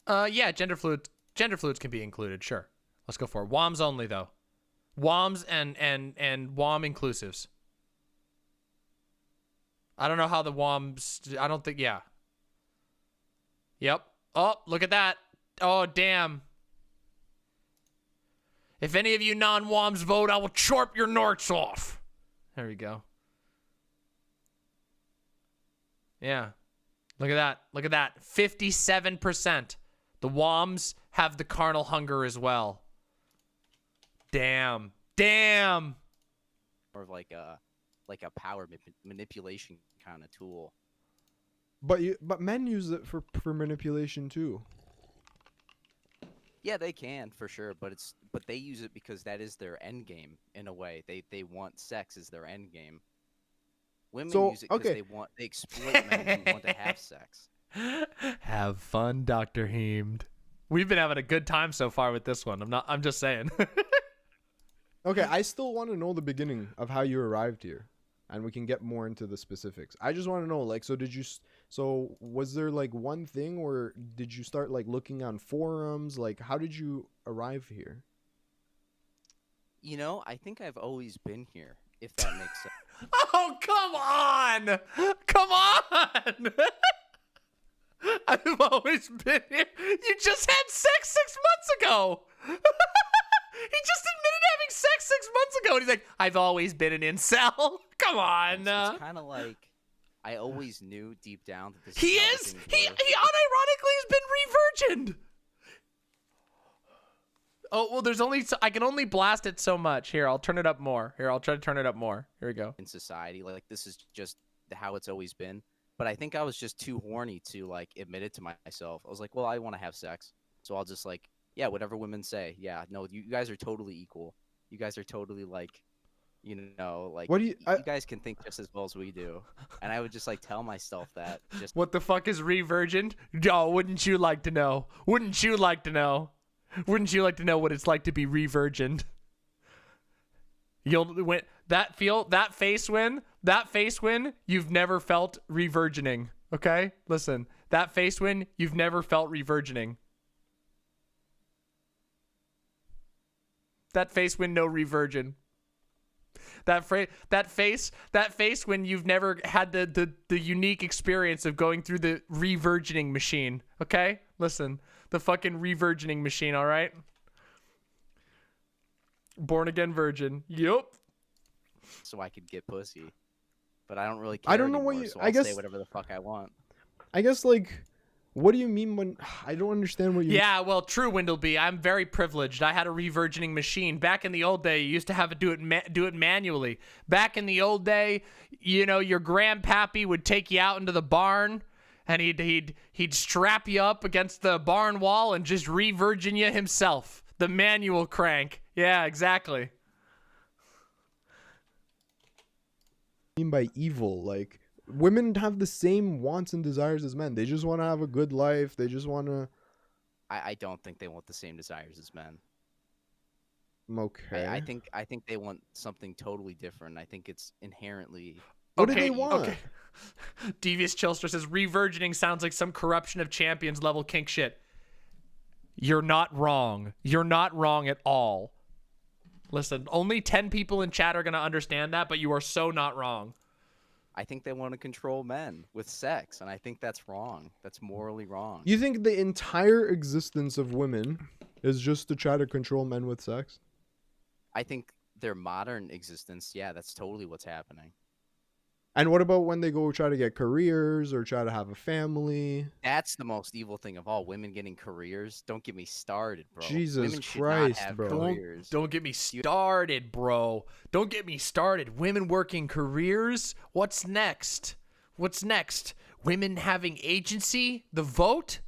Yeah, gender fluids can be included, sure. Let's go for it. WOMs only though. WOMs and WOM inclusives. I don't know how the WOMs, I don't think, yeah. Yep. Oh, look at that. Oh, damn. If any of you non-WOMs vote, I will chorp your norts off. There we go. Yeah. Look at that. Look at that. 57%. The WOMs have the carnal hunger as well. Damn. Damn. more of like a power manipulation kind of tool. But men use it for manipulation too. Yeah, they can for sure, but they use it because that is their end game in a way. They want sex as their end game. Women use it because they exploit men who want to have sex. Have fun, Dr. Heemed. We've been having a good time so far with this one. I'm just saying. Okay, I still want to know the beginning of how you arrived here, and we can get more into the specifics. I just want to know, like, so was there like one thing, or did you start like looking on forums? Like, how did you arrive here? You know, I think I've always been here, if that makes sense. Oh, come on! Come on! I've always been here. You just had sex 6 months ago. He just admitted having sex 6 months ago, and he's like, "I've always been an incel." Come on. It's kind of like I always knew deep down that this. He is. He unironically has been re-virgined. Oh well, there's only I can only blast it so much. Here, I'll turn it up more. Here, I'll try to turn it up more. Here we go. In society, like this is just how it's always been. But I think I was just too horny to like admit it to myself. I was like, well, I want to have sex, so I'll just like, yeah, whatever women say. Yeah, no, you guys are totally equal. You guys are totally like, you know, like you guys can think just as well as we do. And I would just like tell myself that. Just what the fuck is re-virgined? Oh, wouldn't you like to know? Wouldn't you like to know? Wouldn't you like to know what it's like to be re-virgined? That face when you've never felt re-virgining. Okay, listen, that face when you've never felt re-virgining. That face when no re-virgin. That face when you've never had the unique experience of going through the re-virgining machine. Okay, listen. The fucking re-virgining machine, all right? Born again virgin. Yup. So I could get pussy. But I don't really care I don't know anymore, what you. so I I'll guess say whatever the fuck I want. I guess like, what do you mean when? I don't understand what you. Yeah, well, true, Windleby. I'm very privileged. I had a re-virgining machine. Back in the old day, you used to have to do it manually. Back in the old day, you know, your grandpappy would take you out into the barn. And he'd strap you up against the barn wall and just re-virgin you himself. The manual crank. Yeah, exactly. What do you mean by evil? Like, women have the same wants and desires as men. They just want to have a good life. They just want to. I don't think they want the same desires as men. Okay. I think they want something totally different. I think it's inherently. What do they want? Okay. Devious Chillster says re-virgining sounds like some corruption of champions level kink shit. You're not wrong. You're not wrong at all. Listen, only 10 people in chat are going to understand that, but you are so not wrong. I think they want to control men with sex, and I think that's wrong. That's morally wrong. You think the entire existence of women is just to try to control men with sex? I think their modern existence, yeah, that's totally what's happening. And what about when they go try to get careers or try to have a family? That's the most evil thing of all. Women getting careers. Don't get me started, bro. Jesus Women should Christ, not have bro. careers. Don't get me started, bro. Don't get me started. Women working careers? What's next? What's next? Women having agency? The vote?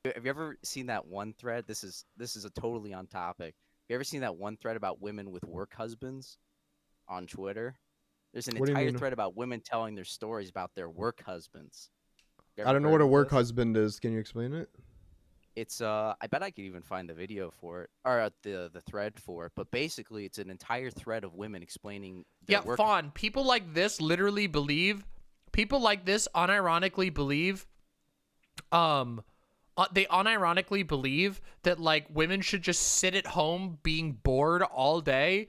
Have you ever seen that one thread? This is a totally on topic. Have you ever seen that one thread about women with work husbands on Twitter? There's an What do you entire mean? thread about women telling their stories about their work husbands. You I ever don't know heard what a of work this? husband is. Can you explain it? It's I bet I could even find the video for it or the thread for it. But basically, it's an entire thread of women explaining. Their Yeah, work. Fawn, people like this literally believe, people like this unironically believe, they unironically believe that like women should just sit at home being bored all day.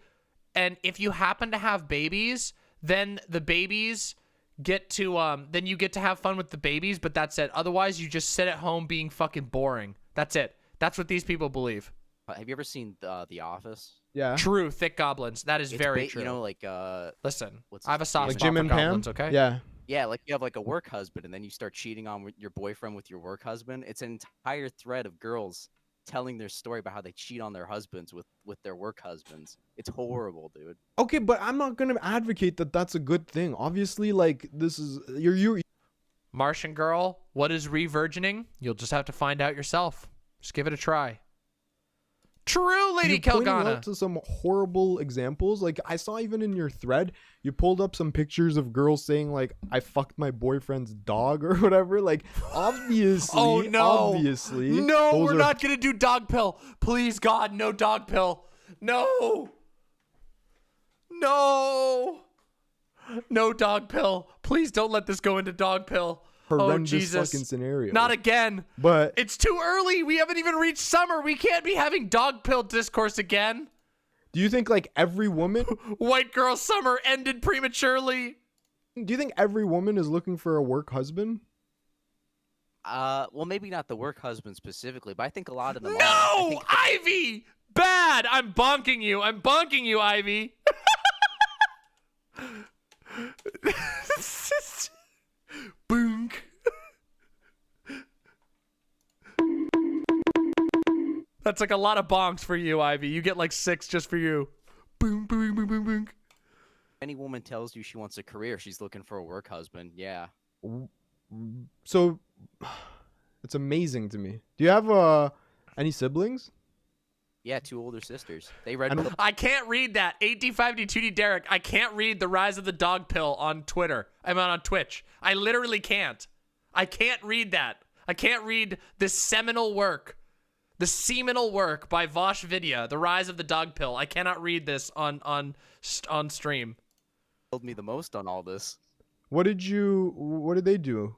And if you happen to have babies, then the babies get to, then you get to have fun with the babies, but that's it. Otherwise, you just sit at home being fucking boring. That's it. That's what these people believe. Have you ever seen The Office? Yeah. True, thick goblins. That is It's very true. You know, like listen, what's I have a his soft name? spot Jim for and Pam? goblins, okay? Yeah. Yeah, like you have like a work husband, and then you start cheating on your boyfriend with your work husband. It's an entire thread of girls telling their story about how they cheat on their husbands with their work husbands. It's horrible, dude. Okay, but I'm not gonna advocate that that's a good thing. Obviously, like this is you're Martian girl, what is re-virgining? You'll just have to find out yourself. Just give it a try. True, Lady you're pointing Kelgana. out to some horrible examples. Like I saw even in your thread, you pulled up some pictures of girls saying like I fucked my boyfriend's dog or whatever. Like obviously, Oh no! obviously, No, those we're are- not gonna do dog pill. Please, God, no dog pill. No. No. No dog pill. Please don't let this go into dog pill. horrendous oh Jesus! fucking scenario. Not again. But It's too early. We haven't even reached summer. We can't be having dog pill discourse again. do you think like every woman? White girl summer ended prematurely. Do you think every woman is looking for a work husband? Well, maybe not the work husband specifically, but I think a lot of them. No, Ivy. Bad. I'm bonking you. I'm bonking you, Ivy. Boonk. That's like a lot of bonks for you, Ivy. You get like 6 just for you. Boom, boom, boom, boom, boom. Any woman tells you she wants a career, she's looking for a work husband. Yeah. So it's amazing to me. Do you have any siblings? Yeah, 2 older sisters. They read. I can't read that. 8D5D2D Derek. I can't read the rise of the dog pill on Twitter. I'm on Twitch. I literally can't. I can't read that. I can't read this seminal work. The seminal work by Vaush Vidya, The Rise of the Dog Pill. I cannot read this on stream. Told me the most on all this. What did they do?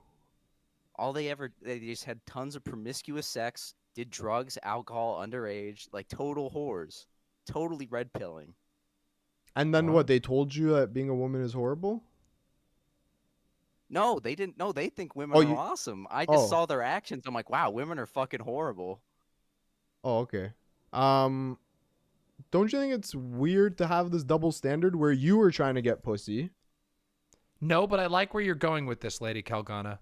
They just had tons of promiscuous sex, did drugs, alcohol, underage, like total whores. Totally red pilling. And then what? They told you that being a woman is horrible? No, they didn't. No, they think women Oh, are you- awesome. I just Oh. saw their actions. I'm like, wow, women are fucking horrible. Oh, okay. Don't you think it's weird to have this double standard where you were trying to get pussy? No, but I like where you're going with this, Lady Kelgana.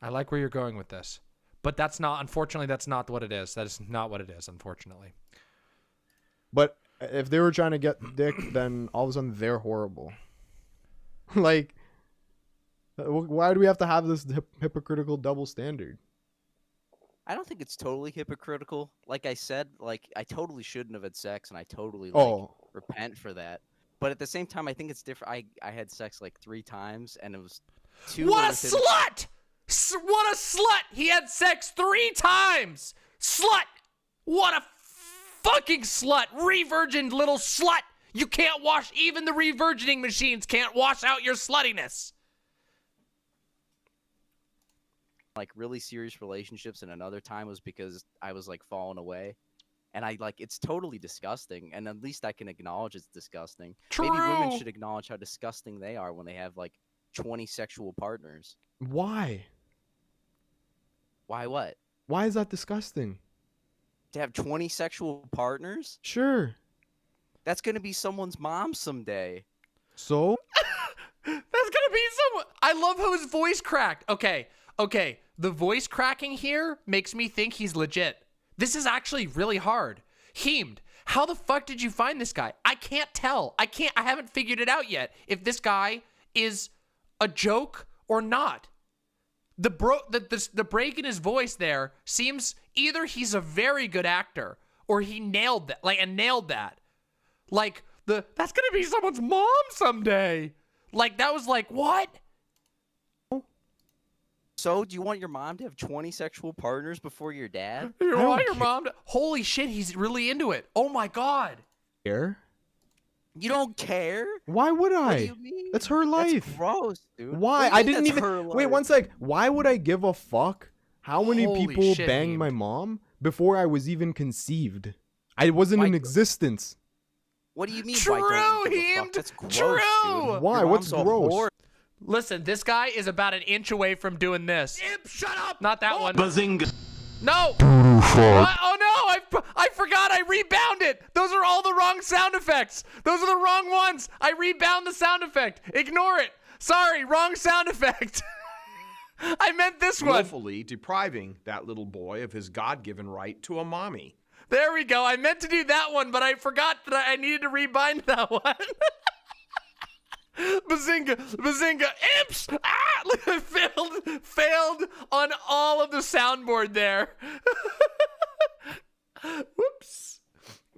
I like where you're going with this. But unfortunately, that's not what it is. That is not what it is, unfortunately. But if they were trying to get dick, then all of a sudden they're horrible. Like, why do we have to have this hypocritical double standard? I don't think it's totally hypocritical. Like I said, like I totally shouldn't have had sex, and I totally repent for that. But at the same time, I think it's different. I had sex like 3 times, and it was 2. What a slut! What a slut! He had sex 3 times! Slut! What a fucking slut! Re-virgined little slut! You can't wash, even the re-virgining machines can't wash out your sluttiness! Like really serious relationships, and another time was because I was like falling away, And I like it's totally disgusting, and at least I can acknowledge it's disgusting. True. Maybe women should acknowledge how disgusting they are when they have like 20 sexual partners. Why? Why what? Why is that disgusting? To have 20 sexual partners? Sure. That's gonna be someone's mom someday. So? That's gonna be someone. I love how his voice cracked. Okay. The voice cracking here makes me think he's legit. This is actually really hard. Heemed, how the fuck did you find this guy? I can't tell. I haven't figured it out yet if this guy is a joke or not. The break in his voice there seems either he's a very good actor or he nailed that. Like that's gonna be someone's mom someday. Like that was like what? So, do you want your mom to have 20 sexual partners before your dad? You want your mom to... Holy shit, he's really into it. Oh my god. Care? You don't care? Why would I? What do you mean? That's her life. That's gross, dude. Why? I didn't even... Wait, one sec. Why would I give a fuck how many Holy people shit, banged my mom before I was even conceived? I wasn't in existence. What do you mean? True, why don't you give a fuck? That's gross, True. dude. Why? Your What's mom's a gross? whore. Listen, this guy is about an inch away from doing this. Imp, shut up! Not that one. Bazinga. No. What? Oh no! I forgot. I rebounded. Those are all the wrong sound effects. Those are the wrong ones. I rebound the sound effect. Ignore it. Sorry, wrong sound effect. I meant this one. Willfully depriving that little boy of his God-given right to a mommy. There we go. I meant to do that one, but I forgot that I needed to rebind that one. Bazinga, imps! Ah! Failed on all of the soundboard there. Whoops.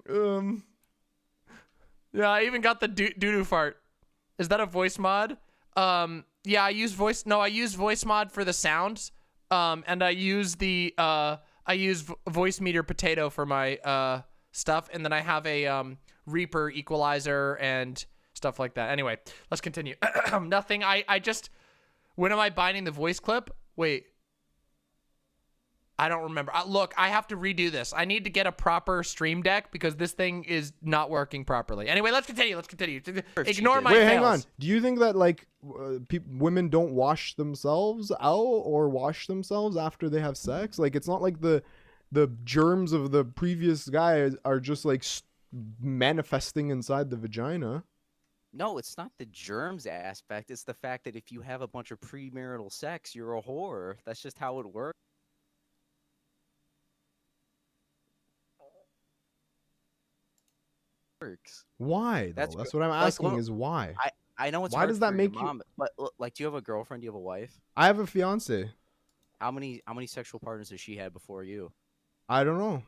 Yeah, I even got the doo-doo fart. Is that a voice mod? Yeah, I use voice mod for the sounds. And I use voice meter potato for my stuff, and then I have a Reaper equalizer and stuff like that. Anyway, let's continue. Nothing. I just... When am I binding the voice clip? Wait. I don't remember. Look, I have to redo this. I need to get a proper stream deck because this thing is not working properly. Anyway, let's continue. Ignore my Wait, fails. hang on. Do you think that, like, women don't wash themselves out or wash themselves after they have sex? Like, it's not like the germs of the previous guy are just, like, manifesting inside the vagina. No, it's not the germs aspect. It's the fact that if you have a bunch of premarital sex, you're a whore. That's just how it works. Why? Though? That's what I'm asking. Is why? I know it's why hard does that for make your mom, but like, do you have a girlfriend? Do you have a wife? I have a fiance. How many sexual partners has she had before you? I don't know.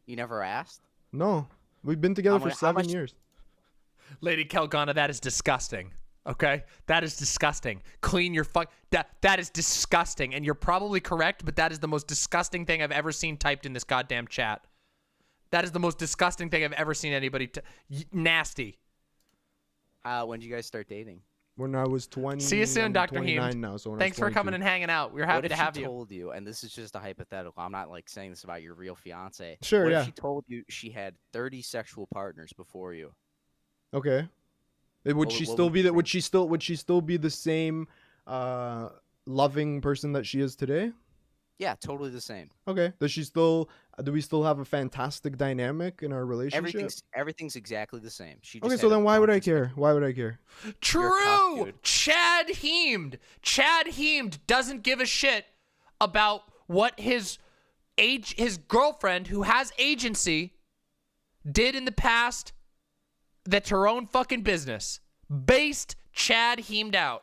You never asked? No, we've been together for 7 years. Lady Kelgana, that is disgusting. Okay? That is disgusting. Clean your fuck... That is disgusting. And you're probably correct, but that is the most disgusting thing I've ever seen typed in this goddamn chat. That is the most disgusting thing I've ever seen anybody... Nasty. When did you guys start dating? When I was 20. See you soon, Dr. 29 Heemed. now, so Thanks for coming and hanging out. We're happy to have you. What if she told you, and this is just a hypothetical, I'm not like saying this about your real fiance. Sure, what yeah. if she told you she had 30 sexual partners before you? Okay. Would she still be the same loving person that she is today? Yeah, totally the same. Okay. Do we still have a fantastic dynamic in our relationship? Everything's exactly the same. She just okay, so then why would I care? Why would I care? True. Chad Heemed doesn't give a shit about what his girlfriend who has agency did in the past. That's her own fucking business. Based Chad Heemed out.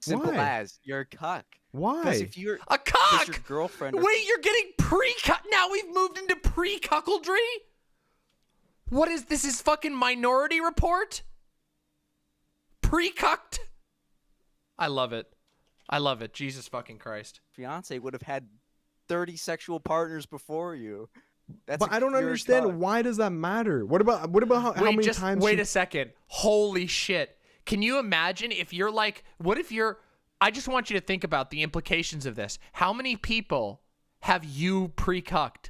Simple as you're a cuck. Why? Because if you're a cuck, your girlfriend. Wait, you're getting pre-cuck. Now we've moved into pre-cuckoldry. What is this? Is fucking Minority Report? Pre-cucked. I love it. Jesus fucking Christ. Fiance would have had 30 sexual partners before you. But I don't understand. Why does that matter? What about how many times? Wait a second. Holy shit. Can you imagine if you're like, what if you're, I just want you to think about the implications of this. How many people have you pre-cucked?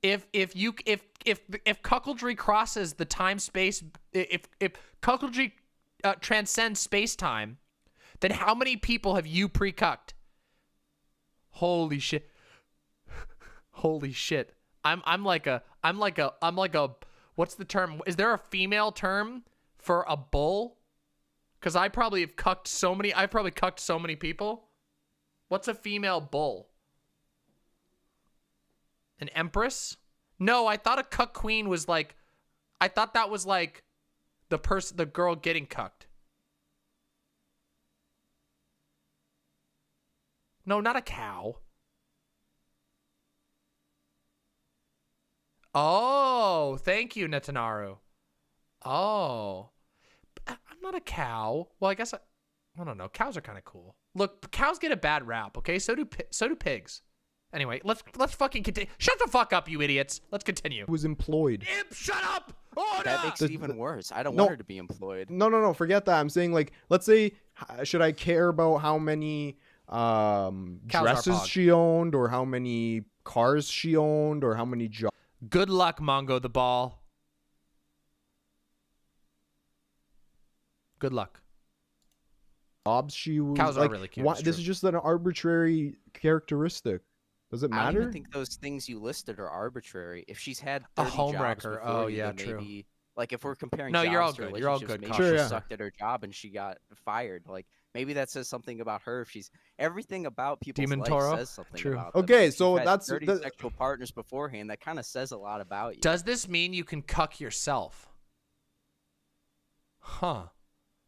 if cuckoldry crosses the time space, if cuckoldry transcends space time, then how many people have you pre-cucked? Holy shit! Holy shit! I'm like a what's the term? Is there a female term for a bull? Because I probably have cucked so many. I've probably cucked so many people. What's a female bull? An empress? No, I thought a cuck queen was like, I thought that was like the girl getting cucked. No, not a cow. Oh, thank you, Netanyahu. Oh, I'm not a cow. Well, I guess I don't know. Cows are kind of cool. Look, cows get a bad rap. Okay, so do pigs. Anyway, let's fucking continue. Shut the fuck up, you idiots. Let's continue. Was employed. Imp, shut up. Order! That makes it even worse. I don't want her to be employed. No. Forget that. I'm saying, like, let's say, should I care about how many dresses she owned, or how many cars she owned, or how many jobs? Good luck, Mongo the Ball. Good luck. Jobs she was. Cows like, are really cute. This is just an arbitrary characteristic. Does it matter? I don't even think those things you listed are arbitrary. If she's had 30 a homewrecker. jobs Oh before you, yeah, then true. maybe, like if we're comparing no, jobs you're all to good. You're all relationships, good. maybe Sure, she yeah. sucked at her job and she got fired. Like maybe that says something about her. If she's everything about people's Demon life Toro? says something True. about them. Okay, If you've so had that's 30 sexual partners beforehand. That kind of says a lot about you. Does this mean you can cuck yourself? Huh.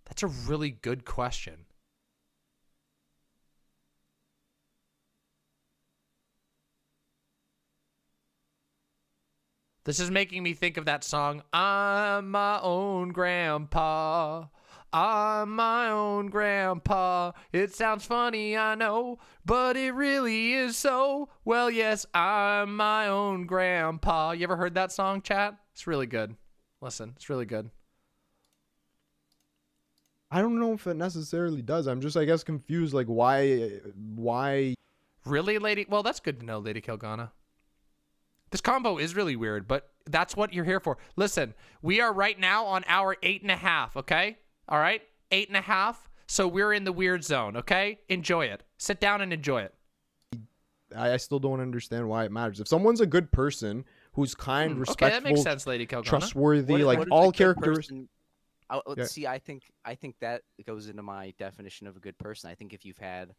That's a really good question. This is making me think of that song, I'm my own grandpa. I'm my own grandpa. It sounds funny, I know, but it really is so. Well, yes, I'm my own grandpa. You ever heard that song, chat? It's really good. Listen, it's really good. I don't know if it necessarily does. I'm just, I guess, confused. Like, why? Really, lady? Well, that's good to know, Lady Kilgana. This combo is really weird, but that's what you're here for. Listen, we are right now on hour 8.5, okay? All right? 8.5. So we're in the weird zone, okay? Enjoy it. Sit down and enjoy it. I still don't understand why it matters. If someone's a good person who's kind, respectful, okay, that makes sense, Lady Kilgana. Trustworthy, like all characters. See, I think that goes into my definition of a good person. I think if you've had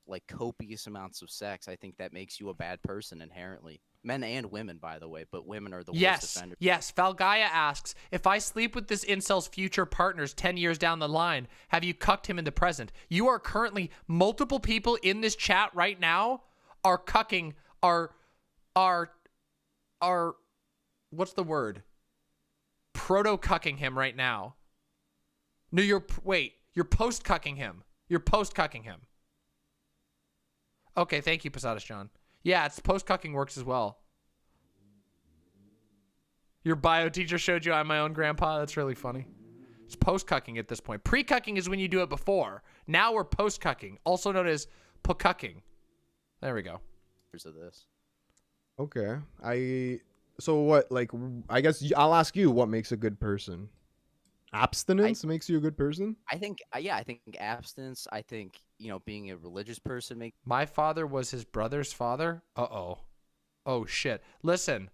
like copious amounts of sex, I think that makes you a bad person inherently. Men and women, by the way, but women are the worst offenders. Yes. Falgaia asks, if I sleep with this incel's future partners 10 years down the line, have you cucked him in the present? You are currently, multiple people in this chat right now are cucking, are what's the word? Proto-cucking him right now. No, you're post-cucking him. You're post-cucking him. Okay, thank you, Posadas John. Yeah, it's post-cucking works as well. Your bio teacher showed you I'm my own grandpa. That's really funny. It's post-cucking at this point. Pre-cucking is when you do it before. Now we're post-cucking, also known as po-cucking. There we go. Of this. Okay. So what, like, I guess I'll ask you, what makes a good person? Abstinence makes you a good person? I think abstinence, I think, being a religious person makes... My father was his brother's father? Uh-oh. Oh, shit. Listen,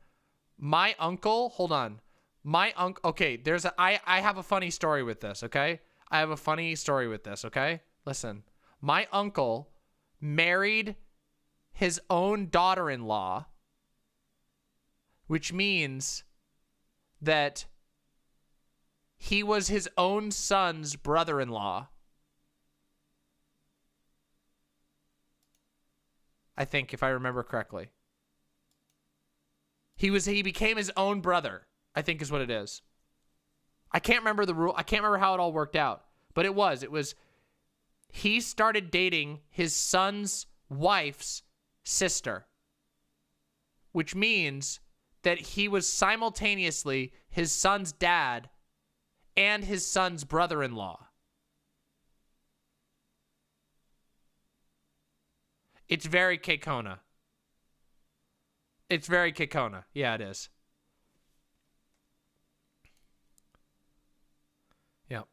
my uncle, hold on. My uncle, okay, I have a funny story with this, okay? I have a funny story with this, okay? Listen, my uncle married his own daughter-in-law, which means that he was his own son's brother-in-law. I think, if I remember correctly. He became his own brother, I think is what it is. I can't remember the rule. I can't remember how it all worked out. But it was he started dating his son's wife's sister, which means that he was simultaneously his son's dad and his son's brother-in-law. It's very Kekona. It's very Kekona. Yeah, it is. Yep.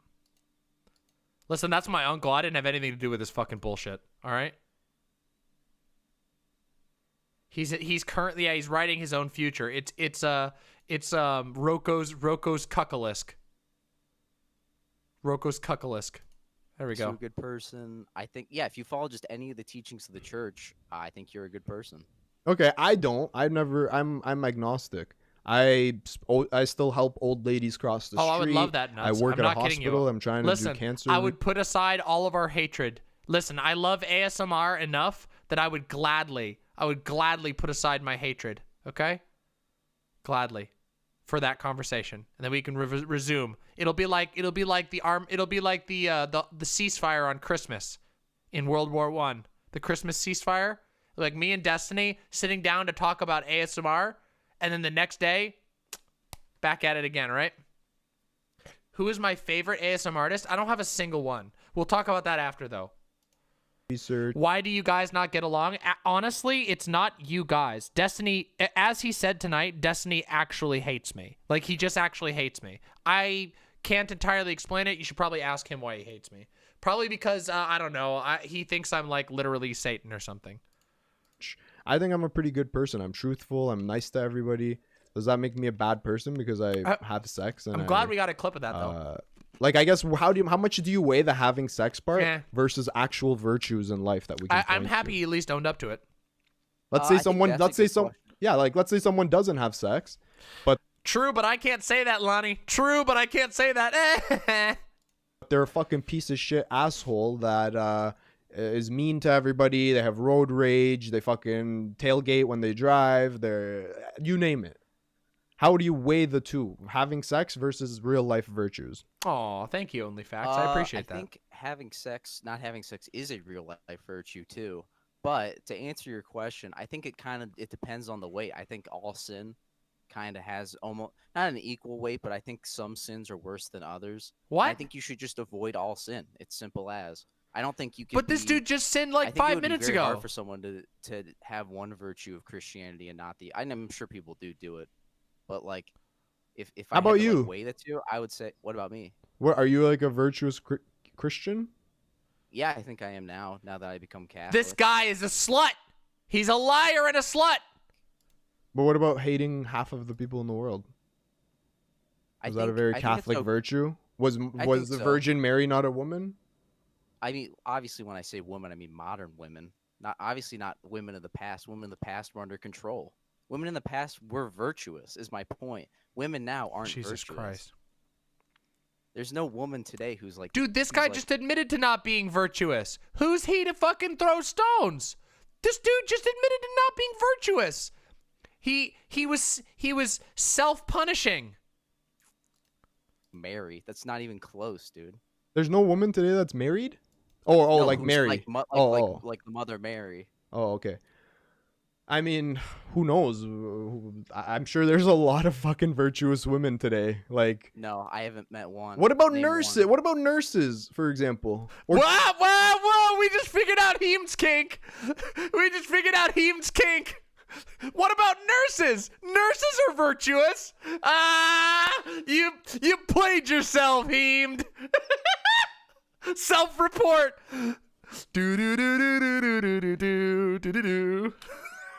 Listen, that's my uncle. I didn't have anything to do with this fucking bullshit. All right. He's currently he's writing his own future. It's Roko's Kukulisk. Roko's Kukulisk. There we go. You're a good person. I think, yeah, if you follow just any of the teachings of the church, I think you're a good person. Okay, I don't. I'm agnostic. I still help old ladies cross the street. I would love that. Nuts. I work I'm at a not kidding you. hospital. I'm trying to do cancer. I would put aside all of our hatred. Listen, I love ASMR enough that I would gladly put aside my hatred. Okay, gladly, for that conversation, and then we can resume. It'll be like the ceasefire on Christmas in World War I. The Christmas ceasefire, like me and Destiny sitting down to talk about ASMR, and then the next day, back at it again. Right? Who is my favorite ASMR artist? I don't have a single one. We'll talk about that after though. Research. Why do you guys not get along? Honestly, it's not you guys. Destiny, as he said tonight, Destiny actually hates me. Like, he just actually hates me. I can't entirely explain it. You should probably ask him why he hates me. Probably because, I don't know, he thinks I'm, like, literally Satan or something. I think I'm a pretty good person. I'm truthful. I'm nice to everybody. Does that make me a bad person because I have sex? And I'm glad we got a clip of that, though. Like, I guess, how much do you weigh the having sex part versus actual virtues in life that we can I'm happy you at least owned up to it. Let's say someone doesn't have sex, but true, but I can't say that, Lonnie. True, but I can't say that. They're a fucking piece of shit asshole that is mean to everybody. They have road rage. They fucking tailgate when they drive. You name it. How do you weigh the two? Having sex versus real life virtues. Oh, thank you, OnlyFacts. I appreciate that. I think not having sex is a real life virtue too. But to answer your question, I think it depends on the weight. I think all sin kind of has almost not an equal weight, but I think some sins are worse than others. What? I think you should just avoid all sin. It's simple as. I don't think you can. But this dude just sinned like 5 minutes ago. Hard for someone to have one virtue of Christianity and not the. I'm sure people do it. But like, if I about had to, you? Like, weigh the two, I would say, what about me? What are you, like a virtuous Christian? Yeah, I think I am now that I become Catholic. This guy is a slut. He's a liar and a slut. But what about hating half of the people in the world? Was that a very Catholic virtue? Was the Virgin Mary not a woman? I mean, obviously, when I say woman, I mean modern women. Not women of the past. Women in the past were under control. Women in the past were virtuous, is my point. Women now aren't virtuous. Jesus Christ. There's no woman today who's like... Dude, this guy just admitted to not being virtuous. Who's he to fucking throw stones? This dude just admitted to not being virtuous. He was self-punishing. Mary. That's not even close, dude. There's no woman today that's married? Oh, no, like Mary. Like the Mother Mary. Oh, okay. I mean, who knows? I'm sure there's a lot of fucking virtuous women today. Like, no, I haven't met one. What about nurses? What about nurses, for example? Or whoa! We just figured out Heem's kink. What about nurses? Nurses are virtuous. You played yourself, Heemed. Self-report. Do.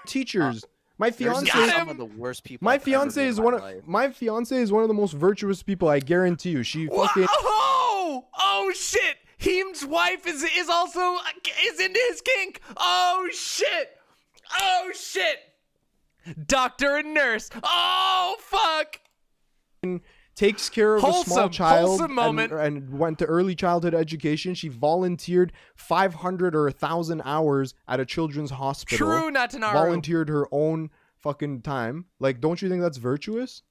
Teachers. My fiance some of the worst people. My fiance is one of the most virtuous people. I guarantee you. She fucking. Oh shit! Heem's wife is also into his kink. Oh shit! Doctor and nurse. Oh fuck! Takes care of a small child moment. And went to early childhood education. She volunteered 500 or 1,000 hours at a children's hospital. True, Natanaru. Volunteered her own fucking time. Like, don't you think that's virtuous?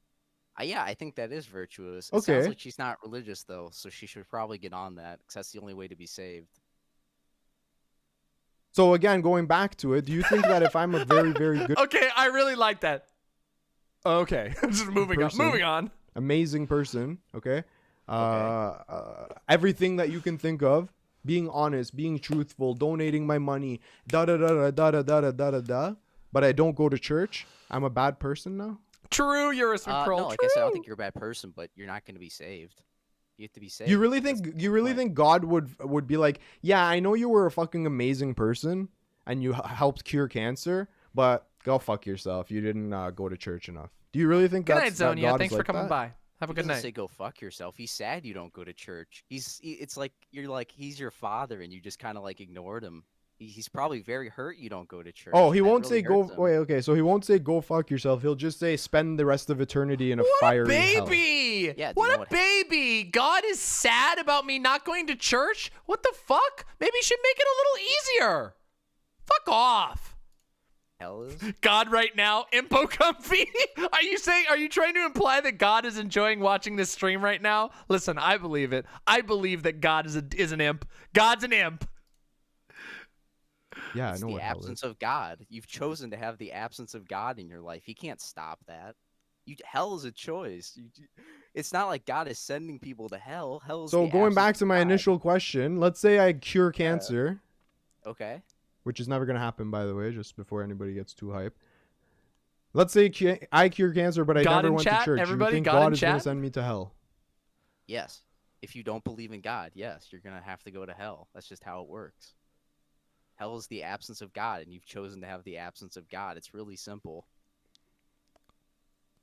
Yeah, I think that is virtuous. It Okay. sounds like she's not religious though, so she should probably get on that because that's the only way to be saved. So again, going back to it, do you think that if I'm a very, very good Okay, I really like that. Okay, just moving on. Amazing person, okay? Everything that you can think of, being honest, being truthful, donating my money, da da da da da da da da da da. but I don't go to church, I'm a bad person now? True, you're a pro. No, like I said, I don't think you're a bad person, but you're not going to be saved. You have to be saved. You really think God would be like, yeah, I know you were a fucking amazing person and you helped cure cancer, but go fuck yourself. You didn't go to church enough. Do you really think Good night, that Zonia. God Thanks is for like coming that? by. Have a He good doesn't night. say go fuck yourself. He's sad you don't go to church. It's like he's your father and you just kind of like ignored him. He's probably very hurt you don't go to church. Oh, he That won't really say go. hurts him. Wait, okay. So he won't say go fuck yourself. He'll just say spend the rest of eternity in a fiery hell. Baby! Yeah, do you what know a what- baby! God is sad about me not going to church? What the fuck? Maybe you should make it a little easier. Fuck off. Hell is? God right now, Impo Comfy. Are you trying to imply that God is enjoying watching this stream right now? Listen, I believe it. I believe that God is an imp. God's an imp. Yeah, I It's know the what hell is. absence of God. You've chosen to have the absence of God in your life. He can't stop that. Hell is a choice. It's not like God is sending people to hell. Hell is So the going back absence to of my God. initial question, let's say I cure cancer, Okay. which is never gonna happen, by the way, just before anybody gets too hype. Let's say I cure cancer, but I God never in went chat? to church. Everybody, you think God God in is gonna chat? send me to hell? Yes. If you don't believe in God, yes, you're gonna have to go to hell. That's just how it works. Hell is the absence of God, and you've chosen to have the absence of God. It's really simple.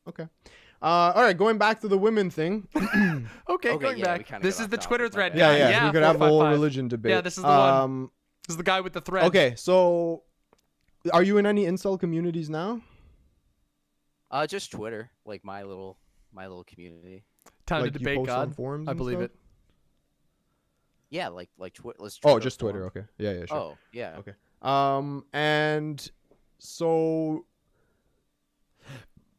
Okay. All right, going back to the women thing. Okay, going yeah, we back. kinda This got is off the topic, Twitter my thread bad. guy. Yeah, we could have a whole 455. religion debate. Yeah, this is the one. This is the guy with the thread. Okay, so are you in any incel communities now? Just Twitter, like my little community. Time Like, to you debate post on God. forums I and believe stuff? it. Yeah, like Twitter. Oh, just Twitter. Okay. Yeah, sure. Oh, yeah. Okay. And so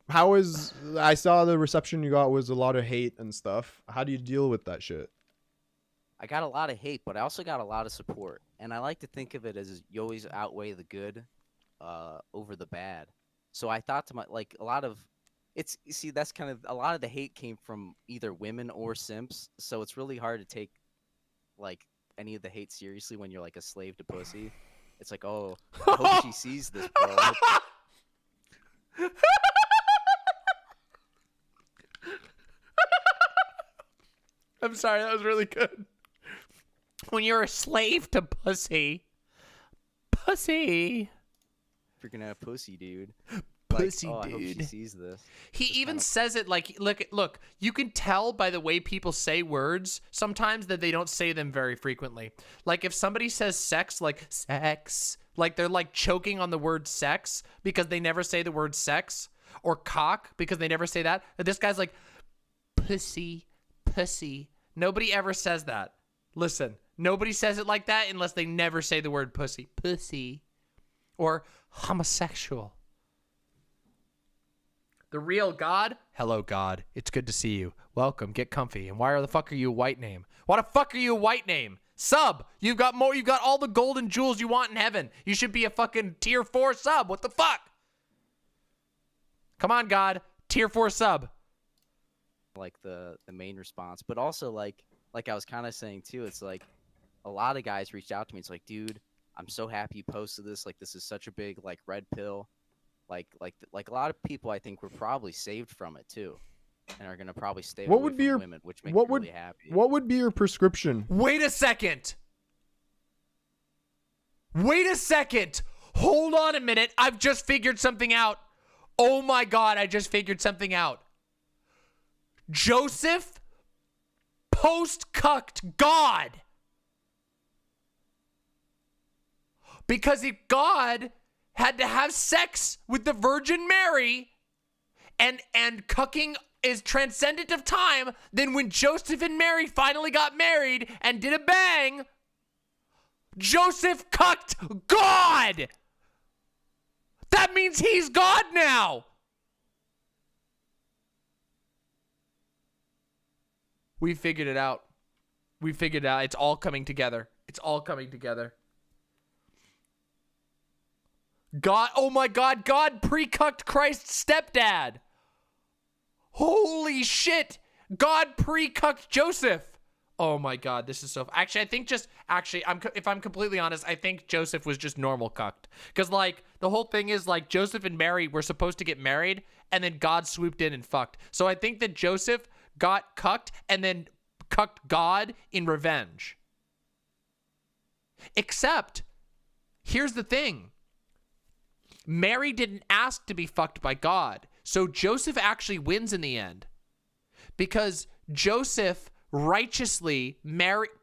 how is I saw the reception you got was a lot of hate and stuff. How do you deal with that shit? I got a lot of hate, but I also got a lot of support. And I like to think of it as you always outweigh the good over the bad. So I thought to my a lot of it's you see that's kind of a lot of the hate came from either women or simps. So it's really hard to take like any of the hate seriously when you're like a slave to pussy. It's like, oh, I hope she sees this, bro. I'm sorry, that was really good. When you're a slave to pussy. Pussy. Freaking out pussy, dude. Pussy, like, oh, I hope she dude. sees this. He even says it like, look, you can tell by the way people say words sometimes that they don't say them very frequently. Like if somebody says sex, like sex, like they're like choking on the word sex because they never say the word sex, or cock because they never say that. This guy's like pussy, pussy. Nobody ever says that. Listen, nobody says it like that unless they never say the word pussy, pussy, or homosexual. The real God? Hello, God. It's good to see you. Welcome. Get comfy. And why the fuck are you a white name? Why the fuck are you a white name? Sub. You've got more. You've got all the golden jewels you want in heaven. You should be a fucking tier 4 sub. What the fuck? Come on, God. Tier 4 sub. Like the main response, but also like I was kind of saying too, it's like a lot of guys reached out to me. It's like, dude, I'm so happy you posted this. Like this is such a big like red pill. Like a lot of people I think were probably saved from it too, and are gonna probably stay What away would be from your women, which makes what me would really happy. what would be your prescription? Wait a second. Wait a second. Hold on a minute. I've just figured something out. Oh my God, I just figured something out. Joseph post-cucked God. Because if God had to have sex with the Virgin Mary and cucking is transcendent of time, then when Joseph and Mary finally got married and did a bang, Joseph cucked God. That means he's God now. We figured it out. We figured it out. It's all coming together. It's all coming together. God, oh my God, God pre-cucked Christ's stepdad. Holy shit. God pre-cucked Joseph. Oh my God, this is so. Actually, I think if I'm completely honest, I think Joseph was just normal cucked. Because like the whole thing is like Joseph and Mary were supposed to get married, and then God swooped in and fucked. So I think that Joseph got cucked and then cucked God in revenge. Except, here's the thing. Mary didn't ask to be fucked by God. So Joseph actually wins in the end. Because Joseph righteously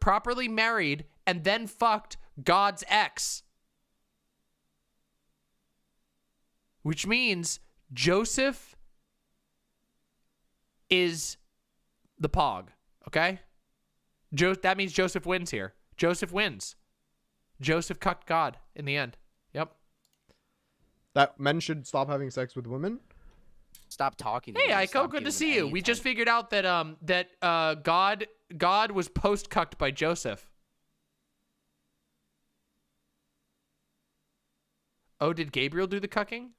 properly married and then fucked God's ex. Which means Joseph is the pog, okay? That means Joseph wins here. Joseph wins. Joseph cucked God in the end. Yep. That men should stop having sex with women? Stop talking to Hey, them, Aiko, stop good to giving see them you. any We just attention. figured out that God was post-cucked by Joseph. Oh, did Gabriel do the cucking?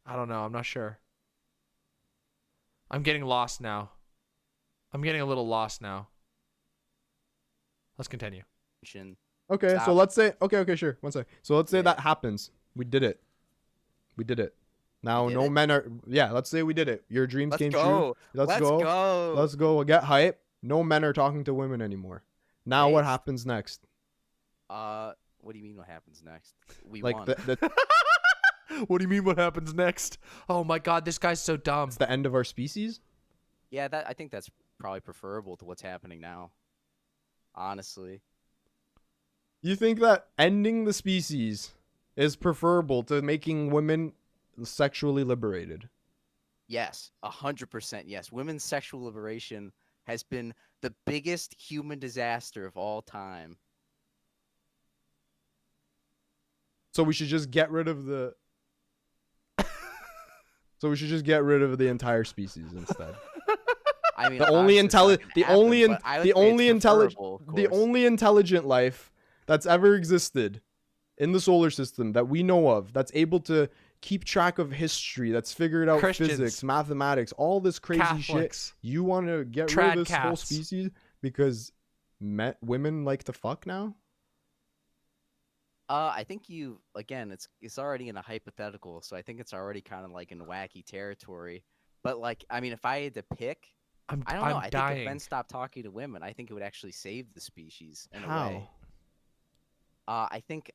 I don't know. I'm not sure. I'm getting lost now. I'm getting a little lost now. Let's continue. Okay, so let's say okay, sure. One sec. So let's say that happens. We did it. Now no men are let's say we did it. Your dreams came true. Let's go. Let's go. Get hype. No men are talking to women anymore. Now what happens next? What do you mean what happens next? We Like won. What do you mean what happens next? Oh my God, this guy's so dumb. It's the end of our species? Yeah, I think that's probably preferable to what's happening now. Honestly. You think that ending the species is preferable to making women sexually liberated? Yes, 100% yes. Women's sexual liberation has been the biggest human disaster of all time. So we should just get rid of the entire species instead. I mean, the only intelligent life that's ever existed in the solar system that we know of, that's able to keep track of history, that's figured out Christians. physics, mathematics, all this crazy Catholics. shit. You want to get rid of this whole species because women like to fuck now? I think it's already in a hypothetical, so I think it's already kind of like in wacky territory. But like, I mean, if I had to pick, I don't know. I think if men stopped talking to women, I think it would actually save the species in a way. I think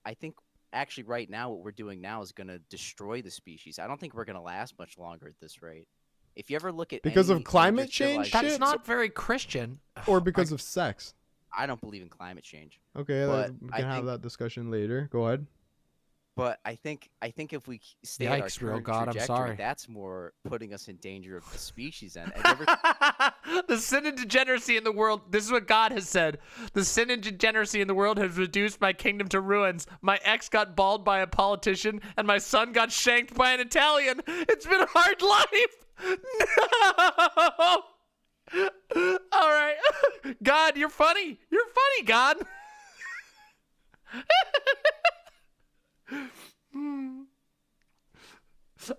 actually right now what we're doing now is going to destroy the species. I don't think we're going to last much longer at this rate. If you ever look at Because of any climate major change civilization- That's not very Christian. Or because of sex? I don't believe in climate change. Okay, but we I can have think- that discussion later. Go ahead. But I think if we stay at our Yikes, real current God, I'm trajectory, sorry. that's more putting us in danger of the species end. Have you ever The sin and degeneracy in the world. This is what God has said. The sin and degeneracy in the world has reduced my kingdom to ruins. My ex got balled by a politician, and my son got shanked by an Italian. It's been a hard life. No. All right. God, you're funny. You're funny, God.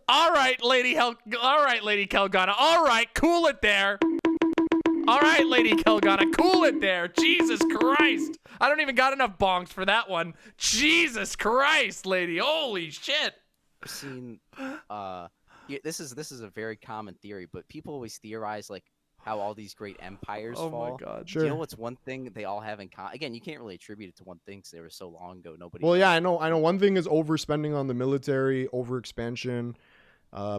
All right, Lady Kelgana. All right, cool it there. All right, Lady Kelgana, cool it there. Jesus Christ. I don't even got enough bonks for that one. Jesus Christ, lady. Holy shit. seen this is a very common theory, but people always theorize like how all these great empires Oh fall. my God. Do you know Sure. what's one thing they all have in common? Again, you can't really attribute it to one thing because they were so long ago. Nobody. Well, knows. yeah, I know. One thing is overspending on the military, overexpansion,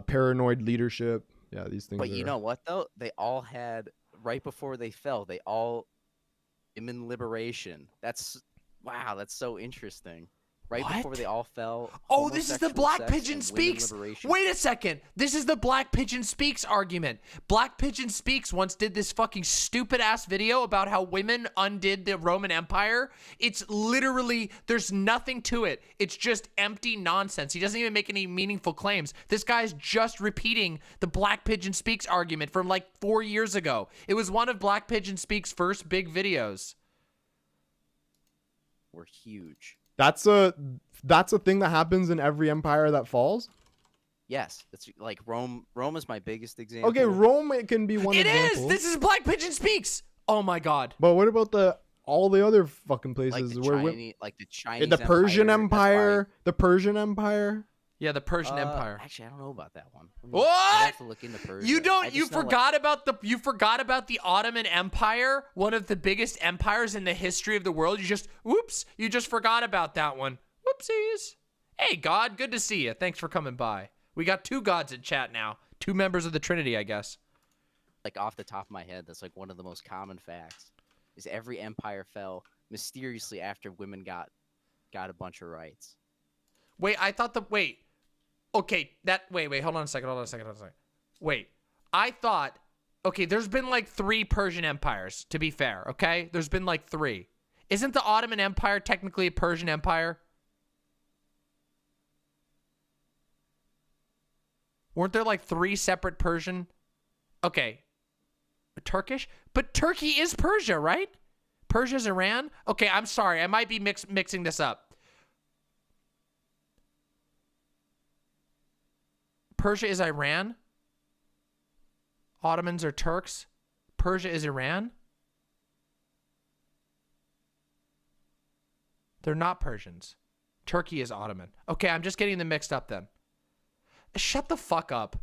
paranoid leadership. Yeah, these things. But you know what though? They all had right before they fell. They all in liberation. That's wow. That's so interesting. Right before they all fell. Oh, this is the homosexual Black sex Pigeon and women Speaks. liberation. Wait a second. This is the Black Pigeon Speaks argument. Black Pigeon Speaks once did this fucking stupid ass video about how women undid the Roman Empire. It's literally, there's nothing to it. It's just empty nonsense. He doesn't even make any meaningful claims. This guy's just repeating the Black Pigeon Speaks argument from like 4 years ago. It was one of Black Pigeon Speaks' first big videos. Were huge. That's a thing that happens in every empire that falls. Yes, it's like Rome. Rome is my biggest example. Okay, Rome it can be one It example. is. This is Black Pigeon Speaks. Oh my God. But what about all the other fucking places the where Chinese the Persian Empire, Empire, the Persian Empire? Yeah, the Persian Empire. Actually, I don't know about that one. What? I have to look into Persia. You don't. I You just know, forgot about the Ottoman Empire, one of the biggest empires in the history of the world. You just forgot about that one. Whoopsies. Hey, God, good to see you. Thanks for coming by. We got 2 gods in chat now. 2 members of the Trinity, I guess. like off the top of my head, that's like one of the most common facts. Is every empire fell mysteriously after women got a bunch of rights. Wait, I thought wait, hold on a second. Wait, I thought, okay, there's been like 3 Persian empires, to be fair, okay? There's been like 3. Isn't the Ottoman Empire technically a Persian empire? Weren't there like 3 separate Persian? Okay. Turkish? But Turkey is Persia, right? Persia's Iran? Okay, I'm sorry. I might be mixing this up. Persia is Iran? Ottomans are Turks? Persia is Iran? They're not Persians. Turkey is Ottoman. Okay, I'm just getting them mixed up then. Shut the fuck up.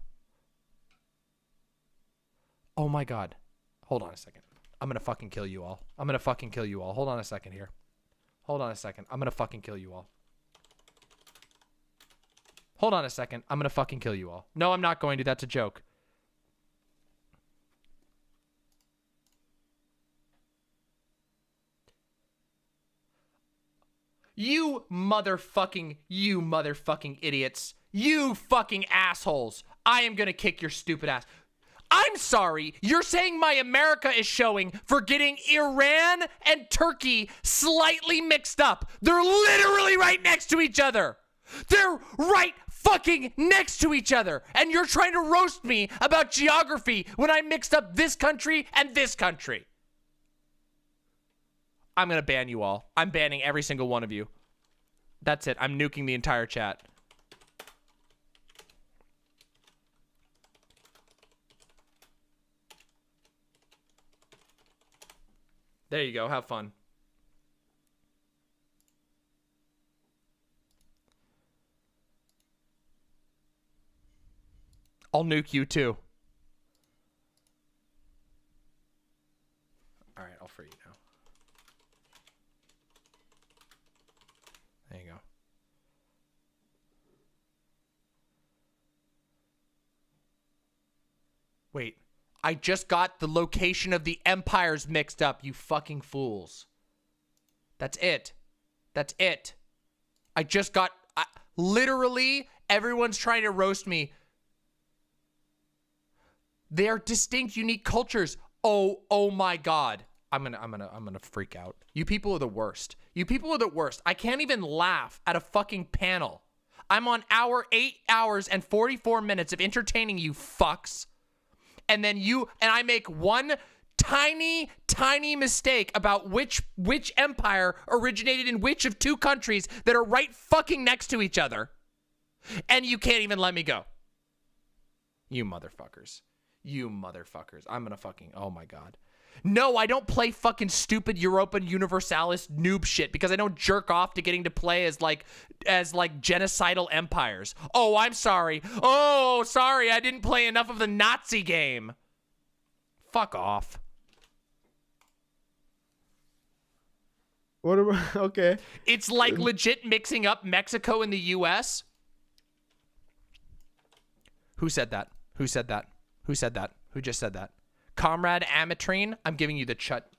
Oh my God. Hold on a second. I'm gonna fucking kill you all. Hold on a second here. I'm gonna fucking kill you all. Hold on a second. I'm gonna fucking kill you all. No, I'm not going to. That's a joke. You motherfucking idiots. You fucking assholes. I am gonna kick your stupid ass. I'm sorry, you're saying my America is showing for getting Iran and Turkey slightly mixed up. They're literally right next to each other. They're right fucking next to each other. And you're trying to roast me about geography when I mixed up this country and this country. I'm gonna ban you all. I'm banning every single one of you. That's it. I'm nuking the entire chat. There you go. Have fun. I'll nuke you too. All right, I'll free you now. There you go. Wait. I just got the location of the empires mixed up, you fucking fools. That's it. I just got... literally, everyone's trying to roast me. They are distinct, unique cultures. Oh my God. I'm gonna freak out. You people are the worst. I can't even laugh at a fucking panel. I'm on 8 hours and 44 minutes of entertaining you fucks. And then I make one tiny mistake about which empire originated in which of 2 countries that are right fucking next to each other. And you can't even let me go. You motherfuckers. I'm gonna fucking, oh my God. No, I don't play fucking stupid Europa Universalis noob shit because I don't jerk off to getting to play as like genocidal empires. Oh, I'm sorry. Oh, sorry, I didn't play enough of the Nazi game. Fuck off. What about, okay. It's like legit mixing up Mexico and the US. Who said that? Who just said that? Comrade Amatrine, I'm giving you the chut.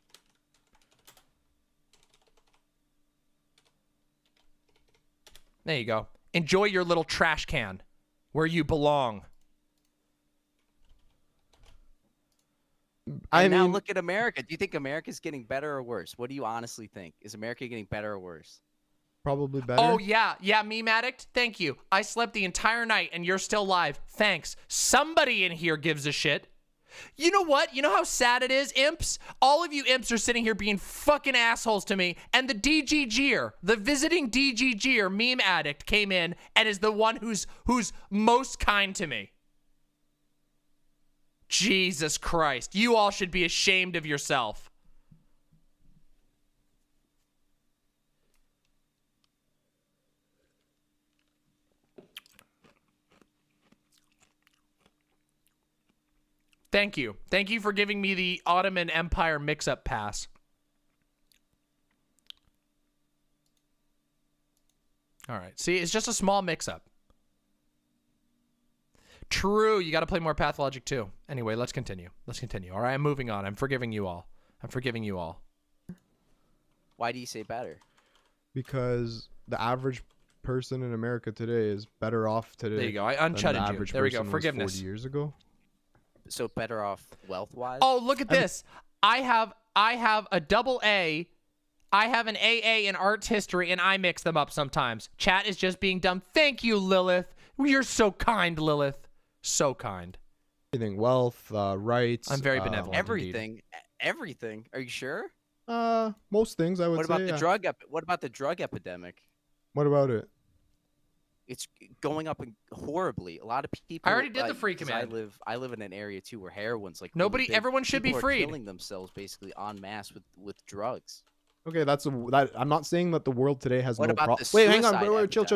There you go. Enjoy your little trash can where you belong. Now look at America. Do you think America's getting better or worse? What do you honestly think? Is America getting better or worse? Probably better. Oh, yeah, meme addict. Thank you. I slept the entire night and you're still live. Thanks. Somebody in here gives a shit. You know what? You know how sad it is, imps? All of you imps are sitting here being fucking assholes to me, and the DGGer, the visiting DGGer meme addict came in and is the one who's most kind to me. Jesus Christ. You all should be ashamed of yourself. Thank you. Thank you for giving me the Ottoman Empire mix-up pass. All right. See, it's just a small mix-up. True. You got to play more Pathologic too. Anyway, let's continue. Let's continue. All right. I'm moving on. I'm forgiving you all. I'm forgiving you all. Why do you say better? Because the average person in America today is better off today. There you go. I unchutted you. There we go. Forgiveness. 40 years ago. So better off wealth-wise? Oh, look at this. I have a double A. I have an AA in arts history, and I mix them up sometimes. Chat is just being dumb. Thank you, Lilith. You're so kind, Lilith. So kind. Everything, wealth, rights. I'm very benevolent. Everything. Everything. Are you sure? Most things I would What say. about the drug? What about the drug epidemic? What about it? It's going up horribly. A lot of people. I already did the free 'cause command. I live in an area too where heroin's like Nobody. really big. Everyone should People be are freed. killing themselves basically en masse with drugs. Okay, I'm not saying that the world today has What no about problem. the Wait, hang on, suicide wait, chill.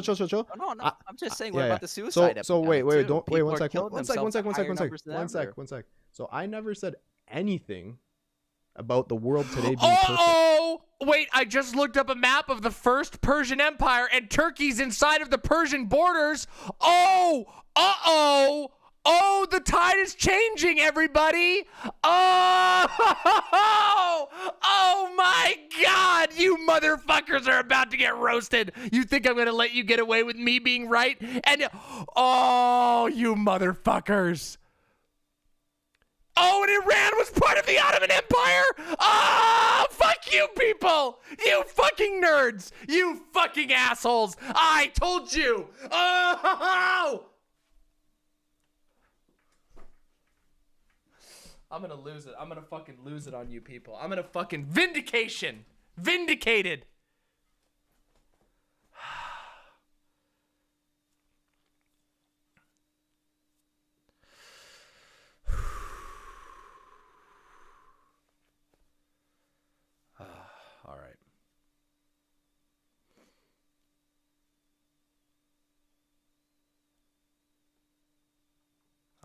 Oh, no, I'm just saying. What Yeah, about yeah. the suicide? So wait, epidemic, too? don't wait. People One are sec. killing One sec. One themselves sec. at One sec. higher One sec. numbers than One sec. ever. One sec. So I never said anything about the world today being Oh, wait, I just looked up a map of the first Persian Empire, and Turkey's inside of the Persian borders. Oh, the tide is changing, everybody. Oh my God, you motherfuckers are about to get roasted. You think I'm going to let you get away with me being right? And, oh, you motherfuckers. Oh, and Iran was part of the Ottoman Empire? Oh, fuck you people! You fucking nerds! You fucking assholes! I told you! Oh! I'm gonna lose it. I'm gonna fucking lose it on you people. I'm gonna fucking vindication! Vindicated! All right.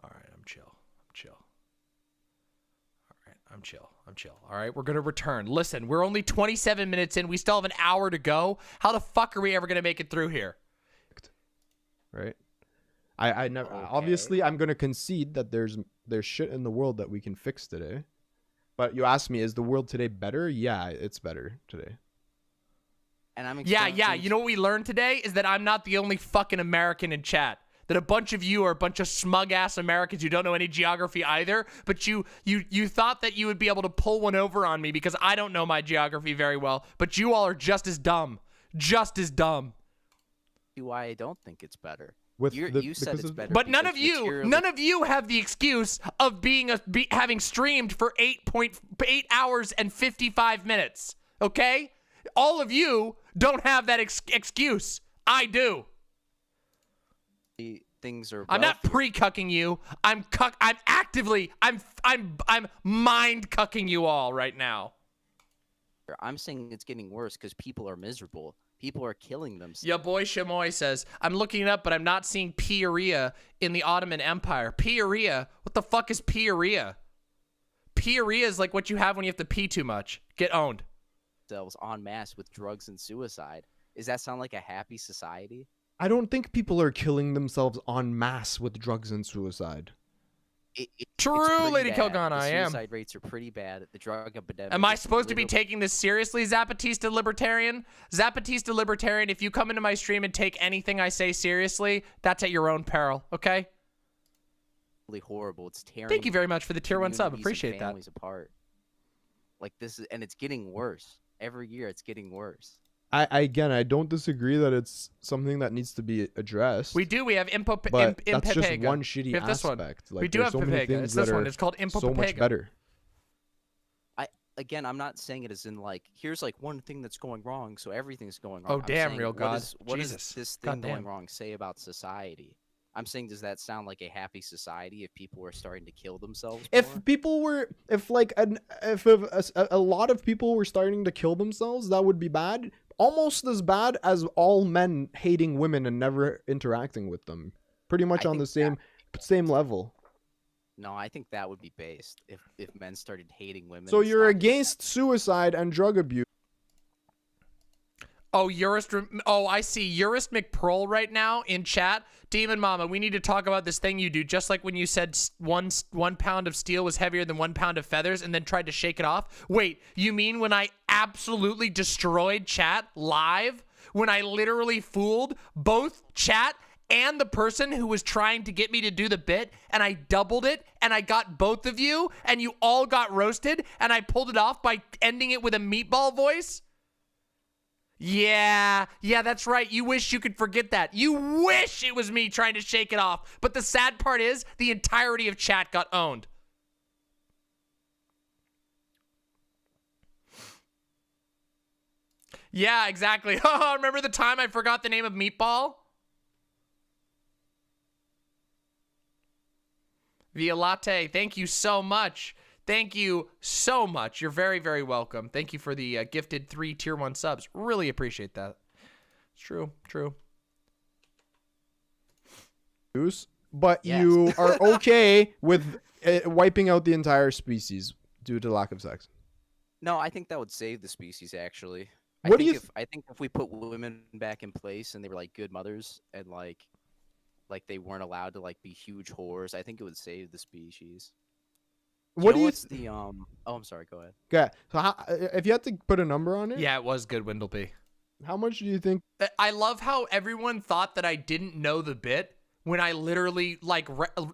All right, I'm chill. All right, I'm chill. All right, we're going to return. Listen, we're only 27 minutes in. We still have an hour to go. How the fuck are we ever going to make it through here? right? I never. Obviously, I'm going to concede that there's shit in the world that we can fix today. But you asked me, is the world today better? Yeah, it's better today. And I'm Yeah. You know what we learned today is that I'm not the only fucking American in chat. That a bunch of you are a bunch of smug ass Americans who don't know any geography either. But you thought that you would be able to pull one over on me because I don't know my geography very well. But you all are just as dumb. Just as dumb. Why I don't think it's better. You said it's better. But none of you have the excuse of having streamed for 8 hours and 55 minutes. Okay? All of you don't have that excuse. I do. Things are. I'm not pre-cucking you. I'm mind cucking you all right now. I'm saying it's getting worse because people are miserable. People are killing themselves. Your boy Shamoy says, I'm looking it up, but I'm not seeing Pyorrhea in the Ottoman Empire. Pyorrhea? What the fuck is Pyorrhea? Pyorrhea is like what you have when you have to pee too much. Get owned. Themselves en masse with drugs and suicide. Does that sound like a happy society? I don't think people are killing themselves en masse with drugs and suicide. True, Lady Kelgana, I am. Suicide rates are pretty bad. The drug epidemic. Am I supposed to be taking this seriously, Zapatista Libertarian? Zapatista Libertarian, if you come into my stream and take anything I say seriously, that's at your own peril, okay? Really horrible. It's tearing. Thank you very much for the tier 1 sub. Appreciate that. Families apart. Like this is, and it's getting worse. Every year it's getting worse. I don't disagree that it's something that needs to be addressed. We do. We have but that's just one shitty we have this aspect. One. Like, we do have so many Pepega. things It's this that one. are It's called so much better. I'm not saying it as in like here's like one thing that's going wrong, so everything's going wrong. Oh damn, real God! What Jesus. does this thing God going damn. wrong say about society? I'm saying, does that sound like a happy society if people were starting to kill themselves? If people were, if a lot of people were starting to kill themselves, that would be bad. Almost as bad as all men hating women and never interacting with them. Pretty much on the same level. No, I think that would be based if men started hating women. So and you're stopped- against suicide and drug abuse. Oh, I see Urist McPearl right now in chat. Demon Mama, we need to talk about this thing you do. Just like when you said one pound of steel was heavier than 1 pound of feathers and then tried to shake it off. Wait, you mean when I absolutely destroyed chat live? When I literally fooled both chat and the person who was trying to get me to do the bit, and I doubled it, and I got both of you, and you all got roasted, and I pulled it off by ending it with a meatball voice? Yeah, that's right. You wish you could forget that. You wish it was me trying to shake it off. But the sad part is the entirety of chat got owned. Yeah, exactly. Remember the time I forgot the name of Meatball? Via Latte, thank you so much. Thank you so much. You're very, very welcome. Thank you for the gifted 3 tier 1 subs. Really appreciate that. It's true. But Yes. you are okay with wiping out the entire species due to lack of sex. No, I think that would save the species. Actually, What do you? I think if we put women back in place and they were like good mothers and like they weren't allowed to like be huge whores, I think it would save the species. What do you? What's the Oh, I'm sorry. Go ahead. Okay, so if you had to put a number on it, Yeah, it was good, Windleby. how much do you think? I love how everyone thought that I didn't know the bit when I literally like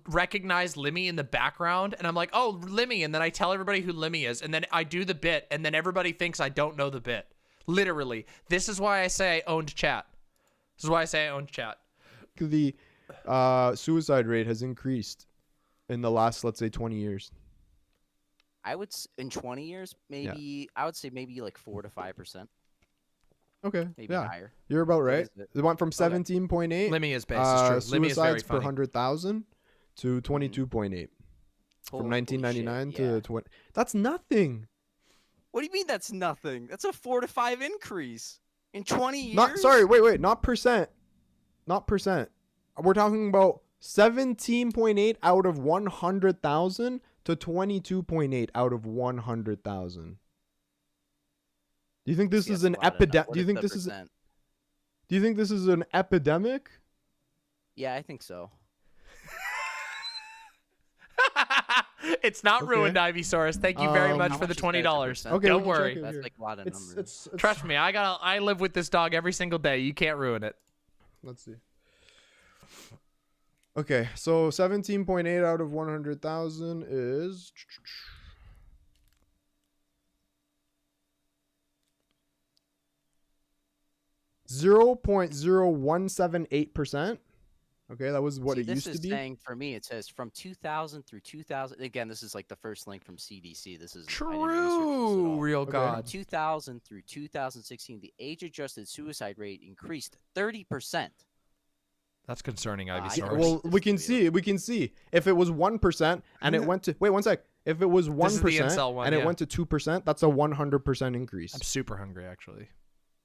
recognized Limmy in the background, and I'm like, oh, Limmy, and then I tell everybody who Limmy is, and then I do the bit, and then everybody thinks I don't know the bit. Literally, this is why I say I owned chat. The suicide rate has increased in the last, let's say, 20 years. I would in 20 years, maybe I would say maybe like 4 to 5%. Okay, Maybe yeah, higher. you're about right. is it? It went from 17.8. Limmy is based. It's true. Limmy is very suicides per funny. 100,000 to 22.8 from Holy 1999 shit, to yeah. 20. That's nothing. What do you mean that's nothing? That's a 4 to 5 increase in 20 years. Not sorry. Wait. Not percent. Not percent. We're talking about 17.8 out of 100,000 to 22.8 out of 100,000. Do you think this is an epidemic? Do you think this is? Do you think this is an epidemic? Yeah, I think so. It's not ruined, Ivysaurus. Thank you very much How for the much is that to $20. percent? Okay, Don't we can check worry. it That's here. like a lot of numbers. It's Trust me, I live with this dog every single day. You can't ruin it. Let's see. Okay, so 17.8 out of 100,000 is 0.0178%. Okay, that was what See, it used to This be. is saying for me, it says from 2000 through 2000. Again, this is like the first link from CDC. This is I didn't research this at True, all. real Okay. God. 2000 through 2016, the age-adjusted suicide rate increased 30%. That's concerning, I Ivysaurus. don't- Well, we can see if it was 1% and it went to wait 1 sec. If it was This 1% is the incel one, and yeah. it went to 2%, that's a 100% increase. I'm super hungry, actually.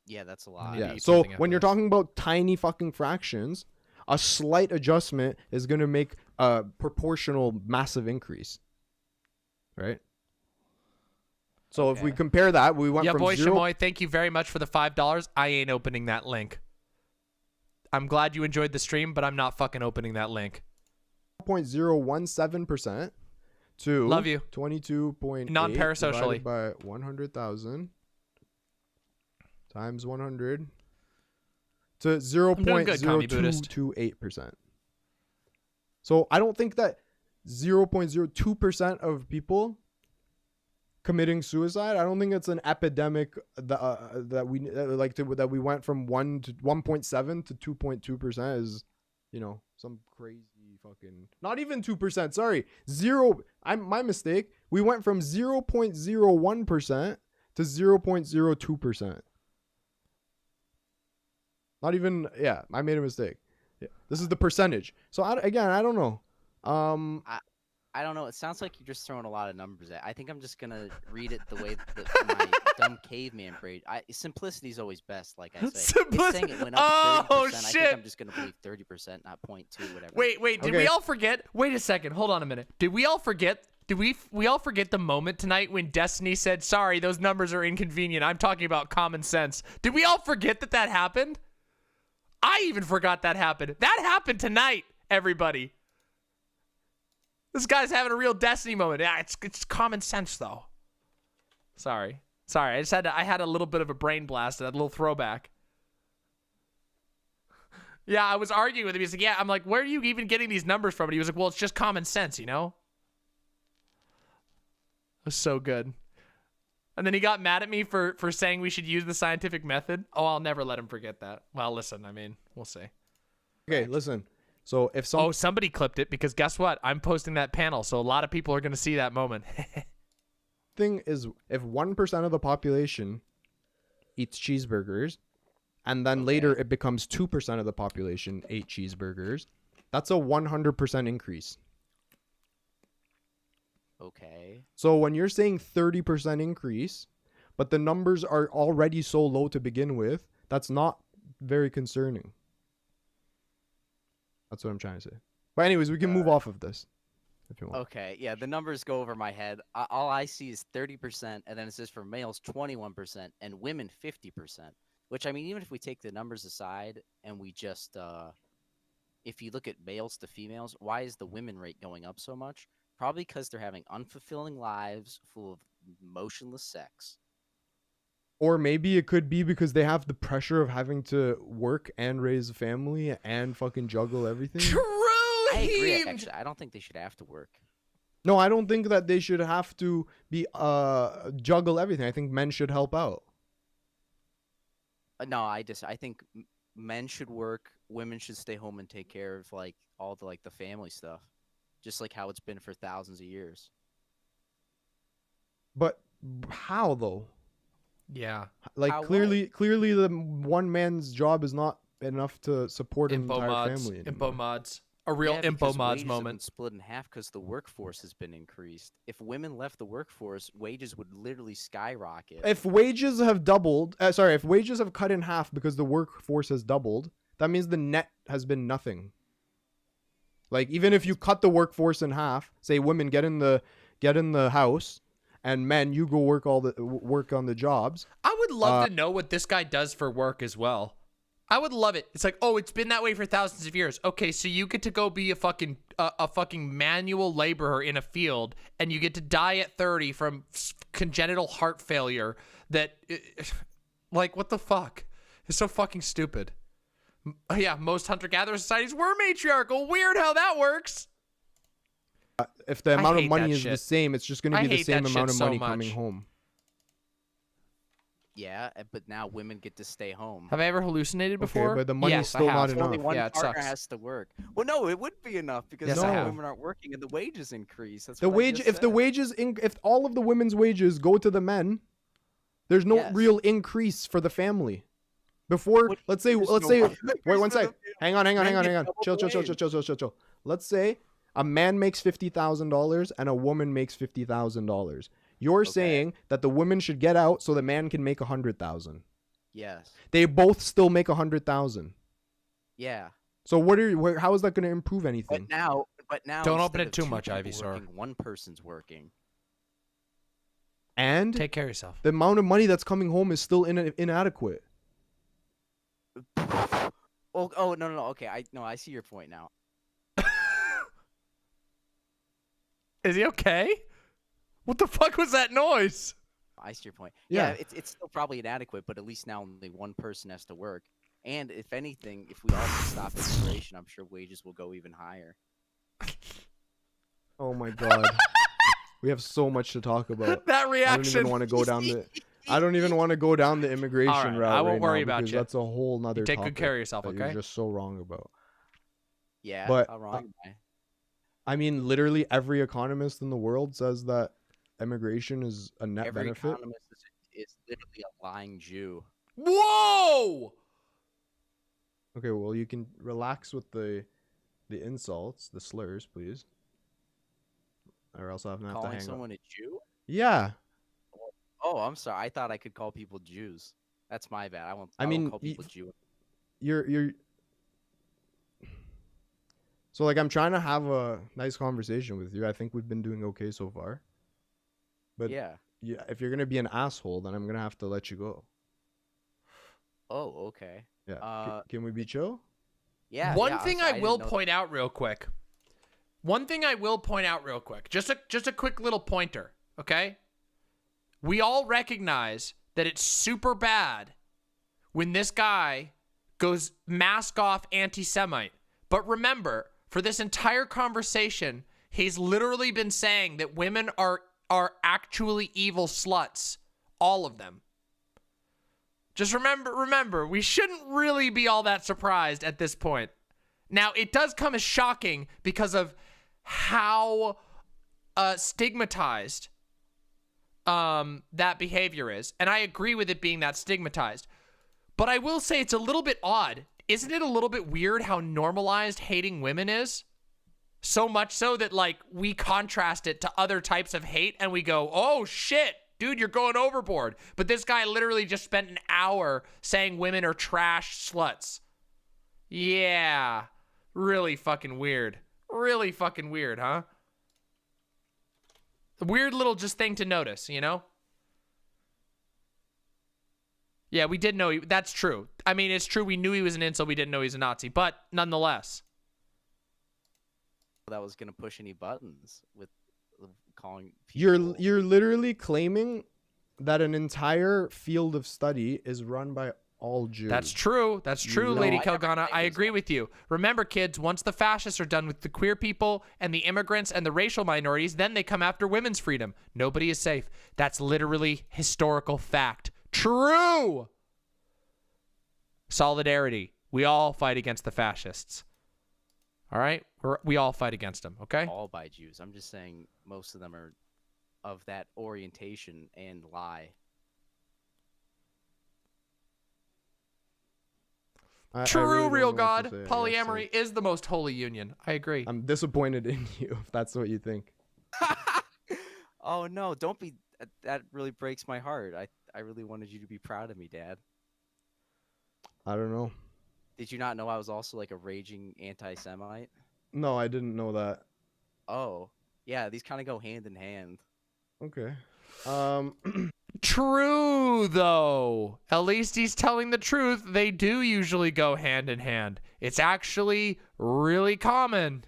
Yeah, that's a lot. need to Yeah. eat So something after when you're this. talking about tiny fucking fractions, a slight adjustment is going to make a proportional massive increase. Right? So if we compare that, we went Yeah, from boy, 0 Shamoy, thank you very much for the $5. I ain't opening that link. I'm glad you enjoyed the stream, but I'm not fucking opening that link. 0.017% to Love you. 22.8 Non-parasocially. divided by 100,000 times 100 to doing good, Commie Buddhist. 0.0228%. So I don't think that 0.02% of people committing suicide, I don't think it's an epidemic that we went from 1.7 to 2.2% is, some crazy fucking, not even 2%, sorry, my mistake. We went from 0.01% to 0.02%. Not even, I made a mistake. Yeah, this is the percentage. So I don't know. I don't know. It sounds like you're just throwing a lot of numbers at. I think I'm just gonna read it the way that my dumb caveman brain. Simplicity is always best, like I say. It's saying it went up 30%. Oh, I shit. think I'm just gonna believe 30%, not 0.2, whatever. Wait, did we all forget? Wait a second, hold on a minute. Did we all forget? Did we all forget the moment tonight when Destiny said, "Sorry, those numbers are inconvenient. I'm talking about common sense." Did we all forget that happened? I even forgot that happened. That happened tonight, everybody. This guy's having a real Destiny moment. Yeah, it's common sense though. Sorry. I just I had a little bit of a brain blast, a little throwback. Yeah, I was arguing with him. He's like, yeah, I'm like, where are you even getting these numbers from? And he was like, well, it's just common sense, you know? It was so good. And then he got mad at me for saying we should use the scientific method. Oh, I'll never let him forget that. Well, listen, I mean, we'll see. Okay, listen. So if somebody clipped it, because guess what? I'm posting that panel, so a lot of people are going to see that moment. Thing is, if 1% of the population eats cheeseburgers, and then later it becomes 2% of the population ate cheeseburgers, that's a 100% increase. Okay. So when you're saying 30% increase, but the numbers are already so low to begin with, that's not very concerning. That's what I'm trying to say. But anyways, we can move off of this if you want. Okay, yeah, the numbers go over my head. All I see is 30%, and then it says for males 21% and women 50%. Which, I mean, even if we take the numbers aside and we just, if you look at males to females, why is the women rate going up so much? Probably because they're having unfulfilling lives full of motionless sex. Or maybe it could be because they have the pressure of having to work and raise a family and fucking juggle everything. I agree, actually. I don't think they should have to work. No, I don't think that they should have to be juggle everything. I think men should help out. No, I think men should work, women should stay home and take care of like all the family stuff, just like how it's been for thousands of years. But how though? Yeah. Like clearly the one man's job is not enough to support an entire family. Impo mods. A real impo mods moment. Split in half because the workforce has been increased. If women left the workforce, wages would literally skyrocket. If wages have doubled, if wages have cut in half because the workforce has doubled, that means the net has been nothing. Like even if you cut the workforce in half, say women get in the house, and men you go work on the jobs. I would love to know what this guy does for work as well. I would love it. It's like, oh, it's been that way for thousands of years. Okay, so you get to go be a fucking manual laborer in a field, and you get to die at 30 from congenital heart failure. Like, what the fuck? It's so fucking stupid. Yeah, most hunter-gatherer societies were matriarchal. Weird how that works. If the amount of money is the same, it's just going to be the same amount of money coming home. Yeah, but now women get to stay home. Have I ever hallucinated before? Okay, but the money's still not enough. Only one it partner sucks. has to work. Well, no, it would be enough because women aren't working and the wages increase. That's the what wage. If the wages, if all of the women's wages go to the men, there's no real increase for the family. Before, let's say, wait one sec. Hang on. Chill. Let's say a man makes $50,000 and a woman makes $50,000. You're saying that the women should get out so the man can make $100,000. Yes. They both still make $100,000. Yeah. So how is that going to improve anything? But now don't open it too much, Ivysaur. One person's working. And take care of yourself. The amount of money that's coming home is still inadequate. Oh no. Okay, I see your point now. Is he okay? What the fuck was that noise? I see your point. Yeah. It's still probably inadequate, but at least now only one person has to work. And if anything, if we all stop immigration, I'm sure wages will go even higher. Oh my god. We have so much to talk about. That reaction. I don't even want to go down the immigration route. I won't worry about you. That's a whole nother topic. Take good care of yourself, okay? You're just so wrong about. Yeah, but how wrong am I? I mean, literally every economist in the world says that immigration is a net benefit. Every economist is literally a lying Jew. Whoa! Okay, well, you can relax with the insults, the slurs, please. or else I'm gonna have to Calling hang up. someone a Jew? Yeah. Oh, I'm sorry. I thought I could call people Jews. That's my bad. I won't mean, call people Jew. You're so like I'm trying to have a nice conversation with you. I think we've been doing okay so far. But Yeah. if you're gonna be an asshole, then I'm gonna have to let you go. Oh, okay. Yeah. Can we be chill? Yeah. One thing I will point out real quick. Just a quick little pointer, okay? We all recognize that it's super bad when this guy goes mask off anti-Semite. But remember, for this entire conversation, he's literally been saying that women are actually evil sluts. All of them. Just remember, we shouldn't really be all that surprised at this point. Now, it does come as shocking because of how stigmatized that behavior is. And I agree with it being that stigmatized. But I will say it's a little bit odd. Isn't it a little bit weird how normalized hating women is? So much so that, like, we contrast it to other types of hate and we go, oh, shit, dude, you're going overboard. But this guy literally just spent an hour saying women are trash sluts. Yeah. Really fucking weird. Really fucking weird, huh? Weird little just thing to notice, you know? Yeah, we did know that's true. I mean, it's true. We knew he was an incel. We didn't know he was a Nazi, but nonetheless. That was gonna push any buttons with calling people. You're literally claiming that an entire field of study is run by all Jews. That's true. That's true, No, Lady I Kelgana. I agree with you. Remember, kids, once the fascists are done with the queer people and the immigrants and the racial minorities, then they come after women's freedom. Nobody is safe. That's literally historical fact. True. Solidarity. We all fight against the fascists. All right? We all fight against them, okay? All by Jews. I'm just saying most of them are of that orientation and lie. True, real God. Polyamory is the most holy union. I agree. I'm disappointed in you if that's what you think. Oh no, don't be. That really breaks my heart. I really wanted you to be proud of me, Dad. I don't know. Did you not know I was also like a raging anti-Semite? No, I didn't know that. Oh, yeah, these kind of go hand in hand. Okay. True, though. At least he's telling the truth. They do usually go hand in hand. It's actually really common.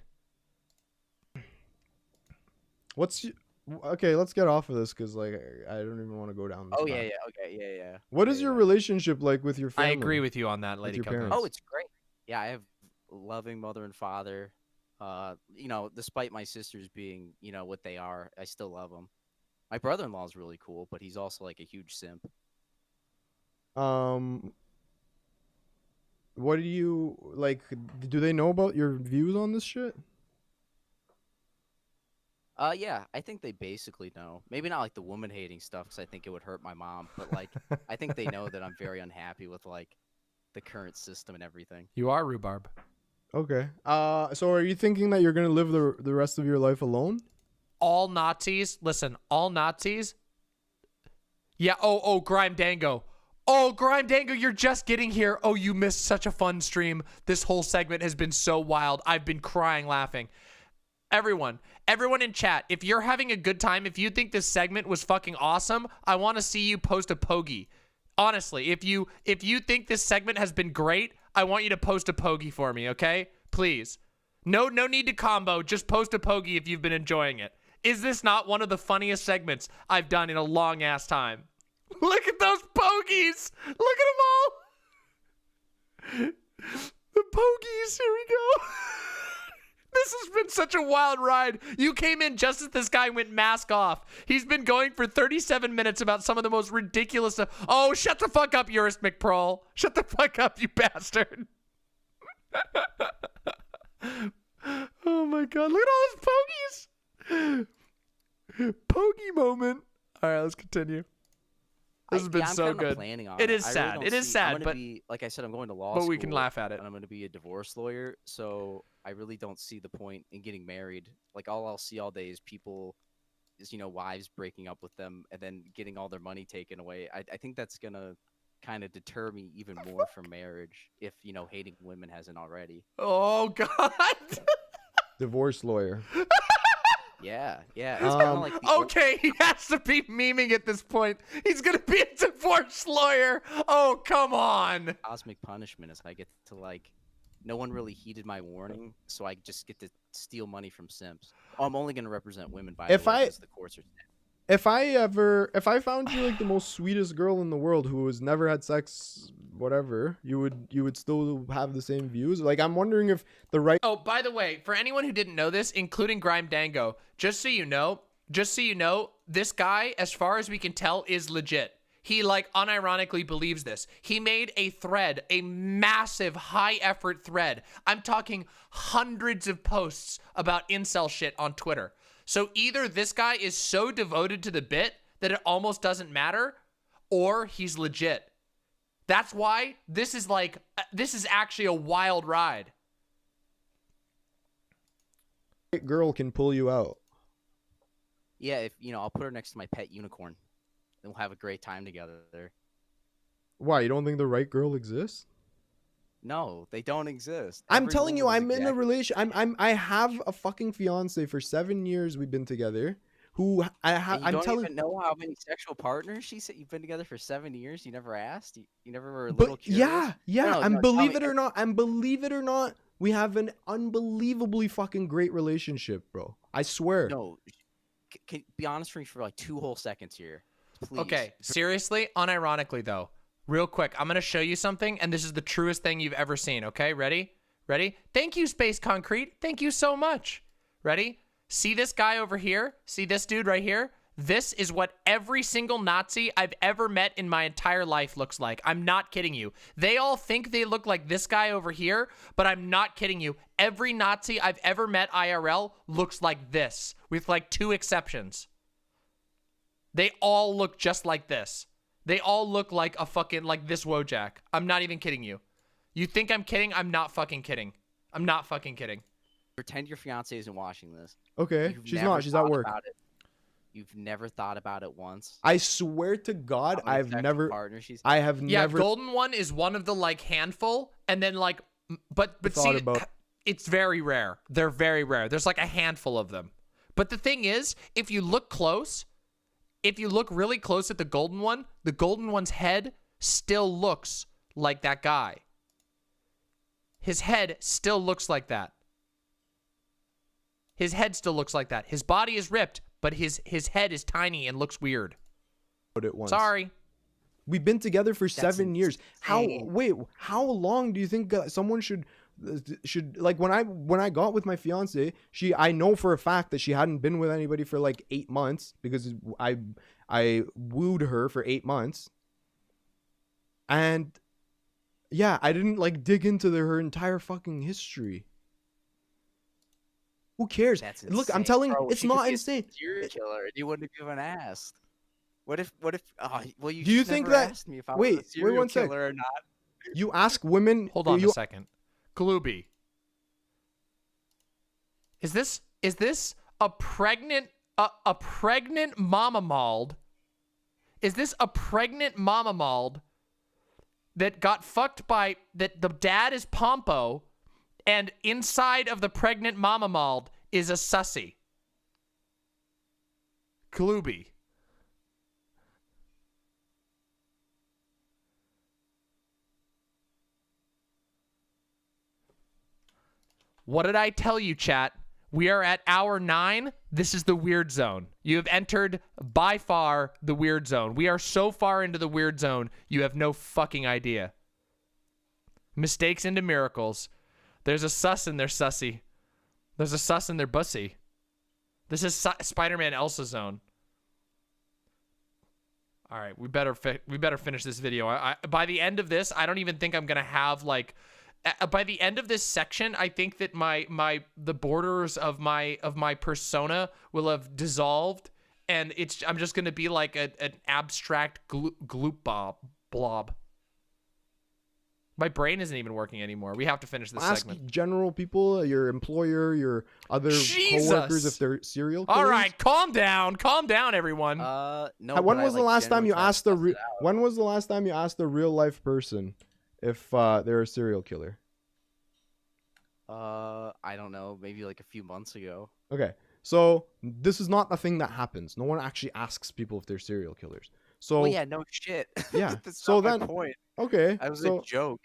Okay, let's get off of this because like I don't even want to go down this path. Yeah, okay, yeah. What is your relationship like with your family? I agree with you on that, Lady parents? Oh, it's great. Yeah, I have loving mother and father. You know, despite my sisters being, you know, what they are, I still love them. My brother-in-law is really cool, but he's also like a huge simp. What do you like? Do they know about your views on this shit? Yeah, I think they basically know. Maybe not like the woman hating stuff, because I think it would hurt my mom. But like, I think they know that I'm very unhappy with like the current system and everything. You are rhubarb. Okay. So are you thinking that you're gonna live the rest of your life alone? All Nazis, listen, all Nazis. Yeah, oh, Grime Dango. Oh, Grime Dango, you're just getting here. Oh, you missed such a fun stream. This whole segment has been so wild. I've been crying laughing. Everyone in chat, if you're having a good time, if you think this segment was fucking awesome, I want to see you post a pogie. Honestly, if you think this segment has been great, I want you to post a pogie for me, okay? Please. No need to combo. Just post a pogie if you've been enjoying it. Is this not one of the funniest segments I've done in a long ass time? Look at those pogies. Look at them all. The pogies. Here we go. This has been such a wild ride. You came in just as this guy went mask off. He's been going for 37 minutes about some of the most ridiculous stuff. Oh, shut the fuck up, Eurus McProl. Shut the fuck up, you bastard. Oh my god, look at all those pogies. Pogie moment. All right, let's continue. This has been I'm so kinda good. planning on It is I really sad. don't it is see- I'm sad, gonna but be, like I said, I'm going to law but school. we can laugh at it. And I'm going to be a divorce lawyer, so I really don't see the point in getting married. Like all I'll see all day is people, wives breaking up with them and then getting all their money taken away. I think that's gonna kind of deter me even more from marriage if hating women hasn't already. Oh God. Divorce lawyer. Yeah. It's kind of like the Okay, he has to be memeing at this point. He's gonna be a divorce lawyer. Oh, come on. cosmic punishment is I get to no one really heeded my warning, so I just get to steal money from simps. Oh, I'm only gonna represent women by the way, 'cause the courts are If I found you like the most sweetest girl in the world who has never had sex, whatever, you would still have the same views. Like, I'm wondering if the right. Oh, by the way, for anyone who didn't know this, including Grime Dango, just so you know, this guy, as far as we can tell, is legit. He unironically believes this. He made a thread, a massive high effort thread. I'm talking hundreds of posts about incel shit on Twitter. So either this guy is so devoted to the bit that it almost doesn't matter, or he's legit. That's why this is actually a wild ride. Girl can pull you out. Yeah, if I'll put her next to my pet unicorn, and we'll have a great time together. Why, you don't think the right girl exists? No, they don't exist. I'm Every telling you, woman is I'm in a exactly- relation. I have a fucking fiance for 7 years. We've been together. Who And you I'm don't telling. even know how many sexual partners she said you've been together for 7 years. You never asked. You never were a little But curious. yeah, No, and no, tell believe me- it or not, we have an unbelievably fucking great relationship, bro. I swear. No, can be honest for me for 2 whole seconds here, please. Okay, seriously, unironically though, real quick, I'm gonna show you something, and this is the truest thing you've ever seen. Okay, ready? Thank you, Space Concrete. Thank you so much. Ready? See this guy over here? See this dude right here? This is what every single Nazi I've ever met in my entire life looks like. I'm not kidding you. They all think they look like this guy over here, but I'm not kidding you. Every Nazi I've ever met IRL looks like this, with 2 exceptions. They all look just like this. They all look like a fucking, this Wojak. I'm not even kidding you. You think I'm kidding? I'm not fucking kidding. I'm not fucking kidding. Pretend your fiance isn't watching this. Okay, You've she's never not. She's at thought work. about it. You've never thought about it once. I swear to God, How many I've sexual never. partners she's I have Yeah, never golden one is one of the handful, and then but thought see, about- it's very rare. They're very rare. There's a handful of them. But the thing is, if you look close, if you look really close at the golden one's head still looks like that guy. His head still looks like that. His head still looks like that. His body is ripped, but his head is tiny and looks weird. it once. Sorry. We've been together for 7 years. insane. How long do you think someone should when I got with my fiance, I know for a fact that she hadn't been with anybody for 8 months because I wooed her for 8 months. And yeah, I didn't dig into her entire fucking history. Who cares? That's Look, I'm insane, telling bro. it's She could not be a insane. serial killer, and you wouldn't have even asked. What if? Well, you Do you just think never that? asked me if I Wait, was a serial one sec. killer or not. You ask women. Hold on you, a second. Glooby. Is this a pregnant mama mauled? Is this a pregnant mama mauled that got fucked by that the dad is Pompo and inside of the pregnant mama mauled is a sussy? Glooby. What did I tell you, chat? We are at hour 9. This is the weird zone. You have entered, by far, the weird zone. We are so far into the weird zone, you have no fucking idea. Mistakes into miracles. There's a sus in their sussy. There's a sus in their bussy. This is Spider-Man Elsa zone. All right, we better finish this video. By the end of this, I don't even think I'm gonna have by the end of this section, I think that the borders of my persona will have dissolved, and I'm just gonna be like an abstract gloop blob. My brain isn't even working anymore. We have to finish this Ask segment. general people, your employer, your other coworkers, if they're serial killers. All right, calm down, everyone. No. When was the last time you asked when was the last time you asked a real life person if they're a serial killer? I don't know, maybe like a few months ago. Okay, so this is not a thing that happens. No one actually asks people if they're serial killers. So well, yeah, no shit. Yeah. That's So not my then, point. okay, That was so a joke.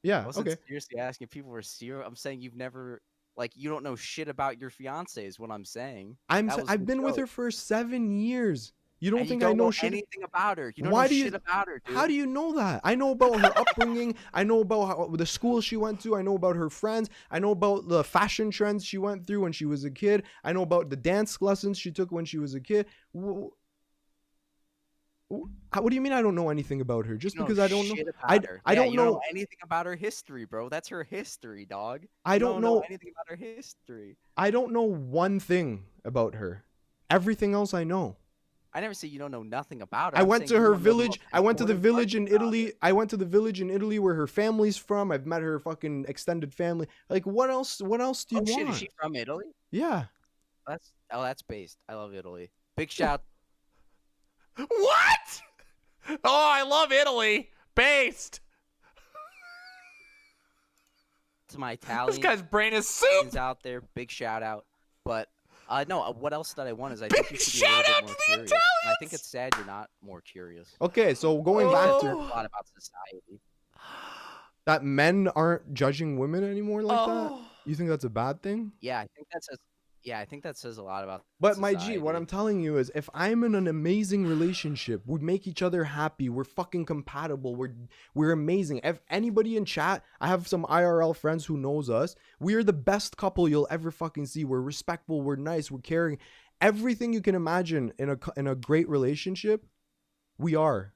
yeah, I wasn't okay. seriously asking if people were serial. I'm saying you've never, like, you don't know shit about your fiance is what I'm saying. I've been with her for 7 years. You don't And think you I don't know know shit anything about her. You don't Why know do shit about her, dude. How do you know that? I know about her upbringing. I know about the school she went to. I know about her friends. I know about the fashion trends she went through when she was a kid. I know about the dance lessons she took when she was a kid. What do you mean I don't know anything about her? Just You know because I don't know, shit about her. I Yeah, don't you know. anything about her history, bro. That's her history, dog. I You don't know anything about her history. I don't know one thing about her. Everything else I know. I never say you don't know nothing about her. I I'm went saying to you her don't know the village. most I went to the important village in Italy. I went to the village in Italy where her family's from. I've met her fucking extended family. Like, what else? What else do you Oh want? shit, is she from Italy? Yeah. That's based. I love Italy. Big shout. What? Oh, I love Italy. Based. To my Italian. guy's brain is soup. Out there, big shout out. But no, what else that I want is I think you should be a shout little out bit more to the curious. And I think it's sad you're not more curious. Okay, so going back to a lot about society. that, men aren't judging women anymore like that. Oh. You think that's a bad thing? Yeah, I think that says a lot about. But my G, society. what I'm telling you is, if I'm in an amazing relationship, we make each other happy, we're fucking compatible, we're amazing. If anybody in chat, I have some IRL friends who knows us. We are the best couple you'll ever fucking see. We're respectful, we're nice, we're caring. Everything you can imagine in a great relationship, we are.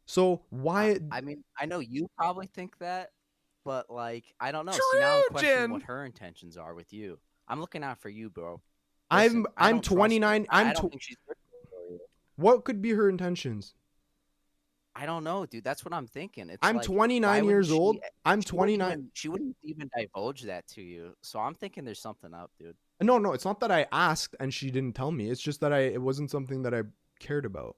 So why? I mean, I know you probably think that, but like, I don't know. See, now I'm questioning what her intentions are with you. I'm looking out for you, bro. Listen, I'm 29. I don't think she's good for you. What could be her intentions? I don't know, dude. That's what I'm thinking. It's I'm like, 29 years old. I'm 29. She wouldn't even divulge that to you. So I'm thinking there's something up, dude. No, it's not that I asked and she didn't tell me. It's just that it wasn't something that I cared about.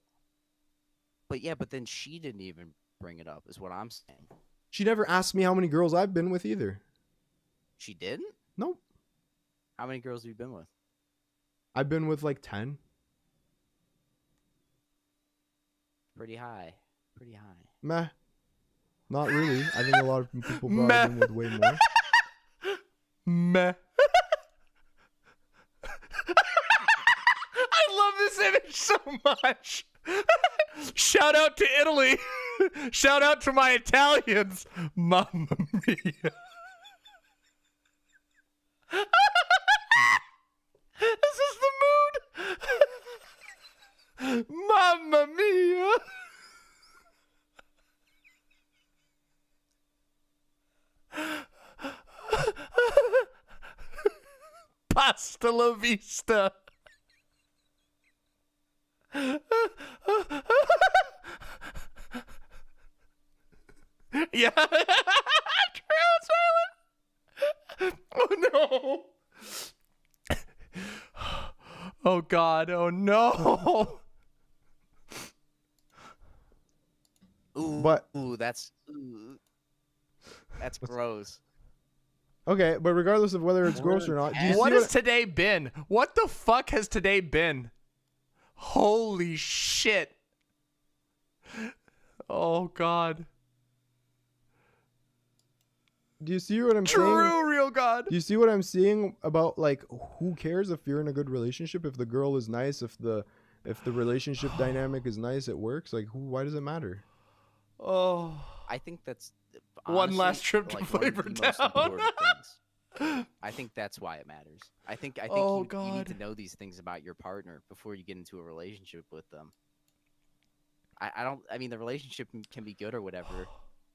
But yeah, but then she didn't even bring it up, is what I'm saying. She never asked me how many girls I've been with either. She didn't? Nope. How many girls have you been with? I've been with like 10. Pretty high. Pretty high. Meh. Not really. I think a lot of people probably been with way more. Meh. I love this image so much. Shout out to Italy. Shout out to my Italians. Mamma mia. This is the mood. Mamma mia. Pasta la vista. Yeah. True, Silent. Oh no. Oh God. Oh no. Ooh, that's gross. Okay, but regardless of whether it's gross or not, do you see What has today been? What the fuck has today been? Holy shit. Oh God. Do you see what I'm saying? True, real God. Do you see what I'm seeing about, like, who cares if you're in a good relationship? If the girl is nice, if the relationship dynamic is nice, it works. Like, why does it matter? Oh. I think that's One last trip to like, Flavor one of the most Town. important things. I think that's why it matters. I think Oh, you need God. to know these things about your partner before you get into a relationship with them. I mean, the relationship can be good or whatever,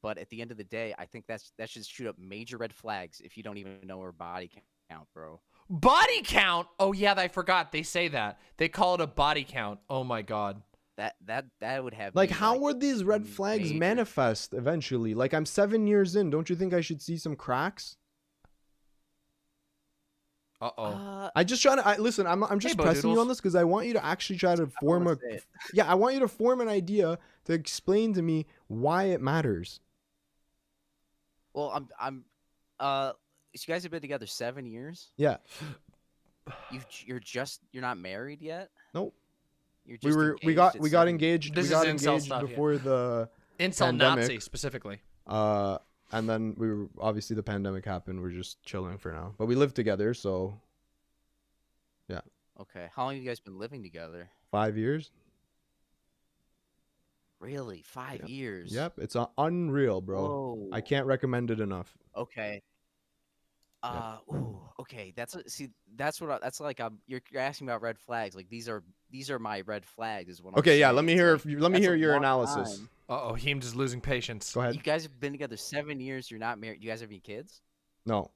but at the end of the day, I think that should shoot up major red flags if you don't even know her body count, bro. Body count. Oh yeah, I forgot. They say that. They call it a body count. Oh my god. That would have Like, me, how would these red flags major. manifest eventually? Like, I'm 7 years in. Don't you think I should see some cracks? I just trying to listen. I'm just Bo pressing you Doodles. on this because I want you to actually try to form a. Yeah, I want you to form an idea to explain to me why it matters. Well, so you guys have been together 7 years. Yeah. You're not married yet. Nope. You're We just were we engaged got at we got 7 engaged. This we got is incel engaged stuff, yeah. before the Incel pandemic. Nazi specifically. And then we were obviously the pandemic happened. We're just chilling for now, but we live together, so yeah. Okay. How long have you guys been living together? 5 years. Really? 5 years? Yep, it's unreal, bro. Whoa. I can't recommend it enough. Okay. Ooh, okay. That's like you're asking about red flags. Like these are my red flags. Is what I'm Okay, yeah. saying. Let me It's hear. like, Let me that's hear a your long analysis. time. Uh-oh, Heem just losing patience. Go ahead. You guys have been together 7 years. You're not married. You guys have any kids? No.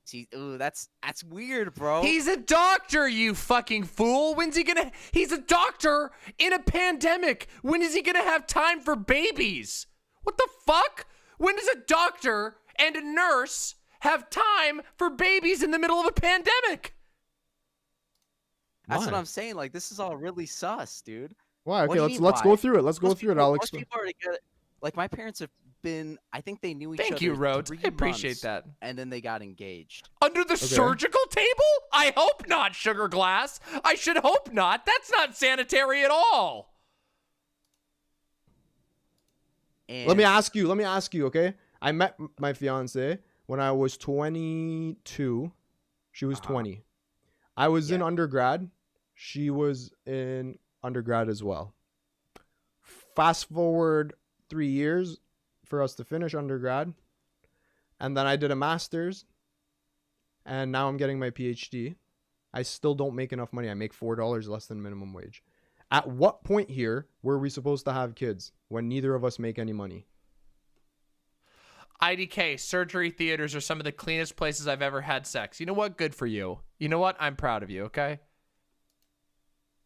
See, ooh, that's weird, bro. He's a doctor, you fucking fool. When's he gonna? He's a doctor in a pandemic. When is he gonna have time for babies? What the fuck? When does a doctor and a nurse have time for babies in the middle of a pandemic? That's Why? what I'm saying. Like this is all really sus, dude. Why? What Okay, do you let's mean go why? through it. Let's go Most through it. people- I'll most explain. people are together. Like my parents have been. I think they knew each other. Thank you, Rhodes. 3 I appreciate months, that. And then they got engaged. Under the surgical table? I hope not, Sugar Glass. I should hope not. That's not sanitary at all. And Let me ask you, okay? I met my fiance when I was 22. She was 20. I was in undergrad. She was in undergrad as well. Fast forward 3 years for us to finish undergrad. And then I did a master's. And now I'm getting my PhD. I still don't make enough money. I make $4 less than minimum wage. At what point here were we supposed to have kids when neither of us make any money? IDK, surgery theaters are some of the cleanest places I've ever had sex. You know what? Good for you. You know what? I'm proud of you, okay?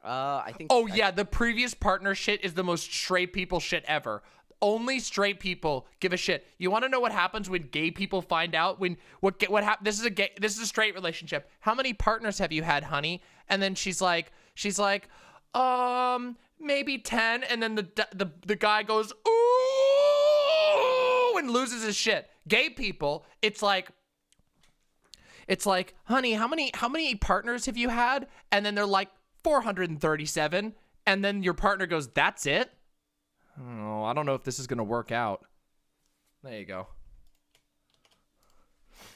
I think. Oh, yeah, the previous partner shit is the most straight people shit ever. Only straight people give a shit. You want to know what happens when gay people find out what happens? This is a straight relationship. How many partners have you had, honey? And then she's like, maybe 10. And then the guy goes, ooh, and loses his shit. Gay people, it's like, honey, how many partners have you had? And then they're like 437. And then your partner goes, that's it? Oh, I don't know if this is going to work out. There you go.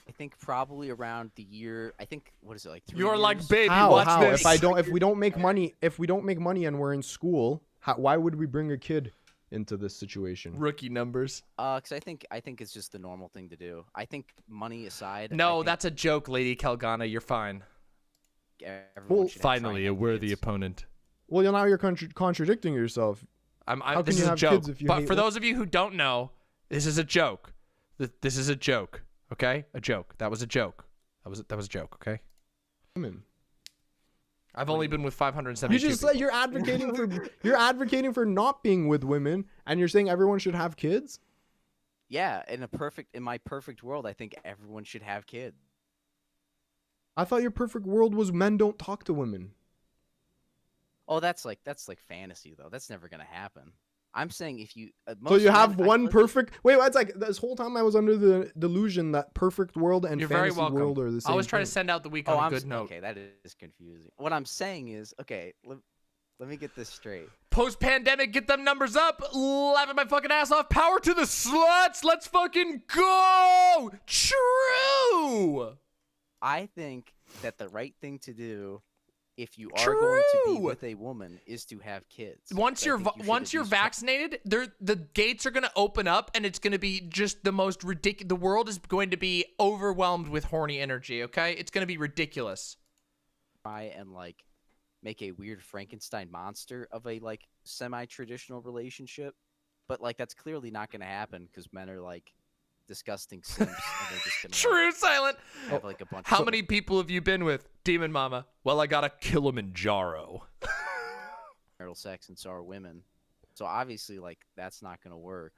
I think probably around the year. I think what is it like? 3 You're years? like, baby, How? watch this. If we don't make money and we're in school, why would we bring a kid into this situation? Rookie numbers. Because I think it's just the normal thing to do. I think money aside. No, that's a joke, Lady Kelgana. You're fine. Well, finally, a worthy opponent. Well, now you're contradicting yourself. How This can you is a have joke. kids if you But hate for those of you who don't know, this is a joke. This is a joke. Okay, a joke. That was a joke. That was a joke. Okay. women? I've only been with 572. You just said you're advocating for not being with women, and you're saying everyone should have kids. Yeah, in my perfect world, I think everyone should have kids. I thought your perfect world was men don't talk to women. Oh, that's like fantasy though. That's never gonna happen. I'm saying if you. So you have one perfect. Wait, it's like this whole time I was under the delusion that perfect world and You're very fantasy welcome. world are the same. I always try to thing. send out the week on a I'm good note. Okay, that is confusing. What I'm saying is, okay, let me get this straight. Post-pandemic, get them numbers up. Laughing my fucking ass off. Power to the sluts. Let's fucking go. True. I think that the right thing to do, if you are going to be with a woman, is to have kids. Once you're vaccinated, the gates are going to open up, and it's going to be just the most ridiculous. The world is going to be overwhelmed with horny energy. Okay, it's going to be ridiculous. Try and like make a weird Frankenstein monster of a like semi-traditional relationship, but like that's clearly not going to happen because men are like disgusting simps, and they're just gonna True silent. have like a bunch. How many people have you been with, Demon Mama? Well, I got a Kilimanjaro. marital sex, and so are women. So obviously, like, that's not gonna work.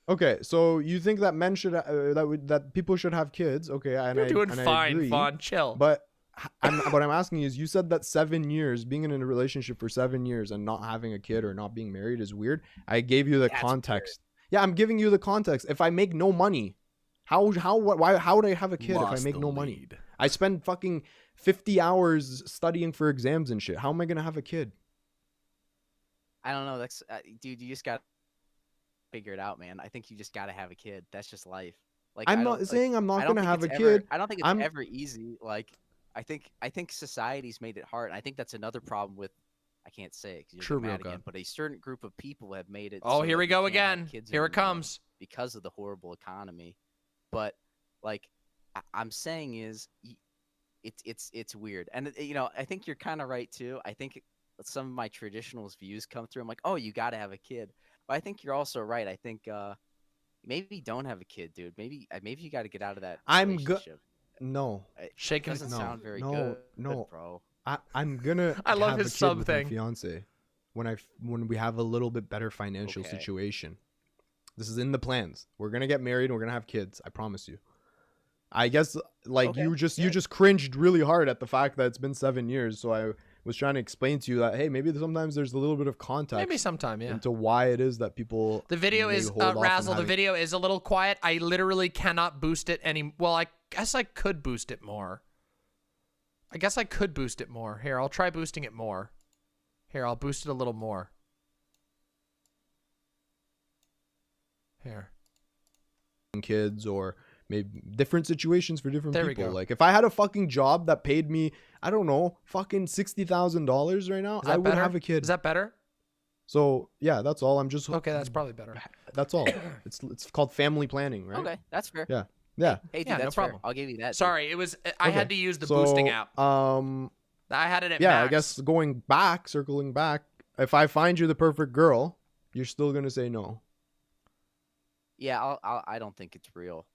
Okay, so you think that men should that people should have kids? Okay, and You're doing and I fine, agree, Vaughn. Chill. But what I'm asking is, you said that 7 years, being in a relationship for 7 years and not having a kid or not being married is weird. I gave you the context. Yeah, I'm giving you the context. If I make no money, how would I have a kid if I make no money? I spend fucking 50 hours studying for exams and shit. How am I gonna have a kid? I don't know. That's dude. You just got to figure it out, man. I think you just got to have a kid. That's just life. Like, I'm not saying I'm not gonna have a kid. I don't think it's ever easy. Like, I think society's made it hard. And I think that's another problem with. I can't say it because you're mad again, but a certain group of people have made it. Oh, so here we that you go can't have again. kids Here it anymore comes. because of the horrible economy. But like, I'm saying is, it's weird, and you know, I think you're kind of right too. I think some of my traditionalist views come through. I'm like, oh, you got to have a kid. But I think you're also right. I think maybe don't have a kid, dude. Maybe you got to get out of that relationship. No. Shaking doesn't sound very good, bro. I'm gonna. I love have his a kid sub with thing. My fiance when we have a little bit better financial situation. This is in the plans. We're gonna get married. And we're gonna have kids. I promise you. I guess like you just cringed really hard at the fact that it's been 7 years. So I was trying to explain to you that, hey, maybe sometimes there's a little bit of context. Maybe sometime, yeah. Into why it is that people. The video is Razzle. The video is a little quiet. I literally cannot boost it any. Well, I guess I could boost it more. Here, I'll try boosting it more. Here, I'll boost it a little more. Here. Kids or maybe different situations for different people. Like if I had a fucking job that paid me, I don't know, fucking $60,000 right now, I would have a kid. Is that better? So yeah, that's all. I'm just okay. That's probably better. That's all. It's called family planning, right? Okay, that's fair. Yeah. Yeah. Hey, dude, Yeah, no that's fair. problem. I'll give you that. Sorry, it was. I had to use the boosting app. I had it at yeah, max. I guess circling back, if I find you the perfect girl, you're still gonna say no. Yeah, I don't think it's real.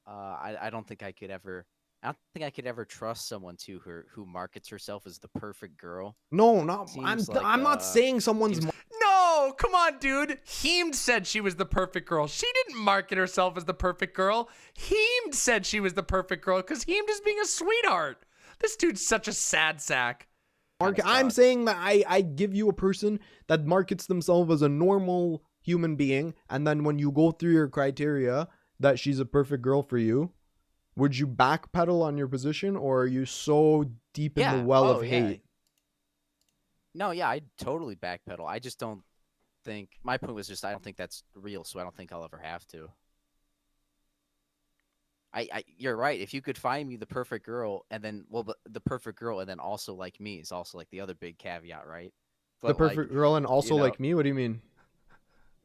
I don't think I could ever. I don't think I could ever trust someone who markets herself as the perfect girl. No, not. Seems I'm not saying someone's. No, come on, dude. Heemed said she was the perfect girl. She didn't market herself as the perfect girl. Heemed said she was the perfect girl because Heemed is being a sweetheart. This dude's such a sad sack. I'm saying that I give you a person that markets themselves as a normal human being, and then when you go through your criteria that she's a perfect girl for you, would you backpedal on your position, or are you so deep in the well of hate? No, yeah, I'd totally backpedal. I just don't think. My point was just I don't think that's real, so I don't think I'll ever have to. You're right. If you could find me the perfect girl, and then the perfect girl, and then also like me is also like the other big caveat, right? But the perfect girl and also like me. What do you mean?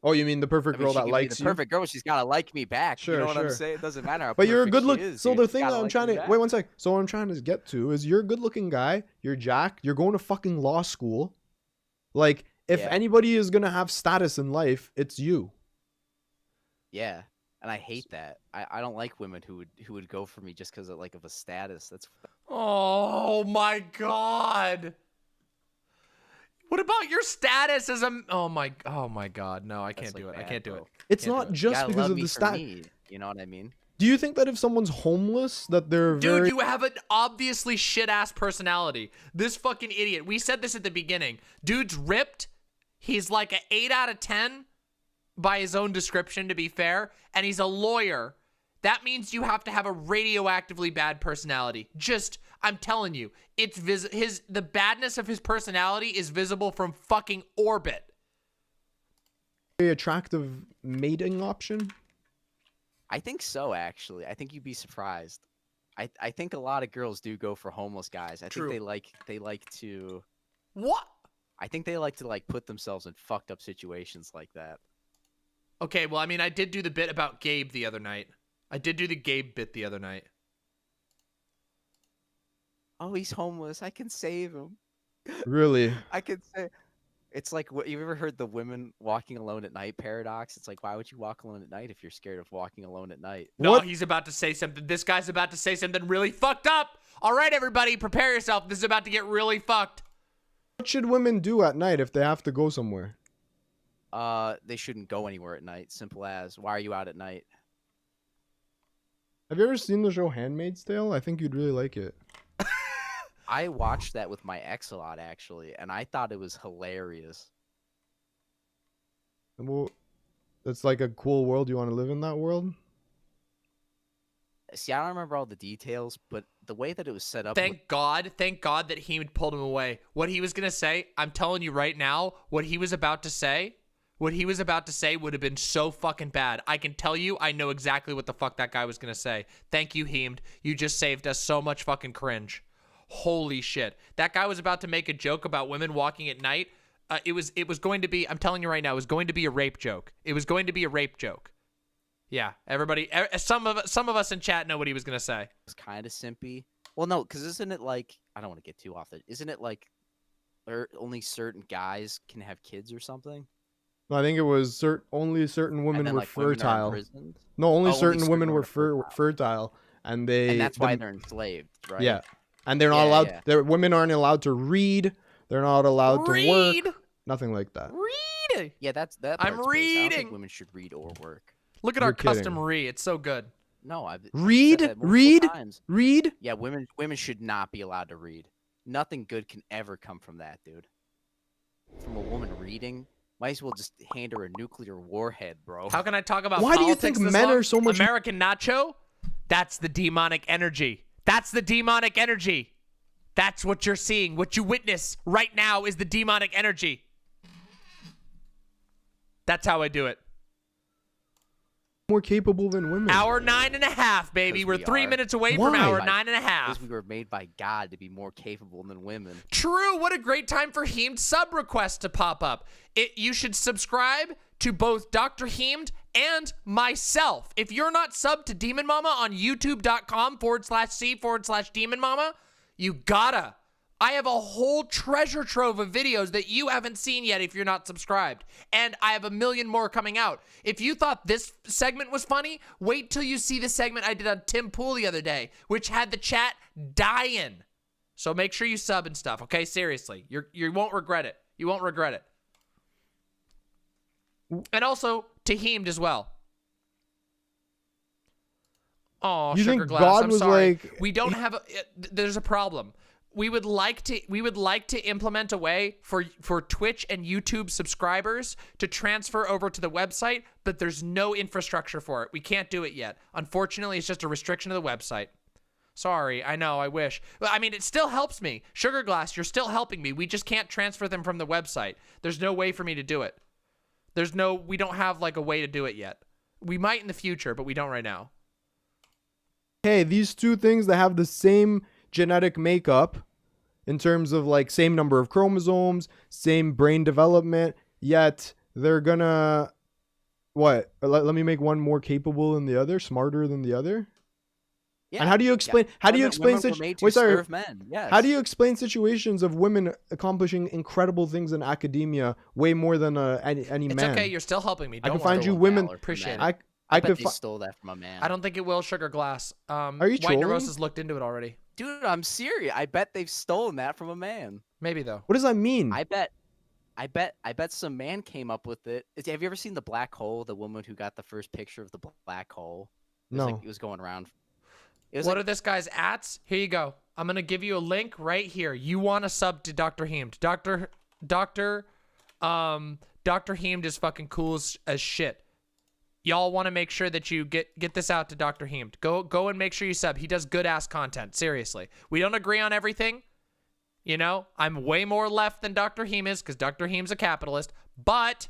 Oh, you mean the perfect girl that likes you? The perfect girl, she's gotta like me back. Sure, you know what I'm saying? It doesn't matter. How but you're a good perfect look. she is, So dude. the She's thing that gotta I'm like trying me to back. wait one sec. So what I'm trying to get to is you're a good-looking guy. You're jacked. You're going to fucking law school. Like if anybody is gonna have status in life, it's you. Yeah, and I hate that. I don't like women who would go for me just because of a status. That's. Oh my god. What about your status as a? Oh my god. No, I can't do it. I can't do it. It's not just because of the status. You know what I mean? Do you think that if someone's homeless, that they're Dude, you have an obviously shit-ass personality. This fucking idiot. We said this at the beginning. Dude's ripped. He's like an 8 out of 10 by his own description, to be fair. And he's a lawyer. That means you have to have a radioactively bad personality. Just, I'm telling you, it's the badness of his personality is visible from fucking orbit. Very attractive mating option? I think so, actually. I think you'd be surprised. I think a lot of girls do go for homeless guys. I think they like to. What? I think they like to put themselves in fucked up situations like that. Okay, well, I mean, I did do the bit about Gabe the other night. I did do the Gabe bit the other night. Oh, he's homeless. I can save him. Really? I can say. It's like, what, you've ever heard the women walking alone at night paradox? It's like, why would you walk alone at night if you're scared of walking alone at night? No, he's about to say something. This guy's about to say something really fucked up. All right, everybody, prepare yourself. This is about to get really fucked. What should women do at night if they have to go somewhere? They shouldn't go anywhere at night. Simple as, why are you out at night? Have you ever seen the show Handmaid's Tale? I think you'd really like it. I watched that with my ex a lot, actually, and I thought it was hilarious. Well, it's like a cool world. You want to live in that world? See, I don't remember all the details, but the way that it was set up. Thank God that he pulled him away. What he was gonna say, I'm telling you right now, what he was about to say would have been so fucking bad. I can tell you, I know exactly what the fuck that guy was gonna say. Thank you, Heemed. You just saved us so much fucking cringe. Holy shit. That guy was about to make a joke about women walking at night. It was going to be, I'm telling you right now, it was going to be a rape joke. It was going to be a rape joke. Yeah, everybody, some of us in chat know what he was going to say. It's kind of simpy. Well, no, because isn't it like, I don't want to get too off it. Isn't it like only certain guys can have kids or something? No, I think it was only certain women were like, fertile. women are no, only only certain certain women women were are fertile. And that's why they're enslaved, right? Yeah. And they're not allowed. Yeah. Women aren't allowed to read. They're not allowed to work. Nothing like that. Read. Yeah, that. I'm part's based. I don't think reading. women should read or work. Look at You're our custom kidding. re. It's so good. No, I've Read, said that multiple read, times. read. Yeah, women should not be allowed to read. Nothing good can ever come from that, dude. From a woman reading, might as well just hand her a nuclear warhead, bro. How can I talk about Why do you politics think this men long? are so much- American Nacho? That's the demonic energy. That's the demonic energy. That's what you're seeing. What you witness right now is the demonic energy. That's how I do it. More capable than women. Hour 9.5, baby. We're 3 minutes away from Why? hour 9.5. Because we were made by God to be more capable than women. True. What a great time for Heemed sub requests to pop up. You should subscribe to both Dr. Heemed and myself. If you're not subbed to Demon Mama on youtube.com/c/Demon Mama, you gotta. I have a whole treasure trove of videos that you haven't seen yet if you're not subscribed. And I have a million more coming out. If you thought this segment was funny, wait till you see the segment I did on Tim Pool the other day, which had the chat dying. So make sure you sub and stuff, okay? Seriously. You won't regret it. You won't regret it. And also, to Heemed as well. Oh, You Sugar think Glass, God I'm was sorry. like- We don't have there's a problem. We would like to implement a way for Twitch and YouTube subscribers to transfer over to the website, but there's no infrastructure for it. We can't do it yet. Unfortunately, it's just a restriction of the website. Sorry, I know, I wish. I mean, it still helps me. Sugar Glass, you're still helping me. We just can't transfer them from the website. There's no way for me to do it. We don't have like a way to do it yet. We might in the future, but we don't right now. Hey, these two things that have the same genetic makeup in terms of like same number of chromosomes, same brain development, yet they're gonna what? Let me make one more capable than the other, smarter than the other. Yeah. And how do you explain? Yeah. How do you Women explain were such? made to Wait, sorry. serve men. Yes. How do you explain situations of women accomplishing incredible things in academia way more than any It's man? okay, you're still helping me. I Don't can find worry. you women. Appreciate it. I I bet could. they stole that from a man. I don't think it will, Sugar Glass. Are you White trolling? Neurosis looked into it already. Dude, I'm serious. I bet they've stolen that from a man. Maybe though. What does that mean? I bet some man came up with it. Have you ever seen the black hole? The woman who got the first picture of the black hole. It was No. Like, it was going around. What are this guy's ats? Here you go. I'm gonna give you a link right here. You want to sub to Dr. Heemed. Dr. Heemed is fucking cool as shit. Y'all want to make sure that you get this out to Dr. Heemed. Go and make sure you sub. He does good ass content. Seriously. We don't agree on everything. You know, I'm way more left than Dr. Heemed is because Dr. Heemed's a capitalist, but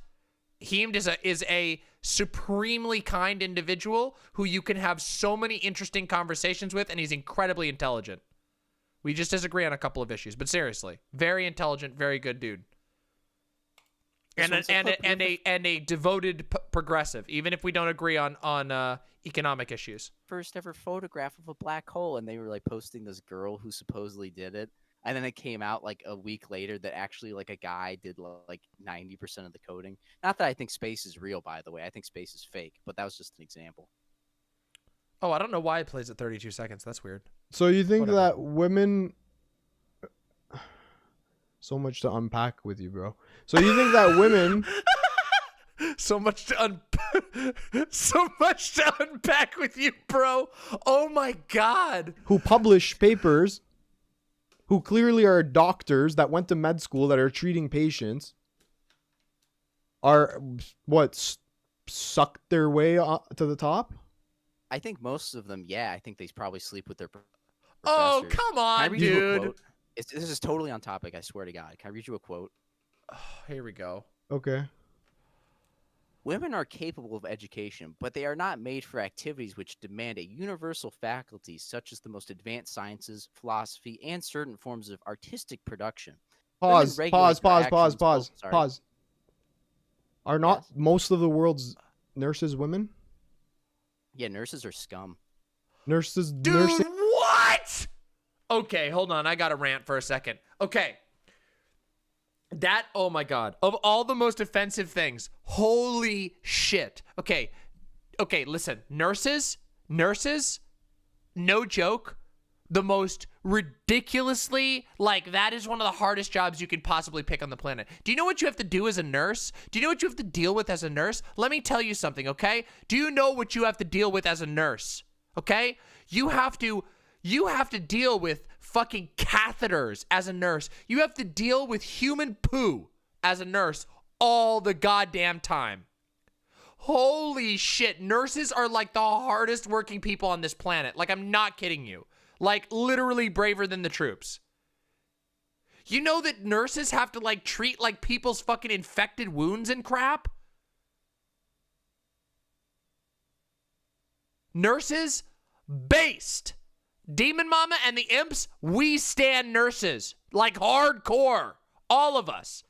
Heemed is a supremely kind individual who you can have so many interesting conversations with, and he's incredibly intelligent. We just disagree on a couple of issues, but seriously, very intelligent, very good dude. And a devoted progressive, even if we don't agree on economic issues. First ever photograph of a black hole, and they were like posting this girl who supposedly did it. And then it came out like a week later that actually like a guy did like 90% of the coding. Not that I think space is real, by the way. I think space is fake, but that was just an example. Oh, I don't know why it plays at 32 seconds. That's weird. So you think Whatever. that women... So much to unpack with you, bro. So you think that women... so much to unpack with you, bro. Oh my God. Who publish papers, who clearly are doctors that went to med school that are treating patients, are what, sucked their way to the top? I think most of them, yeah. I think they probably sleep with their professors. Oh, come Can I on, read you a dude. quote? This is totally on topic, I swear to God. Can I read you a quote? Oh, here we go. Okay. Women are capable of education, but they are not made for activities which demand a universal faculty such as the most advanced sciences, philosophy, and certain forms of artistic production. Pause, Women pause, regulate their pause, pause, actions- pause, oh, sorry. pause. Are not most of the world's nurses women? Yeah, nurses are scum. Nurses, Dude, nursing. what? Okay, hold on. I got to rant for a second. Okay. That, oh my God. Of all the most offensive things, holy shit. Okay, listen. Nurses, no joke, the most ridiculously, like, that is one of the hardest jobs you could possibly pick on the planet. Do you know what you have to do as a nurse? Do you know what you have to deal with as a nurse? Let me tell you something, okay? Do you know what you have to deal with as a nurse? Okay? You have to deal with fucking catheters as a nurse. You have to deal with human poo as a nurse all the goddamn time. Holy shit. Nurses are like the hardest working people on this planet. Like, I'm not kidding you. Like, literally braver than the troops. You know that nurses have to, like, treat, like, people's fucking infected wounds and crap? Nurses, based. Demon Mama and the imps, we stand nurses. Like, hardcore. All of us.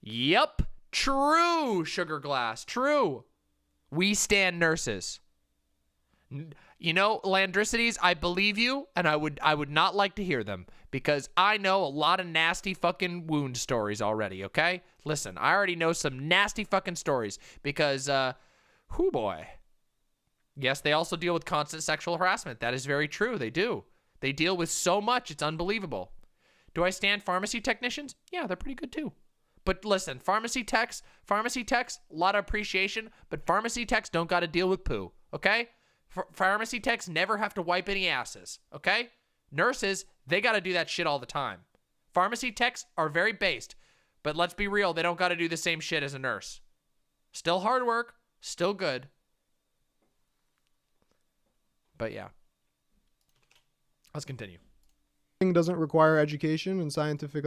Yep. True, Sugar Glass. True. We stand nurses. You know, Landricities, I believe you, and I would not like to hear them because I know a lot of nasty fucking wound stories already, okay? Listen, I already know some nasty fucking stories because, whoo boy. Yes, they also deal with constant sexual harassment. That is very true. They do. They deal with so much. It's unbelievable. Do I stand pharmacy technicians? Yeah, they're pretty good too. But listen, pharmacy techs, a lot of appreciation, but pharmacy techs don't got to deal with poo, okay? Pharmacy techs never have to wipe any asses, okay? Nurses, they got to do that shit all the time. Pharmacy techs are very based, but let's be real, they don't got to do the same shit as a nurse. Still hard work, still good. But yeah. Let's continue. Doesn't require education and scientific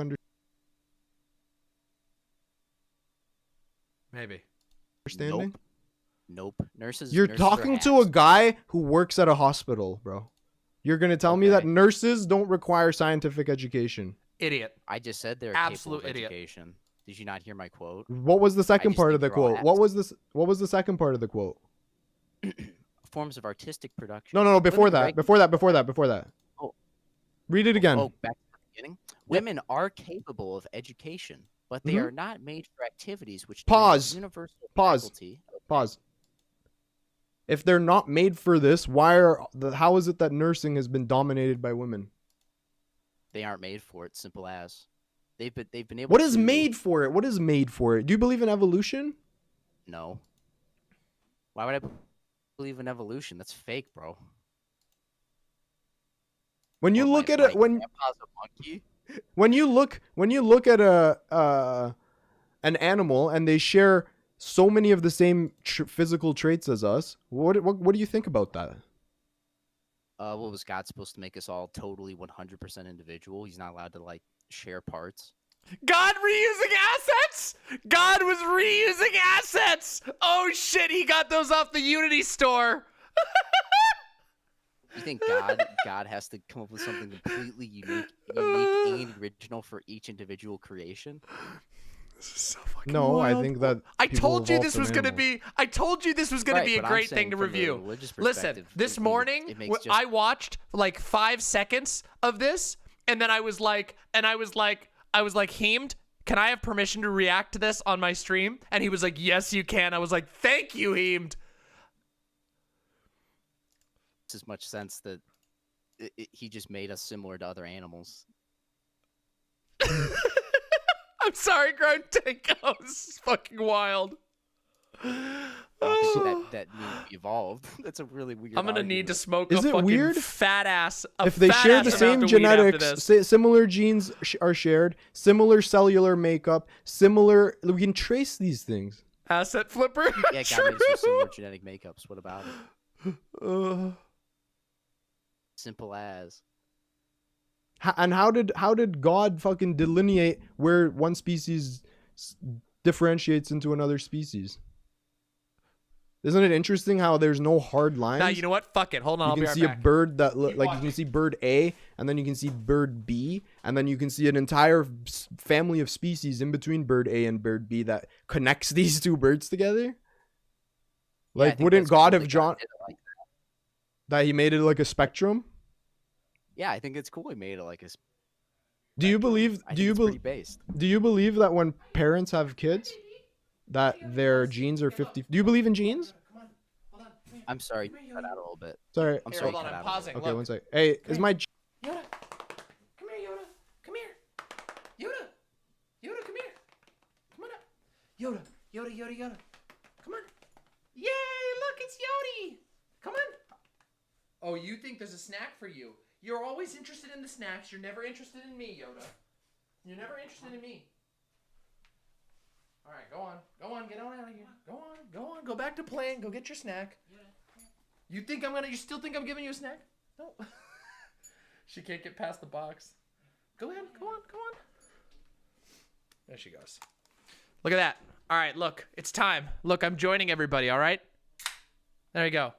understanding. Nope. Nurses. You're nurses talking are to a guy who works at a hospital, bro. You're going to tell me that nurses don't require scientific education. Idiot. I just said they're Absolute capable of idiot. education. Did you not hear my quote? What was the second just part think of the they're all quote? What was the second part of the quote? Forms of artistic production. No, before Women that. Before that. Oh. Read it again. Oh, back to the beginning. Women are capable of education, but they Mhm. are not made for activities which Pause. demand universal Pause. faculty. Pause. If they're not made for this, how is it that nursing has been dominated by women? They aren't made for it. Simple as. They've been able. What is to... made for it? What is made for it? Do you believe in evolution? No. Why would I believe in evolution? That's fake, bro. When you look at it, grandpa's a monkey. when you look at an animal and they share so many of the same physical traits as us, what do you think about that? What was God supposed to make us all totally 100% individual? He's not allowed to like share parts. God reusing assets? God was reusing assets. Oh shit, he got those off the Unity store. You think God has to come up with something completely unique and original for each individual creation? No, I think that I people told you evolved this from was going to animals. be. I told you this was going Right, to be a but I'm great saying thing to from a review. religious Listen, perspective, this it morning makes just- I watched like 5 seconds of this, and then I was like, Heemed, can I have permission to react to this on my stream? And he was like, yes, you can. I was like, thank you, Heemed. It's as much sense that he just made us similar to other animals. I'm sorry, Ground Tanko. This is fucking wild. I don't think that means we evolved. That's a really weird. I'm gonna need to smoke Is a it fucking weird? fat ass. If they share the same genetics, similar genes are shared, similar cellular makeup, similar. We can trace these things. Asset flipper. Yeah, God made us with similar genetic makeups. What about it? Simple as. And how did God fucking delineate where one species differentiates into another species? Isn't it interesting how there's no hard lines? Nah, you know what? Fuck it. Hold on. You I'll can be right see back. a bird that like you can see bird A, and then you can see bird B, and then you can see an entire family of species in between bird A and bird B that connects these two birds together. Like, wouldn't God have drawn that he made it like a spectrum? Yeah, I think it's cool. He made it like a. Do you believe? Do you believe? Do you believe that when parents have kids, that their genes are 50? Do you believe in genes? I'm sorry, you cut out a little bit. Sorry. I'm Here, sorry. hold on, cut I'm out a little pausing. bit. Okay, one sec. Hey, is my Yoda, come here, Yoda. Come here. Yoda, come here. Come on up. Yoda. Come on. Yay, look, it's Yodi. Come on. Oh, you think there's a snack for you. You're always interested in the snacks. You're never interested in me, Yoda. You're never interested in me. All right, go on. Get on out of here. Go on. Go back to playing. Go get your snack. You still think I'm giving you a snack? No. She can't get past the box. Go ahead. Go on. There she goes. Look at that. All right, look. It's time. Look, I'm joining everybody, all right? There you go.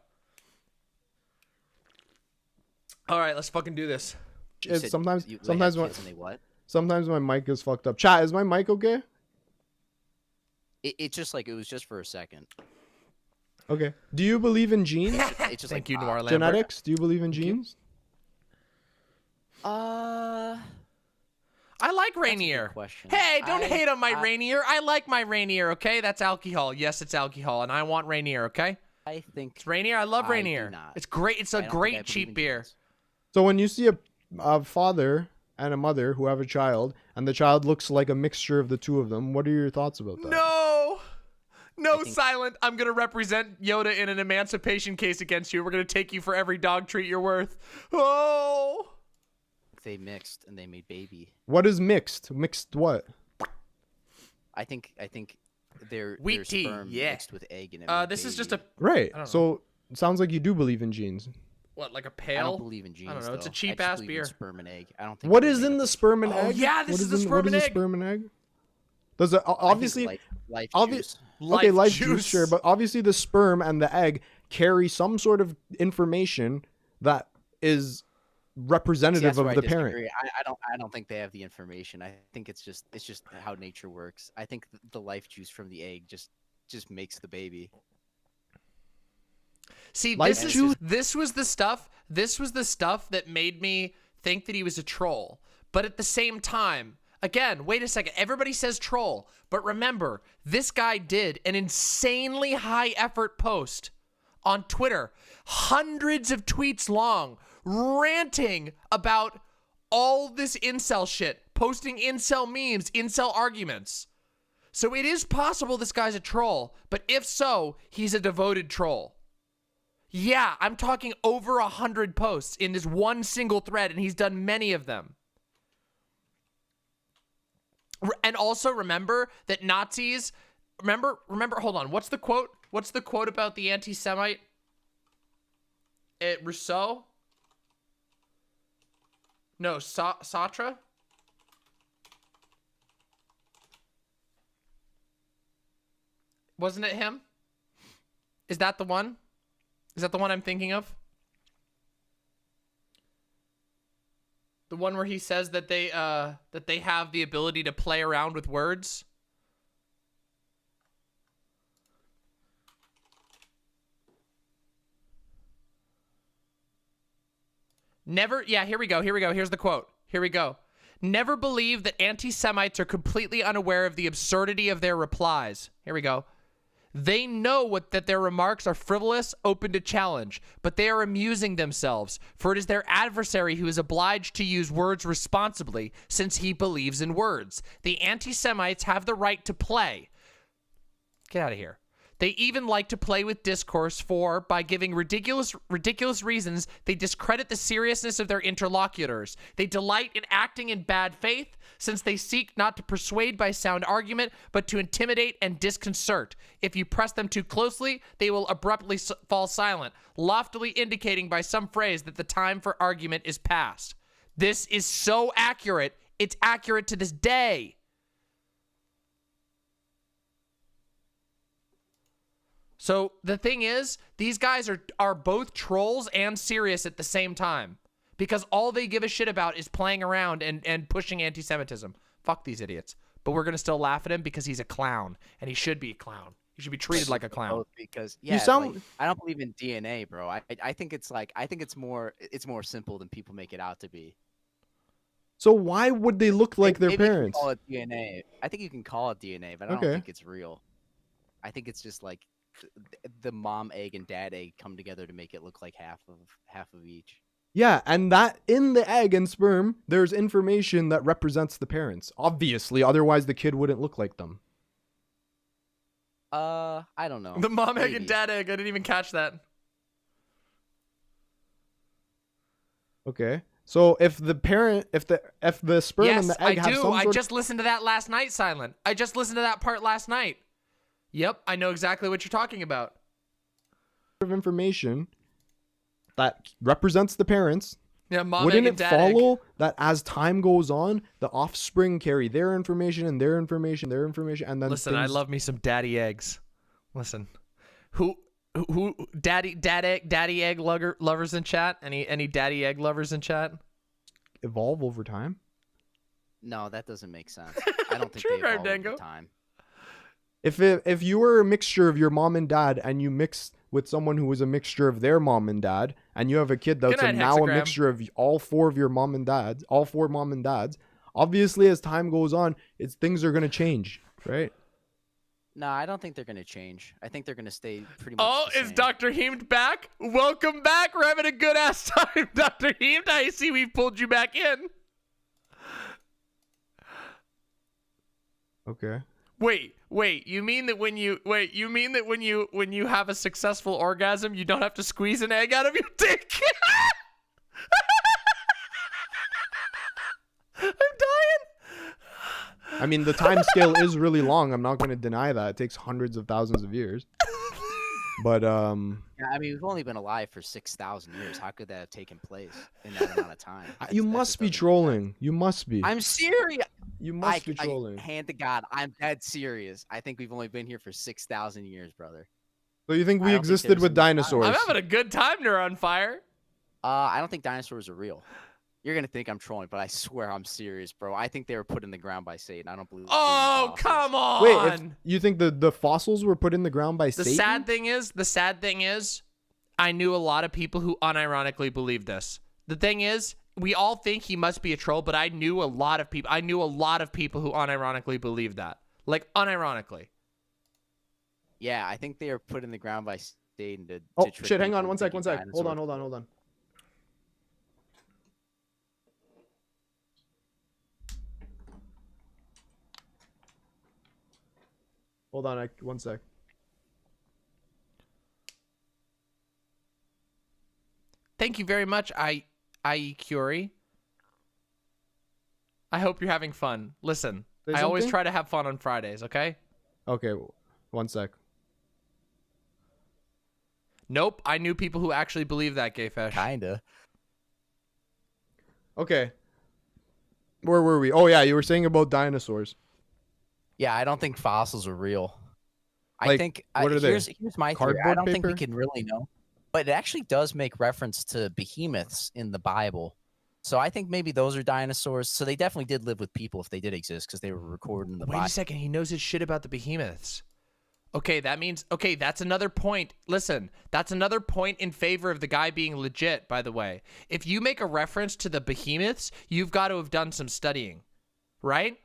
All right, let's fucking do this. Sometimes my mic is fucked up. Chat, is my mic okay? It was just for a second. Okay. Do you believe in genes? It's just Thank you, Noir Lambert. Genetics? Do you believe in genes? I like Rainier. Hey, don't hate on my Rainier. I like my Rainier, okay? That's alcohol. Yes, it's alcohol, and I want Rainier, okay? I think it's Rainier. I love I do Rainier. not. It's great. It's a great cheap beer. So when you see a father and a mother who have a child, and the child looks like a mixture of the two of them, what are your thoughts about that? No, Silent. I'm going to represent Yoda in an emancipation case against you. We're going to take you for every dog treat you're worth. Oh. They mixed and they made baby. What is mixed? Mixed what? I think their Wheat tea, sperm yeah. mixed with egg and it this is just a Right. I don't know. So it sounds like you do believe in genes. What, like a pail? I don't believe in genes. I don't know. Though. It's a I cheap just ass believe in beer. Sperm and egg. I don't think. What they're is made in up the of- sperm and Oh, egg? yeah, this What is the in- sperm what and is egg. the sperm and egg? Does it obviously life obvious? juice. Okay, life juice. juice, sure, but obviously the sperm and the egg carry some sort of information that is See, representative that's of where I the parent. disagree. I don't think they have the information. I think it's just how nature works. I think the life juice from the egg just makes the baby. See, Life juice? this was the stuff that made me think that he was a troll. But at the same time, again, wait a second. Everybody says troll, but remember, this guy did an insanely high effort post on Twitter, hundreds of tweets long, ranting about all this incel shit, posting incel memes, incel arguments. So it is possible this guy's a troll, but if so, he's a devoted troll. Yeah, I'm talking over 100 posts in this one single thread, and he's done many of them. And also remember that Nazis, remember, hold on, what's the quote? What's the quote about the anti-Semite? Rousseau? No, Sartre? Wasn't it him? Is that the one? Is that the one I'm thinking of? The one where he says that they have the ability to play around with words? Never, yeah, here we go. Here's the quote. Here we go. Never believe that anti-Semites are completely unaware of the absurdity of their replies. Here we go. They know that their remarks are frivolous, open to challenge, but they are amusing themselves, for it is their adversary who is obliged to use words responsibly, since he believes in words. The anti-Semites have the right to play. Get out of here. They even like to play with discourse, for by giving ridiculous reasons, they discredit the seriousness of their interlocutors. They delight in acting in bad faith, since they seek not to persuade by sound argument, but to intimidate and disconcert. If you press them too closely, they will abruptly fall silent, loftily indicating by some phrase that the time for argument is past. This is so accurate. It's accurate to this day. So the thing is, these guys are both trolls and serious at the same time, because all they give a shit about is playing around and pushing anti-Semitism. Fuck these idiots. But we're going to still laugh at him because he's a clown, and he should be a clown. He should be treated like a clown. Because You sound- like, I don't believe in DNA, bro. I think it's more simple than people make it out to be. So why would they look like their Maybe you can parents? call it DNA. I think you can call it DNA, but I don't Okay. think it's real. I think it's just like the mom egg and dad egg come together to make it look like half of each. Yeah, and that in the egg and sperm, there's information that represents the parents. Obviously, otherwise the kid wouldn't look like them. I don't know. The mom egg and Maybe. dad egg. I didn't even catch that. Okay. So if the parent, if the sperm Yes, and the egg I have do. some I sort just listened to that last night, Silent. I just listened to that part last night. Yep, I know exactly what you're talking about. of information that represents the parents, Yeah, mom wouldn't egg it and dad egg. follow that as time goes on, the offspring carry their information and their information, and then Listen, I things- love me some daddy eggs. Listen, who daddy egg lovers in chat? Any daddy egg lovers in chat? evolve over time. No, that doesn't make sense. I don't think True they crime, evolve Dango. over time. If you were a mixture of your mom and dad and you mixed with someone who was a mixture of their mom and dad, and you have a kid that's Good night, now a Hexagram. mixture of all four of your mom and dads, all four mom and dads, obviously as time goes on, things are gonna change, right? No, I don't think they're gonna change. I think they're gonna stay pretty much. Oh, the is same. DrHeemed back? Welcome back. We're having a good ass time, DrHeemed. I see we've pulled you back in. Okay. Wait, you mean that when you have a successful orgasm, you don't have to squeeze an egg out of your dick? I'm dying. I mean, the time scale is really long. I'm not going to deny that. It takes hundreds of thousands of years. But Yeah, I mean, we've only been alive for 6,000 years. How could that have taken place in that amount of time? you must be trolling. You must be. I'm serious. You must be trolling. Hand to God, I'm dead serious. I think we've only been here for 6,000 years, brother. So you think I we don't think existed there's with some time. dinosaurs? I'm having a good time, Neuron Fire. I don't think dinosaurs are real. You're gonna think I'm trolling, but I swear I'm serious, bro. I think they were put in the ground by Satan. I don't believe. Oh, come on. Wait, if you think the fossils were put in the ground by The Satan? sad thing is, I knew a lot of people who unironically believed this. The thing is, we all think he must be a troll, but I knew a lot of people who unironically believed that. Like, unironically. Yeah, I think they were put in the ground by Satan to. Oh trick shit! Hang people on, one into sec. thinking Hold dinosaurs. on. Hold on, one sec. Thank you very much, IE Curie. I hope you're having fun. Listen, Say I always something? try to have fun on Fridays, okay? Okay, one sec. Nope, I knew people who actually believe that, GayFesh. Kinda. Okay. Where were we? Oh yeah, you were saying about dinosaurs. Yeah, I don't think fossils are real. I Like, think what are they? here's my theory. I Cardboard don't think we paper? can really know, but it actually does make reference to behemoths in the Bible. So I think maybe those are dinosaurs. So they definitely did live with people if they did exist because they were recorded in the Wait Bible. a second, he knows his shit about the behemoths. Okay, that means, okay, that's another point. Listen, that's another point in favor of the guy being legit, by the way. If you make a reference to the behemoths, you've got to have done some studying, right?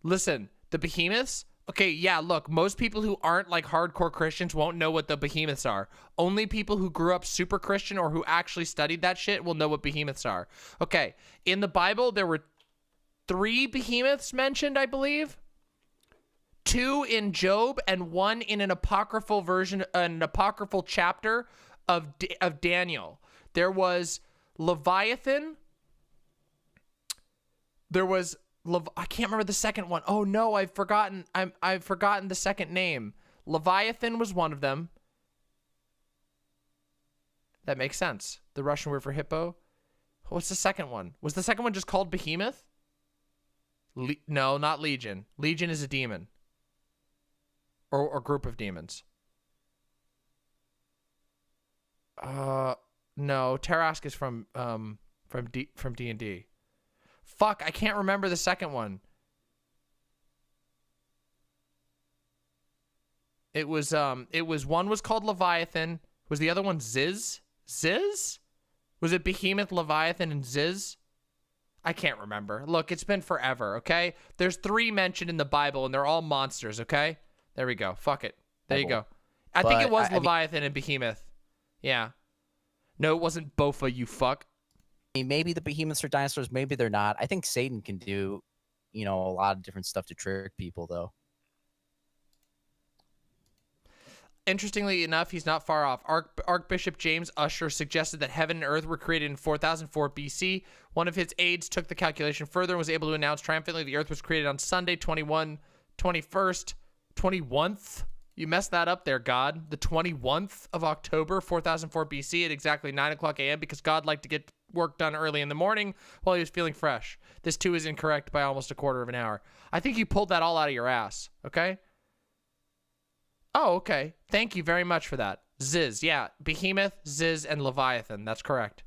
Listen, the behemoths, okay, yeah, look, most people who aren't like hardcore Christians won't know what the behemoths are. Only people who grew up super Christian or who actually studied that shit will know what behemoths are. Okay, in the Bible, there were 3 behemoths mentioned, I believe. 2 in Job and 1 in an apocryphal version, an apocryphal chapter of Daniel. There was Leviathan. There was I can't remember the second one. Oh no, I've forgotten the second name. Leviathan was one of them. That makes sense. The Russian word for hippo. What's the second one? Was the second one just called Behemoth? No, not Legion. Legion is a demon. Or group of demons. No, Tarask is from D&D. Fuck, I can't remember the second one. It was one was called Leviathan. Was the other one Ziz? Ziz? Was it Behemoth, Leviathan, and Ziz? I can't remember. Look, it's been forever, okay? There's 3 mentioned in the Bible, and they're all monsters, okay? There we go. Fuck it. There you go. I think it was Leviathan and Behemoth. Yeah. No, it wasn't Bofa, you fuck. I mean, maybe the behemoths are dinosaurs, maybe they're not. I think Satan can do, a lot of different stuff to trick people, though. Interestingly enough, he's not far off. Archbishop James Ussher suggested that heaven and earth were created in 4004 BC. One of his aides took the calculation further and was able to announce triumphantly the earth was created on Sunday, 21st. You messed that up there, God. The 21st of October, 4004 BC at exactly 9 o'clock a.m. because God liked to get work done early in the morning while he was feeling fresh. This too is incorrect by almost a quarter of an hour. I think you pulled that all out of your ass, okay? Oh, okay. Thank you very much for that. Ziz, yeah. Behemoth, Ziz, and Leviathan. That's correct.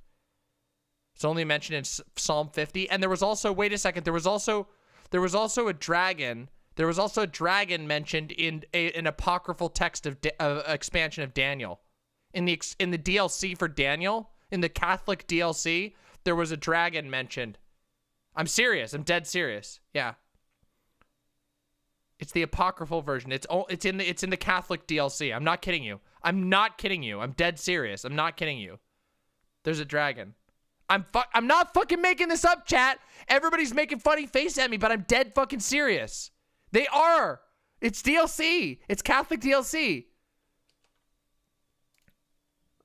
It's only mentioned in Psalm 50. And there was also, wait a second, there was also a dragon. There was also a dragon mentioned in an apocryphal text of expansion of Daniel. In the DLC for Daniel, in the Catholic DLC, there was a dragon mentioned. I'm serious. I'm dead serious. Yeah. It's the apocryphal version. It's in the Catholic DLC. I'm not kidding you. I'm not kidding you. I'm dead serious. I'm not kidding you. There's a dragon. I'm not fucking making this up, chat. Everybody's making funny face at me, but I'm dead fucking serious. They are. It's DLC. It's Catholic DLC.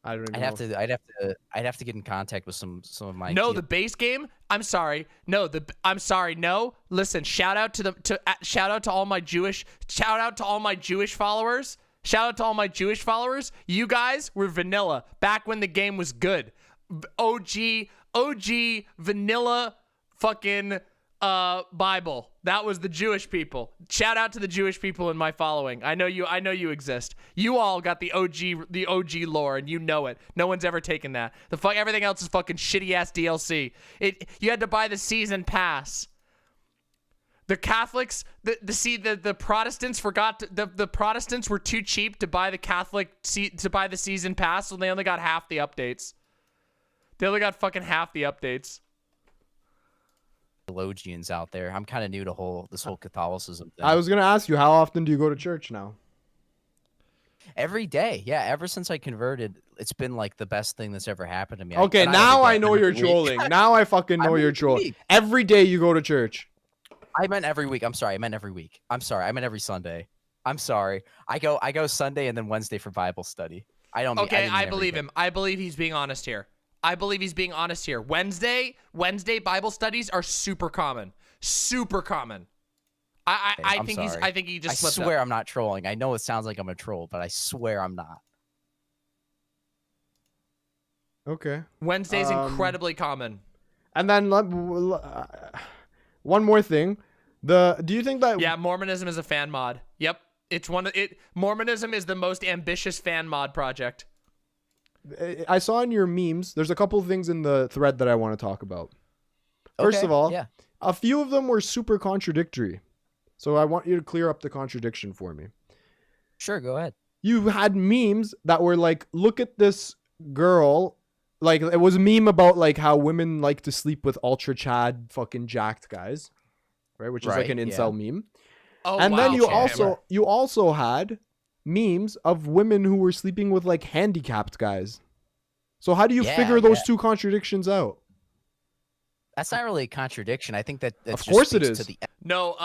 I'd have to get in contact with some of my. No, the base game. I'm sorry. No, I'm sorry. No, listen. Shout out to all my Jewish followers. Shout out to all my Jewish followers. You guys were vanilla back when the game was good. OG vanilla fucking Bible. That was the Jewish people. Shout out to the Jewish people in my following. I know you exist. You all got the OG lore, and you know it. No one's ever taken that. Everything else is fucking shitty ass DLC. You had to buy the season pass. The Catholics, the Protestants forgot the Protestants were too cheap to buy the season pass, so they only got half the updates. They only got fucking half the updates. Theologians out there. I'm kind of new to this whole Catholicism thing. I was gonna ask you, how often do you go to church now? Every day. Yeah, ever since I converted, it's been like the best thing that's ever happened to me. Okay, now I know you're trolling. Now I fucking know you're trolling. Every day you go to church. I meant every week. I'm sorry. I meant every week. I'm sorry. I meant every Sunday. I'm sorry. I go Sunday and then Wednesday for Bible study. I believe him. I believe he's being honest here. Wednesday Bible studies are super common. Super common. I think he just slipped up. I swear I'm not trolling. I know it sounds like I'm a troll, but I swear I'm not. Okay. Wednesday's incredibly common. And then one more thing. Do you think that Mormonism is a fan mod. Yep. Mormonism is the most ambitious fan mod project. I saw in your memes, there's a couple of things in the thread that I want to talk about. First of all, a few of them were super contradictory. So I want you to clear up the contradiction for me. Sure, go ahead. You had memes that were like, look at this girl. Like, it was a meme about like how women like to sleep with ultra chad fucking jacked guys, right? Which is like an incel meme. Oh, and wow, then okay. you also had memes of women who were sleeping with like handicapped guys. So how do you figure those two contradictions out? That's not really a contradiction. I think that Of course it is. To the No,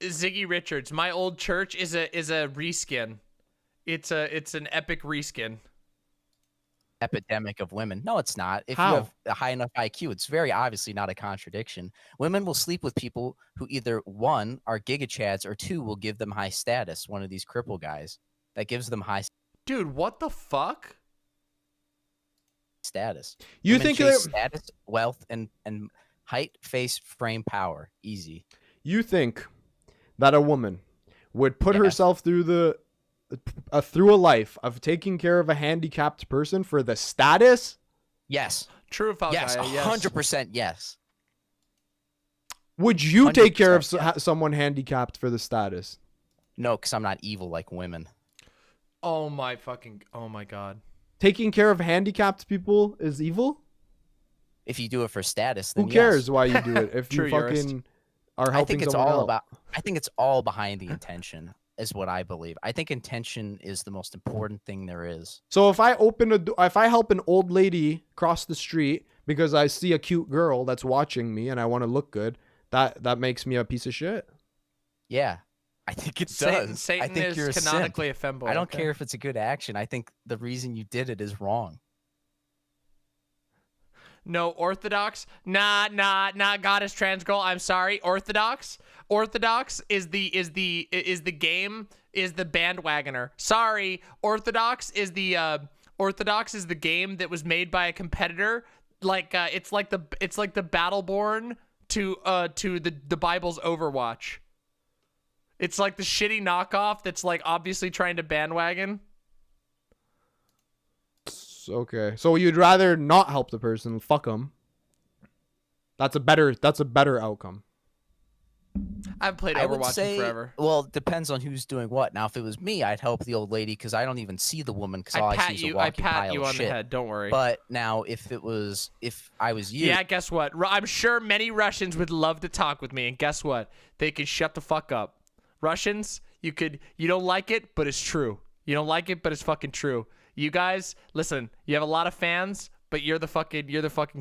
Ziggy Richards. My old church is a reskin. It's an epic reskin. epidemic of women. No, it's not. If How? you have a high enough IQ, it's very obviously not a contradiction. Women will sleep with people who either one are giga chads or two will give them high status. One of these cripple guys that gives them high Dude, what the fuck? status. You Women think chase that- status, wealth, and height, face, frame, power. Easy. You think that a woman would put herself through through a life of taking care of a handicapped person for the status? Yes. True, Falcaya, Yes, 100% yes. Would you take care of 100% someone handicapped for the status? No, because I'm not evil like women. Oh my god. Taking care of handicapped people is evil? If you do it for status, then Who cares yes. why you do it if you True, Eurist. fucking are helping I think it's someone all else? about. I think it's all behind the intention, is what I believe. I think intention is the most important thing there is. So if I if I help an old lady cross the street because I see a cute girl that's watching me and I want to look good, that makes me a piece of shit. Yeah, I think it Satan- does. Satan I think is you're a canonically simp. a femboy, I don't okay. care if it's a good action. I think the reason you did it is wrong. No, Orthodox. Nah, goddess trans girl. I'm sorry. Orthodox is the bandwagoner. Sorry, Orthodox is the game that was made by a competitor. Like it's like the Battleborn to the Bible's Overwatch. It's like the shitty knockoff that's like obviously trying to bandwagon. Okay, so you'd rather not help the person, fuck them. That's a better outcome. I haven't played I would Overwatch say, in forever. well, it depends on who's doing what. Now, if it was me, I'd help the old lady because I don't even see the woman because all I see is a walking pile of you on shit. the head. Don't worry. But now, if I was you, Yeah, guess what? I'm sure many Russians would love to talk with me, and guess what? They can shut the fuck up. Russians, you don't like it, but it's true. You don't like it, but it's fucking true. You guys, listen, you have a lot of fans, but you're the fucking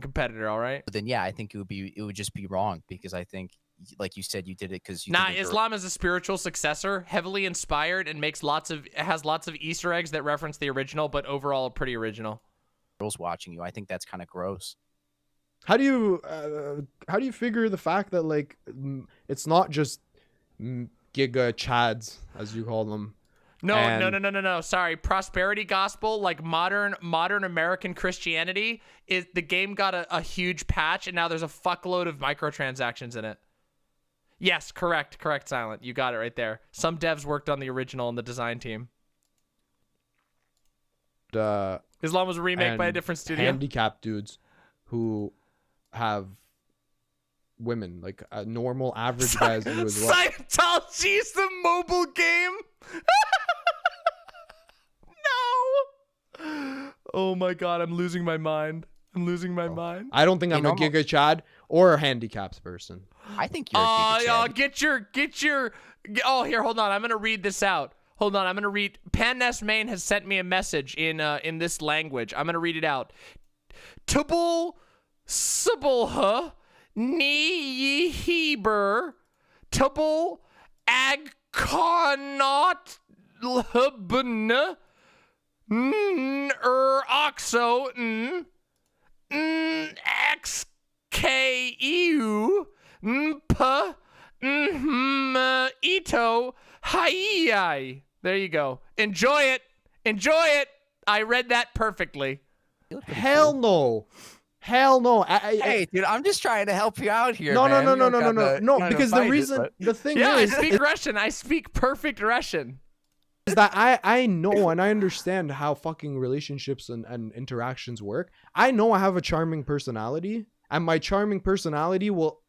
competitor, all right? then yeah, I think it would just be wrong because I think, like you said, you did it because you. Nah, think a girl- Islam is a spiritual successor, heavily inspired, and has lots of Easter eggs that reference the original, but overall pretty original. Girls watching you, I think that's kind of gross. How do you figure the fact that like it's not just giga chads as you call them? No. Sorry. Prosperity gospel, like modern American Christianity, is the game got a huge patch, and now there's a fuckload of microtransactions in it. Yes, correct, Silent. You got it right there. Some devs worked on the original and the design team. Islam was a remake by a different studio. Handicapped dudes who have women, like normal average guys do as well. Scientology's the mobile game. No. Oh my god, I'm losing my mind. I don't think I'm a giga chad or a handicapped person. I think you're a giga chad. Get your. Oh, here, hold on. I'm gonna read this out. Hold on, I'm gonna read. Pan-Ness Main has sent me a message in this language. I'm gonna read it out. Tubul Sibulha Ni Heber Tubul Agconot Lhbn Oxo XKEU Ito Hai. There you go. Enjoy it. I read that perfectly. Hell no. Hey, dude, I'm just trying to help you out here. No, man. no. You don't gotta- No, you don't because the fight it, reason, but- the thing Yeah, is, I speak Russian. I speak perfect Russian. is that I know and I understand how fucking relationships and interactions work. I know I have a charming personality, and my charming personality will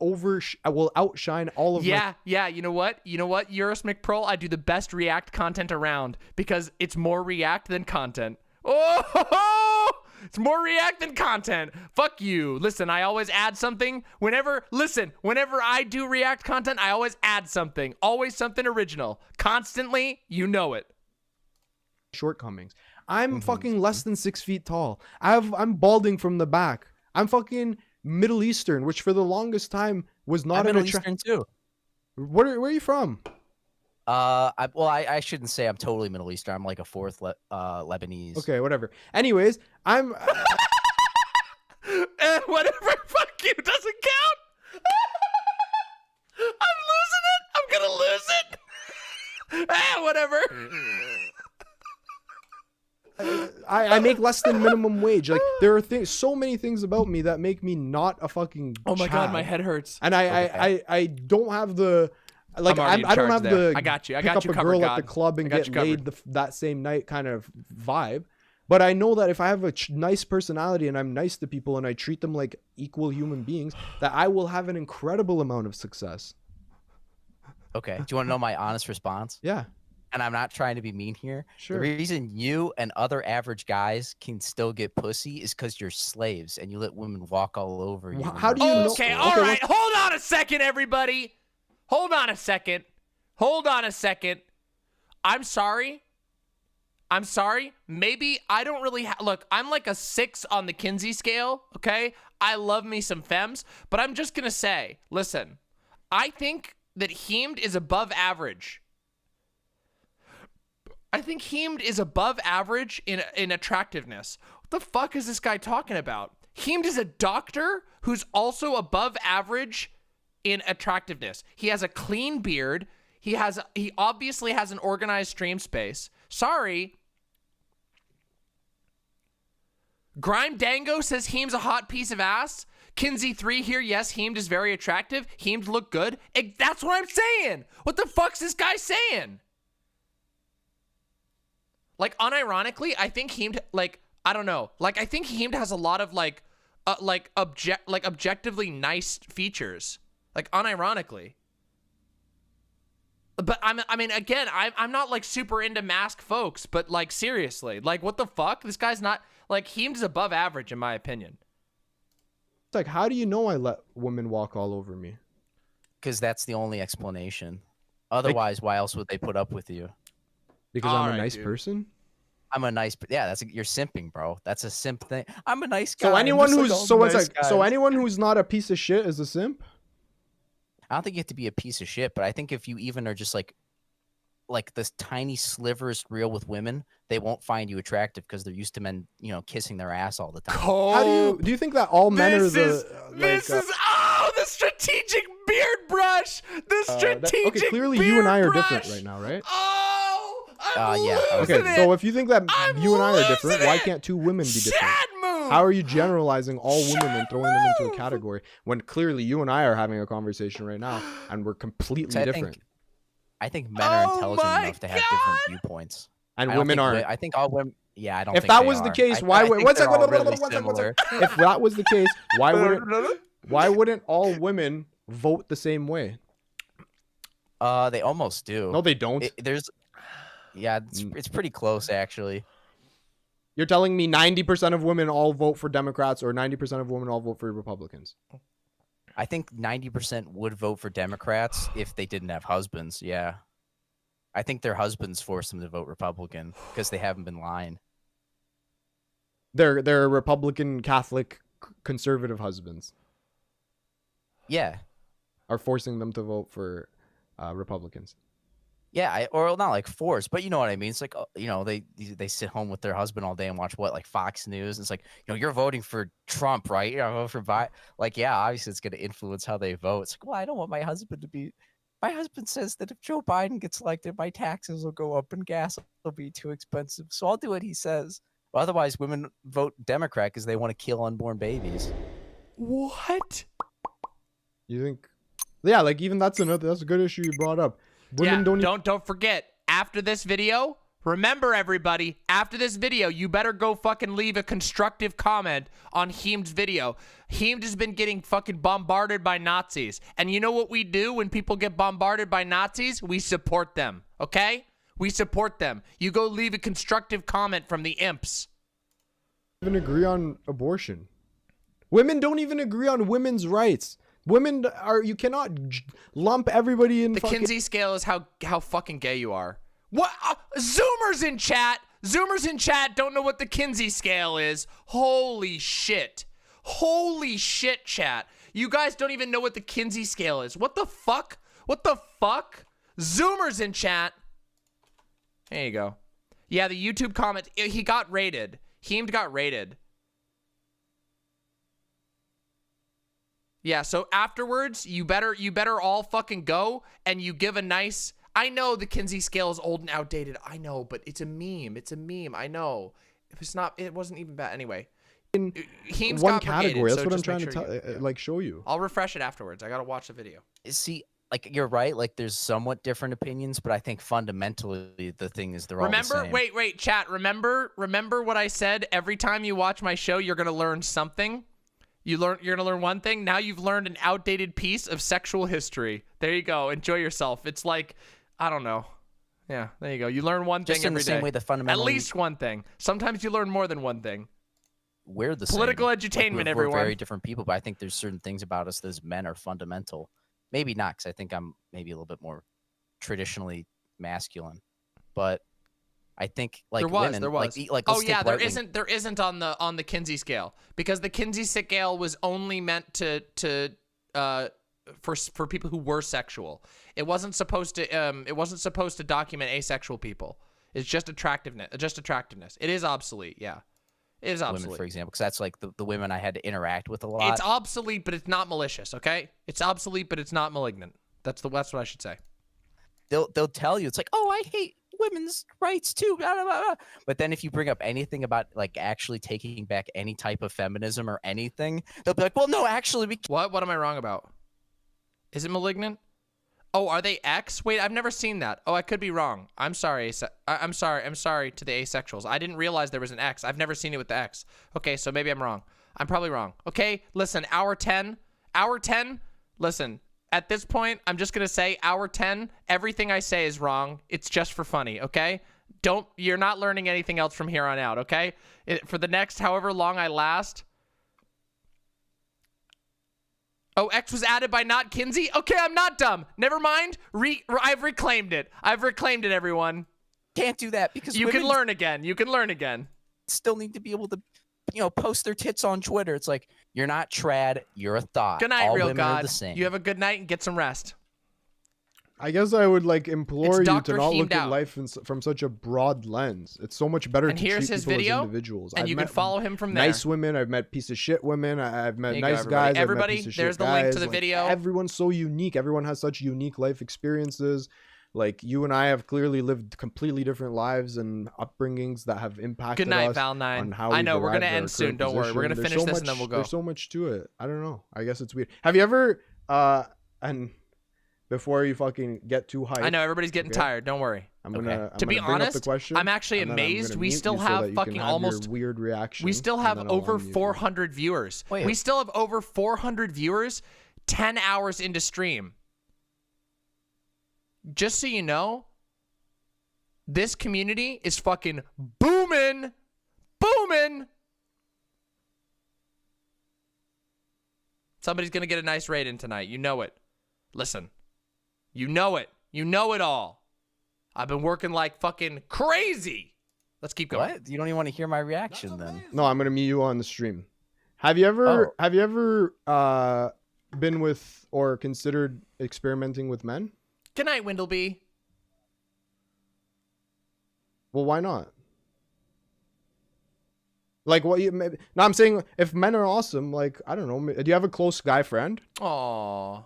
outshine all of yeah, you know what? Eurus McPearl, I do the best React content around because it's more React than content. Oh, it's more React than content. Fuck you. Listen, I always add something. Whenever I do React content, I always add something. Always something original. Constantly, you know it. shortcomings. I'm fucking less than 6 feet tall. I'm balding from the back. I'm fucking Middle Eastern, which for the longest time was not I'm Middle Eastern too. Where are you from? I shouldn't say I'm totally Middle Eastern. I'm like a fourth Lebanese. Okay, whatever. Anyways, I'm whatever. Fuck you. Doesn't count. I'm losing it. I'm gonna lose it. Whatever. I make less than minimum wage. Like there are so many things about me that make me not a fucking. Oh my god, Chad. my head hurts. And I don't have the. Like I don't have the. I got you. I pick got up you a covered, girl God. at the club and I got get you laid that same night kind of vibe. But I know that if I have a nice personality and I'm nice to people and I treat them like equal human beings, that I will have an incredible amount of success. Okay. Do you want to know my honest response? Yeah. And I'm not trying to be mean here. Sure. The reason you and other average guys can still get pussy is because you're slaves and you let women walk all over you. How do you know? Okay, all right. Hold on a second, everybody. Hold on a second. I'm sorry. Maybe I don't really look, I'm like a 6 on the Kinsey scale, okay? I love me some femmes, but I'm just going to say, listen, I think that Heemed is above average. I think Heemed is above average in attractiveness. What the fuck is this guy talking about? Heemed is a doctor who's also above average in attractiveness. He has a clean beard. He obviously has an organized stream space. Sorry. Grime Dango says Heem's a hot piece of ass. Kinsey 3 here, yes, Heemed is very attractive. Heemed look good. That's what I'm saying. What the fuck's this guy saying? Like, unironically, I think Heemed, like, I don't know. Like, I think Heemed has a lot of, objectively nice features. Like, unironically. But, I mean, again, I'm not, like, super into masked folks, but, like, seriously. Like, what the fuck? This guy's not, like, Heemed is above average, in my opinion. It's like, how do you know I let women walk all over me? Because that's the only explanation. Otherwise, why else would they put up with you? Because I'm a nice person? I'm a nice, yeah. You're simping, bro. That's a simp thing. I'm a nice guy. So anyone who's not a piece of shit is a simp? I don't think you have to be a piece of shit, but I think if you even are just like this tiny sliver is real with women, they won't find you attractive because they're used to men, kissing their ass all the time. How do you think that all men are the the strategic beard brush. Okay, clearly you and I are different right now, right? Yeah. Okay, so if you think that you and I are different, why can't two women be different? How are you generalizing all women and throwing them into a category when clearly you and I are having a conversation right now and we're completely different? I think men are intelligent enough to have different viewpoints. And women aren't. I think all women. Yeah, I don't. If that was the case, why would? If that was the case, why wouldn't all women vote the same way? They almost do. No, they don't. It's pretty close actually. You're telling me 90% of women all vote for Democrats or 90% of women all vote for Republicans? I think 90% would vote for Democrats if they didn't have husbands. Yeah. I think their husbands force them to vote Republican because they haven't been lying. They're Republican, Catholic, conservative husbands. Yeah. Are forcing them to vote for Republicans. Yeah, or not like force, but you know what I mean. It's like, they sit home with their husband all day and watch Fox News. It's like, you're voting for Trump, right? Vote for Biden. Like, yeah, obviously it's going to influence how they vote. It's like, well, I don't want my husband to be. My husband says that if Joe Biden gets elected, my taxes will go up and gas will be too expensive. So I'll do what he says. But otherwise, women vote Democrat because they want to kill unborn babies. What? You think? Yeah, like even that's a good issue you brought up. Women don't forget, after this video, Remember, everybody, after this video, you better go fucking leave a constructive comment on Heemed's video. Heemed has been getting fucking bombarded by Nazis. And you know what we do when people get bombarded by Nazis? We support them, okay? We support them. You go leave a constructive comment from the imps. Even agree on abortion. Women don't even agree on women's rights. Women are, you cannot lump everybody in the Kinsey scale is how fucking gay you are. What? Zoomers in chat. Zoomers in chat don't know what the Kinsey scale is. Holy shit. Holy shit, chat. You guys don't even know what the Kinsey scale is. What the fuck? What the fuck? Zoomers in chat. There you go. Yeah, the YouTube comment, he got rated. Heemed got rated. Yeah, so afterwards, you better all fucking go and you give a nice... I know the Kinsey scale is old and outdated. I know, but it's a meme. It's a meme. I know. If it's not, it wasn't even bad. Anyway, in Heemed's one got brigaded, category. That's so what I'm just trying make to sure tell, like show you. I'll refresh it afterwards. I gotta watch the video. See, like you're right. Like there's somewhat different opinions, but I think fundamentally the thing is they're all the Remember, same. wait, chat. Remember what I said. Every time you watch my show, you're gonna learn something. You're gonna learn one thing. Now you've learned an outdated piece of sexual history. There you go. Enjoy yourself. It's like, I don't know. Yeah, there you go. You learn one thing Just in every the same day. way the fundamentally... At least one thing. Sometimes you learn more than one thing. We're the Political same. edutainment, Like, we're everyone. very different people, but I think there's certain things about us that as men are fundamental. Maybe not, because I think I'm maybe a little bit more traditionally masculine. But I think like women, there was. like oh let's yeah, take there right-wing- isn't on the Kinsey scale, because the Kinsey scale was only meant for people who were sexual. It wasn't supposed to document asexual people. It's just attractiveness. It is obsolete. Yeah, it is obsolete. women, for example, because that's like the women I had to interact with a lot. It's obsolete, but it's not malicious. Okay, it's obsolete, but it's not malignant. That's what I should say. They'll tell you it's like, oh, I hate women's rights too, blah, blah, blah. But then if you bring up anything about like actually taking back any type of feminism or anything, they'll be like, well, no, actually, we... What am I wrong about? Is it malignant? Oh, are they X? Wait, I've never seen that. Oh, I could be wrong. I'm sorry. I'm sorry to the asexuals. I didn't realize there was an X. I've never seen it with the X. Okay, so maybe I'm wrong. I'm probably wrong. Okay, listen, hour 10. Listen, at this point, I'm just going to say hour 10, everything I say is wrong. It's just for funny, okay? You're not learning anything else from here on out, okay? For the next however long I last... Oh, X was added by not Kinsey? Okay, I'm not dumb. Never mind. I've reclaimed it. Everyone. Can't do that because you can learn again. Still need to be able to, post their tits on Twitter. It's like, you're not trad, you're a thought. Good night, All real women God. are the same. You have a good night and get some rest. I guess I would like implore you to not look at DrHeemedOut. life from such a broad lens. It's so much better And to here's treat his people video, as individuals. and I've you can met follow him from there. Nice women. I've met piece of shit women. I've met There you go, nice everybody. guys. Everybody, I've met piece of there's shit the link to guys. the Like, video. Everyone's so unique. Everyone has such unique life experiences. Like you and I have clearly lived completely different lives and upbringings that have impacted Good night, us Val9. on how I we've know, we're gonna arrived at end our soon. current Don't worry. We're gonna position. finish this and then we'll go. There's so much to it. I don't know. I guess it's weird. Have you ever and before you fucking get too hyped. I know everybody's getting tired. Don't worry. I'm gonna to be bring up the honest, question, I'm actually and then I'm amazed. gonna We mute still you so that have you fucking can have your almost weird reaction. We still and have then I'll over unmute you. 400 viewers. We still have over 400 viewers 10 hours into stream. Just so you know, this community is fucking booming. Somebody's going to get a nice raid in tonight. You know it. Listen. You know it. You know it all. I've been working like fucking crazy. Let's keep going. What? You don't even want to hear my reaction then? No, I'm gonna mute you on the stream. Have you ever been with or considered experimenting with men? Good night, Windleby. Well, why not? Like what you maybe no, I'm saying if men are awesome, like I don't know, do you have a close guy friend? Aw.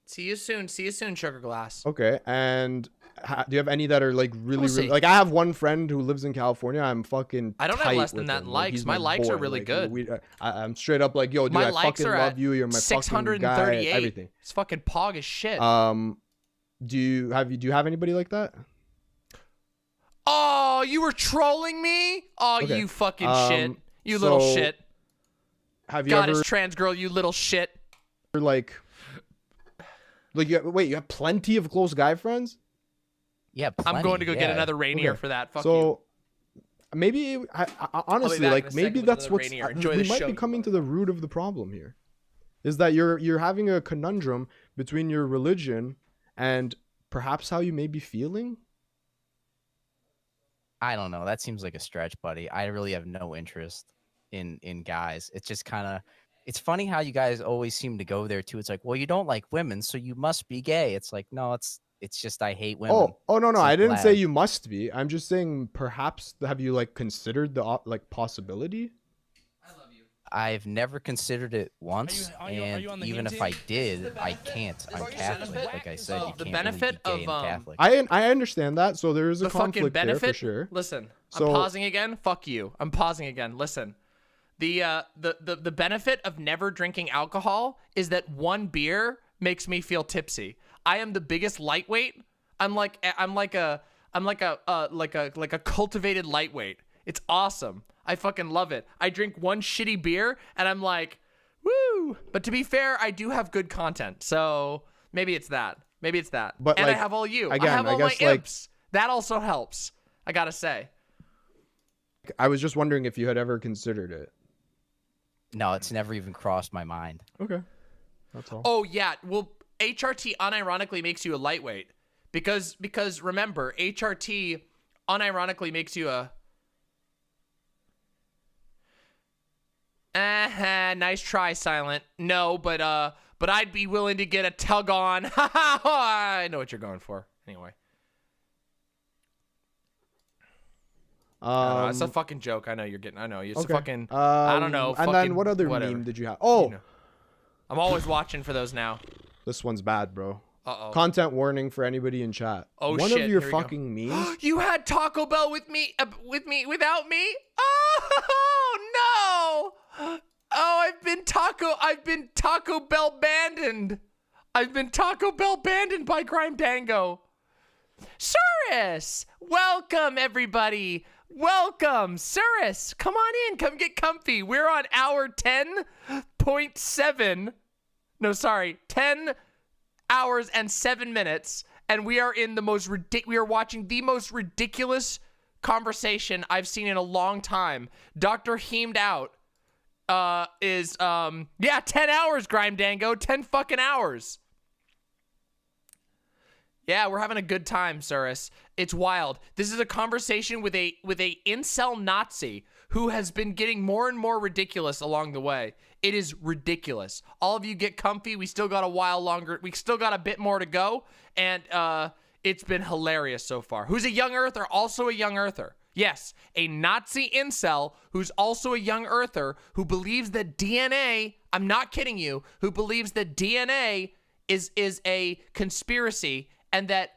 See you soon, Sugar Glass. Okay, and do you have any that are like really, We'll see. really like I have one friend who lives in California. I'm fucking I don't have tight less than with that him. in Like, likes. he's My likes are boy. really Like, good. I'm straight up like, yo, dude, My I likes fucking are love at you. You're my fucking guy. 638. Everything. It's fucking pog as shit. Do you have anybody like that? Oh, you were trolling me? Oh, Okay, you fucking shit. You little so shit. Have you Goddess ever trans girl, you little shit. like wait, you have plenty of close guy friends? Yeah, I'm going to go get another Rainier Okay, for that. Fuck so you. maybe honestly, back in like a second maybe with that's another what's Rainier. Enjoy we the might show, be you coming to the root of the problem here. Is that you're having a conundrum between your religion and perhaps how you may be feeling? I don't know. That seems like a stretch, buddy. I really have no interest in guys. It's just kind of, it's funny how you guys always seem to go there too. It's like, well, you don't like women, so you must be gay. It's like, no, it's just I hate women. Oh no, It's I didn't say loud. you must be. I'm just saying perhaps have you like considered the like possibility? I've never considered it once, and on the even Heme if I team? did, I can't. I'm Catholic. Like I said, you The can't benefit really be gay of, and Catholic. I understand that. So there is a The fucking conflict there benefit. for sure. Listen, So I'm pausing again. Fuck you. I'm pausing again. Listen. The benefit of never drinking alcohol is that one beer makes me feel tipsy. I am the biggest lightweight. I'm like a cultivated lightweight. It's awesome. I fucking love it. I drink one shitty beer and I'm like, woo. But to be fair, I do have good content. So maybe it's that. Maybe it's that. But, and I like, have all you. again, I have I all my guess, like- imps. That also helps. I gotta say. I was just wondering if you had ever considered it. No, it's never even crossed my mind. Okay, that's all. Oh yeah, well, HRT unironically makes you a lightweight because remember, HRT unironically makes you a. Nice try, Silent. No, but I'd be willing to get a tug on. I know what you're going for. Anyway. I don't know, it's a fucking joke. I know you're getting. I know it's a fucking. I don't know. And then what other meme did you have? Oh, You know. I'm always watching for those now. this one's bad, bro. Uh-oh. Content warning for anybody in chat. Oh, One shit, of your here we go. fucking memes. You had Taco Bell without me? Oh no! Oh, I've been Taco Bell abandoned. I've been Taco Bell abandoned by Grime Dango. Surus! Welcome, everybody. Welcome, Surus. Come on in. Come get comfy. We're on hour 10.7. No, sorry. 10 hours and 7 minutes. And we are in the most we are watching the most ridiculous conversation I've seen in a long time. DrHeemedOut is 10 hours, Grime Dango. 10 fucking hours. Yeah, we're having a good time, Surus. It's wild. This is a conversation with a incel Nazi who has been getting more and more ridiculous along the way. It is ridiculous. All of you get comfy. We still got a while longer. We still got a bit more to go, and it's been hilarious so far. Who's a young earther? Also a young earther. Yes, a Nazi incel who's also a young earther who believes that DNA, I'm not kidding you, who believes that DNA is a conspiracy and that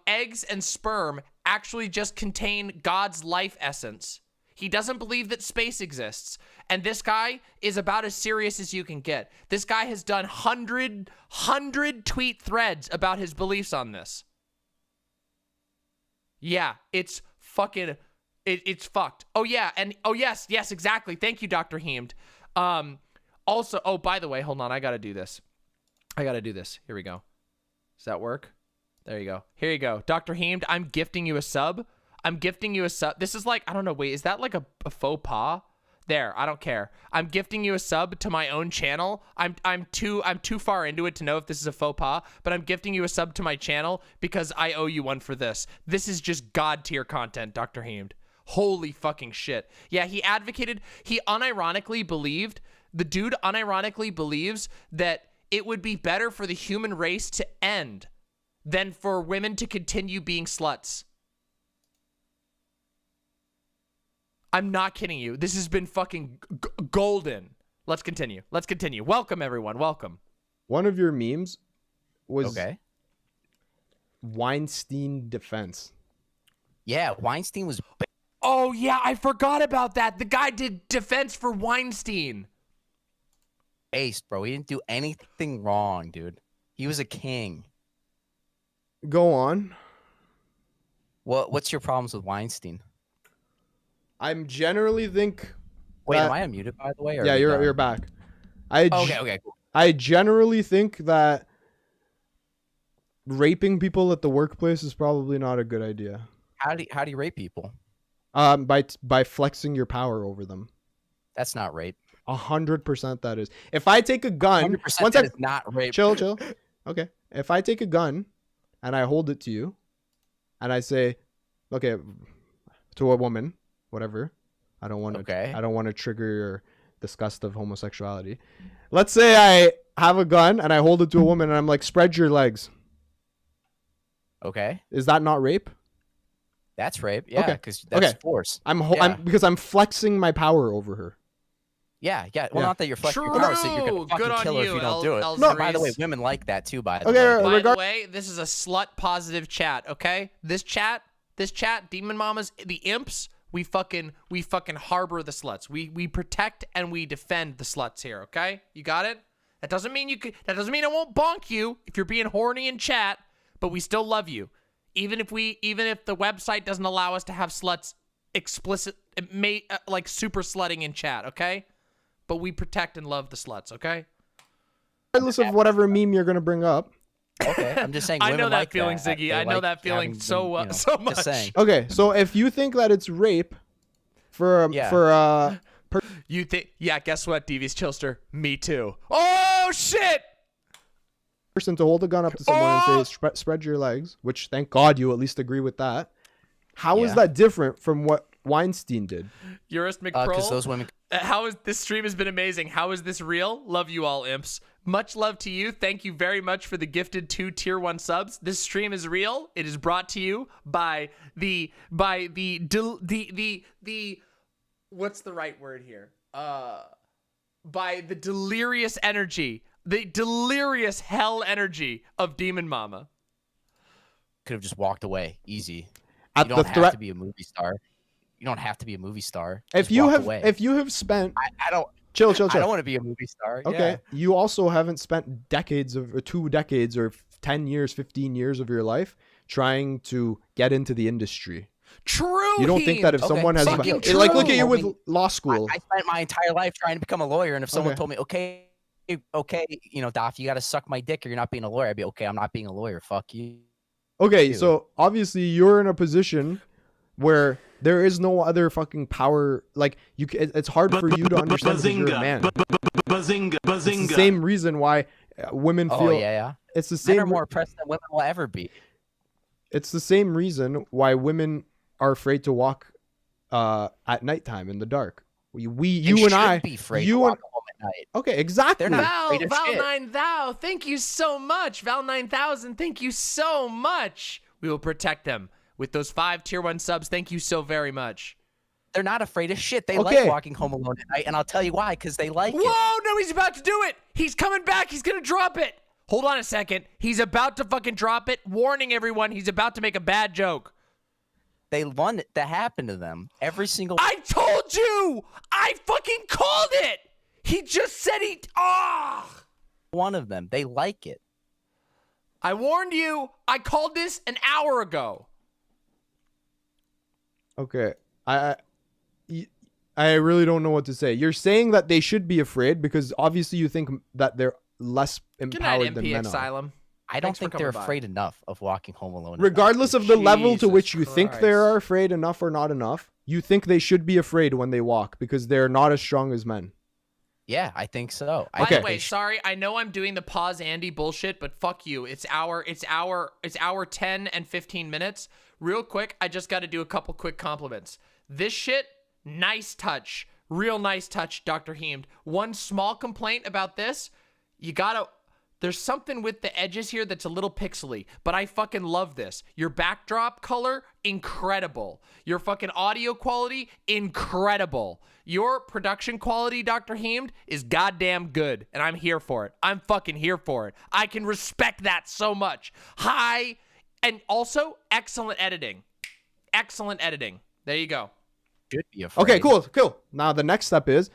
eggs and sperm actually just contain God's life essence. He doesn't believe that space exists. And this guy is about as serious as you can get. This guy has done 100 tweet threads about his beliefs on this. Yeah, it's fucking, it's fucked. Oh yeah, and oh yes, exactly. Thank you, Dr. Heemed. Also, oh, by the way, hold on, I gotta do this. Here we go. Does that work? There you go. Here you go. Dr. Heemed, I'm gifting you a sub. This is like, I don't know, wait, is that like a faux pas? There, I don't care. I'm gifting you a sub to my own channel. I'm too far into it to know if this is a faux pas, but I'm gifting you a sub to my channel because I owe you one for this. This is just God tier content, Dr. Heemed. Holy fucking shit. Yeah, the dude unironically believes that it would be better for the human race to end than for women to continue being sluts. I'm not kidding you. This has been fucking golden. Let's continue. Welcome, everyone. Welcome. One of your memes was Okay. Weinstein defense. Yeah, Weinstein was. Oh, yeah, I forgot about that. The guy did defense for Weinstein. Based, bro. He didn't do anything wrong, dude. He was a king. Go on. What's your problems with Weinstein? I'm generally think. Wait, that- am I unmuted by the way? Or Yeah, are we you're done? back. Okay, cool. I generally think that raping people at the workplace is probably not a good idea. How do you rape people? By flexing your power over them. That's not rape. 100% that is. If I take a gun, 100% that is not rape. Chill. Okay. If I take a gun and I hold it to you and I say, okay, to a woman, whatever. I don't want to trigger your disgust of homosexuality. Let's say I have a gun and I hold it to a woman and I'm like, spread your legs. Okay. Is that not rape? That's rape. Yeah, because that's force. Because I'm flexing my power over her. Yeah. Well, not that you're flexing your True. power, so you're gonna Good fucking on kill her if you, you don't do it. No, By the way, women like that too. By the way. By the way, this is a slut positive chat. Okay, this chat, Demon Mamas, the imps. We fucking harbor the sluts. We protect and we defend the sluts here. Okay, you got it. That doesn't mean That doesn't mean I won't bonk you if you're being horny in chat. But we still love you, even if the website doesn't allow us to have sluts explicit, like super slutting in chat. Okay, but we protect and love the sluts. Okay. Regardless of whatever meme you're gonna bring up. Okay, I'm just saying. I know that like feeling, Ziggy. I know that feeling so much. Just saying. Okay, so if you think that it's rape you think? Yeah, guess what, Devious Chilster? Me too. Oh shit! Person to hold a gun up to someone and say spread your legs, which thank God you at least agree with that. How is that different from what Weinstein did? Eurist McProll. Because those women. How is this stream has been amazing? How is this real? Love you all, imps. Much love to you. Thank you very much for the gifted 2 tier 1 subs. This stream is real. It is brought to you by the what's the right word here? By the delirious energy, the delirious hell energy of Demon Mama. Could have just walked away. Easy. At you don't the have threat- to be a movie star. You don't have to be a movie star. If Just you walk have away. spent I don't chill. I don't want to be a movie star. Okay. Yeah. You also haven't spent 2 decades or 10 years, 15 years of your life trying to get into the industry. True. You don't think that if someone has like look at you with law school. I spent my entire life trying to become a lawyer, and if someone told me, okay, Doff, you got to suck my dick or you're not being a lawyer, I'd be okay. I'm not being a lawyer. Fuck you. Okay, so obviously you're in a position where there is no other fucking power. Like it's hard for you to understand because you're a man. It's the same reason why women feel. Oh yeah. It's the Men same. are more oppressed than women will ever be. It's the same reason why women are afraid to walk at nighttime in the dark. You and I. Be afraid to walk home at night. Okay, exactly. They're not afraid of Val shit. 9 Thou, thank you so much. Val 9000, thank you so much. We will protect them with those 5 tier 1 subs. Thank you so very much. They're not afraid of shit. They like walking home alone at night, and I'll tell you why. Because they like it. Whoa, no, he's about to do it. He's coming back. He's going to drop it. Hold on a second. He's about to fucking drop it. Warning everyone, he's about to make a bad joke. They want it to happen to them every single. I told you. I fucking called it. He just said he. One of them. They like it. I warned you. I called this an hour ago. Okay, I really don't know what to say. You're saying that they should be afraid because obviously you think that they're less empowered than men are. I don't think they're afraid enough of walking home alone. Regardless of the level to which you think Christ. they are afraid enough or not enough, you think they should be afraid when they walk because they're not as strong as men. Yeah, I think so. By the way, sorry, I know I'm doing the pause Andy bullshit, but fuck you. It's hour 10 and 15 minutes. Real quick, I just got to do a couple quick compliments. This shit, nice touch. Real nice touch, Dr. Heemed. One small complaint about this, there's something with the edges here that's a little pixely, but I fucking love this. Your backdrop color, incredible. Your fucking audio quality, incredible. Your production quality, Dr. Heemed, is goddamn good, and I'm here for it. I'm fucking here for it. I can respect that so much. Hi, and also excellent editing. Excellent editing. There you go. Should be afraid. Okay, cool. Now the next step is,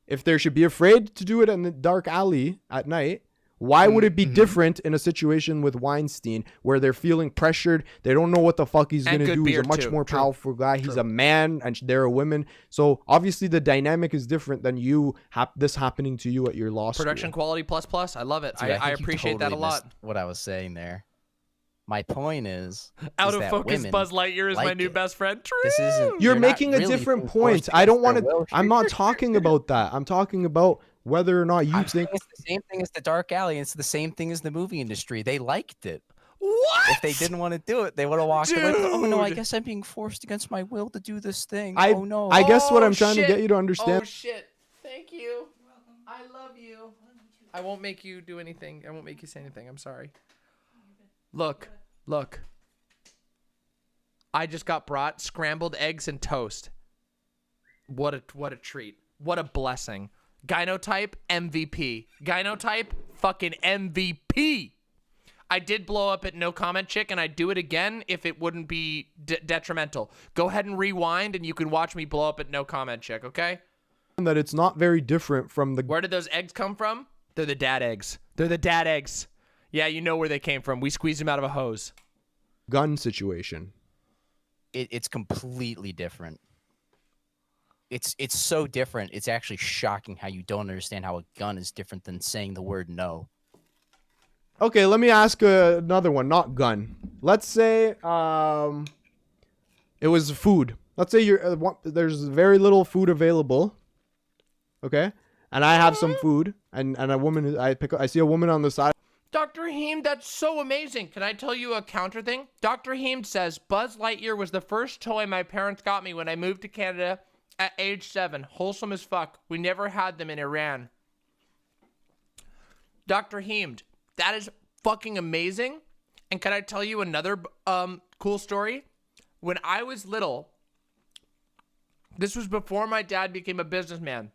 if they should be afraid to do it in the dark alley at night, Why would it be different in a situation with Weinstein where they're feeling pressured? They don't know what the fuck he's And going to good do. He's beer, a much too. more True. powerful guy. He's a man and they're a woman. So obviously the dynamic is different than you this happening to you at your law school. Production quality plus. I love it. Dude, I think you appreciate that a totally lot. missed what I was saying there. My point is Out is of that focus, women Buzz Lightyear is my like new it. best friend. True. This isn't. You're not making a really different being point. forced I don't want against their to. will. I'm not talking about that. I'm talking about whether or not you I'm think saying it's the same thing as the dark alley. It's the same thing as the movie industry. They liked it. What? If they didn't want to do it, they would have walked away. Oh no, I Dude. guess I'm being forced against my will to do this thing. I Oh no. I guess what Oh, I'm trying to shit. get you to understand. Oh shit! Thank you. I love you. I won't make you do anything. I won't make you say anything. I'm sorry. Look. I just got brought scrambled eggs and toast. What a treat. What a blessing. Gynotype MVP. Gynotype fucking MVP. I did blow up at NoCommentChick, and I'd do it again if it wouldn't be detrimental. Go ahead and rewind, and you can watch me blow up at NoCommentChick, okay? that it's not very different from the. Where did those eggs come from? They're the dad eggs. They're the dad eggs. Yeah, you know where they came from. We squeezed them out of a hose. Gun situation. It's completely different. It's so different. It's actually shocking how you don't understand how a gun is different than saying the word no. Okay, let me ask another one. Not gun. Let's say it was food. Let's say there's very little food available. Okay, and I have some food, and a woman. I see a woman on the side. Dr. Heem, that's so amazing. Can I tell you a counter thing? Dr. Heem says Buzz Lightyear was the first toy my parents got me when I moved to Canada at age 7. Wholesome as fuck. We never had them in Iran. Dr. Heem, that is fucking amazing. And can I tell you another cool story? When I was little, this was before my dad became a businessman.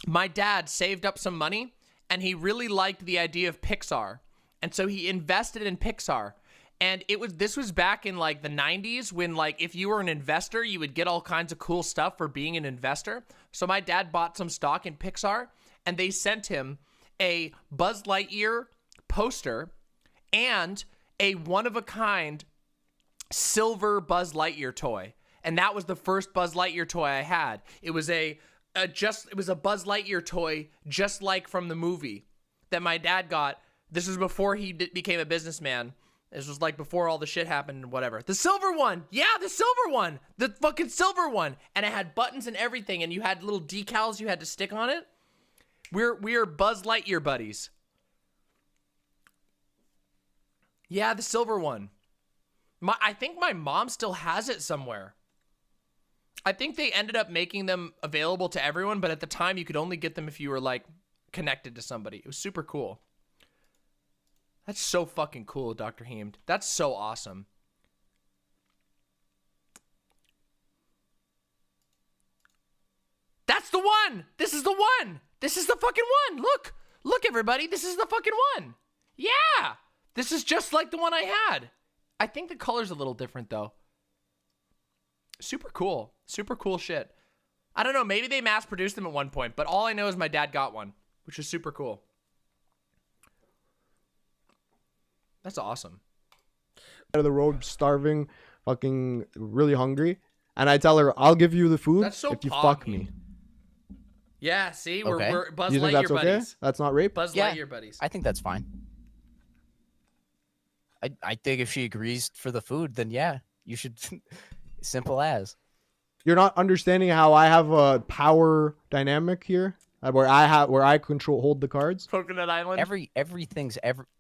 My dad saved up some money, and he really liked the idea of Pixar. And so he invested in Pixar. And this was back in like the 90s when like if you were an investor, you would get all kinds of cool stuff for being an investor. So my dad bought some stock in Pixar, and they sent him a Buzz Lightyear poster and a one-of-a-kind silver Buzz Lightyear toy. And that was the first Buzz Lightyear toy I had. It was a Buzz Lightyear toy, just like from the movie that my dad got. This was before he became a businessman. This was like before all the shit happened and whatever. The silver one. Yeah, the silver one. The fucking silver one. And it had buttons and everything, and you had little decals you had to stick on it. We're Buzz Lightyear buddies. Yeah, the silver one. I think my mom still has it somewhere. I think they ended up making them available to everyone, but at the time you could only get them if you were like connected to somebody. It was super cool. That's so fucking cool, Dr. Heemed. That's so awesome. That's the one. This is the one. This is the fucking one. Look, everybody. This is the fucking one. Yeah. This is just like the one I had. I think the color's a little different though. Super cool. Super cool shit. I don't know. Maybe they mass produced them at one point, but all I know is my dad got one, which is super cool. That's awesome. Out of the road, starving, fucking really hungry, and I tell her, "I'll give you the food That's so if you pog fuck me. me." Yeah, see, Okay. we're Buzz Do you think Lightyear that's okay? buddies. That's not rape. Buzz Yeah, Lightyear buddies. I think that's fine. I think if she agrees for the food, then yeah, you should. Simple as. You're not understanding how I have a power dynamic here, where I hold the cards. Coconut Island.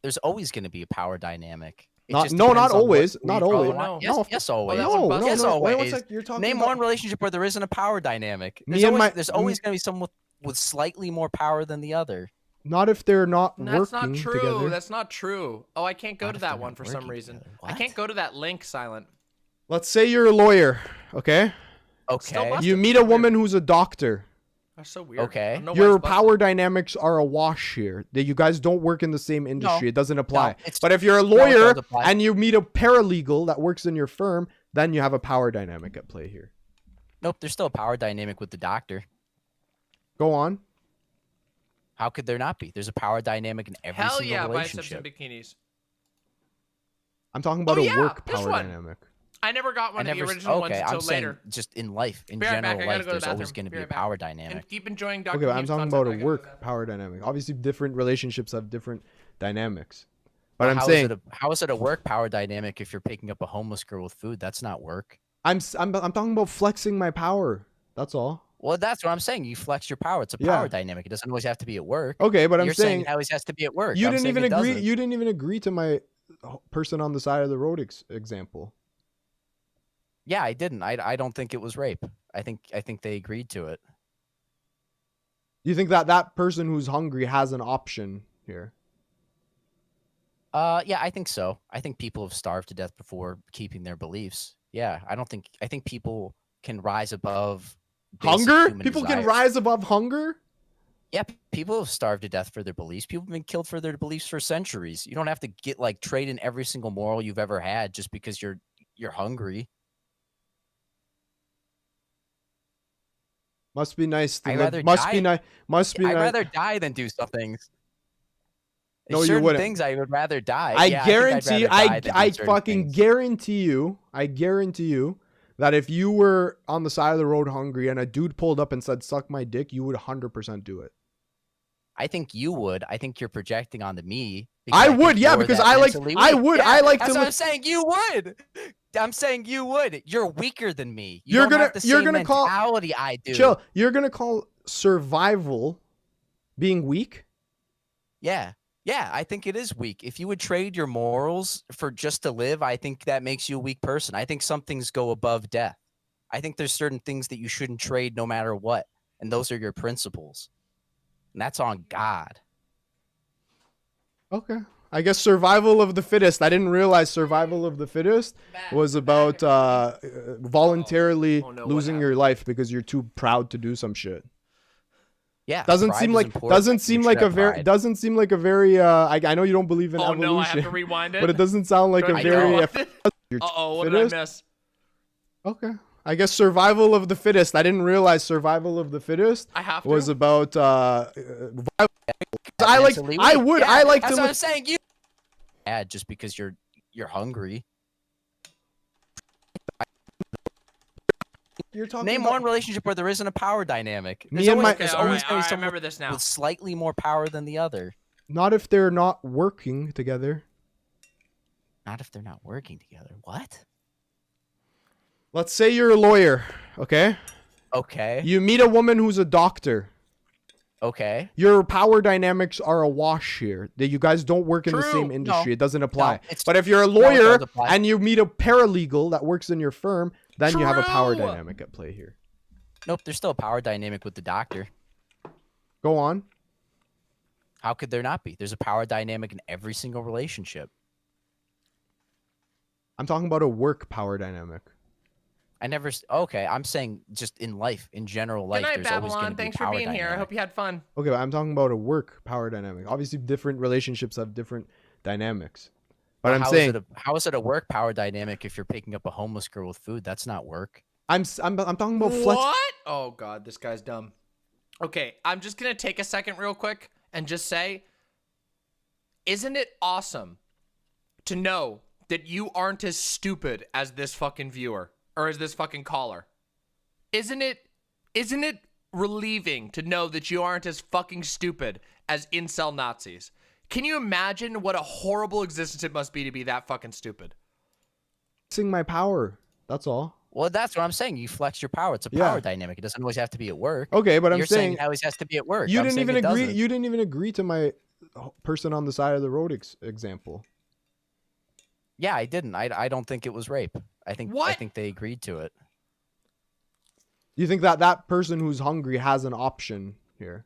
There's always going to be a power dynamic. It Not just no, depends not on what always. we Not draw always. the line. No, Yes, always. no, Yes, no. always. Wait, one sec, you're talking Name about- one relationship where there isn't a power dynamic. Me and my- There's always going to be someone with slightly more power than the other. Not if they're not That's working not true. together. That's not true. Oh, I can't go Not to if that they're one not for some working reason. together. I can't go to that link, Silent. Let's say you're a lawyer, okay? Okay. You meet a woman who's a doctor. That's so weird. Okay. I don't know why Your it's busted. power dynamics are a wash here. That you guys don't work in the same industry. It doesn't apply. it's- But if you're a no, it lawyer does apply. and you meet a paralegal that works in your firm, then you have a power dynamic at play here. Nope, there's still a power dynamic with the doctor. Go on. How could there not be? There's a power dynamic in every Hell single yeah, biceps relationship. and bikinis. I'm talking about yeah, a work this power one. dynamic. I never got one of the original ones Okay, until I'm saying later. just in life, in Be right back, general I gotta life, go to the there's always bathroom. going to Be be a right back. power dynamic. And keep enjoying Dr. Okay, I'm Heem's talking content. about I a gotta go to the work power dynamic. Obviously, different relationships have different dynamics. But Well, I'm how is saying how is it a work power dynamic if you're picking up a homeless girl with food? That's not work. I'm talking about flexing my power. That's all. Well, that's what I'm saying. You flex your power. It's a Yeah. power dynamic. It doesn't always have to be at work. Okay, but I'm You're saying it always has to be at work. You I'm didn't saying even it agree. doesn't. You didn't even agree to my person on the side of the road example. Yeah, I didn't. I don't think it was rape. I think they agreed to it. You think that person who's hungry has an option here? Yeah, I think so. I think people have starved to death before keeping their beliefs. Yeah, I think people can rise above basic Hunger? human People can desires. rise above hunger? Yeah, people have starved to death for their beliefs. People have been killed for their beliefs for centuries. You don't have to trade in every single moral you've ever had just because you're hungry. Must be nice to I'd live. rather Must die. be nice. Must be I'd nice. rather die than do some things. No, There's you certain wouldn't. things I would rather die. I Yeah, guarantee you. think I'd rather die than do I certain fucking things. guarantee you. I guarantee you that if you were on the side of the road hungry and a dude pulled up and said "suck my dick," you would 100% do it. I think you would. I think you're projecting onto me. I think would, yeah, you're because that I like. mentally I weak. would. Yeah, I like that's to. what I'm saying. You would. I'm saying you would. You're weaker than me. You You're don't gonna. have the You're same gonna call. mentality I do. Chill. You're gonna call survival being weak? Yeah. Yeah, I think it is weak. If you would trade your morals for just to live, I think that makes you a weak person. I think some things go above death. I think there's certain things that you shouldn't trade no matter what. And those are your principles. And that's on God. Okay. I guess survival of the fittest. I didn't realize survival of the fittest was about voluntarily losing your life because you're too proud to do some shit. Yeah. Doesn't pride seem is like important. doesn't You seem should like a have very pride. doesn't seem like a very I know you don't believe in Oh, evolution. no, I have to rewind it? But it doesn't sound like a I very know. you're Uh-oh, what did I fittest. miss? Okay. I guess survival of the fittest. I didn't realize survival of the fittest I have was to? about I like Mentally I weak. would Yeah, I like that's to what li- I'm saying. You bad just because you're hungry. You're talking Name about- one relationship where there isn't a power dynamic. Me There's and always, my- there's Okay, always all gonna be right, I someone remember this now. with slightly more power than the other. not if they're not working together. Not if they're not working together. What? Let's say you're a lawyer, okay? Okay. You meet a woman who's a doctor. Okay. Your power dynamics are a wash here. That you guys don't work in the same True. industry. No. It doesn't apply. it's- But if you're a no, it lawyer does apply. and you meet a paralegal that works in your firm, then you have a power True. dynamic at play here. Nope, there's still a power dynamic with the doctor. Go on. How could there not be? There's a power dynamic in every single relationship. I'm talking about a work power dynamic. I never. Okay, I'm saying just in life, in general life, Good night, there's always going Babylon. to be a Thanks for power being here. I dynamic. hope you had fun. Okay, but I'm talking about a work power dynamic. Obviously, different relationships have different dynamics. But Well, I'm how is saying how is it a work power dynamic if you're picking up a homeless girl with food? That's not work. I'm talking about flex. What? Oh god, this guy's dumb. Okay, I'm just gonna take a second real quick and just say, isn't it awesome to know that you aren't as stupid as this fucking viewer or as this fucking caller? Isn't it relieving to know that you aren't as fucking stupid as incel Nazis? Can you imagine what a horrible existence it must be to be that fucking stupid? Flexing my power. That's all. Well, that's what I'm saying. You flex your power. It's a Yeah. power dynamic. It doesn't always have to be at work. Okay, but I'm You're saying it always has to be at work. You I'm didn't saying even it agree. doesn't. You didn't even agree to my person on the side of the road example. Yeah, I didn't. I don't think it was rape. I think they agreed to it. You think that person who's hungry has an option here?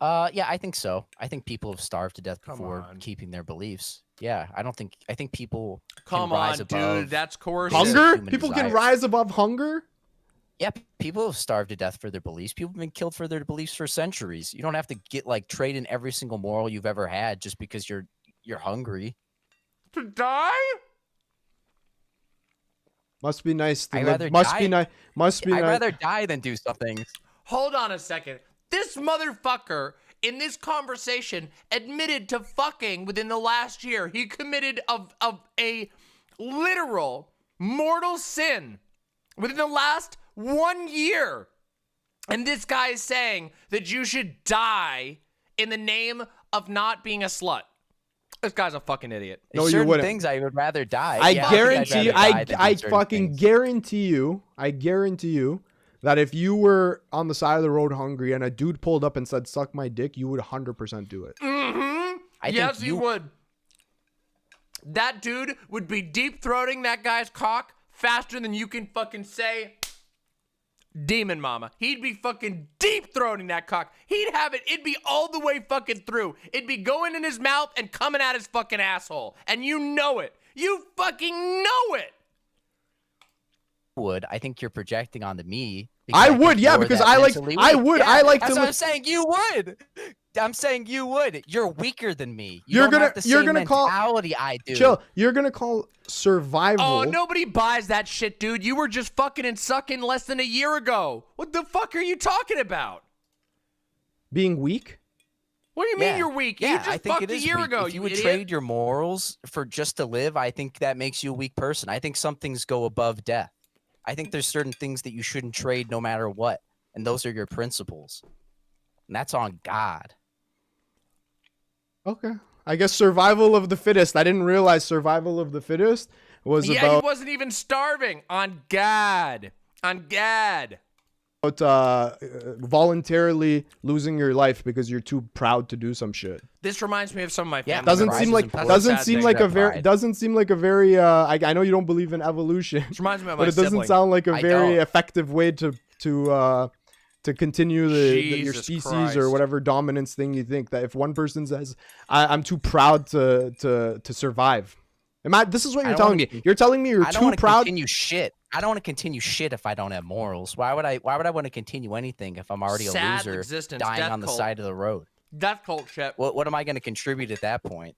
Yeah, I think so. I think people have starved to death before keeping their beliefs. Yeah, I think people Come can rise on, above dude, that's coercive. Hunger? human People can desires. rise above hunger? Yeah, people have starved to death for their beliefs. People have been killed for their beliefs for centuries. You don't have to trade in every single moral you've ever had just because you're hungry. To die? Must be nice to I'd live. rather Must die. be nice. Must be I'd nice. rather die than do some things. Hold on a second. This motherfucker in this conversation admitted to fucking within the last year. He committed of a literal mortal sin within the last 1 year. And this guy is saying that you should die in the name of not being a slut. This guy's a fucking idiot. No, you wouldn't. Things I would rather die. I Yeah, guarantee you, I certain fucking things. guarantee you that if you were on the side of the road hungry and a dude pulled up and said, suck my dick, you would 100% do it. Yes, he would. That dude would be deep throating that guy's cock faster than you can fucking say demon mama. He'd be fucking deep throating that cock. He'd have it. It'd be all the way fucking through. It'd be going in his mouth and coming out his fucking asshole. And you know it. You fucking know it. I think you're projecting onto me. I would, yeah, because I like. I would. I like to. That's what I'm saying. You would. I'm saying you would. You're weaker than me. You're don't gonna. have the You're same gonna call. mentality I do. Chill. You're gonna call survival. Oh, nobody buys that shit, dude. You were just fucking and sucking less than a year ago. What the fuck are you talking about? Being weak. What do you mean you're weak? Yeah, you just I think fucked it a is year weak. ago. If you would idiot. trade your morals for just to live, I think that makes you a weak person. I think some things go above death. I think there's certain things that you shouldn't trade no matter what. And those are your principles. And that's on God. Okay. I guess survival of the fittest. I didn't realize survival of the fittest was Yeah, about. he wasn't even starving. On God. On God. Voluntarily losing your life because you're too proud to do some shit. This reminds me of some of my family. Doesn't members. seem like That's doesn't sad seem thing. like a very doesn't seem like a very I know you don't believe in evolution. This reminds me of but my it doesn't sibling. sound like a I very don't. effective way to continue your Jesus species Christ. or whatever dominance thing you think, that if one person says I'm too proud to survive. This is what you're telling me. You're telling me you're I don't too want to proud. continue shit. I don't want to continue shit if I don't have morals. Why would I want to continue anything if I'm already Sad a loser existence, dying death on the cult. side of the road? Death cult shit. What am I going to contribute at that point?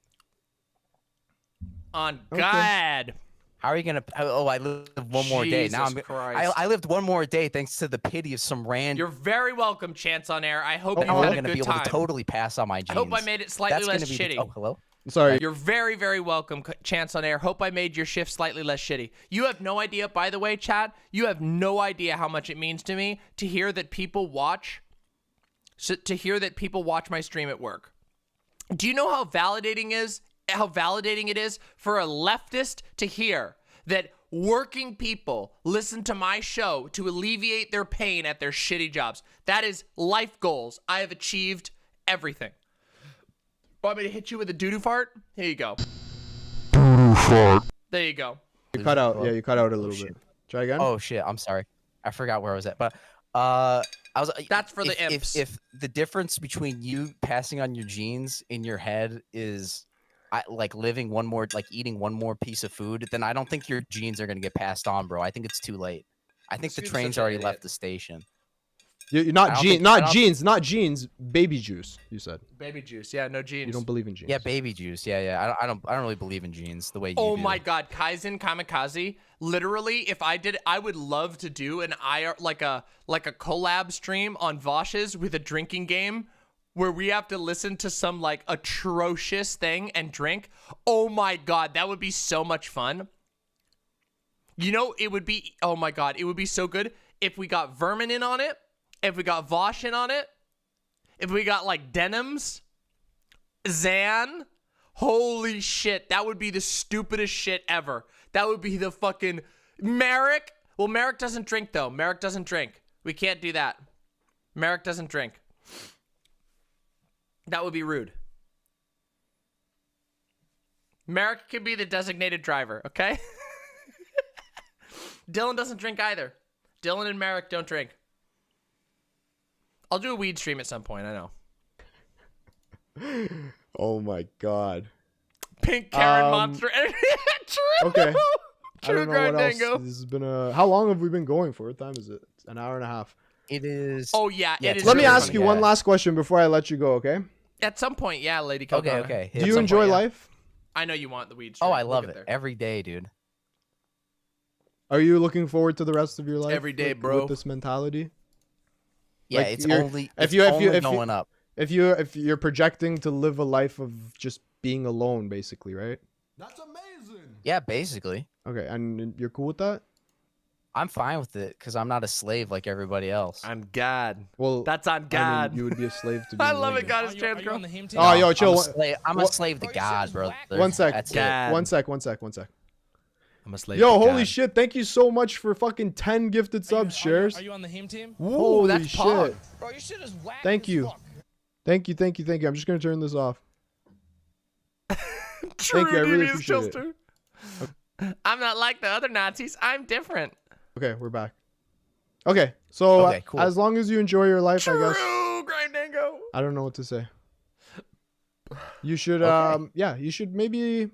On God. How are you going to I lived one more day. Now Jesus Christ. I lived one more day thanks to the pity of some random. You're very welcome, Chance on Air. I hope Oh, you I'm had a going to good be able time. to totally pass on my genes. I hope I made it slightly That's gonna less be shitty. Oh, hello? Sorry. You're very, very welcome, Chance on Air. Hope I made your shift slightly less shitty. You have no idea, by the way, chat, you have no idea how much it means to me to hear that people watch my stream at work. Do you know how validating it is for a leftist to hear that working people listen to my show to alleviate their pain at their shitty jobs? That is life goals. I have achieved everything. Want me to hit you with a doo-doo fart? Here you go. Doo-doo fart. There you go. You cut out. Yeah, you cut out a little bit. Try again. Oh shit! I'm sorry. I forgot where I was at. But I was. That's for the imps. If the difference between you passing on your genes in your head is like eating one more piece of food, then I don't think your genes are gonna get passed on, bro. I think it's too late. I think the Dude's train's such an already idiot. left the station. You're not genes, baby juice. You said Baby juice. Yeah, no genes. you don't believe in genes. Yeah, baby juice. Yeah. I don't really believe in genes the way you Oh do. my God, Kaizen Kamikaze. Literally, if I did, I would love to do an IR like a collab stream on Vaush's with a drinking game where we have to listen to some like atrocious thing and drink. Oh my God, that would be so much fun. You know, it would be. Oh my God, it would be so good if we got Vermin in on it. If we got Vaush in on it, if we got like Denims, Zan, holy shit, that would be the stupidest shit ever. That would be the fucking Merrick. Well, Merrick doesn't drink though. Merrick doesn't drink. We can't do that. Merrick doesn't drink. That would be rude. Merrick can be the designated driver, okay? Dylan doesn't drink either. Dylan and Merrick don't drink. I'll do a weed stream at some point, I know. Oh my God. Pink Karen Monster Energy. True. Okay. I True don't know what else. Grandango. This has been how long have we been going for? What time is it? It's an hour and a half. It is. Oh yeah, it is. Let me really ask funny. you one last question before I let you go, okay? At some point, yeah, Lady Okay, Kokona. okay. Do you enjoy life? I know you want the weed Oh, stream. I We'll love get it there. every day, dude. Are you looking forward to the rest of your life? Every day, with bro. With this mentality? Yeah, Like, it's you're- only if it's you if only you if going you, up. if you're projecting to live a life of just being alone, basically, right? That's amazing. Yeah, basically. Okay, and you're cool with that? I'm fine with it because I'm not a slave like everybody else. I'm God. Well, That's on God. you would be a slave to. I being love alone. it, God is trans girl. Oh, yo, chill. I'm a slave to God, bro. One sec. That's it. One sec. I'm a slave. Yo, to holy God. shit! Thank you so much for fucking 10 gifted subs, shares. Are you on the Heme team? Holy that's shit! Pog. Bro, your shit is whack. Thank you. Thank you. I'm just gonna turn this off. True, Thank you. I really devious appreciate it. Chilster. I'm not like the other Nazis. I'm different. Okay, we're back. Okay, so Okay, cool. as long as you enjoy your life, I guess. True, Grindango. I don't know what to say. You should, yeah, you should maybe.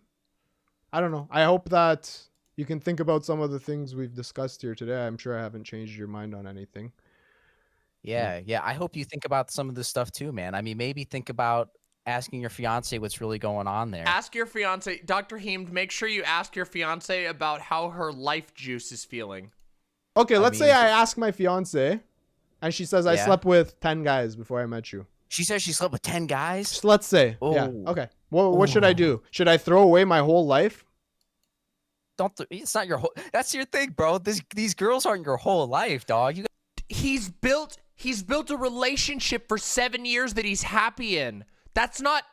I don't know. I hope that you can think about some of the things we've discussed here today. I'm sure I haven't changed your mind on anything. Yeah. I hope you think about some of this stuff too, man. I mean, maybe think about asking your fiance what's really going on there. Ask your fiance, Dr. Heemed, make sure you ask your fiance about how her life juice is feeling. Okay, let's say I ask my fiance, and she says I Yeah. slept with 10 guys before I met you. She says she slept with 10 guys? Just let's say. Yeah. Oh. Okay. What should I do? Should I throw away my whole life? It's not your whole. That's your thing, bro. These girls aren't your whole life, dog. He's built a relationship for 7 years that he's happy in. That's not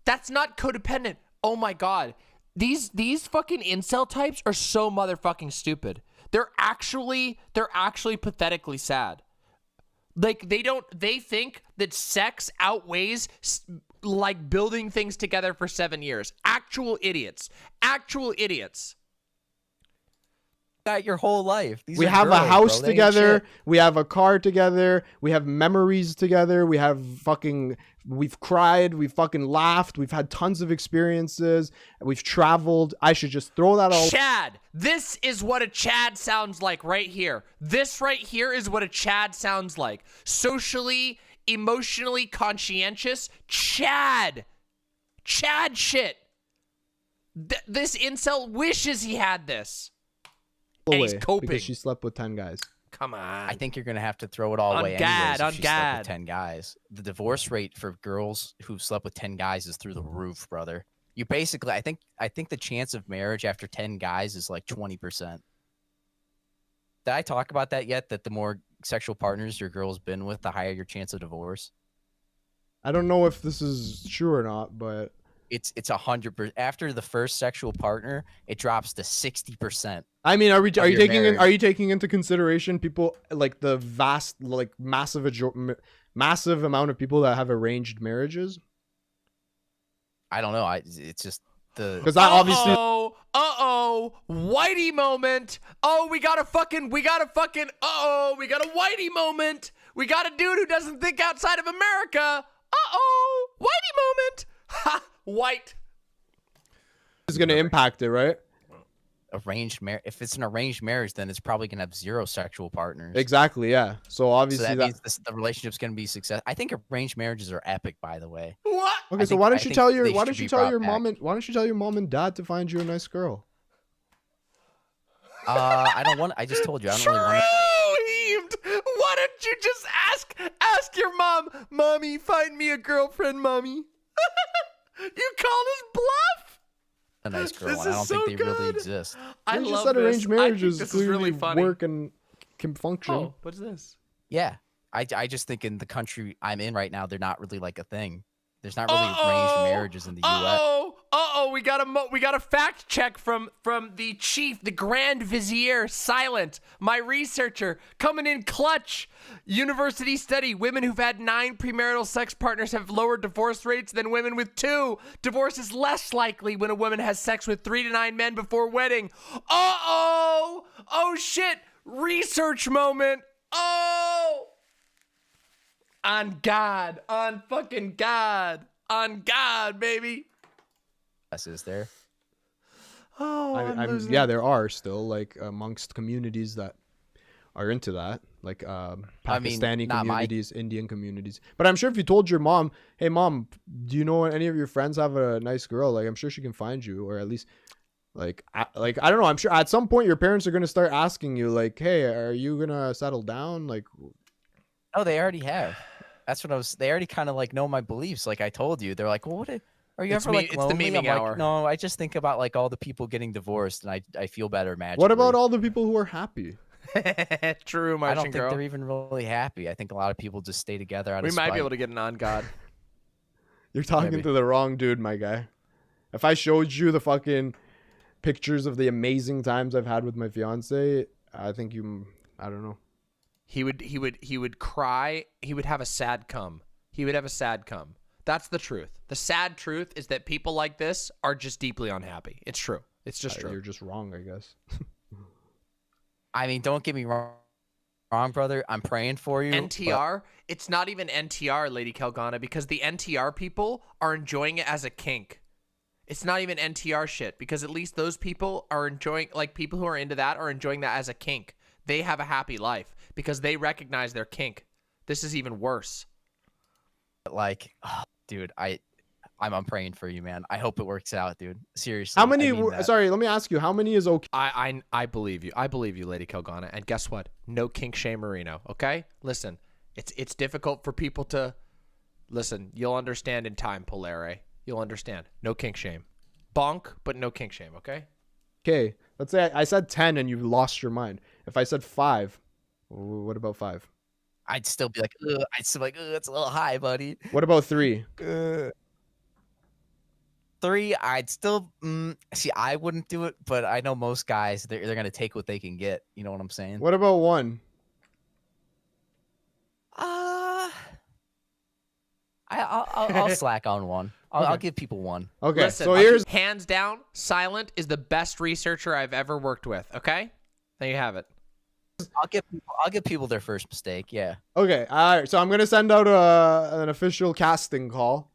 codependent. Oh my god. These fucking incel types are so motherfucking stupid. They're actually pathetically sad. Like they think that sex outweighs like building things together for 7 years. Actual idiots. Got your whole life. We have a house together. We have a car together. We have memories together. We've cried. We've fucking laughed. We've had tons of experiences. We've traveled. I should just throw that all. Chad. This is what a Chad sounds like right here. This right here is what a Chad sounds like. Socially, emotionally conscientious. Chad shit. This incel wishes he had this. And he's coping. Because she slept with 10 guys. Come on. I think you're gonna have to throw it all On away Gad, anyways. If on she slept Gad. with 10 guys. The divorce rate for girls who've slept with 10 guys is through the roof, brother. You basically, I think the chance of marriage after 10 guys is like 20%. Did I talk about that yet? That the more sexual partners your girl's been with, the higher your chance of divorce. I don't know if this is true or not, but It's 100%. After the first sexual partner, it drops to 60%. I mean, are you marriage. taking into consideration people like the vast, like massive amount of people that have arranged marriages? I don't know. It's just the because I obviously. Whitey moment. We got a Whitey moment. We got a dude who doesn't think outside of America. Whitey moment. Ha, white. Is going to impact it, right? arranged marriage. If it's an arranged marriage, then it's probably gonna have 0 sexual partners. Exactly. Yeah. So obviously that means the relationship's gonna be success. I think arranged marriages are epic, by the way. What? Okay. So why don't you tell your mom and dad to find you a nice girl? I don't want. I just told you. I don't really want. Why don't you just ask your mom, mommy, find me a girlfriend, mommy? You call this bluff? A nice girl. This And I is don't so think they really good. exist. I You love just said this. arranged I think marriages this is clearly really funny. work and can function. Oh, what is this? Yeah, I just think in the country I'm in right now, they're not really like a thing. There's not really arranged marriages in the U.S. We got a fact check from the chief, the Grand Vizier, Silent, my researcher, coming in clutch. University study: women who've had 9 premarital sex partners have lower divorce rates than women with 2. Divorce is less likely when a woman has sex with 3 to 9 men before wedding. Oh shit! Research moment. On God, on fucking God, on God, baby. Is there? I'm losing yeah, it. there are still like amongst communities that are into that, like Pakistani not my- communities, Indian communities. But I'm sure if you told your mom, "Hey, mom, do you know any of your friends have a nice girl?" Like, I'm sure she can find you, or at least, I don't know. I'm sure at some point your parents are gonna start asking you, like, "Hey, are you gonna settle down?" Like, Oh, they already have. That's what I was. They already kind of like know my beliefs. Like I told you, they're like, well, what? Are you ever like lonely? It's the memeing hour. Like, no, I just think about like all the people getting divorced, and I feel better magically. What about all the people who are happy? True, I don't Martian think girl. they're even really happy. I think a lot of people just stay together out of We might be spite. able to get an on God. You're talking Maybe. to the wrong dude, my guy. If I showed you the fucking pictures of the amazing times I've had with my fiance, I think I don't know. He would cry. He would have a sad cum. He would have a sad cum. That's the truth. The sad truth is that people like this are just deeply unhappy. It's true. It's just true. You're just wrong, I guess. I mean, don't get me wrong, brother. I'm praying for you. NTR, it's not even NTR, Lady Kelgana, because the NTR people are enjoying it as a kink. It's not even NTR shit, because at least those people are enjoying, like people who are into that are enjoying that as a kink. They have a happy life because they recognize their kink. This is even worse. Like, oh, dude, I'm praying for you, man. I hope it works out, dude. Seriously. How many? I mean that. Sorry, let me ask you. How many is okay? I believe you. I believe you, Lady Kelgana. And guess what? No kink shame Marino. Okay, listen. It's difficult for people to listen. You'll understand in time, Polare. You'll understand. No kink shame. Bonk, but no kink shame. Okay. Okay. Let's say I said 10 and you lost your mind. If I said 5, what about 5? I'd still be like, ugh. It's a little high, buddy. What about 3? 3, I'd still see. I wouldn't do it, but I know most guys they're gonna take what they can get. You know what I'm saying? What about 1? I'll slack on 1. I'll Okay. give people 1. Okay, Listen, so here's hands down, Silent is the best researcher I've ever worked with. Okay, there you have it. I'll give people their first mistake. Yeah. okay. All right, so I'm gonna send out an official casting call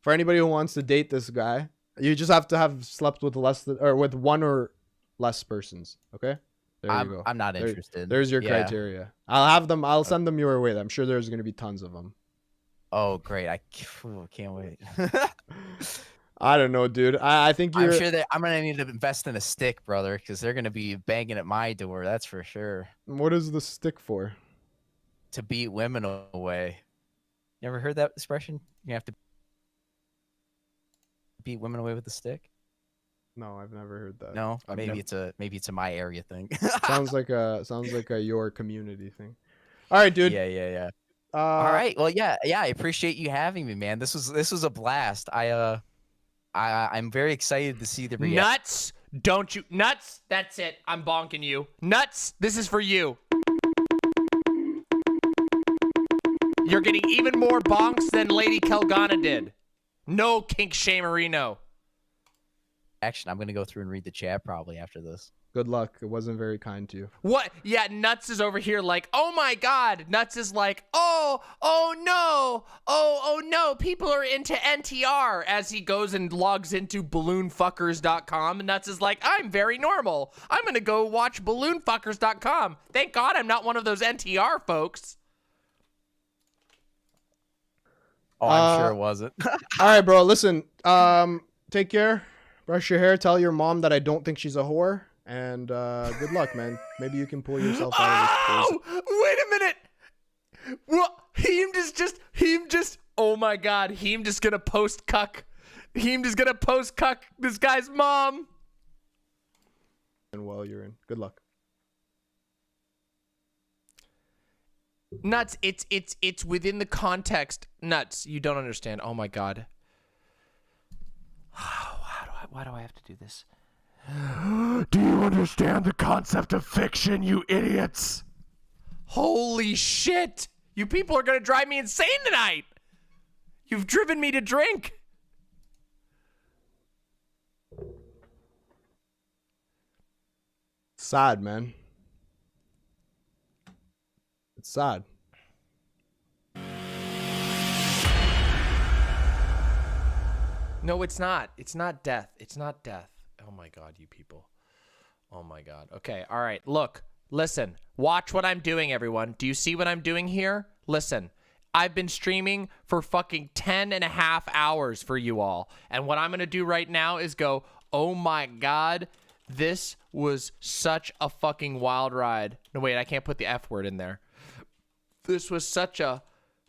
for anybody who wants to date this guy. You just have to have slept with with 1 or less persons. Okay. There you go. I'm not interested. There's your Yeah. criteria. I'll send them your way. I'm sure there's gonna be tons of them. Oh, great! I can't wait. I don't know, dude. I think you're. I'm sure that I'm gonna need to invest in a stick, brother, because they're gonna be banging at my door. That's for sure. What is the stick for? To beat women away. You ever heard that expression? You have to beat women away with a stick. No, I've never heard that. No, maybe it's a my area thing. sounds like a your community thing. All right, dude. Yeah. All right. Well, yeah. I appreciate you having me, man. This was a blast. I'm very excited to see the reaction. Nuts! Don't you nuts? That's it. I'm bonking you. Nuts! This is for you. You're getting even more bonks than Lady Kelgana did. No kink shamerino. Action. I'm gonna go through and read the chat probably after this. Good luck. It wasn't very kind to you. What? Yeah, Nuts is over here like, oh my God. Nuts is like, oh no. People are into NTR as he goes and logs into balloonfuckers.com. Nuts is like, I'm very normal. I'm going to go watch balloonfuckers.com. Thank God I'm not one of those NTR folks. Oh, I'm sure it wasn't. All right, bro. Listen, take care. Brush your hair. Tell your mom that I don't think she's a whore. And good luck, man. Maybe you can pull yourself out of this prison. Wait a minute. What? Heem just, oh my God. Heem just gonna post cuck. Heem just gonna post cuck this guy's mom. And while you're in, good luck. Nuts, it's within the context. Nuts, you don't understand. Oh my God. Why do I have to do this? Do you understand the concept of fiction, you idiots? Holy shit! You people are gonna drive me insane tonight! You've driven me to drink! Sad, man. It's sad. No, it's not. It's not death. It's not death. Oh my God, you people. Oh my God. Okay, all right. Look, listen. Watch what I'm doing, everyone. Do you see what I'm doing here? Listen. I've been streaming for fucking 10.5 hours for you all. And what I'm going to do right now is go, oh my God, this was such a fucking wild ride. No, wait, I can't put the F word in there. This was such a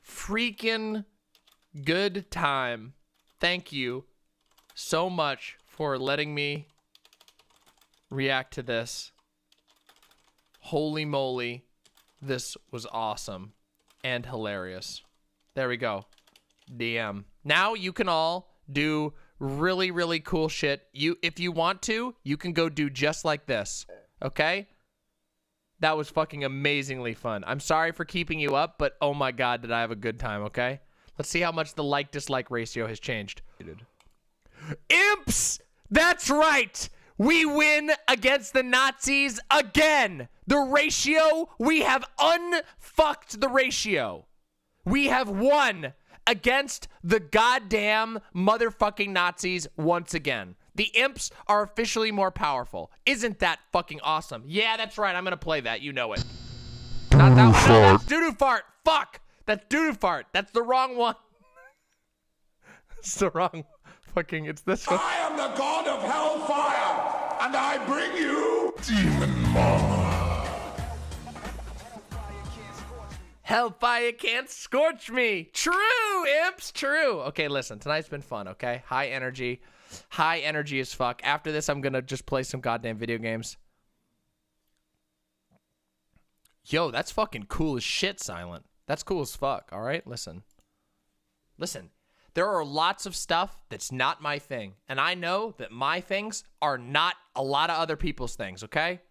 freaking good time. Thank you so much for letting me react to this. Holy moly. This was awesome and hilarious. There we go. DM. Now you can all do really, really cool shit. If you want to, you can go do just like this. Okay? That was fucking amazingly fun. I'm sorry for keeping you up, but oh my god, did I have a good time, okay? Let's see how much the like-dislike ratio has changed. Imps! That's right! We win against the Nazis again! The ratio, we have unfucked the ratio. We have won against the goddamn motherfucking Nazis once again. The imps are officially more powerful. Isn't that fucking awesome? Yeah, that's right. I'm gonna play that. You know it. Not that one. No, that's doo-doo fart. Fuck. That's doo-doo fart. That's the wrong one. It's the wrong fucking. It's this one. I am the god of hellfire, and I bring you demon mama. Hellfire can't scorch me. True, imps. True. Okay, listen. Tonight's been fun. Okay, high energy. High energy as fuck. After this, I'm gonna just play some goddamn video games. Yo, that's fucking cool as shit, Silent. That's cool as fuck, all right? Listen. Listen. There are lots of stuff that's not my thing. And I know that my things are not a lot of other people's things, okay?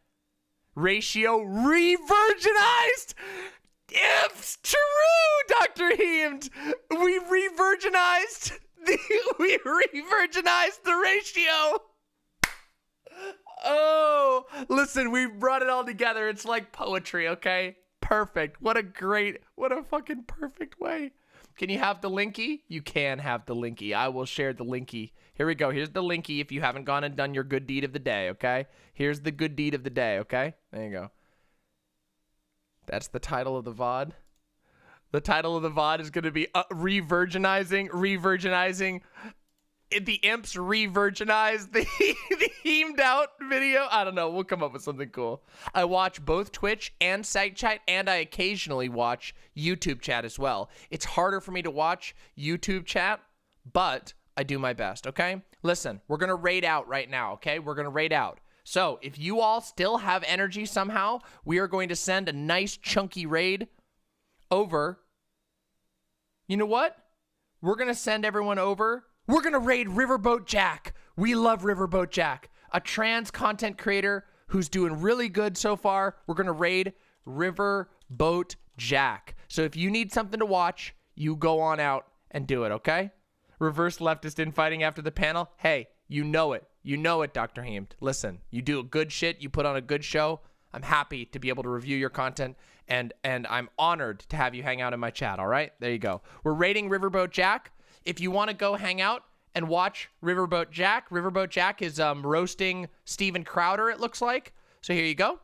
Ratio re-virginized! It's true, Dr. Heemed! We re-virginized! We re-virginized the ratio. Oh, listen, we brought it all together. It's like poetry, okay? Perfect. What a fucking perfect way. Can you have the linky? You can have the linky. I will share the linky. Here we go. Here's the linky if you haven't gone and done your good deed of the day, okay? Here's the good deed of the day, okay? There you go. That's the title of the VOD. The title of the VOD is going to be re-virginizing. The imps re-virginized the heemed out video. I don't know. We'll come up with something cool. I watch both Twitch and Site Chat, and I occasionally watch YouTube chat as well. It's harder for me to watch YouTube chat, but I do my best, okay? Listen, we're going to raid out right now, okay? We're going to raid out. So if you all still have energy somehow, we are going to send a nice chunky raid over. You know what? We're going to send everyone over. We're going to raid Riverboat Jack. We love Riverboat Jack, a trans content creator who's doing really good so far. We're going to raid Riverboat Jack. So if you need something to watch, you go on out and do it, okay? Reverse leftist infighting after the panel. Hey, you know it. You know it, Dr. Heemed. Listen, you do good shit. You put on a good show. I'm happy to be able to review your content, and I'm honored to have you hang out in my chat, all right? There you go. We're raiding Riverboat Jack. If you want to go hang out and watch Riverboat Jack is roasting Steven Crowder, it looks like. So here you go.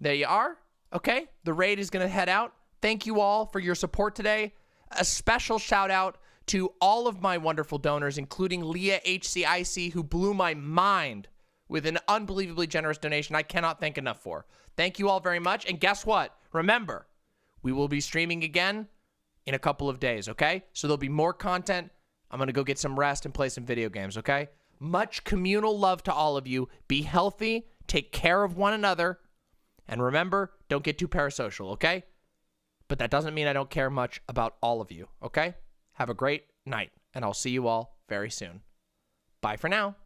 There you are. Okay, the raid is going to head out. Thank you all for your support today. A special shout out to all of my wonderful donors, including Leah HCIC, who blew my mind with an unbelievably generous donation I cannot thank enough for. Thank you all very much. And guess what? Remember, we will be streaming again in a couple of days, okay? So there'll be more content. I'm going to go get some rest and play some video games, okay? Much communal love to all of you. Be healthy. Take care of one another. And remember, don't get too parasocial, okay? But that doesn't mean I don't care much about all of you, okay? Have a great night, and I'll see you all very soon. Bye for now.